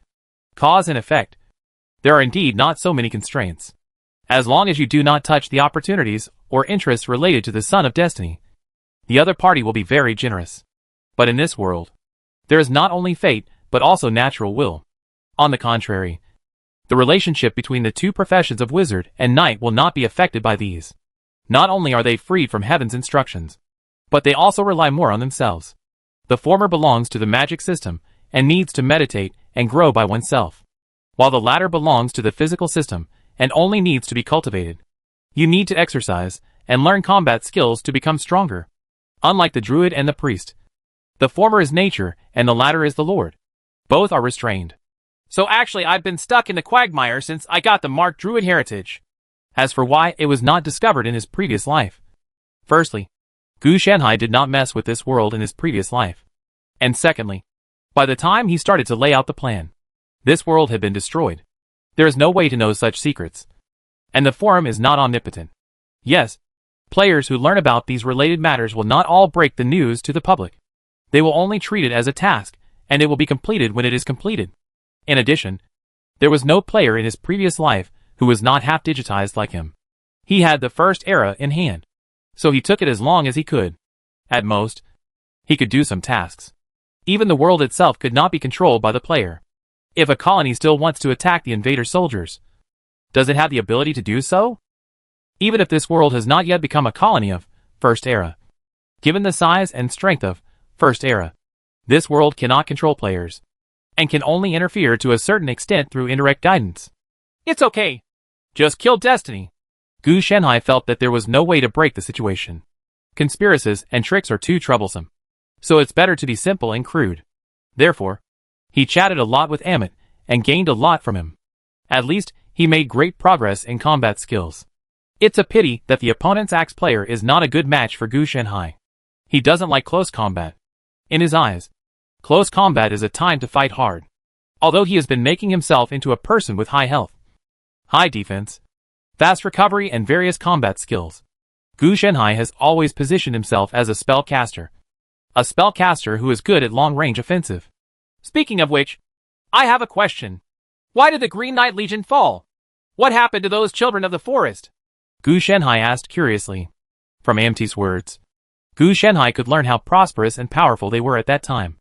cause and effect, there are indeed not so many constraints. As long as you do not touch the opportunities or interests related to the Son of Destiny, the other party will be very generous. But in this world, there is not only fate, but also natural will. On the contrary, the relationship between the two professions of wizard and knight will not be affected by these. Not only are they freed from heaven's instructions, but they also rely more on themselves. The former belongs to the magic system and needs to meditate and grow by oneself, while the latter belongs to the physical system and only needs to be cultivated. You need to exercise and learn combat skills to become stronger. Unlike the druid and the priest, the former is nature and the latter is the Lord. Both are restrained. So actually I've been stuck in the quagmire since I got the Mark Druid heritage. As for why it was not discovered in his previous life. Firstly, Gu Shanhai did not mess with this world in his previous life. And secondly, by the time he started to lay out the plan, this world had been destroyed. There is no way to know such secrets. And the forum is not omnipotent. Yes, players who learn about these related matters will not all break the news to the public. They will only treat it as a task, and it will be completed when it is completed. In addition, there was no player in his previous life who was not half digitized like him. He had the first era in hand, so he took it as long as he could. At most, he could do some tasks. Even the world itself could not be controlled by the player. If a colony still wants to attack the invader soldiers, does it have the ability to do so? Even if this world has not yet become a colony of First Era. Given the size and strength of First Era, this world cannot control players, and can only interfere to a certain extent through indirect guidance. It's okay. Just kill Destiny. Gu Shanhai felt that there was no way to break the situation. Conspiracies and tricks are too troublesome. So it's better to be simple and crude. Therefore, he chatted a lot with Amit and gained a lot from him. At least, he made great progress in combat skills. It's a pity that the opponent's axe player is not a good match for Gu Shanhai. He doesn't like close combat. In his eyes, close combat is a time to fight hard. Although he has been making himself into a person with high health, high defense, fast recovery and various combat skills, Gu Shanhai has always positioned himself as a spellcaster. A spellcaster who is good at long-range offensive. Speaking of which, I have a question. Why did the Green Knight Legion fall? What happened to those children of the forest? Gu Shenhai asked curiously. From AMT's words, Gu Shenhai could learn how prosperous and powerful they were at that time,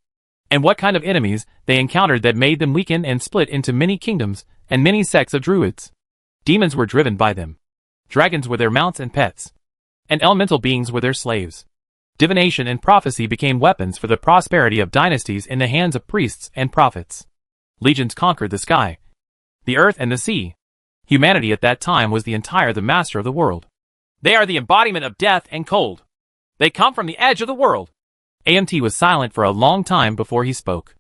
and what kind of enemies they encountered that made them weaken and split into many kingdoms and many sects of druids. Demons were driven by them. Dragons were their mounts and pets, and elemental beings were their slaves. Divination and prophecy became weapons for the prosperity of dynasties in the hands of priests and prophets. Legions conquered the sky, the earth and the sea. Humanity at that time was the master of the world. They are the embodiment of death and cold. They come from the edge of the world. AMT was silent for a long time before he spoke.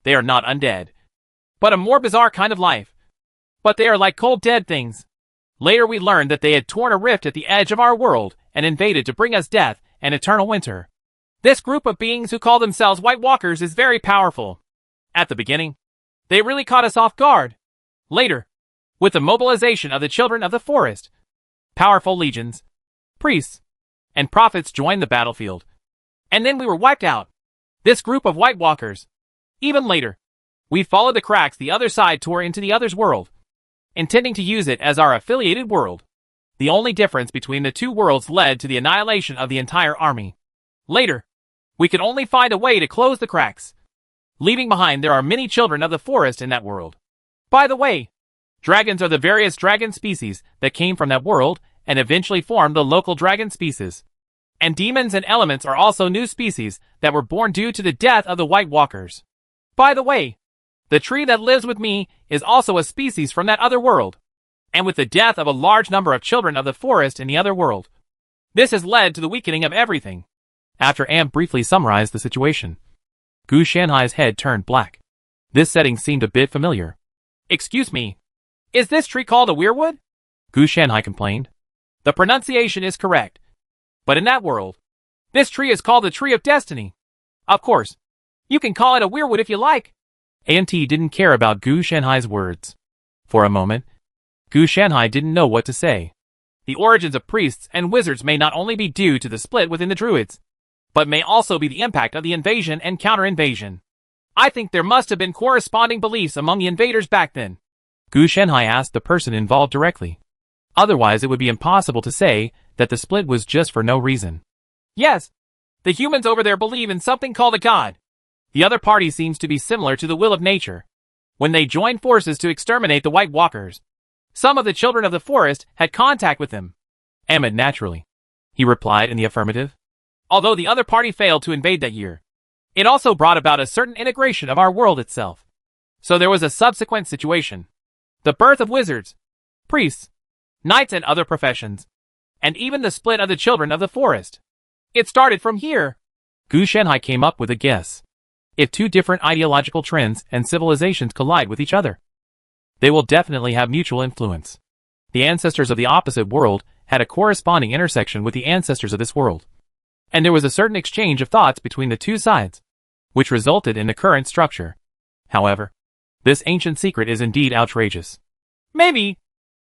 They are not undead, but a more bizarre kind of life. But they are like cold dead things. Later we learned that they had torn a rift at the edge of our world and invaded to bring us death and eternal winter. This group of beings who call themselves White Walkers is very powerful. At the beginning, they really caught us off guard. Later, with the mobilization of the children of the forest, powerful legions, priests, and prophets joined the battlefield. And then we were wiped out. This group of White Walkers. Even later, we followed the cracks the other side tore into the other's world, intending to use it as our affiliated world. The only difference between the two worlds led to the annihilation of the entire army. Later, we could only find a way to close the cracks, leaving behind there are many children of the forest in that world. By the way, dragons are the various dragon species that came from that world and eventually formed the local dragon species. And demons and elements are also new species that were born due to the death of the White Walkers. By the way, the tree that lives with me is also a species from that other world, and with the death of a large number of children of the forest in the other world, this has led to the weakening of everything. After Am briefly summarized the situation, Gu Shanhai's head turned black. This setting seemed a bit familiar. Excuse me, is this tree called a weirwood? Gu Shanhai complained. The pronunciation is correct. But in that world, this tree is called the Tree of Destiny. Of course, you can call it a weirwood if you like. AMT didn't care about Gu Shanhai's words. For a moment, Gu Shanhai didn't know what to say. The origins of priests and wizards may not only be due to the split within the druids, but may also be the impact of the invasion and counter-invasion. I think there must have been corresponding beliefs among the invaders back then. Gu Shanhai asked the person involved directly. Otherwise it would be impossible to say that the split was just for no reason. Yes, the humans over there believe in something called a god. The other party seems to be similar to the will of nature. When they joined forces to exterminate the White Walkers, some of the children of the forest had contact with them. Ahmed naturally. He replied in the affirmative. Although the other party failed to invade that year, it also brought about a certain integration of our world itself. So there was a subsequent situation. The birth of wizards, priests, knights and other professions, and even the split of the children of the forest. It started from here. Gu Shanhai came up with a guess. If two different ideological trends and civilizations collide with each other, they will definitely have mutual influence. The ancestors of the opposite world had a corresponding intersection with the ancestors of this world, and there was a certain exchange of thoughts between the two sides, which resulted in the current structure. However, this ancient secret is indeed outrageous. Maybe,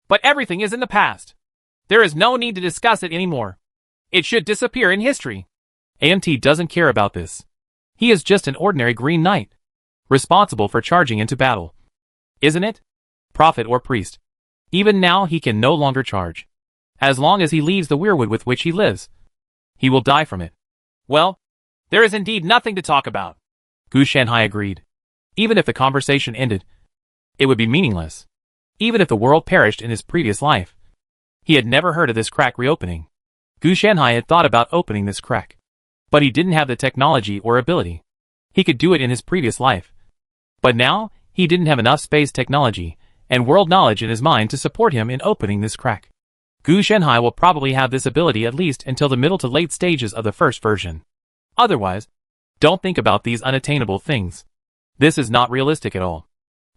but everything is in the past. There is no need to discuss it anymore. It should disappear in history. AMT doesn't care about this. He is just an ordinary Green Knight, responsible for charging into battle. Isn't it? Prophet or priest. Even now he can no longer charge. As long as he leaves the weirwood with which he lives, he will die from it. Well, there is indeed nothing to talk about. Gu Shanhai agreed. Even if the conversation ended, it would be meaningless. Even if the world perished in his previous life, he had never heard of this crack reopening. Gu Shanhai had thought about opening this crack, but he didn't have the technology or ability. He could do it in his previous life, but now he didn't have enough space technology and world knowledge in his mind to support him in opening this crack. Gu Shanhai will probably have this ability at least until the middle to late stages of the first version. Otherwise, don't think about these unattainable things. This is not realistic at all.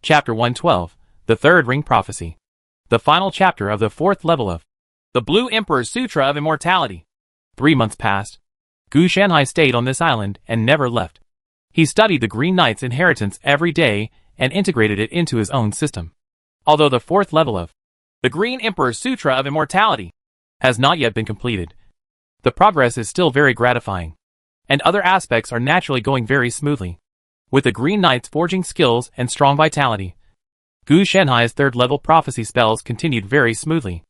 Chapter 112, The Third Ring Prophecy. The final chapter of the fourth level of the Blue Emperor's Sutra of Immortality. 3 months passed. Gu Shanhai stayed on this island and never left. He studied the Green Knight's inheritance every day and integrated it into his own system. Although the fourth level of the Green Emperor's Sutra of Immortality has not yet been completed, the progress is still very gratifying, and other aspects are naturally going very smoothly. With the Green Knight's forging skills and strong vitality, Gu Shanhai's third-level prophecy spells continued very smoothly.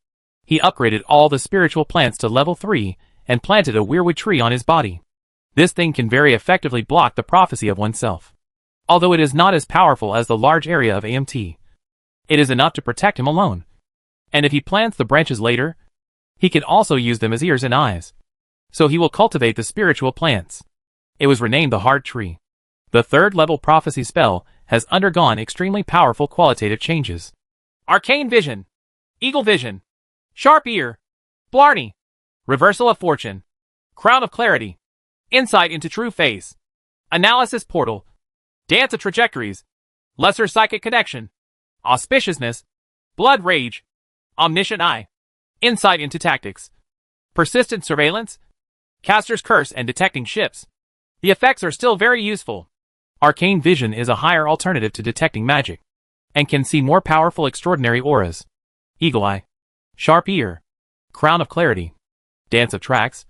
He upgraded all the spiritual plants to level 3 and planted a weirwood tree on his body. This thing can very effectively block the prophecy of oneself. Although it is not as powerful as the large area of AMT, it is enough to protect him alone. And if he plants the branches later, he can also use them as ears and eyes. So he will cultivate the spiritual plants. It was renamed the Heart Tree. The third-level prophecy spell has undergone extremely powerful qualitative changes. Arcane Vision, Eagle Vision, Sharp Ear, Blarney, Reversal of Fortune, Crown of Clarity, Insight into True Face, Analysis Portal, Dance of Trajectories, Lesser Psychic Connection, Auspiciousness, Blood Rage, Omniscient Eye, Insight into Tactics, Persistent Surveillance, Caster's Curse and Detecting Ships. The effects are still very useful. Arcane Vision is a higher alternative to detecting magic, and can see more powerful extraordinary auras. Eagle Eye, Sharp Ear, Crown of Clarity, Dance of Tracks,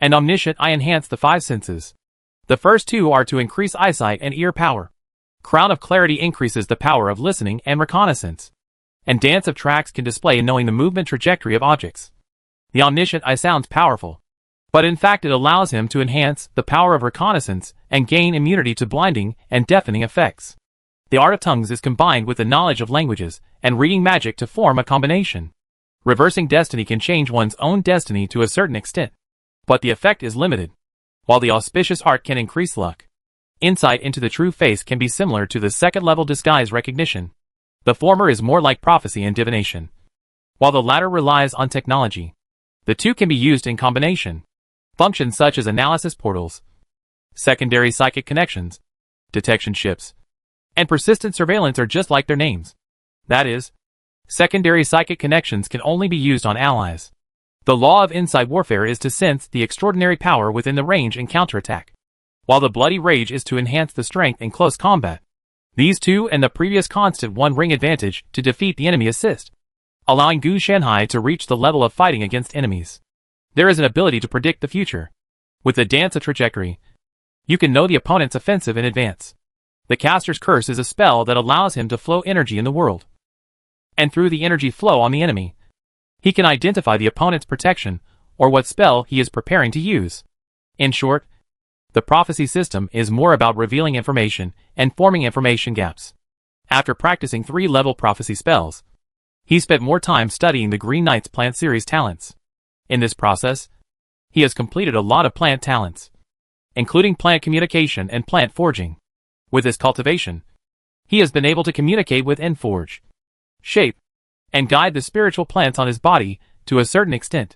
and Omniscient Eye enhance the 5 senses. The first two are to increase eyesight and ear power. Crown of Clarity increases the power of listening and reconnaissance. And Dance of Tracks can display knowing the movement trajectory of objects. The Omniscient Eye sounds powerful, but in fact it allows him to enhance the power of reconnaissance and gain immunity to blinding and deafening effects. The Art of Tongues is combined with the knowledge of languages and reading magic to form a combination. Reversing Destiny can change one's own destiny to a certain extent, but the effect is limited, while the Auspicious Art can increase luck. Insight into the True Face can be similar to the second-level Disguise Recognition. The former is more like prophecy and divination, while the latter relies on technology. The two can be used in combination. Functions such as analysis portals, secondary psychic connections, detection ships, and persistent surveillance are just like their names. That is, secondary psychic connections can only be used on allies. The law of inside warfare is to sense the extraordinary power within the range and counterattack, while the bloody rage is to enhance the strength in close combat. These two and the previous constant one-ring advantage to defeat the enemy assist, allowing Gu Shanhai to reach the level of fighting against enemies. There is an ability to predict the future. With the Dance of Trajectory, you can know the opponent's offensive in advance. The Caster's Curse is a spell that allows him to flow energy in the world. And through the energy flow on the enemy, he can identify the opponent's protection or what spell he is preparing to use. In short, the prophecy system is more about revealing information and forming information gaps. After practicing 3-level prophecy spells, he spent more time studying the Green Knight's plant series talents. In this process, he has completed a lot of plant talents, including plant communication and plant forging. With his cultivation, he has been able to communicate with and forge, shape, and guide the spiritual plants on his body to a certain extent.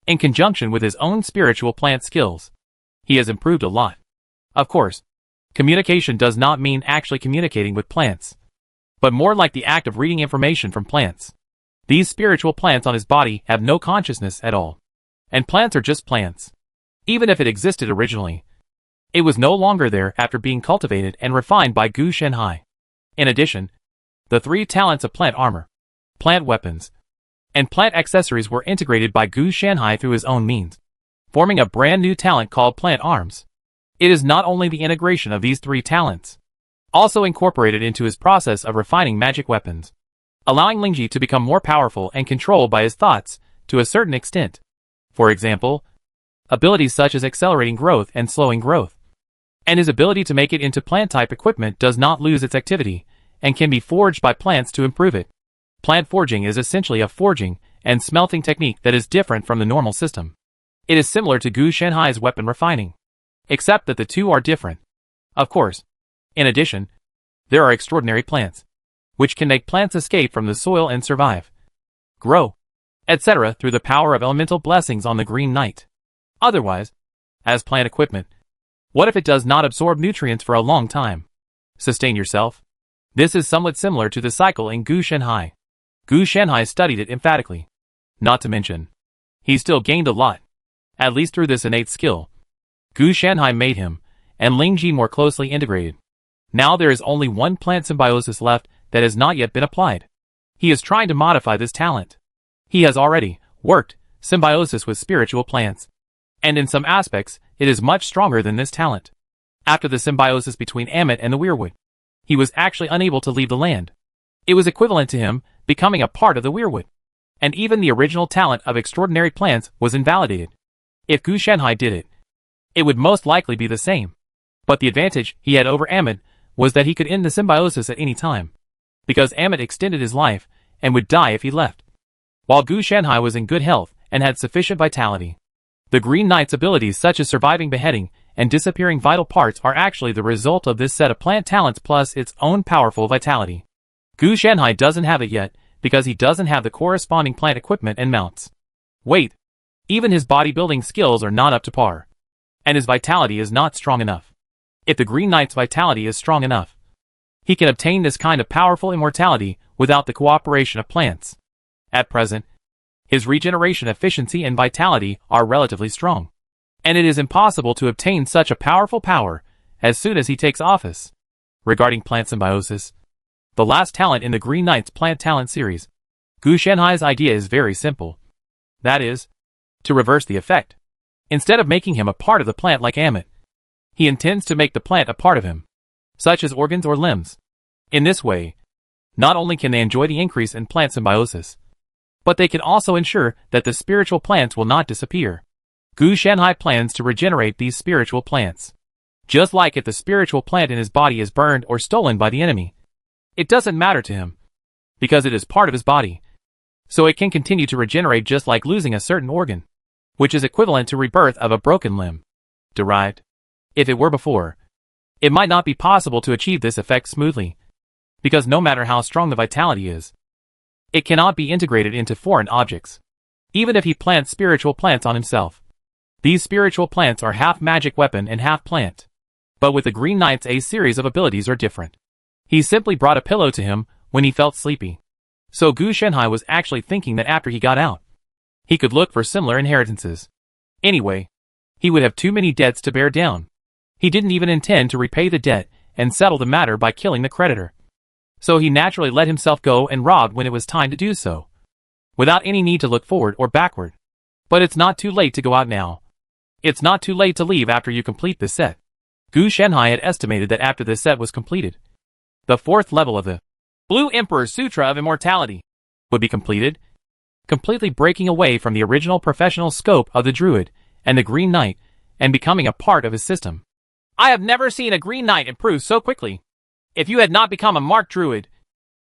In conjunction with his own spiritual plant skills, he has improved a lot. Of course, communication does not mean actually communicating with plants, but more like the act of reading information from plants. These spiritual plants on his body have no consciousness at all. And plants are just plants. Even if it existed originally, it was no longer there after being cultivated and refined by Gu Shanhai. In addition, the 3 talents of plant armor, plant weapons, and plant accessories were integrated by Gu Shanhai through his own means, forming a brand new talent called Plant Arms. It is not only the integration of these 3 talents, also incorporated into his process of refining magic weapons, allowing Lingji to become more powerful and controlled by his thoughts to a certain extent. For example, abilities such as accelerating growth and slowing growth. And his ability to make it into plant-type equipment does not lose its activity, and can be forged by plants to improve it. Plant forging is essentially a forging and smelting technique that is different from the normal system. It is similar to Gu Shanhai's weapon refining, except that the two are different. Of course, in addition, there are extraordinary plants, which can make plants escape from the soil and survive, grow, etc. through the power of elemental blessings on the Green Knight. Otherwise, as plant equipment, what if it does not absorb nutrients for a long time? Sustain yourself. This is somewhat similar to the cycle in Gu Shanhai. Gu Shanhai studied it emphatically. Not to mention, he still gained a lot, at least through this innate skill. Gu Shanhai made him and Lingji more closely integrated. Now there is only one plant symbiosis left that has not yet been applied. He is trying to modify this talent. He has already worked symbiosis with spiritual plants, and in some aspects, it is much stronger than this talent. After the symbiosis between Amit and the weirwood, he was actually unable to leave the land. It was equivalent to him becoming a part of the weirwood. And even the original talent of extraordinary plants was invalidated. If Gu Shanhai did it, it would most likely be the same. But the advantage he had over Amit was that he could end the symbiosis at any time, because Amit extended his life and would die if he left, while Gu Shanhai was in good health and had sufficient vitality. The Green Knight's abilities such as surviving beheading and disappearing vital parts are actually the result of this set of plant talents plus its own powerful vitality. Gu Shanhai doesn't have it yet because he doesn't have the corresponding plant equipment and mounts. Wait, even his bodybuilding skills are not up to par, and his vitality is not strong enough. If the Green Knight's vitality is strong enough, he can obtain this kind of powerful immortality without the cooperation of plants. At present, his regeneration efficiency and vitality are relatively strong, and it is impossible to obtain such a powerful power as soon as he takes office. Regarding plant symbiosis, the last talent in the Green Knight's plant talent series, Gu Shanhai's idea is very simple. That is, to reverse the effect. Instead of making him a part of the plant like Amit, he intends to make the plant a part of him, such as organs or limbs. In this way, not only can they enjoy the increase in plant symbiosis, but they can also ensure that the spiritual plants will not disappear. Gu Shanhai plans to regenerate these spiritual plants. Just like if the spiritual plant in his body is burned or stolen by the enemy, it doesn't matter to him, because it is part of his body, so it can continue to regenerate just like losing a certain organ, which is equivalent to rebirth of a broken limb. Derived. If it were before, it might not be possible to achieve this effect smoothly, because no matter how strong the vitality is, it cannot be integrated into foreign objects, even if he plants spiritual plants on himself. These spiritual plants are half magic weapon and half plant. But with the Green Knight's A series of abilities are different. He simply brought a pillow to him when he felt sleepy. So Gu Shanhai was actually thinking that after he got out, he could look for similar inheritances. Anyway, he would have too many debts to bear down. He didn't even intend to repay the debt and settle the matter by killing the creditor. So he naturally let himself go and robbed when it was time to do so, without any need to look forward or backward. But it's not too late to go out now. It's not too late to leave after you complete this set. Gu Shanhai had estimated that after this set was completed, the 4th level of the Blue Emperor's Sutra of Immortality would be completed, completely breaking away from the original professional scope of the Druid and the Green Knight and becoming a part of his system. I have never seen a Green Knight improve so quickly. If you had not become a Mark Druid,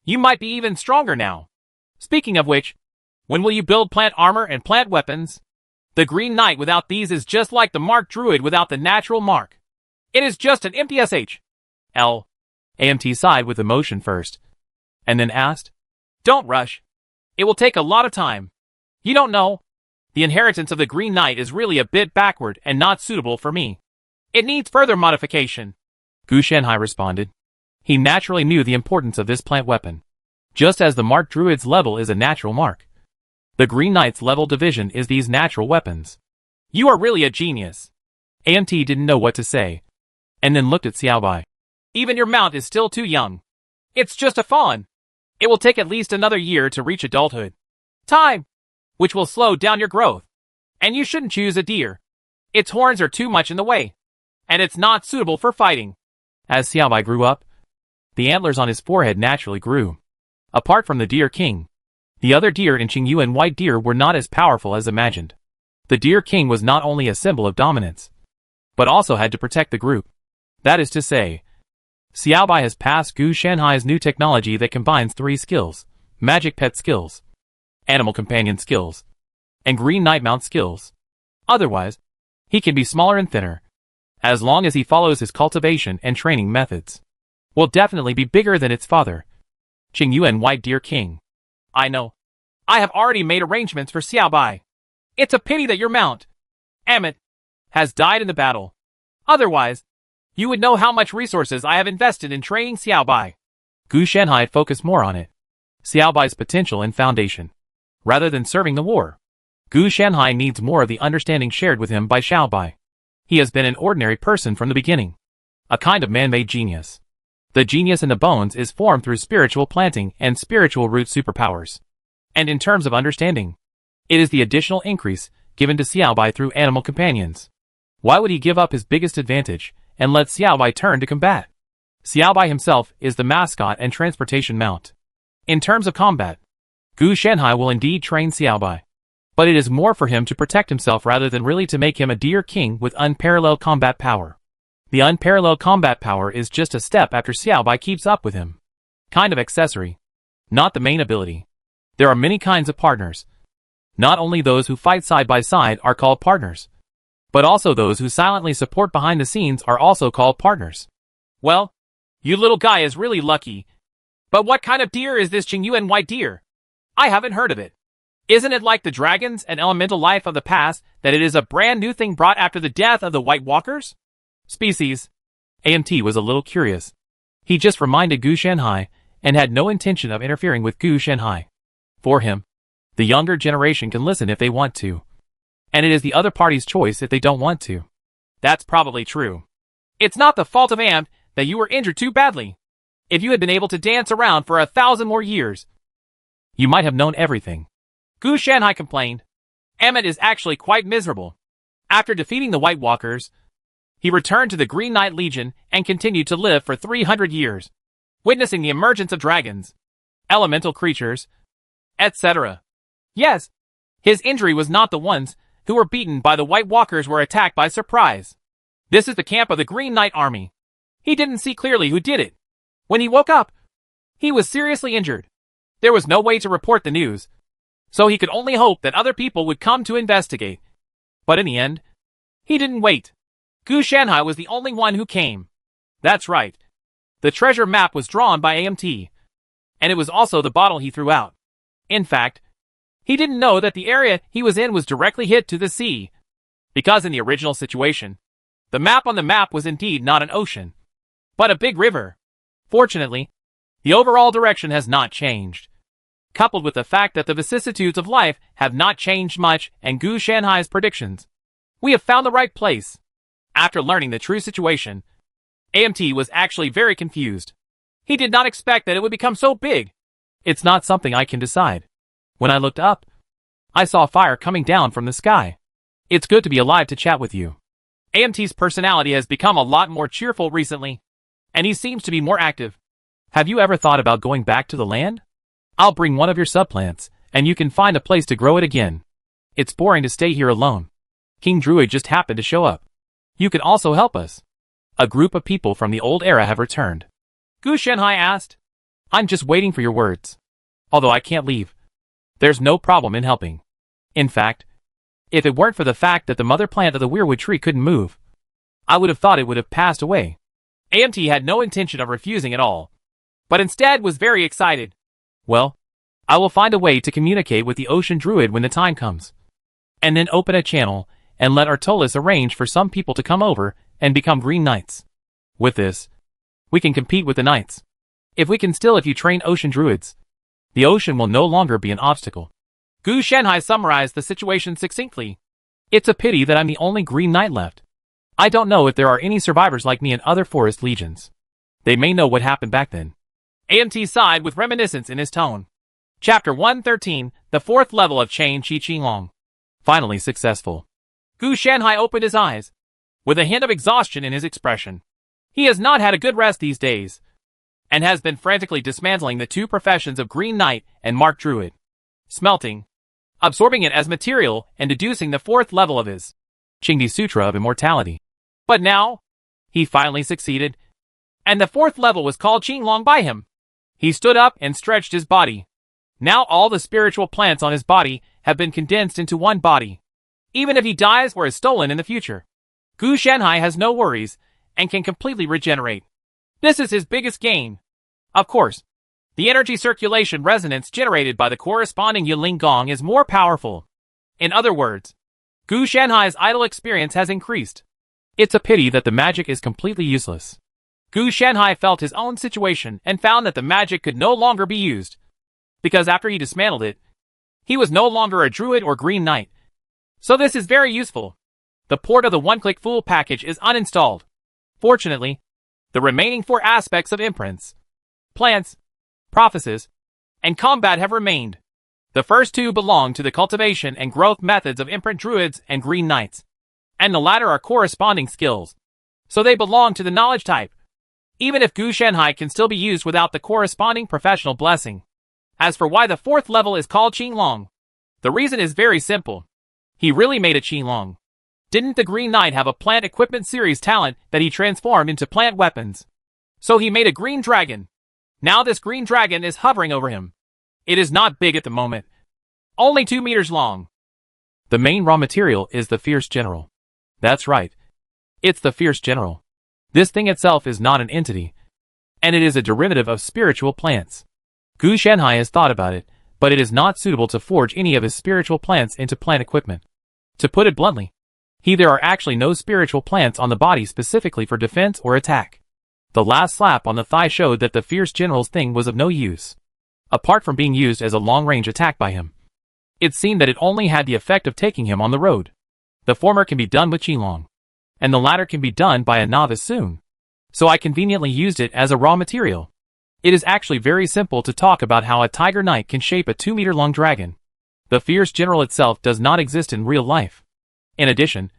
you might be even stronger now. Speaking of which, when will you build plant armor and plant weapons? The Green Knight without these is just like the Mark Druid without the natural mark. It is just an empty SH. L. AMT sighed with emotion first, and then asked, Don't rush. It will take a lot of time. You don't know. The inheritance of the Green Knight is really a bit backward and not suitable for me. It needs further modification. Gu Shanhai responded. He naturally knew the importance of this plant weapon. Just as the Mark Druid's level is a natural mark, the Green Knight's level division is these natural weapons. You are really a genius. AMT didn't know what to say, and then looked at Xiaobai. Even your mount is still too young. It's just a fawn. It will take at least another year to reach adulthood. Time, which will slow down your growth. And you shouldn't choose a deer. Its horns are too much in the way, and it's not suitable for fighting. As Xiaobai grew up, the antlers on his forehead naturally grew. Apart from the Deer King, the other deer in Qingyuan white deer were not as powerful as imagined. The Deer King was not only a symbol of dominance, but also had to protect the group. That is to say, Xiaobai has passed Gu Shanhai's new technology that combines 3 skills: magic pet skills, animal companion skills, and Green Knight mount skills. Otherwise, he can be smaller and thinner, as long as he follows his cultivation and training methods. Will definitely be bigger than its father, Qingyuan White Deer King. I know. I have already made arrangements for Xiaobai. It's a pity that your mount, Amit, has died in the battle. Otherwise, you would know how much resources I have invested in training Xiaobai. Gu Shanhai focused more on it, Xiaobai's potential and foundation, rather than serving the war. Gu Shanhai needs more of the understanding shared with him by Xiaobai. He has been an ordinary person from the beginning, a kind of man-made genius. The genius in the bones is formed through spiritual planting and spiritual root superpowers. And in terms of understanding, it is the additional increase given to Xiaobai through animal companions. Why would he give up his biggest advantage and let Xiaobai turn to combat? Xiaobai himself is the mascot and transportation mount. In terms of combat, Gu Shanhai will indeed train Xiaobai, but it is more for him to protect himself rather than really to make him a deer king with unparalleled combat power. The unparalleled combat power is just a step after Xiaobai keeps up with him. Kind of accessory, not the main ability. There are many kinds of partners. Not only those who fight side by side are called partners, but also those who silently support behind the scenes are also called partners. Well, you little guy is really lucky. But what kind of deer is this Qingyuan white deer? I haven't heard of it. Isn't it like the dragons and elemental life of the past that it is a brand new thing brought after the death of the White Walkers? Species. AMT was a little curious. He just reminded Gu Shanhai and had no intention of interfering with Gu Shanhai. For him, the younger generation can listen if they want to, and it is the other party's choice if they don't want to. That's probably true. It's not the fault of Amt that you were injured too badly. If you had been able to dance around for 1,000 more years, you might have known everything. Gu Shanhai complained. Amt is actually quite miserable. After defeating the White Walkers, he returned to the Green Knight Legion and continued to live for 300 years, witnessing the emergence of dragons, elemental creatures, etc. Yes, his injury was not the ones who were beaten by the White Walkers were attacked by surprise. This is the camp of the Green Knight Army. He didn't see clearly who did it. When he woke up, he was seriously injured. There was no way to report the news, so he could only hope that other people would come to investigate. But in the end, he didn't wait. Gu Shanhai was the only one who came. That's right. The treasure map was drawn by AMT, and it was also the bottle he threw out. In fact, he didn't know that the area he was in was directly hit to the sea, because in the original situation, the map on the map was indeed not an ocean, but a big river. Fortunately, the overall direction has not changed. Coupled with the fact that the vicissitudes of life have not changed much and Gu Shanhai's predictions, we have found the right place. After learning the true situation, AMT was actually very confused. He did not expect that it would become so big. It's not something I can decide. When I looked up, I saw fire coming down from the sky. It's good to be alive to chat with you. AMT's personality has become a lot more cheerful recently, and he seems to be more active. Have you ever thought about going back to the land? I'll bring one of your subplants, and you can find a place to grow it again. It's boring to stay here alone. King Druid just happened to show up. You can also help us. A group of people from the old era have returned. Gu Shanhai asked. I'm just waiting for your words. Although I can't leave. There's no problem in helping. In fact, if it weren't for the fact that the mother plant of the weirwood tree couldn't move, I would have thought it would have passed away. AMT had no intention of refusing at all, but instead was very excited. Well, I will find a way to communicate with the ocean druid when the time comes. And then open a channel and let Artolis arrange for some people to come over and become Green Knights. With this, we can compete with the Knights. If you train ocean druids, the ocean will no longer be an obstacle. Gu Shanhai summarized the situation succinctly. It's a pity that I'm the only Green Knight left. I don't know if there are any survivors like me in other forest legions. They may know what happened back then. AMT sighed with reminiscence in his tone. Chapter 113, the 4th level of Chain Chi Qinglong. Finally successful. Gu Shanhai opened his eyes, with a hint of exhaustion in his expression. He has not had a good rest these days, and has been frantically dismantling the two professions of Green Knight and Mark Druid. Smelting, absorbing it as material, and deducing the 4th level of his Qingdi Sutra of Immortality. But now, he finally succeeded, and the 4th level was called Qinglong by him. He stood up and stretched his body. Now all the spiritual plants on his body have been condensed into one body. Even if he dies or is stolen in the future, Gu Shanhai has no worries and can completely regenerate. This is his biggest gain. Of course, the energy circulation resonance generated by the corresponding Yiling Gong is more powerful. In other words, Gu Shanhai's idle experience has increased. It's a pity that the magic is completely useless. Gu Shanhai felt his own situation and found that the magic could no longer be used, because after he dismantled it, he was no longer a druid or Green Knight. So this is very useful. The port of the One-Click Fool package is uninstalled. Fortunately, the remaining 4 aspects of imprints, plants, prophecies, and combat have remained. The first 2 belong to the cultivation and growth methods of imprint druids and Green Knights. and the latter are corresponding skills. So they belong to the knowledge type. Even if Gu Shanhai can still be used without the corresponding professional blessing. As for why the fourth level is called Qinglong, the reason is very simple. He really made a Qinglong. Didn't the Green Knight have a plant equipment series talent that he transformed into plant weapons? So he made a green dragon. Now this green dragon is hovering over him. It is not big at the moment. Only 2 meters long. The main raw material is the Fierce General. That's right. It's the Fierce General. This thing itself is not an entity, and it is a derivative of spiritual plants. Gu Shanhai has thought about it, but it is not suitable to forge any of his spiritual plants into plant equipment. To put it bluntly, there are actually no spiritual plants on the body specifically for defense or attack. The last slap on the thigh showed that the Fierce General's thing was of no use, apart from being used as a long-range attack by him. It seemed that it only had the effect of taking him on the road. The former can be done with Qinglong, and the latter can be done by a novice soon. So I conveniently used it as a raw material. It is actually very simple to talk about how a Tiger Knight can shape a 2-meter-long dragon. The Fierce General itself does not exist in real life. In addition,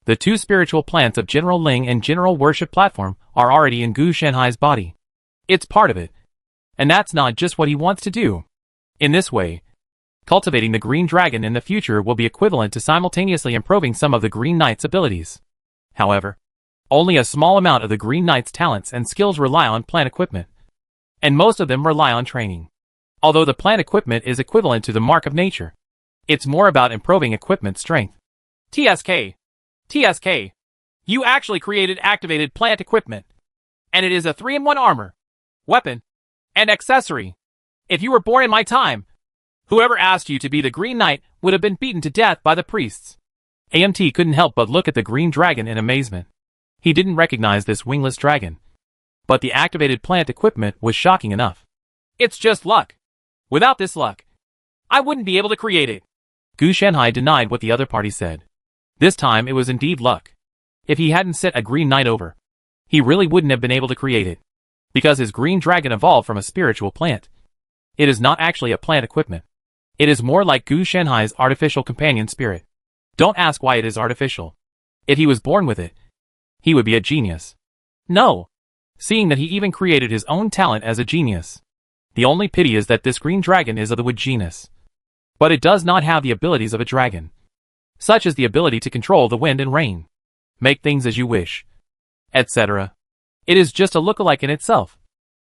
the 2 spiritual plants of General Ling and General Worship Platform are already in Gu Shanhai's body. It's part of it. And that's not just what he wants to do. In this way, cultivating the Green Dragon in the future will be equivalent to simultaneously improving some of the Green Knight's abilities. However, only a small amount of the Green Knight's talents and skills rely on plant equipment, and most of them rely on training. Although the plant equipment is equivalent to the mark of nature, it's more about improving equipment strength. TSK, you actually created activated plant equipment, and it is a 3-in-1 armor, weapon, and accessory. If you were born in my time, whoever asked you to be the Green Knight would have been beaten to death by the priests. AMT couldn't help but look at the green dragon in amazement. He didn't recognize this wingless dragon. But the activated plant equipment was shocking enough. It's just luck. Without this luck, I wouldn't be able to create it. Gu Shanhai denied what the other party said. This time it was indeed luck. If he hadn't set a Green Knight over, he really wouldn't have been able to create it. Because his green dragon evolved from a spiritual plant. It is not actually a plant equipment. It is more like Gu Shanhai's artificial companion spirit. Don't ask why it is artificial. If he was born with it, he would be a genius. No. Seeing that he even created his own talent as a genius. The only pity is that this green dragon is of the wood genus. But it does not have the abilities of a dragon. Such as the ability to control the wind and rain, make things as you wish, etc. It is just a lookalike in itself.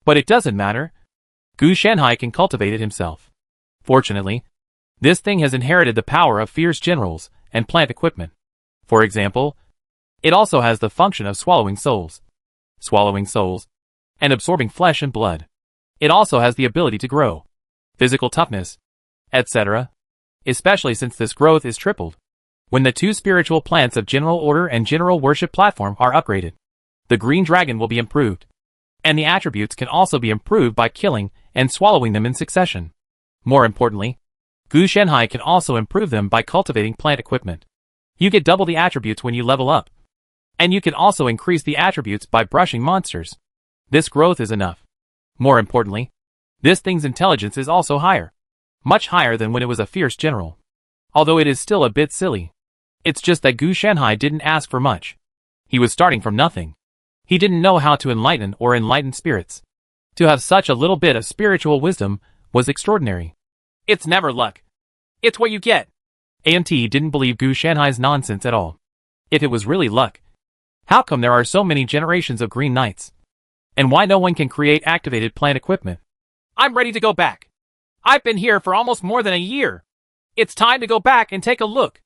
But it doesn't matter. Gu Shanhai can cultivate it himself. Fortunately, this thing has inherited the power of Fierce Generals and plant equipment. For example, it also has the function of swallowing souls, and absorbing flesh and blood. It also has the ability to grow, physical toughness, etc. Especially since this growth is tripled when the 2 spiritual plants of General Order and General Worship Platform are upgraded. The Green Dragon will be improved, and the attributes can also be improved by killing and swallowing them in succession. More importantly, Gu Shanhai can also improve them by cultivating plant equipment. You get double the attributes when you level up. And you can also increase the attributes by brushing monsters. This growth is enough. More importantly, this thing's intelligence is also higher. Much higher than when it was a Fierce General. Although it is still a bit silly. It's just that Gu Shanhai didn't ask for much. He was starting from nothing. He didn't know how to enlighten spirits. To have such a little bit of spiritual wisdom was extraordinary. It's never luck. It's what you get. AMT didn't believe Gu Shanhai's nonsense at all. If it was really luck, how come there are so many generations of Green Knights? And why no one can create activated plant equipment? I'm ready to go back. I've been here for almost more than a year. It's time to go back and take a look.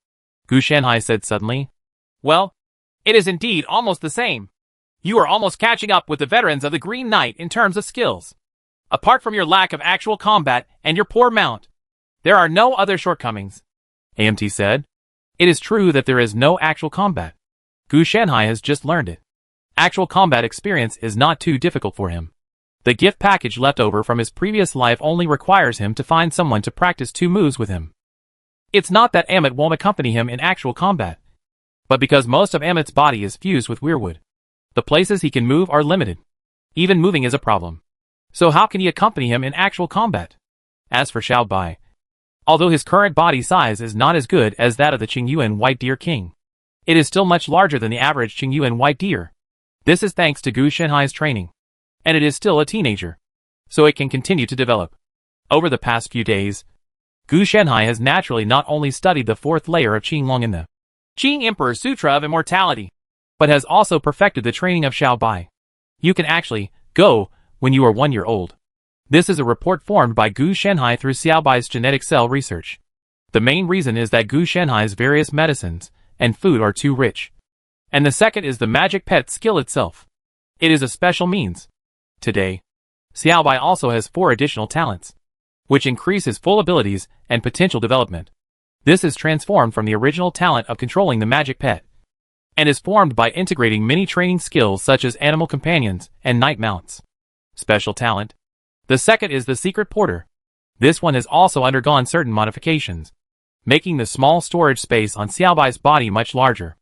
Gu Shanhai said suddenly. Well, it is indeed almost the same. You are almost catching up with the veterans of the Green Knight in terms of skills. Apart from your lack of actual combat and your poor mount, there are no other shortcomings. AMT said. It is true that there is no actual combat. Gu Shanhai has just learned it. Actual combat experience is not too difficult for him. The gift package left over from his previous life only requires him to find someone to practice 2 moves with him. It's not that Amit won't accompany him in actual combat, but because most of Amit's body is fused with weirwood, the places he can move are limited. Even moving is a problem. So how can he accompany him in actual combat? As for Xiao Bai, although his current body size is not as good as that of the Qingyuan White Deer King, It is still much larger than the average Qingyuan white deer. This is thanks to Gu Shenhai's training. And it is still a teenager, so it can continue to develop. Over the past few days, Gu Shenhai has naturally not only studied the fourth layer of Qinglong in the Qing Emperor's Sutra of Immortality, but has also perfected the training of Xiao Bai. You can actually go when you are 1 year old. This is a report formed by Gu Shenhai through Xiao Bai's genetic cell research. The main reason is that Gu Shenhai's various medicines and food are too rich. And the second is the magic pet skill itself. It is a special means. Today, Xiao Bai also has 4 additional talents, which increase his full abilities and potential development. This is transformed from the original talent of controlling the magic pet, and is formed by integrating many training skills such as animal companions and night mounts. Special talent. The second is the secret porter. This one has also undergone certain modifications, making the small storage space on Xiao Bai's body much larger.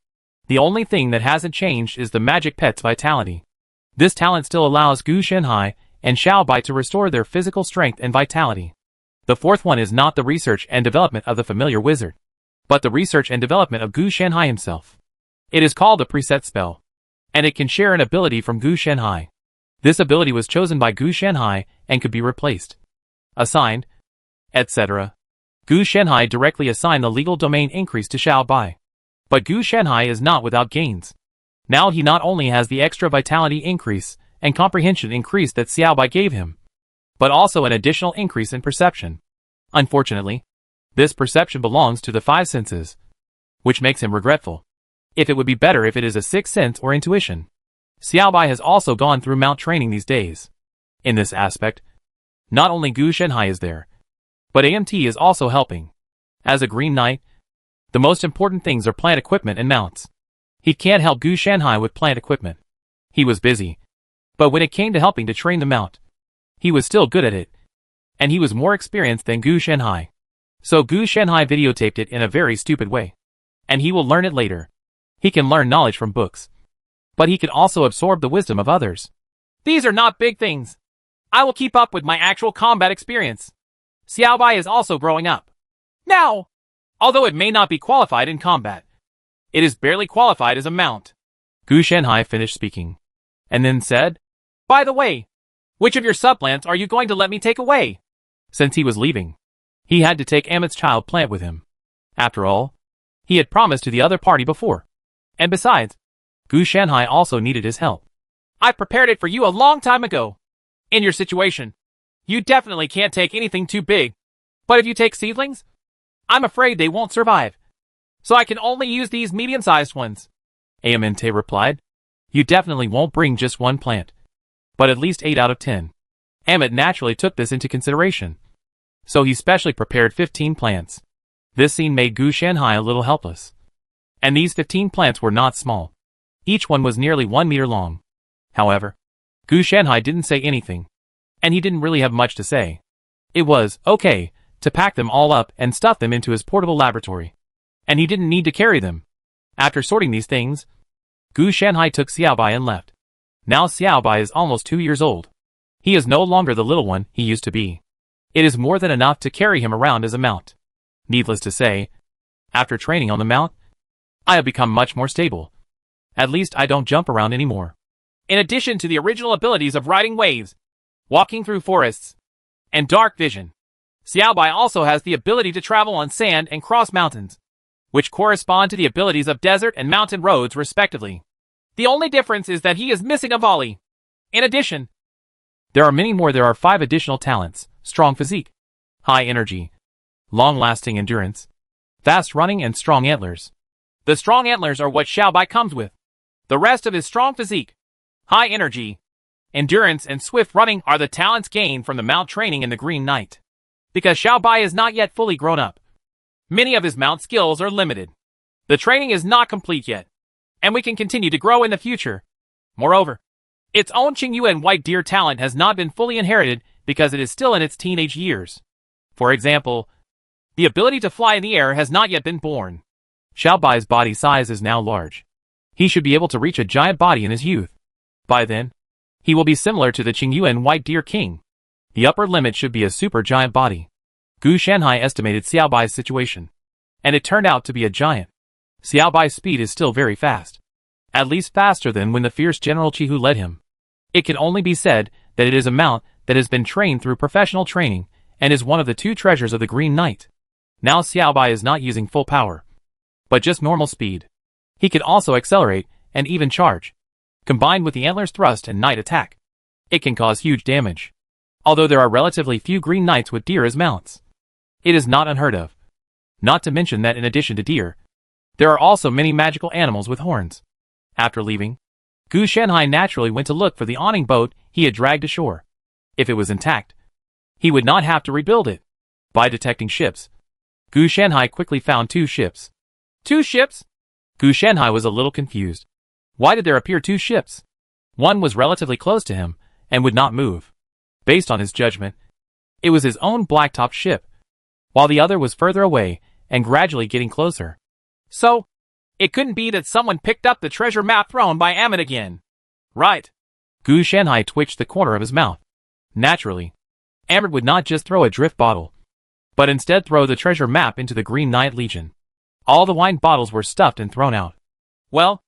The only thing that hasn't changed is the magic pet's vitality. This talent still allows Gu Shenhai and Xiao Bai to restore their physical strength and vitality. The fourth one is not the research and development of the familiar wizard, but the research and development of Gu Shenhai himself. It is called a preset spell, and it can share an ability from Gu Shenhai. This ability was chosen by Gu Shenhai and could be replaced, assigned, etc. Gu Shenhai directly assigned the legal domain increase to Xiao Bai. But Gu Shenhai is not without gains. Now he not only has the extra vitality increase and comprehension increase that Xiao Bai gave him, but also an additional increase in perception. Unfortunately, this perception belongs to the 5 senses, which makes him regretful. If it would be better if it is a 6th sense or intuition. Xiao Bai has also gone through mount training these days. In this aspect, not only Gu Shenhai is there, but AMT is also helping. As a Green Knight, the most important things are plant equipment and mounts. He can't help Gu Shenhai with plant equipment. He was busy. But when it came to helping to train the mount, he was still good at it. And he was more experienced than Gu Shenhai. So Gu Shenhai videotaped it in a very stupid way. And he will learn it later. He can learn knowledge from books, but he can also absorb the wisdom of others. These are not big things. I will keep up with my actual combat experience. Xiao Bai is also growing up. Now, although it may not be qualified in combat, it is barely qualified as a mount. Gu Shenhai finished speaking, and then said, "By the way, which of your subplants are you going to let me take away?" Since he was leaving, he had to take Amit's child plant with him. After all, he had promised to the other party before. And besides, Gu Shenhai also needed his help. I prepared it for you a long time ago. In your situation, you definitely can't take anything too big. But if you take seedlings, I'm afraid they won't survive. So I can only use these medium-sized ones. Amente replied. You definitely won't bring just one plant, but at least 8 out of 10. Amit naturally took this into consideration. So he specially prepared 15 plants. This scene made Gu Shenhai a little helpless. And these 15 plants were not small. Each one was nearly 1 meter long. However, Gu Shenhai didn't say anything. And he didn't really have much to say. It was okay to pack them all up and stuff them into his portable laboratory. And he didn't need to carry them. After sorting these things, Gu Shenhai took Xiao Bai and left. Now Xiao Bai is almost 2 years old. He is no longer the little one he used to be. It is more than enough to carry him around as a mount. Needless to say, after training on the mount, I have become much more stable. At least I don't jump around anymore. In addition to the original abilities of riding waves, walking through forests, and dark vision, Xiao Bai also has the ability to travel on sand and cross mountains, which correspond to the abilities of desert and mountain roads respectively. The only difference is that he is missing a volley. In addition, there are many more. There are 5 additional talents: strong physique, high energy, long-lasting endurance, fast running, and strong antlers. The strong antlers are what Xiao Bai comes with. The rest of his strong physique, high energy, endurance, and swift running are the talents gained from the mount training in the Green Knight. Because Xiao Bai is not yet fully grown up, many of his mount skills are limited. The training is not complete yet, and we can continue to grow in the future. Moreover, its own Qingyuan white deer talent has not been fully inherited because it is still in its teenage years. For example, the ability to fly in the air has not yet been born. Xiao Bai's body size is now large. He should be able to reach a giant body in his youth. By then, he will be similar to the Qingyuan white deer king. The upper limit should be a super giant body. Gu Shenhai estimated Xiao Bai's situation, and it turned out to be a giant. Xiao Bai's speed is still very fast. At least faster than when the fierce General Chihu led him. It can only be said that it is a mount that has been trained through professional training and is one of the two treasures of the Green Knight. Now Xiao Bai is not using full power, but just normal speed. He can also accelerate and even charge. Combined with the Antler's thrust and Knight attack, it can cause huge damage. Although there are relatively few Green Knights with deer as mounts, it is not unheard of. Not to mention that in addition to deer, there are also many magical animals with horns. After leaving, Gu Shanhai naturally went to look for the awning boat he had dragged ashore. If it was intact, he would not have to rebuild it. By detecting ships, Gu Shanhai quickly found 2 ships. 2 ships? Gu Shanhai was a little confused. Why did there appear 2 ships? One was relatively close to him and would not move. Based on his judgment, it was his own blacktop ship, while the other was further away and gradually getting closer. So, it couldn't be that someone picked up the treasure map thrown by Amit again. Right. Gu Shanhai twitched the corner of his mouth. Naturally, Amit would not just throw a drift bottle, but instead throw the treasure map into the Green Knight Legion. All the wine bottles were stuffed and thrown out. Well,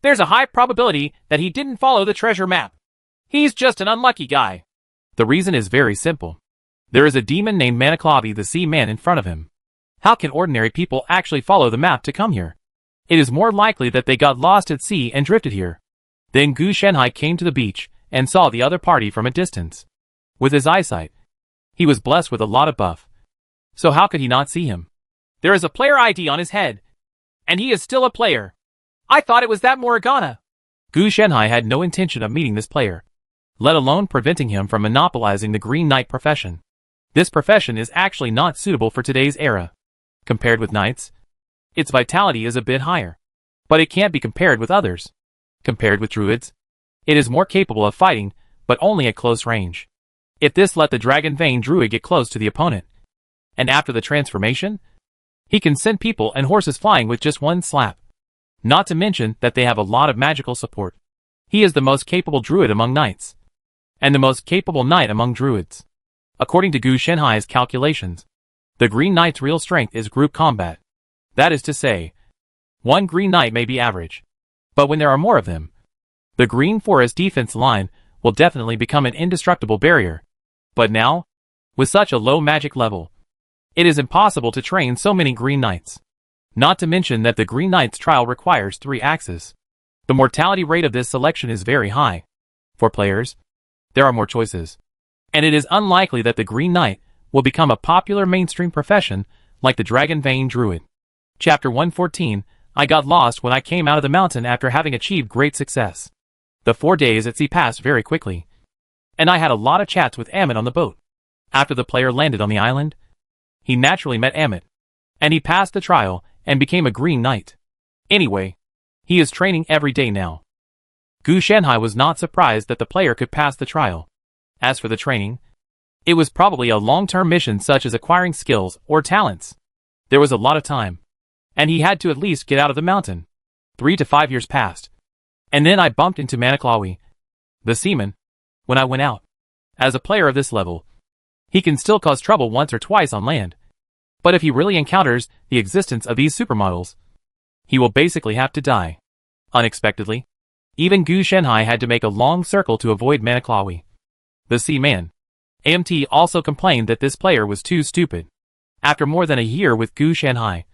there's a high probability that he didn't follow the treasure map. He's just an unlucky guy. The reason is very simple. There is a demon named Maniklavi the Sea Man in front of him. How can ordinary people actually follow the map to come here? It is more likely that they got lost at sea and drifted here. Then Gu Shanhai came to the beach and saw the other party from a distance. With his eyesight, he was blessed with a lot of buff. So how could he not see him? There is a player ID on his head, and he is still a player. I thought it was that Morgana. Gu Shanhai had no intention of meeting this player, let alone preventing him from monopolizing the Green Knight profession. This profession is actually not suitable for today's era. Compared with knights, its vitality is a bit higher, but it can't be compared with others. Compared with druids, it is more capable of fighting, but only at close range. If this let the Dragon Vein druid get close to the opponent, and after the transformation, he can send people and horses flying with just one slap. Not to mention that they have a lot of magical support. He is the most capable druid among knights, and the most capable knight among druids. According to Gu Shanhai's calculations, the Green Knight's real strength is group combat. That is to say, one Green Knight may be average, but when there are more of them, the Green Forest defense line will definitely become an indestructible barrier. But now, with such a low magic level, it is impossible to train so many Green Knights. Not to mention that the Green Knight's trial requires 3 axes. The mortality rate of this selection is very high. For players, there are more choices, and it is unlikely that the Green Knight will become a popular mainstream profession like the Dragon Vein druid. Chapter 114, I got lost when I came out of the mountain after having achieved great success. The 4 days at sea passed very quickly, and I had a lot of chats with Amit on the boat. After the player landed on the island, he naturally met Amit, and he passed the trial and became a Green Knight. Anyway, he is training every day now. Gu Shanhai was not surprised that the player could pass the trial. As for the training, it was probably a long-term mission such as acquiring skills or talents. There was a lot of time, and he had to at least get out of the mountain. 3 to 5 years passed, and then I bumped into Maniklawi, the seaman, when I went out. As a player of this level, he can still cause trouble once or twice on land. But if he really encounters the existence of these supermodels, he will basically have to die. Unexpectedly, even Gu Shanhai had to make a long circle to avoid Maniklawi, the sea man. AMT also complained that this player was too stupid. After more than a year with Gu Shanhai,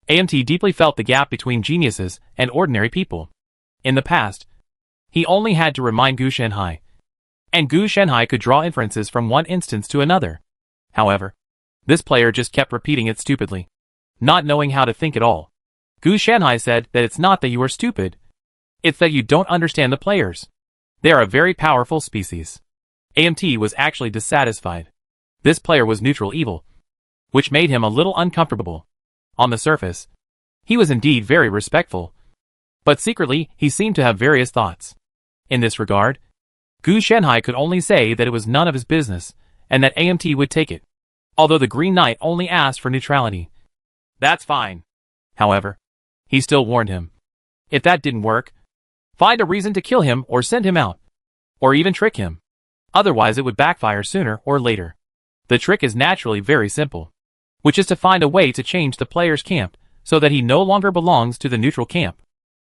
AMT deeply felt the gap between geniuses and ordinary people. In the past, he only had to remind Gu Shanhai, and Gu Shanhai could draw inferences from one instance to another. However, this player just kept repeating it stupidly, not knowing how to think at all. Gu Shanhai said that it's not that you are stupid, it's that you don't understand the players. They are a very powerful species. AMT was actually dissatisfied. This player was neutral evil, which made him a little uncomfortable. On the surface, he was indeed very respectful, but secretly he seemed to have various thoughts. In this regard, Gu Shanhai could only say that it was none of his business, and that AMT would take it, although the Green Knight only asked for neutrality. That's fine. However, he still warned him. If that didn't work, find a reason to kill him or send him out, or even trick him. Otherwise it would backfire sooner or later. The trick is naturally very simple, which is to find a way to change the player's camp so that he no longer belongs to the neutral camp.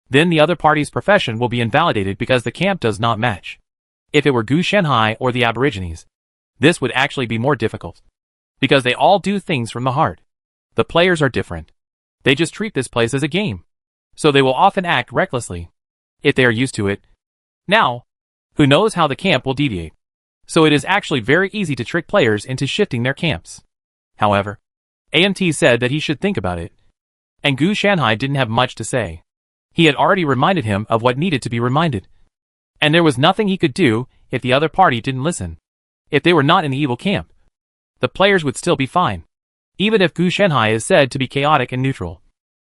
Then the other party's profession will be invalidated because the camp does not match. If it were Gu Shanhai or the Aborigines, this would actually be more difficult. Because they all do things from the heart. The players are different. They just treat this place as a game. So they will often act recklessly. If they are used to it. Now, who knows how the camp will deviate. So it is actually very easy to trick players into shifting their camps. However, AMT said that he should think about it. And Gu Shanhai didn't have much to say. He had already reminded him of what needed to be reminded. And there was nothing he could do if the other party didn't listen. If they were not in the evil camp, the players would still be fine. Even if Gu Shanhai is said to be chaotic and neutral.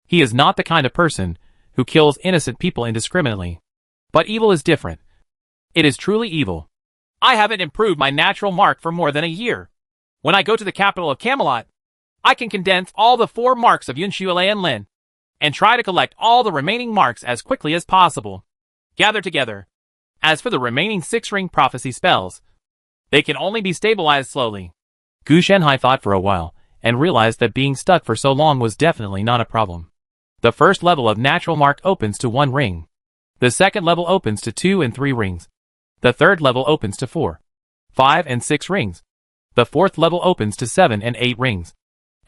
He is not the kind of person who kills innocent people indiscriminately. But evil is different. It is truly evil. I haven't improved my natural mark for more than a year. When I go to the capital of Camelot, I can condense all the 4 marks of Yun Shuilei and Lin, and try to collect all the remaining marks as quickly as possible. Gather together. As for the remaining 6-ring prophecy spells, they can only be stabilized slowly. Gu Shanhai thought for a while, and realized that being stuck for so long was definitely not a problem. The first level of natural mark opens to 1 ring. The second level opens to 2 and 3 rings. The third level opens to 4, 5 and 6 rings. The fourth level opens to 7 and 8 rings.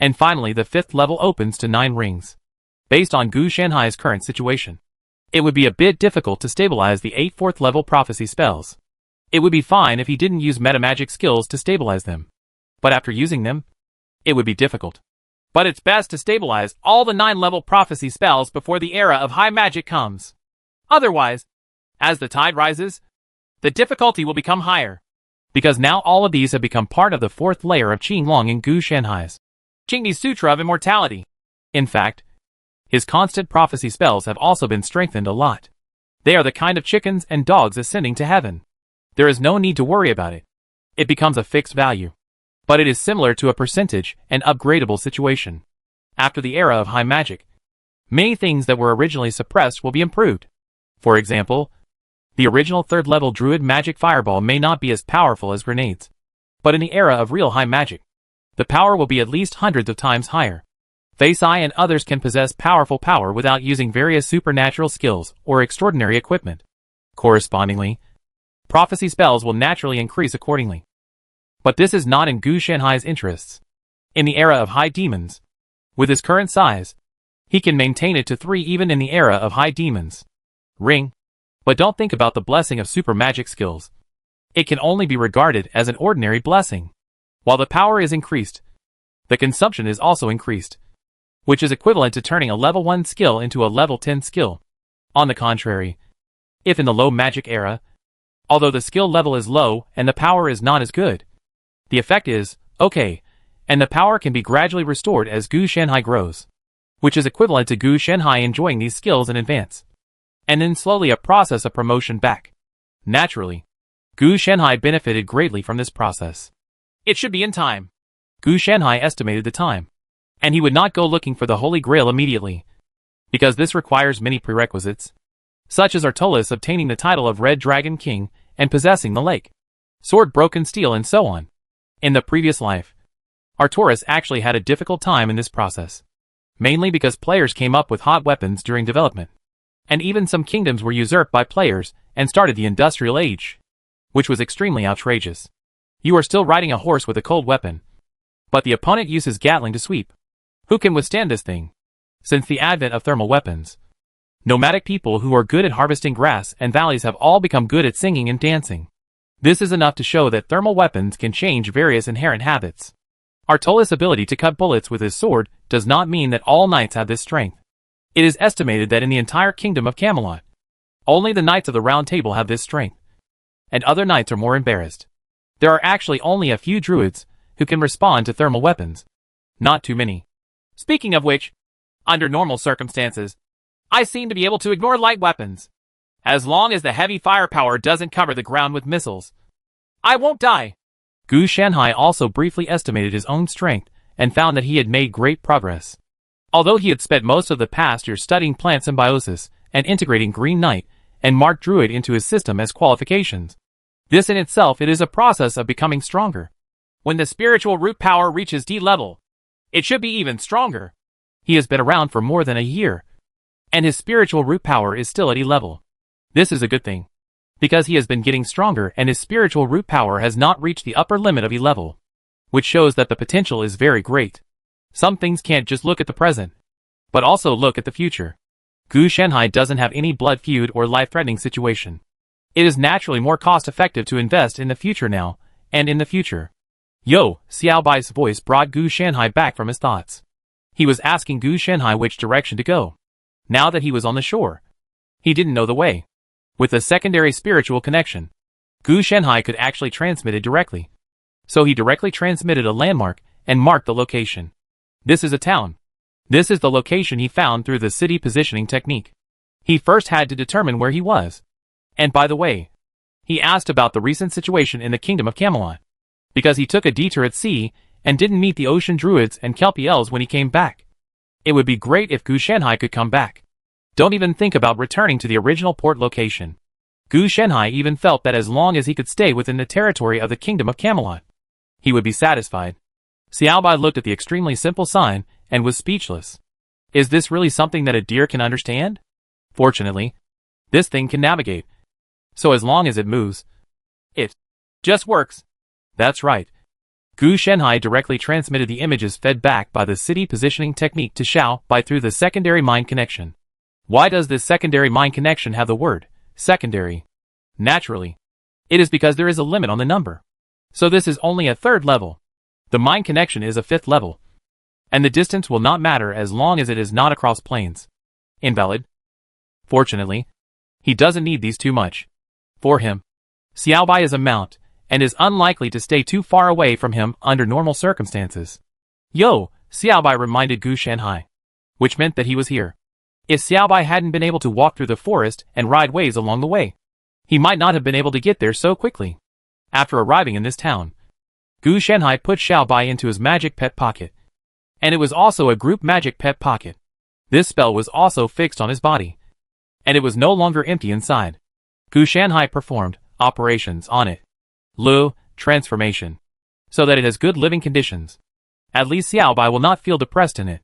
And finally the fifth level opens to 9 rings. Based on Gu Shanhai's current situation, it would be a bit difficult to stabilize the 8 4th level prophecy spells. It would be fine if he didn't use metamagic skills to stabilize them. But after using them, it would be difficult. But it's best to stabilize all the 9-level prophecy spells before the era of high magic comes. Otherwise, as the tide rises, the difficulty will become higher. Because now all of these have become part of the 4th layer of Qinglong in Gu Shanhai's Qingdi Sutra of Immortality. In fact, his constant prophecy spells have also been strengthened a lot. They are the kind of chickens and dogs ascending to heaven. There is no need to worry about it. It becomes a fixed value. But it is similar to a percentage and upgradable situation. After the era of high magic, many things that were originally suppressed will be improved. For example, the original 3rd level druid magic fireball may not be as powerful as grenades. But in the era of real high magic, the power will be at least hundreds of times higher. Faceai and others can possess powerful power without using various supernatural skills or extraordinary equipment. Correspondingly, prophecy spells will naturally increase accordingly. But this is not in Gu Shanhai's interests. In the era of high demons, with his current size, he can maintain it to 3 even in the era of high demons. Ring. But don't think about the blessing of super magic skills. It can only be regarded as an ordinary blessing. While the power is increased, the consumption is also increased, which is equivalent to turning a level 1 skill into a level 10 skill. On the contrary, if in the low magic era, although the skill level is low and the power is not as good, the effect is okay, and the power can be gradually restored as Gu Shanhai grows, which is equivalent to Gu Shanhai enjoying these skills in advance, and then slowly a process of promotion back. Naturally, Gu Shanhai benefited greatly from this process. It should be in time. Gu Shanhai estimated the time, and he would not go looking for the Holy Grail immediately, because this requires many prerequisites, such as Artolis obtaining the title of Red Dragon King and possessing the lake, sword broken steel and so on. In the previous life, Artoris actually had a difficult time in this process, mainly because players came up with hot weapons during development, and even some kingdoms were usurped by players and started the Industrial Age, which was extremely outrageous. You are still riding a horse with a cold weapon, but the opponent uses Gatling to sweep. Who can withstand this thing? Since the advent of thermal weapons, nomadic people who are good at harvesting grass and valleys have all become good at singing and dancing. This is enough to show that thermal weapons can change various inherent habits. Artolis' ability to cut bullets with his sword does not mean that all knights have this strength. It is estimated that in the entire kingdom of Camelot, only the knights of the Round Table have this strength, and other knights are more embarrassed. There are actually only a few druids who can respond to thermal weapons. Not too many. Speaking of which, under normal circumstances, I seem to be able to ignore light weapons. As long as the heavy firepower doesn't cover the ground with missiles, I won't die. Gu Shanhai also briefly estimated his own strength and found that he had made great progress. Although he had spent most of the past year studying plant symbiosis and integrating Green Knight and Mark Druid into his system as qualifications, this in itself it is a process of becoming stronger. When the spiritual root power reaches D level, it should be even stronger. He has been around for more than a year, and his spiritual root power is still at E level. This is a good thing, because he has been getting stronger and his spiritual root power has not reached the upper limit of E level, which shows that the potential is very great. Some things can't just look at the present, but also look at the future. Gu Shanhai doesn't have any blood feud or life-threatening situation. It is naturally more cost-effective to invest in the future now, and in the future. Yo, Xiao Bai's voice brought Gu Shanhai back from his thoughts. He was asking Gu Shanhai which direction to go. Now that he was on the shore, he didn't know the way. With a secondary spiritual connection, Gu Shanhai could actually transmit it directly. So he directly transmitted a landmark and marked the location. This is a town. This is the location he found through the city positioning technique. He first had to determine where he was. And by the way, he asked about the recent situation in the Kingdom of Camelot, because he took a detour at sea and didn't meet the ocean druids and kelpie elves when he came back. It would be great if Gu Shanhai could come back. Don't even think about returning to the original port location. Gu Shanhai even felt that as long as he could stay within the territory of the Kingdom of Camelot, he would be satisfied. Xiao Bai looked at the extremely simple sign and was speechless. Is this really something that a deer can understand? Fortunately, this thing can navigate. So as long as it moves, it just works. That's right. Gu Shanhai directly transmitted the images fed back by the city positioning technique to Xiao Bai through the secondary mind connection. Why does this secondary mind connection have the word secondary? Naturally, it is because there is a limit on the number. So this is only a third level. The mind connection is a fifth level. And the distance will not matter as long as it is not across planes. Invalid. Fortunately, he doesn't need these too much. For him, Xiao Bai is a mount, and is unlikely to stay too far away from him under normal circumstances. Yo, Xiao Bai reminded Gu Shanhai, which meant that he was here. If Xiao Bai hadn't been able to walk through the forest and ride waves along the way, he might not have been able to get there so quickly. After arriving in this town, Gu Shanhai put Xiao Bai into his magic pet pocket. And it was also a group magic pet pocket. This spell was also fixed on his body, and it was no longer empty inside. Gu Shanhai performed operations on it. Lu, transformation, so that it has good living conditions. At least Xiao Bai will not feel depressed in it.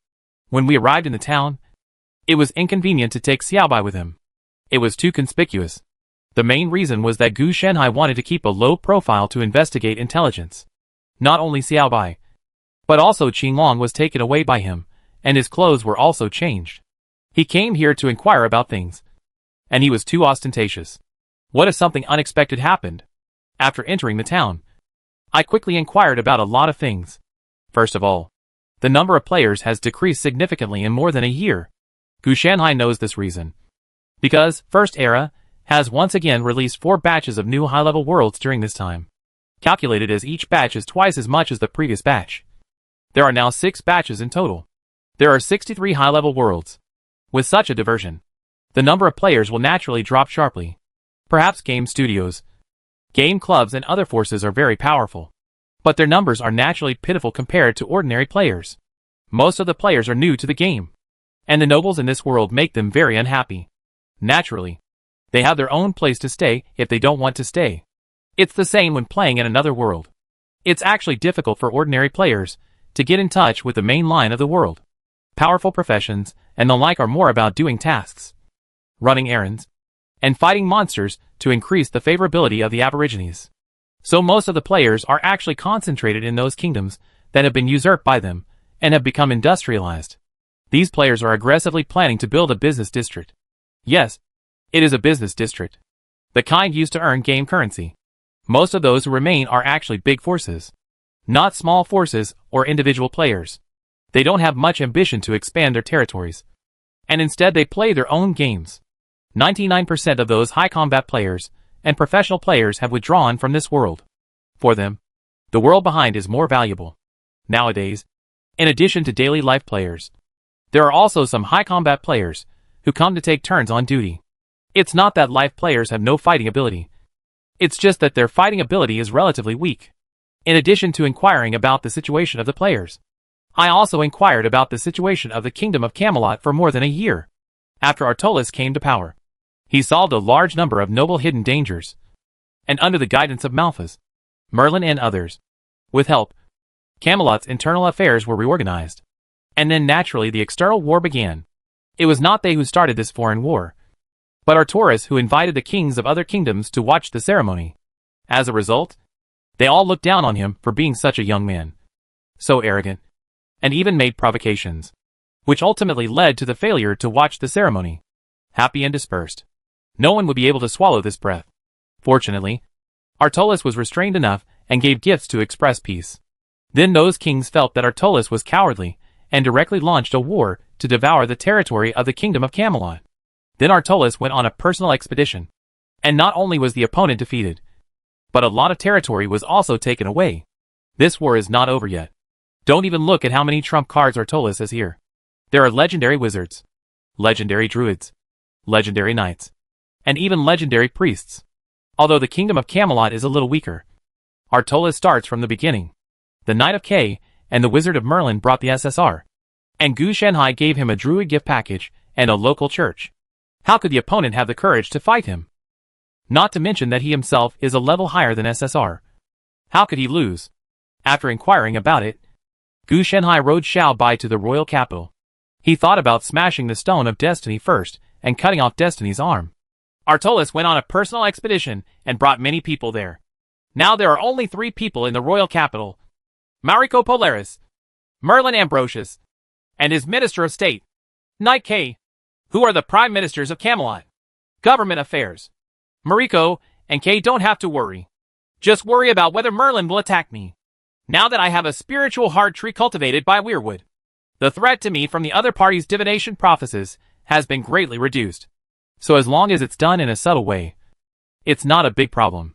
When we arrived in the town, it was inconvenient to take Xiao Bai with him. It was too conspicuous. The main reason was that Gu Shanhai wanted to keep a low profile to investigate intelligence. Not only Xiao Bai, but also Qinglong was taken away by him, and his clothes were also changed. He came here to inquire about things, and he was too ostentatious. What if something unexpected happened? After entering the town, I quickly inquired about a lot of things. First of all, the number of players has decreased significantly in more than a year. Gu Shanhai knows this reason, because First Era has once again released 4 batches of new high-level worlds during this time, calculated as each batch is twice as much as the previous batch. There are now 6 batches in total. There are 63 high-level worlds. With such a diversion, the number of players will naturally drop sharply. Perhaps game studios, game clubs and other forces are very powerful, but their numbers are naturally pitiful compared to ordinary players. Most of the players are new to the game, and the nobles in this world make them very unhappy. Naturally, they have their own place to stay if they don't want to stay. It's the same when playing in another world. It's actually difficult for ordinary players to get in touch with the main line of the world. Powerful professions and the like are more about doing tasks, running errands, and fighting monsters to increase the favorability of the aborigines. So most of the players are actually concentrated in those kingdoms that have been usurped by them and have become industrialized. These players are aggressively planning to build a business district. Yes, it is a business district, the kind used to earn game currency. Most of those who remain are actually big forces, not small forces or individual players. They don't have much ambition to expand their territories, and instead they play their own games. 99% of those high combat players and professional players have withdrawn from this world. For them, the world behind is more valuable. Nowadays, in addition to daily life players, there are also some high combat players who come to take turns on duty. It's not that life players have no fighting ability. It's just that their fighting ability is relatively weak. In addition to inquiring about the situation of the players, I also inquired about the situation of the Kingdom of Camelot for more than a year. After Artolis came to power, he solved a large number of noble hidden dangers, and under the guidance of Malphas, Merlin and others, with help, Camelot's internal affairs were reorganized, And then naturally the external war began. It was not they who started this foreign war, but Artoris who invited the kings of other kingdoms to watch the ceremony. As a result, they all looked down on him for being such a young man, so arrogant, and even made provocations, which ultimately led to the failure to watch the ceremony. Happy and dispersed. No one would be able to swallow this breath. Fortunately, Artolis was restrained enough and gave gifts to express peace. Then those kings felt that Artolis was cowardly and directly launched a war to devour the territory of the kingdom of Camelot. Then Artolis went on a personal expedition, and not only was the opponent defeated, but a lot of territory was also taken away. This war is not over yet. Don't even look at how many trump cards Artolis has here. There are legendary wizards, legendary druids, legendary knights, and even legendary priests. Although the kingdom of Camelot is a little weaker, Artolis starts from the beginning. The Knight of K and the Wizard of Merlin brought the SSR, and Gu Shanhai gave him a druid gift package and a local church. How could the opponent have the courage to fight him? Not to mention that he himself is a level higher than SSR. How could he lose? After inquiring about it, Gu Shanhai rode Xiao Bai to the royal capital. He thought about smashing the Stone of Destiny first and cutting off Destiny's arm. Artolis went on a personal expedition and brought many people there. Now there are only 3 people in the royal capital: Mariko Polaris, Merlin Ambrosius, and his Minister of State, Knight K, who are the Prime Ministers of Camelot. Government affairs. Mariko and Kay don't have to worry. Just worry about whether Merlin will attack me. Now that I have a spiritual heart tree cultivated by Weirwood, the threat to me from the other party's divination prophecies has been greatly reduced. So as long as it's done in a subtle way, it's not a big problem.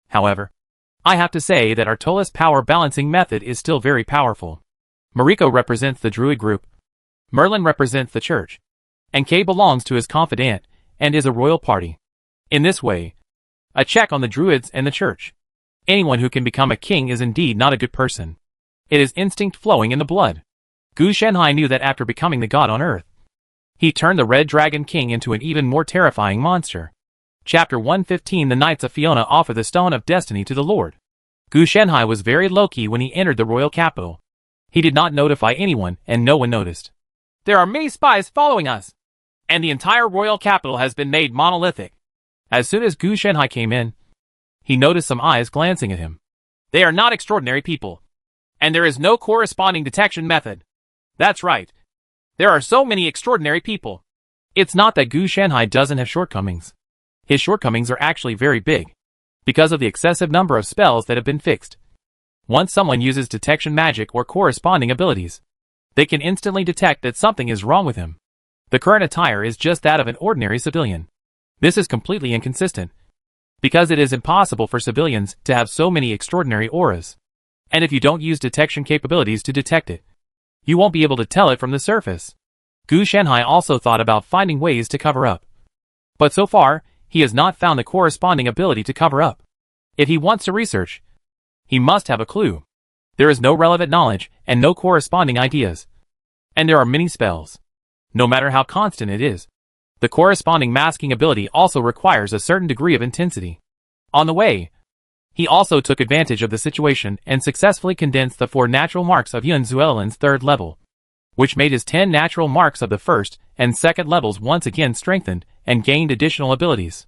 However, I have to say that Artolis' power balancing method is still very powerful. Mariko represents the druid group, Merlin represents the church, and Kay belongs to his confidant and is a royal party. In this way, a check on the druids and the church. Anyone who can become a king is indeed not a good person. It is instinct flowing in the blood. Gu Shanhai knew that after becoming the god on earth, he turned the Red Dragon King into an even more terrifying monster. Chapter 115. The Knights of Fiona offer the Stone of Destiny to the Lord. Gu Shanhai was very low-key when he entered the royal capital. He did not notify anyone, and no one noticed. There are many spies following us, and the entire royal capital has been made monolithic. As soon as Gu Shanhai came in, he noticed some eyes glancing at him. They are not extraordinary people, and there is no corresponding detection method. That's right. There are so many extraordinary people. It's not that Gu Shanhai doesn't have shortcomings. His shortcomings are actually very big, because of the excessive number of spells that have been fixed. Once someone uses detection magic or corresponding abilities, they can instantly detect that something is wrong with him. The current attire is just that of an ordinary civilian. This is completely inconsistent, because it is impossible for civilians to have so many extraordinary auras. And if you don't use detection capabilities to detect it, you won't be able to tell it from the surface. Gu Shanhai also thought about finding ways to cover up. But so far, he has not found the corresponding ability to cover up. If he wants to research, he must have a clue. There is no relevant knowledge and no corresponding ideas. And there are many spells. No matter how constant it is, the corresponding masking ability also requires a certain degree of intensity. On the way, he also took advantage of the situation and successfully condensed the 4 natural marks of Yun Zuelin's 3rd level, which made his 10 natural marks of the 1st and 2nd levels once again strengthened and gained additional abilities.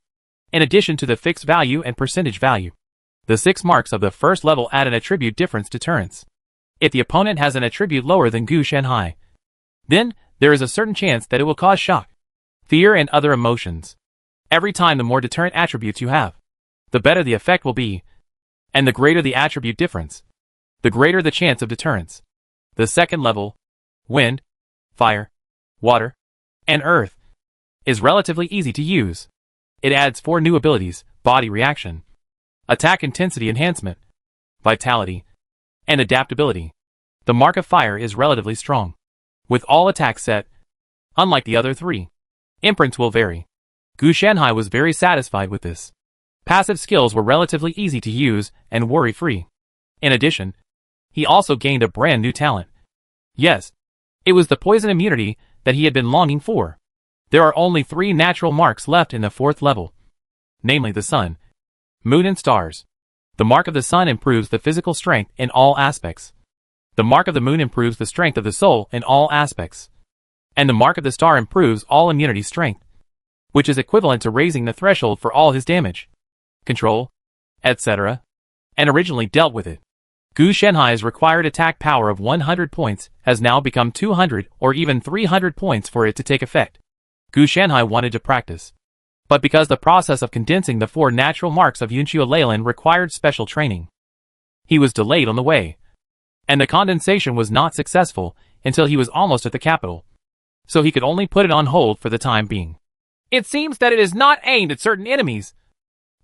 In addition to the fixed value and percentage value, the 6 marks of the 1st level add an attribute difference deterrence. If the opponent has an attribute lower than Gu Shanhai, then there is a certain chance that it will cause shock, fear, and other emotions. Every time the more deterrent attributes you have, the better the effect will be, and the greater the attribute difference, the greater the chance of deterrence. The 2nd level, wind, fire, water, and earth, is relatively easy to use. It adds 4 new abilities: body reaction, attack intensity enhancement, vitality, and adaptability. The mark of fire is relatively strong, with all attacks set. Unlike the other 3, imprints will vary. Gu Shanhai was very satisfied with this. Passive skills were relatively easy to use and worry-free. In addition, he also gained a brand new talent. Yes, it was the poison immunity that he had been longing for. There are only 3 natural marks left in the 4th level, namely the sun, moon, and stars. The mark of the sun improves the physical strength in all aspects. The mark of the moon improves the strength of the soul in all aspects. And the mark of the star improves all immunity strength, which is equivalent to raising the threshold for all his damage, control, etc., and originally dealt with it. Gu Shenhai's required attack power of 100 points has now become 200 or even 300 points for it to take effect. Gu Shenhai wanted to practice, but because the process of condensing the 4 natural marks of Yunqiu Leyland required special training, he was delayed on the way, and the condensation was not successful until he was almost at the capital, so he could only put it on hold for the time being. It seems that it is not aimed at certain enemies.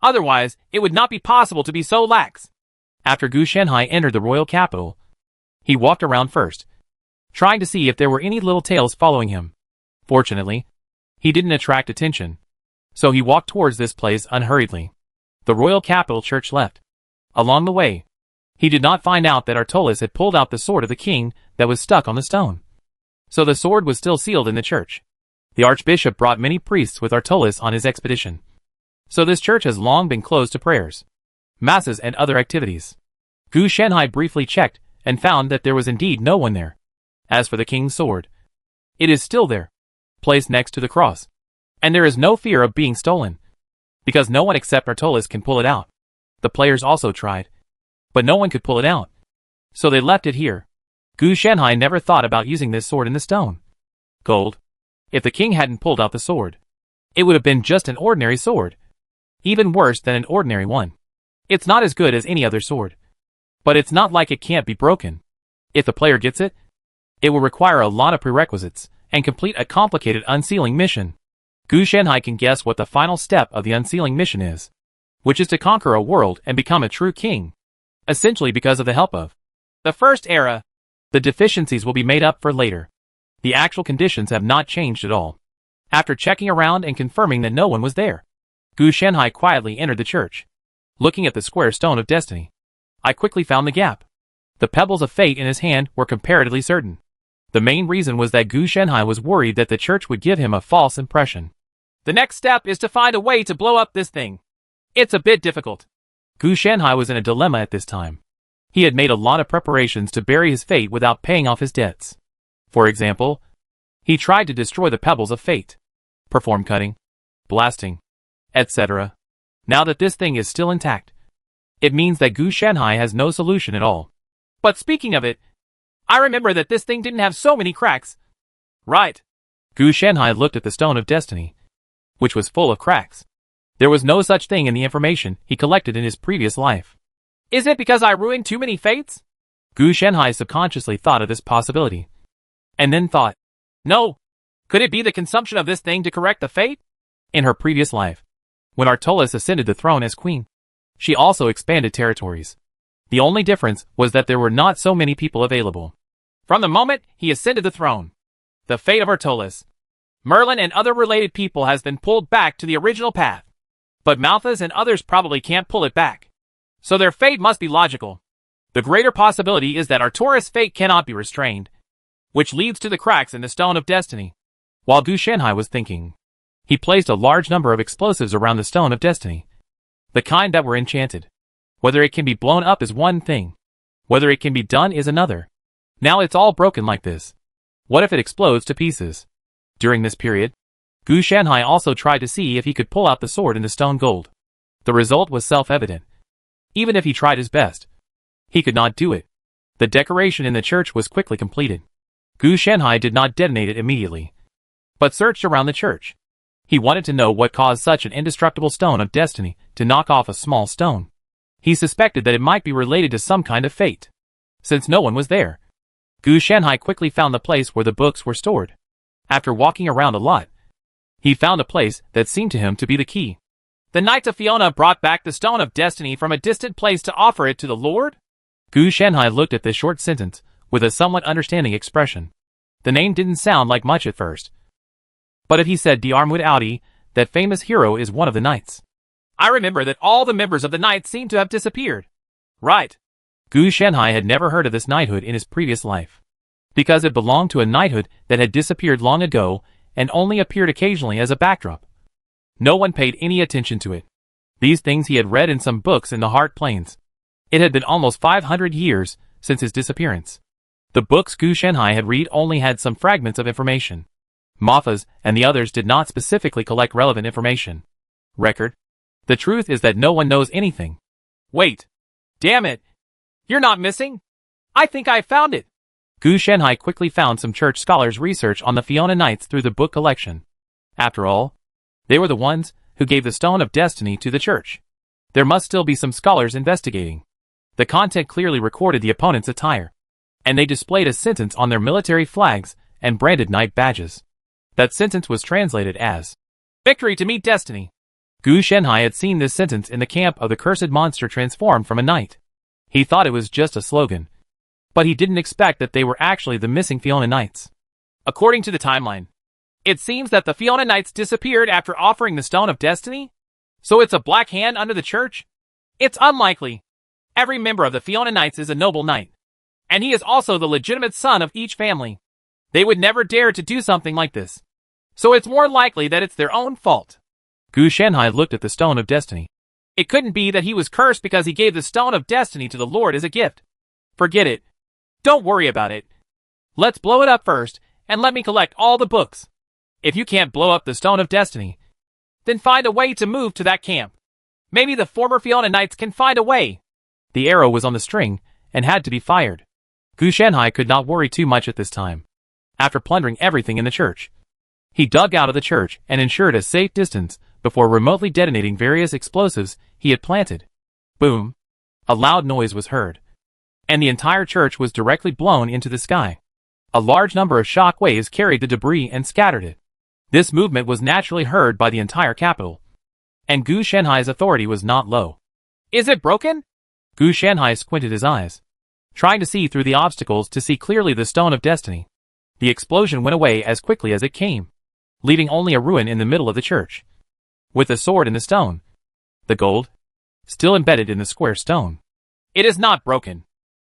Otherwise, it would not be possible to be so lax. After Gu Shenhai entered the royal capital, he walked around first, trying to see if there were any little tails following him. Fortunately, he didn't attract attention, so he walked towards this place unhurriedly. The royal capital church left. Along the way, he did not find out that Artolis had pulled out the sword of the king that was stuck on the stone. So the sword was still sealed in the church. The archbishop brought many priests with Artolis on his expedition. So this church has long been closed to prayers, masses and other activities. Gu Shenhai briefly checked and found that there was indeed no one there. As for the king's sword, it is still there, placed next to the cross. And there is no fear of being stolen, because no one except Artolis can pull it out. The players also tried, but no one could pull it out. So they left it here. Gu Shenhai never thought about using this sword in the stone gold. If the king hadn't pulled out the sword, it would have been just an ordinary sword. Even worse than an ordinary one. It's not as good as any other sword. But it's not like it can't be broken. If the player gets it, it will require a lot of prerequisites and complete a complicated unsealing mission. Gu Shenhai can guess what the final step of the unsealing mission is, which is to conquer a world and become a true king. Essentially because of the help of the first era. The deficiencies will be made up for later. The actual conditions have not changed at all. After checking around and confirming that no one was there, Gu Shenhai quietly entered the church. Looking at the square stone of destiny, I quickly found the gap. The pebbles of fate in his hand were comparatively certain. The main reason was that Gu Shenhai was worried that the church would give him a false impression. The next step is to find a way to blow up this thing. It's a bit difficult. Gu Shenhai was in a dilemma at this time. He had made a lot of preparations to bury his fate without paying off his debts. For example, he tried to destroy the pebbles of fate, perform cutting, blasting, etc. Now that this thing is still intact, it means that Gu Shenhai has no solution at all. But speaking of it, I remember that this thing didn't have so many cracks. Right. Gu Shenhai looked at the stone of destiny, which was full of cracks. There was no such thing in the information he collected in his previous life. Is it because I ruined too many fates? Gu Shenhai subconsciously thought of this possibility. And then thought, no. Could it be the consumption of this thing to correct the fate? In her previous life, when Artolis ascended the throne as queen, she also expanded territories. The only difference was that there were not so many people available. From the moment he ascended the throne, the fate of Artolis, Merlin and other related people has been pulled back to the original path. But Malthus and others probably can't pull it back. So their fate must be logical. The greater possibility is that Artoris' fate cannot be restrained, which leads to the cracks in the Stone of Destiny. While Gu Shenhai was thinking, he placed a large number of explosives around the Stone of Destiny. The kind that were enchanted. Whether it can be blown up is one thing. Whether it can be done is another. Now it's all broken like this. What if it explodes to pieces? During this period, Gu Shenhai also tried to see if he could pull out the sword in the stone gold. The result was self-evident. Even if he tried his best, he could not do it. The decoration in the church was quickly completed. Gu Shenhai did not detonate it immediately, but searched around the church. He wanted to know what caused such an indestructible stone of destiny to knock off a small stone. He suspected that it might be related to some kind of fate. Since no one was there, Gu Shenhai quickly found the place where the books were stored. After walking around a lot, he found a place that seemed to him to be the key. The Knights of Fiona brought back the Stone of Destiny from a distant place to offer it to the Lord? Gu Shenhai looked at this short sentence with a somewhat understanding expression. The name didn't sound like much at first. But if he said Diarmid Audi, that famous hero is one of the knights. I remember that all the members of the Knights seem to have disappeared. Right. Gu Shenhai had never heard of this knighthood in his previous life, because it belonged to a knighthood that had disappeared long ago and only appeared occasionally as a backdrop. No one paid any attention to it. These things he had read in some books in the Heart Plains. It had been almost 500 years since his disappearance. The books Gu Shenhai had read only had some fragments of information. Mafas and the others did not specifically collect relevant information. Record. The truth is that no one knows anything. Wait. Damn it. You're not missing? I think I found it. Gu Shenhai quickly found some church scholars' research on the Fiona Knights through the book collection. After all, they were the ones who gave the Stone of Destiny to the church. There must still be some scholars investigating. The content clearly recorded the opponent's attire, and they displayed a sentence on their military flags and branded knight badges. That sentence was translated as, "Victory to meet destiny." Gu Shenhai had seen this sentence in the camp of the cursed monster transformed from a knight. He thought it was just a slogan, but he didn't expect that they were actually the missing Fiona Knights. According to the timeline, it seems that the Fiona Knights disappeared after offering the Stone of Destiny? So it's a black hand under the church? It's unlikely. Every member of the Fiona Knights is a noble knight, and he is also the legitimate son of each family. They would never dare to do something like this. So it's more likely that it's their own fault. Gu Shenhai looked at the Stone of Destiny. It couldn't be that he was cursed because he gave the Stone of Destiny to the Lord as a gift. Forget it. Don't worry about it. Let's blow it up first, and let me collect all the books. If you can't blow up the Stone of Destiny, then find a way to move to that camp. Maybe the former Fiona Knights can find a way. The arrow was on the string and had to be fired. Gu Shenhai could not worry too much at this time. After plundering everything in the church, he dug out of the church and ensured a safe distance before remotely detonating various explosives he had planted. Boom! A loud noise was heard, and the entire church was directly blown into the sky. A large number of shock waves carried the debris and scattered it. This movement was naturally heard by the entire capital, and Gu Shenhai's authority was not low. Is it broken? Gu Shenhai squinted his eyes, trying to see through the obstacles to see clearly the Stone of Destiny. The explosion went away as quickly as it came, leaving only a ruin in the middle of the church, with the sword in the stone. The gold, still embedded in the square stone. It is not broken.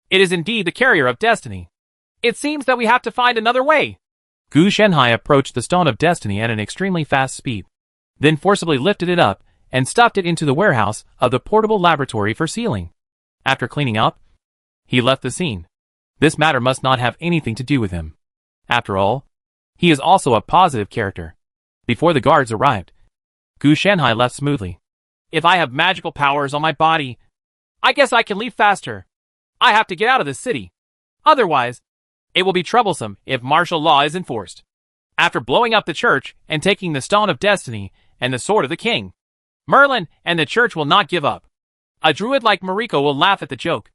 It is indeed the carrier of destiny. It seems that we have to find another way. Gu Shenhai approached the Stone of Destiny at an extremely fast speed, then forcibly lifted it up and stuffed it into the warehouse of the portable laboratory for sealing. After cleaning up, he left the scene. This matter must not have anything to do with him. After all, he is also a positive character. Before the guards arrived, Gu Shenhai left smoothly. If I have magical powers on my body, I guess I can leave faster. I have to get out of this city. Otherwise, it will be troublesome if martial law is enforced. After blowing up the church and taking the Stone of Destiny and the Sword of the King, Merlin and the church will not give up. A druid like Mariko will laugh at the joke,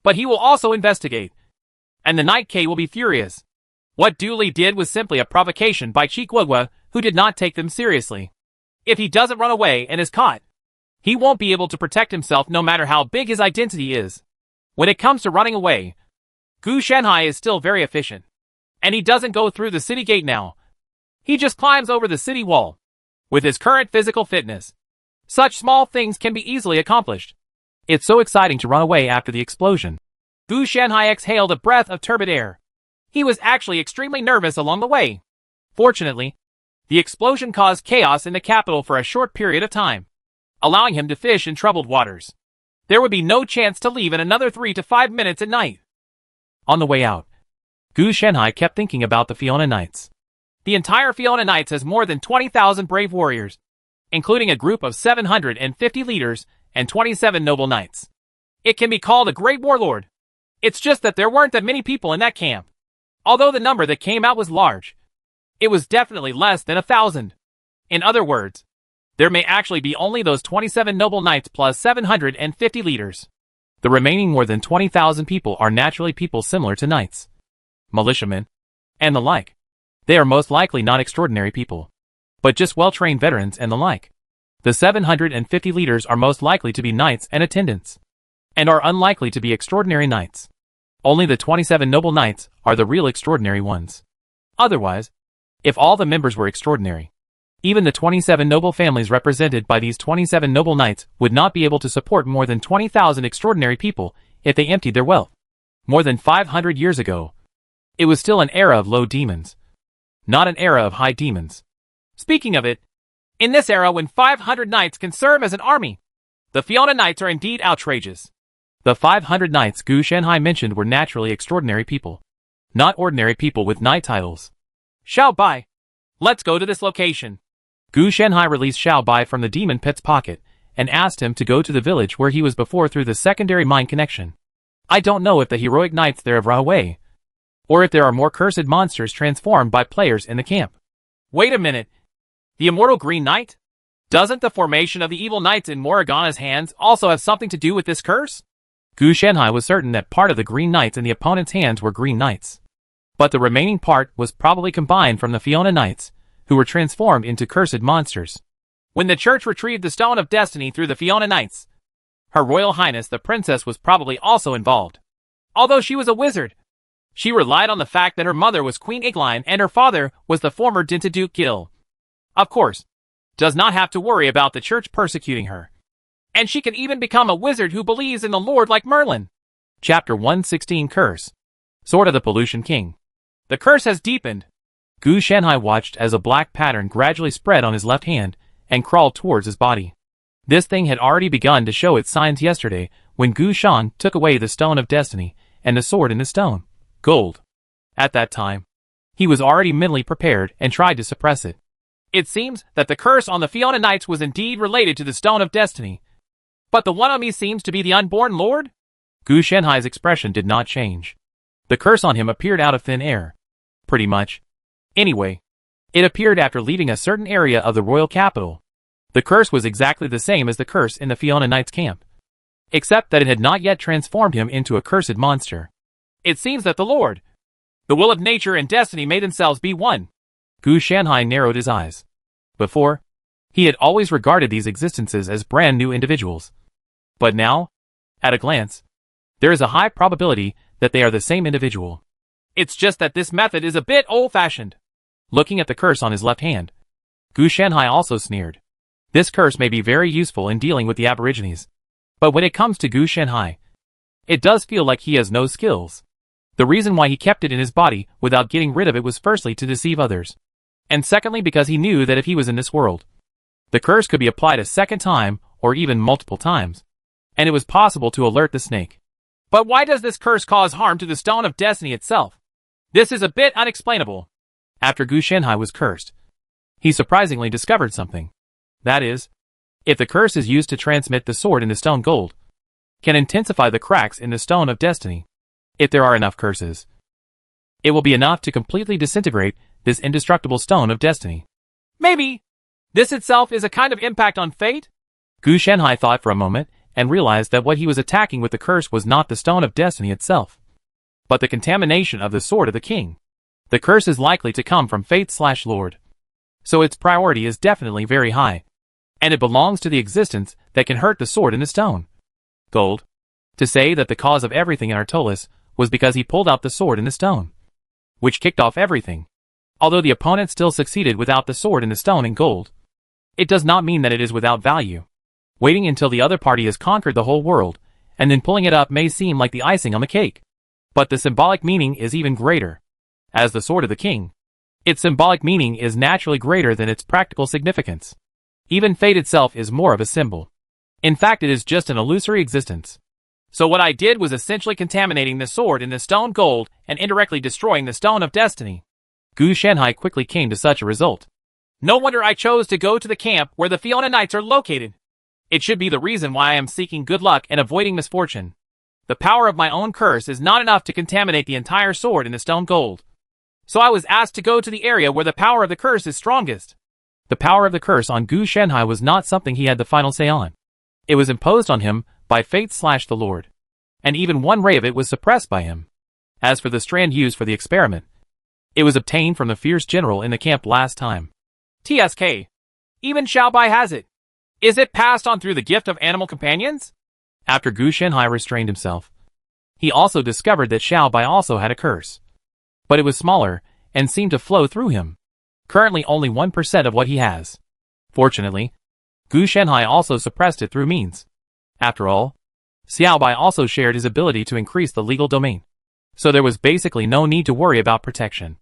but he will also investigate, and the Knight K will be furious. What Dooley did was simply a provocation by Chikwugwa, who did not take them seriously. If he doesn't run away and is caught, he won't be able to protect himself no matter how big his identity is. When it comes to running away, Gu Shenhai is still very efficient, and he doesn't go through the city gate now. He just climbs over the city wall. With his current physical fitness, such small things can be easily accomplished. It's so exciting to run away after the explosion. Gu Shenhai exhaled a breath of turbid air. He was actually extremely nervous along the way. Fortunately, the explosion caused chaos in the capital for a short period of time, allowing him to fish in troubled waters. There would be no chance to leave in another 3 to 5 minutes at night. On the way out, Gu Shenhai kept thinking about the Fiona Knights. The entire Fiona Knights has more than 20,000 brave warriors, including a group of 750 leaders and 27 noble knights. It can be called a great warlord. It's just that there weren't that many people in that camp. Although the number that came out was large, it was definitely less than 1,000. In other words, there may actually be only those 27 noble knights plus 750 leaders. The remaining more than 20,000 people are naturally people similar to knights, militiamen, and the like. They are most likely not extraordinary people, but just well-trained veterans and the like. The 750 leaders are most likely to be knights and attendants, and are unlikely to be extraordinary knights. Only the 27 noble knights are the real extraordinary ones. Otherwise, if all the members were extraordinary, even the 27 noble families represented by these 27 noble knights would not be able to support more than 20,000 extraordinary people if they emptied their wealth. More than 500 years ago, it was still an era of low demons, not an era of high demons. Speaking of it, in this era when 500 knights can serve as an army, the Fiona Knights are indeed outrageous. The 500 knights Gu Shenhai mentioned were naturally extraordinary people. not ordinary people with knight titles. Xiao Bai, let's go to this location. Gu Shanhai released Xiao Bai from the demon pet's pocket and asked him to go to the village where he was before through the secondary mind connection. I don't know if the heroic knights there have run away, or if there are more cursed monsters transformed by players in the camp. Wait a minute. The immortal Green Knight? Doesn't the formation of the evil knights in Morgana's hands also have something to do with this curse? Gu Shanhai was certain that part of the Green Knights in the opponent's hands were Green Knights, but the remaining part was probably combined from the Fiona Knights, who were transformed into cursed monsters. When the church retrieved the Stone of Destiny through the Fiona Knights, Her Royal Highness the Princess was probably also involved. Although she was a wizard, she relied on the fact that her mother was Queen Igline and her father was the former Dinta Duke Gil. Of course, does not have to worry about the church persecuting her. And she can even become a wizard who believes in the Lord like Merlin. Chapter 116 Curse. Sword of the Pollution King. The curse has deepened. Gu Shanhai watched as a black pattern gradually spread on his left hand and crawled towards his body. This thing had already begun to show its signs yesterday when Gu Shan took away the Stone of Destiny and the sword in the stone. Gold. At that time, he was already mentally prepared and tried to suppress it. It seems that the curse on the Fiona Knights was indeed related to the Stone of Destiny. But the one on me seems to be the unborn lord? Gu Shanhai's expression did not change. The curse on him appeared out of thin air. Pretty much. Anyway, it appeared after leaving a certain area of the royal capital. The curse was exactly the same as the curse in the Fiona Knights camp, except that it had not yet transformed him into a cursed monster. It seems that the Lord, the will of nature and destiny may themselves be one. Gu Shanhai narrowed his eyes. Before, he had always regarded these existences as brand new individuals. But now, at a glance, there is a high probability that they are the same individual. It's just that this method is a bit old-fashioned. Looking at the curse on his left hand, Gu Shanhai also sneered. This curse may be very useful in dealing with the Aborigines. But when it comes to Gu Shanhai, it does feel like he has no skills. The reason why he kept it in his body without getting rid of it was firstly to deceive others, and secondly because he knew that if he was in this world, the curse could be applied a second time or even multiple times, and it was possible to alert the snake. But why does this curse cause harm to the Stone of Destiny itself? This is a bit unexplainable. After Gu Shanhai was cursed, he surprisingly discovered something. That is, if the curse is used to transmit the sword in the stone gold, can intensify the cracks in the Stone of Destiny. If there are enough curses, it will be enough to completely disintegrate this indestructible Stone of Destiny. Maybe this itself is a kind of impact on fate? Gu Shanhai thought for a moment and realized that what he was attacking with the curse was not the Stone of Destiny itself, but the contamination of the Sword of the King. The curse is likely to come from Fate/Lord, so its priority is definitely very high, and it belongs to the existence that can hurt the sword in the stone. Gold. To say that the cause of everything in Artolis was because he pulled out the sword in the stone, which kicked off everything. Although the opponent still succeeded without the sword in the stone and gold, it does not mean that it is without value. Waiting until the other party has conquered the whole world, and then pulling it up may seem like the icing on the cake. But the symbolic meaning is even greater. As the Sword of the King, its symbolic meaning is naturally greater than its practical significance. Even fate itself is more of a symbol. In fact, it is just an illusory existence. So what I did was essentially contaminating the sword in the stone gold and indirectly destroying the Stone of Destiny. Gu Shanhai quickly came to such a result. No wonder I chose to go to the camp where the Fiona Knights are located. It should be the reason why I am seeking good luck and avoiding misfortune. The power of my own curse is not enough to contaminate the entire sword in the stone gold. So I was asked to go to the area where the power of the curse is strongest. The power of the curse on Gu Shanhai was not something he had the final say on. It was imposed on him by Fate/the Lord, and even one ray of it was suppressed by him. As for the strand used for the experiment, it was obtained from the fierce general in the camp last time. TSK. Even Xiao Bai has it. Is it passed on through the gift of animal companions? After Gu Shanhai restrained himself, he also discovered that Xiao Bai also had a curse. But it was smaller and seemed to flow through him. Currently only 1% of what he has. Fortunately, Gu Shanhai also suppressed it through means. After all, Xiao Bai also shared his ability to increase the legal domain. So there was basically no need to worry about protection.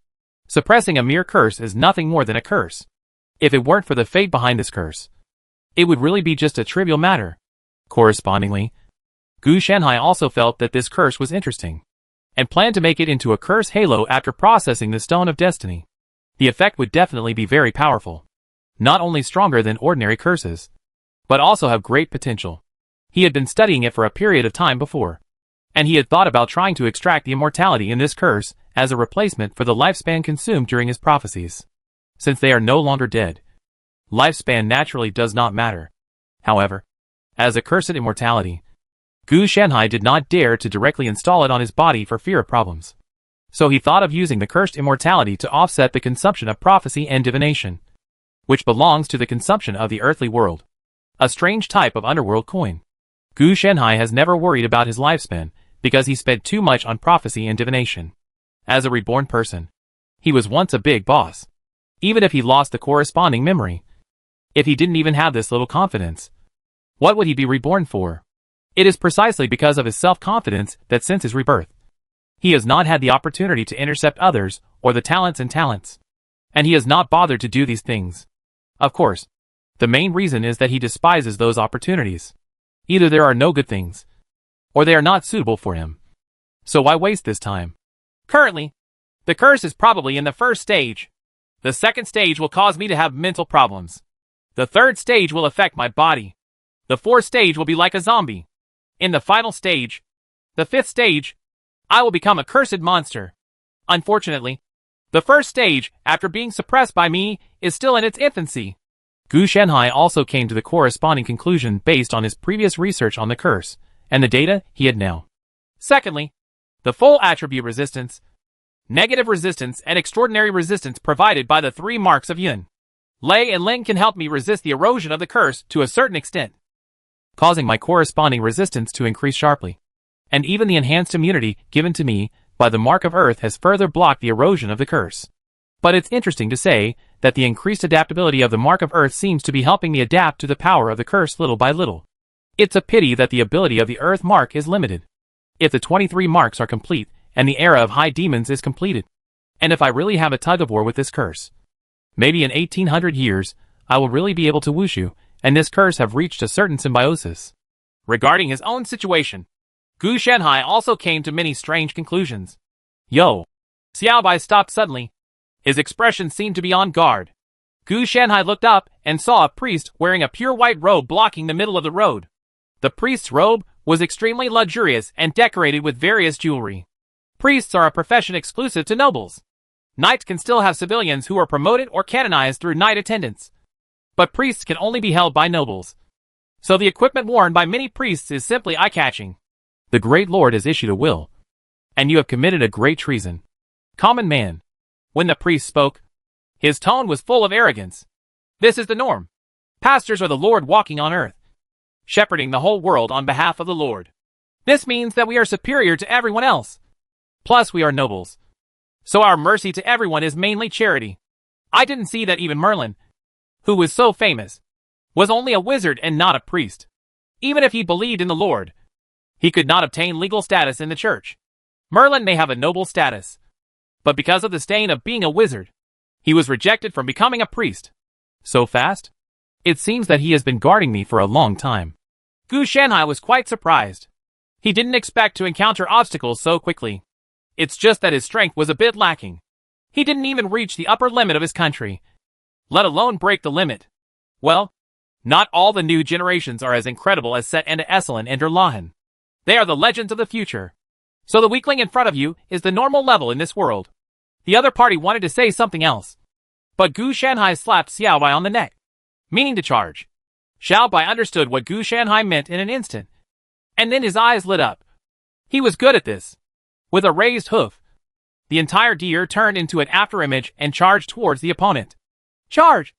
Suppressing a mere curse is nothing more than a curse. If it weren't for the fate behind this curse, it would really be just a trivial matter. Correspondingly, Gu Shanhai also felt that this curse was interesting, and planned to make it into a curse halo after processing the Stone of Destiny. The effect would definitely be very powerful. Not only stronger than ordinary curses, but also have great potential. He had been studying it for a period of time before, and he had thought about trying to extract the immortality in this curse as a replacement for the lifespan consumed during his prophecies. Since they are no longer dead, lifespan naturally does not matter. However, as a cursed immortality, Gu Shanhai did not dare to directly install it on his body for fear of problems. So he thought of using the cursed immortality to offset the consumption of prophecy and divination, which belongs to the consumption of the earthly world. A strange type of underworld coin. Gu Shanhai has never worried about his lifespan because he spent too much on prophecy and divination. As a reborn person, he was once a big boss. Even if he lost the corresponding memory, if he didn't even have this little confidence, what would he be reborn for? It is precisely because of his self-confidence that since his rebirth, he has not had the opportunity to intercept others or the talents, and he has not bothered to do these things. Of course, the main reason is that he despises those opportunities. Either there are no good things, or they are not suitable for him. So why waste this time? Currently, the curse is probably in the first stage. The second stage will cause me to have mental problems. The third stage will affect my body. The fourth stage will be like a zombie. In the final stage, the fifth stage, I will become a cursed monster. Unfortunately, the first stage, after being suppressed by me, is still in its infancy. Gu Shanhai also came to the corresponding conclusion based on his previous research on the curse, and the data he had now. Secondly, the full attribute resistance, negative resistance, and extraordinary resistance provided by the 3 marks of Yun, Lei, and Ling can help me resist the erosion of the curse to a certain extent, causing my corresponding resistance to increase sharply. And even the enhanced immunity given to me by the Mark of Earth has further blocked the erosion of the curse. But it's interesting to say that the increased adaptability of the Mark of Earth seems to be helping me adapt to the power of the curse little by little. It's a pity that the ability of the Earth Mark is limited. If the 23 marks are complete, and the era of high demons is completed, and if I really have a tug-of-war with this curse, maybe in 1800 years, I will really be able to wushu, and this curse have reached a certain symbiosis. Regarding his own situation, Gu Shanhai also came to many strange conclusions. Yo! Xiao Bai stopped suddenly. His expression seemed to be on guard. Gu Shanhai looked up and saw a priest wearing a pure white robe blocking the middle of the road. The priest's robe was extremely luxurious and decorated with various jewelry. Priests are a profession exclusive to nobles. Knights can still have civilians who are promoted or canonized through knight attendants, but priests can only be held by nobles. So the equipment worn by many priests is simply eye-catching. The great lord has issued a will, and you have committed a great treason. Common man. When the priest spoke, his tone was full of arrogance. This is the norm. Pastors are the Lord walking on earth, shepherding the whole world on behalf of the Lord. This means that we are superior to everyone else. Plus we are nobles. So our mercy to everyone is mainly charity. I didn't see that even Merlin, who was so famous, was only a wizard and not a priest. Even if he believed in the Lord, he could not obtain legal status in the church. Merlin may have a noble status, but because of the stain of being a wizard, he was rejected from becoming a priest. So fast? It seems that he has been guarding me for a long time. Gu Shanhai was quite surprised. He didn't expect to encounter obstacles so quickly. It's just that his strength was a bit lacking. He didn't even reach the upper limit of his country, let alone break the limit. Well, not all the new generations are as incredible as Set and Esalen and Erlahan. They are the legends of the future. So the weakling in front of you is the normal level in this world. The other party wanted to say something else, but Gu Shanhai slapped Xiao Bai on the neck, meaning to charge. Xiao Bai understood what Gu Shanhai meant in an instant, and then his eyes lit up. He was good at this. With a raised hoof, the entire deer turned into an afterimage and charged towards the opponent. Charge!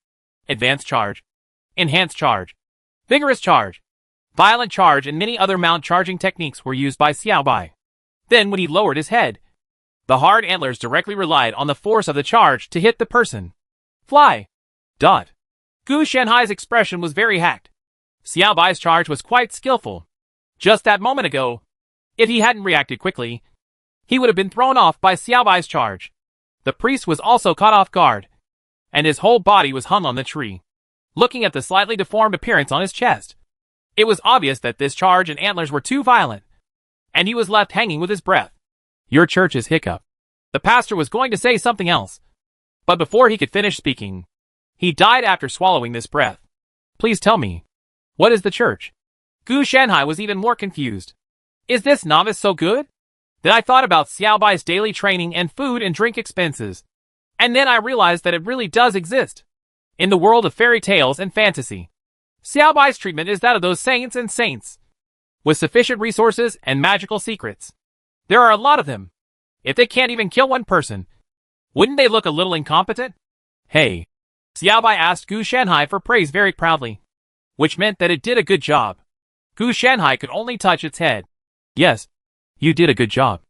Advanced charge. Enhanced charge. Vigorous charge. Violent charge and many other mount charging techniques were used by Xiao Bai. Then when he lowered his head, the hard antlers directly relied on the force of the charge to hit the person. Fly! Dot. Gu Shanhai's expression was very hacked. Xiao Bai's charge was quite skillful. Just that moment ago, if he hadn't reacted quickly, he would have been thrown off by Xiao Bai's charge. The priest was also caught off guard, and his whole body was hung on the tree. Looking at the slightly deformed appearance on his chest, it was obvious that this charge and antlers were too violent, and he was left hanging with his breath. Your church is hiccup. The pastor was going to say something else, but before he could finish speaking, he died after swallowing this breath. Please tell me, what is the church? Gu Shanhai was even more confused. Is this novice so good? Then I thought about Xiaobai's daily training and food and drink expenses. And then I realized that it really does exist. In the world of fairy tales and fantasy, Xiaobai's treatment is that of those saints and saints, with sufficient resources and magical secrets. There are a lot of them. If they can't even kill one person, wouldn't they look a little incompetent? Hey. Xiaobai asked Gu Shanhai for praise very proudly, which meant that it did a good job. Gu Shanhai could only touch its head. Yes, you did a good job.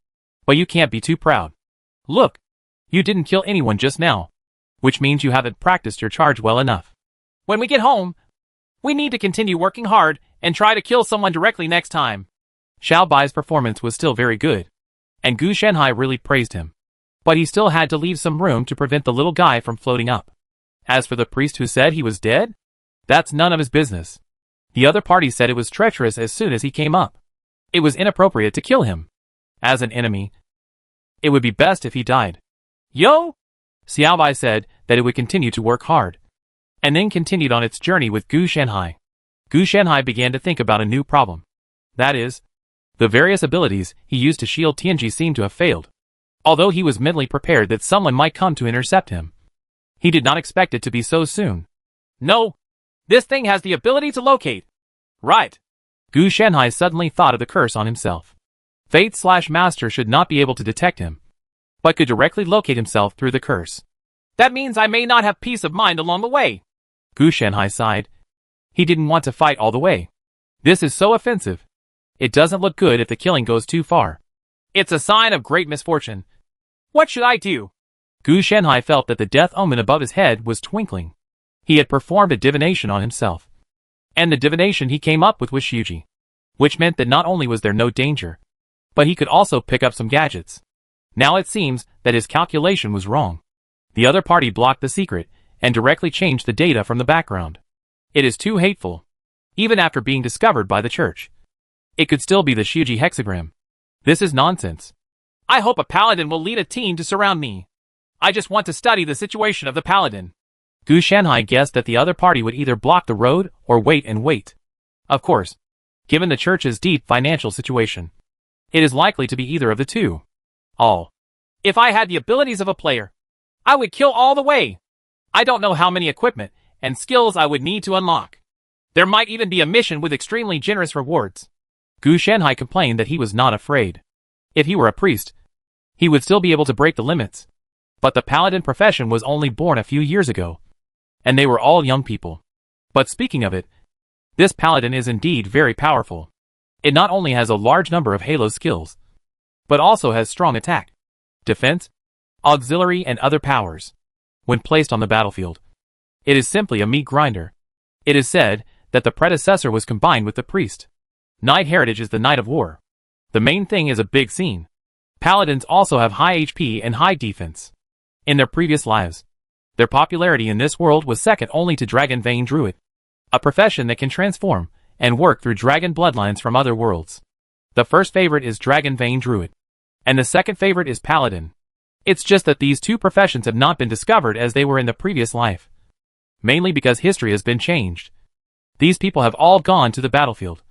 But you can't be too proud. Look, you didn't kill anyone just now, which means you haven't practiced your charge well enough. When we get home, we need to continue working hard and try to kill someone directly next time. Xiaobai's performance was still very good, and Gu Shanhai really praised him. But he still had to leave some room to prevent the little guy from floating up. As for the priest who said he was dead, that's none of his business. The other party said it was treacherous as soon as he came up. It was inappropriate to kill him. As an enemy, it would be best if he died. Yo! Xiaobai said that it would continue to work hard, and then continued on its journey with Gu Shanhai. Gu Shanhai began to think about a new problem. That is, the various abilities he used to shield Tianji seemed to have failed. Although he was mentally prepared that someone might come to intercept him, he did not expect it to be so soon. No! This thing has the ability to locate. Right. Gu Shanhai suddenly thought of the curse on himself. Fate/Master should not be able to detect him, but could directly locate himself through the curse. That means I may not have peace of mind along the way. Gu Shanhai sighed. He didn't want to fight all the way. This is so offensive. It doesn't look good if the killing goes too far. It's a sign of great misfortune. What should I do? Gu Shanhai felt that the death omen above his head was twinkling. He had performed a divination on himself. And the divination he came up with was Shuji, which meant that not only was there no danger, but he could also pick up some gadgets. Now it seems that his calculation was wrong. The other party blocked the secret and directly changed the data from the background. It is too hateful. Even after being discovered by the church, it could still be the Shuji hexagram. This is nonsense. I hope a paladin will lead a team to surround me. I just want to study the situation of the paladin. Gu Shanhai guessed that the other party would either block the road or wait and wait. Of course, given the church's deep financial situation, it is likely to be either of the two. All. If I had the abilities of a player, I would kill all the way. I don't know how many equipment and skills I would need to unlock. There might even be a mission with extremely generous rewards. Gu Shanhai complained that he was not afraid. If he were a priest, he would still be able to break the limits. But the paladin profession was only born a few years ago, and they were all young people. But speaking of it, this paladin is indeed very powerful. It not only has a large number of Halo skills, but also has strong attack, defense, auxiliary and other powers. When placed on the battlefield, it is simply a meat grinder. It is said that the predecessor was combined with the priest. Knight heritage is the knight of war. The main thing is a big scene. Paladins also have high HP and high defense. In their previous lives, their popularity in this world was second only to Dragon Vein Druid, a profession that can transform and work through dragon bloodlines from other worlds. The first favorite is Dragon Vein Druid, and the second favorite is Paladin. It's just that these two professions have not been discovered as they were in the previous life, mainly because history has been changed. These people have all gone to the battlefield,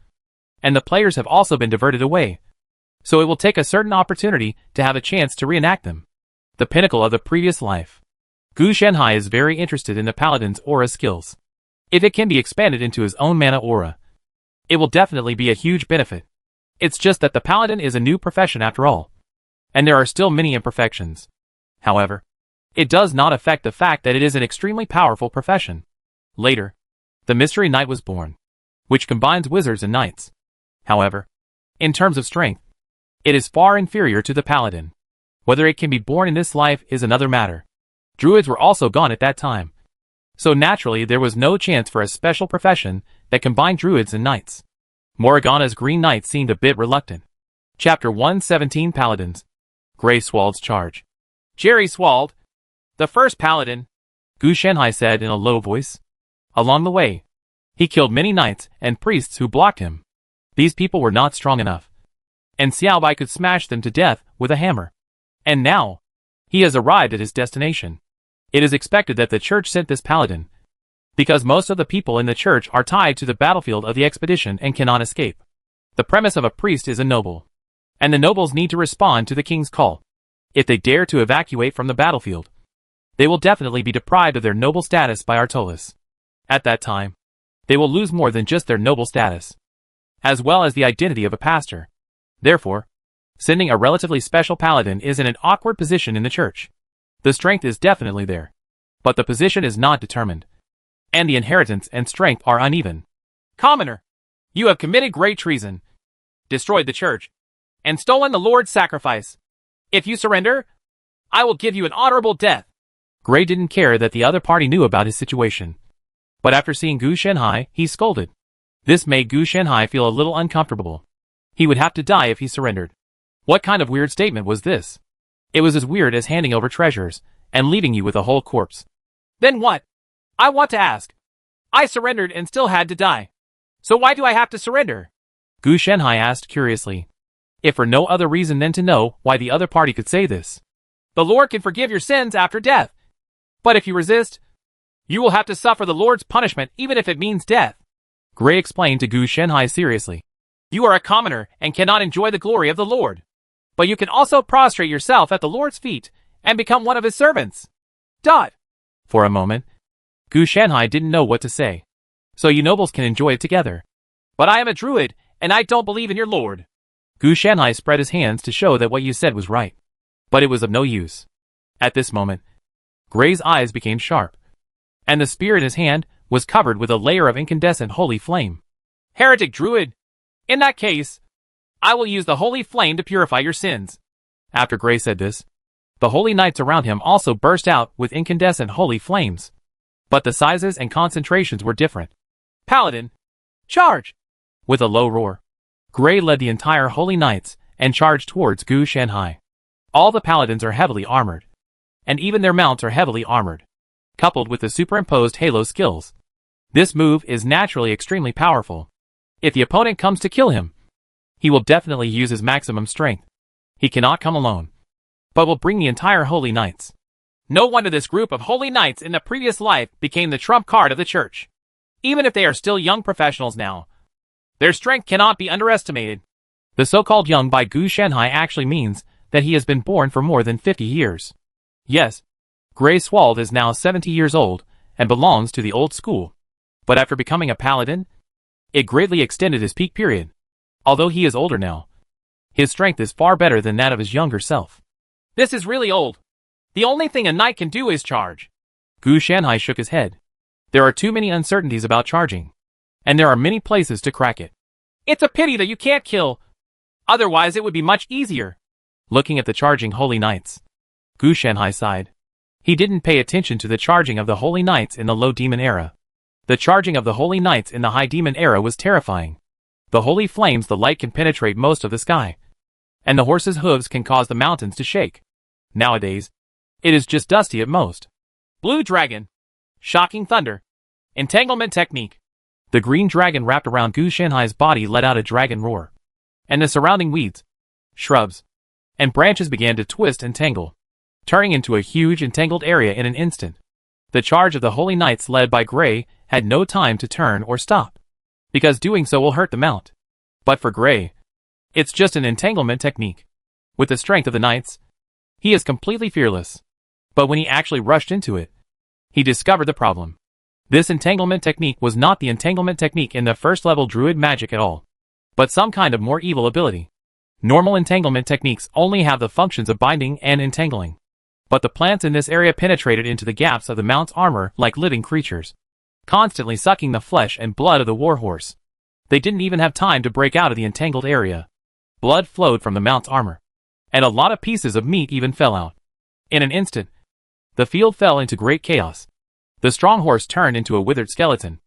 and the players have also been diverted away, so it will take a certain opportunity to have a chance to reenact them. The pinnacle of the previous life. Gu Shanhai is very interested in the Paladin's aura skills. If it can be expanded into his own mana aura, it will definitely be a huge benefit. It's just that the Paladin is a new profession after all, and there are still many imperfections. However, it does not affect the fact that it is an extremely powerful profession. Later, the Mystery Knight was born, which combines wizards and knights. However, in terms of strength, it is far inferior to the Paladin. Whether it can be born in this life is another matter. Druids were also gone at that time, so naturally there was no chance for a special profession that combined druids and knights. Morgana's Green Knight seemed a bit reluctant. Chapter 117 Paladins. Grey Swald's Charge. Jerry Swald, the first paladin, Gu Shanhai said in a low voice. Along the way, he killed many knights and priests who blocked him. These people were not strong enough, and Xiaobai could smash them to death with a hammer. And now, he has arrived at his destination. It is expected that the church sent this paladin, because most of the people in the church are tied to the battlefield of the expedition and cannot escape. The premise of a priest is a noble, and the nobles need to respond to the king's call. If they dare to evacuate from the battlefield, they will definitely be deprived of their noble status by Artolis. At that time, they will lose more than just their noble status, as well as the identity of a pastor. Therefore, sending a relatively special paladin is in an awkward position in the church. The strength is definitely there, but the position is not determined, and the inheritance and strength are uneven. Commoner, you have committed great treason, destroyed the church, and stolen the Lord's sacrifice. If you surrender, I will give you an honorable death. Gray didn't care that the other party knew about his situation, but after seeing Gu Shenhai, he scolded. This made Gu Shenhai feel a little uncomfortable. He would have to die if he surrendered. What kind of weird statement was this? It was as weird as handing over treasures and leaving you with a whole corpse. Then what? I want to ask. I surrendered and still had to die. So why do I have to surrender? Gu Shenhai asked curiously, if for no other reason than to know why the other party could say this. The Lord can forgive your sins after death. But if you resist, you will have to suffer the Lord's punishment even if it means death. Gray explained to Gu Shenhai seriously. You are a commoner and cannot enjoy the glory of the Lord. But you can also prostrate yourself at the Lord's feet and become one of his servants. For a moment, Gu Shenhai didn't know what to say. So you nobles can enjoy it together. But I am a druid, and I don't believe in your Lord. Gu Shenhai spread his hands to show that what you said was right. But it was of no use. At this moment, Gray's eyes became sharp, and the spear in his hand was covered with a layer of incandescent holy flame. Heretic druid! In that case, I will use the holy flame to purify your sins. After Gray said this, the holy knights around him also burst out with incandescent holy flames. But the sizes and concentrations were different. Paladin, charge! With a low roar, Gray led the entire holy knights and charged towards Gu Shenhai. All the paladins are heavily armored, and even their mounts are heavily armored, coupled with the superimposed halo skills. This move is naturally extremely powerful. If the opponent comes to kill him, he will definitely use his maximum strength. He cannot come alone, but will bring the entire holy knights. No wonder this group of holy knights in the previous life became the trump card of the church. Even if they are still young professionals now, their strength cannot be underestimated. The so-called young by Gu Shenhai actually means that he has been born for more than 50 years. Yes, Gray Swald is now 70 years old and belongs to the old school. But after becoming a paladin, it greatly extended his peak period. Although he is older now, his strength is far better than that of his younger self. This is really old. The only thing a knight can do is charge. Gu Shenhai shook his head. There are too many uncertainties about charging, and there are many places to crack it. It's a pity that you can't kill. Otherwise it would be much easier. Looking at the charging holy knights, Gu Shenhai sighed. He didn't pay attention to the charging of the holy knights in the low demon era. The charging of the holy knights in the high demon era was terrifying. The holy flames, the light can penetrate most of the sky, and the horse's hooves can cause the mountains to shake. Nowadays, it is just dusty at most. Blue dragon. Shocking thunder. Entanglement technique. The green dragon wrapped around Gu Shenhai's body let out a dragon roar, and the surrounding weeds, shrubs, and branches began to twist and tangle, turning into a huge entangled area in an instant. The charge of the holy knights led by Gray had no time to turn or stop, because doing so will hurt the mount. But for Gray, it's just an entanglement technique. With the strength of the knights, he is completely fearless. But when he actually rushed into it, he discovered the problem. This entanglement technique was not the entanglement technique in the first level druid magic at all, but some kind of more evil ability. Normal entanglement techniques only have the functions of binding and entangling. But the plants in this area penetrated into the gaps of the mount's armor like living creatures, constantly sucking the flesh and blood of the warhorse. They didn't even have time to break out of the entangled area. Blood flowed from the mount's armor, and a lot of pieces of meat even fell out. In an instant, the field fell into great chaos. The strong horse turned into a withered skeleton.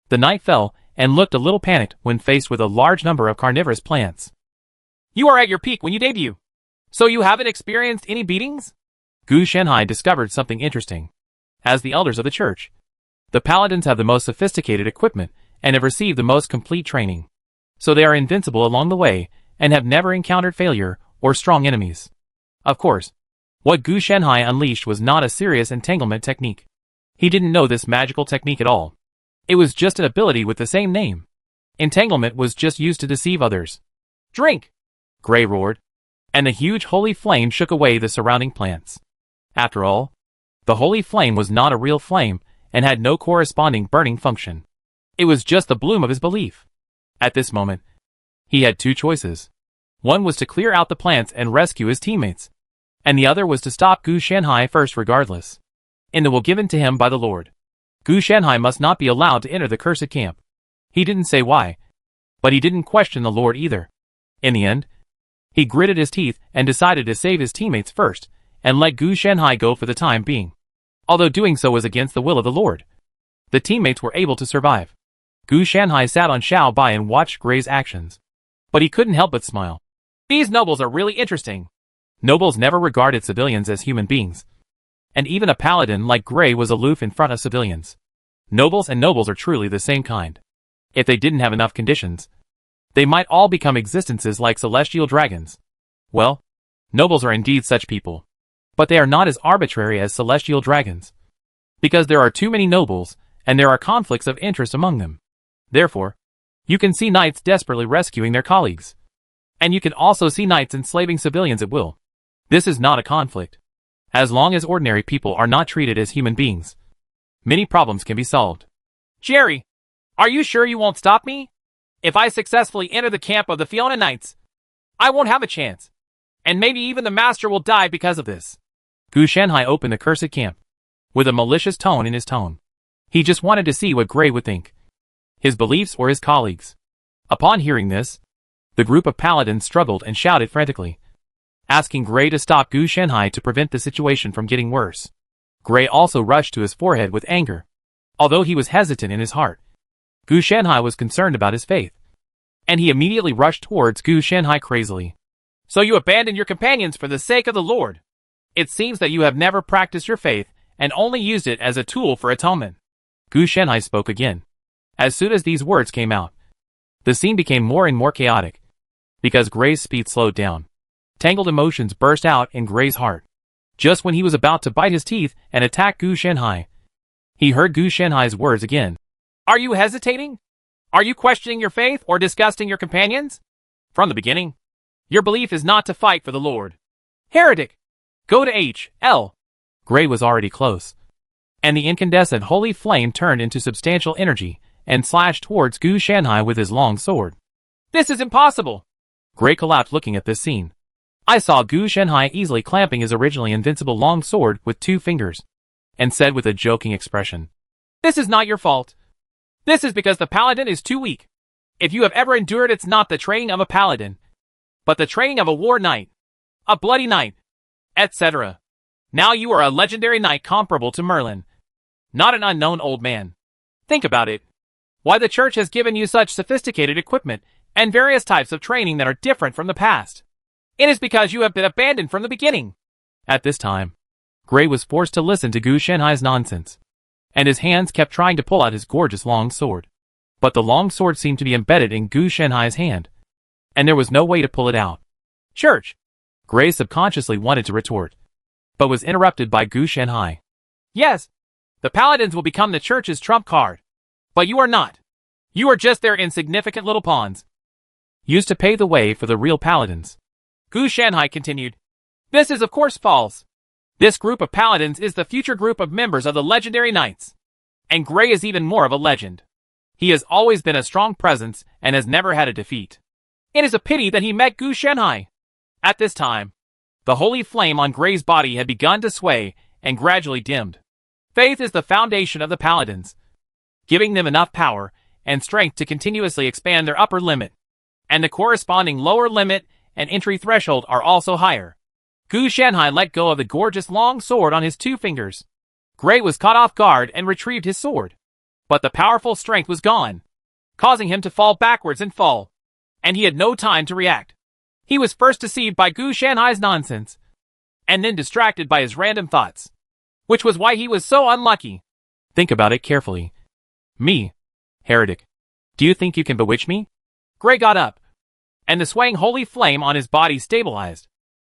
The knight fell and looked a little panicked when faced with a large number of carnivorous plants. You are at your peak when you debut. So you haven't experienced any beatings? Gu Shenhai discovered something interesting. As the elders of the church, the paladins have the most sophisticated equipment and have received the most complete training. So they are invincible along the way and have never encountered failure or strong enemies. Of course, what Gu Shanhai unleashed was not a serious entanglement technique. He didn't know this magical technique at all. It was just an ability with the same name. Entanglement was just used to deceive others. Drink! Gray roared, and the huge holy flame shook away the surrounding plants. After all, the holy flame was not a real flame and had no corresponding burning function. It was just the bloom of his belief. At this moment, he had two choices. One was to clear out the plants and rescue his teammates, and the other was to stop Gu Shanhai first regardless. In the will given to him by the Lord, Gu Shanhai must not be allowed to enter the cursed camp. He didn't say why, but he didn't question the Lord either. In the end, he gritted his teeth and decided to save his teammates first and let Gu Shanhai go for the time being. Although doing so was against the will of the Lord, the teammates were able to survive. Gu Shanhai sat on Xiao Bai and watched Gray's actions, but he couldn't help but smile. These nobles are really interesting. Nobles never regarded civilians as human beings, and even a paladin like Gray was aloof in front of civilians. Nobles and nobles are truly the same kind. If they didn't have enough conditions, they might all become existences like celestial dragons. Well, nobles are indeed such people, but they are not as arbitrary as celestial dragons, because there are too many nobles, and there are conflicts of interest among them. Therefore, you can see knights desperately rescuing their colleagues, and you can also see knights enslaving civilians at will. This is not a conflict. As long as ordinary people are not treated as human beings, many problems can be solved. Jerry, are you sure you won't stop me? If I successfully enter the camp of the Fiona Knights, I won't have a chance, and maybe even the master will die because of this. Gu Shanhai opened the cursed camp, with a malicious tone in his tone. He just wanted to see what Gray would think, his beliefs or his colleagues. Upon hearing this, the group of paladins struggled and shouted frantically, asking Gray to stop Gu Shanhai to prevent the situation from getting worse. Gray also rushed to his forehead with anger. Although he was hesitant in his heart, Gu Shanhai was concerned about his faith, and he immediately rushed towards Gu Shanhai crazily. So you abandoned your companions for the sake of the Lord. It seems that you have never practiced your faith and only used it as a tool for atonement. Gu Shanhai spoke again. As soon as these words came out, the scene became more and more chaotic, because Gray's speed slowed down. Tangled emotions burst out in Gray's heart. Just when he was about to bite his teeth and attack Gu Shanhai, he heard Gu Shanhai's words again. Are you hesitating? Are you questioning your faith or disgusting your companions? From the beginning, your belief is not to fight for the Lord. Heretic! Go to H.L. Gray was already close, and the incandescent holy flame turned into substantial energy and slashed towards Gu Shanhai with his long sword. This is impossible! Gray collapsed looking at this scene. I saw Gu Shanhai easily clamping his originally invincible long sword with 2 fingers, and said with a joking expression, This is not your fault. This is because the paladin is too weak. If you have ever endured, it's not the training of a paladin, but the training of a war knight, a bloody knight, etc. Now you are a legendary knight comparable to Merlin, not an unknown old man. Think about it. Why the church has given you such sophisticated equipment and various types of training that are different from the past. It is because you have been abandoned from the beginning. At this time, Gray was forced to listen to Gu Shanhai's nonsense, and his hands kept trying to pull out his gorgeous long sword. But the long sword seemed to be embedded in Gu Shanhai's hand, and there was no way to pull it out. Church! Gray subconsciously wanted to retort, but was interrupted by Gu Shanhai. Yes, the paladins will become the church's trump card. But you are not. You are just their insignificant little pawns, used to pave the way for the real paladins. Gu Shanhai continued. This is of course false. This group of paladins is the future group of members of the legendary knights. And Gray is even more of a legend. He has always been a strong presence and has never had a defeat. It is a pity that he met Gu Shanhai. At this time, the holy flame on Gray's body had begun to sway and gradually dimmed. Faith is the foundation of the paladins, giving them enough power and strength to continuously expand their upper limit, and the corresponding lower limit and entry threshold are also higher. Gu Shanhai let go of the gorgeous long sword on his 2 fingers. Gray was caught off guard and retrieved his sword, but the powerful strength was gone, causing him to fall backwards and fall, and he had no time to react. He was first deceived by Gu Shanhai's nonsense, and then distracted by his random thoughts, which was why he was so unlucky. Think about it carefully. Me, heretic, do you think you can bewitch me? Gray got up, and the swaying holy flame on his body stabilized.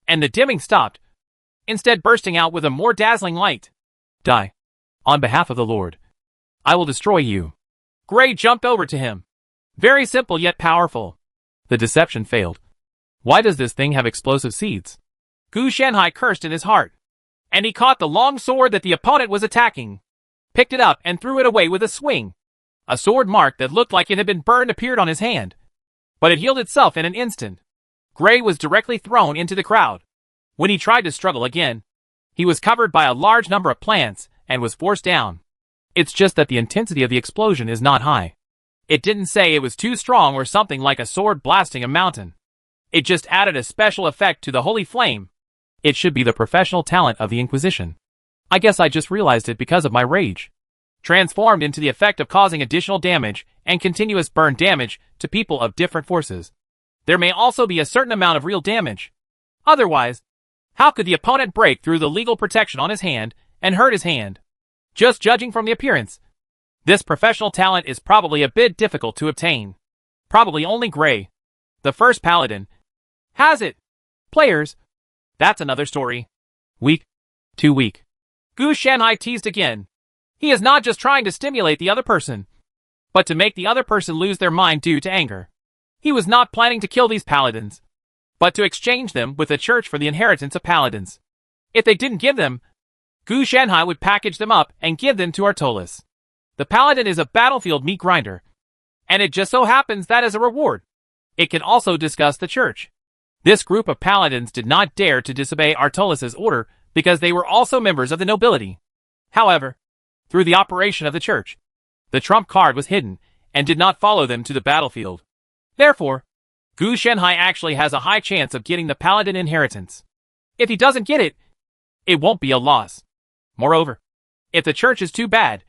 and the dimming stopped, instead bursting out with a more dazzling light. Die. On behalf of the Lord. I will destroy you. Gray jumped over to him. Very simple yet powerful. The deception failed. Why does this thing have explosive seeds? Gu Shanhai cursed in his heart. And he caught the long sword that the opponent was attacking, picked it up and threw it away with a swing. A sword mark that looked like it had been burned appeared on his hand, but it healed itself in an instant. Gray was directly thrown into the crowd. When he tried to struggle again, he was covered by a large number of plants and was forced down. It's just that the intensity of the explosion is not high. It didn't say it was too strong or something like a sword blasting a mountain. It just added a special effect to the holy flame. It should be the professional talent of the Inquisition. I guess I just realized it because of my rage. Transformed into the effect of causing additional damage and continuous burn damage to people of different forces. There may also be a certain amount of real damage. Otherwise, how could the opponent break through the legal protection on his hand and hurt his hand? Just judging from the appearance, this professional talent is probably a bit difficult to obtain. Probably only Gray, the first paladin, has it. Players, that's another story. Weak. Too weak. Gu Shanhai teased again. He is not just trying to stimulate the other person, but to make the other person lose their mind due to anger. He was not planning to kill these paladins, but to exchange them with the church for the inheritance of paladins. If they didn't give them, Gu Shanhai would package them up and give them to Artolis. The paladin is a battlefield meat grinder, and it just so happens that as a reward, it can also discuss the church. This group of paladins did not dare to disobey Artolis' order because they were also members of the nobility. However, through the operation of the church, the trump card was hidden and did not follow them to the battlefield. Therefore, Gu Shanhai actually has a high chance of getting the paladin inheritance. If he doesn't get it, it won't be a loss. Moreover, if the church is too bad,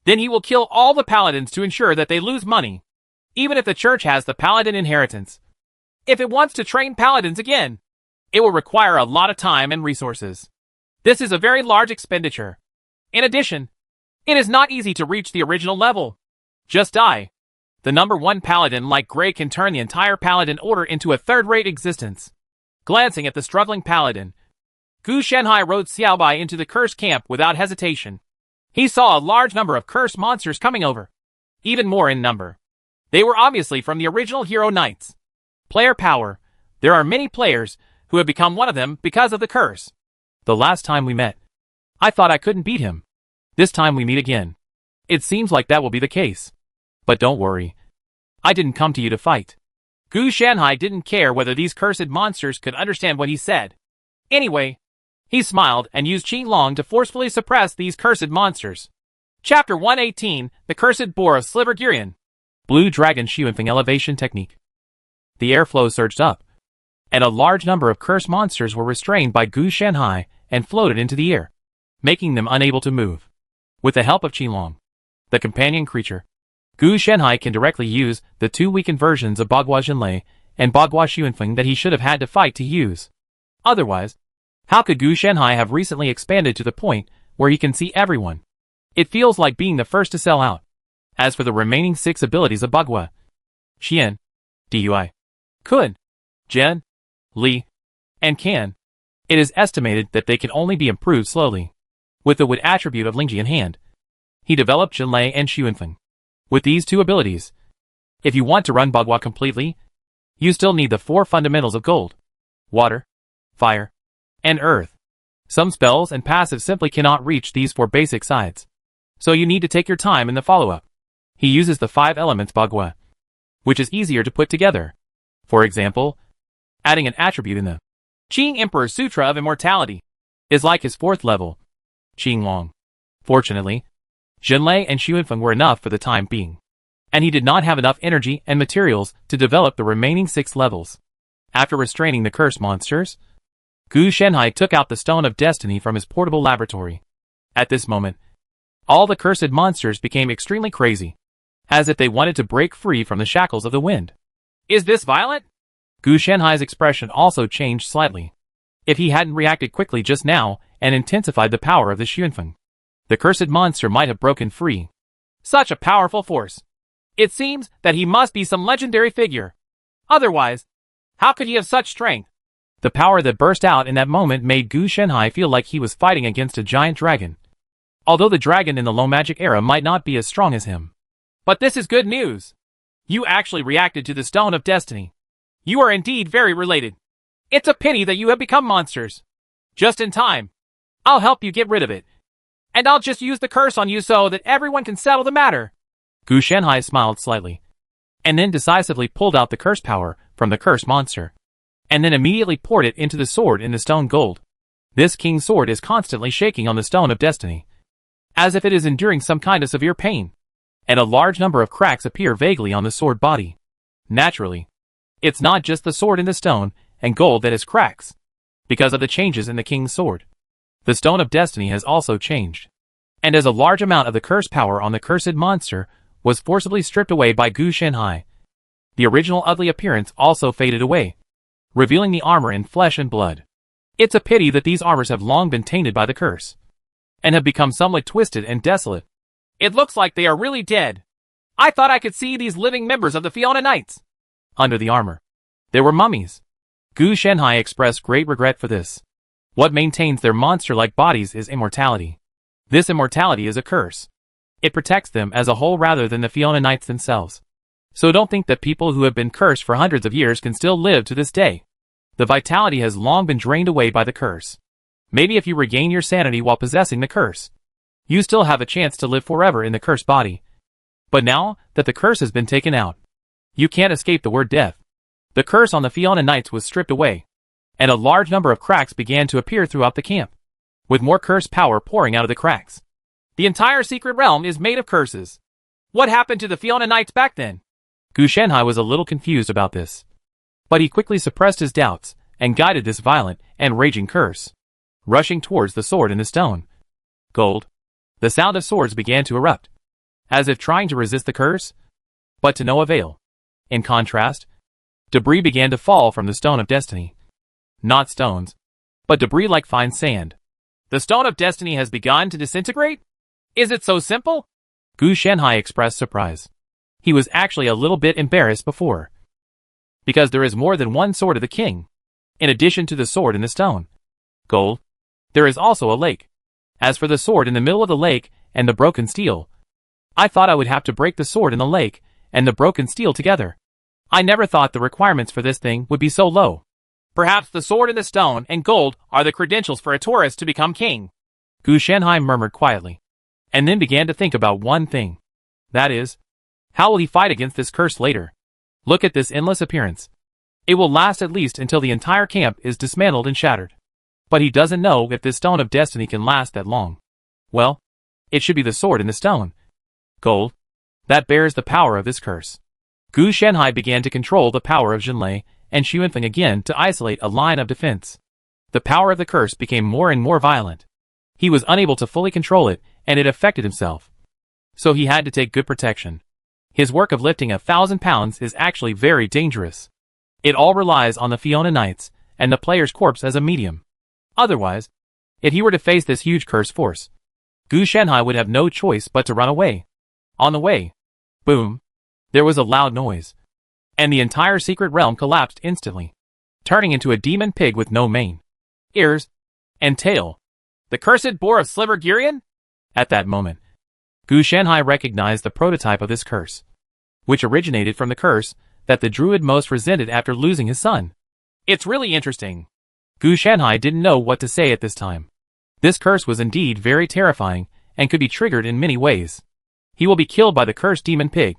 then he will kill all the paladins to ensure that they lose money, even if the church has the paladin inheritance. If it wants to train paladins again, it will require a lot of time and resources. This is a very large expenditure. In addition, it is not easy to reach the original level. Just die. The number 1 paladin like Gray can turn the entire paladin order into a third-rate existence. Glancing at the struggling paladin, Gu Shanhai rode Xiaobai into the cursed camp without hesitation. He saw a large number of cursed monsters coming over, even more in number. They were obviously from the original hero knights. Player power. There are many players who have become one of them because of the curse. The last time we met, I thought I couldn't beat him. This time we meet again. It seems like that will be the case. But don't worry. I didn't come to you to fight. Gu Shanhai didn't care whether these cursed monsters could understand what he said. Anyway, he smiled and used Qinglong to forcefully suppress these cursed monsters. Chapter 118, The Cursed Boar of Slivergirion. Blue Dragon Xuanfeng Elevation Technique. The airflow surged up, and a large number of cursed monsters were restrained by Gu Shanhai and floated into the air, making them unable to move. With the help of Qinglong, the companion creature, Gu Shanhai can directly use the 2 weakened versions of Bagua Zhenlei and Bagua Xuanfeng that he should have had to fight to use. Otherwise, how could Gu Shanhai have recently expanded to the point where he can see everyone? It feels like being the first to sell out. As for the remaining 6 abilities of Bagua, Xian, Dui, Kun, Zhen, Li, and Can, it is estimated that they can only be improved slowly. With the Wood attribute of Lingji in hand, he developed Zhenlei and Xuanfeng. With these 2 abilities, if you want to run Bagua completely, you still need the 4 fundamentals of gold, water, fire, and earth. Some spells and passives simply cannot reach these 4 basic sides, so you need to take your time in the follow-up. He uses the 5 elements Bagua, which is easier to put together. For example, adding an attribute in the Qing Emperor's Sutra of Immortality is like his 4th level, Qinglong. Fortunately, Zhenlei and Xuanfeng were enough for the time being, and he did not have enough energy and materials to develop the remaining 6 levels. After restraining the cursed monsters, Gu Shanhai took out the Stone of Destiny from his portable laboratory. At this moment, all the cursed monsters became extremely crazy, as if they wanted to break free from the shackles of the wind. Is this violent? Gu Shanhai's expression also changed slightly. If he hadn't reacted quickly just now and intensified the power of the Xuanfeng, the cursed monster might have broken free. Such a powerful force. It seems that he must be some legendary figure. Otherwise, how could he have such strength? The power that burst out in that moment made Gu Shenhai feel like he was fighting against a giant dragon. Although the dragon in the low magic era might not be as strong as him. But this is good news. You actually reacted to the Stone of Destiny. You are indeed very related. It's a pity that you have become monsters. Just in time. I'll help you get rid of it. And I'll just use the curse on you so that everyone can settle the matter. Gu Shenhai smiled slightly, and then decisively pulled out the curse power from the cursed monster, and then immediately poured it into the sword in the stone gold. This king's sword is constantly shaking on the Stone of Destiny, as if it is enduring some kind of severe pain, and a large number of cracks appear vaguely on the sword body. Naturally, it's not just the sword in the stone and gold that has cracks. Because of the changes in the king's sword, the Stone of Destiny has also changed, and as a large amount of the curse power on the cursed monster was forcibly stripped away by Gu Shenhai, the original ugly appearance also faded away, revealing the armor in flesh and blood. It's a pity that these armors have long been tainted by the curse, and have become somewhat twisted and desolate. It looks like they are really dead. I thought I could see these living members of the Fiona Knights. Under the armor, there were mummies. Gu Shenhai expressed great regret for this. What maintains their monster-like bodies is immortality. This immortality is a curse. It protects them as a whole rather than the Fiona Knights themselves. So don't think that people who have been cursed for hundreds of years can still live to this day. The vitality has long been drained away by the curse. Maybe if you regain your sanity while possessing the curse, you still have a chance to live forever in the cursed body. But now that the curse has been taken out, you can't escape the word death. The curse on the Fiona Knights was stripped away, and a large number of cracks began to appear throughout the camp, with more cursed power pouring out of the cracks. The entire secret realm is made of curses. What happened to the Fiona Knights back then? Gu Shenhai was a little confused about this, but he quickly suppressed his doubts and guided this violent and raging curse, rushing towards the sword in the stone. Gold. The sound of swords began to erupt, as if trying to resist the curse, but to no avail. In contrast, debris began to fall from the Stone of Destiny. Not stones, but debris like fine sand. The Stone of Destiny has begun to disintegrate? Is it so simple? Gu Shenhai expressed surprise. He was actually a little bit embarrassed before, because there is more than one sword of the king. In addition to the sword in the stone gold, there is also a lake. As for the sword in the middle of the lake and the broken steel, I thought I would have to break the sword in the lake and the broken steel together. I never thought the requirements for this thing would be so low. Perhaps the sword and the stone and gold are the credentials for a tourist to become king. Gu Shenhai murmured quietly, and then began to think about one thing. That is, how will he fight against this curse later? Look at this endless appearance. It will last at least until the entire camp is dismantled and shattered. But he doesn't know if this Stone of Destiny can last that long. Well, it should be the sword in the stone gold that bears the power of this curse. Gu Shenhai began to control the power of Jinlei and Xu Yunfeng again to isolate a line of defense. The power of the curse became more and more violent. He was unable to fully control it, and it affected himself. So he had to take good protection. His work of lifting 1,000 pounds is actually very dangerous. It all relies on the Fiona Knights and the player's corpse as a medium. Otherwise, if he were to face this huge curse force, Gu Shenhai would have no choice but to run away. On the way, boom, there was a loud noise, and the entire secret realm collapsed instantly, turning into a demon pig with no mane, ears, and tail. The cursed boar of Sliver Girion? At that moment, Gu Shenhai recognized the prototype of this curse, which originated from the curse that the druid most resented after losing his son. It's really interesting. Gu Shenhai didn't know what to say at this time. This curse was indeed very terrifying and could be triggered in many ways. He will be killed by the cursed demon pig,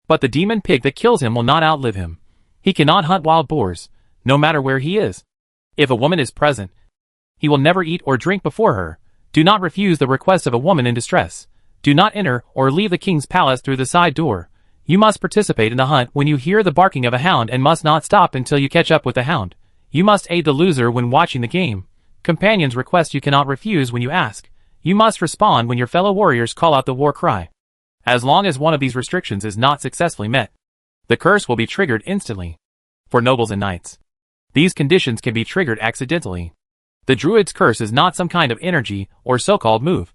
but the demon pig that kills him will not outlive him. He cannot hunt wild boars, no matter where he is. If a woman is present, he will never eat or drink before her. Do not refuse the request of a woman in distress. Do not enter or leave the king's palace through the side door. You must participate in the hunt when you hear the barking of a hound and must not stop until you catch up with the hound. You must aid the loser when watching the game. Companions' request you cannot refuse when you ask. You must respond when your fellow warriors call out the war cry. As long as one of these restrictions is not successfully met, the curse will be triggered instantly. For nobles and knights, these conditions can be triggered accidentally. The druid's curse is not some kind of energy or so-called move,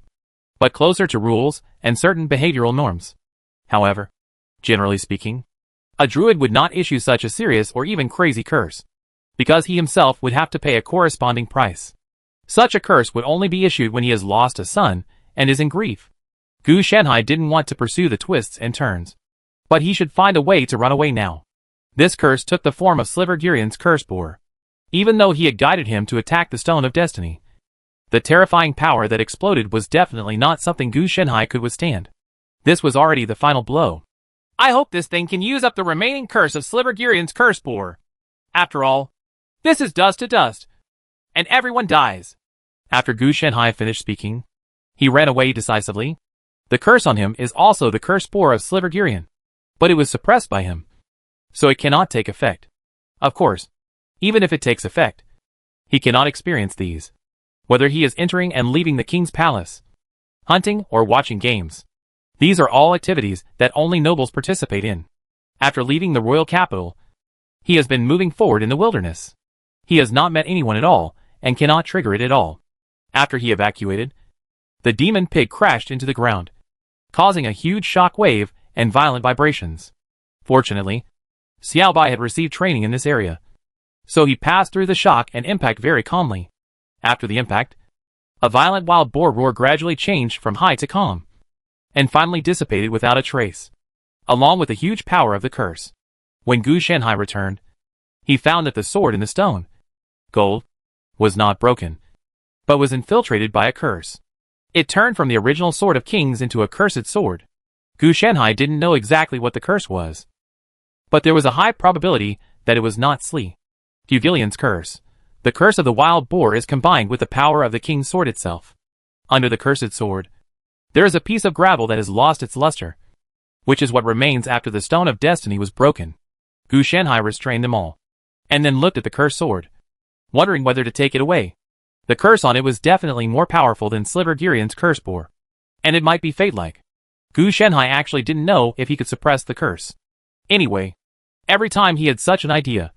but closer to rules and certain behavioral norms. However, generally speaking, a druid would not issue such a serious or even crazy curse. because he himself would have to pay a corresponding price. Such a curse would only be issued when he has lost a son and is in grief. Gu Shanhai didn't want to pursue the twists and turns, but he should find a way to run away now. This curse took the form of Sliver Gurian's curse boar. Even though he had guided him to attack the Stone of Destiny, the terrifying power that exploded was definitely not something Gu Shanhai could withstand. This was already the final blow. I hope this thing can use up the remaining curse of Sliver Gurian's curse boar. After all, this is dust to dust, and everyone dies. After Gu Shanhai finished speaking, he ran away decisively. The curse on him is also the curse boar of Sliver Gurian, but it was suppressed by him, so it cannot take effect. Of course, even if it takes effect, he cannot experience these, whether he is entering and leaving the king's palace, hunting or watching games. These are all activities that only nobles participate in. After leaving the royal capital, he has been moving forward in the wilderness. He has not met anyone at all, and cannot trigger it at all. After he evacuated, the demon pig crashed into the ground, causing a huge shock wave and violent vibrations. Fortunately, Xiao Bai had received training in this area, so he passed through the shock and impact very calmly. After the impact, a violent wild boar roar gradually changed from high to calm, and finally dissipated without a trace, along with the huge power of the curse. When Gu Shanhai returned, he found that the sword in the stone, gold, was not broken, but was infiltrated by a curse. It turned from the original Sword of Kings into a cursed sword. Gu Shanhai didn't know exactly what the curse was, but there was a high probability that it was not Sli Fugilian's curse. The curse of the wild boar is combined with the power of the king's sword itself. Under the cursed sword, there is a piece of gravel that has lost its luster, which is what remains after the Stone of Destiny was broken. Gu Shanhai restrained them all, and then looked at the cursed sword, wondering whether to take it away. The curse on it was definitely more powerful than Sliver Gurian's curse boar, and it might be fate-like. Gu Shanhai actually didn't know if he could suppress the curse. Anyway, every time he had such an idea,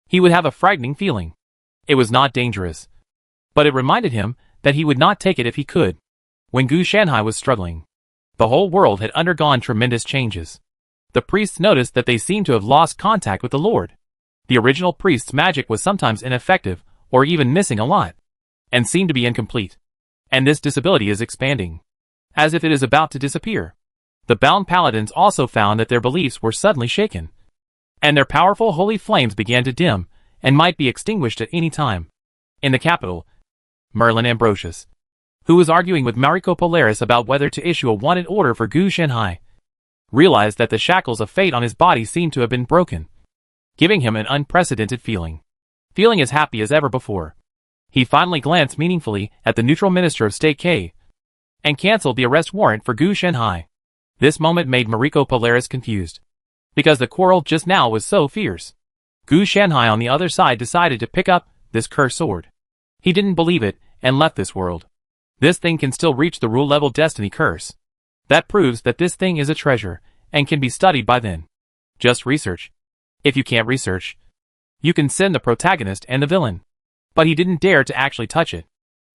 he would have a frightening feeling. It was not dangerous, but it reminded him that he would not take it if he could. When Gu Shanhai was struggling, the whole world had undergone tremendous changes. The priests noticed that they seemed to have lost contact with the Lord. The original priest's magic was sometimes ineffective, or even missing a lot, and seemed to be incomplete. And this disability is expanding, as if it is about to disappear. The bound paladins also found that their beliefs were suddenly shaken, and their powerful holy flames began to dim, and might be extinguished at any time. In the capital, Merlin Ambrosius, who was arguing with Mariko Polaris about whether to issue a wanted order for Gu Shanhai, realized that the shackles of fate on his body seemed to have been broken, giving him an unprecedented feeling. Feeling as happy as ever before, he finally glanced meaningfully at the neutral Minister of State K, and cancelled the arrest warrant for Gu Shanhai. This moment made Mariko Polaris confused, because the quarrel just now was so fierce. Gu Shanhai on the other side decided to pick up this cursed sword. He didn't believe it, and left this world. This thing can still reach the rule-level destiny curse. That proves that this thing is a treasure, and can be studied by then. Just research. If you can't research, you can send the protagonist and the villain. But he didn't dare to actually touch it.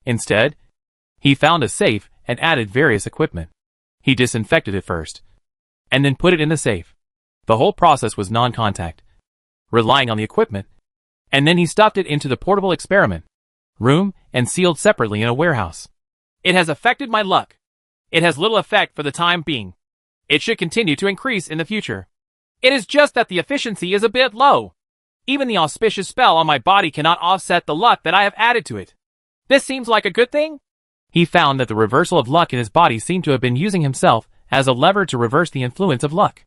Instead, he found a safe and added various equipment. He disinfected it first, and then put it in the safe. The whole process was non-contact, relying on the equipment, and then he stuffed it into the portable experiment room and sealed separately in a warehouse. It has affected my luck. It has little effect for the time being. It should continue to increase in the future. It is just that the efficiency is a bit low. Even the auspicious spell on my body cannot offset the luck that I have added to it. This seems like a good thing? He found that the reversal of luck in his body seemed to have been using himself as a lever to reverse the influence of luck.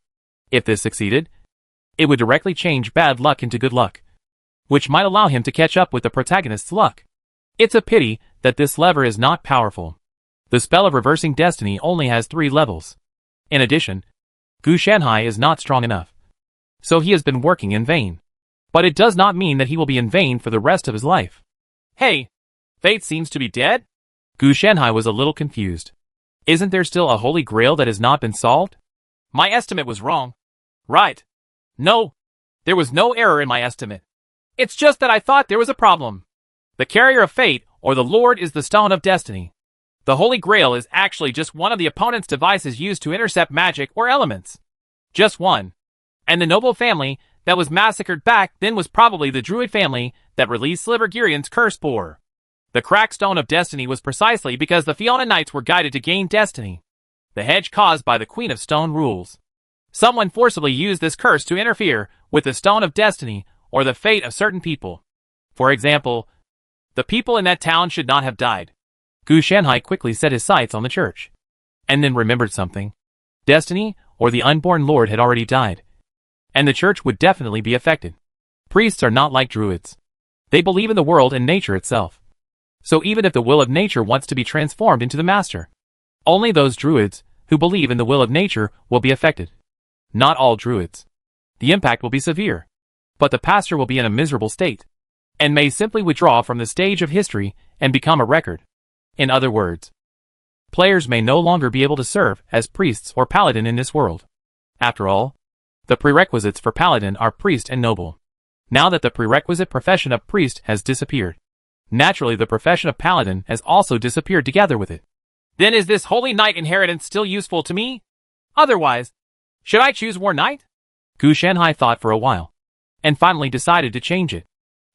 If this succeeded, it would directly change bad luck into good luck, which might allow him to catch up with the protagonist's luck. It's a pity that this lever is not powerful. The spell of reversing destiny only has 3 levels. In addition, Gu Shanhai is not strong enough, so he has been working in vain. But it does not mean that he will be in vain for the rest of his life. Hey, fate seems to be dead? Gu Shanhai was a little confused. Isn't there still a holy grail that has not been solved? My estimate was wrong. Right. No, there was no error in my estimate. It's just that I thought there was a problem. The carrier of fate, or the Lord, is the Stone of Destiny. The Holy Grail is actually just one of the opponent's devices used to intercept magic or elements. Just one. And the noble family that was massacred back then was probably the druid family that released Silbergirian's curse spore. The cracked stone of destiny was precisely because the Fiona Knights were guided to gain destiny. The hedge caused by the Queen of Stone rules. Someone forcibly used this curse to interfere with the Stone of Destiny or the fate of certain people. For example, the people in that town should not have died. Gu Shanhai quickly set his sights on the church. And then remembered something. Destiny, or the unborn lord, had already died. And the church would definitely be affected. Priests are not like druids. They believe in the world and nature itself. So even if the will of nature wants to be transformed into the master, only those druids who believe in the will of nature will be affected. Not all druids. The impact will be severe. But the pastor will be in a miserable state, and may simply withdraw from the stage of history and become a record. In other words, players may no longer be able to serve as priests or paladin in this world. After all, the prerequisites for paladin are priest and noble. Now that the prerequisite profession of priest has disappeared, naturally the profession of paladin has also disappeared together with it. Then is this holy knight inheritance still useful to me? Otherwise, should I choose War Knight? Gu Shanhai thought for a while, and finally decided to change it.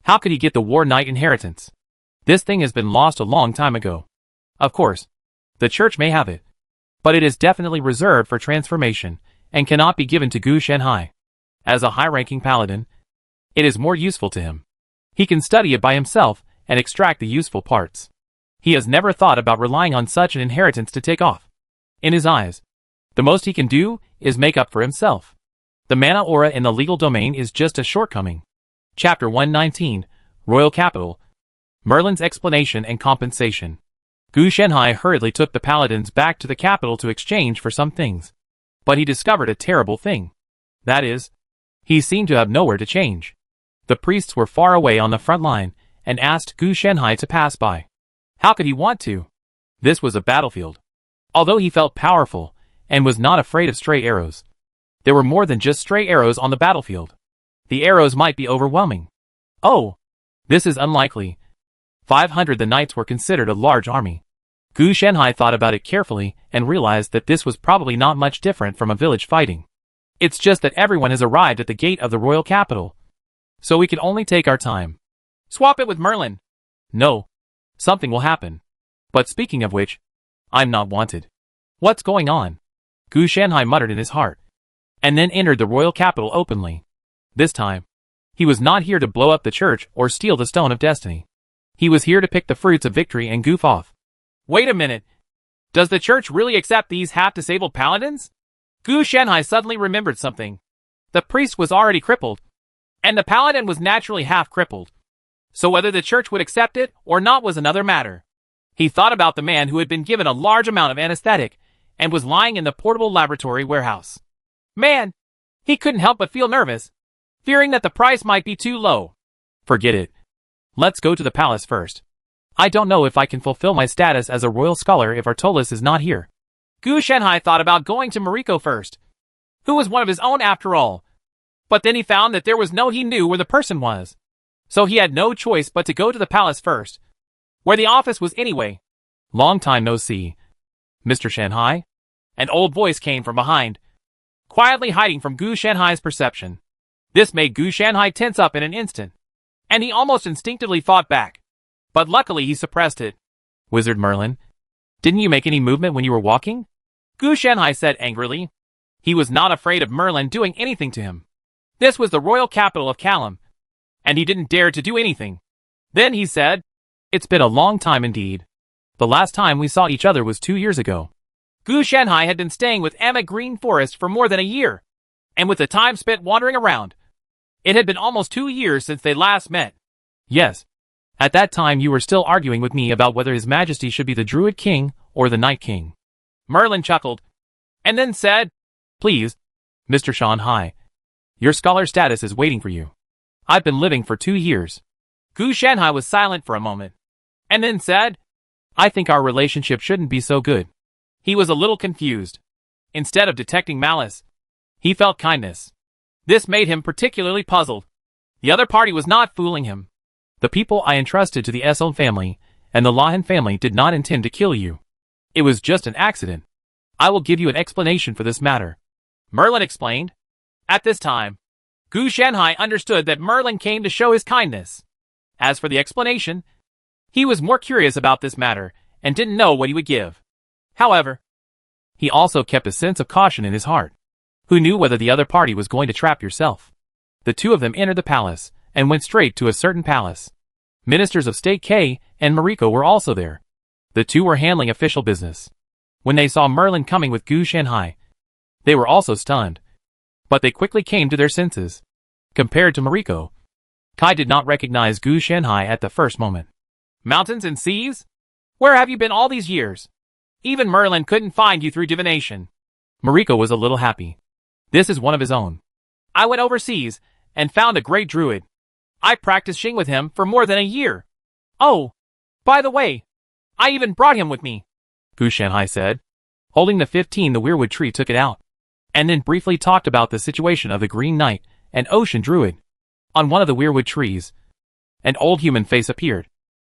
How could he get the War Knight inheritance? This thing has been lost a long time ago. Of course, the church may have it, but it is definitely reserved for transformation and cannot be given to Gu Shanhai. As a high-ranking paladin, it is more useful to him. He can study it by himself and extract the useful parts. He has never thought about relying on such an inheritance to take off. In his eyes, the most he can do is make up for himself. The mana aura in the legal domain is just a shortcoming. Chapter 119, Royal Capital. Merlin's explanation and compensation. Gu Shanhai hurriedly took the paladins back to the capital to exchange for some things. But he discovered a terrible thing. That is, he seemed to have nowhere to change. The priests were far away on the front line and asked Gu Shanhai to pass by. How could he want to? This was a battlefield. Although he felt powerful and was not afraid of stray arrows, there were more than just stray arrows on the battlefield. The arrows might be overwhelming. Oh, this is unlikely. 500 the knights were considered a large army. Gu Shanhai thought about it carefully and realized that this was probably not much different from a village fighting. It's just that everyone has arrived at the gate of the royal capital. So we can only take our time. Swap it with Merlin. No. Something will happen. But speaking of which, I'm not wanted. What's going on? Gu Shanhai muttered in his heart, and then entered the royal capital openly. This time, he was not here to blow up the church or steal the Stone of Destiny. He was here to pick the fruits of victory and goof off. Wait a minute. Does the church really accept these half-disabled paladins? Gu Shanhai suddenly remembered something. The priest was already crippled, and the paladin was naturally half-crippled. So whether the church would accept it or not was another matter. He thought about the man who had been given a large amount of anesthetic and was lying in the portable laboratory warehouse. Man, he couldn't help but feel nervous, fearing that the price might be too low. Forget it. Let's go to the palace first. I don't know if I can fulfill my status as a royal scholar if Artolis is not here. Gu Shanhai thought about going to Mariko first, who was one of his own after all. But then he found that there was no he knew where the person was. So he had no choice but to go to the palace first, where the office was anyway. Long time no see. Mr. Shanhai? An old voice came from behind, quietly hiding from Gu Shanhai's perception. This made Gu Shanhai tense up in an instant, and he almost instinctively fought back. But luckily he suppressed it. Wizard Merlin, didn't you make any movement when you were walking? Gu Shanhai said angrily. He was not afraid of Merlin doing anything to him. This was the royal capital of Kalam, and he didn't dare to do anything. Then he said, "It's been a long time indeed. The last time we saw each other was 2 years ago." Gu Shanhai had been staying with Emma Green Forest for more than a year, and with the time spent wandering around, it had been almost 2 years since they last met. Yes. At that time you were still arguing with me about whether His Majesty should be the Druid King or the Night King. Merlin chuckled, and then said, "Please, Mr. Shanhai, your scholar status is waiting for you. I've been living for 2 years. Gu Shanhai was silent for a moment, and then said, "I think our relationship shouldn't be so good." He was a little confused. Instead of detecting malice, he felt kindness. This made him particularly puzzled. The other party was not fooling him. The people I entrusted to the Esseln family and the Lahan family did not intend to kill you. It was just an accident. I will give you an explanation for this matter. Merlin explained. At this time, Gu Shanhai understood that Merlin came to show his kindness. As for the explanation, he was more curious about this matter and didn't know what he would give. However, he also kept a sense of caution in his heart. Who knew whether the other party was going to trap yourself? The two of them entered the palace and went straight to a certain palace. Ministers of State Kay and Mariko were also there. The two were handling official business. When they saw Merlin coming with Gu Shanhai, they were also stunned. But they quickly came to their senses. Compared to Mariko, Kai did not recognize Gu Shanhai at the first moment. Mountains and seas? Where have you been all these years? Even Merlin couldn't find you through divination. Mariko was a little happy. This is one of his own. I went overseas and found a great druid. I practiced Xing with him for more than a year. Oh, by the way, I even brought him with me, Gu Shanhai said. Holding the 15, the weirwood tree took it out, and then briefly talked about the situation of the Green Knight and Ocean Druid. On one of the weirwood trees, an old human face appeared,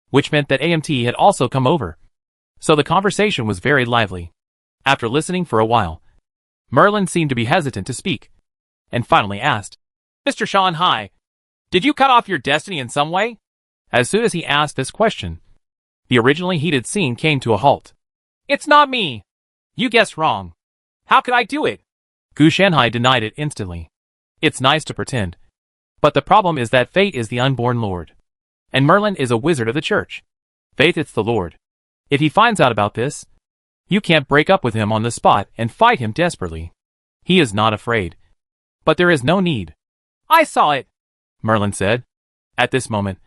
which meant that AMT had also come over. So the conversation was very lively. After listening for a while, Merlin seemed to be hesitant to speak, and finally asked, Mr. Shanhai, did you cut off your destiny in some way? As soon as he asked this question, the originally heated scene came to a halt. It's not me. You guessed wrong. How could I do it? Gu Shanhai denied it instantly. It's nice to pretend, but the problem is that Fate is the unborn lord, and Merlin is a wizard of the church. Fate is the lord. If he finds out about this, you can't break up with him on the spot and fight him desperately. He is not afraid. But there is no need. I saw it, Merlin said. At this moment,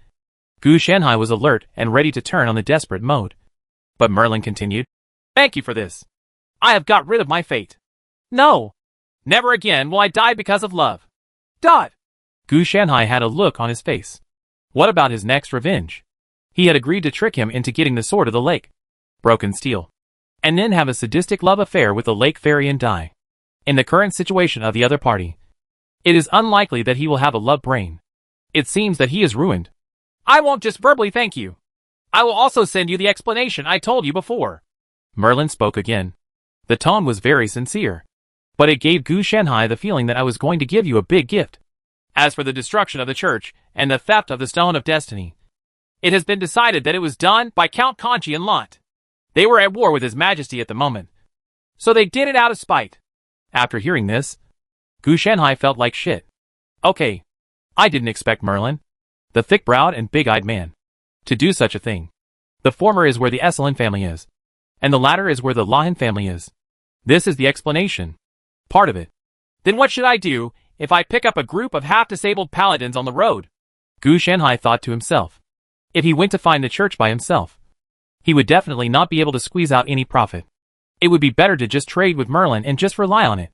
Gu Shanhai was alert and ready to turn on the desperate mode. But Merlin continued, Thank you for this. I have got rid of my fate. No. Never again will I die because of love. Dot. Gu Shanhai had a look on his face. What about his next revenge? He had agreed to trick him into getting the sword of the lake, Broken Steel, and then have a sadistic love affair with the lake fairy and die. In the current situation of the other party, it is unlikely that he will have a love brain. It seems that he is ruined. I won't just verbally thank you. I will also send you the explanation I told you before. Merlin spoke again. The tone was very sincere, but it gave Gu Shanhai the feeling that I was going to give you a big gift. As for the destruction of the church and the theft of the Stone of Destiny, it has been decided that it was done by Count Kanchi and Lot. They were at war with His Majesty at the moment, so they did it out of spite. After hearing this, Gu Shanhai felt like shit. Okay, I didn't expect Merlin, the thick-browed and big-eyed man, to do such a thing. The former is where the Esselin family is, and the latter is where the Lahan family is. This is the explanation. Part of it. Then what should I do if I pick up a group of half-disabled paladins on the road? Gu Shanhai thought to himself. If he went to find the church by himself, he would definitely not be able to squeeze out any profit. It would be better to just trade with Merlin and just rely on it.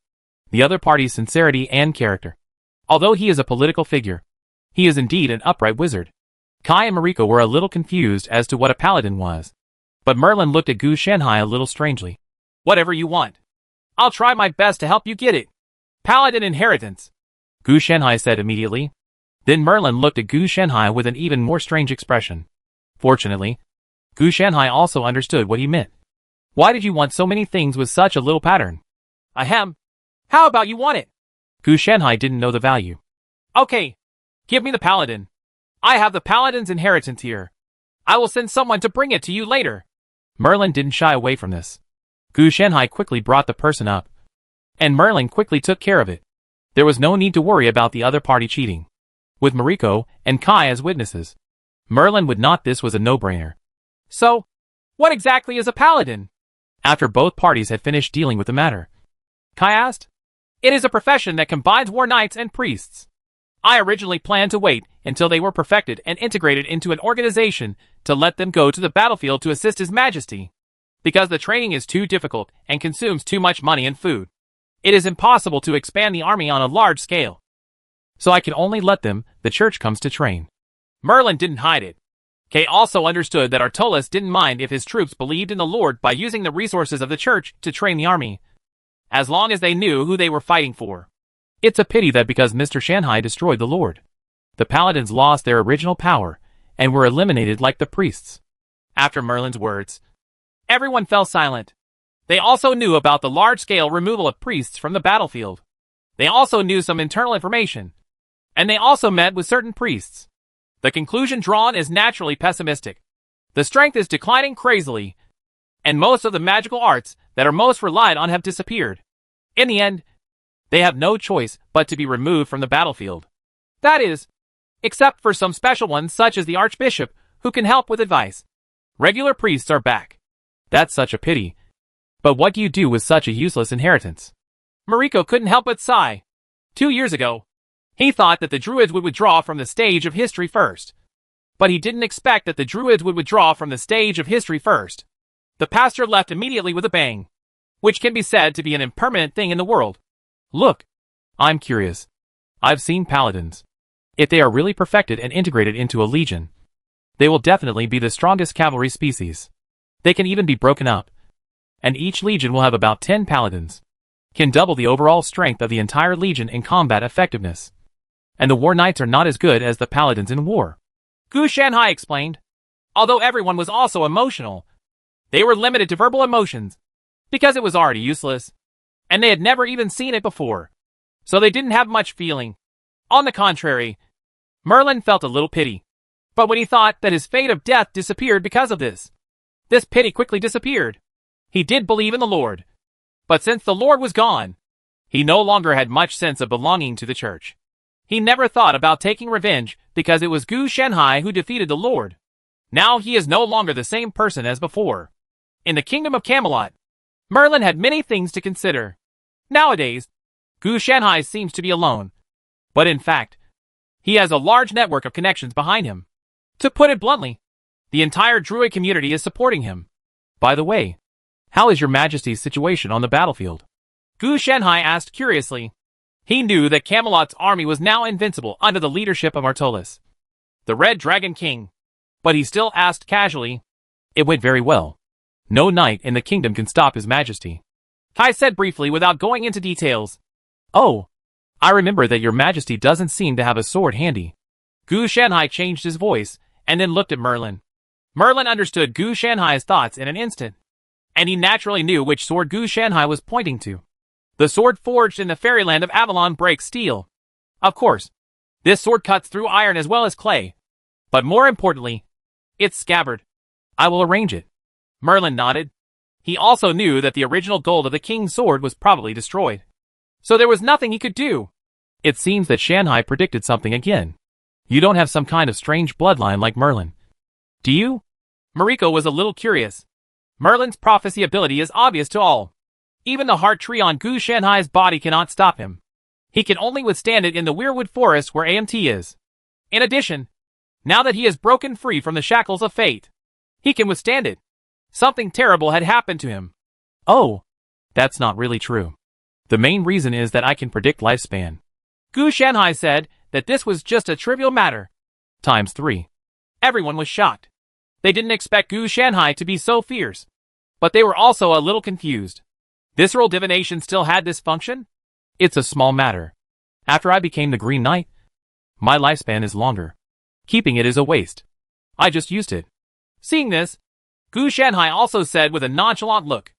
The other party's sincerity and character. Although he is a political figure, he is indeed an upright wizard. Kai and Mariko were a little confused as to what a paladin was, but Merlin looked at Gu Shanhai a little strangely. Whatever you want. I'll try my best to help you get it. Paladin inheritance, Gu Shanhai said immediately. Then Merlin looked at Gu Shanhai with an even more strange expression. Fortunately, Gu Shanhai also understood what he meant. Why did you want so many things with such a little pattern? Ahem. How about you want it? Gu Shanhai didn't know the value. Okay. Give me the paladin. I have the paladin's inheritance here. I will send someone to bring it to you later. Merlin didn't shy away from this. Gu Shanhai quickly brought the person up, and Merlin quickly took care of it. There was no need to worry about the other party cheating. With Mariko and Kai as witnesses, Merlin would not. This was a no-brainer. So, what exactly is a paladin? After both parties had finished dealing with the matter, Kai asked. It is a profession that combines war knights and priests. I originally planned to wait until they were perfected and integrated into an organization to let them go to the battlefield to assist His Majesty. Because the training is too difficult and consumes too much money and food, it is impossible to expand the army on a large scale. So I can only let them, the church comes to train. Merlin didn't hide it. Kay also understood that Artolas didn't mind if his troops believed in the Lord by using the resources of the church to train the army, as long as they knew who they were fighting for. It's a pity that because Mr. Shanhai destroyed the Lord, the paladins lost their original power and were eliminated like the priests. After Merlin's words, everyone fell silent. They also knew about the large-scale removal of priests from the battlefield. They also knew some internal information, And they also met with certain priests. The conclusion drawn is naturally pessimistic. The strength is declining crazily, and most of the magical arts that are most relied on have disappeared. In the end, they have no choice but to be removed from the battlefield. That is, except for some special ones such as the Archbishop, who can help with advice. Regular priests are back. That's such a pity. But what do you do with such a useless inheritance? Mariko couldn't help but sigh. 2 years ago, he thought that the Druids would withdraw from the stage of history first. But he didn't expect that the Druids would withdraw from the stage of history first. The pastor left immediately with a bang, which can be said to be an impermanent thing in the world. Look, I'm curious. I've seen paladins. If they are really perfected and integrated into a legion, they will definitely be the strongest cavalry species. They can even be broken up. And each legion will have about 10 paladins. Can double the overall strength of the entire legion in combat effectiveness. And the war knights are not as good as the paladins in war. Gu Shanhai explained. Although everyone was also emotional, they were limited to verbal emotions, because it was already useless, and they had never even seen it before. So they didn't have much feeling. On the contrary, Merlin felt a little pity. But when he thought that his fate of death disappeared because of this pity quickly disappeared. He did believe in the Lord. But since the Lord was gone, he no longer had much sense of belonging to the church. He never thought about taking revenge because it was Gu Shanhai who defeated the Lord. Now he is no longer the same person as before. In the kingdom of Camelot, Merlin had many things to consider. Nowadays, Gu Shanhai seems to be alone. But in fact, he has a large network of connections behind him. To put it bluntly, the entire Druid community is supporting him. By the way, how is your Majesty's situation on the battlefield? Gu Shanhai asked curiously. He knew that Camelot's army was now invincible under the leadership of Artolis, the Red Dragon King. But he still asked casually. It went very well. No knight in the kingdom can stop His Majesty. Kai said briefly without going into details. Oh, I remember that your Majesty doesn't seem to have a sword handy. Gu Shanhai changed his voice, and then looked at Merlin. Merlin understood Gu Shanhai's thoughts in an instant, and he naturally knew which sword Gu Shanhai was pointing to. The sword forged in the fairyland of Avalon breaks steel. Of course, this sword cuts through iron as well as clay. But more importantly, its scabbard. I will arrange it. Merlin nodded. He also knew that the original gold of the king's sword was probably destroyed. So there was nothing he could do. It seems that Shanhai predicted something again. You don't have some kind of strange bloodline like Merlin, do you? Mariko was a little curious. Merlin's prophecy ability is obvious to all. Even the heart tree on Gu Shanhai's body cannot stop him. He can only withstand it in the Weirwood Forest where AMT is. In addition, now that he is broken free from the shackles of fate, he can withstand it. Something terrible had happened to him. Oh, that's not really true. The main reason is that I can predict lifespan. Gu Shanhai said that this was just a trivial matter. Times 3. Everyone was shocked. They didn't expect Gu Shanhai to be so fierce. But they were also a little confused. Visceral divination still had this function? It's a small matter. After I became the Green Knight, my lifespan is longer. Keeping it is a waste. I just used it. Seeing this, Gu Shanhai also said with a nonchalant look.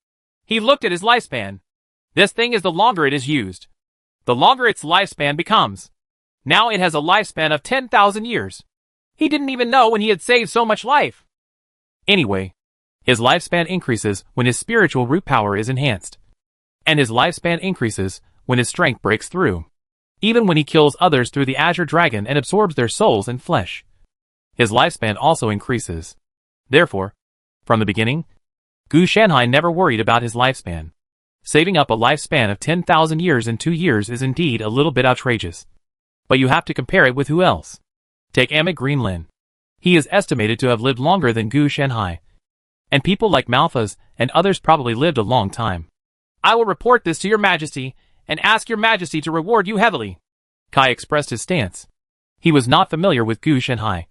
He looked at his lifespan. This thing is the longer it is used, the longer its lifespan becomes. Now it has a lifespan of 10,000 years. He didn't even know when he had saved so much life. Anyway, his lifespan increases when his spiritual root power is enhanced. And his lifespan increases when his strength breaks through. Even when he kills others through the Azure Dragon and absorbs their souls and flesh, his lifespan also increases. Therefore, from the beginning, Gu Shanhai never worried about his lifespan. Saving up a lifespan of 10,000 years in 2 years is indeed a little bit outrageous. But you have to compare it with who else? Take Amit Greenlin. He is estimated to have lived longer than Gu Shanhai. And people like Malphas and others probably lived a long time. I will report this to your Majesty, and ask your Majesty to reward you heavily. Kai expressed his stance. He was not familiar with Gu Shanhai.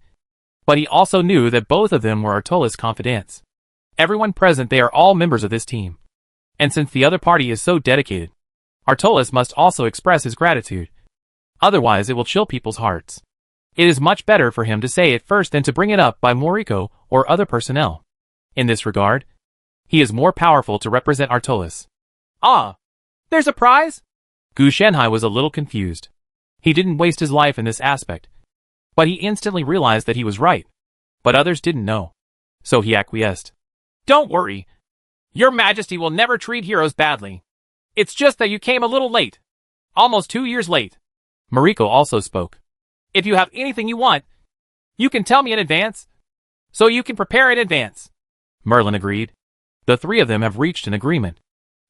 But he also knew that both of them were Artolis confidants. Everyone present, they are all members of this team. And since the other party is so dedicated, Artolis must also express his gratitude. Otherwise it will chill people's hearts. It is much better for him to say it first than to bring it up by Moriko or other personnel. In this regard, he is more powerful to represent Artolis. Ah, there's a prize? Gu Shanhai was a little confused. He didn't waste his life in this aspect, but he instantly realized that he was right. But others didn't know. So he acquiesced. Don't worry. Your Majesty will never treat heroes badly. It's just that you came a little late. Almost 2 years late. Mariko also spoke. If you have anything you want, you can tell me in advance, so you can prepare in advance. Merlin agreed. The three of them have reached an agreement.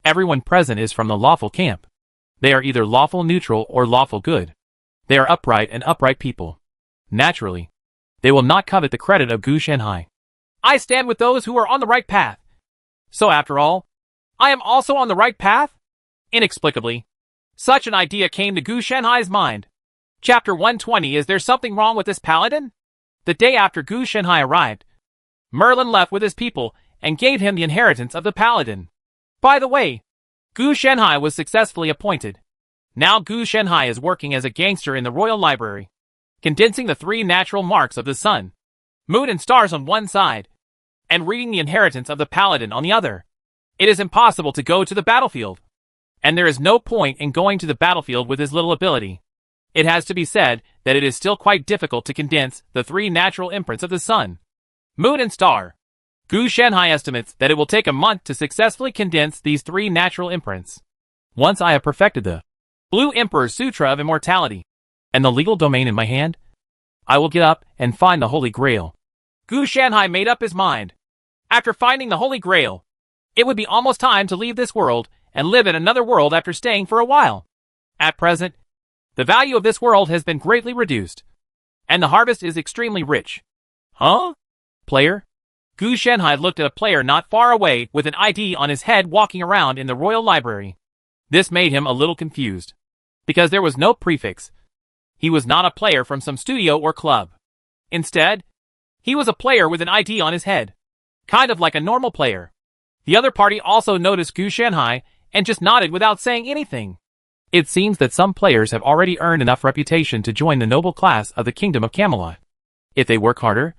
Everyone present is from the lawful camp. They are either lawful neutral or lawful good. They are upright and upright people. Naturally, they will not covet the credit of Gu Shanhai. I stand with those who are on the right path. So after all, I am also on the right path? Inexplicably, such an idea came to Gu Shanhai's mind. Chapter 120. Is there something wrong with this paladin? The day after Gu Shanhai arrived, Merlin left with his people and gave him the inheritance of the paladin. By the way, Gu Shanhai was successfully appointed. Now Gu Shanhai is working as a gangster in the royal library, condensing the 3 natural marks of the sun, moon and stars on one side, and reading the inheritance of the paladin on the other. It is impossible to go to the battlefield, and there is no point in going to the battlefield with his little ability. It has to be said that it is still quite difficult to condense the 3 natural imprints of the sun, moon and star. Gu Shanhai estimates that it will take a month to successfully condense these 3 natural imprints. Once I have perfected the Blue Emperor's Sutra of Immortality and the legal domain in my hand, I will get up and find the Holy Grail. Gu Shanhai made up his mind. After finding the Holy Grail, it would be almost time to leave this world and live in another world after staying for a while. At present, the value of this world has been greatly reduced, and the harvest is extremely rich. Huh? Player? Gu Shanhai looked at a player not far away with an ID on his head walking around in the royal library. This made him a little confused, because there was no prefix. He was not a player from some studio or club. Instead, he was a player with an ID on his head, kind of like a normal player. The other party also noticed Gu Shanhai and just nodded without saying anything. It seems that some players have already earned enough reputation to join the noble class of the Kingdom of Camelot. If they work harder,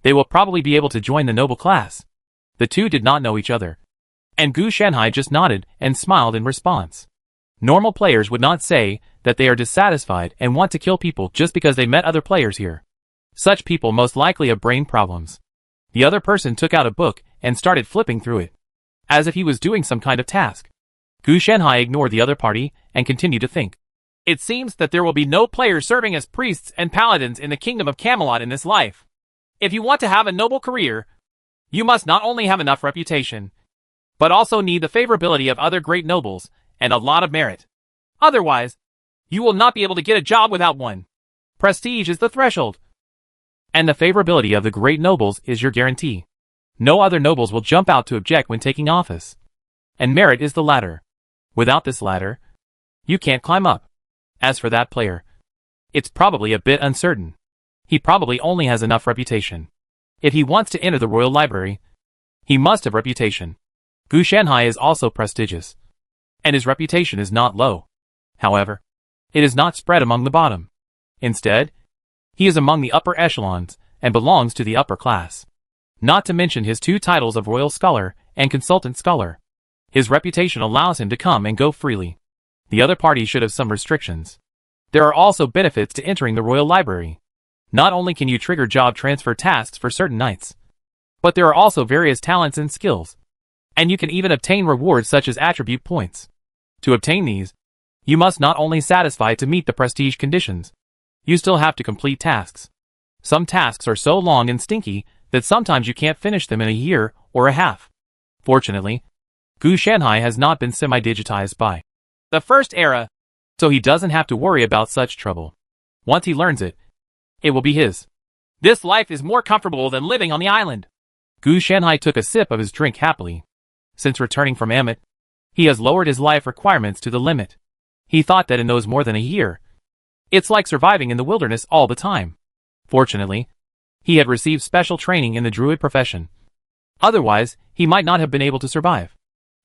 they will probably be able to join the noble class. The two did not know each other, and Gu Shanhai just nodded and smiled in response. Normal players would not say that they are dissatisfied and want to kill people just because they met other players here. Such people most likely have brain problems. The other person took out a book and started flipping through it, as if he was doing some kind of task. Gu Shanhai ignored the other party and continued to think. It seems that there will be no players serving as priests and paladins in the Kingdom of Camelot in this life. If you want to have a noble career, you must not only have enough reputation, but also need the favorability of other great nobles and a lot of merit. Otherwise, you will not be able to get a job without one. Prestige is the threshold, and the favorability of the great nobles is your guarantee. No other nobles will jump out to object when taking office. And merit is the ladder. Without this ladder, you can't climb up. As for that player, it's probably a bit uncertain. He probably only has enough reputation. If he wants to enter the royal library, he must have reputation. Gu Shanhai is also prestigious, and his reputation is not low. However, it is not spread among the bottom. Instead, he is among the upper echelons and belongs to the upper class. Not to mention his 2 titles of Royal Scholar and Consultant Scholar. His reputation allows him to come and go freely. The other party should have some restrictions. There are also benefits to entering the Royal Library. Not only can you trigger job transfer tasks for certain knights, but there are also various talents and skills. And you can even obtain rewards such as attribute points. To obtain these, you must not only satisfy to meet the prestige conditions, you still have to complete tasks. Some tasks are so long and stinky that sometimes you can't finish them in a year or a half. Fortunately, Gu Shanhai has not been semi-digitized by the first era, so he doesn't have to worry about such trouble. Once he learns it, it will be his. This life is more comfortable than living on the island. Gu Shanhai took a sip of his drink happily. Since returning from Amit, he has lowered his life requirements to the limit. He thought that in those more than a year, it's like surviving in the wilderness all the time. Fortunately, he had received special training in the druid profession. Otherwise, he might not have been able to survive.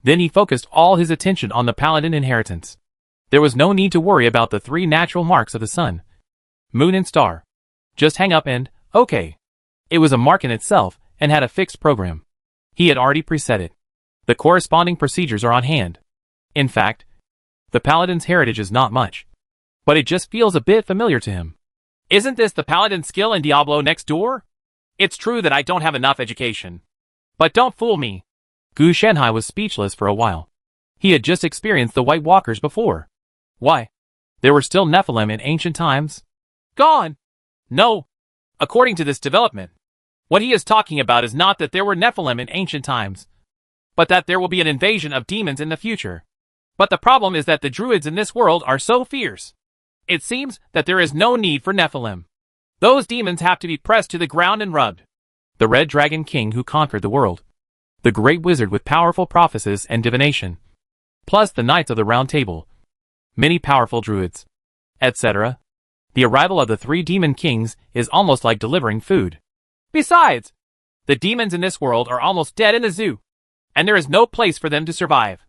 Then he focused all his attention on the paladin inheritance. There was no need to worry about the 3 natural marks of the sun, moon and star. Just hang up and, okay. It was a mark in itself and had a fixed program. He had already preset it. The corresponding procedures are on hand. In fact, the paladin's heritage is not much. but it just feels a bit familiar to him. Isn't this the paladin skill in Diablo next door? It's true that I don't have enough education. But don't fool me. Gu Shanhai was speechless for a while. He had just experienced the White Walkers before. Why? There were still Nephilim in ancient times? Gone. No. According to this development, what he is talking about is not that there were Nephilim in ancient times, but that there will be an invasion of demons in the future. But the problem is that the druids in this world are so fierce. It seems that there is no need for Nephilim. Those demons have to be pressed to the ground and rubbed. The Red Dragon King who conquered the world. The great wizard with powerful prophecies and divination. Plus the Knights of the Round Table. Many powerful druids. Etc. The arrival of the 3 demon kings is almost like delivering food. Besides, the demons in this world are almost dead in the zoo, and there is no place for them to survive.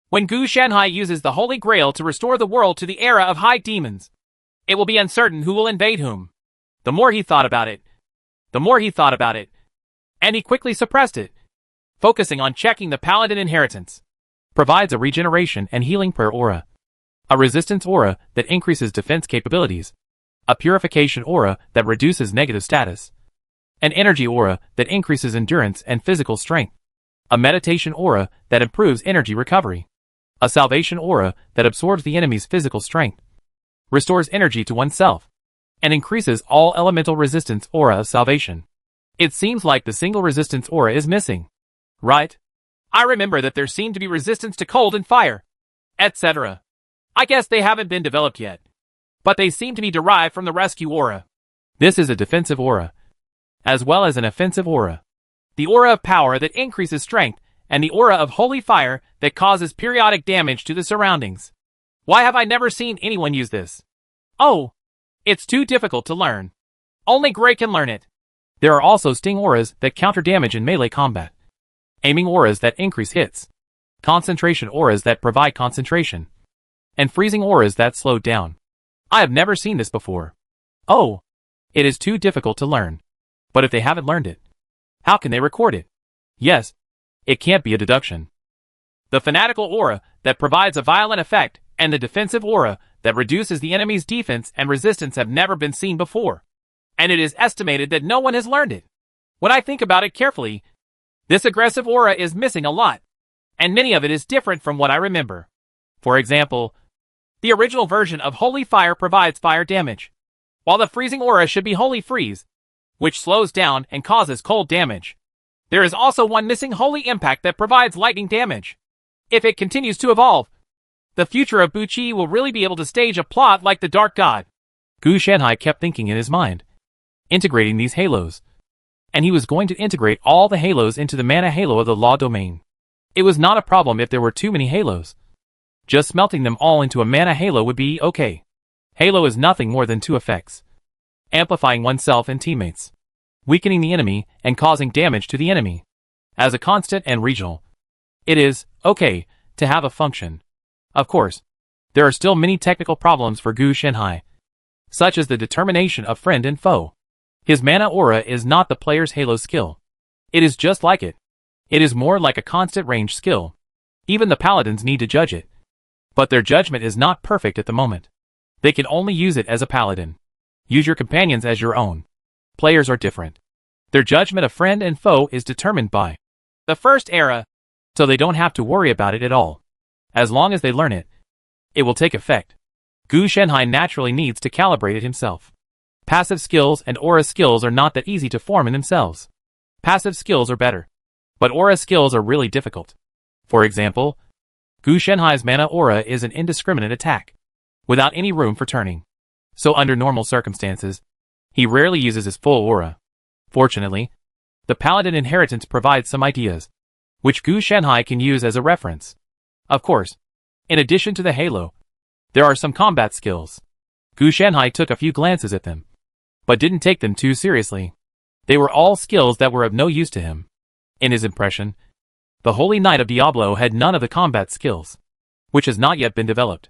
When Gu Shanhai uses the Holy Grail to restore the world to the era of high demons, it will be uncertain who will invade whom. The more he thought about it, and he quickly suppressed it, focusing on checking the paladin inheritance. Provides a regeneration and healing per aura. A resistance aura that increases defense capabilities. A purification aura that reduces negative status. An energy aura that increases endurance and physical strength. A meditation aura that improves energy recovery. A salvation aura that absorbs the enemy's physical strength. Restores energy to oneself. And increases all elemental resistance aura of salvation. It seems like the single resistance aura is missing. Right? I remember that there seemed to be resistance to cold and fire, etc. I guess they haven't been developed yet, but they seem to be derived from the rescue aura. This is a defensive aura, as well as an offensive aura. The aura of power that increases strength, and the aura of holy fire that causes periodic damage to the surroundings. Why have I never seen anyone use this? Oh, it's too difficult to learn. Only Gray can learn it. There are also sting auras that counter damage in melee combat. Aiming auras that increase hits. Concentration auras that provide concentration. And freezing auras that slow down. I have never seen this before. Oh, it is too difficult to learn. But if they haven't learned it, how can they record it? Yes, it can't be a deduction. The fanatical aura that provides a violent effect and the defensive aura that reduces the enemy's defense and resistance have never been seen before. And it is estimated that no one has learned it. When I think about it carefully, this aggressive aura is missing a lot, and many of it is different from what I remember. For example, the original version of Holy Fire provides fire damage, while the freezing aura should be Holy Freeze, which slows down and causes cold damage. There is also one missing Holy Impact that provides lightning damage. If it continues to evolve, the future of Buchi will really be able to stage a plot like the Dark God. Gu Shanhai kept thinking in his mind, integrating these halos. And he was going to integrate all the halos into the mana halo of the law domain. It was not a problem if there were too many halos. Just smelting them all into a mana halo would be okay. Halo is nothing more than 2 effects. Amplifying oneself and teammates. Weakening the enemy and causing damage to the enemy. As a constant and regional. It is okay to have a function. Of course, there are still many technical problems for Gu Shanhai, such as the determination of friend and foe. His mana aura is not the player's halo skill. It is just like it. It is more like a constant range skill. Even the paladins need to judge it. But their judgment is not perfect at the moment. They can only use it as a paladin. Use your companions as your own. Players are different. Their judgment of friend and foe is determined by the first era, so they don't have to worry about it at all. As long as they learn it, it will take effect. Gu Shanhai naturally needs to calibrate it himself. Passive skills and aura skills are not that easy to form in themselves. Passive skills are better, but aura skills are really difficult. For example, Gu Shanhai's mana aura is an indiscriminate attack, without any room for turning. So under normal circumstances, he rarely uses his full aura. Fortunately, the Paladin inheritance provides some ideas, which Gu Shanhai can use as a reference. Of course, in addition to the halo, there are some combat skills. Gu Shanhai took a few glances at them, but didn't take them too seriously. They were all skills that were of no use to him. In his impression, the Holy Knight of Diablo had none of the combat skills, which has not yet been developed.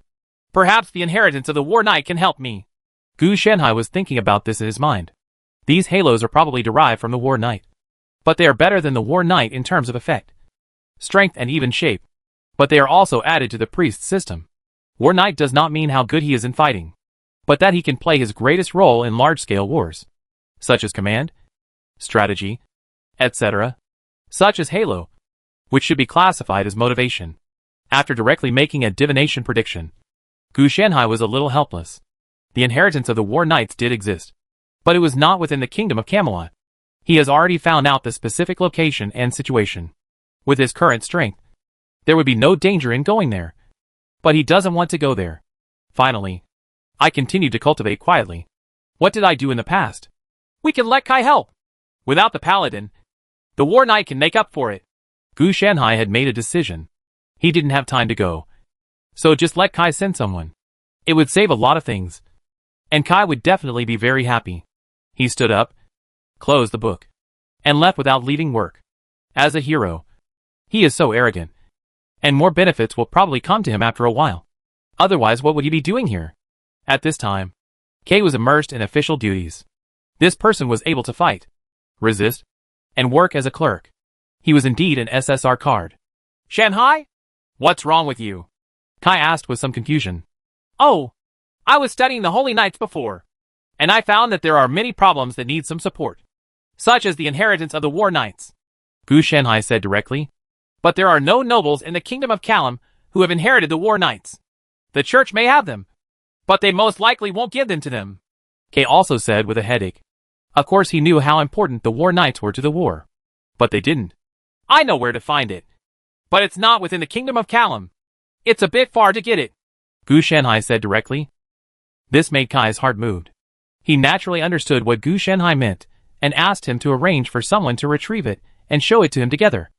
Perhaps the inheritance of the War Knight can help me. Gu Shanhai was thinking about this in his mind. These halos are probably derived from the War Knight, but they are better than the War Knight in terms of effect, strength and even shape, but they are also added to the priest's system. War Knight does not mean how good he is in fighting. but that he can play his greatest role in large-scale wars, such as command, strategy, etc., such as Halo, which should be classified as motivation. After directly making a divination prediction, Gu Shanhai was a little helpless. The inheritance of the War Knights did exist, but it was not within the Kingdom of Camelot. He has already found out the specific location and situation. With his current strength, there would be no danger in going there. But he doesn't want to go there. Finally, I continued to cultivate quietly. What did I do in the past? We can let Kai help. Without the Paladin, the War Knight can make up for it. Gu Shanhai had made a decision. He didn't have time to go. So just let Kai send someone. It would save a lot of things. And Kai would definitely be very happy. He stood up, closed the book, and left without leaving work. As a hero, he is so arrogant. And more benefits will probably come to him after a while. Otherwise, what would he be doing here? At this time, Kai was immersed in official duties. This person was able to fight, resist, and work as a clerk. He was indeed an SSR card. Shanhai? What's wrong with you? Kai asked with some confusion. Oh, I was studying the Holy Knights before, and I found that there are many problems that need some support, such as the inheritance of the War Knights. Gu Shanhai said directly. But there are no nobles in the Kingdom of Kalam who have inherited the War Knights. The church may have them, but they most likely won't give them to them. Kai also said with a headache. Of course he knew how important the War Knights were to the war. But they didn't. I know where to find it. But it's not within the Kingdom of Kalam. It's a bit far to get it. Gu Shanhai said directly. This made Kai's heart moved. He naturally understood what Gu Shanhai meant, and asked him to arrange for someone to retrieve it, and show it to him together.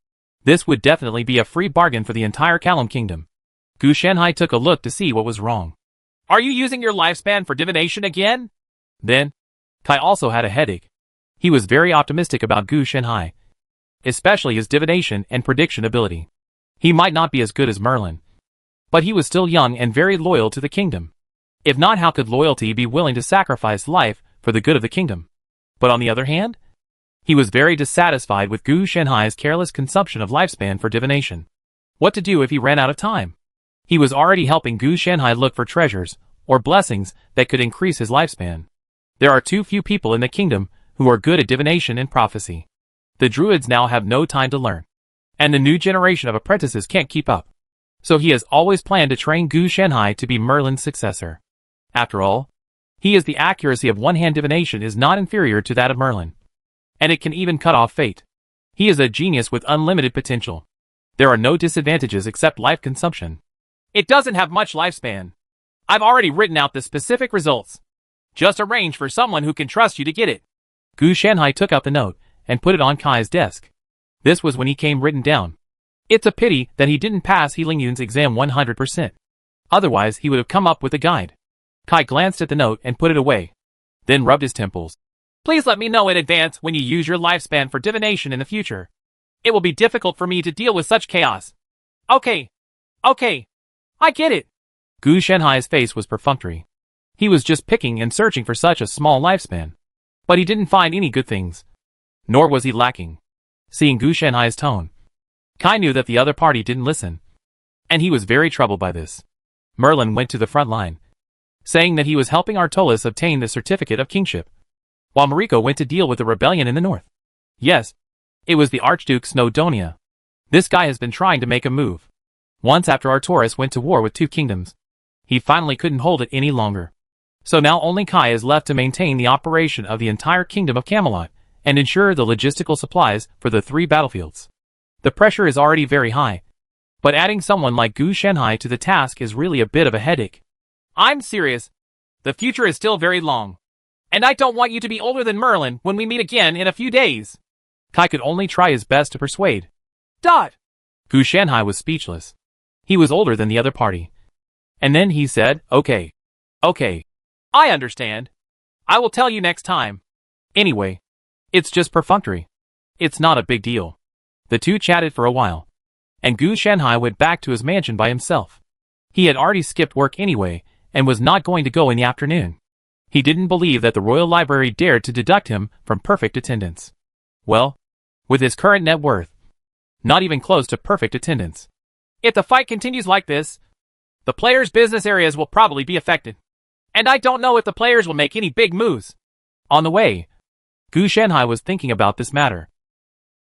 This would definitely be a free bargain for the entire Kalam Kingdom. Gu Shanhai took a look to see what was wrong. Are you using your lifespan for divination again? Then, Kai also had a headache. He was very optimistic about Gu Shanhai, especially his divination and prediction ability. He might not be as good as Merlin, but he was still young and very loyal to the kingdom. If not, how could loyalty be willing to sacrifice life for the good of the kingdom? But on the other hand, he was very dissatisfied with Gu Shanhai's careless consumption of lifespan for divination. What to do if he ran out of time? He was already helping Gu Shanhai look for treasures, or blessings, that could increase his lifespan. There are too few people in the kingdom who are good at divination and prophecy. The druids now have no time to learn, and the new generation of apprentices can't keep up. So he has always planned to train Gu Shanhai to be Merlin's successor. After all, the accuracy of one-hand divination is not inferior to that of Merlin. And it can even cut off fate. He is a genius with unlimited potential. There are no disadvantages except life consumption. It doesn't have much lifespan. I've already written out the specific results. Just arrange for someone who can trust you to get it. Gu Shanhai took out the note and put it on Kai's desk. This was when he came written down. It's a pity that he didn't pass He Lingyun's exam 100%. Otherwise, he would have come up with a guide. Kai glanced at the note and put it away, then rubbed his temples. Please let me know in advance when you use your lifespan for divination in the future. It will be difficult for me to deal with such chaos. Okay. I get it. Gu Shanhai's face was perfunctory. He was just picking and searching for such a small lifespan. But he didn't find any good things. Nor was he lacking. Seeing Gu Shanhai's tone, Kai knew that the other party didn't listen. And he was very troubled by this. Merlin went to the front line, saying that he was helping Artolis obtain the certificate of kingship, while Mariko went to deal with the rebellion in the north. Yes, it was the Archduke Snowdonia. This guy has been trying to make a move. Once after Artoris went to war with two kingdoms, he finally couldn't hold it any longer. So now only Kai is left to maintain the operation of the entire Kingdom of Camelot, and ensure the logistical supplies for the 3 battlefields. The pressure is already very high, but adding someone like Gu Shanhai to the task is really a bit of a headache. I'm serious. The future is still very long. And I don't want you to be older than Merlin when we meet again in a few days. Kai could only try his best to persuade. Dot. Gu Shanhai was speechless. He was older than the other party. And then he said, okay. I understand. I will tell you next time. Anyway, it's just perfunctory. It's not a big deal. The two chatted for a while, and Gu Shanhai went back to his mansion by himself. He had already skipped work anyway, and was not going to go in the afternoon. He didn't believe that the Royal Library dared to deduct him from perfect attendance. Well, with his current net worth, not even close to perfect attendance. If the fight continues like this, the players' business areas will probably be affected. And I don't know if the players will make any big moves. On the way, Gu Shanhai was thinking about this matter.